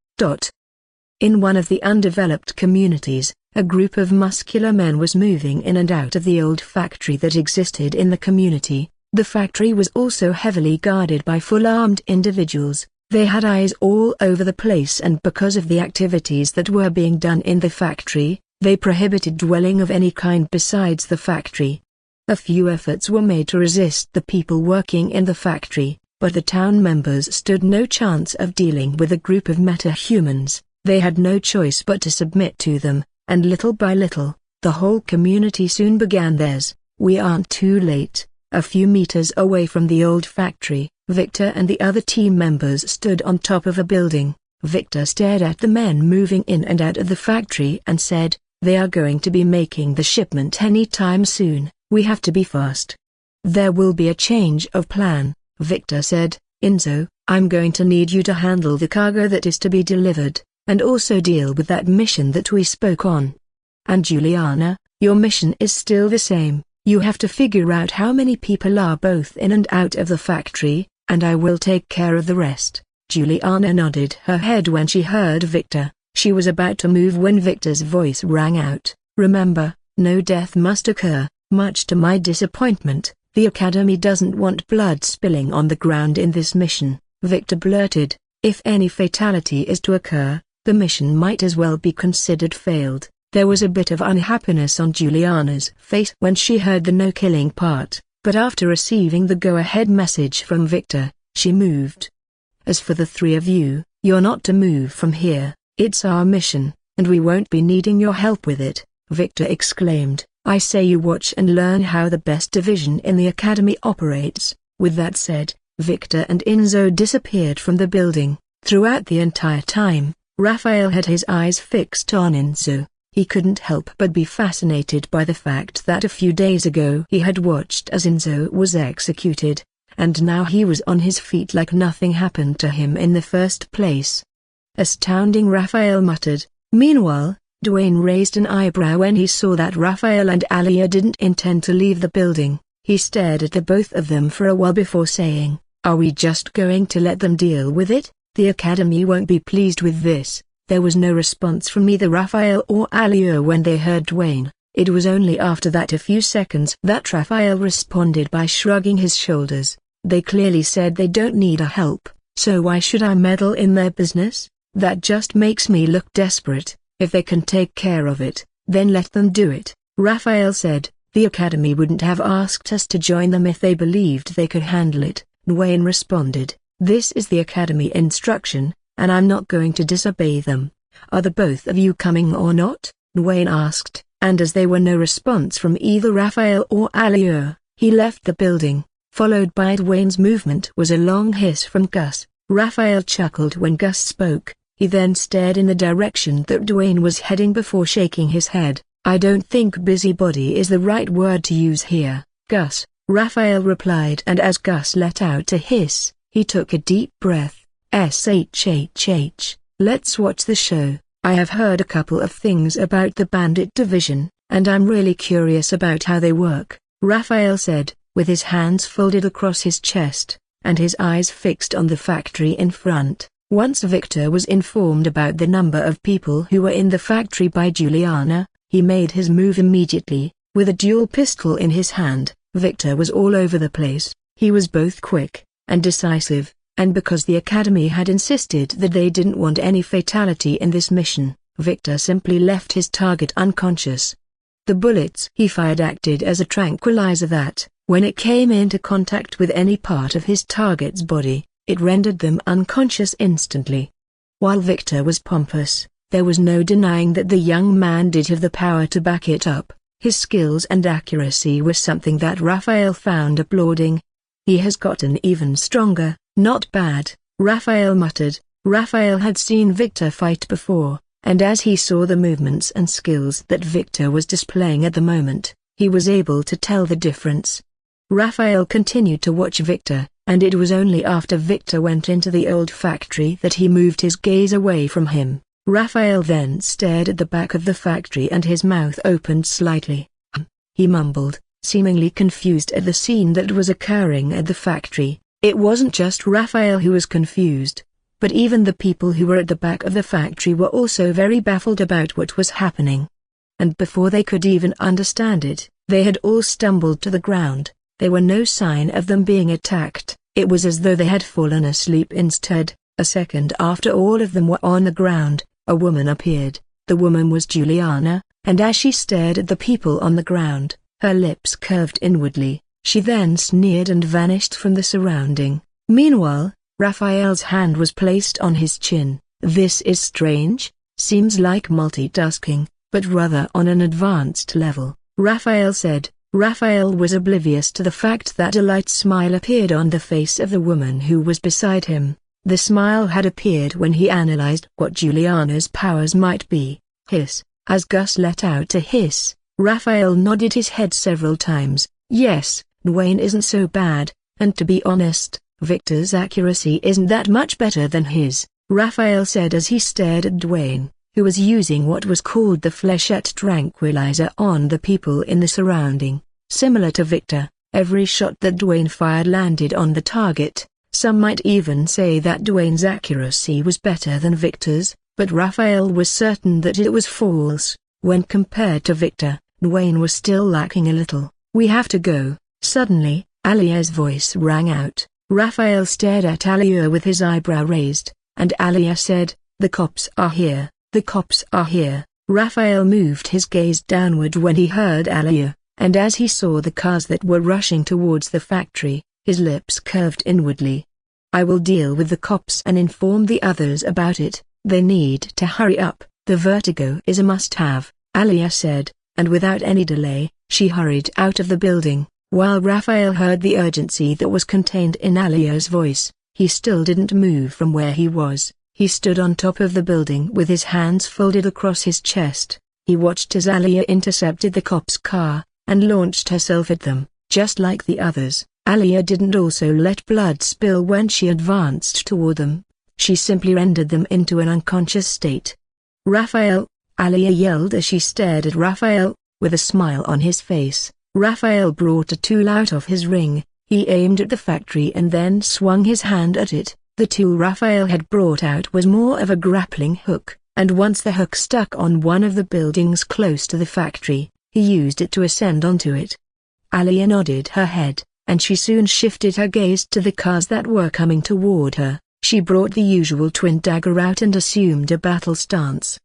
In one of the undeveloped communities, a group of muscular men was moving in and out of the old factory that existed in the community. The factory was also heavily guarded by full-armed individuals. They had eyes all over the place, and because of the activities that were being done in the factory, they prohibited dwelling of any kind besides the factory. A few efforts were made to resist the people working in the factory, but the town members stood no chance of dealing with a group of meta-humans. They had no choice but to submit to them, and little by little, the whole community soon began theirs. We aren't too late. A few meters away from the old factory, Victor and the other team members stood on top of a building. Victor stared at the men moving in and out of the factory and said, they are going to be making the shipment anytime soon. We have to be fast. There will be a change of plan, Victor said. Enzo, I'm going to need you to handle the cargo that is to be delivered, and also deal with that mission that we spoke on. And Juliana, your mission is still the same. You have to figure out how many people are both in and out of the factory, and I will take care of the rest. Juliana nodded her head when she heard Victor. She was about to move when Victor's voice rang out. Remember, no death must occur. Much to my disappointment, the Academy doesn't want blood spilling on the ground in this mission, Victor blurted. If any fatality is to occur, the mission might as well be considered failed. There was a bit of unhappiness on Juliana's face when she heard the no-killing part, but after receiving the go-ahead message from Victor, she moved. As for the three of you, you're not to move from here. It's our mission, and we won't be needing your help with it, Victor exclaimed. I say you watch and learn how the best division in the academy operates. With that said, Victor and Enzo disappeared from the building. Throughout the entire time, Raphael had his eyes fixed on Enzo. He couldn't help but be fascinated by the fact that a few days ago he had watched as Enzo was executed, and now he was on his feet like nothing happened to him in the first place. Astounding, Raphael muttered. Meanwhile, Dwayne raised an eyebrow when he saw that Raphael and Alia didn't intend to leave the building. He stared at the both of them for a while before saying, are we just going to let them deal with it? The Academy won't be pleased with this. There was no response from either Raphael or Alia when they heard Dwayne. It was only after that a few seconds that Raphael responded by shrugging his shoulders. They clearly said they don't need our help, so why should I meddle in their business? That just makes me look desperate. If they can take care of it, then let them do it, Raphael said. The Academy wouldn't have asked us to join them if they believed they could handle it, Dwayne responded. This is the Academy instruction, and I'm not going to disobey them. Are the both of you coming or not? Dwayne asked, and as there were no response from either Raphael or Alia, he left the building. Followed by Dwayne's movement was a long hiss from Gus. Raphael chuckled when Gus spoke. He then stared in the direction that Dwayne was heading before shaking his head. "I don't think busybody is the right word to use here, Gus," Raphael replied, and as Gus let out a hiss, he took a deep breath. "SHHH, let's watch the show. I have heard a couple of things about the Bandit Division, and I'm really curious about how they work," Raphael said, with his hands folded across his chest, and his eyes fixed on the factory in front. Once Victor was informed about the number of people who were in the factory by Juliana, he made his move immediately. With a dual pistol in his hand, Victor was all over the place. He was both quick and decisive, and because the Academy had insisted that they didn't want any fatality in this mission, Victor simply left his target unconscious. The bullets he fired acted as a tranquilizer that, when it came into contact with any part of his target's body, it rendered them unconscious instantly. While Victor was pompous, there was no denying that the young man did have the power to back it up. His skills and accuracy were something that Raphael found applauding. "He has gotten even stronger." "Not bad," Raphael muttered. Raphael had seen Victor fight before, and as he saw the movements and skills that Victor was displaying at the moment, he was able to tell the difference. Raphael continued to watch Victor, and it was only after Victor went into the old factory that he moved his gaze away from him. Raphael then stared at the back of the factory and his mouth opened slightly. He mumbled, seemingly confused at the scene that was occurring at the factory. It wasn't just Raphael who was confused, but even the people who were at the back of the factory were also very baffled about what was happening. And before they could even understand it, they had all stumbled to the ground. There were no sign of them being attacked. It was as though they had fallen asleep instead. A second after all of them were on the ground, a woman appeared. The woman was Juliana, and as she stared at the people on the ground, her lips curved inwardly. She then sneered and vanished from the surrounding. Meanwhile, Raphael's hand was placed on his chin. "This is strange, seems like multitasking, but rather on an advanced level," Raphael said. Raphael was oblivious to the fact that a light smile appeared on the face of the woman who was beside him. The smile had appeared when he analyzed what Juliana's powers might be. Hiss. As Gus let out a hiss, Raphael nodded his head several times. "Yes, Dwayne isn't so bad, and to be honest, Victor's accuracy isn't that much better than his," Raphael said as he stared at Dwayne, who was using what was called the flechette tranquilizer on the people in the surrounding. Similar to Victor, every shot that Dwayne fired landed on the target. Some might even say that Dwayne's accuracy was better than Victor's, but Raphael was certain that it was false. When compared to Victor, Dwayne was still lacking a little. "We have to go." Suddenly, Alia's voice rang out. Raphael stared at Alia with his eyebrow raised, and Alia said, "The cops are here, the cops are here." Raphael moved his gaze downward when he heard Alia, and as he saw the cars that were rushing towards the factory, his lips curved inwardly. "I will deal with the cops and inform the others about it. They need to hurry up. The vertigo is a must-have," Alia said, and without any delay, she hurried out of the building. While Raphael heard the urgency that was contained in Alia's voice, he still didn't move from where he was. He stood on top of the building with his hands folded across his chest. He watched as Alia intercepted the cop's car, and launched herself at them. Just like the others, Alia didn't also let blood spill when she advanced toward them. She simply rendered them into an unconscious state. "Raphael!" Alia yelled as she stared at Raphael, with a smile on his face. Raphael brought a tool out of his ring. He aimed at the factory and then swung his hand at it. The tool Raphael had brought out was more of a grappling hook, and once the hook stuck on one of the buildings close to the factory, he used it to ascend onto it. Alia nodded her head, and she soon shifted her gaze to the cars that were coming toward her. She brought the usual twin dagger out and assumed a battle stance.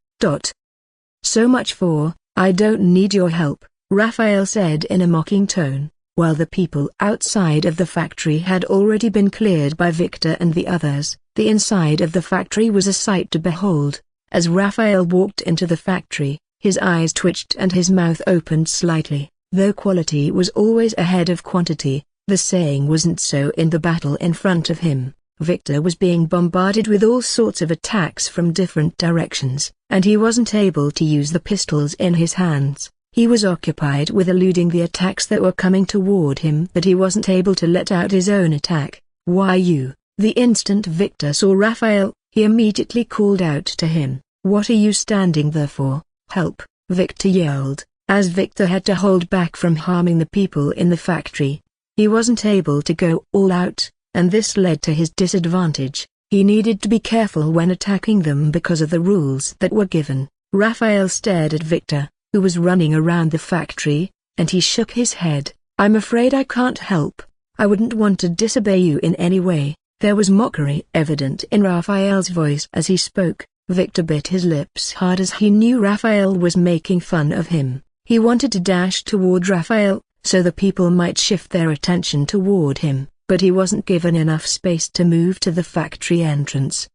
"So much for, I don't need your help," Raphael said in a mocking tone, while the people outside of the factory had already been cleared by Victor and the others. The inside of the factory was a sight to behold. As Raphael walked into the factory, his eyes twitched and his mouth opened slightly. Though quality was always ahead of quantity, the saying wasn't so in the battle in front of him. Victor was being bombarded with all sorts of attacks from different directions, and he wasn't able to use the pistols in his hands. He was occupied with eluding the attacks that were coming toward him, that he wasn't able to let out his own attack. "Why you?" The instant Victor saw Raphael, he immediately called out to him. "What are you standing there for? Help!" Victor yelled, as Victor had to hold back from harming the people in the factory. He wasn't able to go all out, and this led to his disadvantage. He needed to be careful when attacking them because of the rules that were given. Raphael stared at Victor, who was running around the factory, and he shook his head. "I'm afraid I can't help. I wouldn't want to disobey you in any way." There was mockery evident in Raphael's voice as he spoke. Victor bit his lips hard as he knew Raphael was making fun of him. He wanted to dash toward Raphael, so the people might shift their attention toward him, but he wasn't given enough space to move to the factory entrance.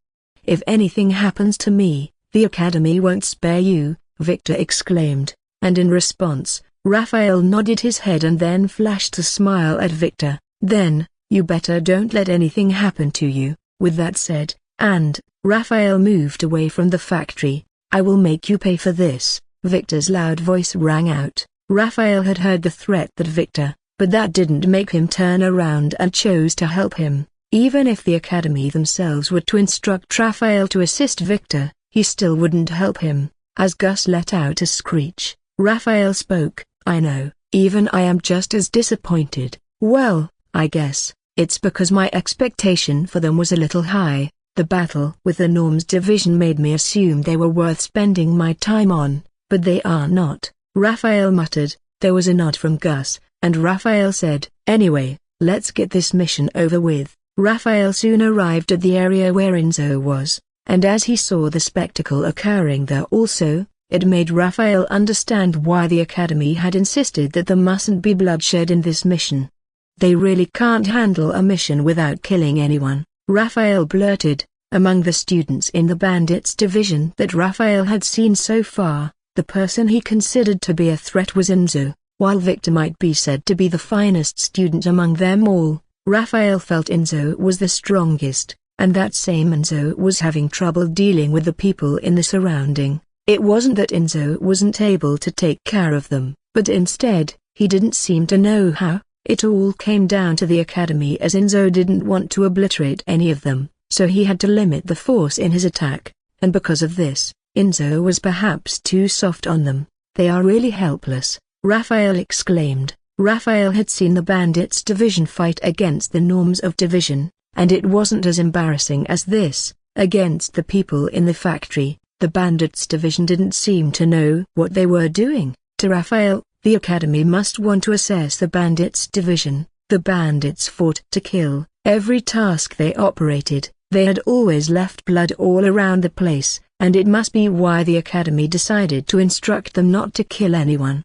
"If anything happens to me, the Academy won't spare you," Victor exclaimed, and in response, Raphael nodded his head and then flashed a smile at Victor. "Then, you better don't let anything happen to you." With that said, and Raphael moved away from the factory. "I will make you pay for this." Victor's loud voice rang out. Raphael had heard the threat that Victor, but that didn't make him turn around and chose to help him. Even if the Academy themselves were to instruct Raphael to assist Victor, he still wouldn't help him. As Gus let out a screech, Raphael spoke. "I know, even I am just as disappointed. Well, I guess it's because my expectation for them was a little high. The battle with the Norms division made me assume they were worth spending my time on, but they are not," Raphael muttered. There was a nod from Gus, and Raphael said, "Anyway, let's get this mission over with." Raphael soon arrived at the area where Enzo was, and as he saw the spectacle occurring there also, it made Raphael understand why the Academy had insisted that there mustn't be bloodshed in this mission. "They really can't handle a mission without killing anyone," Raphael blurted. Among the students in the Bandits division that Raphael had seen so far, the person he considered to be a threat was Enzo. While Victor might be said to be the finest student among them all, Raphael felt Enzo was the strongest, and that same Enzo was having trouble dealing with the people in the surrounding. It wasn't that Enzo wasn't able to take care of them, but instead, he didn't seem to know how. It all came down to the Academy, as Enzo didn't want to obliterate any of them, so he had to limit the force in his attack, and because of this, Enzo was perhaps too soft on them. "They are really helpless," Raphael exclaimed. Raphael had seen the Bandits division fight against the Norms of division, and it wasn't as embarrassing as this. Against the people in the factory, the Bandits division didn't seem to know what they were doing. To Raphael, the Academy must want to assess the Bandits division. The Bandits fought to kill. Every task they operated, they had always left blood all around the place, and it must be why the Academy decided to instruct them not to kill anyone.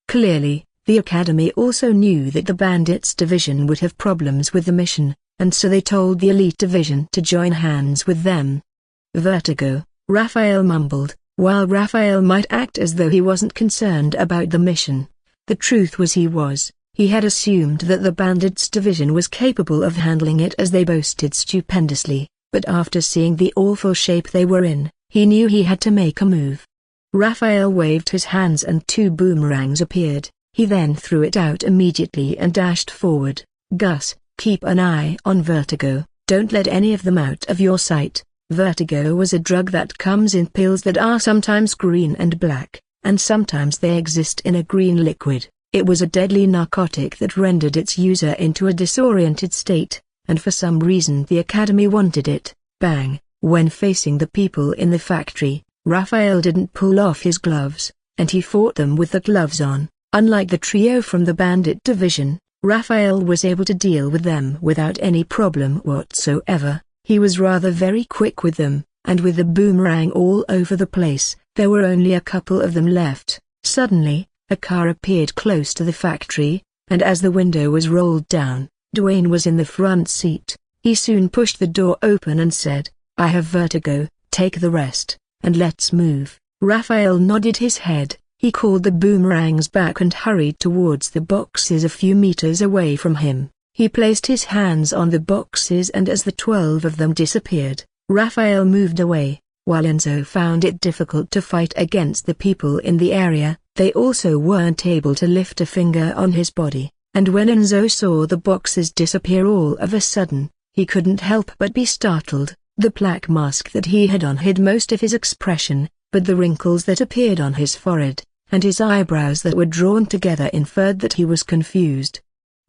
Clearly, the Academy also knew that the Bandits division would have problems with the mission, and so they told the Elite division to join hands with them. "Vertigo," Raphael mumbled, while Raphael might act as though he wasn't concerned about the mission. The truth was he was. He had assumed that the Bandits division was capable of handling it, as they boasted stupendously, but after seeing the awful shape they were in, he knew he had to make a move. Raphael waved his hands and 2 boomerangs appeared. He then threw it out immediately and dashed forward. "Gus, keep an eye on Vertigo. Don't let any of them out of your sight." Vertigo was a drug that comes in pills that are sometimes green and black, and sometimes they exist in a green liquid. It was a deadly narcotic that rendered its user into a disoriented state, and for some reason the Academy wanted it. Bang! When facing the people in the factory, Raphael didn't pull off his gloves, and he fought them with the gloves on. Unlike the trio from the Bandit division, Raphael was able to deal with them without any problem whatsoever. He was rather very quick with them, and with the boomerang all over the place, there were only a couple of them left. Suddenly, a car appeared close to the factory, and as the window was rolled down, Dwayne was in the front seat. He soon pushed the door open and said, "I have vertigo, take the rest, and let's move." Raphael nodded his head. He called the boomerangs back and hurried towards the boxes a few meters away from him. He placed his hands on the boxes, and as the 12 of them disappeared, Raphael moved away. While Enzo found it difficult to fight against the people in the area, they also weren't able to lift a finger on his body, and when Enzo saw the boxes disappear all of a sudden, he couldn't help but be startled. The black mask that he had on hid most of his expression, but the wrinkles that appeared on his forehead, and his eyebrows that were drawn together inferred that he was confused.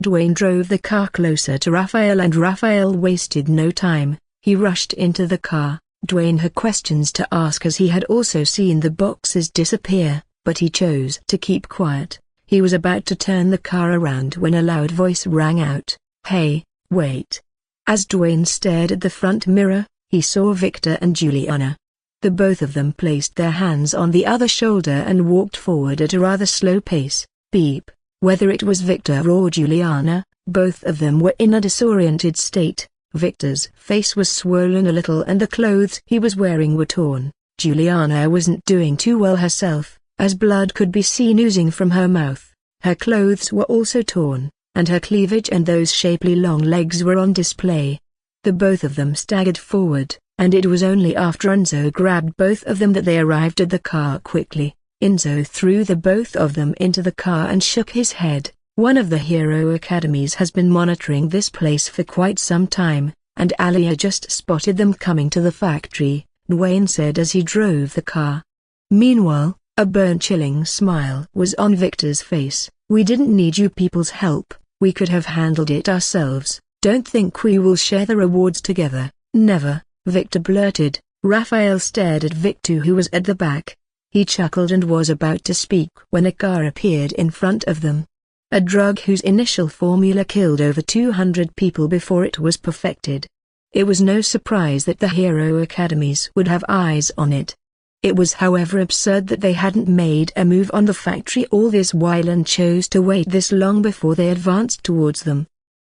Dwayne drove the car closer to Raphael, and Raphael wasted no time. He rushed into the car. Dwayne had questions to ask, as he had also seen the boxes disappear, but he chose to keep quiet. He was about to turn the car around when a loud voice rang out, "Hey, wait." As Dwayne stared at the front mirror, he saw Victor and Juliana. The both of them placed their hands on the other shoulder and walked forward at a rather slow pace. Beep. Whether it was Victor or Juliana, both of them were in a disoriented state. Victor's face was swollen a little and the clothes he was wearing were torn. Juliana wasn't doing too well herself, as blood could be seen oozing from her mouth. Her clothes were also torn, and her cleavage and those shapely long legs were on display. The both of them staggered forward, and it was only after Enzo grabbed both of them that they arrived at the car quickly. Enzo threw the both of them into the car and shook his head. One of the Hero Academies has been monitoring this place for quite some time, and Alia just spotted them coming to the factory, Wayne said as he drove the car. Meanwhile, a burn-chilling smile was on Victor's face. "We didn't need you people's help, we could have handled it ourselves. Don't think we will share the rewards together." "Never," Victor blurted. Raphael stared at Victor, who was at the back. He chuckled and was about to speak when a car appeared in front of them. A drug whose initial formula killed over 200 people before it was perfected. It was no surprise that the Hero Academies would have eyes on it. It was however absurd that they hadn't made a move on the factory all this while and chose to wait this long before they advanced towards them.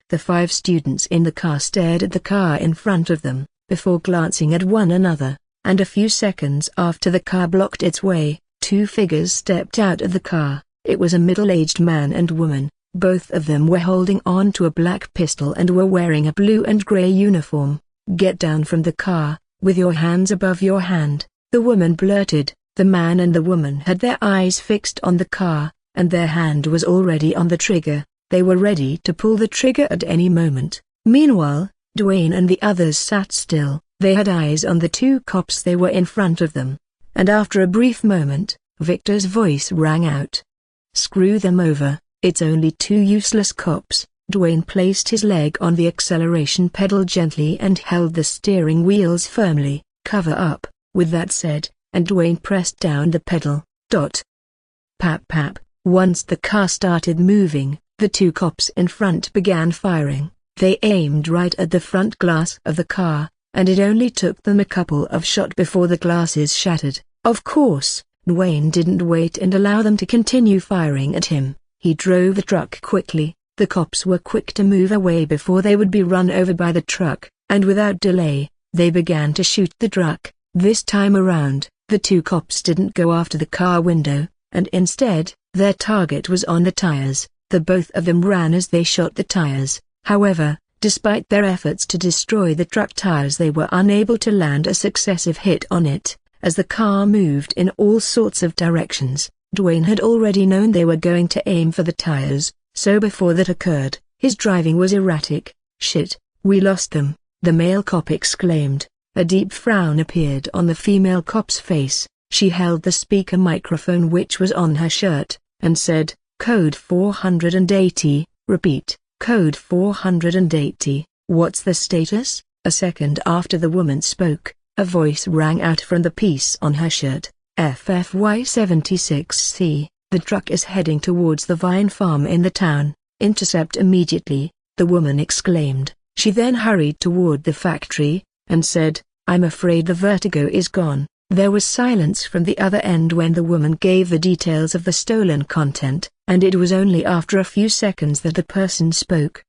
The 5 students in the car stared at the car in front of them, before glancing at one another, and a few seconds after the car blocked its way, 2 figures stepped out of the car. It was a middle-aged man and woman. Both of them were holding on to a black pistol and were wearing a blue and gray uniform. "Get down from the car, with your hands above your hand," the woman blurted. The man and the woman had their eyes fixed on the car, and their hand was already on the trigger. They were ready to pull the trigger at any moment. Meanwhile, Dwayne and the others sat still. They had eyes on the 2 cops they were in front of them. And after a brief moment, Victor's voice rang out. "Screw them over, it's only 2 useless cops." Dwayne placed his leg on the acceleration pedal gently and held the steering wheels firmly. "Cover up." With that said, and Dwayne pressed down the pedal. Pap pap. Once the car started moving, the 2 cops in front began firing. They aimed right at the front glass of the car, and it only took them a couple of shots before the glasses shattered. Of course, Dwayne didn't wait and allow them to continue firing at him. He drove the truck quickly. The cops were quick to move away before they would be run over by the truck, and without delay, they began to shoot the truck. This time around, the 2 cops didn't go after the car window, and instead, their target was on the tires. The both of them ran as they shot the tires. However, despite their efforts to destroy the truck tires, they were unable to land a successive hit on it. As the car moved in all sorts of directions, Dwayne had already known they were going to aim for the tires, so before that occurred, his driving was erratic. "Shit, we lost them," the male cop exclaimed. A deep frown appeared on the female cop's face. She held the speaker microphone which was on her shirt, and said, "Code 480, repeat, code 480, what's the status?" A second after the woman spoke, a voice rang out from the piece on her shirt. "FFY76C, the truck is heading towards the vine farm in the town. Intercept immediately," the woman exclaimed. She then hurried toward the factory, and said, "I'm afraid the vertigo is gone." There was silence from the other end when the woman gave the details of the stolen content, and it was only after a few seconds that the person spoke.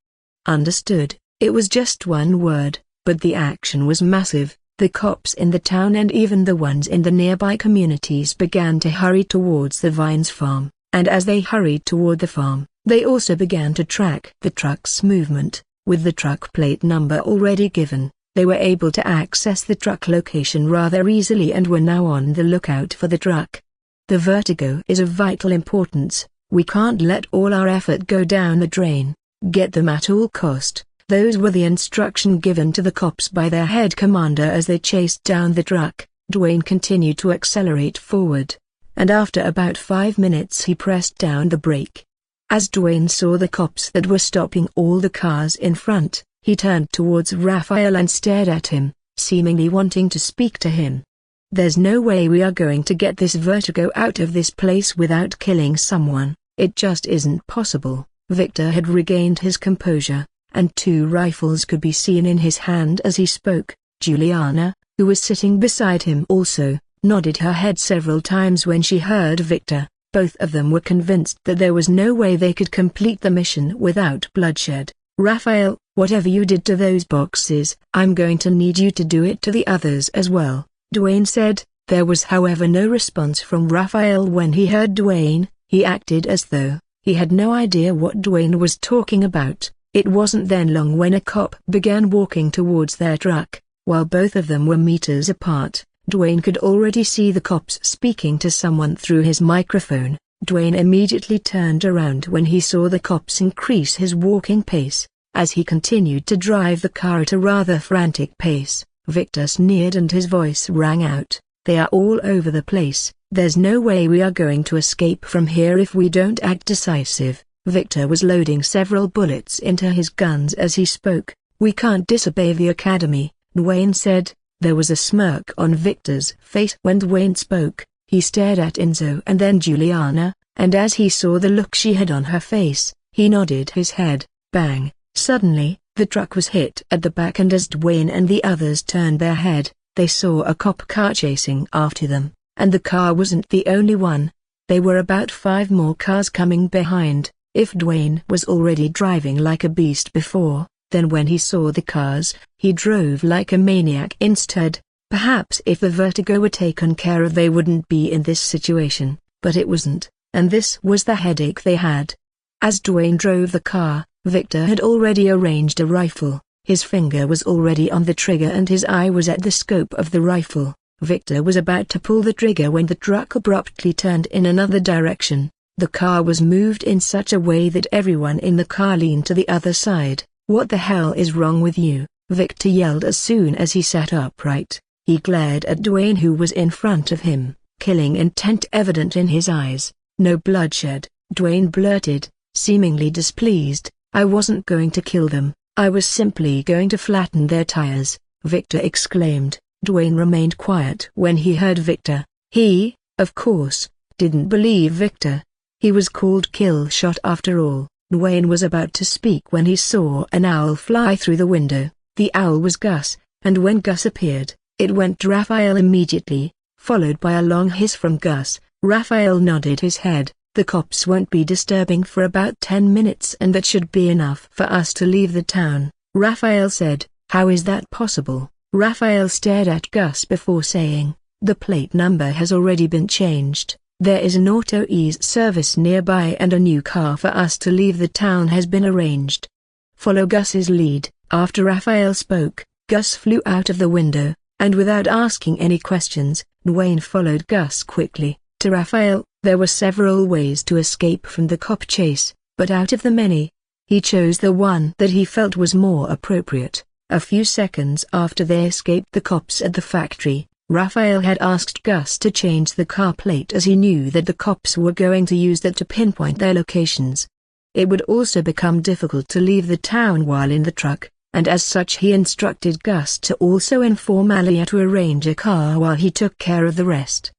"Understood." It was just one word, but the action was massive. The cops in the town and even the ones in the nearby communities began to hurry towards the Vines farm, and as they hurried toward the farm, They also began to track the truck's movement. With the truck plate number already given, they were able to access the truck location rather easily and were now on the lookout for the truck. The vertigo is of vital importance. We can't let all our effort go down the drain. Get them at all cost. Those were the instruction given to the cops by their head commander as they chased down the truck. Dwayne continued to accelerate forward, and after about 5 minutes he pressed down the brake. As Dwayne saw the cops that were stopping all the cars in front, he turned towards Raphael and stared at him, seemingly wanting to speak to him. "There's no way we are going to get this vertigo out of this place without killing someone. It just isn't possible." Victor had regained his composure, and 2 rifles could be seen in his hand as he spoke. Juliana, who was sitting beside him also, nodded her head several times when she heard Victor. Both of them were convinced that there was no way they could complete the mission without bloodshed. "Raphael, whatever you did to those boxes, I'm going to need you to do it to the others as well," Dwayne said. There was however no response from Raphael when he heard Dwayne. He acted as though he had no idea what Dwayne was talking about. It wasn't then long when a cop began walking towards their truck. While both of them were meters apart, Dwayne could already see the cops speaking to someone through his microphone. Dwayne immediately turned around when he saw the cops increase his walking pace. As he continued to drive the car at a rather frantic pace, Victor sneered and his voice rang out, "They are all over the place. There's no way we are going to escape from here if we don't act decisive." Victor was loading several bullets into his guns as he spoke. "We can't disobey the academy," Dwayne said. There was a smirk on Victor's face when Dwayne spoke. He stared at Enzo and then Juliana, and as he saw the look she had on her face, he nodded his head. Bang! Suddenly, the truck was hit at the back, and as Dwayne and the others turned their head, they saw a cop car chasing after them, and the car wasn't the only one. There were about 5 more cars coming behind. If Dwayne was already driving like a beast before, then when he saw the cars, he drove like a maniac instead. Perhaps if the vertigo were taken care of they wouldn't be in this situation, but it wasn't, and this was the headache they had. As Dwayne drove the car, Victor had already arranged a rifle. His finger was already on the trigger and his eye was at the scope of the rifle. Victor was about to pull the trigger when the truck abruptly turned in another direction. The car was moved in such a way that everyone in the car leaned to the other side. "What the hell is wrong with you?" Victor yelled as soon as he sat upright. He glared at Dwayne, who was in front of him, killing intent evident in his eyes. "No bloodshed," Dwayne blurted, seemingly displeased. "I wasn't going to kill them, I was simply going to flatten their tires," Victor exclaimed. Dwayne remained quiet when he heard Victor. He, of course, didn't believe Victor. He was called kill shot after all. Dwayne was about to speak when he saw an owl fly through the window. The owl was Gus, and when Gus appeared, it went to Raphael immediately, followed by a long hiss from Gus. Raphael nodded his head. "The cops won't be disturbing for about 10 minutes and that should be enough for us to leave the town," Raphael said. "How is that possible?" Raphael stared at Gus before saying, "The plate number has already been changed. There is an auto ease service nearby and a new car for us to leave the town has been arranged. Follow Gus's lead." After Raphael spoke, Gus flew out of the window, and without asking any questions, Dwayne followed Gus quickly. To Raphael, there were several ways to escape from the cop chase, but out of the many, he chose the one that he felt was more appropriate. A few seconds after they escaped the cops at the factory, Raphael had asked Gus to change the car plate as he knew that the cops were going to use that to pinpoint their locations. It would also become difficult to leave the town while in the truck, and as such he instructed Gus to also inform Alia to arrange a car while he took care of the rest.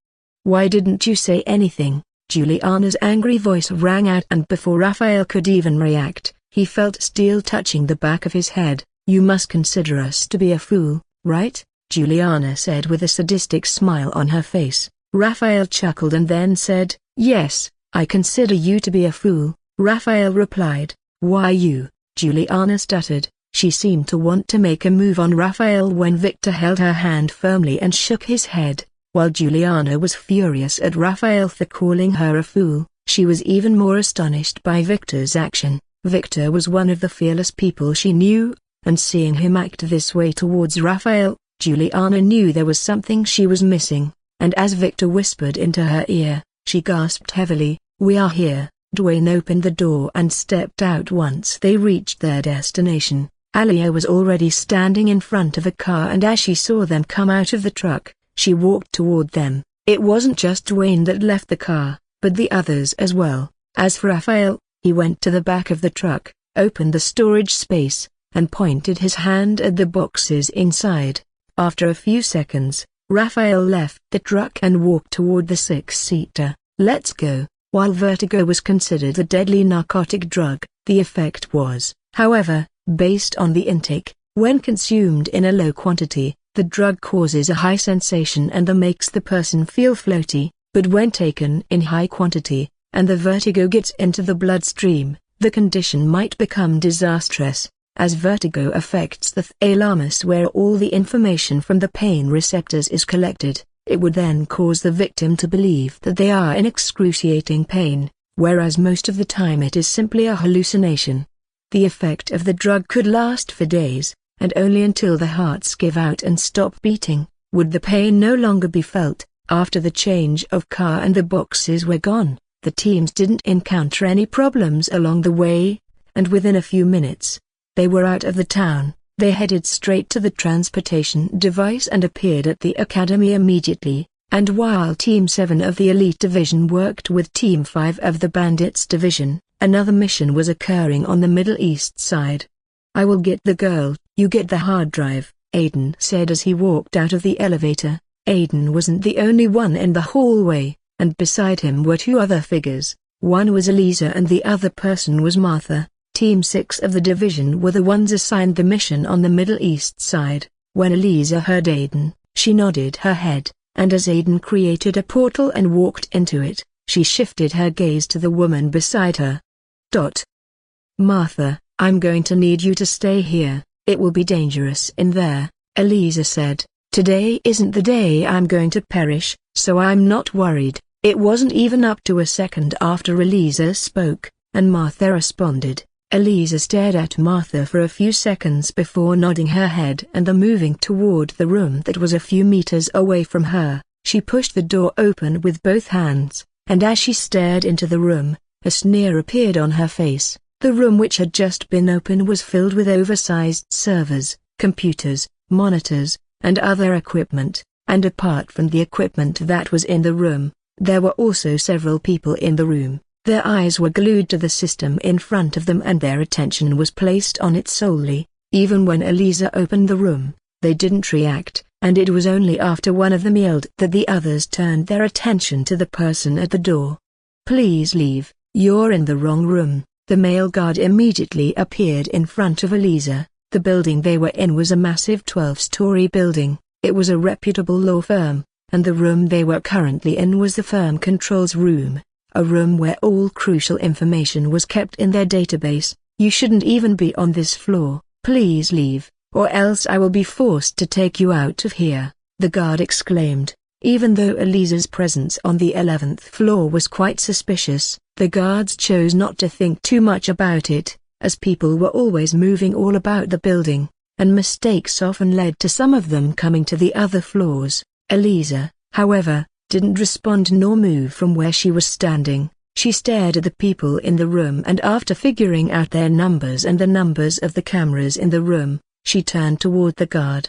"Why didn't you say anything?" Juliana's angry voice rang out, and before Raphael could even react, he felt steel touching the back of his head. "You must consider us to be a fool, right?" Juliana said with a sadistic smile on her face. Raphael chuckled and then said, "Yes, I consider you to be a fool." Raphael replied, "Why you?" Juliana stuttered. She seemed to want to make a move on Raphael when Victor held her hand firmly and shook his head. While Juliana was furious at Raphael for calling her a fool, She was even more astonished by Victor's action. Victor was one of the fearless people she knew, and seeing him act this way towards Raphael, Juliana knew there was something she was missing, and as Victor whispered into her ear, she gasped heavily, "We are here." Dwayne opened the door and stepped out. Once they reached their destination, Alia was already standing in front of a car, and as she saw them come out of the truck, she walked toward them. It wasn't just Dwayne that left the car, but the others as well. As for Raphael, he went to the back of the truck, opened the storage space, and pointed his hand at the boxes inside. After a few seconds, Raphael left the truck and walked toward the six-seater. "Let's go." While vertigo was considered a deadly narcotic drug, the effect was, however, based on the intake. When consumed in a low quantity, the drug causes a high sensation and makes the person feel floaty, but when taken in high quantity, and the vertigo gets into the bloodstream, the condition might become disastrous, as vertigo affects the thalamus where all the information from the pain receptors is collected. It would then cause the victim to believe that they are in excruciating pain, whereas most of the time it is simply a hallucination. The effect of the drug could last for days, and only until the hearts give out and stop beating, would the pain no longer be felt. After the change of car and the boxes were gone, the teams didn't encounter any problems along the way, and within a few minutes, they were out of the town. They headed straight to the transportation device and appeared at the academy immediately, and while Team 7 of the Elite Division worked with Team 5 of the Bandits Division, another mission was occurring on the Middle East side. "I will get the girl, you get the hard drive," Aiden said as he walked out of the elevator. Aiden wasn't the only one in the hallway, and beside him were two other figures. One was Eliza and the other person was Martha. Team 6 of the division were the ones assigned the mission on the Middle East side. When Eliza heard Aiden, she nodded her head, and as Aiden created a portal and walked into it, she shifted her gaze to the woman beside her. "Martha, I'm going to need you to stay here, it will be dangerous in there," Eliza said. "Today isn't the day I'm going to perish, so I'm not worried." It wasn't even up to a second after Eliza spoke, and Martha responded. Eliza stared at Martha for a few seconds before nodding her head and moving toward the room that was a few meters away from her. She pushed the door open with both hands, and as she stared into the room, a sneer appeared on her face. The room which had just been opened was filled with oversized servers, computers, monitors, and other equipment, and apart from the equipment that was in the room, there were also several people in the room. Their eyes were glued to the system in front of them and their attention was placed on it solely. Even when Eliza opened the room, they didn't react, and it was only after one of them yelled that the others turned their attention to the person at the door. "Please leave, you're in the wrong room." The male guard immediately appeared in front of Eliza. The building they were in was a massive 12-story building. It was a reputable law firm, and the room they were currently in was the firm controls room. A room where all crucial information was kept in their database. "You shouldn't even be on this floor. Please leave, or else I will be forced to take you out of here," the guard exclaimed. Even though Eliza's presence on the 11th floor was quite suspicious, the guards chose not to think too much about it, as people were always moving all about the building, and mistakes often led to some of them coming to the other floors. Eliza, however, didn't respond nor move from where she was standing. She stared at the people in the room and after figuring out their numbers and the numbers of the cameras in the room, she turned toward the guard.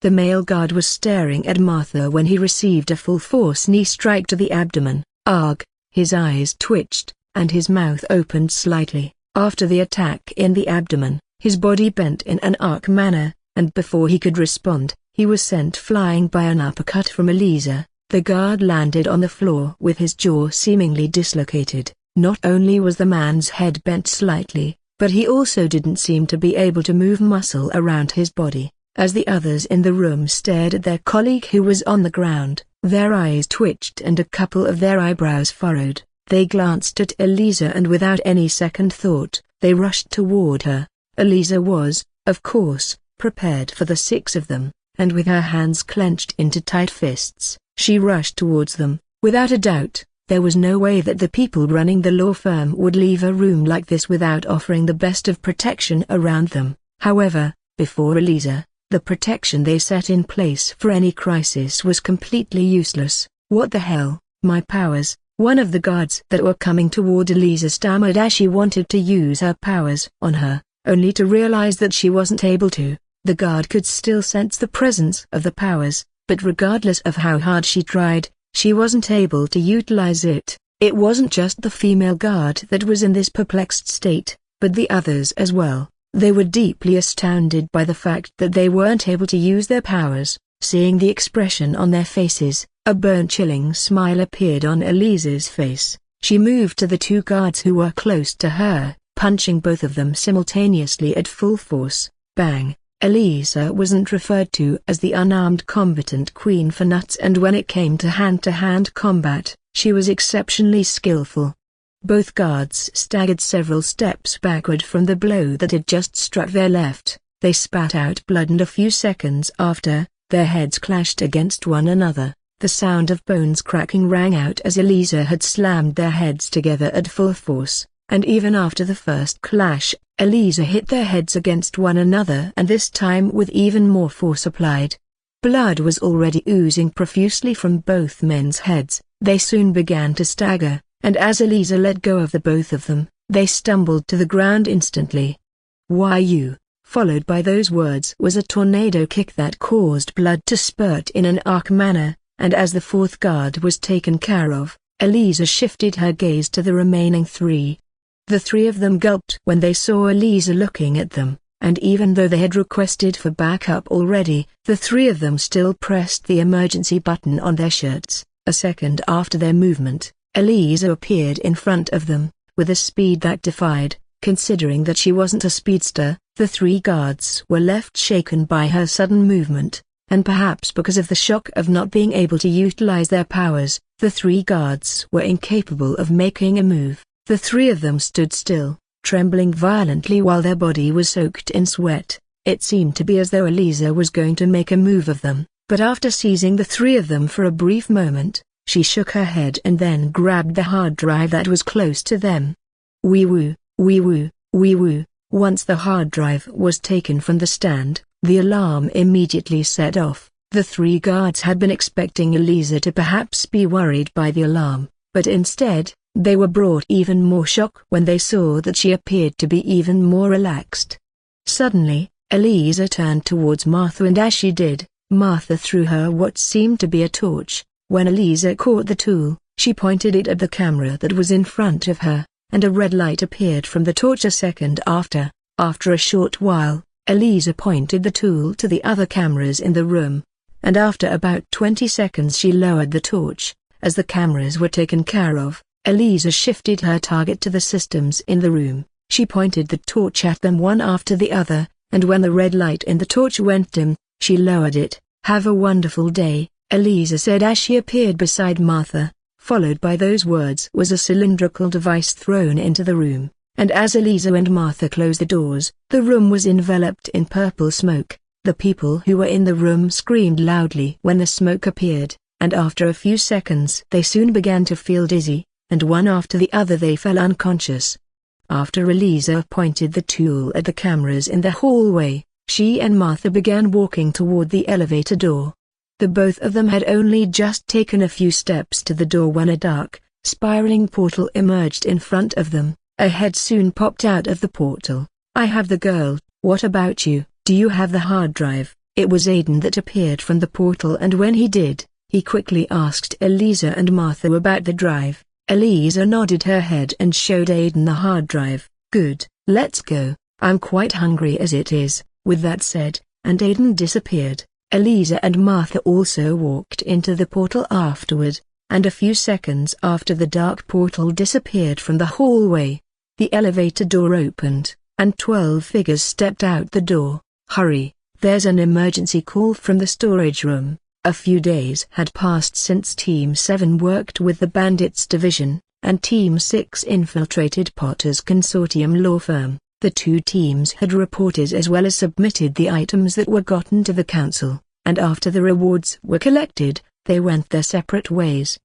The male guard was staring at Martha when he received a full-force knee strike to the abdomen. Arg! His eyes twitched, and his mouth opened slightly. After the attack in the abdomen, his body bent in an arc manner, and before he could respond, he was sent flying by an uppercut from Eliza. The guard landed on the floor with his jaw seemingly dislocated. Not only was the man's head bent slightly, but he also didn't seem to be able to move muscle around his body. As the others in the room stared at their colleague who was on the ground, their eyes twitched and a couple of their eyebrows furrowed. They glanced at Eliza and without any second thought, they rushed toward her. Eliza was, of course, prepared for the six of them, and with her hands clenched into tight fists, she rushed towards them. Without a doubt, There was no way that the people running the law firm would leave a room like this without offering the best of protection around them. However, before Elisa, the protection they set in place for any crisis was completely useless. What the hell, my powers? One of the guards that were coming toward Elisa stammered as she wanted to use her powers on her, only to realize that she wasn't able to. The guard could still sense the presence of the powers, but regardless of how hard she tried, she wasn't able to utilize it. It wasn't just the female guard that was in this perplexed state, but the others as well. They were deeply astounded by the fact that they weren't able to use their powers. Seeing the expression on their faces, a bone-chilling smile appeared on Elisa's face. She moved to the two guards who were close to her, punching both of them simultaneously at full force. Bang! Elisa wasn't referred to as the unarmed combatant queen for nuts, and when it came to hand-to-hand combat, she was exceptionally skillful. Both guards staggered several steps backward from the blow that had just struck their left. They spat out blood, and a few seconds after, their heads clashed against one another. The sound of bones cracking rang out as Elisa had slammed their heads together at full force, and even after the first clash, Elisa hit their heads against one another, and this time with even more force applied. Blood was already oozing profusely from both men's heads. They soon began to stagger, and as Elisa let go of the both of them, they stumbled to the ground instantly. "Why you?" Followed by those words was a tornado kick that caused blood to spurt in an arc manner, and as the fourth guard was taken care of, Elisa shifted her gaze to the remaining three. The three of them gulped when they saw Elisa looking at them, and even though they had requested for backup already, the three of them still pressed the emergency button on their shirts. A second after their movement, Elisa appeared in front of them, with a speed that defied. Considering that she wasn't a speedster, the three guards were left shaken by her sudden movement, and perhaps because of the shock of not being able to utilize their powers, the three guards were incapable of making a move. The three of them stood still, trembling violently while their body was soaked in sweat. It seemed to be as though Elisa was going to make a move of them, but after seizing the three of them for a brief moment, she shook her head and then grabbed the hard drive that was close to them. Wee woo, wee woo, wee woo. Once the hard drive was taken from the stand, the alarm immediately set off. The three guards had been expecting Elisa to perhaps be worried by the alarm, but instead, they were brought even more shock when they saw that she appeared to be even more relaxed. Suddenly, Elisa turned towards Martha, and as she did, Martha threw her what seemed to be a torch. When Elisa caught the tool, she pointed it at the camera that was in front of her, and a red light appeared from the torch a second after. After a short while, Elisa pointed the tool to the other cameras in the room, and after about 20 seconds she lowered the torch. As the cameras were taken care of, Elisa shifted her target to the systems in the room. She pointed the torch at them one after the other, and when the red light in the torch went dim, she lowered it. "Have a wonderful day," Elisa said as she appeared beside Martha. Followed by those words was a cylindrical device thrown into the room, and as Elisa and Martha closed the doors, the room was enveloped in purple smoke. The people who were in the room screamed loudly when the smoke appeared, and after a few seconds they soon began to feel dizzy, and one after the other they fell unconscious. After Elisa pointed the tool at the cameras in the hallway, she and Martha began walking toward the elevator door. The both of them had only just taken a few steps to the door when a dark, spiraling portal emerged in front of them. A head soon popped out of the portal. "I have the girl, what about you? Do you have the hard drive?" It was Aiden that appeared from the portal, and when he did, he quickly asked Elisa and Martha about the drive. Elisa nodded her head and showed Aiden the hard drive. "Good, let's go. I'm quite hungry as it is." With that said, and Aiden disappeared, Elisa and Martha also walked into the portal afterward, and a few seconds after the dark portal disappeared from the hallway, the elevator door opened, and 12 figures stepped out the door. "Hurry, there's an emergency call from the storage room." A few days had passed since Team 7 worked with the Bandits Division, and Team 6 infiltrated Potter's consortium law firm. The two teams had reported as well as submitted the items that were gotten to the council, and after the rewards were collected, they went their separate ways.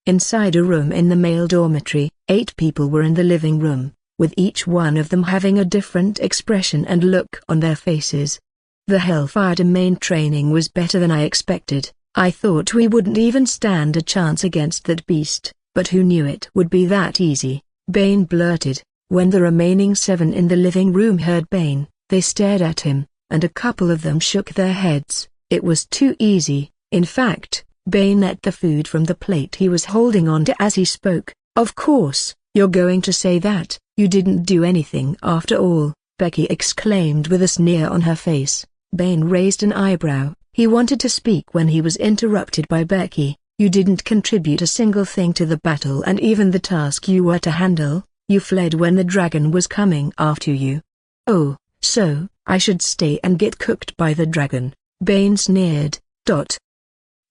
Inside a room in the male dormitory, 8 people were in the living room, with each one of them having a different expression and look on their faces. The Hellfire Domain training was better than I expected. I thought we wouldn't even stand a chance against that beast, but who knew it would be that easy, Bane blurted. When the remaining 7 in the living room heard Bane, they stared at him, and a couple of them shook their heads. It was too easy. In fact, Bane ate the food from the plate he was holding on to as he spoke. "Of course, you're going to say that you didn't do anything after all," Becky exclaimed with a sneer on her face. Bane raised an eyebrow. He wanted to speak when he was interrupted by Becky. "You didn't contribute a single thing to the battle and even the task you were to handle. You fled when the dragon was coming after you." "Oh, so, I should stay and get cooked by the dragon," Bane sneered.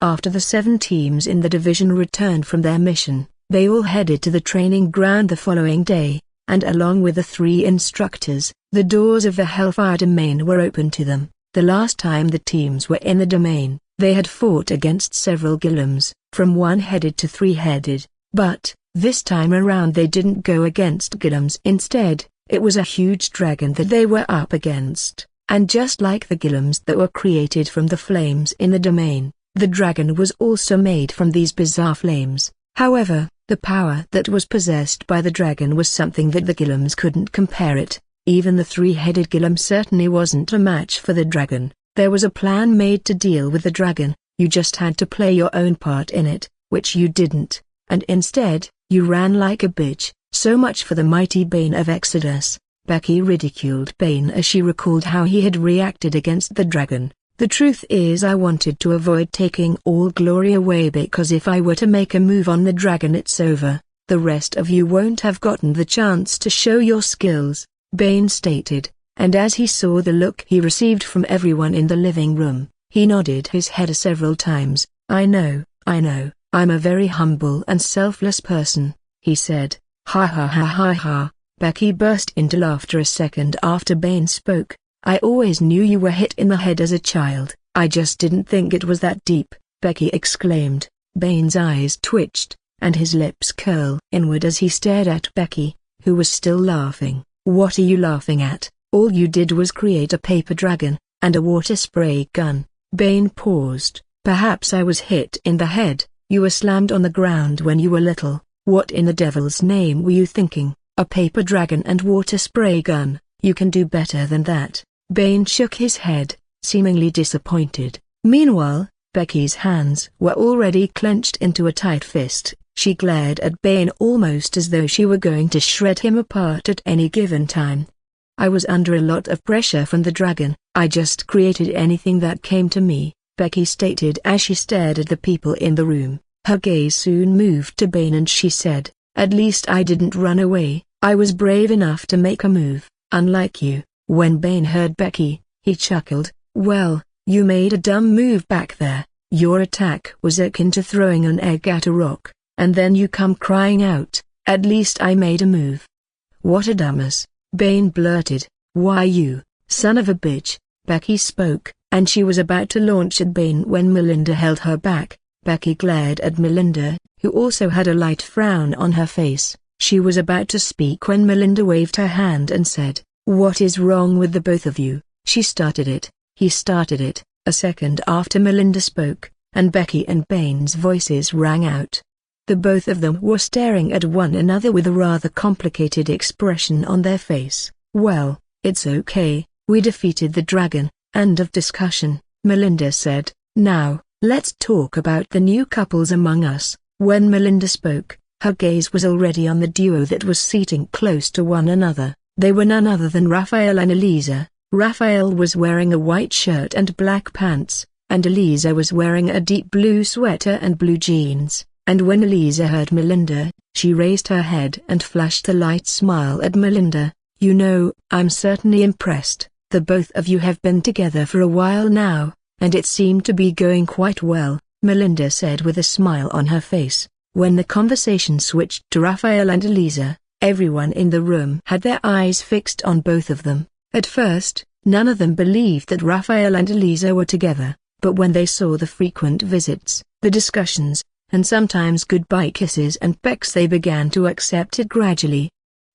After the 7 teams in the division returned from their mission, they all headed to the training ground the following day, and along with the 3 instructors, the doors of the Hellfire Domain were open to them. The last time the teams were in the domain, they had fought against several Gillums, from 1-headed to 3-headed, but this time around they didn't go against Gillums. Instead, it was a huge dragon that they were up against, and just like the Gillums that were created from the flames in the domain, the dragon was also made from these bizarre flames. However, the power that was possessed by the dragon was something that the Gillums couldn't compare it. Even the 3-headed Gillum certainly wasn't a match for the dragon. There was a plan made to deal with the dragon. You just had to play your own part in it, which you didn't, and instead, you ran like a bitch. So much for the mighty Bane of Exodus. Becky ridiculed Bane as she recalled how he had reacted against the dragon. "The truth is I wanted to avoid taking all glory away, because if I were to make a move on the dragon it's over. The rest of you won't have gotten the chance to show your skills," Bane stated, and as he saw the look he received from everyone in the living room, he nodded his head several times. I know, I'm a very humble and selfless person," he said. "Ha ha ha ha ha." Becky burst into laughter a second after Bane spoke. "I always knew you were hit in the head as a child. I just didn't think it was that deep," Becky exclaimed. Bane's eyes twitched, and his lips curled inward as he stared at Becky, who was still laughing. "What are you laughing at? All you did was create a paper dragon, and a water spray gun." Bane paused. "Perhaps I was hit in the head. You were slammed on the ground when you were little. What in the devil's name were you thinking? A paper dragon and water spray gun? You can do better than that." Bane shook his head, seemingly disappointed. Meanwhile, Becky's hands were already clenched into a tight fist. She glared at Bane almost as though she were going to shred him apart at any given time. "I was under a lot of pressure from the dragon. I just created anything that came to me," Becky stated as she stared at the people in the room. Her gaze soon moved to Bane and she said, "At least I didn't run away. I was brave enough to make a move, unlike you." When Bane heard Becky, he chuckled. "Well, you made a dumb move back there. Your attack was akin to throwing an egg at a rock, and then you come crying out, 'At least I made a move.'" "What a dumbass," Bane blurted. "Why you, son of a bitch?" Becky spoke, and she was about to launch at Bane when Melinda held her back. Becky glared at Melinda, who also had a light frown on her face. She was about to speak when Melinda waved her hand and said, "What is wrong with the both of you?" She started it, he started it, a second after Melinda spoke, and Becky and Bane's voices rang out. The both of them were staring at one another with a rather complicated expression on their face. "Well, it's okay, we defeated the dragon, end of discussion," Melinda said. "Now, let's talk about the new couples among us." When Melinda spoke, her gaze was already on the duo that was seating close to one another. They were none other than Raphael and Eliza. Raphael was wearing a white shirt and black pants, and Eliza was wearing a deep blue sweater and blue jeans. And when Eliza heard Melinda, she raised her head and flashed a light smile at Melinda. "You know, I'm certainly impressed. The both of you have been together for a while now, and it seemed to be going quite well," Melinda said with a smile on her face. When the conversation switched to Raphael and Eliza, everyone in the room had their eyes fixed on both of them. At first, none of them believed that Raphael and Eliza were together, but when they saw the frequent visits, the discussions, and sometimes goodbye kisses and pecks. They began to accept it gradually.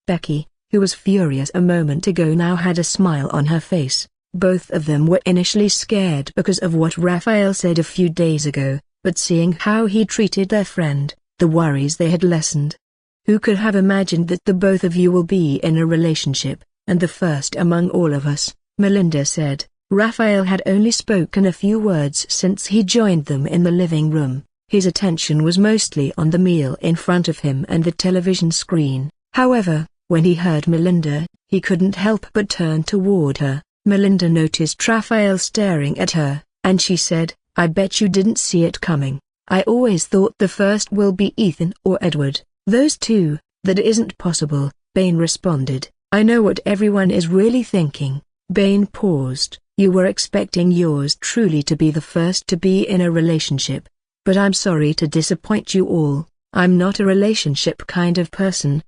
Becky, who was furious a moment ago, now had a smile on her face. Both of them were initially scared because of what Raphael said a few days ago, but seeing how he treated their friend, the worries they had lessened. Who could have imagined that the both of you will be in a relationship, and the first among all of us, Melinda said. Raphael had only spoken a few words since he joined them in the living room. His attention was mostly on the meal in front of him and the television screen. However, when he heard Melinda, he couldn't help but turn toward her. Melinda noticed Raphael staring at her, and she said, "I bet you didn't see it coming. I always thought the first will be Ethan or Edward. Those two." "That isn't possible," Bane responded. "I know what everyone is really thinking." Bane paused. "You were expecting yours truly to be the first to be in a relationship. But I'm sorry to disappoint you all. I'm not a relationship kind of person,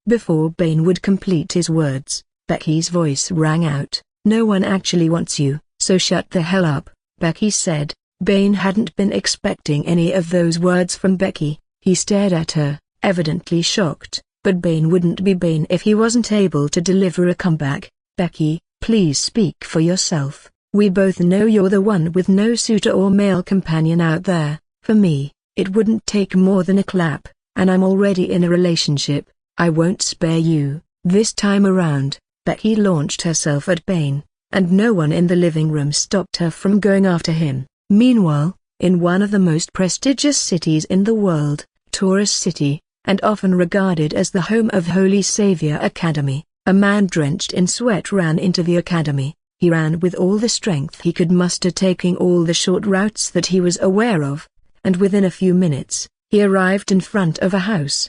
Before Bane would complete his words, Becky's voice rang out. "No one actually wants you, so shut the hell up," Becky said. Bane hadn't been expecting any of those words from Becky. He stared at her, evidently shocked, but Bane wouldn't be Bane if he wasn't able to deliver a comeback. "Becky, please speak for yourself. We both know you're the one with no suitor or male companion out there. For me, it wouldn't take more than a clap, and I'm already in a relationship. I won't spare you." This time around, Becky launched herself at Bane, and no one in the living room stopped her from going after him. Meanwhile, in one of the most prestigious cities in the world, Taurus City, and often regarded as the home of Holy Savior Academy, a man drenched in sweat ran into the academy. He ran with all the strength he could muster, taking all the short routes that he was aware of, and within a few minutes, he arrived in front of a house.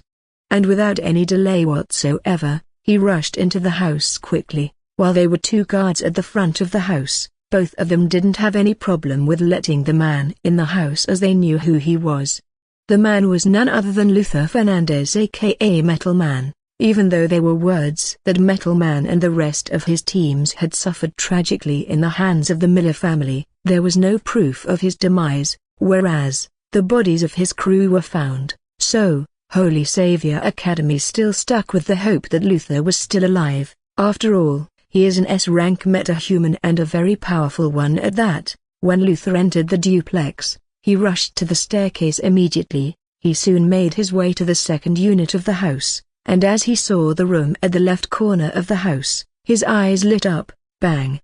And without any delay whatsoever, he rushed into the house quickly. While there were two guards at the front of the house, both of them didn't have any problem with letting the man in the house, as they knew who he was. The man was none other than Luther Fernandez, aka Metal Man. Even though there were words that Metal Man and the rest of his teams had suffered tragically in the hands of the Miller family, there was no proof of his demise, whereas, the bodies of his crew were found. So, Holy Savior Academy still stuck with the hope that Luther was still alive. After all, he is an S-rank metahuman and a very powerful one at that. When Luther entered the duplex, he rushed to the staircase immediately. He soon made his way to the second unit of the house, and as he saw the room at the left corner of the house, his eyes lit up. Bang!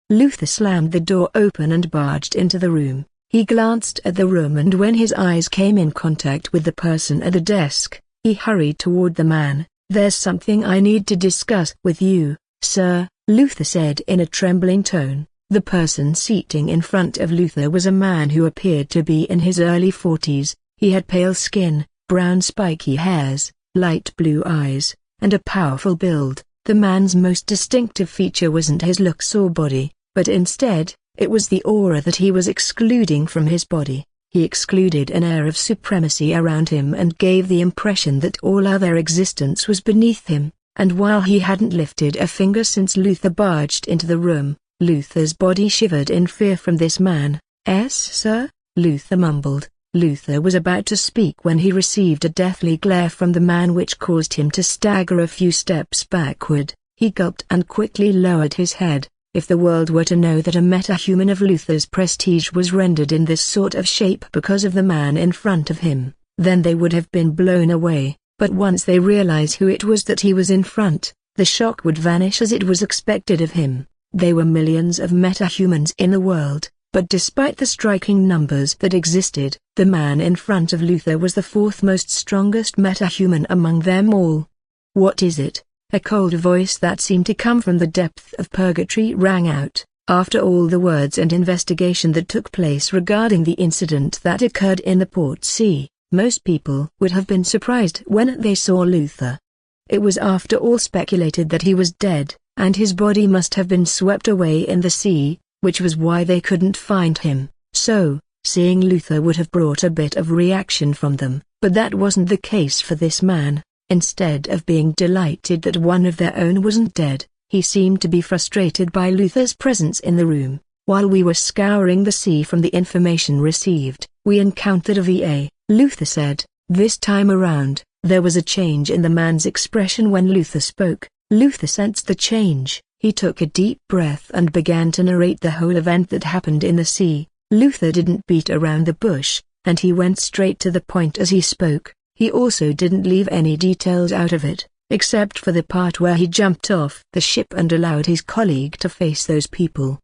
Luther slammed the door open and barged into the room. He glanced at the room, and when his eyes came in contact with the person at the desk, he hurried toward the man. "There's something I need to discuss with you, sir," Luther said in a trembling tone. The person seating in front of Luther was a man who appeared to be in his early 40s. He had pale skin, brown spiky hairs, light blue eyes, and a powerful build. The man's most distinctive feature wasn't his looks or body, but instead, it was the aura that he was excluding from his body. He excluded an air of supremacy around him and gave the impression that all other existence was beneath him, and while he hadn't lifted a finger since Luther barged into the room, Luther's body shivered in fear from this man. "Yes, sir?" Luther mumbled. Luther was about to speak when he received a deathly glare from the man which caused him to stagger a few steps backward. He gulped and quickly lowered his head. If the world were to know that a metahuman of Luther's prestige was rendered in this sort of shape because of the man in front of him, then they would have been blown away. But once they realized who it was that he was in front, the shock would vanish as it was expected of him. There were millions of metahumans in the world, but despite the striking numbers that existed, the man in front of Luther was the fourth most strongest metahuman among them all. "What is it?" A cold voice that seemed to come from the depth of purgatory rang out. After all the words and investigation that took place regarding the incident that occurred in the port sea, most people would have been surprised when they saw Luther. It was after all speculated that he was dead, and his body must have been swept away in the sea, which was why they couldn't find him. So, seeing Luther would have brought a bit of reaction from them, but that wasn't the case for this man. Instead of being delighted that one of their own wasn't dead, he seemed to be frustrated by Luther's presence in the room. While we were scouring the sea from the information received, we encountered a VA, Luther said. This time around, there was a change in the man's expression when Luther spoke. Luther sensed the change. He took a deep breath and began to narrate the whole event that happened in the sea. Luther didn't beat around the bush, and he went straight to the point as he spoke. He also didn't leave any details out of it, except for the part where he jumped off the ship and allowed his colleague to face those people.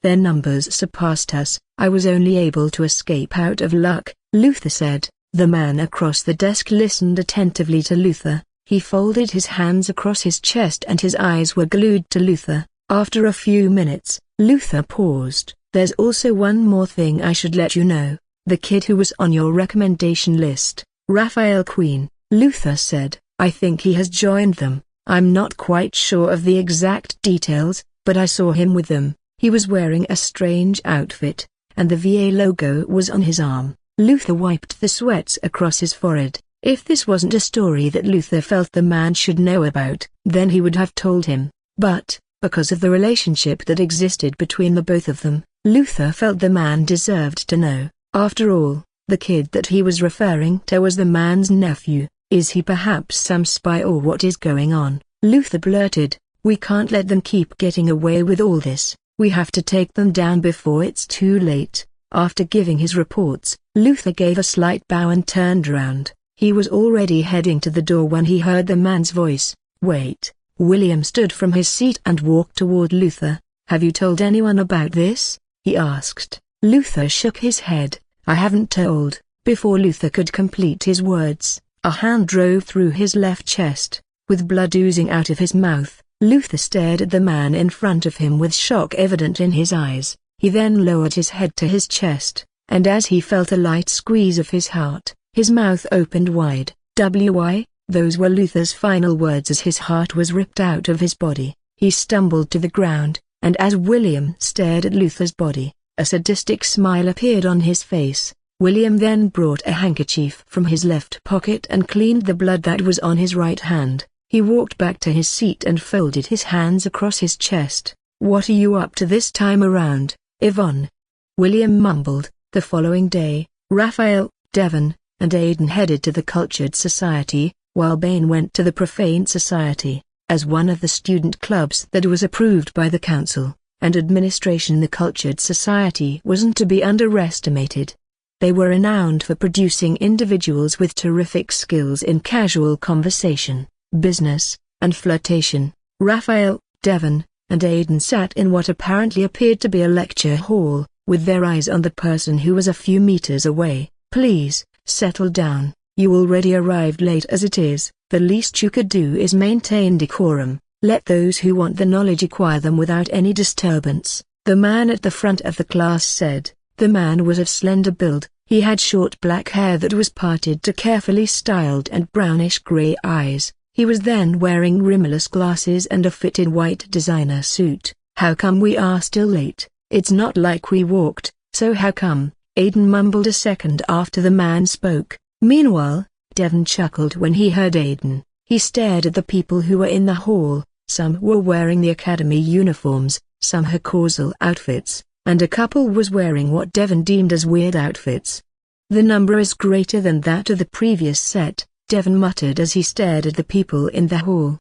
Their numbers surpassed us. I was only able to escape out of luck, Luther said. The man across the desk listened attentively to Luther. He folded his hands across his chest and his eyes were glued to Luther. After a few minutes, Luther paused. There's also one more thing I should let you know. The kid who was on your recommendation list, Raphael Queen, Luther said. I think he has joined them. I'm not quite sure of the exact details, but I saw him with them. He was wearing a strange outfit, and the VA logo was on his arm. Luther wiped the sweats across his forehead. If this wasn't a story that Luther felt the man should know about, then he would have told him. But, because of the relationship that existed between the both of them, Luther felt the man deserved to know. After all, the kid that he was referring to was the man's nephew. Is he perhaps some spy or what is going on? Luther blurted. We can't let them keep getting away with all this. We have to take them down before it's too late. After giving his reports, Luther gave a slight bow and turned round. He was already heading to the door when he heard the man's voice. Wait. William stood from his seat and walked toward Luther. Have you told anyone about this? He asked. Luther shook his head. I haven't told. Before Luther could complete his words, a hand drove through his left chest. With blood oozing out of his mouth, Luther stared at the man in front of him with shock evident in his eyes. He then lowered his head to his chest, and as he felt a light squeeze of his heart, his mouth opened wide. "Why?" Those were Luther's final words as his heart was ripped out of his body. He stumbled to the ground, and as William stared at Luther's body, a sadistic smile appeared on his face. William then brought a handkerchief from his left pocket and cleaned the blood that was on his right hand. He walked back to his seat and folded his hands across his chest. What are you up to this time around, Yvonne? William mumbled. The following day, Raphael, Devon, and Aidan headed to the Cultured Society, while Bain went to the Profane Society. As one of the student clubs that was approved by the council and administration, the Cultured Society wasn't to be underestimated. They were renowned for producing individuals with terrific skills in casual conversation, business, and flirtation. Raphael, Devon, and Aidan sat in what apparently appeared to be a lecture hall, with their eyes on the person who was a few meters away. Please, settle down. You already arrived late as it is. The least you could do is maintain decorum. Let those who want the knowledge acquire them without any disturbance, the man at the front of the class said. The man was of slender build. He had short black hair that was parted to carefully styled and brownish-gray eyes. He was then wearing rimless glasses and a fitted white designer suit. How come we are still late? It's not like we walked, so how come? Aidan mumbled a second after the man spoke. Meanwhile, Devon chuckled when he heard Aidan. He stared at the people who were in the hall. Some were wearing the academy uniforms, some had causal outfits, and a couple was wearing what Devon deemed as weird outfits. The number is greater than that of the previous set, Devon muttered as he stared at the people in the hall.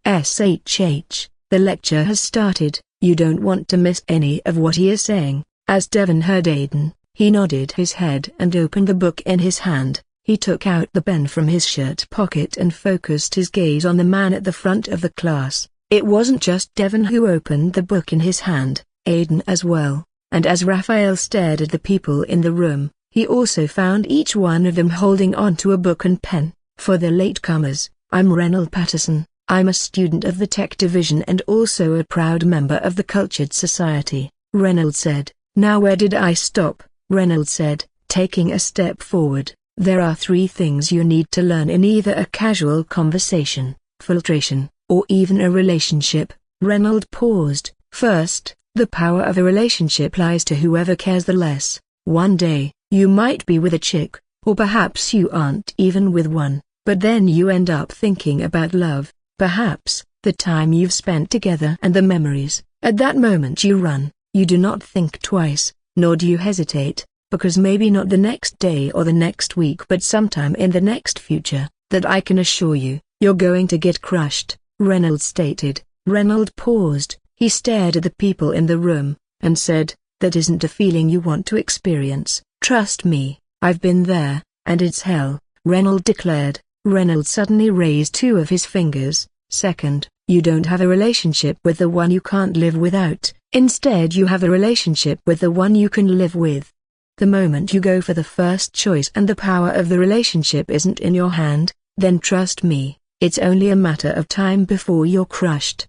SHH, the lecture has started. You don't want to miss any of what he is saying. As Devon heard Aidan, he nodded his head and opened the book in his hand. He took out the pen from his shirt pocket and focused his gaze on the man at the front of the class. It wasn't just Devon who opened the book in his hand, Aidan as well, and as Raphael stared at the people in the room, he also found each one of them holding onto a book and pen. For the latecomers, I'm Reynold Patterson. I'm a student of the Tech Division and also a proud member of the Cultured Society, Reynolds said. Now where did I stop? Reynolds said, taking a step forward. There are 3 things you need to learn in either a casual conversation, filtration, or even a relationship. Reynolds paused. First, the power of a relationship lies to whoever cares the less. One day, you might be with a chick, or perhaps you aren't even with one, but then you end up thinking about love. Perhaps, the time you've spent together and the memories. At that moment you run. You do not think twice, nor do you hesitate, because maybe not the next day or the next week but sometime in the next future, that I can assure you, you're going to get crushed, Reynolds stated. Reynolds paused, he stared at the people in the room, and said, that isn't a feeling you want to experience. Trust me, I've been there, and it's hell, Reynolds declared. Reynolds suddenly raised two of his fingers. Second, you don't have a relationship with the one you can't live without, instead you have a relationship with the one you can live with. The moment you go for the first choice and the power of the relationship isn't in your hand, then trust me, it's only a matter of time before you're crushed.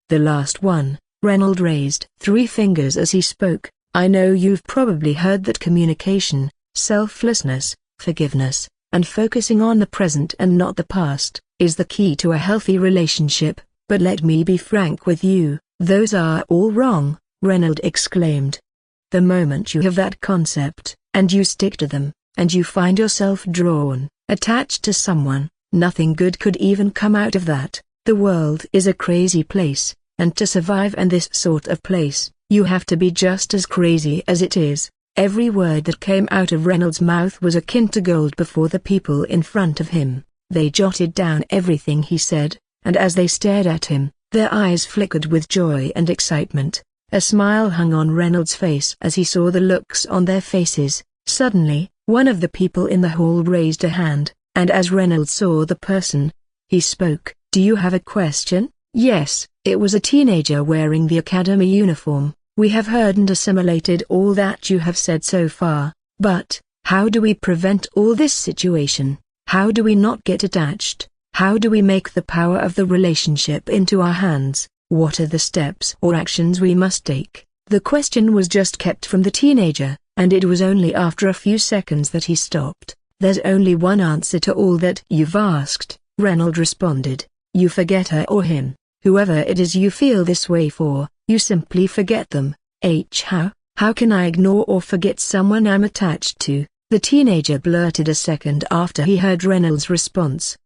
The last one, Reynolds raised 3 fingers as he spoke. I know you've probably heard that communication, selflessness, forgiveness, and focusing on the present and not the past, is the key to a healthy relationship, but let me be frank with you, those are all wrong, Reynolds exclaimed. The moment you have that concept, and you stick to them, and you find yourself drawn, attached to someone, nothing good could even come out of that. The world is a crazy place, and to survive in this sort of place, you have to be just as crazy as it is. Every word that came out of Reynolds' mouth was akin to gold before the people in front of him. They jotted down everything he said, and as they stared at him, their eyes flickered with joy and excitement. A smile hung on Reynolds' face as he saw the looks on their faces. Suddenly, one of the people in the hall raised a hand, and as Reynolds saw the person, he spoke. Do you have a question? Yes, it was a teenager wearing the academy uniform. We have heard and assimilated all that you have said so far, but, how do we prevent all this situation? How do we not get attached? How do we make the power of the relationship into our hands? What are the steps or actions we must take? The question was just kept from the teenager, and it was only after a few seconds that he stopped. There's only one answer to all that you've asked, Reynolds responded. You forget her or him, whoever it is you feel this way for, you simply forget them. How can I ignore or forget someone I'm attached to? The teenager blurted a second after he heard Reynolds' response.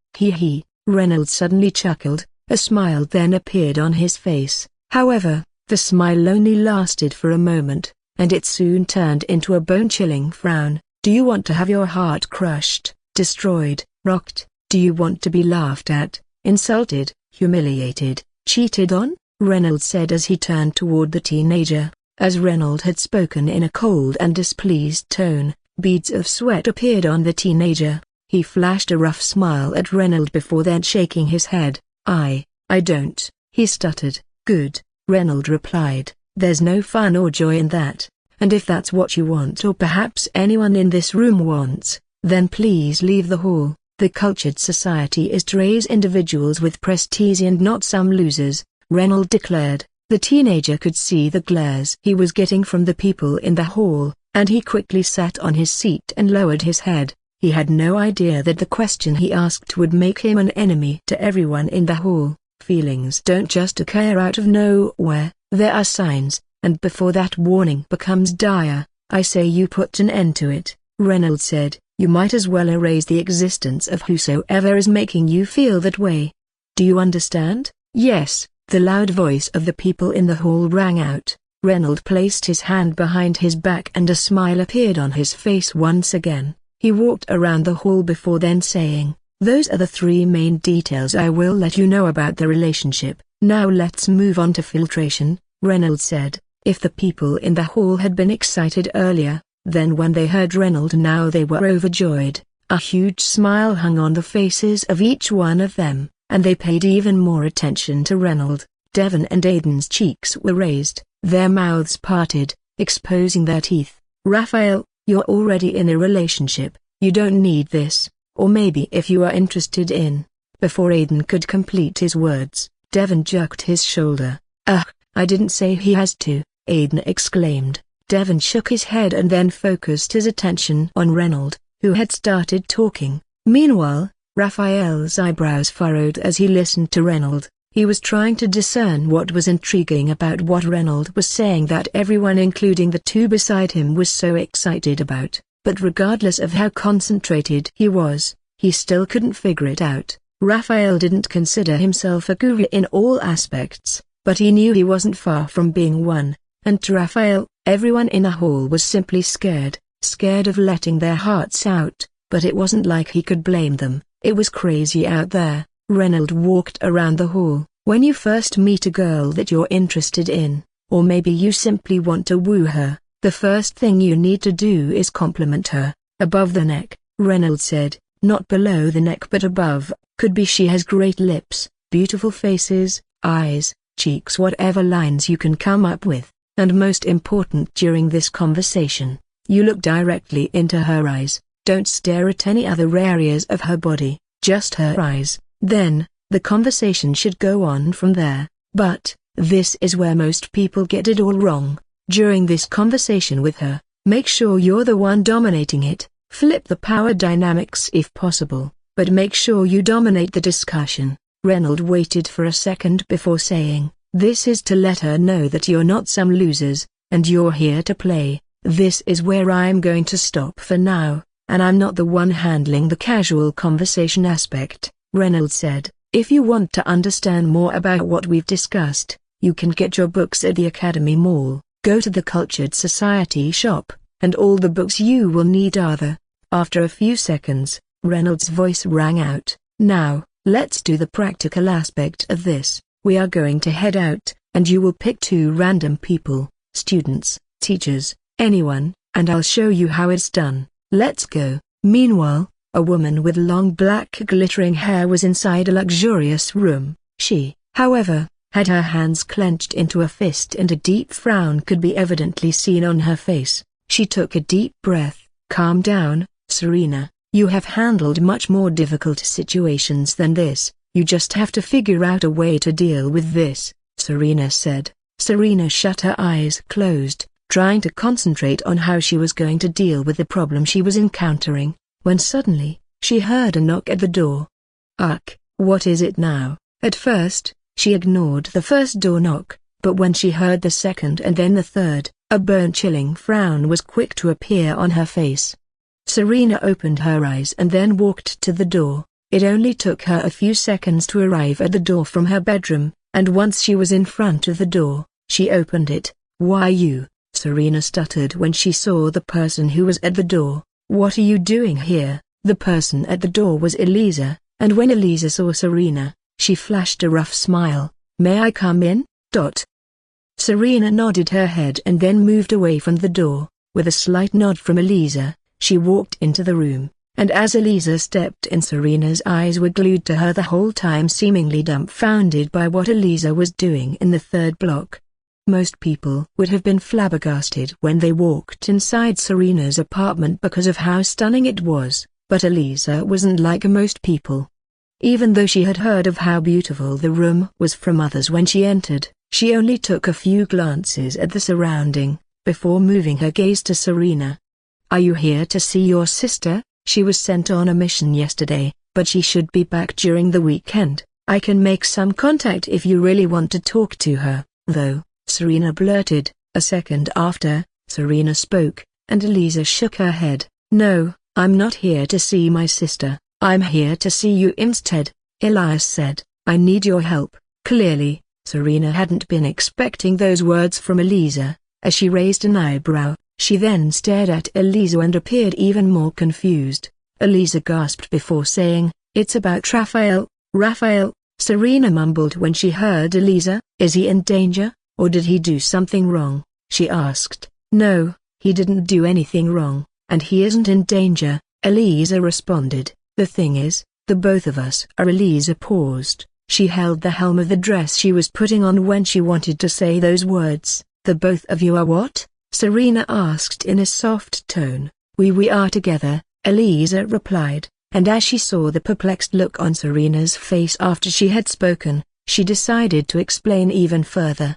Reynolds suddenly chuckled, a smile then appeared on his face. However, the smile only lasted for a moment, and it soon turned into a bone-chilling frown. Do you want to have your heart crushed, destroyed, rocked? Do you want to be laughed at, insulted, humiliated, cheated on? Reynolds said as he turned toward the teenager. As Reynolds had spoken in a cold and displeased tone, beads of sweat appeared on the teenager. He flashed a rough smile at Reynolds before then shaking his head. I don't, he stuttered. Good, Reynolds replied. There's no fun or joy in that, and if that's what you want or perhaps anyone in this room wants, then please leave the hall. The cultured society is to raise individuals with prestige and not some losers, Reynolds declared. The teenager could see the glares he was getting from the people in the hall, and he quickly sat on his seat and lowered his head. He had no idea that the question he asked would make him an enemy to everyone in the hall. Feelings don't just occur out of nowhere, there are signs, and before that warning becomes dire, I say you put an end to it, Reynolds said. You might as well erase the existence of whosoever is making you feel that way. Do you understand? Yes, the loud voice of the people in the hall rang out. Reynolds placed his hand behind his back and a smile appeared on his face once again. He walked around the hall before then saying, those are the 3 main details I will let you know about the relationship. Now let's move on to filtration, Reynolds said. If the people in the hall had been excited earlier, then when they heard Reynolds now they were overjoyed. A huge smile hung on the faces of each one of them, and they paid even more attention to Reynolds. Devon and Aiden's cheeks were raised, their mouths parted, exposing their teeth. Raphael, you're already in a relationship, you don't need this, or maybe if you are interested in. Before Aiden could complete his words, Devon jerked his shoulder. I didn't say he has to, Aiden exclaimed. Devon shook his head and then focused his attention on Reynolds, who had started talking. Meanwhile, Raphael's eyebrows furrowed as he listened to Reynolds. He was trying to discern what was intriguing about what Reynolds was saying that everyone including the 2 beside him was so excited about, but regardless of how concentrated he was, he still couldn't figure it out. Raphael didn't consider himself a guru in all aspects, but he knew he wasn't far from being one. and to Raphael, everyone in the hall was simply scared of letting their hearts out, but it wasn't like he could blame them. It was crazy out there. Reynolds walked around the hall. When you first meet a girl that you're interested in, or maybe you simply want to woo her, the first thing you need to do is compliment her. Above the neck, Reynolds said, not below the neck but above. Could be she has great lips, beautiful faces, eyes, cheeks, whatever lines you can come up with. And most important during this conversation, you look directly into her eyes. Don't stare at any other areas of her body, just her eyes. Then, the conversation should go on from there. But, this is where most people get it all wrong. During this conversation with her, make sure you're the one dominating it. Flip the power dynamics if possible, but make sure you dominate the discussion. Reynolds waited for a second before saying, this is to let her know that you're not some losers, and you're here to play. This is where I'm going to stop for now, and I'm not the one handling the casual conversation aspect, Reynolds said. If you want to understand more about what we've discussed, you can get your books at the Academy Mall. Go to the Cultured Society shop, and all the books you will need are there. After a few seconds, Reynolds' voice rang out. Now, let's do the practical aspect of this. We are going to head out, and you will pick 2 random people, students, teachers, anyone, and I'll show you how it's done. Let's go. Meanwhile, a woman with long black glittering hair was inside a luxurious room. She, however, had her hands clenched into a fist and a deep frown could be evidently seen on her face. She took a deep breath. Calm down, Serena. You have handled much more difficult situations than this. You just have to figure out a way to deal with this, Serena said. Serena shut her eyes closed, trying to concentrate on how she was going to deal with the problem she was encountering, when suddenly, she heard a knock at the door. Ugh, what is it now? At first, she ignored the first door knock, but when she heard the second and then the third, a bone-chilling frown was quick to appear on her face. Serena opened her eyes and then walked to the door. It only took her a few seconds to arrive at the door from her bedroom, and once she was in front of the door, she opened it. Why you? Serena stuttered when she saw the person who was at the door. What are you doing here? The person at the door was Elisa, and when Elisa saw Serena, she flashed a rough smile. May I come in? Serena nodded her head and then moved away from the door. With a slight nod from Elisa, she walked into the room, and as Elisa stepped in, Serena's eyes were glued to her the whole time, seemingly dumbfounded by what Elisa was doing in the third block. Most people would have been flabbergasted when they walked inside Serena's apartment because of how stunning it was, but Elisa wasn't like most people. Even though she had heard of how beautiful the room was from others when she entered, she only took a few glances at the surrounding, before moving her gaze to Serena. Are you here to see your sister? She was sent on a mission yesterday, but she should be back during the weekend. I can make some contact if you really want to talk to her, though, Serena blurted. A second after, Serena spoke, and Elisa shook her head. No, I'm not here to see my sister. I'm here to see you instead, Elias said. I need your help. Clearly, Serena hadn't been expecting those words from Elisa. As she raised an eyebrow, she then stared at Elisa and appeared even more confused. Elisa gasped before saying, "It's about Raphael." Raphael, Serena mumbled when she heard Elisa. Is he in danger, or did he do something wrong? She asked. No, he didn't do anything wrong, and he isn't in danger, Elisa responded. The thing is, the both of us are. Elisa paused. She held the helm of the dress she was putting on when she wanted to say those words. The both of you are what? Serena asked in a soft tone. We are together, Elisa replied, and as she saw the perplexed look on Serena's face after she had spoken, she decided to explain even further.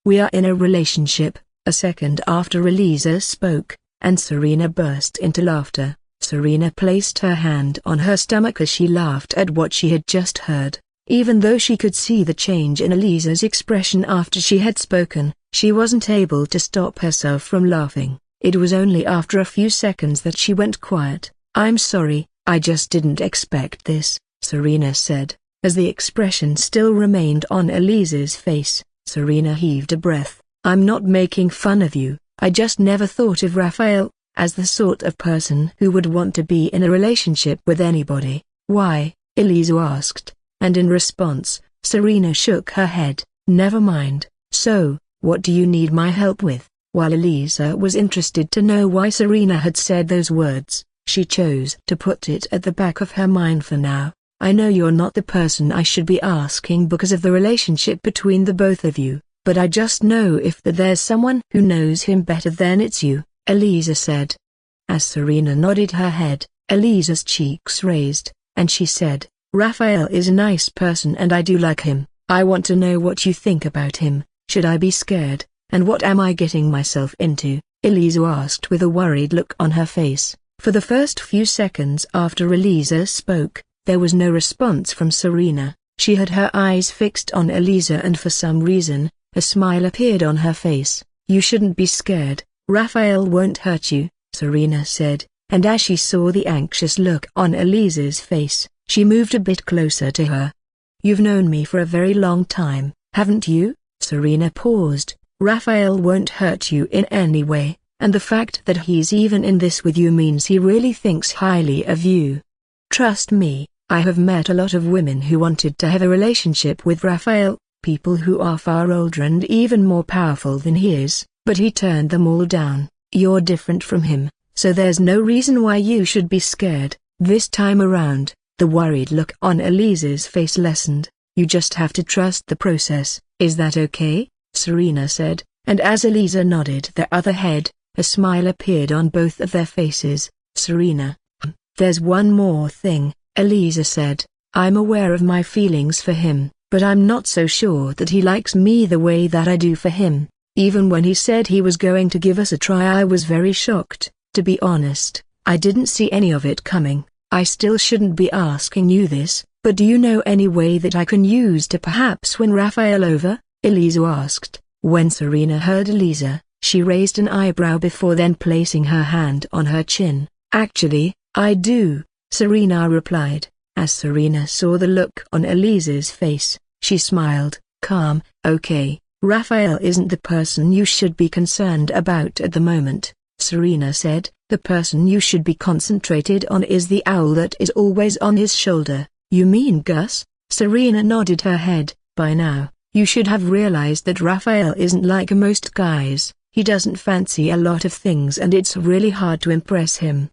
We are in a relationship. A second after Elisa spoke, and Serena burst into laughter. Serena placed her hand on her stomach as she laughed at what she had just heard. Even though she could see the change in Elisa's expression after she had spoken, she wasn't able to stop herself from laughing. It was only after a few seconds that she went quiet. I'm sorry, I just didn't expect this, Serena said. As the expression still remained on Elisa's face, Serena heaved a breath. I'm not making fun of you, I just never thought of Raphael as the sort of person who would want to be in a relationship with anybody." "Why?" Elisa asked, and in response, Serena shook her head. "Never mind. So, what do you need my help with?" While Elisa was interested to know why Serena had said those words, she chose to put it at the back of her mind for now. "I know you're not the person I should be asking because of the relationship between the both of you, but I just know if there's someone who knows him better then it's you," Elisa said. As Serena nodded her head, Elisa's cheeks raised, and she said, "Raphael is a nice person and I do like him. I want to know what you think about him. Should I be scared, and what am I getting myself into?" Elisa asked with a worried look on her face. For the first few seconds after Elisa spoke, there was no response from Serena. She had her eyes fixed on Elisa and for some reason, a smile appeared on her face. "You shouldn't be scared, Raphael won't hurt you," Serena said, and as she saw the anxious look on Elisa's face, she moved a bit closer to her. "You've known me for a very long time, haven't you?" Serena paused. "Raphael won't hurt you in any way, and the fact that he's even in this with you means he really thinks highly of you. Trust me, I have met a lot of women who wanted to have a relationship with Raphael, people who are far older and even more powerful than he is, but he turned them all down. You're different from him, so there's no reason why you should be scared." This time around, the worried look on Elisa's face lessened. "You just have to trust the process, is that okay?" Serena said, and as Elisa nodded their other head, a smile appeared on both of their faces. "Serena, there's one more thing," Elisa said. "I'm aware of my feelings for him, but I'm not so sure that he likes me the way that I do for him. Even when he said he was going to give us a try I was very shocked. To be honest, I didn't see any of it coming. I still shouldn't be asking you this, but do you know any way that I can use to perhaps win Raphael over?" Elisa asked. When Serena heard Elisa, she raised an eyebrow before then placing her hand on her chin. "Actually, I do," Serena replied. As Serena saw the look on Elisa's face, she smiled. "Calm, okay. Raphael isn't the person you should be concerned about at the moment," Serena said. "The person you should be concentrated on is the owl that is always on his shoulder." "You mean Gus?" Serena nodded her head. "By now, you should have realized that Raphael isn't like most guys. He doesn't fancy a lot of things and it's really hard to impress him.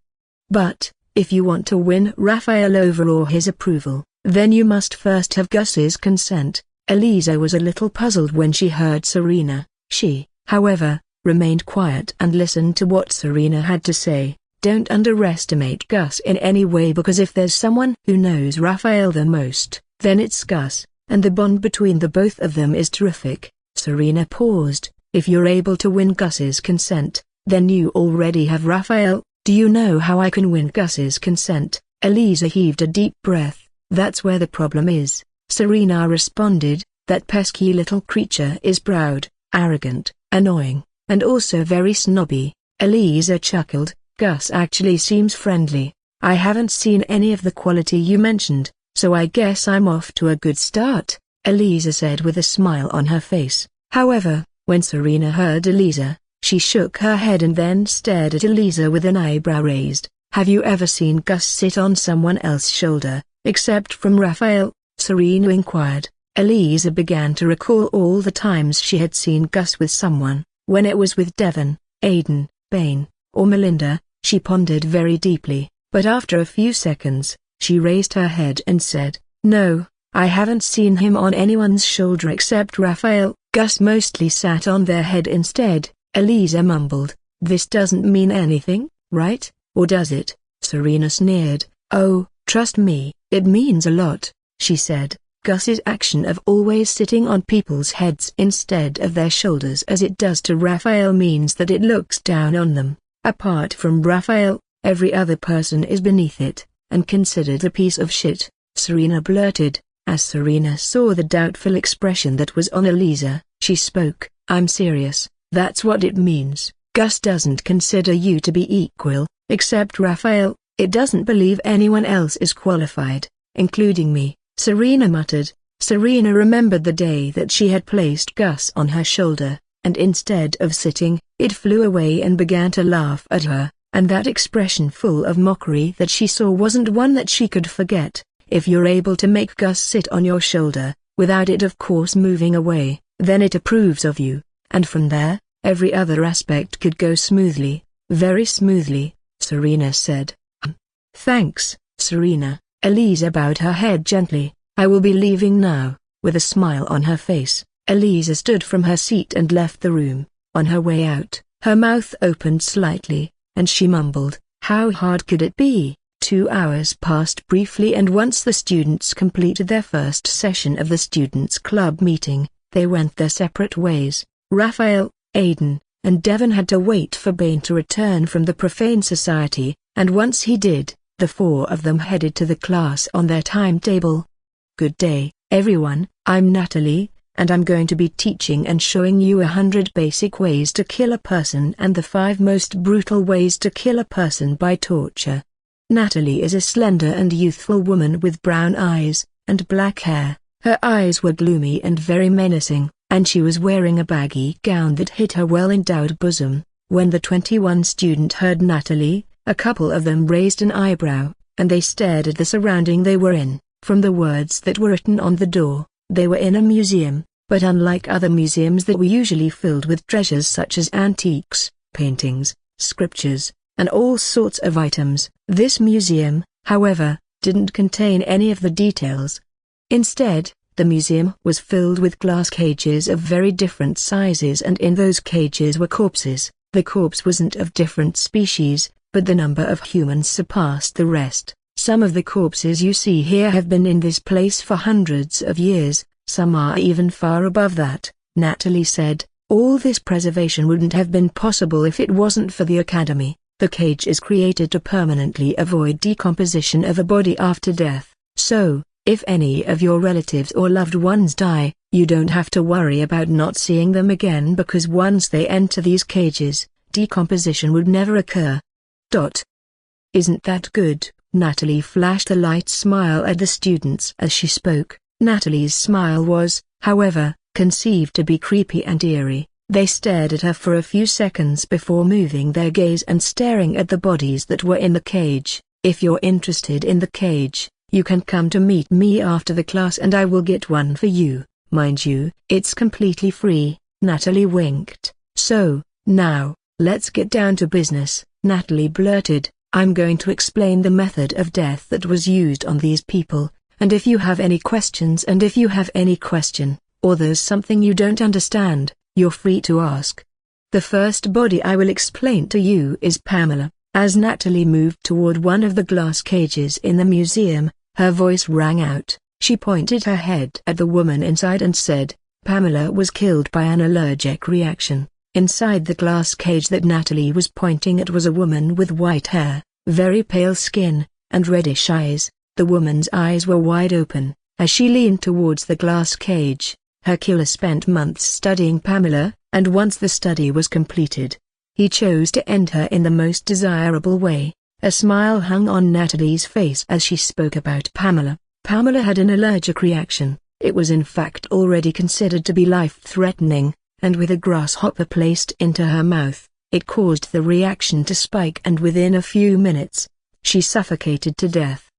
But, if you want to win Raphael over or his approval, then you must first have Gus's consent." Elisa was a little puzzled when she heard Serena. She, however, remained quiet and listened to what Serena had to say. "Don't underestimate Gus in any way because if there's someone who knows Raphael the most, then it's Gus, and the bond between the both of them is terrific." Serena paused. "If you're able to win Gus's consent, then you already have Raphael. Do you know how I can win Gus's consent?" Elisa heaved a deep breath. "That's where the problem is," Serena responded. "That pesky little creature is proud, arrogant, annoying, and also very snobby." Elisa chuckled. "Gus actually seems friendly. I haven't seen any of the quality you mentioned, so I guess I'm off to a good start," Elisa said with a smile on her face. However, when Serena heard Elisa, she shook her head and then stared at Elisa with an eyebrow raised. "Have you ever seen Gus sit on someone else's shoulder, except from Raphael?" Serena inquired. Elisa began to recall all the times she had seen Gus with someone. When it was with Devon, Aidan, Bane, or Melinda, she pondered very deeply, but after a few seconds, she raised her head and said, "No, I haven't seen him on anyone's shoulder except Raphael." "Gus mostly sat on their head instead," Elisa mumbled. "This doesn't mean anything, right? Or does it?" Serena sneered. "Oh, trust me, it means a lot," she said. "Gus's action of always sitting on people's heads instead of their shoulders as it does to Raphael means that it looks down on them. Apart from Raphael, every other person is beneath it, and considered a piece of shit," Serena blurted. As Serena saw the doubtful expression that was on Elisa, she spoke. "I'm serious, that's what it means. Gus doesn't consider you to be equal, except Raphael. It doesn't believe anyone else is qualified, including me," Serena muttered. Serena remembered the day that she had placed Gus on her shoulder, and instead of sitting, it flew away and began to laugh at her, and that expression full of mockery that she saw wasn't one that she could forget. If you're able to make Gus sit on your shoulder, without it of course moving away, then it approves of you, and from there, every other aspect could go smoothly, very smoothly, Serena said. Thanks, Serena. Eliza bowed her head gently. I will be leaving now. With a smile on her face, Eliza stood from her seat and left the room. On her way out, her mouth opened slightly, and she mumbled, how hard could it be? 2 hours passed briefly, and once the students completed their first session of the Students' Club meeting, they went their separate ways. Raphael, Aidan, and Devon had to wait for Bane to return from the Profane Society, and once he did, the 4 of them headed to the class on their timetable. Good day, everyone, I'm Natalie, and I'm going to be teaching and showing you 100 basic ways to kill a person and the 5 most brutal ways to kill a person by torture. Natalie is a slender and youthful woman with brown eyes and black hair. Her eyes were gloomy and very menacing, and she was wearing a baggy gown that hid her well-endowed bosom. When the 21 student heard Natalie, a couple of them raised an eyebrow, and they stared at the surrounding they were in. From the words that were written on the door, they were in a museum, but unlike other museums that were usually filled with treasures such as antiques, paintings, scriptures, and all sorts of items, this museum, however, didn't contain any of the details. Instead, the museum was filled with glass cages of very different sizes, and in those cages were corpses. The corpse wasn't of different species, but the number of humans surpassed the rest. Some of the corpses you see here have been in this place for hundreds of years, some are even far above that, Natalie said. All this preservation wouldn't have been possible if it wasn't for the Academy. The cage is created to permanently avoid decomposition of a body after death, so, if any of your relatives or loved ones die, you don't have to worry about not seeing them again, because once they enter these cages, decomposition would never occur. Isn't that good? Natalie flashed a light smile at the students as she spoke. Natalie's smile was, however, conceived to be creepy and eerie. They stared at her for a few seconds before moving their gaze and staring at the bodies that were in the cage. If you're interested in the cage, you can come to meet me after the class and I will get one for you. Mind you, it's completely free. Natalie winked. So, now, let's get down to business, Natalie blurted. I'm going to explain the method of death that was used on these people, and if you have any questions, or there's something you don't understand, you're free to ask. The first body I will explain to you is Pamela. As Natalie moved toward one of the glass cages in the museum, her voice rang out. She pointed her head at the woman inside and said, Pamela was killed by an allergic reaction. Inside the glass cage that Natalie was pointing at was a woman with white hair, very pale skin, and reddish eyes. The woman's eyes were wide open. As she leaned towards the glass cage, her killer spent months studying Pamela, and once the study was completed, he chose to end her in the most desirable way. A smile hung on Natalie's face as she spoke about Pamela. Pamela had an allergic reaction. It was in fact already considered to be life-threatening, and with a grasshopper placed into her mouth, it caused the reaction to spike, and within a few minutes, she suffocated to death.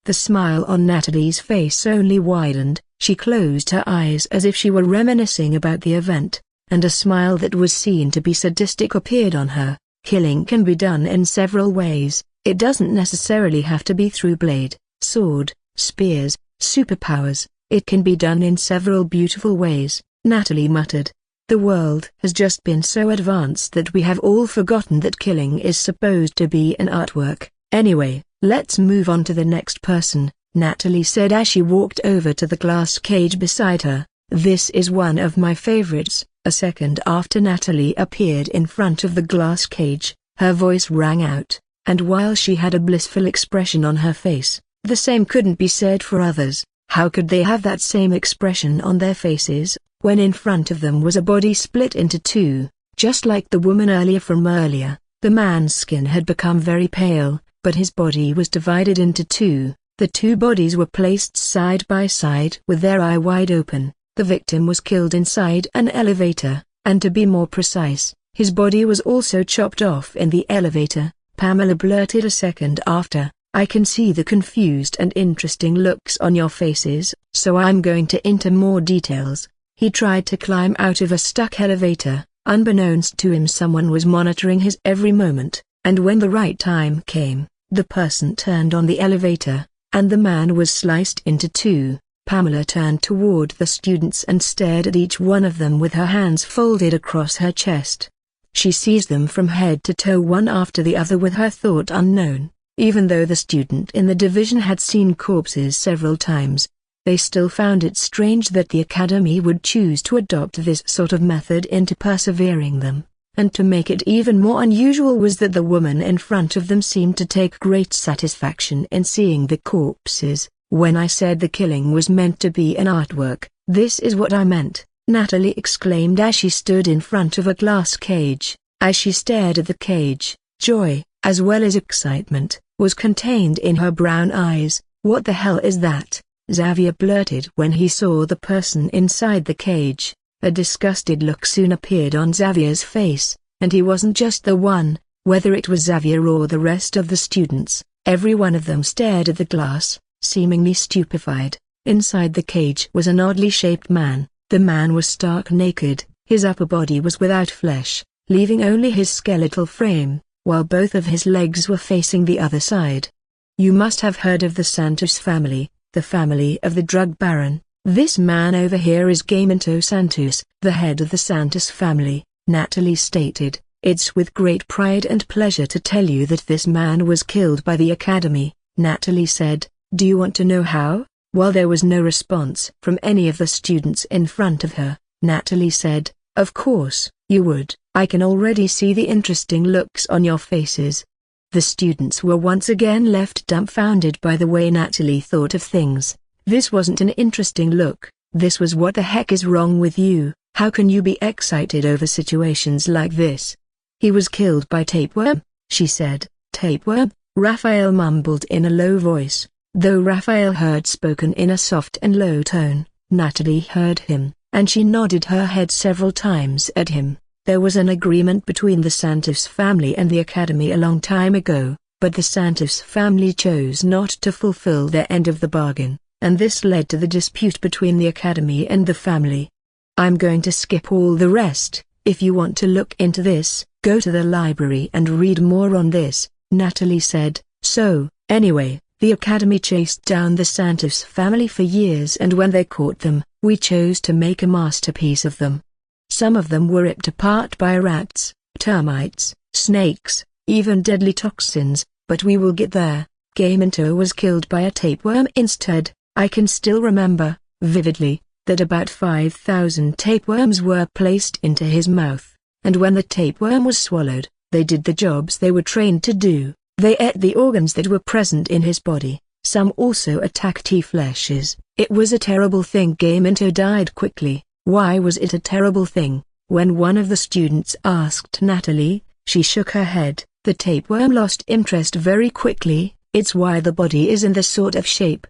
The smile on Natalie's face only widened. She closed her eyes as if she were reminiscing about the event, and a smile that was seen to be sadistic appeared on her. Killing can be done in several ways. It doesn't necessarily have to be through blade, sword, spears, superpowers. It can be done in several beautiful ways, Natalie muttered. The world has just been so advanced that we have all forgotten that killing is supposed to be an artwork. Anyway, let's move on to the next person, Natalie said as she walked over to the glass cage beside her. This is one of my favorites. A second after Natalie appeared in front of the glass cage, her voice rang out, and while she had a blissful expression on her face, the same couldn't be said for others. How could they have that same expression on their faces, when in front of them was a body split into two, just like the woman from earlier? The man's skin had become very pale, but his body was divided into two. The two bodies were placed side by side with their eye wide open. The victim was killed inside an elevator. and to be more precise, his body was also chopped off in the elevator. Pamela blurted a second after, "I can see the confused and interesting looks on your faces, so I'm going to into more details." He tried to climb out of a stuck elevator. Unbeknownst to him, someone was monitoring his every moment, and when the right time came, the person turned on the elevator, and the man was sliced into two. Pamela turned toward the students and stared at each one of them with her hands folded across her chest. She seized them from head to toe one after the other with her thought unknown. Even though the student in the division had seen corpses several times, they still found it strange that the academy would choose to adopt this sort of method into persevering them. And to make it even more unusual was that the woman in front of them seemed to take great satisfaction in seeing the corpses. "When I said the killing was meant to be an artwork, this is what I meant," Natalie exclaimed as she stood in front of a glass cage. As she stared at the cage, joy, as well as excitement, was contained in her brown eyes. "What the hell is that?" Xavier blurted when he saw the person inside the cage. A disgusted look soon appeared on Xavier's face, and he wasn't just the one. Whether it was Xavier or the rest of the students, every one of them stared at the glass, seemingly stupefied. Inside the cage was an oddly shaped man. The man was stark naked, his upper body was without flesh, leaving only his skeletal frame, while both of his legs were facing the other side. "You must have heard of the Santos family, the family of the drug baron. This man over here is Gaminto Santos, the head of the Santos family," Natalie stated. "It's with great pride and pleasure to tell you that this man was killed by the academy," Natalie said. "Do you want to know how?" While there was no response from any of the students in front of her, Natalie said, "Of course, you would. I can already see the interesting looks on your faces." The students were once again left dumbfounded by the way Natalie thought of things. This wasn't an interesting look, this was "What the heck is wrong with you? How can you be excited over situations like this?" "He was killed by tapeworm," she said. "Tapeworm?" Raphael mumbled in a low voice. Though Raphael heard spoken in a soft and low tone, Natalie heard him, and she nodded her head several times at him. There was an agreement between the Santos family and the academy a long time ago, but the Santos family chose not to fulfill their end of the bargain, and this led to the dispute between the academy and the family. "I'm going to skip all the rest. If you want to look into this, go to the library and read more on this," Natalie said. "So, anyway, the academy chased down the Santos family for years, and when they caught them, we chose to make a masterpiece of them. Some of them were ripped apart by rats, termites, snakes, even deadly toxins, but we will get there. Gaminto was killed by a tapeworm instead. I can still remember, vividly, that about 5,000 tapeworms were placed into his mouth, and when the tapeworm was swallowed, they did the jobs they were trained to do. They ate the organs that were present in his body. Some also attacked fleshes. It was a terrible thing." Gaminto died quickly. "Why was it a terrible thing?" When one of the students asked Natalie, she shook her head. "The tapeworm lost interest very quickly. It's why the body is in this sort of shape.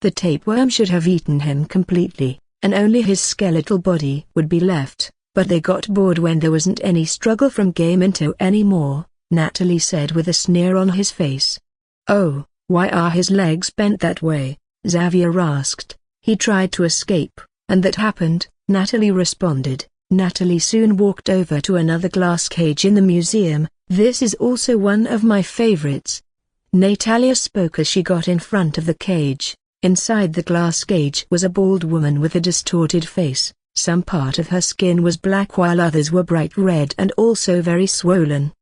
The tapeworm should have eaten him completely, and only his skeletal body would be left, but they got bored when there wasn't any struggle from Gaminto anymore," Natalie said with a sneer on his face. "Oh, why are his legs bent that way?" Xavier asked. "He tried to escape, and that happened," Natalie responded. Natalie soon walked over to another glass cage in the museum. "This is also one of my favorites." Natalia spoke as she got in front of the cage. Inside the glass cage was a bald woman with a distorted face. Some part of her skin was black while others were bright red and also very swollen.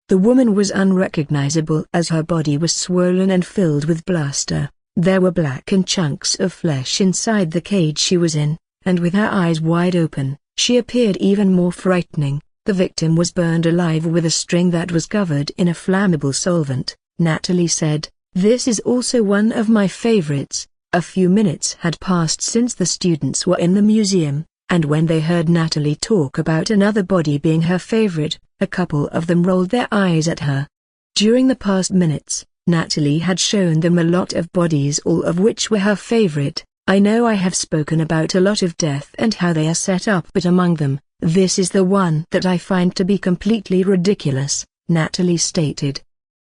The woman was unrecognizable as her body was swollen and filled with blister. There were blackened chunks of flesh inside the cage she was in, and with her eyes wide open, she appeared even more frightening. The victim was burned alive with a string that was covered in a flammable solvent, Natalie said. "This is also one of my favorites." A few minutes had passed since the students were in the museum, and when they heard Natalie talk about another body being her favorite, a couple of them rolled their eyes at her. During the past minutes, Natalie had shown them a lot of bodies, all of which were her favorite. "I know I have spoken about a lot of death and how they are set up, but among them, "This is the one that I find to be completely ridiculous," Natalie stated.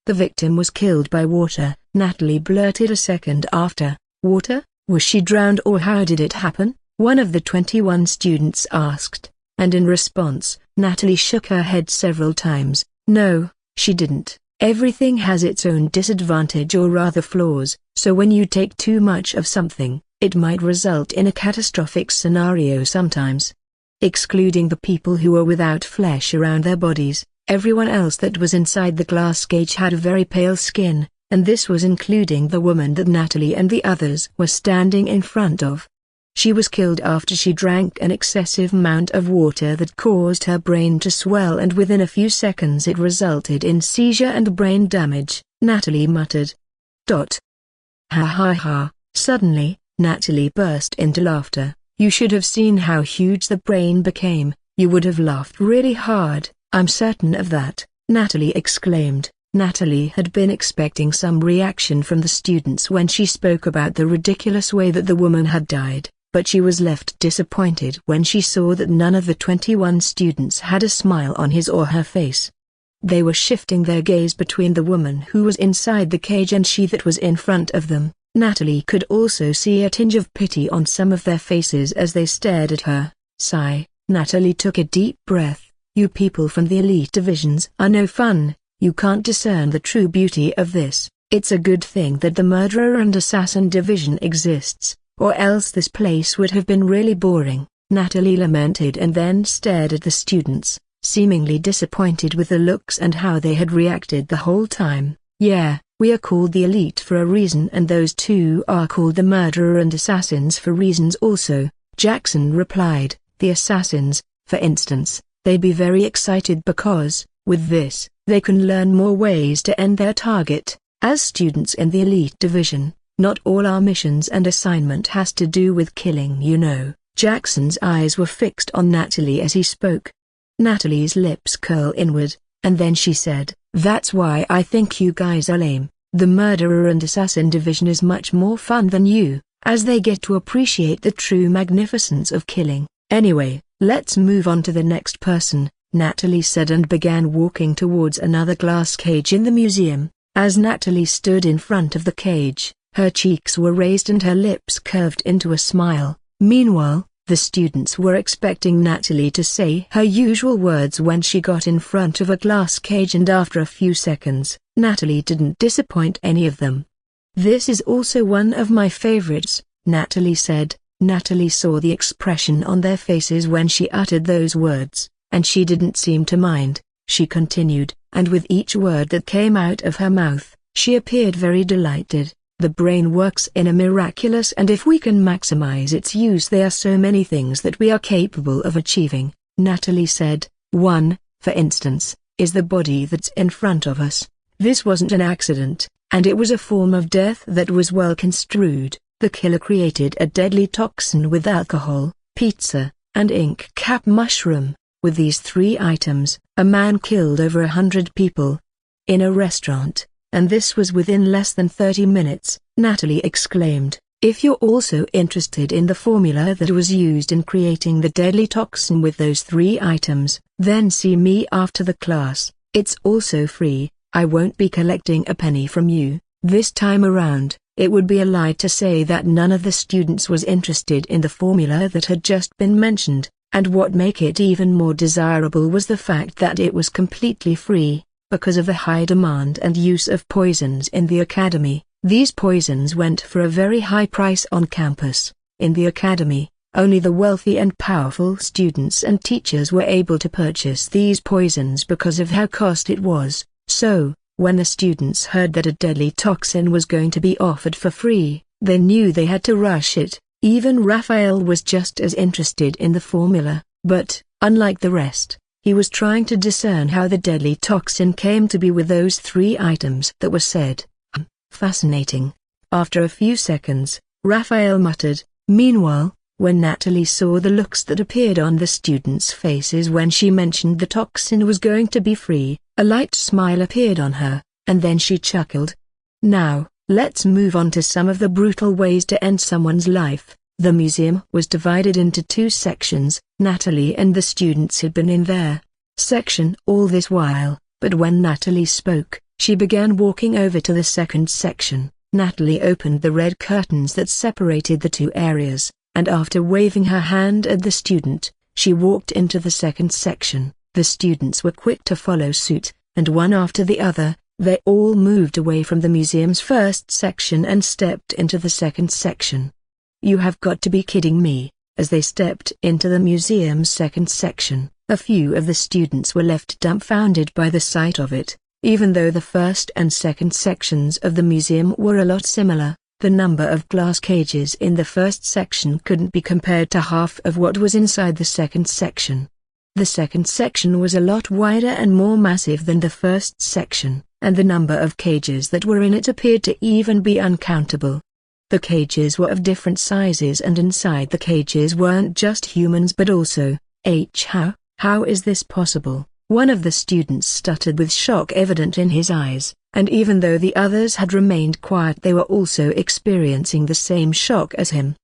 "The victim was killed by water," Natalie blurted a second after. "Water? Was she drowned or how did it happen?" one of the 21 students asked, and in response, Natalie shook her head several times. "No, she didn't. Everything has its own disadvantage or rather flaws, so when you take too much of something, it might result in a catastrophic scenario sometimes." Excluding the people who were without flesh around their bodies, everyone else that was inside the glass cage had a very pale skin, and this was including the woman that Natalie and the others were standing in front of. She was killed after she drank an excessive amount of water that caused her brain to swell, and within a few seconds it resulted in seizure and brain damage, Natalie muttered. Ha ha ha. Suddenly, Natalie burst into laughter. "You should have seen how huge the brain became. You would have laughed really hard, I'm certain of that," Natalie exclaimed. Natalie had been expecting some reaction from the students when she spoke about the ridiculous way that the woman had died, but she was left disappointed when she saw that none of the 21 students had a smile on his or her face. They were shifting their gaze between the woman who was inside the cage and she that was in front of them. Natalie could also see a tinge of pity on some of their faces as they stared at her. Sigh, Natalie took a deep breath. "You people from the elite divisions are no fun. You can't discern the true beauty of this. It's a good thing that the murderer and assassin division exists, or else this place would have been really boring," Natalie lamented and then stared at the students, seemingly disappointed with the looks and how they had reacted the whole time. "Yeah, we are called the elite for a reason and those two are called the murderer and assassins for reasons also," Jackson replied. "The assassins, for instance, they'd be very excited because, with this, they can learn more ways to end their target. As students in the elite division, not all our missions and assignment has to do with killing, you know." Jackson's eyes were fixed on Natalie as he spoke. Natalie's lips curled inward, and then she said, "That's why I think you guys are lame. The murderer and assassin division is much more fun than you, as they get to appreciate the true magnificence of killing. Anyway, let's move on to the next person," Natalie said and began walking towards another glass cage in the museum. As Natalie stood in front of the cage, her cheeks were raised and her lips curved into a smile. Meanwhile, the students were expecting Natalie to say her usual words when she got in front of a glass cage, and after a few seconds, Natalie didn't disappoint any of them. "This is also one of my favorites," Natalie said. Natalie saw the expression on their faces when she uttered those words, and she didn't seem to mind. She continued, and with each word that came out of her mouth, she appeared very delighted. "The brain works in a miraculous, and if we can maximize its use, there are so many things that we are capable of achieving," Natalie said. "One, for instance, is the body that's in front of us. This wasn't an accident, and it was a form of death that was well construed. The killer created a deadly toxin with alcohol, pizza, and ink cap mushroom. With these 3 items, a man killed over 100 people in a restaurant, and this was within less than 30 minutes, Natalie exclaimed. "If you're also interested in the formula that was used in creating the deadly toxin with those 3 items, then see me after the class. It's also free. I won't be collecting a penny from you." This time around, it would be a lie to say that none of the students was interested in the formula that had just been mentioned, and what made it even more desirable was the fact that it was completely free. Because of the high demand and use of poisons in the academy, these poisons went for a very high price on campus. In the academy, only the wealthy and powerful students and teachers were able to purchase these poisons because of how costly it was. So, when the students heard that a deadly toxin was going to be offered for free, they knew they had to rush it. Even Raphael was just as interested in the formula, but, unlike the rest, he was trying to discern how the deadly toxin came to be with those 3 items that were said. Fascinating. After a few seconds, Raphael muttered. Meanwhile, when Natalie saw the looks that appeared on the students' faces when she mentioned the toxin was going to be free, a light smile appeared on her, and then she chuckled. "Now, let's move on to some of the brutal ways to end someone's life," The museum was divided into two sections. Natalie and the students had been in their section all this while, but when Natalie spoke, she began walking over to the second section. Natalie opened the red curtains that separated the two areas, and after waving her hand at the student, she walked into the second section. The students were quick to follow suit, and one after the other, they all moved away from the museum's first section and stepped into the second section. "You have got to be kidding me." As they stepped into the museum's second section, a few of the students were left dumbfounded by the sight of it. Even though the first and second sections of the museum were a lot similar, the number of glass cages in the first section couldn't be compared to half of what was inside the second section. The second section was a lot wider and more massive than the first section, and the number of cages that were in it appeared to even be uncountable. The cages were of different sizes, and inside the cages weren't just humans but also, how is this possible? One of the students stuttered with shock evident in his eyes, and even though the others had remained quiet, they were also experiencing the same shock as him.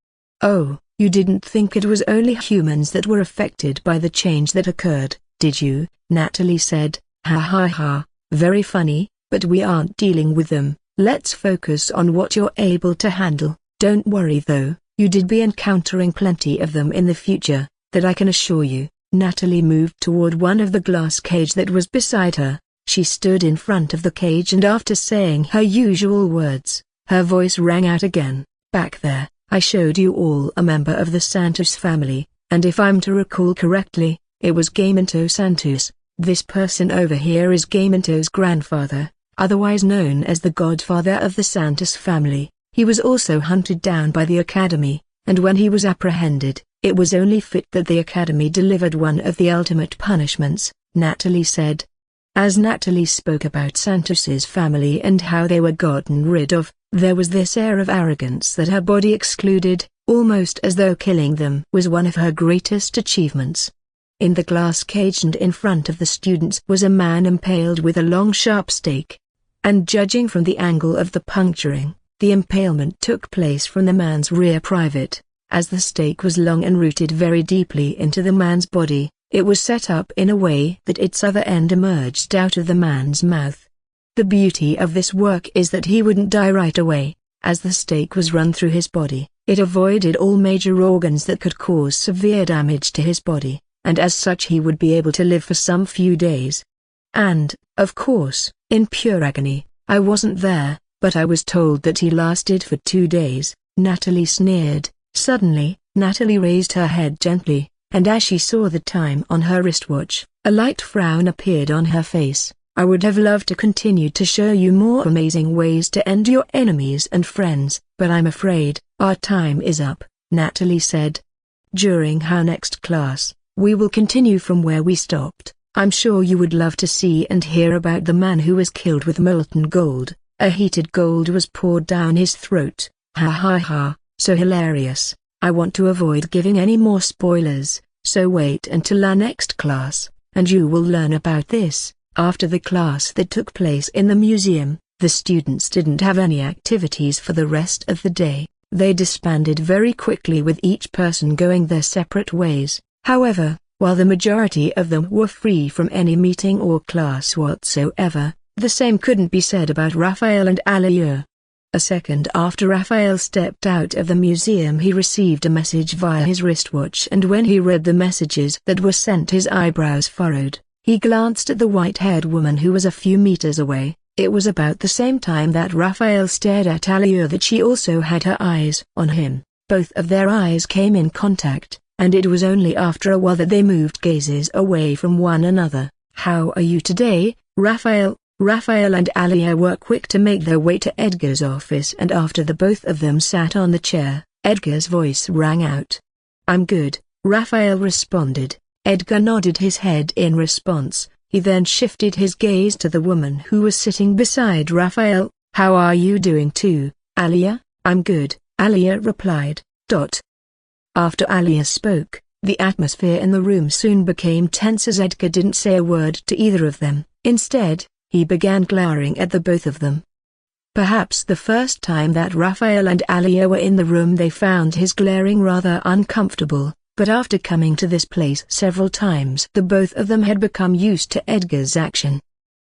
"Oh, you didn't think it was only humans that were affected by the change that occurred, did you?" Natalie said. "Ha ha ha, very funny, but we aren't dealing with them. Let's focus on what you're able to handle. Don't worry though, you did be encountering plenty of them in the future, that I can assure you." Natalie moved toward one of the glass cage that was beside her. She stood in front of the cage, and after saying her usual words, her voice rang out again. "Back there, I showed you all a member of the Santos family, and if I'm to recall correctly, it was Gaminto Santos. This person over here is Gaminto's grandfather, otherwise known as the godfather of the Santos family. He was also hunted down by the Academy, and when he was apprehended, it was only fit that the Academy delivered one of the ultimate punishments," Natalie said. As Natalie spoke about Santos's family and how they were gotten rid of, there was this air of arrogance that her body excluded, almost as though killing them was one of her greatest achievements. In the glass cage and in front of the students was a man impaled with a long sharp stake. And judging from the angle of the puncturing, the impalement took place from the man's rear private. As the stake was long and rooted very deeply into the man's body, it was set up in a way that its other end emerged out of the man's mouth. The beauty of this work is that he wouldn't die right away. As the stake was run through his body, it avoided all major organs that could cause severe damage to his body, and as such he would be able to live for some few days. And, of course, in pure agony, I wasn't there, but I was told that he lasted for 2 days, Natalie sneered. Suddenly, Natalie raised her head gently, and as she saw the time on her wristwatch, a light frown appeared on her face. "I would have loved to continue to show you more amazing ways to end your enemies and friends, but I'm afraid our time is up," Natalie said. "During our next class, we will continue from where we stopped. I'm sure you would love to see and hear about the man who was killed with molten gold. A heated gold was poured down his throat. Ha ha ha. So hilarious. I want to avoid giving any more spoilers, so wait until our next class, and you will learn about this." After the class that took place in the museum, the students didn't have any activities for the rest of the day. They disbanded very quickly, with each person going their separate ways. However, while the majority of them were free from any meeting or class whatsoever, the same couldn't be said about Raphael and Aliur. A second after Raphael stepped out of the museum, he received a message via his wristwatch, and when he read the messages that were sent, his eyebrows furrowed. He glanced at the white-haired woman who was a few meters away. It was about the same time that Raphael stared at Aliur that she also had her eyes on him. Both of their eyes came in contact, and it was only after a while that they moved gazes away from one another. "How are you today, Raphael?" Raphael and Aliur were quick to make their way to Edgar's office, and after the both of them sat on the chair, Edgar's voice rang out. "I'm good," Raphael responded. Edgar nodded his head in response. He then shifted his gaze to the woman who was sitting beside Raphael. "How are you doing too, Aliur?" "I'm good," Aliur replied. After Aliur spoke, the atmosphere in the room soon became tense as Edgar didn't say a word to either of them. Instead, he began glowering at the both of them. Perhaps the first time that Raphael and Alia were in the room they found his glaring rather uncomfortable, but after coming to this place several times the both of them had become used to Edgar's action.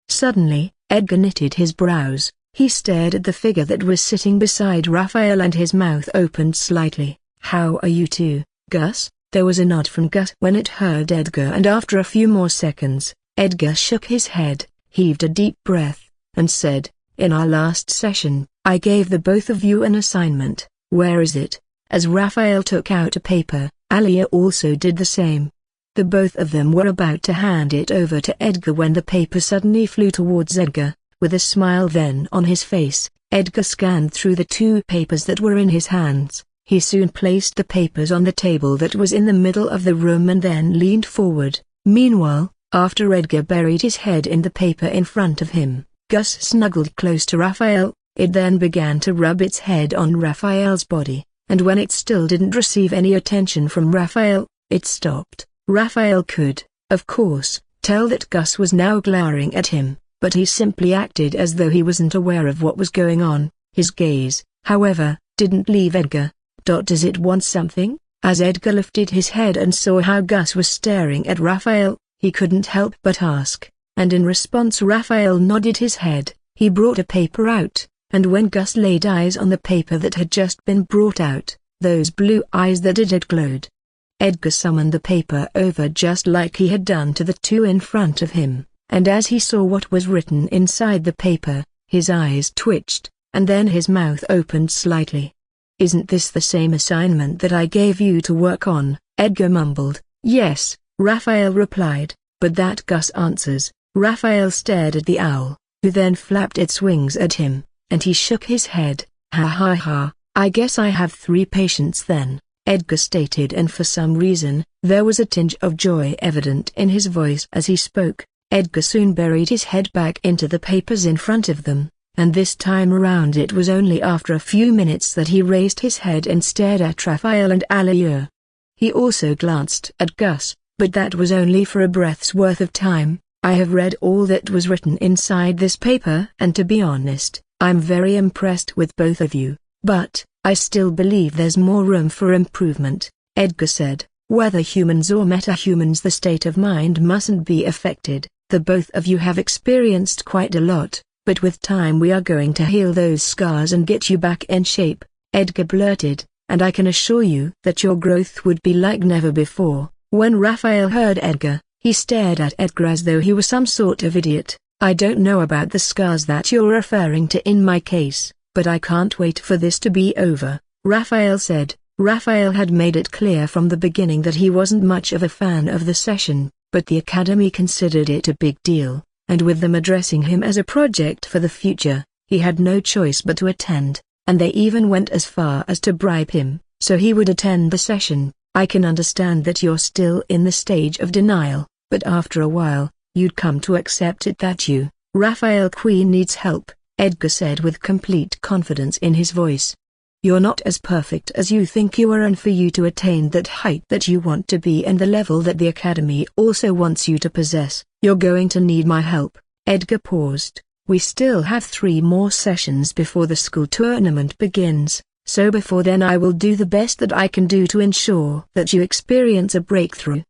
Suddenly, Edgar knitted his brows. He stared at the figure that was sitting beside Raphael and his mouth opened slightly. "How are you two, Gus?" There was a nod from Gus when it heard Edgar, and after a few more seconds, Edgar shook his head, heaved a deep breath, and said, "In our last session, I gave the both of you an assignment. Where is it?" As Raphael took out a paper, Alia also did the same. The both of them were about to hand it over to Edgar when the paper suddenly flew towards Edgar. With a smile then on his face, Edgar scanned through the two papers that were in his hands. He soon placed the papers on the table that was in the middle of the room and then leaned forward. Meanwhile, after Edgar buried his head in the paper in front of him, Gus snuggled close to Raphael. It then began to rub its head on Raphael's body, and when it still didn't receive any attention from Raphael, it stopped. Raphael could, of course, tell that Gus was now glowering at him, but he simply acted as though he wasn't aware of what was going on. His gaze, however, didn't leave Edgar. "Does it want something?" As Edgar lifted his head and saw how Gus was staring at Raphael, he couldn't help but ask, and in response Raphael nodded his head. He brought a paper out, and when Gus laid eyes on the paper that had just been brought out, those blue eyes that it had glowed. Edgar summoned the paper over just like he had done to the two in front of him, and as he saw what was written inside the paper, his eyes twitched, and then his mouth opened slightly. "Isn't this the same assignment that I gave you to work on?" Edgar mumbled. "Yes," Raphael replied, "but that Gus answers." Raphael stared at the owl, who then flapped its wings at him, and he shook his head. "Ha ha ha, I guess I have 3 patients then," Edgar stated, and for some reason, there was a tinge of joy evident in his voice as he spoke. Edgar soon buried his head back into the papers in front of them, and this time around it was only after a few minutes that he raised his head and stared at Raphael and Alia. He also glanced at Gus, but that was only for a breath's worth of time. "I have read all that was written inside this paper, and to be honest, I'm very impressed with both of you, but I still believe there's more room for improvement," Edgar said. "Whether humans or metahumans, the state of mind mustn't be affected. The both of you have experienced quite a lot, but with time we are going to heal those scars and get you back in shape," Edgar blurted, "and I can assure you that your growth would be like never before." When Raphael heard Edgar, he stared at Edgar as though he was some sort of idiot. "I don't know about the scars that you're referring to in my case, but I can't wait for this to be over," Raphael said. Raphael had made it clear from the beginning that he wasn't much of a fan of the session, but the Academy considered it a big deal, and with them addressing him as a project for the future, he had no choice but to attend, and they even went as far as to bribe him, so he would attend the session. "I can understand that you're still in the stage of denial, but after a while, you'd come to accept it that you, Raphael Queen, needs help," Edgar said with complete confidence in his voice. "You're not as perfect as you think you are, and for you to attain that height that you want to be and the level that the Academy also wants you to possess, you're going to need my help." Edgar paused. "We still have 3 more sessions before the school tournament begins, so before then I will do the best that I can do to ensure that you experience a breakthrough."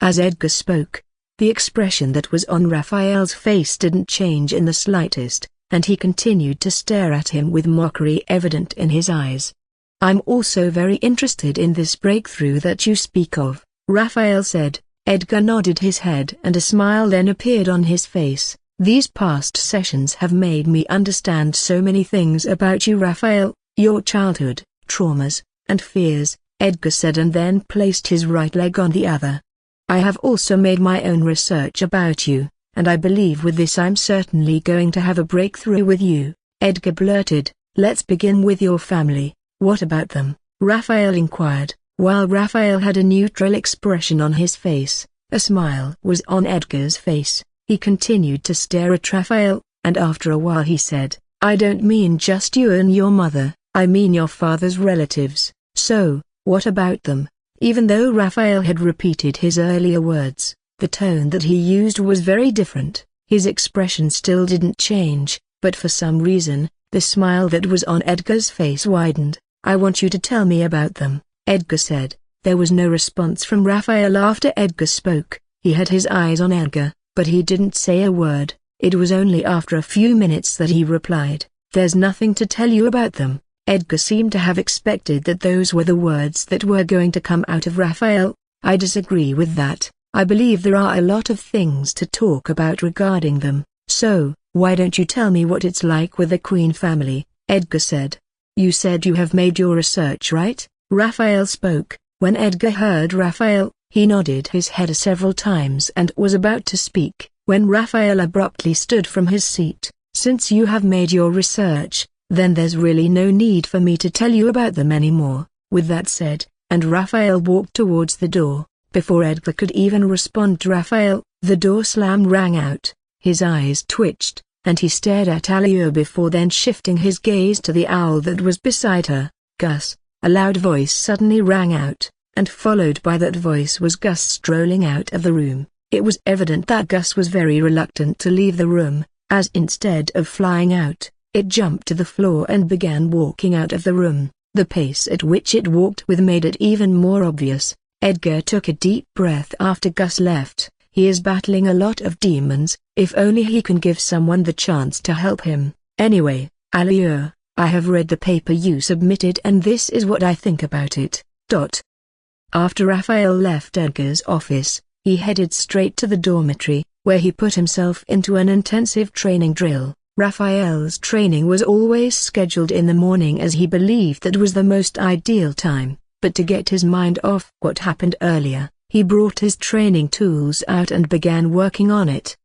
As Edgar spoke, the expression that was on Raphael's face didn't change in the slightest, and he continued to stare at him with mockery evident in his eyes. "I'm also very interested in this breakthrough that you speak of," Raphael said. Edgar nodded his head and a smile then appeared on his face. "These past sessions have made me understand so many things about you, Raphael, your childhood, traumas, and fears," Edgar said, and then placed his right leg on the other. "I have also made my own research about you, and I believe with this I'm certainly going to have a breakthrough with you," Edgar blurted. "Let's begin with your family. What about them?" Raphael inquired. While Raphael had a neutral expression on his face, a smile was on Edgar's face. He continued to stare at Raphael, and after a while he said, "I don't mean just you and your mother, I mean your father's relatives. So, what about them?" Even though Raphael had repeated his earlier words, the tone that he used was very different. His expression still didn't change, but for some reason, The smile that was on Edgar's face widened. "I want you to tell me about them," Edgar said. There was no response from Raphael after Edgar spoke. He had his eyes on Edgar, but he didn't say a word. It was only after a few minutes that he replied, "There's nothing to tell you about them." Edgar seemed to have expected that those were the words that were going to come out of Raphael. "I disagree with that. I believe there are a lot of things to talk about regarding them. So, why don't you tell me what it's like with the Queen family?" Edgar said. "You said you have made your research, right?" Raphael spoke. When Edgar heard Raphael, he nodded his head several times and was about to speak, when Raphael abruptly stood from his seat. "Since you have made your research, then there's really no need for me to tell you about them anymore." With that said, and Raphael walked towards the door. Before Edgar could even respond to Raphael, the door slam rang out. His eyes twitched, and he stared at Aliyah before then shifting his gaze to the owl that was beside her. "Gus," a loud voice suddenly rang out, and followed by that voice was Gus strolling out of the room. It was evident that Gus was very reluctant to leave the room, as instead of flying out, it jumped to the floor and began walking out of the room. The pace at which it walked with made it even more obvious. Edgar took a deep breath after Gus left. He is battling a lot of demons, if only he can give someone the chance to help him. "Anyway, Aliyah, I have read the paper you submitted and this is what I think about it." After Raphael left Edgar's office, he headed straight to the dormitory, where he put himself into an intensive training drill. Raphael's training was always scheduled in the morning as he believed that was the most ideal time, but to get his mind off what happened earlier, he brought his training tools out and began working on it.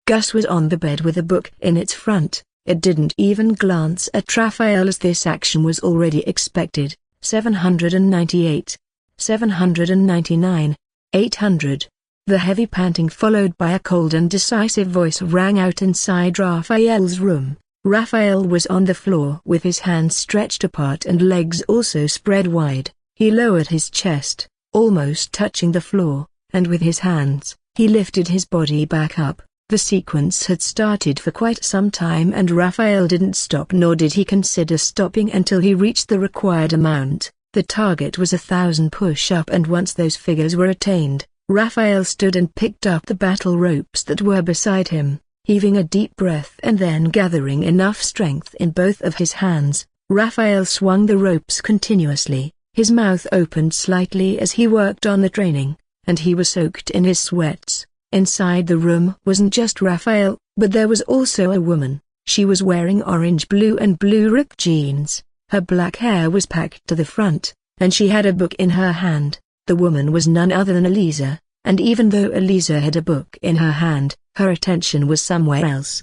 Gus was on the bed with a book in its front. It didn't even glance at Raphael as this action was already expected. 798, 799, 800. The heavy panting followed by a cold and decisive voice rang out inside Raphael's room. Raphael was on the floor with his hands stretched apart and legs also spread wide. He lowered his chest, almost touching the floor, and with his hands, he lifted his body back up. The sequence had started for quite some time and Raphael didn't stop, nor did he consider stopping until he reached the required amount. The target was 1,000 push-up, and once those figures were attained, Raphael stood and picked up the battle ropes that were beside him. Heaving a deep breath and then gathering enough strength in both of his hands, Raphael swung the ropes continuously. His mouth opened slightly as he worked on the training, and he was soaked in his sweats. Inside the room wasn't just Raphael, but there was also a woman. She was wearing orange, blue and blue ripped jeans. Her black hair was packed to the front, and she had a book in her hand. The woman was none other than Elisa, and even though Elisa had a book in her hand, her attention was somewhere else.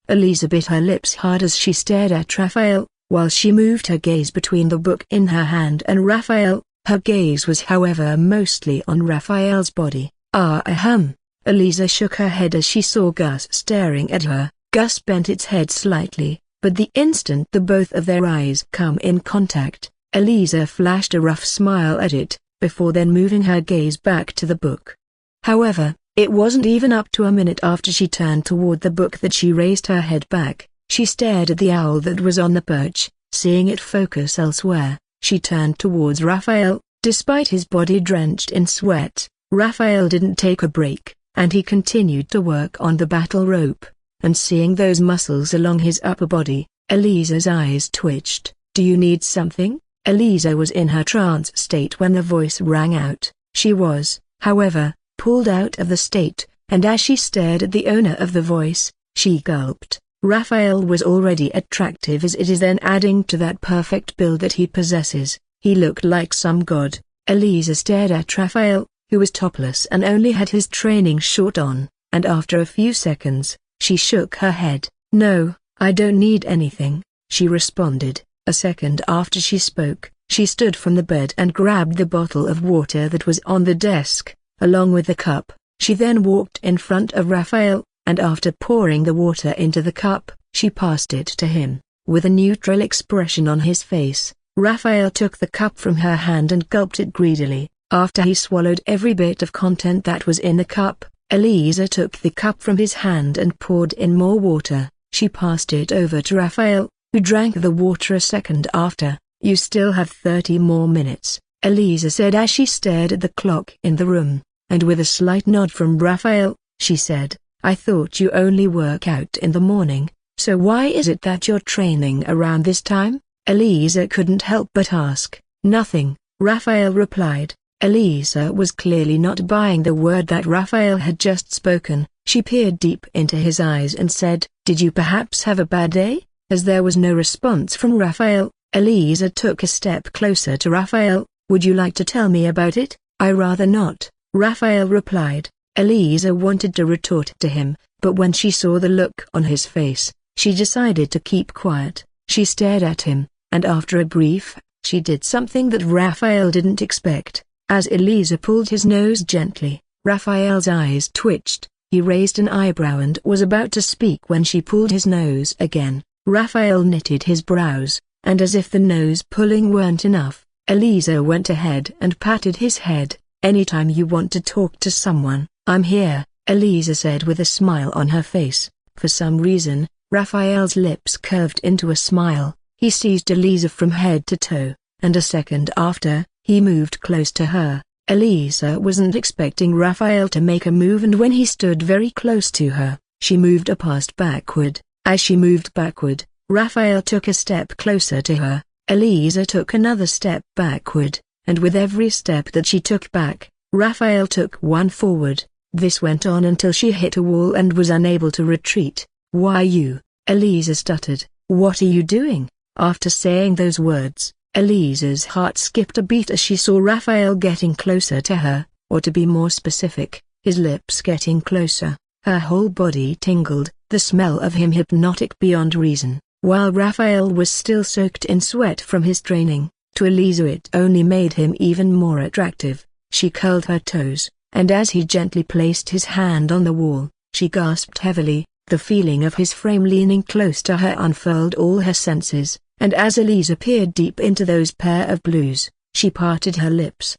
Elisa bit her lips hard as she stared at Raphael, while she moved her gaze between the book in her hand and Raphael. Her gaze was however mostly on Raphael's body. Elisa shook her head as she saw Gus staring at her. Gus bent its head slightly, but the instant the both of their eyes come in contact, Elisa flashed a rough smile at it, before then moving her gaze back to the book. However, it wasn't even up to a minute after she turned toward the book that she raised her head back. She stared at the owl that was on the perch. Seeing it focus elsewhere, she turned towards Raphael. Despite his body drenched in sweat, Raphael didn't take a break, and he continued to work on the battle rope. And seeing those muscles along his upper body, Elisa's eyes twitched. "Do you need something?" Elisa was in her trance state when the voice rang out. She was, however, pulled out of the state, and as she stared at the owner of the voice, she gulped. Raphael was already attractive as it is, then adding to that perfect build that he possesses, he looked like some god. Elisa stared at Raphael, who was topless and only had his training short on, and after a few seconds, she shook her head. "No, I don't need anything," she responded. A second after she spoke, she stood from the bed and grabbed the bottle of water that was on the desk, along with the cup. She then walked in front of Raphael, and after pouring the water into the cup, she passed it to him. With a neutral expression on his face, Raphael took the cup from her hand and gulped it greedily. After he swallowed every bit of content that was in the cup, Elisa took the cup from his hand and poured in more water. She passed it over to Raphael, who drank the water a second after. "You still have 30 more minutes," Elisa said as she stared at the clock in the room, and with a slight nod from Raphael, she said, "I thought you only work out in the morning, so why is it that you're training around this time?" Elisa couldn't help but ask. "Nothing," Raphael replied. Elisa was clearly not buying the word that Raphael had just spoken. She peered deep into his eyes and said, "Did you perhaps have a bad day?" As there was no response from Raphael, Elisa took a step closer to Raphael. "Would you like to tell me about it?" "I rather not," Raphael replied. Elisa wanted to retort to him, but when she saw the look on his face, she decided to keep quiet. She stared at him, and after a brief, she did something that Raphael didn't expect. As Elisa pulled his nose gently, Raphael's eyes twitched. He raised an eyebrow and was about to speak when she pulled his nose again. Raphael knitted his brows, and as if the nose pulling weren't enough, Elisa went ahead and patted his head. "Anytime you want to talk to someone, I'm here," Elisa said with a smile on her face. For some reason, Raphael's lips curved into a smile. He seized Elisa from head to toe, and a second after, he moved close to her. Elisa wasn't expecting Raphael to make a move, and when he stood very close to her, she moved a pace backward. As she moved backward, Raphael took a step closer to her. Elisa took another step backward, and with every step that she took back, Raphael took one forward. This went on until she hit a wall and was unable to retreat. "Why you?" Elisa stuttered. "What are you doing?" After saying those words, Elisa's heart skipped a beat as she saw Raphael getting closer to her, or to be more specific, his lips getting closer. Her whole body tingled, the smell of him hypnotic beyond reason. While Raphael was still soaked in sweat from his training, to Elisa it only made him even more attractive. She curled her toes, and as he gently placed his hand on the wall, she gasped heavily. The feeling of his frame leaning close to her unfurled all her senses, and as Elisa peered deep into those pair of blues, she parted her lips.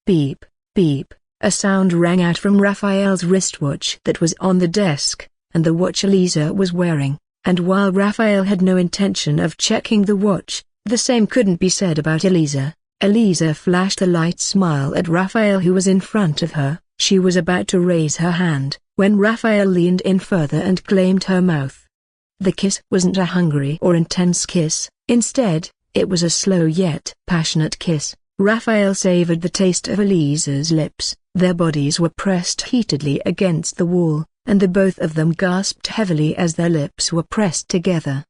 Beep, beep, a sound rang out from Raphael's wristwatch that was on the desk, and the watch Elisa was wearing, and while Raphael had no intention of checking the watch, the same couldn't be said about Elisa. Elisa flashed a light smile at Raphael who was in front of her. She was about to raise her hand, when Raphael leaned in further and claimed her mouth. The kiss wasn't a hungry or intense kiss, instead, it was a slow yet passionate kiss. Raphael savored the taste of Elisa's lips. Their bodies were pressed heatedly against the wall, and the both of them gasped heavily as their lips were pressed together.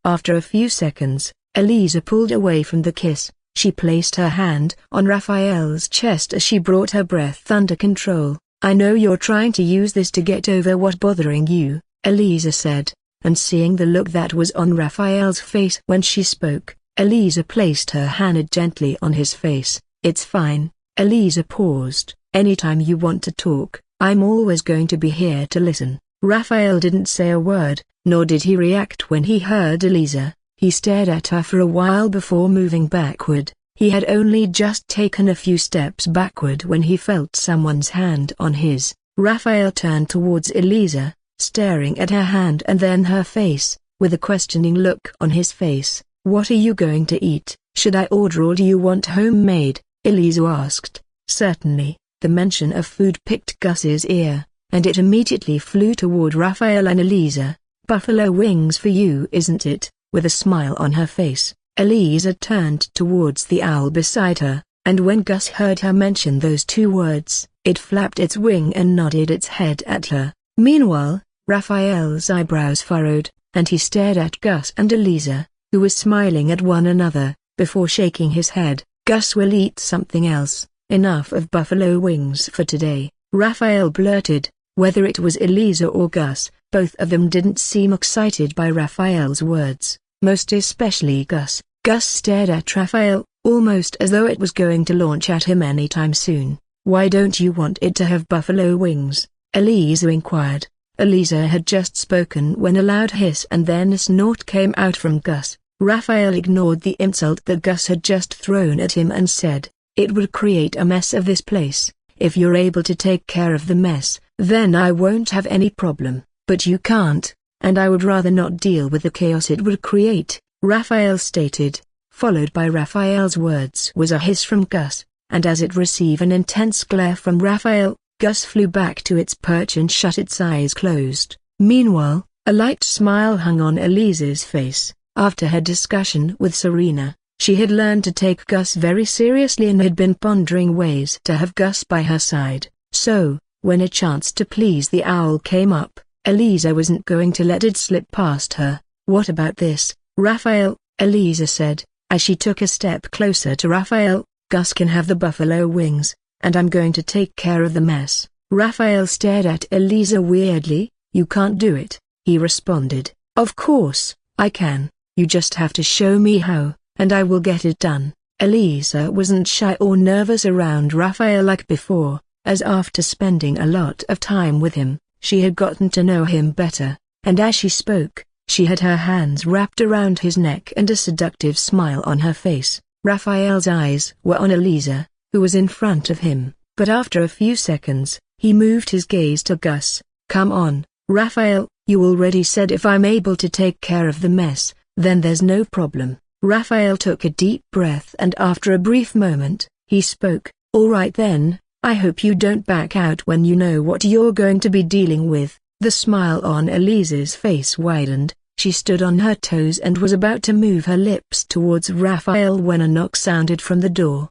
After a few seconds, Elisa pulled away from the kiss. She placed her hand on Raphael's chest as she brought her breath under control. "I know you're trying to use this to get over what's bothering you," Elisa said, and seeing the look that was on Raphael's face when she spoke, Elisa placed her hand gently on his face. "It's fine." Elisa paused. "Anytime you want to talk, I'm always going to be here to listen." Raphael didn't say a word, nor did he react when he heard Elisa. He stared at her for a while before moving backward. He had only just taken a few steps backward when he felt someone's hand on his. Raphael turned towards Elisa, staring at her hand and then her face, with a questioning look on his face. "What are you going to eat? Should I order or do you want homemade?" Elisa asked. "Certainly." The mention of food picked Gus's ear, and it immediately flew toward Raphael and Elisa. "Buffalo wings for you, isn't it?" With a smile on her face, Elisa turned towards the owl beside her, and when Gus heard her mention those two words, it flapped its wing and nodded its head at her. Meanwhile, Raphael's eyebrows furrowed, and he stared at Gus and Elisa, who were smiling at one another, before shaking his head. "Gus will eat something else. Enough of buffalo wings for today," Raphael blurted. Whether it was Elisa or Gus, both of them didn't seem excited by Raphael's words, most especially Gus. Gus stared at Raphael, almost as though it was going to launch at him anytime soon. "Why don't you want it to have buffalo wings?" Elisa inquired. Elisa had just spoken when a loud hiss and then a snort came out from Gus. Raphael ignored the insult that Gus had just thrown at him and said, "It would create a mess of this place. If you're able to take care of the mess, then I won't have any problem, but you can't." and I would rather not deal with the chaos it would create, Raphael stated. Followed by Raphael's words was a hiss from Gus, and as it received an intense glare from Raphael, Gus flew back to its perch and shut its eyes closed. Meanwhile, a light smile hung on Elise's face. After her discussion with Serena, she had learned to take Gus very seriously and had been pondering ways to have Gus by her side. So, when a chance to please the owl came up, Elisa wasn't going to let it slip past her. "What about this, Raphael?" Elisa said, as she took a step closer to Raphael. "Gus can have the buffalo wings, and I'm going to take care of the mess." Raphael stared at Elisa weirdly. "You can't do it," he responded. "Of course, I can. You just have to show me how, and I will get it done." Elisa wasn't shy or nervous around Raphael like before, as after spending a lot of time with him, she had gotten to know him better, and as she spoke, she had her hands wrapped around his neck and a seductive smile on her face. Raphael's eyes were on Elisa, who was in front of him, but after a few seconds, he moved his gaze to Gus. "Come on, Raphael, you already said if I'm able to take care of the mess, then there's no problem." Raphael took a deep breath and after a brief moment, he spoke. "All right then, I hope you don't back out when you know what you're going to be dealing with." The smile on Elisa's face widened. She stood on her toes and was about to move her lips towards Raphael when a knock sounded from the door.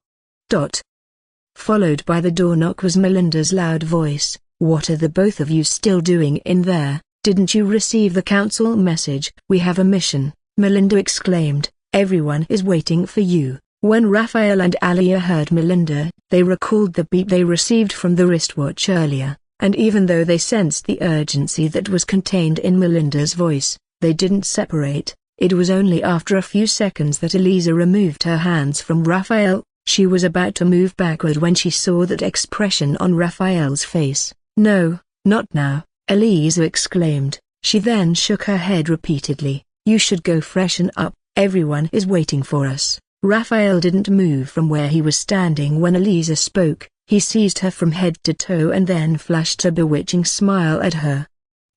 Followed by the door knock was Melinda's loud voice. "What are the both of you still doing in there? Didn't you receive the council message?" "We have a mission," Melinda exclaimed. "Everyone is waiting for you." When Raphael and Alia heard Melinda, they recalled the beep they received from the wristwatch earlier, and even though they sensed the urgency that was contained in Melinda's voice, they didn't separate. It was only after a few seconds that Elisa removed her hands from Raphael. She was about to move backward when she saw that expression on Raphael's face. "No, not now," Elisa exclaimed. She then shook her head repeatedly. "You should go freshen up, everyone is waiting for us." Raphael didn't move from where he was standing when Elisa spoke. He seized her from head to toe and then flashed a bewitching smile at her.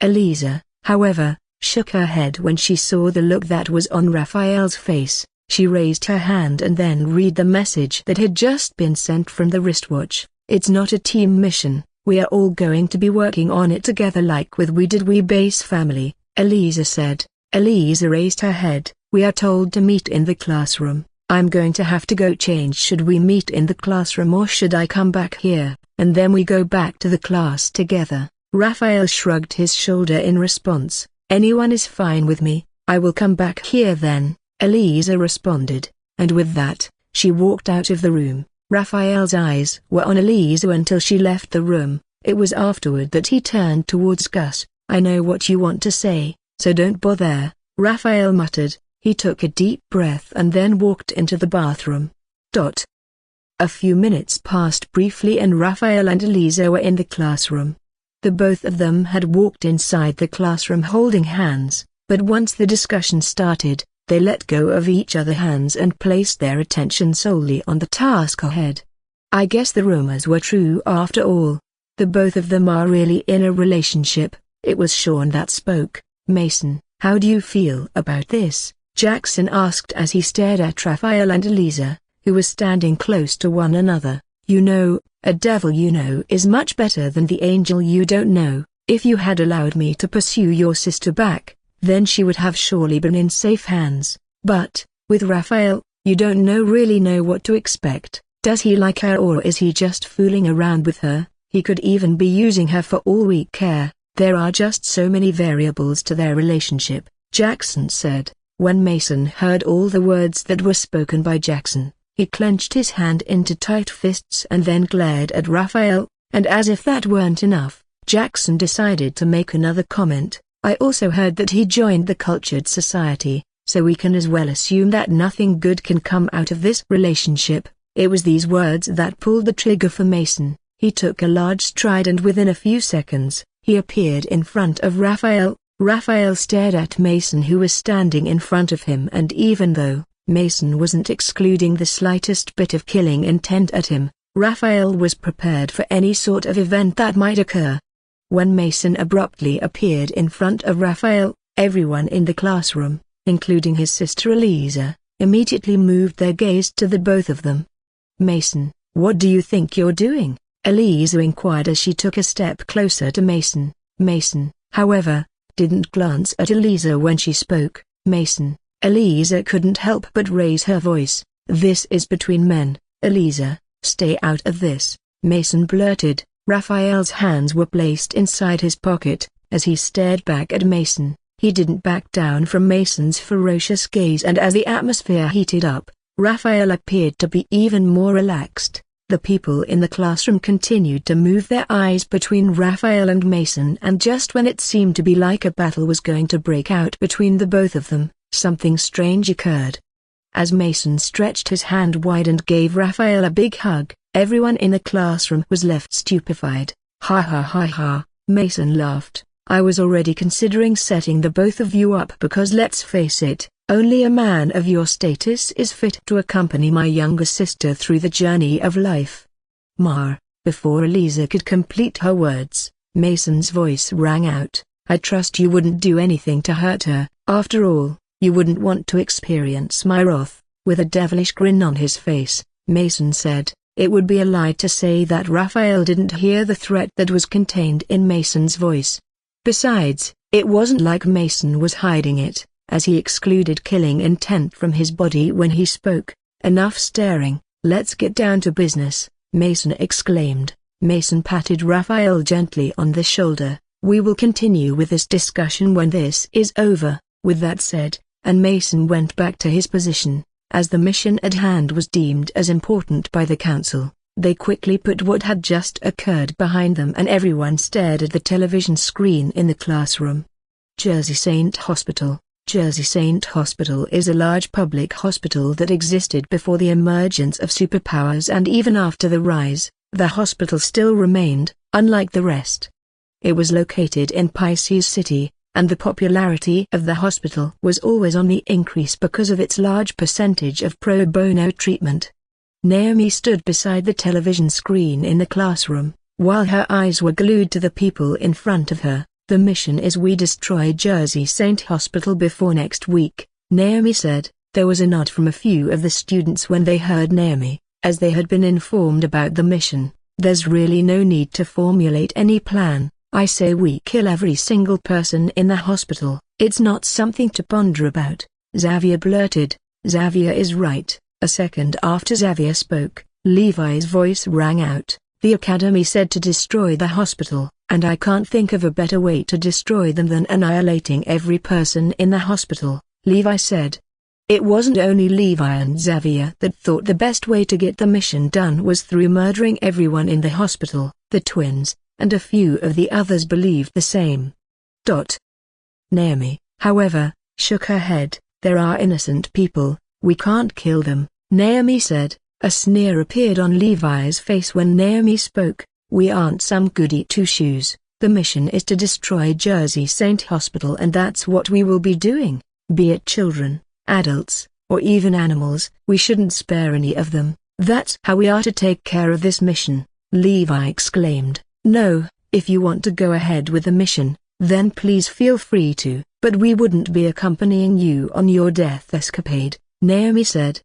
Elisa, however, shook her head when she saw the look that was on Raphael's face. She raised her hand and then read the message that had just been sent from the wristwatch. "It's not a team mission, we are all going to be working on it together like with We Base Family," Elisa said. Elisa raised her head. "We are told to meet in the classroom. I'm going to have to go change. Should we meet in the classroom or should I come back here, and then we go back to the class together?" Raphael shrugged his shoulder in response. "Anyone is fine with me, I will come back here then," Elisa responded, and with that, she walked out of the room. Raphael's eyes were on Elisa until she left the room. It was afterward that he turned towards Gus. "I know what you want to say, so don't bother," Raphael muttered. He took a deep breath and then walked into the bathroom. A few minutes passed briefly and Raphael and Elisa were in the classroom. The both of them had walked inside the classroom holding hands, but once the discussion started, they let go of each other's hands and placed their attention solely on the task ahead. "I guess the rumors were true after all. The both of them are really in a relationship." It was Sean that spoke. "Mason, how do you feel about this?" Jackson asked as he stared at Raphael and Elisa, who were standing close to one another. "You know, a devil you know is much better than the angel you don't know. If you had allowed me to pursue your sister back, then she would have surely been in safe hands. But, with Raphael, you don't really know what to expect. Does he like her or is he just fooling around with her? He could even be using her for all we care. There are just so many variables to their relationship," Jackson said. When Mason heard all the words that were spoken by Jackson, he clenched his hand into tight fists and then glared at Raphael, and as if that weren't enough, Jackson decided to make another comment. "I also heard that he joined the cultured society, so we can as well assume that nothing good can come out of this relationship." It was these words that pulled the trigger for Mason. He took a large stride and within a few seconds, he appeared in front of Raphael. Raphael stared at Mason who was standing in front of him, and even though Mason wasn't excluding the slightest bit of killing intent at him, Raphael was prepared for any sort of event that might occur. When Mason abruptly appeared in front of Raphael, Everyone in the classroom, including his sister Eliza, immediately moved their gaze to the both of them. "Mason, what do you think you're doing?" Eliza inquired as she took a step closer to Mason. Mason, however, didn't glance at Eliza when she spoke. Eliza couldn't help but raise her voice. "This is between men, Eliza, stay out of this," Mason blurted. Raphael's hands were placed inside his pocket. As he stared back at Mason, he didn't back down from Mason's ferocious gaze, and as the atmosphere heated up, Raphael appeared to be even more relaxed. The people in the classroom continued to move their eyes between Raphael and Mason, and just when it seemed to be like a battle was going to break out between the both of them, something strange occurred. As Mason stretched his hand wide and gave Raphael a big hug, everyone in the classroom was left stupefied. "Ha ha ha ha," Mason laughed. "I was already considering setting the both of you up because let's face it, only a man of your status is fit to accompany my younger sister through the journey of life." Before Eliza could complete her words, Mason's voice rang out. "I trust you wouldn't do anything to hurt her. After all, you wouldn't want to experience my wrath." With a devilish grin on his face, Mason said, "It would be a lie to say that Raphael didn't hear the threat that was contained in Mason's voice. Besides, it wasn't like Mason was hiding it, as he excluded killing intent from his body when he spoke." "Enough staring, let's get down to business," Mason exclaimed. Mason patted Raphael gently on the shoulder. "We will continue with this discussion when this is over." With that said, and Mason went back to his position. As the mission at hand was deemed as important by the council, they quickly put what had just occurred behind them, and everyone stared at the television screen in the classroom. Jersey Saint Hospital. Jersey Saint Hospital is a large public hospital that existed before the emergence of superpowers, and even after the rise, the hospital still remained, unlike the rest. It was located in Pisces City, and the popularity of the hospital was always on the increase because of its large percentage of pro bono treatment. Naomi stood beside the television screen in the classroom, while her eyes were glued to the people in front of her. "The mission is we destroy Jersey Saint Hospital before next week," Naomi said. There was a nod from a few of the students when they heard Naomi, as they had been informed about the mission. "There's really no need to formulate any plan. I say we kill every single person in the hospital. It's not something to ponder about," Xavier blurted. "Xavier is right." A second after Xavier spoke, Levi's voice rang out. "The Academy said to destroy the hospital, and I can't think of a better way to destroy them than annihilating every person in the hospital," Levi said. It wasn't only Levi and Xavier that thought the best way to get the mission done was through murdering everyone in the hospital. The twins, and a few of the others believed the same. Naomi, however, shook her head. "There are innocent people, we can't kill them," Naomi said. A sneer appeared on Levi's face when Naomi spoke. "We aren't some goody two-shoes. The mission is to destroy Jersey Saint Hospital, and that's what we will be doing. Be it children, adults, or even animals, we shouldn't spare any of them. That's how we are to take care of this mission," Levi exclaimed. "No, if you want to go ahead with the mission, then please feel free to, but we wouldn't be accompanying you on your death escapade," Naomi said.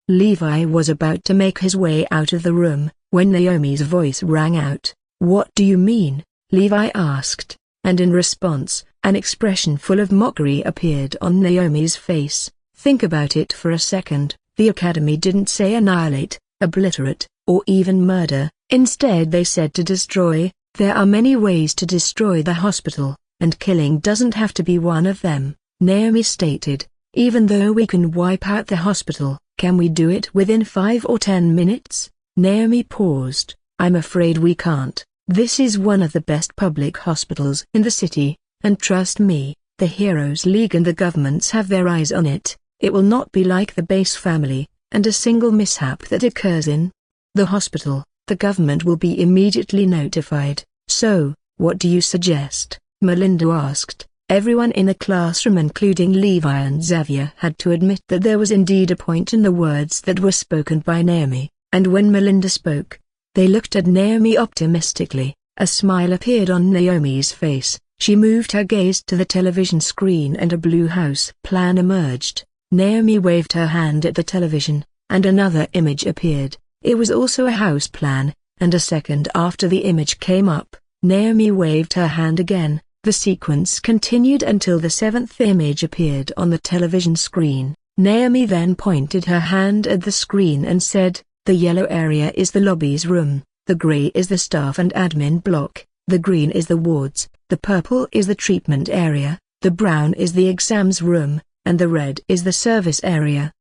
Levi was about to make his way out of the room, when Naomi's voice rang out. "What do you mean?" Levi asked, and in response, an expression full of mockery appeared on Naomi's face. "Think about it for a second. The Academy didn't say annihilate, obliterate, or even murder. Instead they said to destroy. There are many ways to destroy the hospital, and killing doesn't have to be one of them," Naomi stated. "Even though we can wipe out the hospital, can we do it within 5 or 10 minutes? Naomi paused. "I'm afraid we can't. This is one of the best public hospitals in the city, and trust me, the Heroes League and the governments have their eyes on it. It will not be like the Base family, and a single mishap that occurs in the hospital, the government will be immediately notified. So, what do you suggest?" Melinda asked. Everyone in the classroom, including Levi and Xavier, had to admit that there was indeed a point in the words that were spoken by Naomi, and when Melinda spoke, they looked at Naomi optimistically. A smile appeared on Naomi's face. She moved her gaze to the television screen and a blue house plan emerged. Naomi waved her hand at the television, and another image appeared. It was also a house plan, and a second after the image came up, Naomi waved her hand again. The sequence continued until the seventh image appeared on the television screen. Naomi then pointed her hand at the screen and said, "The yellow area is the lobby's room, the gray is the staff and admin block, the green is the wards, the purple is the treatment area, the brown is the exams room, and the red is the service area."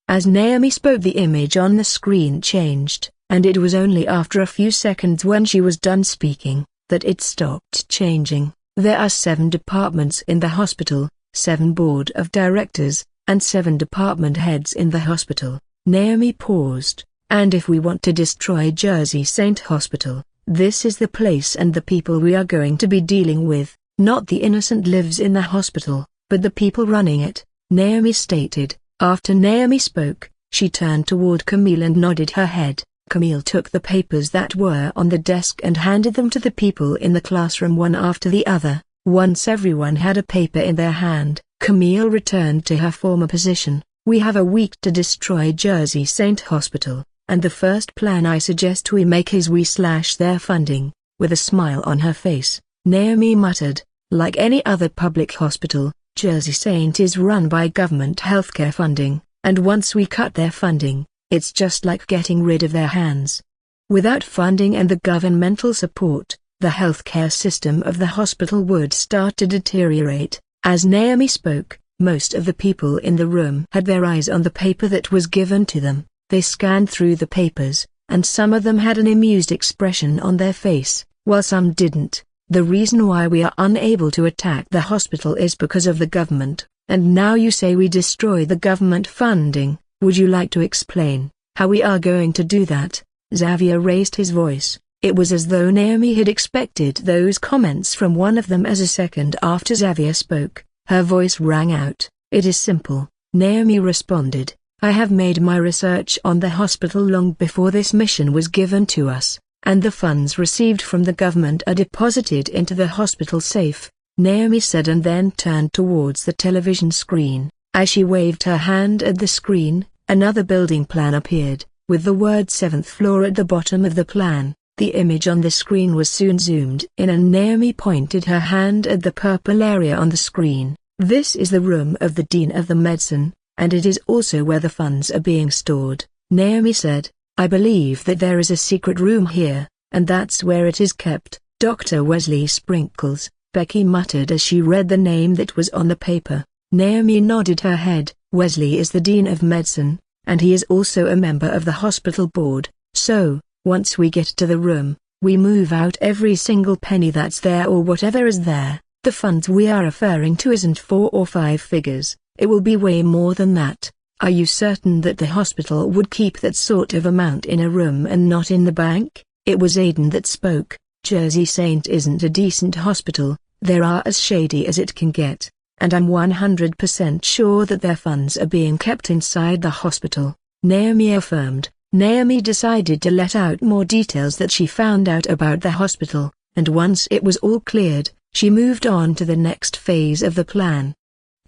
As Naomi spoke, the image on the screen changed, and it was only after a few seconds when she was done speaking, that it stopped changing. There are 7 departments in the hospital, 7 board of directors, and 7 department heads in the hospital. Naomi paused. "And if we want to destroy Jersey Saint Hospital, this is the place and the people we are going to be dealing with. Not the innocent lives in the hospital, but the people running it," Naomi stated. After Naomi spoke, she turned toward Camille and nodded her head. Camille took the papers that were on the desk and handed them to the people in the classroom one after the other. Once everyone had a paper in their hand, Camille returned to her former position. "We have a week to destroy Jersey Saint Hospital, and the first plan I suggest we make is we slash their funding." With a smile on her face, Naomi muttered, "Like any other public hospital, Jersey Saint is run by government healthcare funding, and once we cut their funding, it's just like getting rid of their hands." Without funding and the governmental support, the healthcare system of the hospital would start to deteriorate. As Naomi spoke, most of the people in the room had their eyes on the paper that was given to them. They scanned through the papers, and some of them had an amused expression on their face, while some didn't. "The reason why we are unable to attack the hospital is because of the government, and now you say we destroy the government funding. Would you like to explain how we are going to do that?" Xavier raised his voice. It was as though Naomi had expected those comments from one of them. As a second after Xavier spoke, her voice rang out. "It is simple," Naomi responded. "I have made my research on the hospital long before this mission was given to us, and the funds received from the government are deposited into the hospital safe," Naomi said, and then turned towards the television screen. As she waved her hand at the screen, another building plan appeared, with the word 7th floor at the bottom of the plan. The image on the screen was soon zoomed in and Naomi pointed her hand at the purple area on the screen. "This is the room of the Dean of the Medicine, and it is also where the funds are being stored," Naomi said. "I believe that there is a secret room here, and that's where it is kept." "Dr. Wesley Sprinkles," Becky muttered as she read the name that was on the paper. Naomi nodded her head. "Wesley is the Dean of Medicine, and he is also a member of the hospital board. So, once we get to the room, we move out every single penny that's there or whatever is there. The funds we are referring to isn't 4 or 5 figures, it will be way more than that." "Are you certain that the hospital would keep that sort of amount in a room and not in the bank?" It was Aiden that spoke. "Jersey Saint isn't a decent hospital, they are as shady as it can get, and I'm 100% sure that their funds are being kept inside the hospital," Naomi affirmed. Naomi decided to let out more details that she found out about the hospital, and once it was all cleared, she moved on to the next phase of the plan.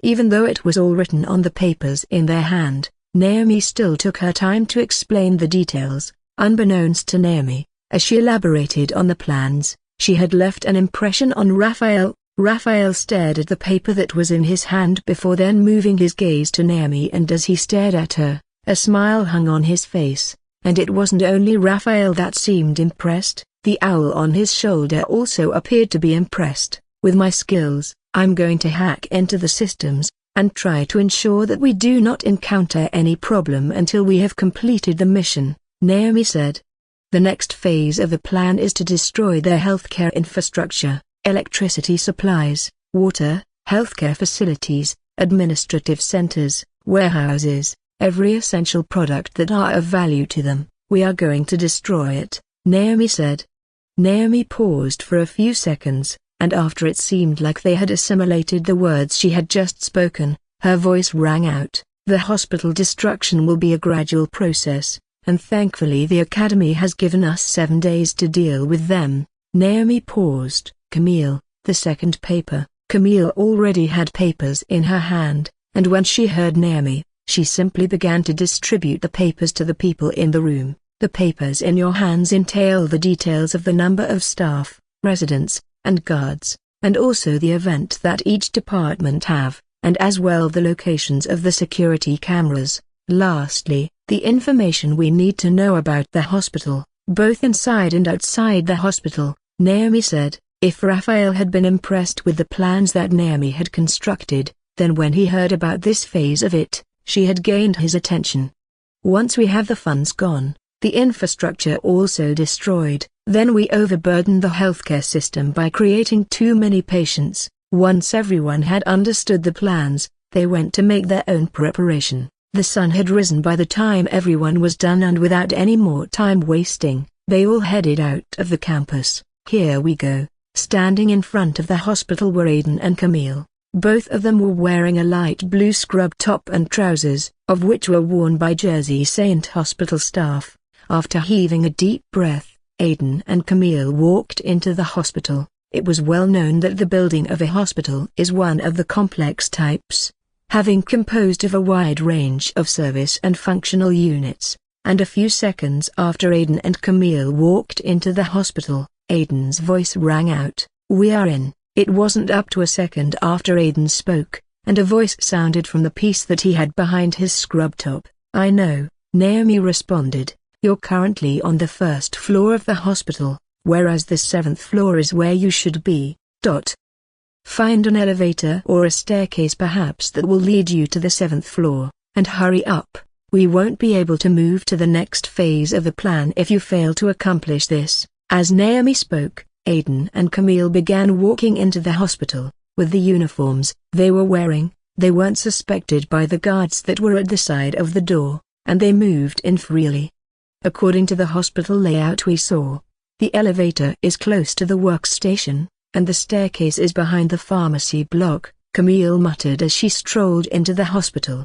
Even though it was all written on the papers in their hand, Naomi still took her time to explain the details. Unbeknownst to Naomi, as she elaborated on the plans, she had left an impression on Raphael. Raphael stared at the paper that was in his hand before then moving his gaze to Naomi, and as he stared at her, a smile hung on his face. And it wasn't only Raphael that seemed impressed, the owl on his shoulder also appeared to be impressed. "With my skills, I'm going to hack into the systems, and try to ensure that we do not encounter any problem until we have completed the mission," Naomi said. "The next phase of the plan is to destroy their healthcare infrastructure, electricity supplies, water, healthcare facilities, administrative centers, warehouses, every essential product that are of value to them. We are going to destroy it," Naomi said. Naomi paused for a few seconds, and after it seemed like they had assimilated the words she had just spoken, her voice rang out. "The hospital destruction will be a gradual process, and thankfully the Academy has given us 7 days to deal with them." Naomi paused. "Camille, the second paper. Camille already had papers in her hand, and when she heard Naomi, she simply began to distribute the papers to the people in the room. The papers in your hands entail the details of the number of staff, residents, and guards, and also the event that each department have, and as well the locations of the security cameras. Lastly, the information we need to know about the hospital, both inside and outside the hospital. Naomi said, if Raphael had been impressed with the plans that Naomi had constructed, then when he heard about this phase of it, she had gained his attention. Once we have the funds gone, the infrastructure also destroyed, then we overburden the healthcare system by creating too many patients. Once everyone had understood the plans, they went to make their own preparation. The sun had risen by the time everyone was done, and without any more time wasting, they all headed out of the campus. Here we go. Standing in front of the hospital were Aiden and Camille. Both of them were wearing a light blue scrub top and trousers, of which were worn by Jersey Saint hospital staff. After heaving a deep breath, Aiden and Camille walked into the hospital. It was well known that the building of a hospital is one of the complex types, having composed of a wide range of service and functional units. And a few seconds after Aiden and Camille walked into the hospital, Aiden's voice rang out, "We are in." It wasn't up to a second after Aiden spoke, and a voice sounded from the piece that he had behind his scrub top. "I know," Naomi responded. "You're currently on the first floor of the hospital, whereas the 7th floor is where you should be. Find an elevator or a staircase perhaps that will lead you to the 7th floor, and hurry up. We won't be able to move to the next phase of the plan if you fail to accomplish this." As Naomi spoke, Aiden and Camille began walking into the hospital. With the uniforms they were wearing, they weren't suspected by the guards that were at the side of the door, and they moved in freely. According to the hospital layout we saw, the elevator is close to the workstation, and the staircase is behind the pharmacy block, Camille muttered as she strolled into the hospital.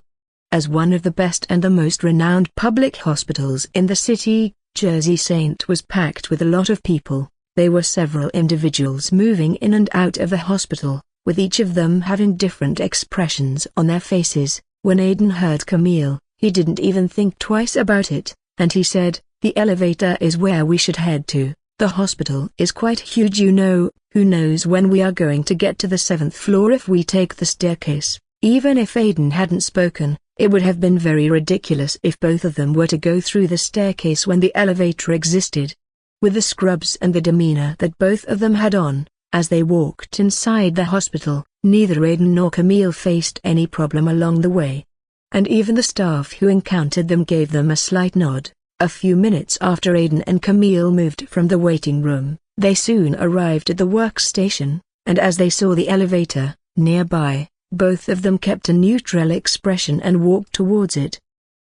As one of the best and the most renowned public hospitals in the city, Jersey Saint was packed with a lot of people. There were several individuals moving in and out of the hospital, with each of them having different expressions on their faces. When Aiden heard Camille, he didn't even think twice about it, and he said, "The elevator is where we should head to. The hospital is quite huge, you know. Who knows when we are going to get to the 7th floor if we take the staircase." Even if Aiden hadn't spoken, it would have been very ridiculous if both of them were to go through the staircase when the elevator existed. With the scrubs and the demeanor that both of them had on, as they walked inside the hospital, neither Aiden nor Camille faced any problem along the way. And even the staff who encountered them gave them a slight nod. A few minutes after Aiden and Camille moved from the waiting room, they soon arrived at the workstation, and as they saw the elevator nearby, both of them kept a neutral expression and walked towards it.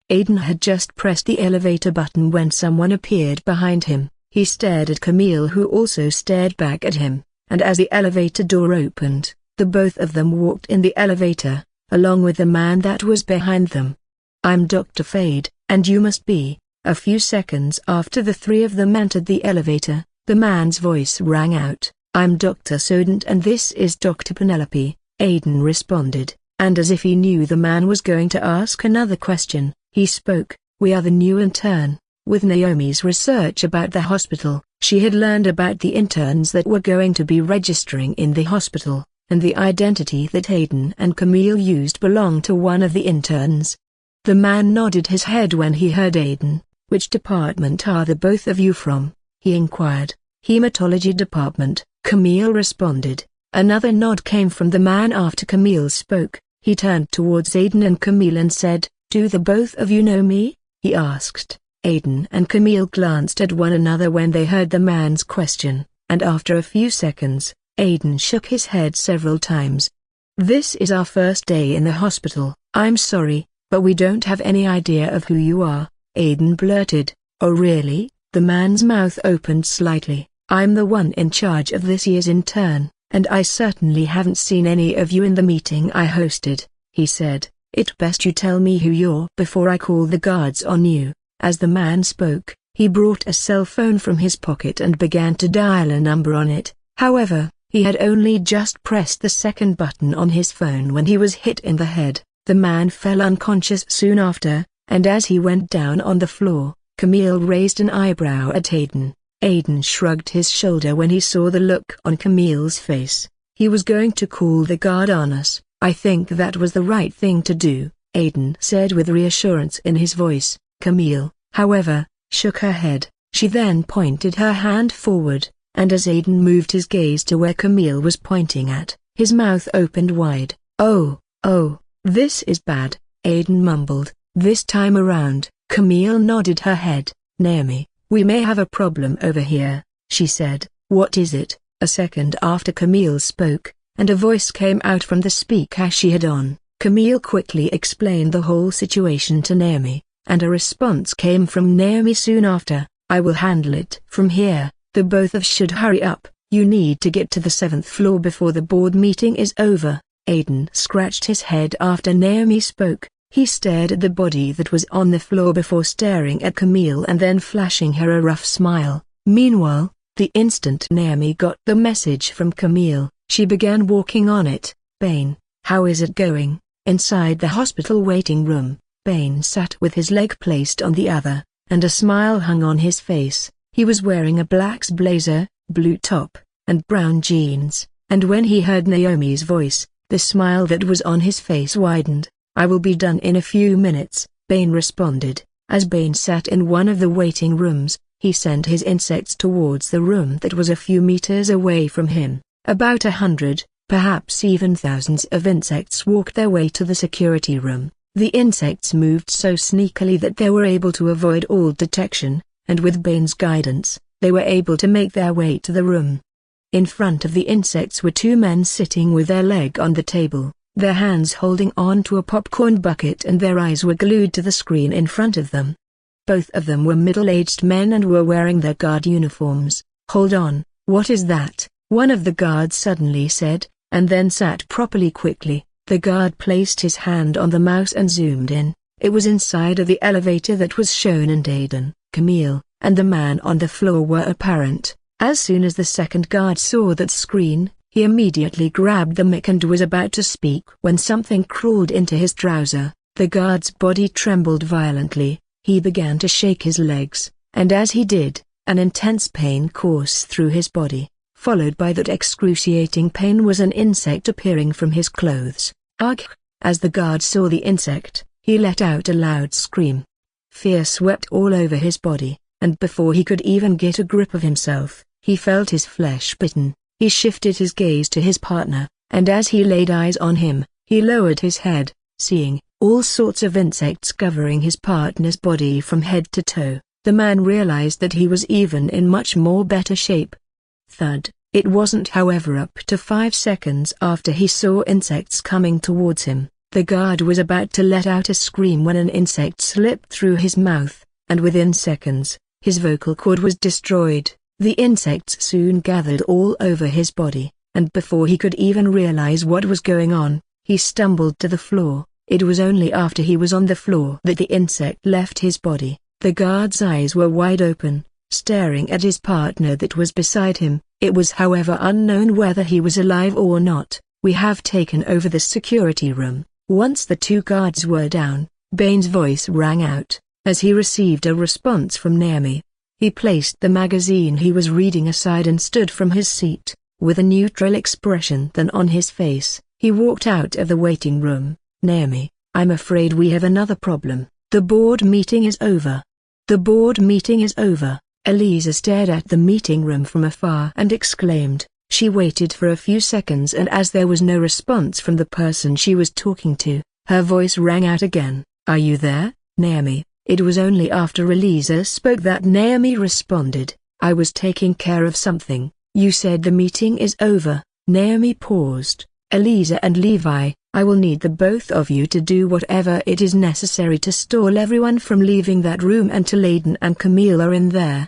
Aiden had just pressed the elevator button when someone appeared behind him. He stared at Camille, who also stared back at him, and as the elevator door opened, the both of them walked in the elevator, along with the man that was behind them. "I'm Dr. Fade, and you must be." A few seconds after the three of them entered the elevator, the man's voice rang out, "I'm Dr. Sodent and this is Dr. Penelope." Aiden responded, and as if he knew the man was going to ask another question, he spoke, "We are the new intern." With Naomi's research about the hospital, she had learned about the interns that were going to be registering in the hospital, and the identity that Aiden and Camille used belonged to one of the interns. The man nodded his head when he heard Aiden. "Which department are the both of you from?" he inquired. "Hematology department," Camille responded. Another nod came from the man after Camille spoke. He turned towards Aiden and Camille and said, "Do the both of you know me?" he asked. Aiden and Camille glanced at one another when they heard the man's question, and after a few seconds, Aiden shook his head several times. "This is our first day in the hospital. I'm sorry, but we don't have any idea of who you are," Aiden blurted. "Oh really?" The man's mouth opened slightly. "I'm the one in charge of this year's intern, and I certainly haven't seen any of you in the meeting I hosted," he said. "It's best you tell me who you're before I call the guards on you." As the man spoke, he brought a cell phone from his pocket and began to dial a number on it. However, He had only just pressed the second button on his phone when he was hit in the head. The man fell unconscious soon after, and as he went down on the floor, Camille raised an eyebrow at Aiden. Aiden shrugged his shoulder when he saw the look on Camille's face. He was going to call the guard on us. I think that was the right thing to do, Aiden said with reassurance in his voice. Camille, however, shook her head. She then pointed her hand forward, and as Aiden moved his gaze to where Camille was pointing at, his mouth opened wide. Oh, this is bad, Aiden mumbled. This time around, Camille nodded her head. Naomi, we may have a problem over here, she said. What is it? A second after Camille spoke, and a voice came out from the speaker she had on. Camille quickly explained the whole situation to Naomi, and a response came from Naomi soon after. I will handle it from here. The both of should hurry up. You need to get to the 7th floor before the board meeting is over. Aiden scratched his head after Naomi spoke. He stared at the body that was on the floor before staring at Camille and then flashing her a rough smile. Meanwhile, the instant Naomi got the message from Camille, she began walking on it. Bane, how is it going? Inside the hospital waiting room, Bane sat with his leg placed on the other, and a smile hung on his face. He was wearing a black blazer, blue top, and brown jeans, and when he heard Naomi's voice, the smile that was on his face widened. I will be done in a few minutes, Bane responded. As Bane sat in one of the waiting rooms, he sent his insects towards the room that was a few meters away from him. About 100, perhaps even thousands of insects walked their way to the security room. The insects moved so sneakily that they were able to avoid all detection, and with Bane's guidance, they were able to make their way to the room. In front of the insects were two men sitting with their leg on the table, their hands holding on to a popcorn bucket and their eyes were glued to the screen in front of them. Both of them were middle-aged men and were wearing their guard uniforms. Hold on, what is that? One of the guards suddenly said, and then sat properly quickly. The guard placed his hand on the mouse and zoomed in. It was inside of the elevator that was shown, and Aiden, Camille, and the man on the floor were apparent. As soon as the second guard saw that screen, he immediately grabbed the mic and was about to speak when something crawled into his trouser. The guard's body trembled violently. He began to shake his legs, and as he did, an intense pain coursed through his body. Followed by that excruciating pain was an insect appearing from his clothes. Ugh! As the guard saw the insect, he let out a loud scream. Fear swept all over his body, and before he could even get a grip of himself, he felt his flesh bitten. He shifted his gaze to his partner, and as he laid eyes on him, he lowered his head, seeing all sorts of insects covering his partner's body from head to toe. The man realized that he was even in much more better shape. Thud. It wasn't however up to 5 seconds after he saw insects coming towards him. The guard was about to let out a scream when an insect slipped through his mouth, and within seconds, his vocal cord was destroyed. The insects soon gathered all over his body, and before he could even realize what was going on, he stumbled to the floor. It was only after he was on the floor that the insect left his body. The guard's eyes were wide open, staring at his partner that was beside him. It was however unknown whether he was alive or not. We have taken over the security room. Once the two guards were down, Bane's voice rang out, as he received a response from Naomi. He placed the magazine he was reading aside and stood from his seat, with a neutral expression then on his face. He walked out of the waiting room. Naomi, I'm afraid we have another problem. The board meeting is over. The board meeting is over. Elisa stared at the meeting room from afar and exclaimed. She waited for a few seconds, and as there was no response from the person she was talking to, her voice rang out again. Are you there, Naomi? It was only after Elisa spoke that Naomi responded. I was taking care of something. You said the meeting is over. Naomi paused. Elisa and Levi, I will need the both of you to do whatever it is necessary to stall everyone from leaving that room until Aiden and Camille are in there.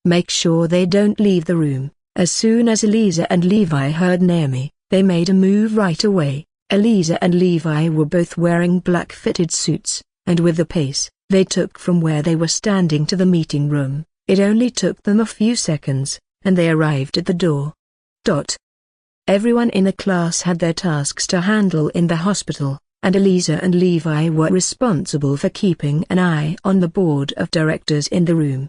Make sure they don't leave the room. As soon as Elisa and Levi heard Naomi, they made a move right away. Elisa and Levi were both wearing black fitted suits, and with the pace they took from where they were standing to the meeting room, it only took them a few seconds, and they arrived at the door. Everyone in the class had their tasks to handle in the hospital, and Eliza and Levi were responsible for keeping an eye on the board of directors in the room.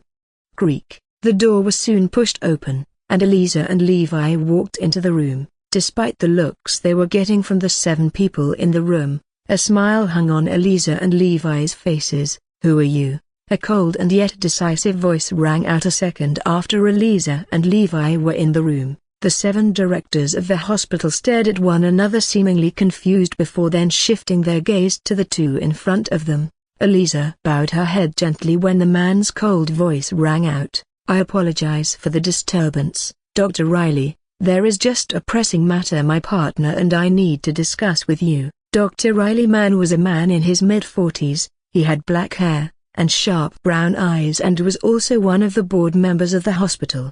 Creak. The door was soon pushed open, and Eliza and Levi walked into the room. Despite the looks they were getting from the 7 people in the room, a smile hung on Eliza and Levi's faces. "Who are you?" A cold and yet decisive voice rang out a second after Eliza and Levi were in the room. The 7 directors of the hospital stared at one another, seemingly confused, before then shifting their gaze to the 2 in front of them. Eliza bowed her head gently when the man's cold voice rang out. "I apologize for the disturbance, Dr. Riley. There is just a pressing matter my partner and I need to discuss with you." Dr. Riley Man was a man in his mid-40s, he had black hair, and sharp brown eyes, and was also one of the board members of the hospital.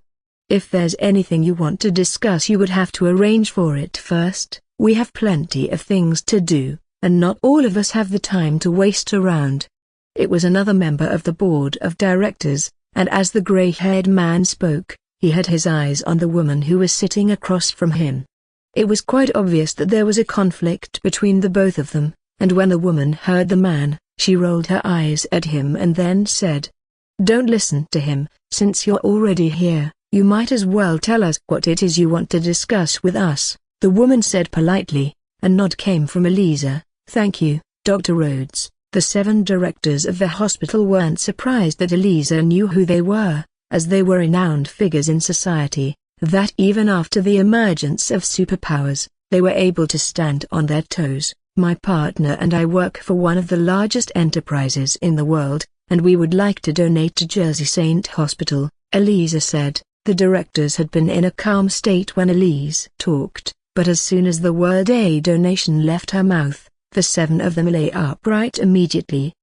"If there's anything you want to discuss you would have to arrange for it first. We have plenty of things to do, and not all of us have the time to waste around." It was another member of the board of directors, and as the gray-haired man spoke, he had his eyes on the woman who was sitting across from him. It was quite obvious that there was a conflict between the both of them, and when the woman heard the man, she rolled her eyes at him and then said, "Don't listen to him. Since you're already here, you might as well tell us what it is you want to discuss with us," the woman said politely. A nod came from Eliza. "Thank you, Dr. Rhodes." The 7 directors of the hospital weren't surprised that Eliza knew who they were, as they were renowned figures in society, that even after the emergence of superpowers, they were able to stand on their toes. "My partner and I work for one of the largest enterprises in the world, and we would like to donate to Jersey Saint Hospital," Eliza said. The directors had been in a calm state when Eliza talked, but as soon as the word "a donation" left her mouth, the 7 of them lay upright immediately.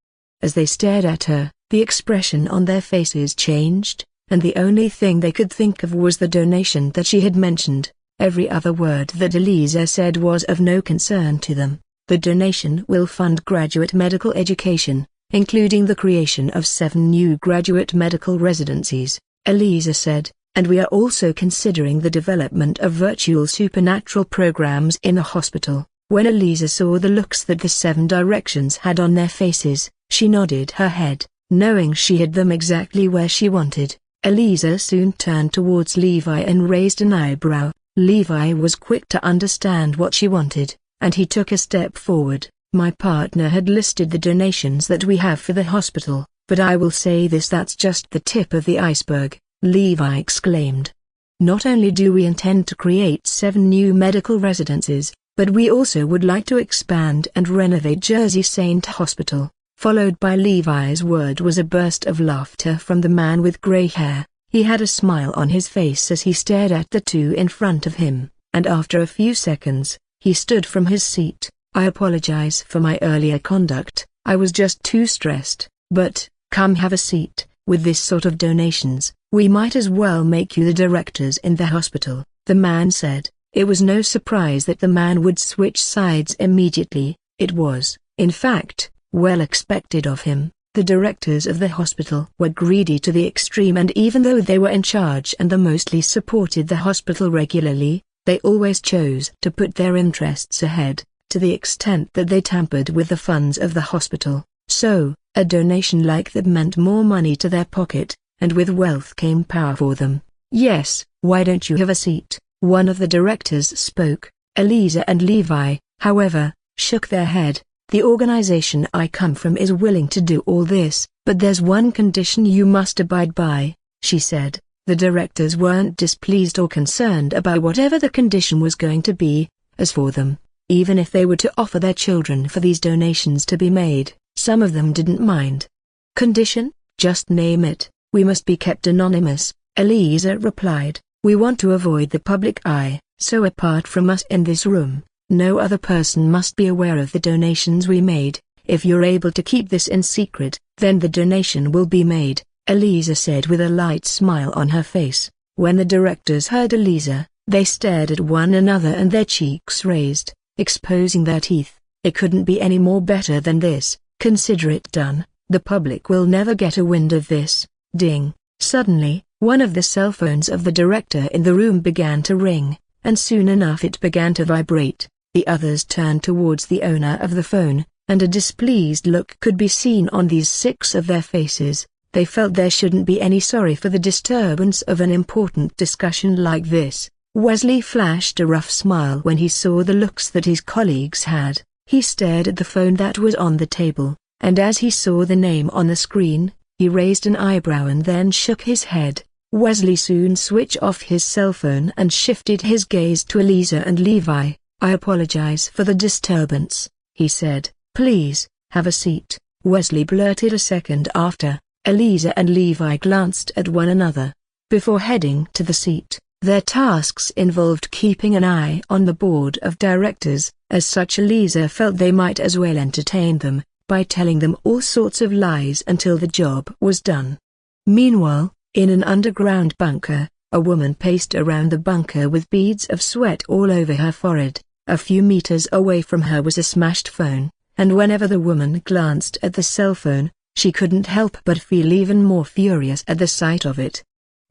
As they stared at her, the expression on their faces changed, and the only thing they could think of was the donation that she had mentioned. Every other word that Eliza said was of no concern to them. "The donation will fund graduate medical education, including the creation of 7 new graduate medical residencies," Eliza said, "and we are also considering the development of virtual supernatural programs in the hospital." When Eliza saw the looks that the 7 directions had on their faces, she nodded her head, knowing she had them exactly where she wanted. Eliza soon turned towards Levi and raised an eyebrow. Levi was quick to understand what she wanted, and he took a step forward. "My partner had listed the donations that we have for the hospital, but I will say this: that's just the tip of the iceberg," Levi exclaimed. "Not only do we intend to create 7 new medical residences, but we also would like to expand and renovate Jersey Saint Hospital." Followed by Levi's word was a burst of laughter from the man with gray hair. He had a smile on his face as he stared at the 2 in front of him, and after a few seconds, he stood from his seat. "I apologize for my earlier conduct. I was just too stressed, but, come have a seat. With this sort of donations, we might as well make you the directors in the hospital," the man said. It was no surprise that the man would switch sides immediately. It was, in fact, well expected of him. The directors of the hospital were greedy to the extreme, and even though they were in charge and mostly supported the hospital regularly, they always chose to put their interests ahead, to the extent that they tampered with the funds of the hospital. So, a donation like that meant more money to their pocket, and with wealth came power for them. "Yes, why don't you have a seat?" one of the directors spoke. Eliza and Levi, however, shook their head. "The organization I come from is willing to do all this, but there's one condition you must abide by," she said. The directors weren't displeased or concerned about whatever the condition was going to be. As for them, even if they were to offer their children for these donations to be made, some of them didn't mind. "Condition? Just name it." "We must be kept anonymous," Eliza replied. "We want to avoid the public eye, so apart from us in this room, no other person must be aware of the donations we made. If you're able to keep this in secret, then the donation will be made," Eliza said with a light smile on her face. When the directors heard Eliza, they stared at one another and their cheeks raised, exposing their teeth. It couldn't be any more better than this. Consider it done. The public will never get a wind of this. Ding. Suddenly, one of the cell phones of the director in the room began to ring. and soon enough it began to vibrate. The others turned towards the owner of the phone, and a displeased look could be seen on these 6 of their faces. They felt there shouldn't be any sorry for the disturbance of an important discussion like this. Wesley flashed a rough smile when he saw the looks that his colleagues had. He stared at the phone that was on the table, and as he saw the name on the screen, he raised an eyebrow and then shook his head. Wesley soon switched off his cell phone and shifted his gaze to Eliza and Levi. "I apologize for the disturbance," he said. "Please, have a seat," Wesley blurted a second after. Eliza and Levi glanced at one another. Before heading to the seat, their tasks involved keeping an eye on the board of directors. As such, Eliza felt they might as well entertain them by telling them all sorts of lies until the job was done. Meanwhile, in an underground bunker, a woman paced around the bunker with beads of sweat all over her forehead. A few meters away from her was a smashed phone, and whenever the woman glanced at the cell phone, she couldn't help but feel even more furious at the sight of it.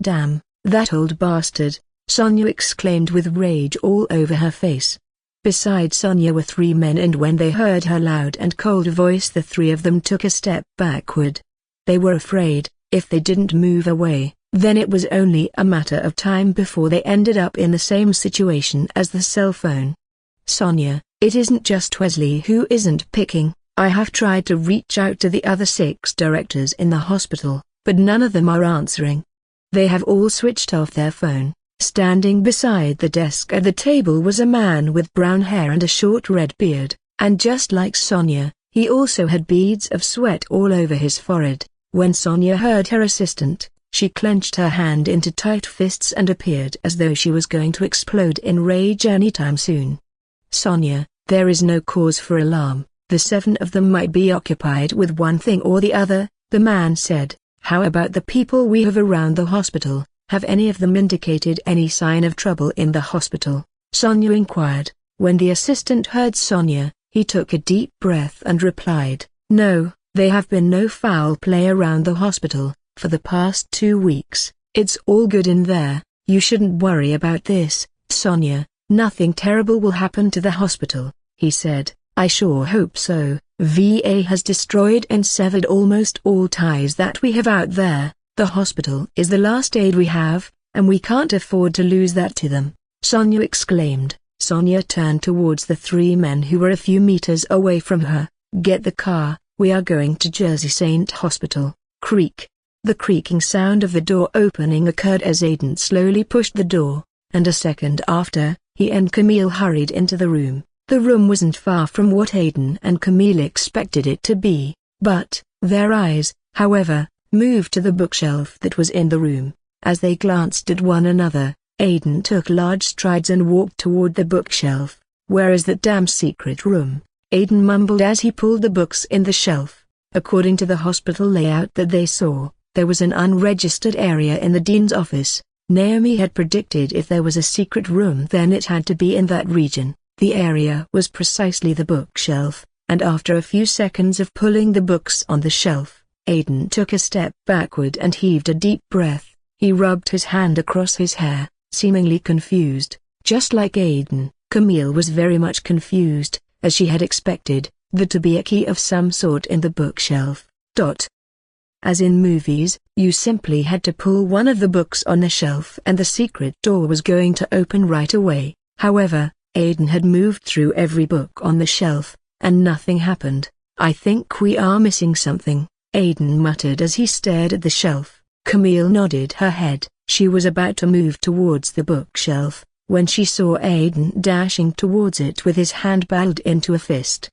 "Damn, that old bastard," Sonia exclaimed with rage all over her face. Beside Sonia were 3 men, and when they heard her loud and cold voice, the 3 of them took a step backward. They were afraid, if they didn't move away, then it was only a matter of time before they ended up in the same situation as the cell phone. "Sonia, it isn't just Wesley who isn't picking. I have tried to reach out to the other 6 directors in the hospital, but none of them are answering. They have all switched off their phone." Standing beside the desk at the table was a man with brown hair and a short red beard, and just like Sonia, he also had beads of sweat all over his forehead. When Sonia heard her assistant, she clenched her hand into tight fists and appeared as though she was going to explode in rage anytime soon. "Sonia, there is no cause for alarm. The 7 of them might be occupied with one thing or the other," the man said. "How about the people we have around the hospital? Have any of them indicated any sign of trouble in the hospital?" Sonia inquired. When the assistant heard Sonia, he took a deep breath and replied, "No, there have been no foul play around the hospital for the past 2 weeks. It's all good in there. You shouldn't worry about this, Sonia. Nothing terrible will happen to the hospital," he said. "I sure hope so. VA has destroyed and severed almost all ties that we have out there. The hospital is the last aid we have, and we can't afford to lose that to them," Sonia exclaimed. Sonia turned towards the 3 men who were a few meters away from her. "Get the car, we are going to Jersey Saint Hospital." Creak. The creaking sound of the door opening occurred as Aiden slowly pushed the door, and a second after, he and Camille hurried into the room. The room wasn't far from what Aiden and Camille expected it to be, but their eyes, however, moved to the bookshelf that was in the room. As they glanced at one another, Aiden took large strides and walked toward the bookshelf. "Where is that damn secret room?" Aiden mumbled as he pulled the books in the shelf. According to the hospital layout that they saw, there was an unregistered area in the dean's office. Naomi had predicted if there was a secret room, then it had to be in that region. The area was precisely the bookshelf, and after a few seconds of pulling the books on the shelf, Aiden took a step backward and heaved a deep breath. He rubbed his hand across his hair, seemingly confused. Just like Aiden, Camille was very much confused, as she had expected there to be a key of some sort in the bookshelf. As in movies, you simply had to pull one of the books on the shelf and the secret door was going to open right away. However, Aiden had moved through every book on the shelf, and nothing happened. "I think we are missing something," Aiden muttered as he stared at the shelf. Camille nodded her head. She was about to move towards the bookshelf, when she saw Aiden dashing towards it with his hand balled into a fist.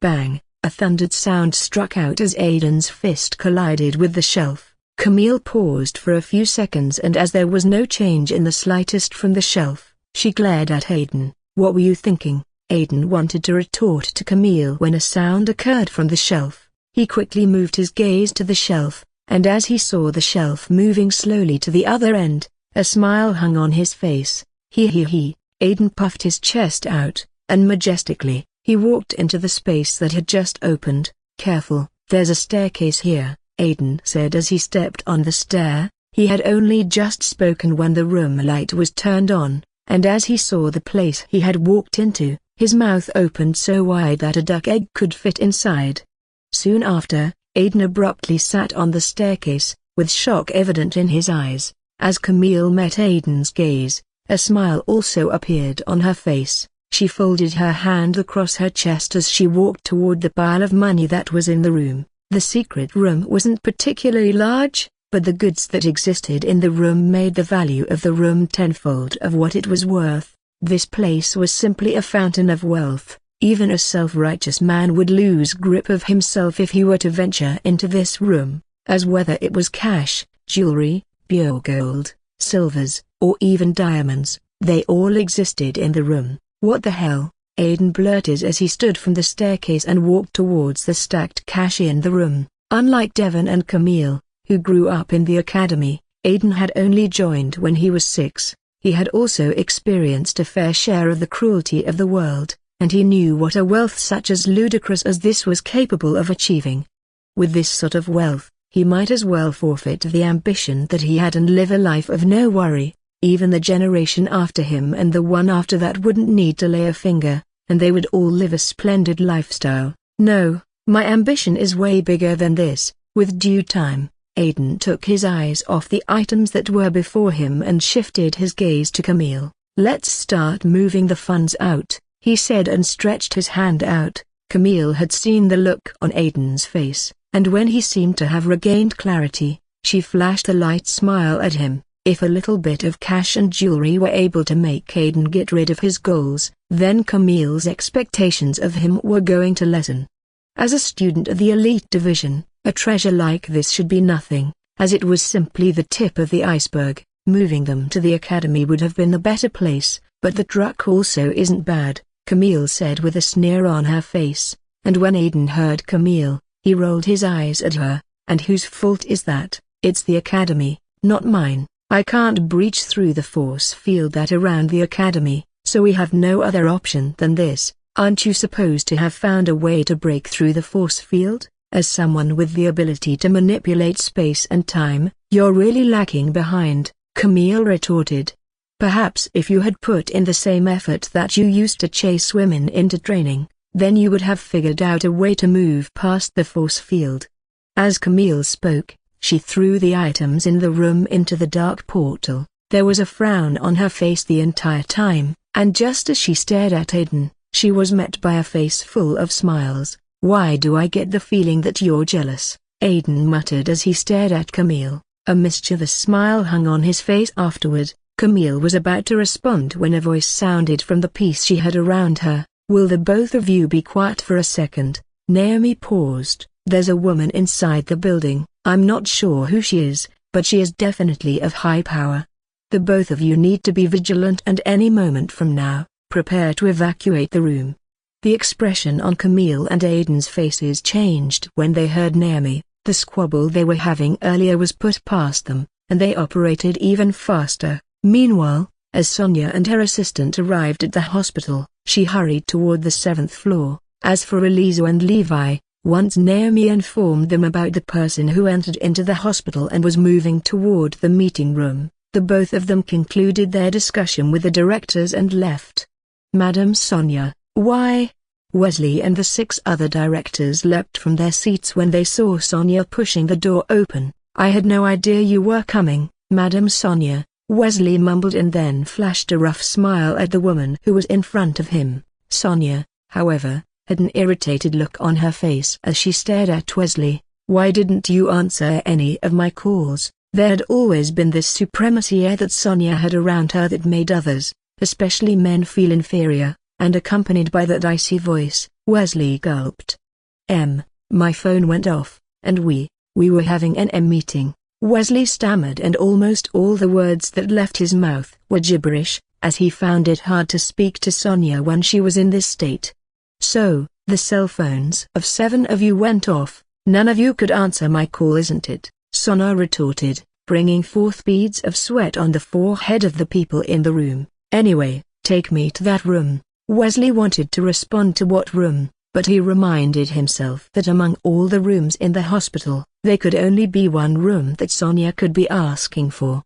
Bang! A thundered sound struck out as Aiden's fist collided with the shelf. Camille paused for a few seconds, and as there was no change in the slightest from the shelf, she glared at Aiden. "What were you thinking?" Aiden wanted to retort to Camille when a sound occurred from the shelf. He quickly moved his gaze to the shelf, and as he saw the shelf moving slowly to the other end, a smile hung on his face. He. Aiden puffed his chest out, and majestically, he walked into the space that had just opened. "Careful, there's a staircase here," Aiden said as he stepped on the stair. He had only just spoken when the room light was turned on, and as he saw the place he had walked into, his mouth opened so wide that a duck egg could fit inside. Soon after, Aidan abruptly sat on the staircase, with shock evident in his eyes. As Camille met Aidan's gaze, a smile also appeared on her face. She folded her hand across her chest as she walked toward the pile of money that was in the room. The secret room wasn't particularly large, but the goods that existed in the room made the value of the room tenfold of what it was worth. This place was simply a fountain of wealth. Even a self-righteous man would lose grip of himself if he were to venture into this room, as whether it was cash, jewelry, pure gold, silvers, or even diamonds, they all existed in the room. "What the hell?" Aidan blurted as he stood from the staircase and walked towards the stacked cash in the room. Unlike Devon and Camille, who grew up in the academy, Aidan had only joined when he was 6. He had also experienced a fair share of the cruelty of the world, and he knew what a wealth such as ludicrous as this was capable of achieving. With this sort of wealth, he might as well forfeit the ambition that he had and live a life of no worry. Even the generation after him and the one after that wouldn't need to lay a finger, and they would all live a splendid lifestyle. "No, my ambition is way bigger than this." With due time, Aidan took his eyes off the items that were before him and shifted his gaze to Camille. "Let's start moving the funds out," he said and stretched his hand out. Camille had seen the look on Aidan's face, and when he seemed to have regained clarity, she flashed a light smile at him. If a little bit of cash and jewelry were able to make Aidan get rid of his goals, then Camille's expectations of him were going to lessen. As a student of the elite division, a treasure like this should be nothing, as it was simply the tip of the iceberg. Moving them to the academy would have been the better place, but the truck also isn't bad, Camille said with a sneer on her face, and when Aidan heard Camille, he rolled his eyes at her. "And whose fault is that?" "It's the academy, not mine. I can't breach through the force field that around the academy, so we have no other option than this." "Aren't you supposed to have found a way to break through the force field? As someone with the ability to manipulate space and time, you're really lacking behind," Camille retorted. "Perhaps if you had put in the same effort that you used to chase women into training, then you would have figured out a way to move past the force field." As Camille spoke, she threw the items in the room into the dark portal. There was a frown on her face the entire time, and just as she stared at Aidan, she was met by a face full of smiles. "Why do I get the feeling that you're jealous?" Aidan muttered as he stared at Camille. A mischievous smile hung on his face afterward. Camille was about to respond when a voice sounded from the piece she had around her. "Will the both of you be quiet for a second?" Naomi paused. "There's a woman inside the building. I'm not sure who she is, but she is definitely of high power. The both of you need to be vigilant and any moment from now, prepare to evacuate the room." The expression on Camille and Aidan's faces changed when they heard Naomi. The squabble they were having earlier was put past them, and they operated even faster. Meanwhile, as Sonia and her assistant arrived at the hospital, she hurried toward the 7th floor. As for Elisa and Levi, once Naomi informed them about the person who entered into the hospital and was moving toward the meeting room, the both of them concluded their discussion with the directors and left. "Madam Sonia, why?" Wesley and the 6 other directors leapt from their seats when they saw Sonia pushing the door open. "I had no idea you were coming, Madam Sonia," Wesley mumbled and then flashed a rough smile at the woman who was in front of him. Sonia, however, had an irritated look on her face as she stared at Wesley. "Why didn't you answer any of my calls?" There had always been this supremacy air that Sonia had around her that made others, especially men, feel inferior, and accompanied by that icy voice, Wesley gulped. My phone went off, and we were having an meeting," Wesley stammered, and almost all the words that left his mouth were gibberish, as he found it hard to speak to Sonia when she was in this state. "So, the cell phones of 7 of you went off. None of you could answer my call, isn't it?" Sonia retorted, bringing forth beads of sweat on the forehead of the people in the room. "Anyway, take me to that room." Wesley wanted to respond to what room, but he reminded himself that among all the rooms in the hospital, there could only be one room that Sonia could be asking for.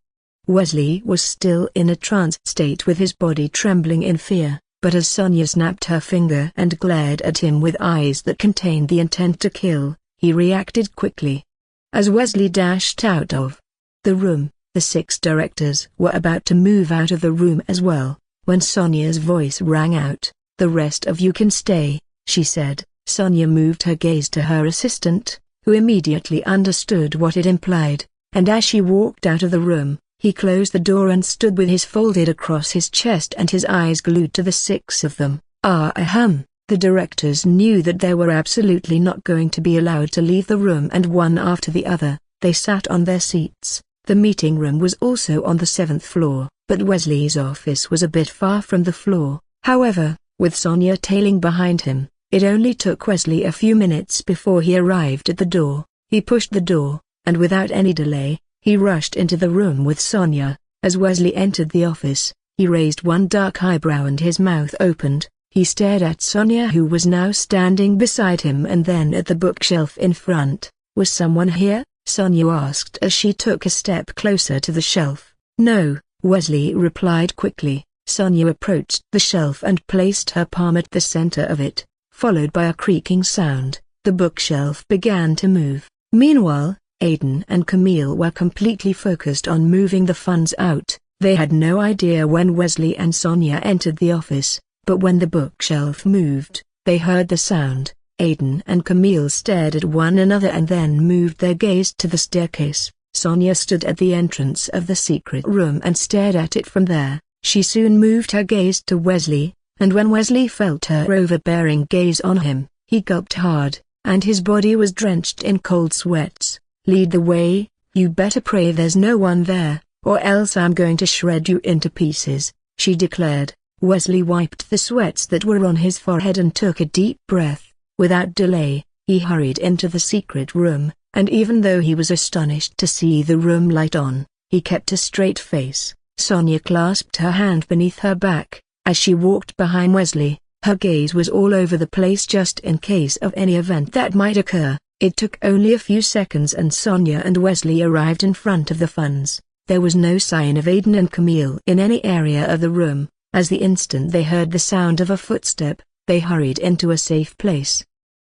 Wesley was still in a trance state with his body trembling in fear, but as Sonia snapped her finger and glared at him with eyes that contained the intent to kill, he reacted quickly. As Wesley dashed out of the room, the 6 directors were about to move out of the room as well, when Sonia's voice rang out. "The rest of you can stay," she said. Sonia moved her gaze to her assistant, who immediately understood what it implied, and as she walked out of the room, he closed the door and stood with his folded across his chest and his eyes glued to the 6 of them. The directors knew that they were absolutely not going to be allowed to leave the room, and one after the other, they sat on their seats. The meeting room was also on the 7th floor, but Wesley's office was a bit far from the floor. However, with Sonia tailing behind him, it only took Wesley a few minutes before he arrived at the door. He pushed the door, and without any delay, he rushed into the room with Sonia. As Wesley entered the office, he raised one dark eyebrow and his mouth opened. He stared at Sonia, who was now standing beside him, and then at the bookshelf in front. "Was someone here?" Sonia asked as she took a step closer to the shelf. "No," Wesley replied quickly. Sonia approached the shelf and placed her palm at the center of it, followed by a creaking sound. The bookshelf began to move. Meanwhile, Aiden and Camille were completely focused on moving the funds out. They had no idea when Wesley and Sonia entered the office, but when the bookshelf moved, they heard the sound. Aiden and Camille stared at one another and then moved their gaze to the staircase. Sonia stood at the entrance of the secret room and stared at it from there. She soon moved her gaze to Wesley, and when Wesley felt her overbearing gaze on him, he gulped hard, and his body was drenched in cold sweats. "Lead the way, you better pray there's no one there, or else I'm going to shred you into pieces," she declared. Wesley wiped the sweats that were on his forehead and took a deep breath. Without delay, he hurried into the secret room, and even though he was astonished to see the room light on, he kept a straight face. Sonia clasped her hand beneath her back. As she walked behind Wesley, her gaze was all over the place just in case of any event that might occur. It took only a few seconds and Sonia and Wesley arrived in front of the funds. There was no sign of Aiden and Camille in any area of the room. As the instant they heard the sound of a footstep, they hurried into a safe place.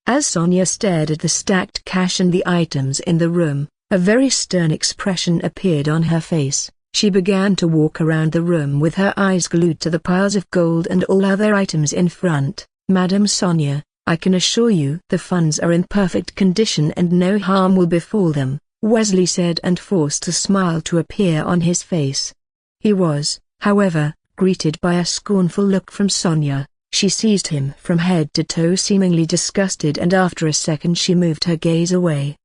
As Sonia stared at the stacked cash and the items in the room, a very stern expression appeared on her face. She began to walk around the room with her eyes glued to the piles of gold and all other items in front. "Madam Sonia, I can assure you the funds are in perfect condition and no harm will befall them," Wesley said and forced a smile to appear on his face. He was, however, greeted by a scornful look from Sonia. She seized him from head to toe, seemingly disgusted, and after a second she moved her gaze away.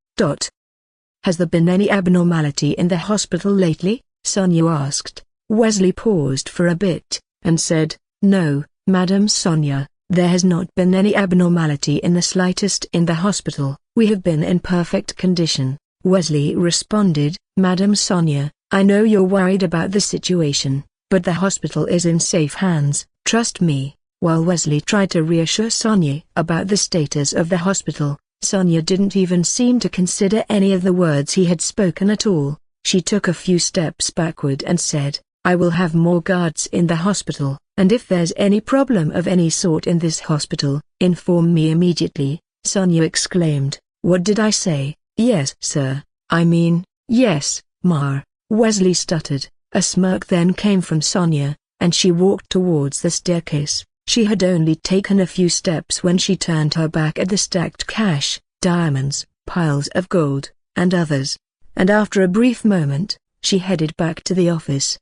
"Has there been any abnormality in the hospital lately?" Sonia asked. Wesley paused for a bit, and said, "No, Madam Sonia, there has not been any abnormality in the slightest in the hospital. We have been in perfect condition." Wesley responded, "Madam Sonia, I know you're worried about the situation, but the hospital is in safe hands, trust me." While Wesley tried to reassure Sonia about the status of the hospital, Sonia didn't even seem to consider any of the words he had spoken at all. She took a few steps backward and said, "I will have more guards in the hospital, and if there's any problem of any sort in this hospital, inform me immediately." Sonia exclaimed, "What did I say?" "Yes, sir. I mean, yes, Ma." Wesley stuttered. A smirk then came from Sonia, and she walked towards the staircase. She had only taken a few steps when she turned her back at the stacked cash, diamonds, piles of gold, and others, and after a brief moment, she headed back to the office.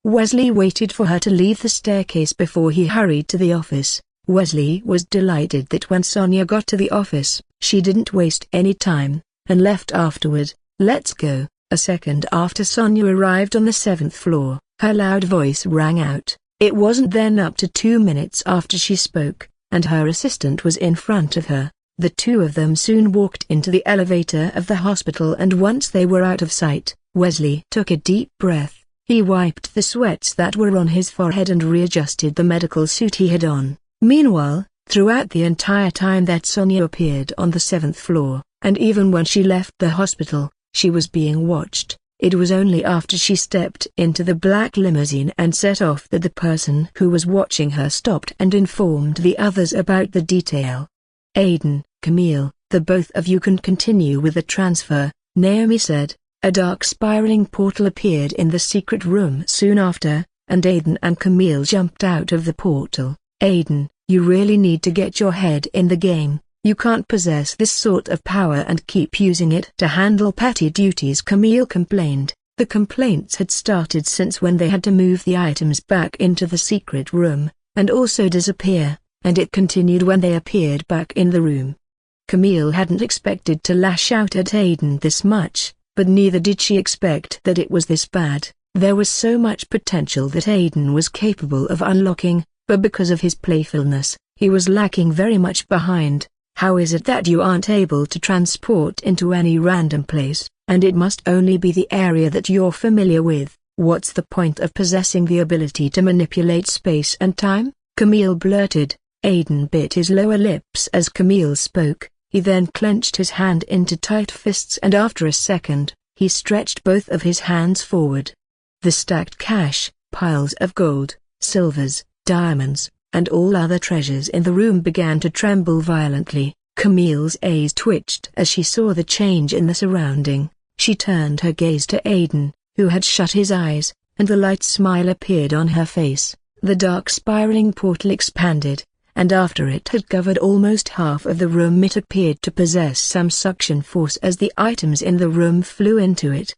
Wesley waited for her to leave the staircase before he hurried to the office. Wesley was delighted that when Sonia got to the office, she didn't waste any time, and left afterward. "Let's go." A second after Sonia arrived on the 7th floor, her loud voice rang out. It wasn't then up to 2 minutes after she spoke, and her assistant was in front of her. The two of them soon walked into the elevator of the hospital, and once they were out of sight, Wesley took a deep breath. He wiped the sweats that were on his forehead and readjusted the medical suit he had on. Meanwhile, throughout the entire time that Sonia appeared on the 7th floor, and even when she left the hospital, she was being watched. It was only after she stepped into the black limousine and set off that the person who was watching her stopped and informed the others about the detail. "Aiden, Camille, the both of you can continue with the transfer," Naomi said. A dark spiraling portal appeared in the secret room soon after, and Aiden and Camille jumped out of the portal. "Aiden, you really need to get your head in the game. You can't possess this sort of power and keep using it to handle petty duties," Camille complained. The complaints had started since when they had to move the items back into the secret room, and also disappear, and it continued when they appeared back in the room. Camille hadn't expected to lash out at Aiden this much, but neither did she expect that it was this bad. There was so much potential that Aiden was capable of unlocking, but because of his playfulness, he was lacking very much behind. "How is it that you aren't able to transport into any random place, and it must only be the area that you're familiar with? What's the point of possessing the ability to manipulate space and time?" Camille blurted. Aiden bit his lower lips as Camille spoke. He then clenched his hand into tight fists, and after a second, he stretched both of his hands forward. The stacked cash, piles of gold, silvers, diamonds, and all other treasures in the room began to tremble violently. Camille's eyes twitched as she saw the change in the surrounding. She turned her gaze to Aiden, who had shut his eyes, and the light smile appeared on her face. The dark spiraling portal expanded, and after it had covered almost half of the room, it appeared to possess some suction force as the items in the room flew into it.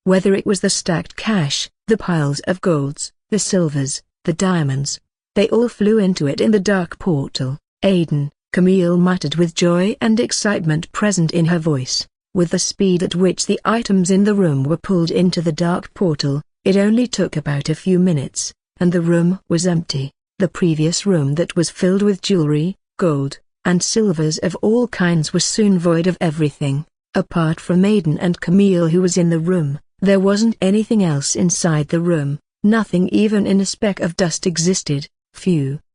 Whether it was the stacked cash, the piles of golds, the silvers, the diamonds, they all flew into it in the dark portal. "Aiden," Camille muttered with joy and excitement present in her voice. With the speed at which the items in the room were pulled into the dark portal, it only took about a few minutes, and the room was empty. The previous room that was filled with jewelry, gold, and silvers of all kinds was soon void of everything. Apart from Aiden and Camille who was in the room, there wasn't anything else inside the room. Nothing even in a speck of dust existed.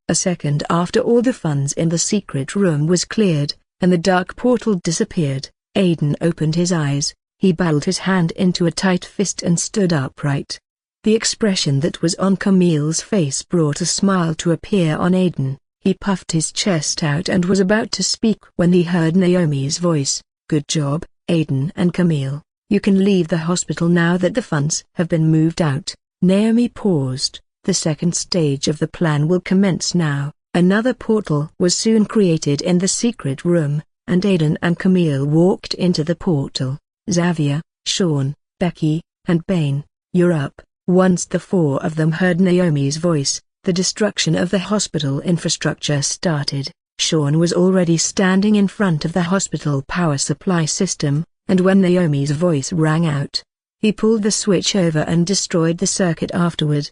A second after all the funds in the secret room was cleared, and the dark portal disappeared, Aiden opened his eyes. He balled his hand into a tight fist and stood upright. The expression that was on Camille's face brought a smile to appear on Aiden. He puffed his chest out and was about to speak when he heard Naomi's voice. "Good job, Aiden and Camille. You can leave the hospital now that the funds have been moved out." Naomi paused. "The second stage of the plan will commence now." Another portal was soon created in the secret room, and Aiden and Camille walked into the portal. "Xavier, Sean, Becky, and Bane, you're up." Once the four of them heard Naomi's voice, the destruction of the hospital infrastructure started. Sean was already standing in front of the hospital power supply system, and when Naomi's voice rang out, he pulled the switch over and destroyed the circuit afterward.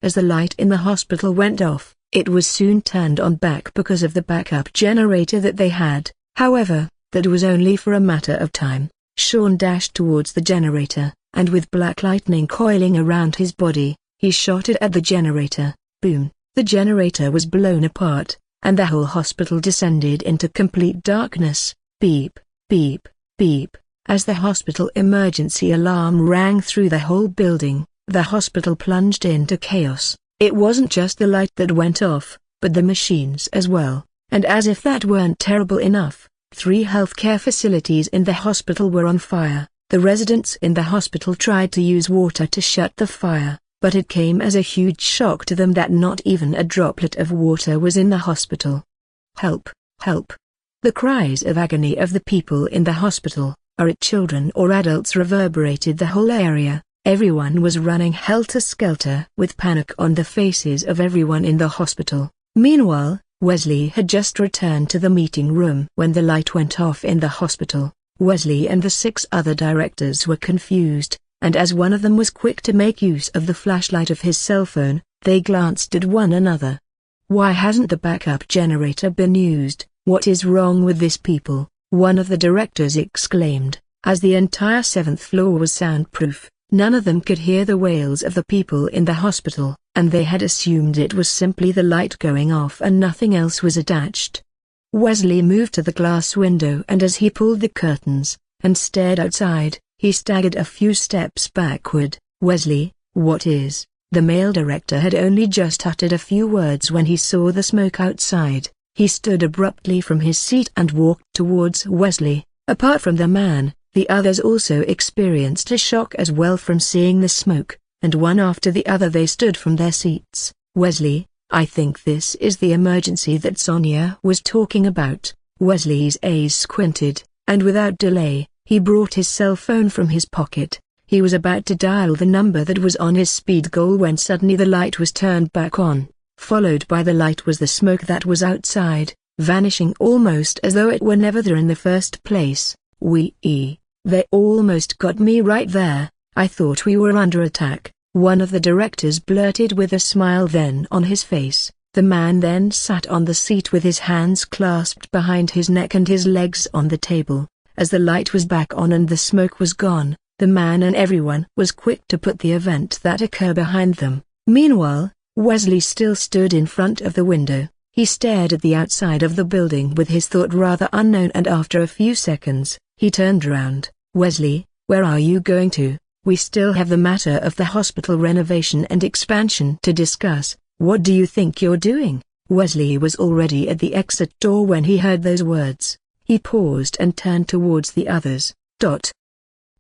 As the light in the hospital went off, it was soon turned on back because of the backup generator that they had. However, that was only for a matter of time. Sean dashed towards the generator, and with black lightning coiling around his body, he shot it at the generator. Boom! The generator was blown apart, and the whole hospital descended into complete darkness. Beep, beep, beep. As the hospital emergency alarm rang through the whole building, the hospital plunged into chaos. It wasn't just the light that went off, but the machines as well. And as if that weren't terrible enough, 3 healthcare facilities in the hospital were on fire. The residents in the hospital tried to use water to shut the fire, but it came as a huge shock to them that not even a droplet of water was in the hospital. "Help! Help!" The cries of agony of the people in the hospital, are it children or adults, reverberated the whole area. Everyone was running helter-skelter with panic on the faces of everyone in the hospital. Meanwhile, Wesley had just returned to the meeting room when the light went off in the hospital. Wesley and the 6 other directors were confused, and as one of them was quick to make use of the flashlight of his cell phone, they glanced at one another. "Why hasn't the backup generator been used? What is wrong with this people?" one of the directors exclaimed. As the entire 7th floor was soundproof, none of them could hear the wails of the people in the hospital, and they had assumed it was simply the light going off and nothing else was attached. Wesley moved to the glass window, and as he pulled the curtains and stared outside, He staggered a few steps backward. "Wesley, what is?" The male director had only just uttered a few words when he saw the smoke outside. He stood abruptly from his seat and walked towards Wesley. Apart from the man, the others also experienced a shock as well from seeing the smoke, and one after the other they stood from their seats. "Wesley, I think this is the emergency that Sonia was talking about." Wesley's eyes squinted, and without delay, he brought his cell phone from his pocket. He was about to dial the number that was on his speed goal when suddenly the light was turned back on. Followed by the light was the smoke that was outside, vanishing almost as though it were never there in the first place. They almost got me right there. I thought we were under attack," one of the directors blurted with a smile then on his face. The man then sat on the seat with his hands clasped behind his neck and his legs on the table. As the light was back on and the smoke was gone, the man and everyone was quick to put the event that occurred behind them. Meanwhile, Wesley still stood in front of the window. He stared at the outside of the building with his thought rather unknown, and after a few seconds, he turned round. "Wesley, where are you going to? We still have the matter of the hospital renovation and expansion to discuss. What do you think you're doing?" Wesley was already at the exit door when he heard those words. He paused and turned towards the others.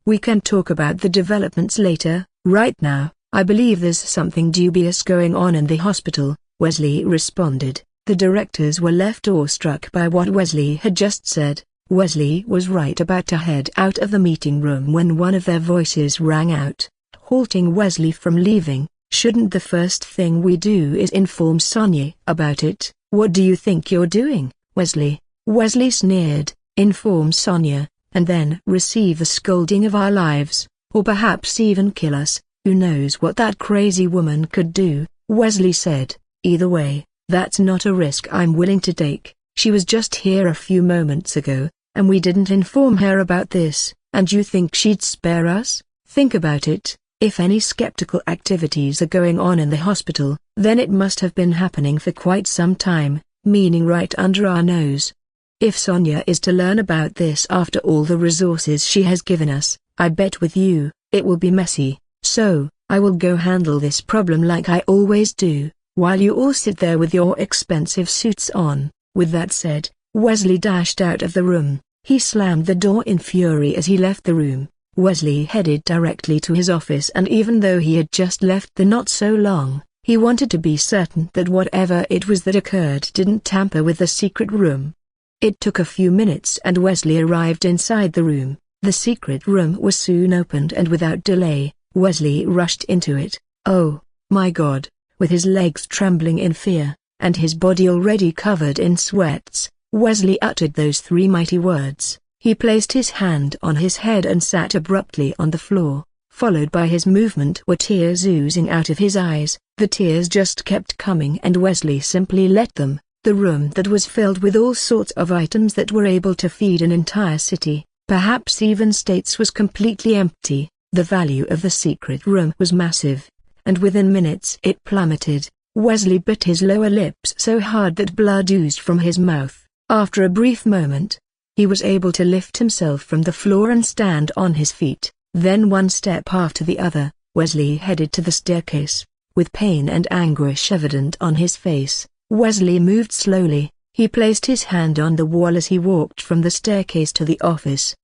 "We can talk about the developments later. Right now, I believe there's something dubious going on in the hospital," Wesley responded. The directors were left awestruck by what Wesley had just said. Wesley was right about to head out of the meeting room when one of their voices rang out, halting Wesley from leaving. "Shouldn't the first thing we do is inform Sonia about it?" "What do you think you're doing, Wesley?" Wesley sneered. "Inform Sonia, and then receive the scolding of our lives, or perhaps even kill us. Who knows what that crazy woman could do," Wesley said. "Either way, that's not a risk I'm willing to take. She was just here a few moments ago, and we didn't inform her about this, and you think she'd spare us? Think about it. If any skeptical activities are going on in the hospital, then it must have been happening for quite some time, meaning right under our nose. If Sonia is to learn about this after all the resources she has given us, I bet with you, it will be messy. So, I will go handle this problem like I always do, while you all sit there with your expensive suits on." With that said, Wesley dashed out of the room. He slammed the door in fury as he left the room. Wesley headed directly to his office, and even though he had just left there not so long, he wanted to be certain that whatever it was that occurred didn't tamper with the secret room. It took a few minutes and Wesley arrived inside the room. The secret room was soon opened, and without delay, Wesley rushed into it. "Oh, my God!" With his legs trembling in fear, and his body already covered in sweats, Wesley uttered those three mighty words. He placed his hand on his head and sat abruptly on the floor. Followed by his movement were tears oozing out of his eyes. The tears just kept coming and Wesley simply let them. The room that was filled with all sorts of items that were able to feed an entire city, perhaps even states, was completely empty. The value of the secret room was massive, and within minutes it plummeted. Wesley bit his lower lips so hard that blood oozed from his mouth. After a brief moment, he was able to lift himself from the floor and stand on his feet. Then one step after the other, Wesley headed to the staircase. With pain and anguish evident on his face, Wesley moved slowly. He placed his hand on the wall as he walked from the staircase to the office.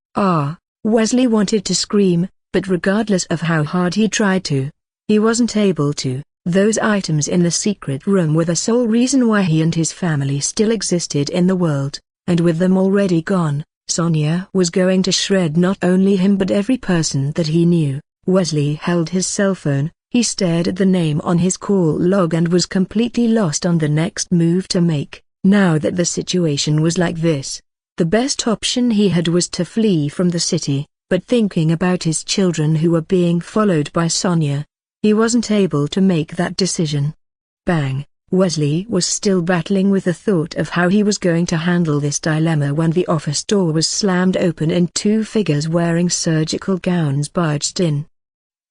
Wesley wanted to scream, but regardless of how hard he tried to, he wasn't able to. Those items in the secret room were the sole reason why he and his family still existed in the world, and with them already gone, Sonia was going to shred not only him but every person that he knew. Wesley held his cell phone. He stared at the name on his call log and was completely lost on the next move to make. Now that the situation was like this, the best option he had was to flee from the city, but thinking about his children who were being followed by Sonia, he wasn't able to make that decision. Bang! Wesley was still battling with the thought of how he was going to handle this dilemma when the office door was slammed open and two figures wearing surgical gowns barged in.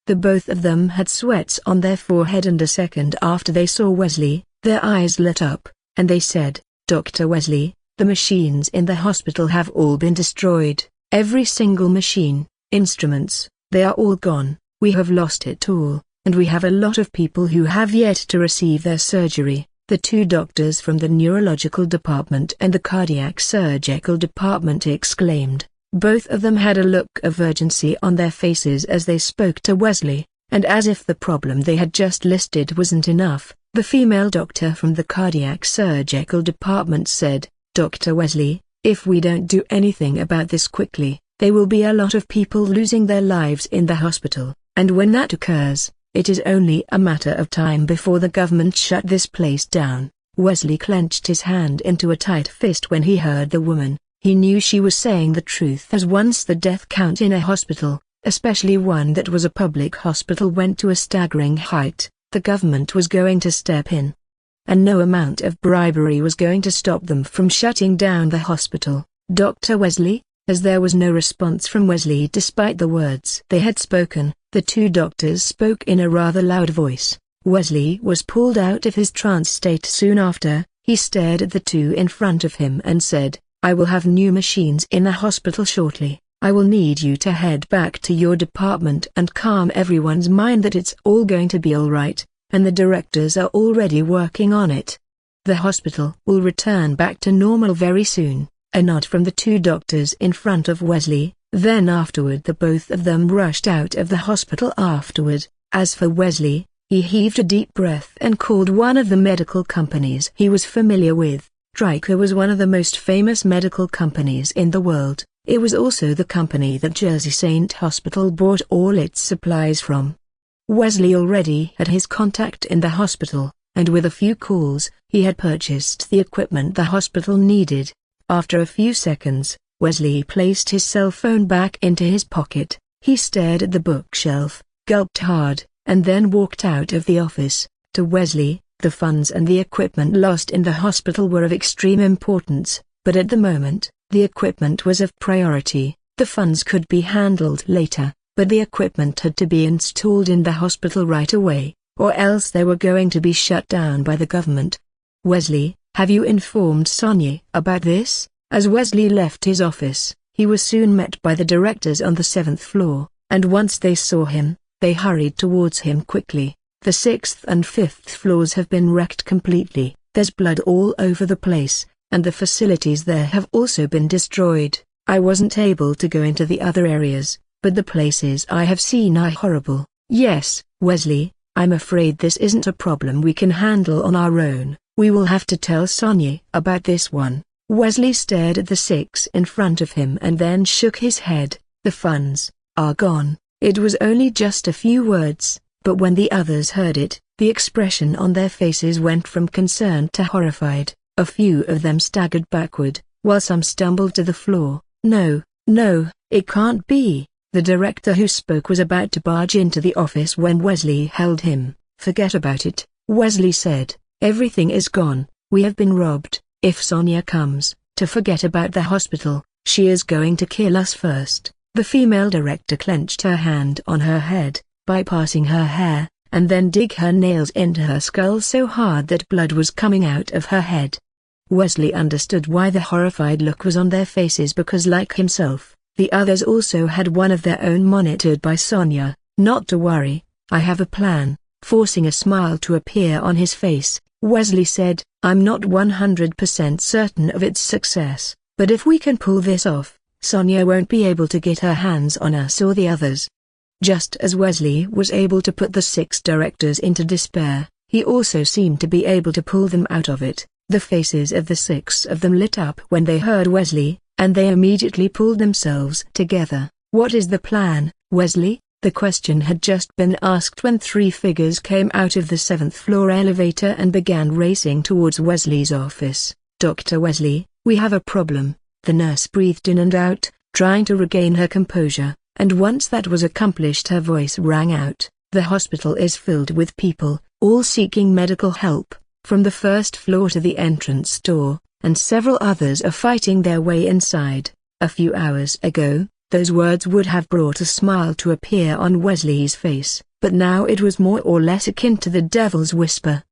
The both of them had sweats on their forehead, and a second after they saw Wesley, their eyes lit up, and they said, "Dr. Wesley, the machines in the hospital have all been destroyed, every single machine." Instruments, they are all gone. We have lost it all, and we have a lot of people who have yet to receive their surgery." The two doctors from the neurological department and the cardiac surgical department exclaimed. Both of them had a look of urgency on their faces as they spoke to Wesley, and as if the problem they had just listed wasn't enough, the female doctor from the cardiac surgical department said, "Dr. Wesley, if we don't do anything about this quickly, there will be a lot of people losing their lives in the hospital, and when that occurs, it is only a matter of time before the government shut this place down." Wesley clenched his hand into a tight fist when he heard the woman. He knew she was saying the truth, as once the death count in a hospital, especially one that was a public hospital, went to a staggering height, the government was going to step in. And no amount of bribery was going to stop them from shutting down the hospital. "Dr. Wesley?" As there was no response from Wesley despite the words they had spoken, the two doctors spoke in a rather loud voice. Wesley was pulled out of his trance state soon after. He stared at the two in front of him and said, "I will have new machines in the hospital shortly. I will need you to head back to your department and calm everyone's mind that it's all going to be all right, and the directors are already working on it. The hospital will return back to normal very soon." A nod from the two doctors in front of Wesley, then afterward the both of them rushed out of the hospital afterward. As for Wesley, he heaved a deep breath and called one of the medical companies he was familiar with. Stryker was one of the most famous medical companies in the world. It was also the company that Jersey Saint Hospital bought all its supplies from. Wesley already had his contact in the hospital, and with a few calls, he had purchased the equipment the hospital needed. After a few seconds, Wesley placed his cell phone back into his pocket. He stared at the bookshelf, gulped hard, and then walked out of the office. To Wesley, the funds and the equipment lost in the hospital were of extreme importance, but at the moment, the equipment was of priority. The funds could be handled later, but the equipment had to be installed in the hospital right away, or else they were going to be shut down by the government. "Wesley, have you informed Sonia about this?" As Wesley left his office, he was soon met by the directors on the 7th floor, and once they saw him, they hurried towards him quickly. "The 6th and 5th floors have been wrecked completely. There's blood all over the place, and the facilities there have also been destroyed. I wasn't able to go into the other areas, but the places I have seen are horrible." "Yes, Wesley, I'm afraid this isn't a problem we can handle on our own. We will have to tell Sonia about this one." Wesley stared at the six in front of him and then shook his head. "The funds are gone." It was only just a few words, but when the others heard it, the expression on their faces went from concerned to horrified. A few of them staggered backward, while some stumbled to the floor. "No, no, it can't be." The director who spoke was about to barge into the office when Wesley held him. "Forget about it," Wesley said. "Everything is gone. We have been robbed. If Sonia comes to forget about the hospital, she is going to kill us first." The female director clenched her hand on her head, bypassing her hair, and then dig her nails into her skull so hard that blood was coming out of her head. Wesley understood why the horrified look was on their faces, because like himself, the others also had one of their own monitored by Sonia. "Not to worry, I have a plan." Forcing a smile to appear on his face, Wesley said, "I'm not 100% certain of its success, but if we can pull this off, Sonia won't be able to get her hands on us or the others." Just as Wesley was able to put the six directors into despair, he also seemed to be able to pull them out of it. The faces of the six of them lit up when they heard Wesley, and they immediately pulled themselves together. "What is the plan, Wesley?" The question had just been asked when three figures came out of the 7th floor elevator and began racing towards Wesley's office. "Dr. Wesley, we have a problem." The nurse breathed in and out, trying to regain her composure, and once that was accomplished her voice rang out. "The hospital is filled with people, all seeking medical help, from the 1st floor to the entrance door, and several others are fighting their way inside." A few hours ago, those words would have brought a smile to appear on Wesley's face, but now it was more or less akin to the devil's whisper.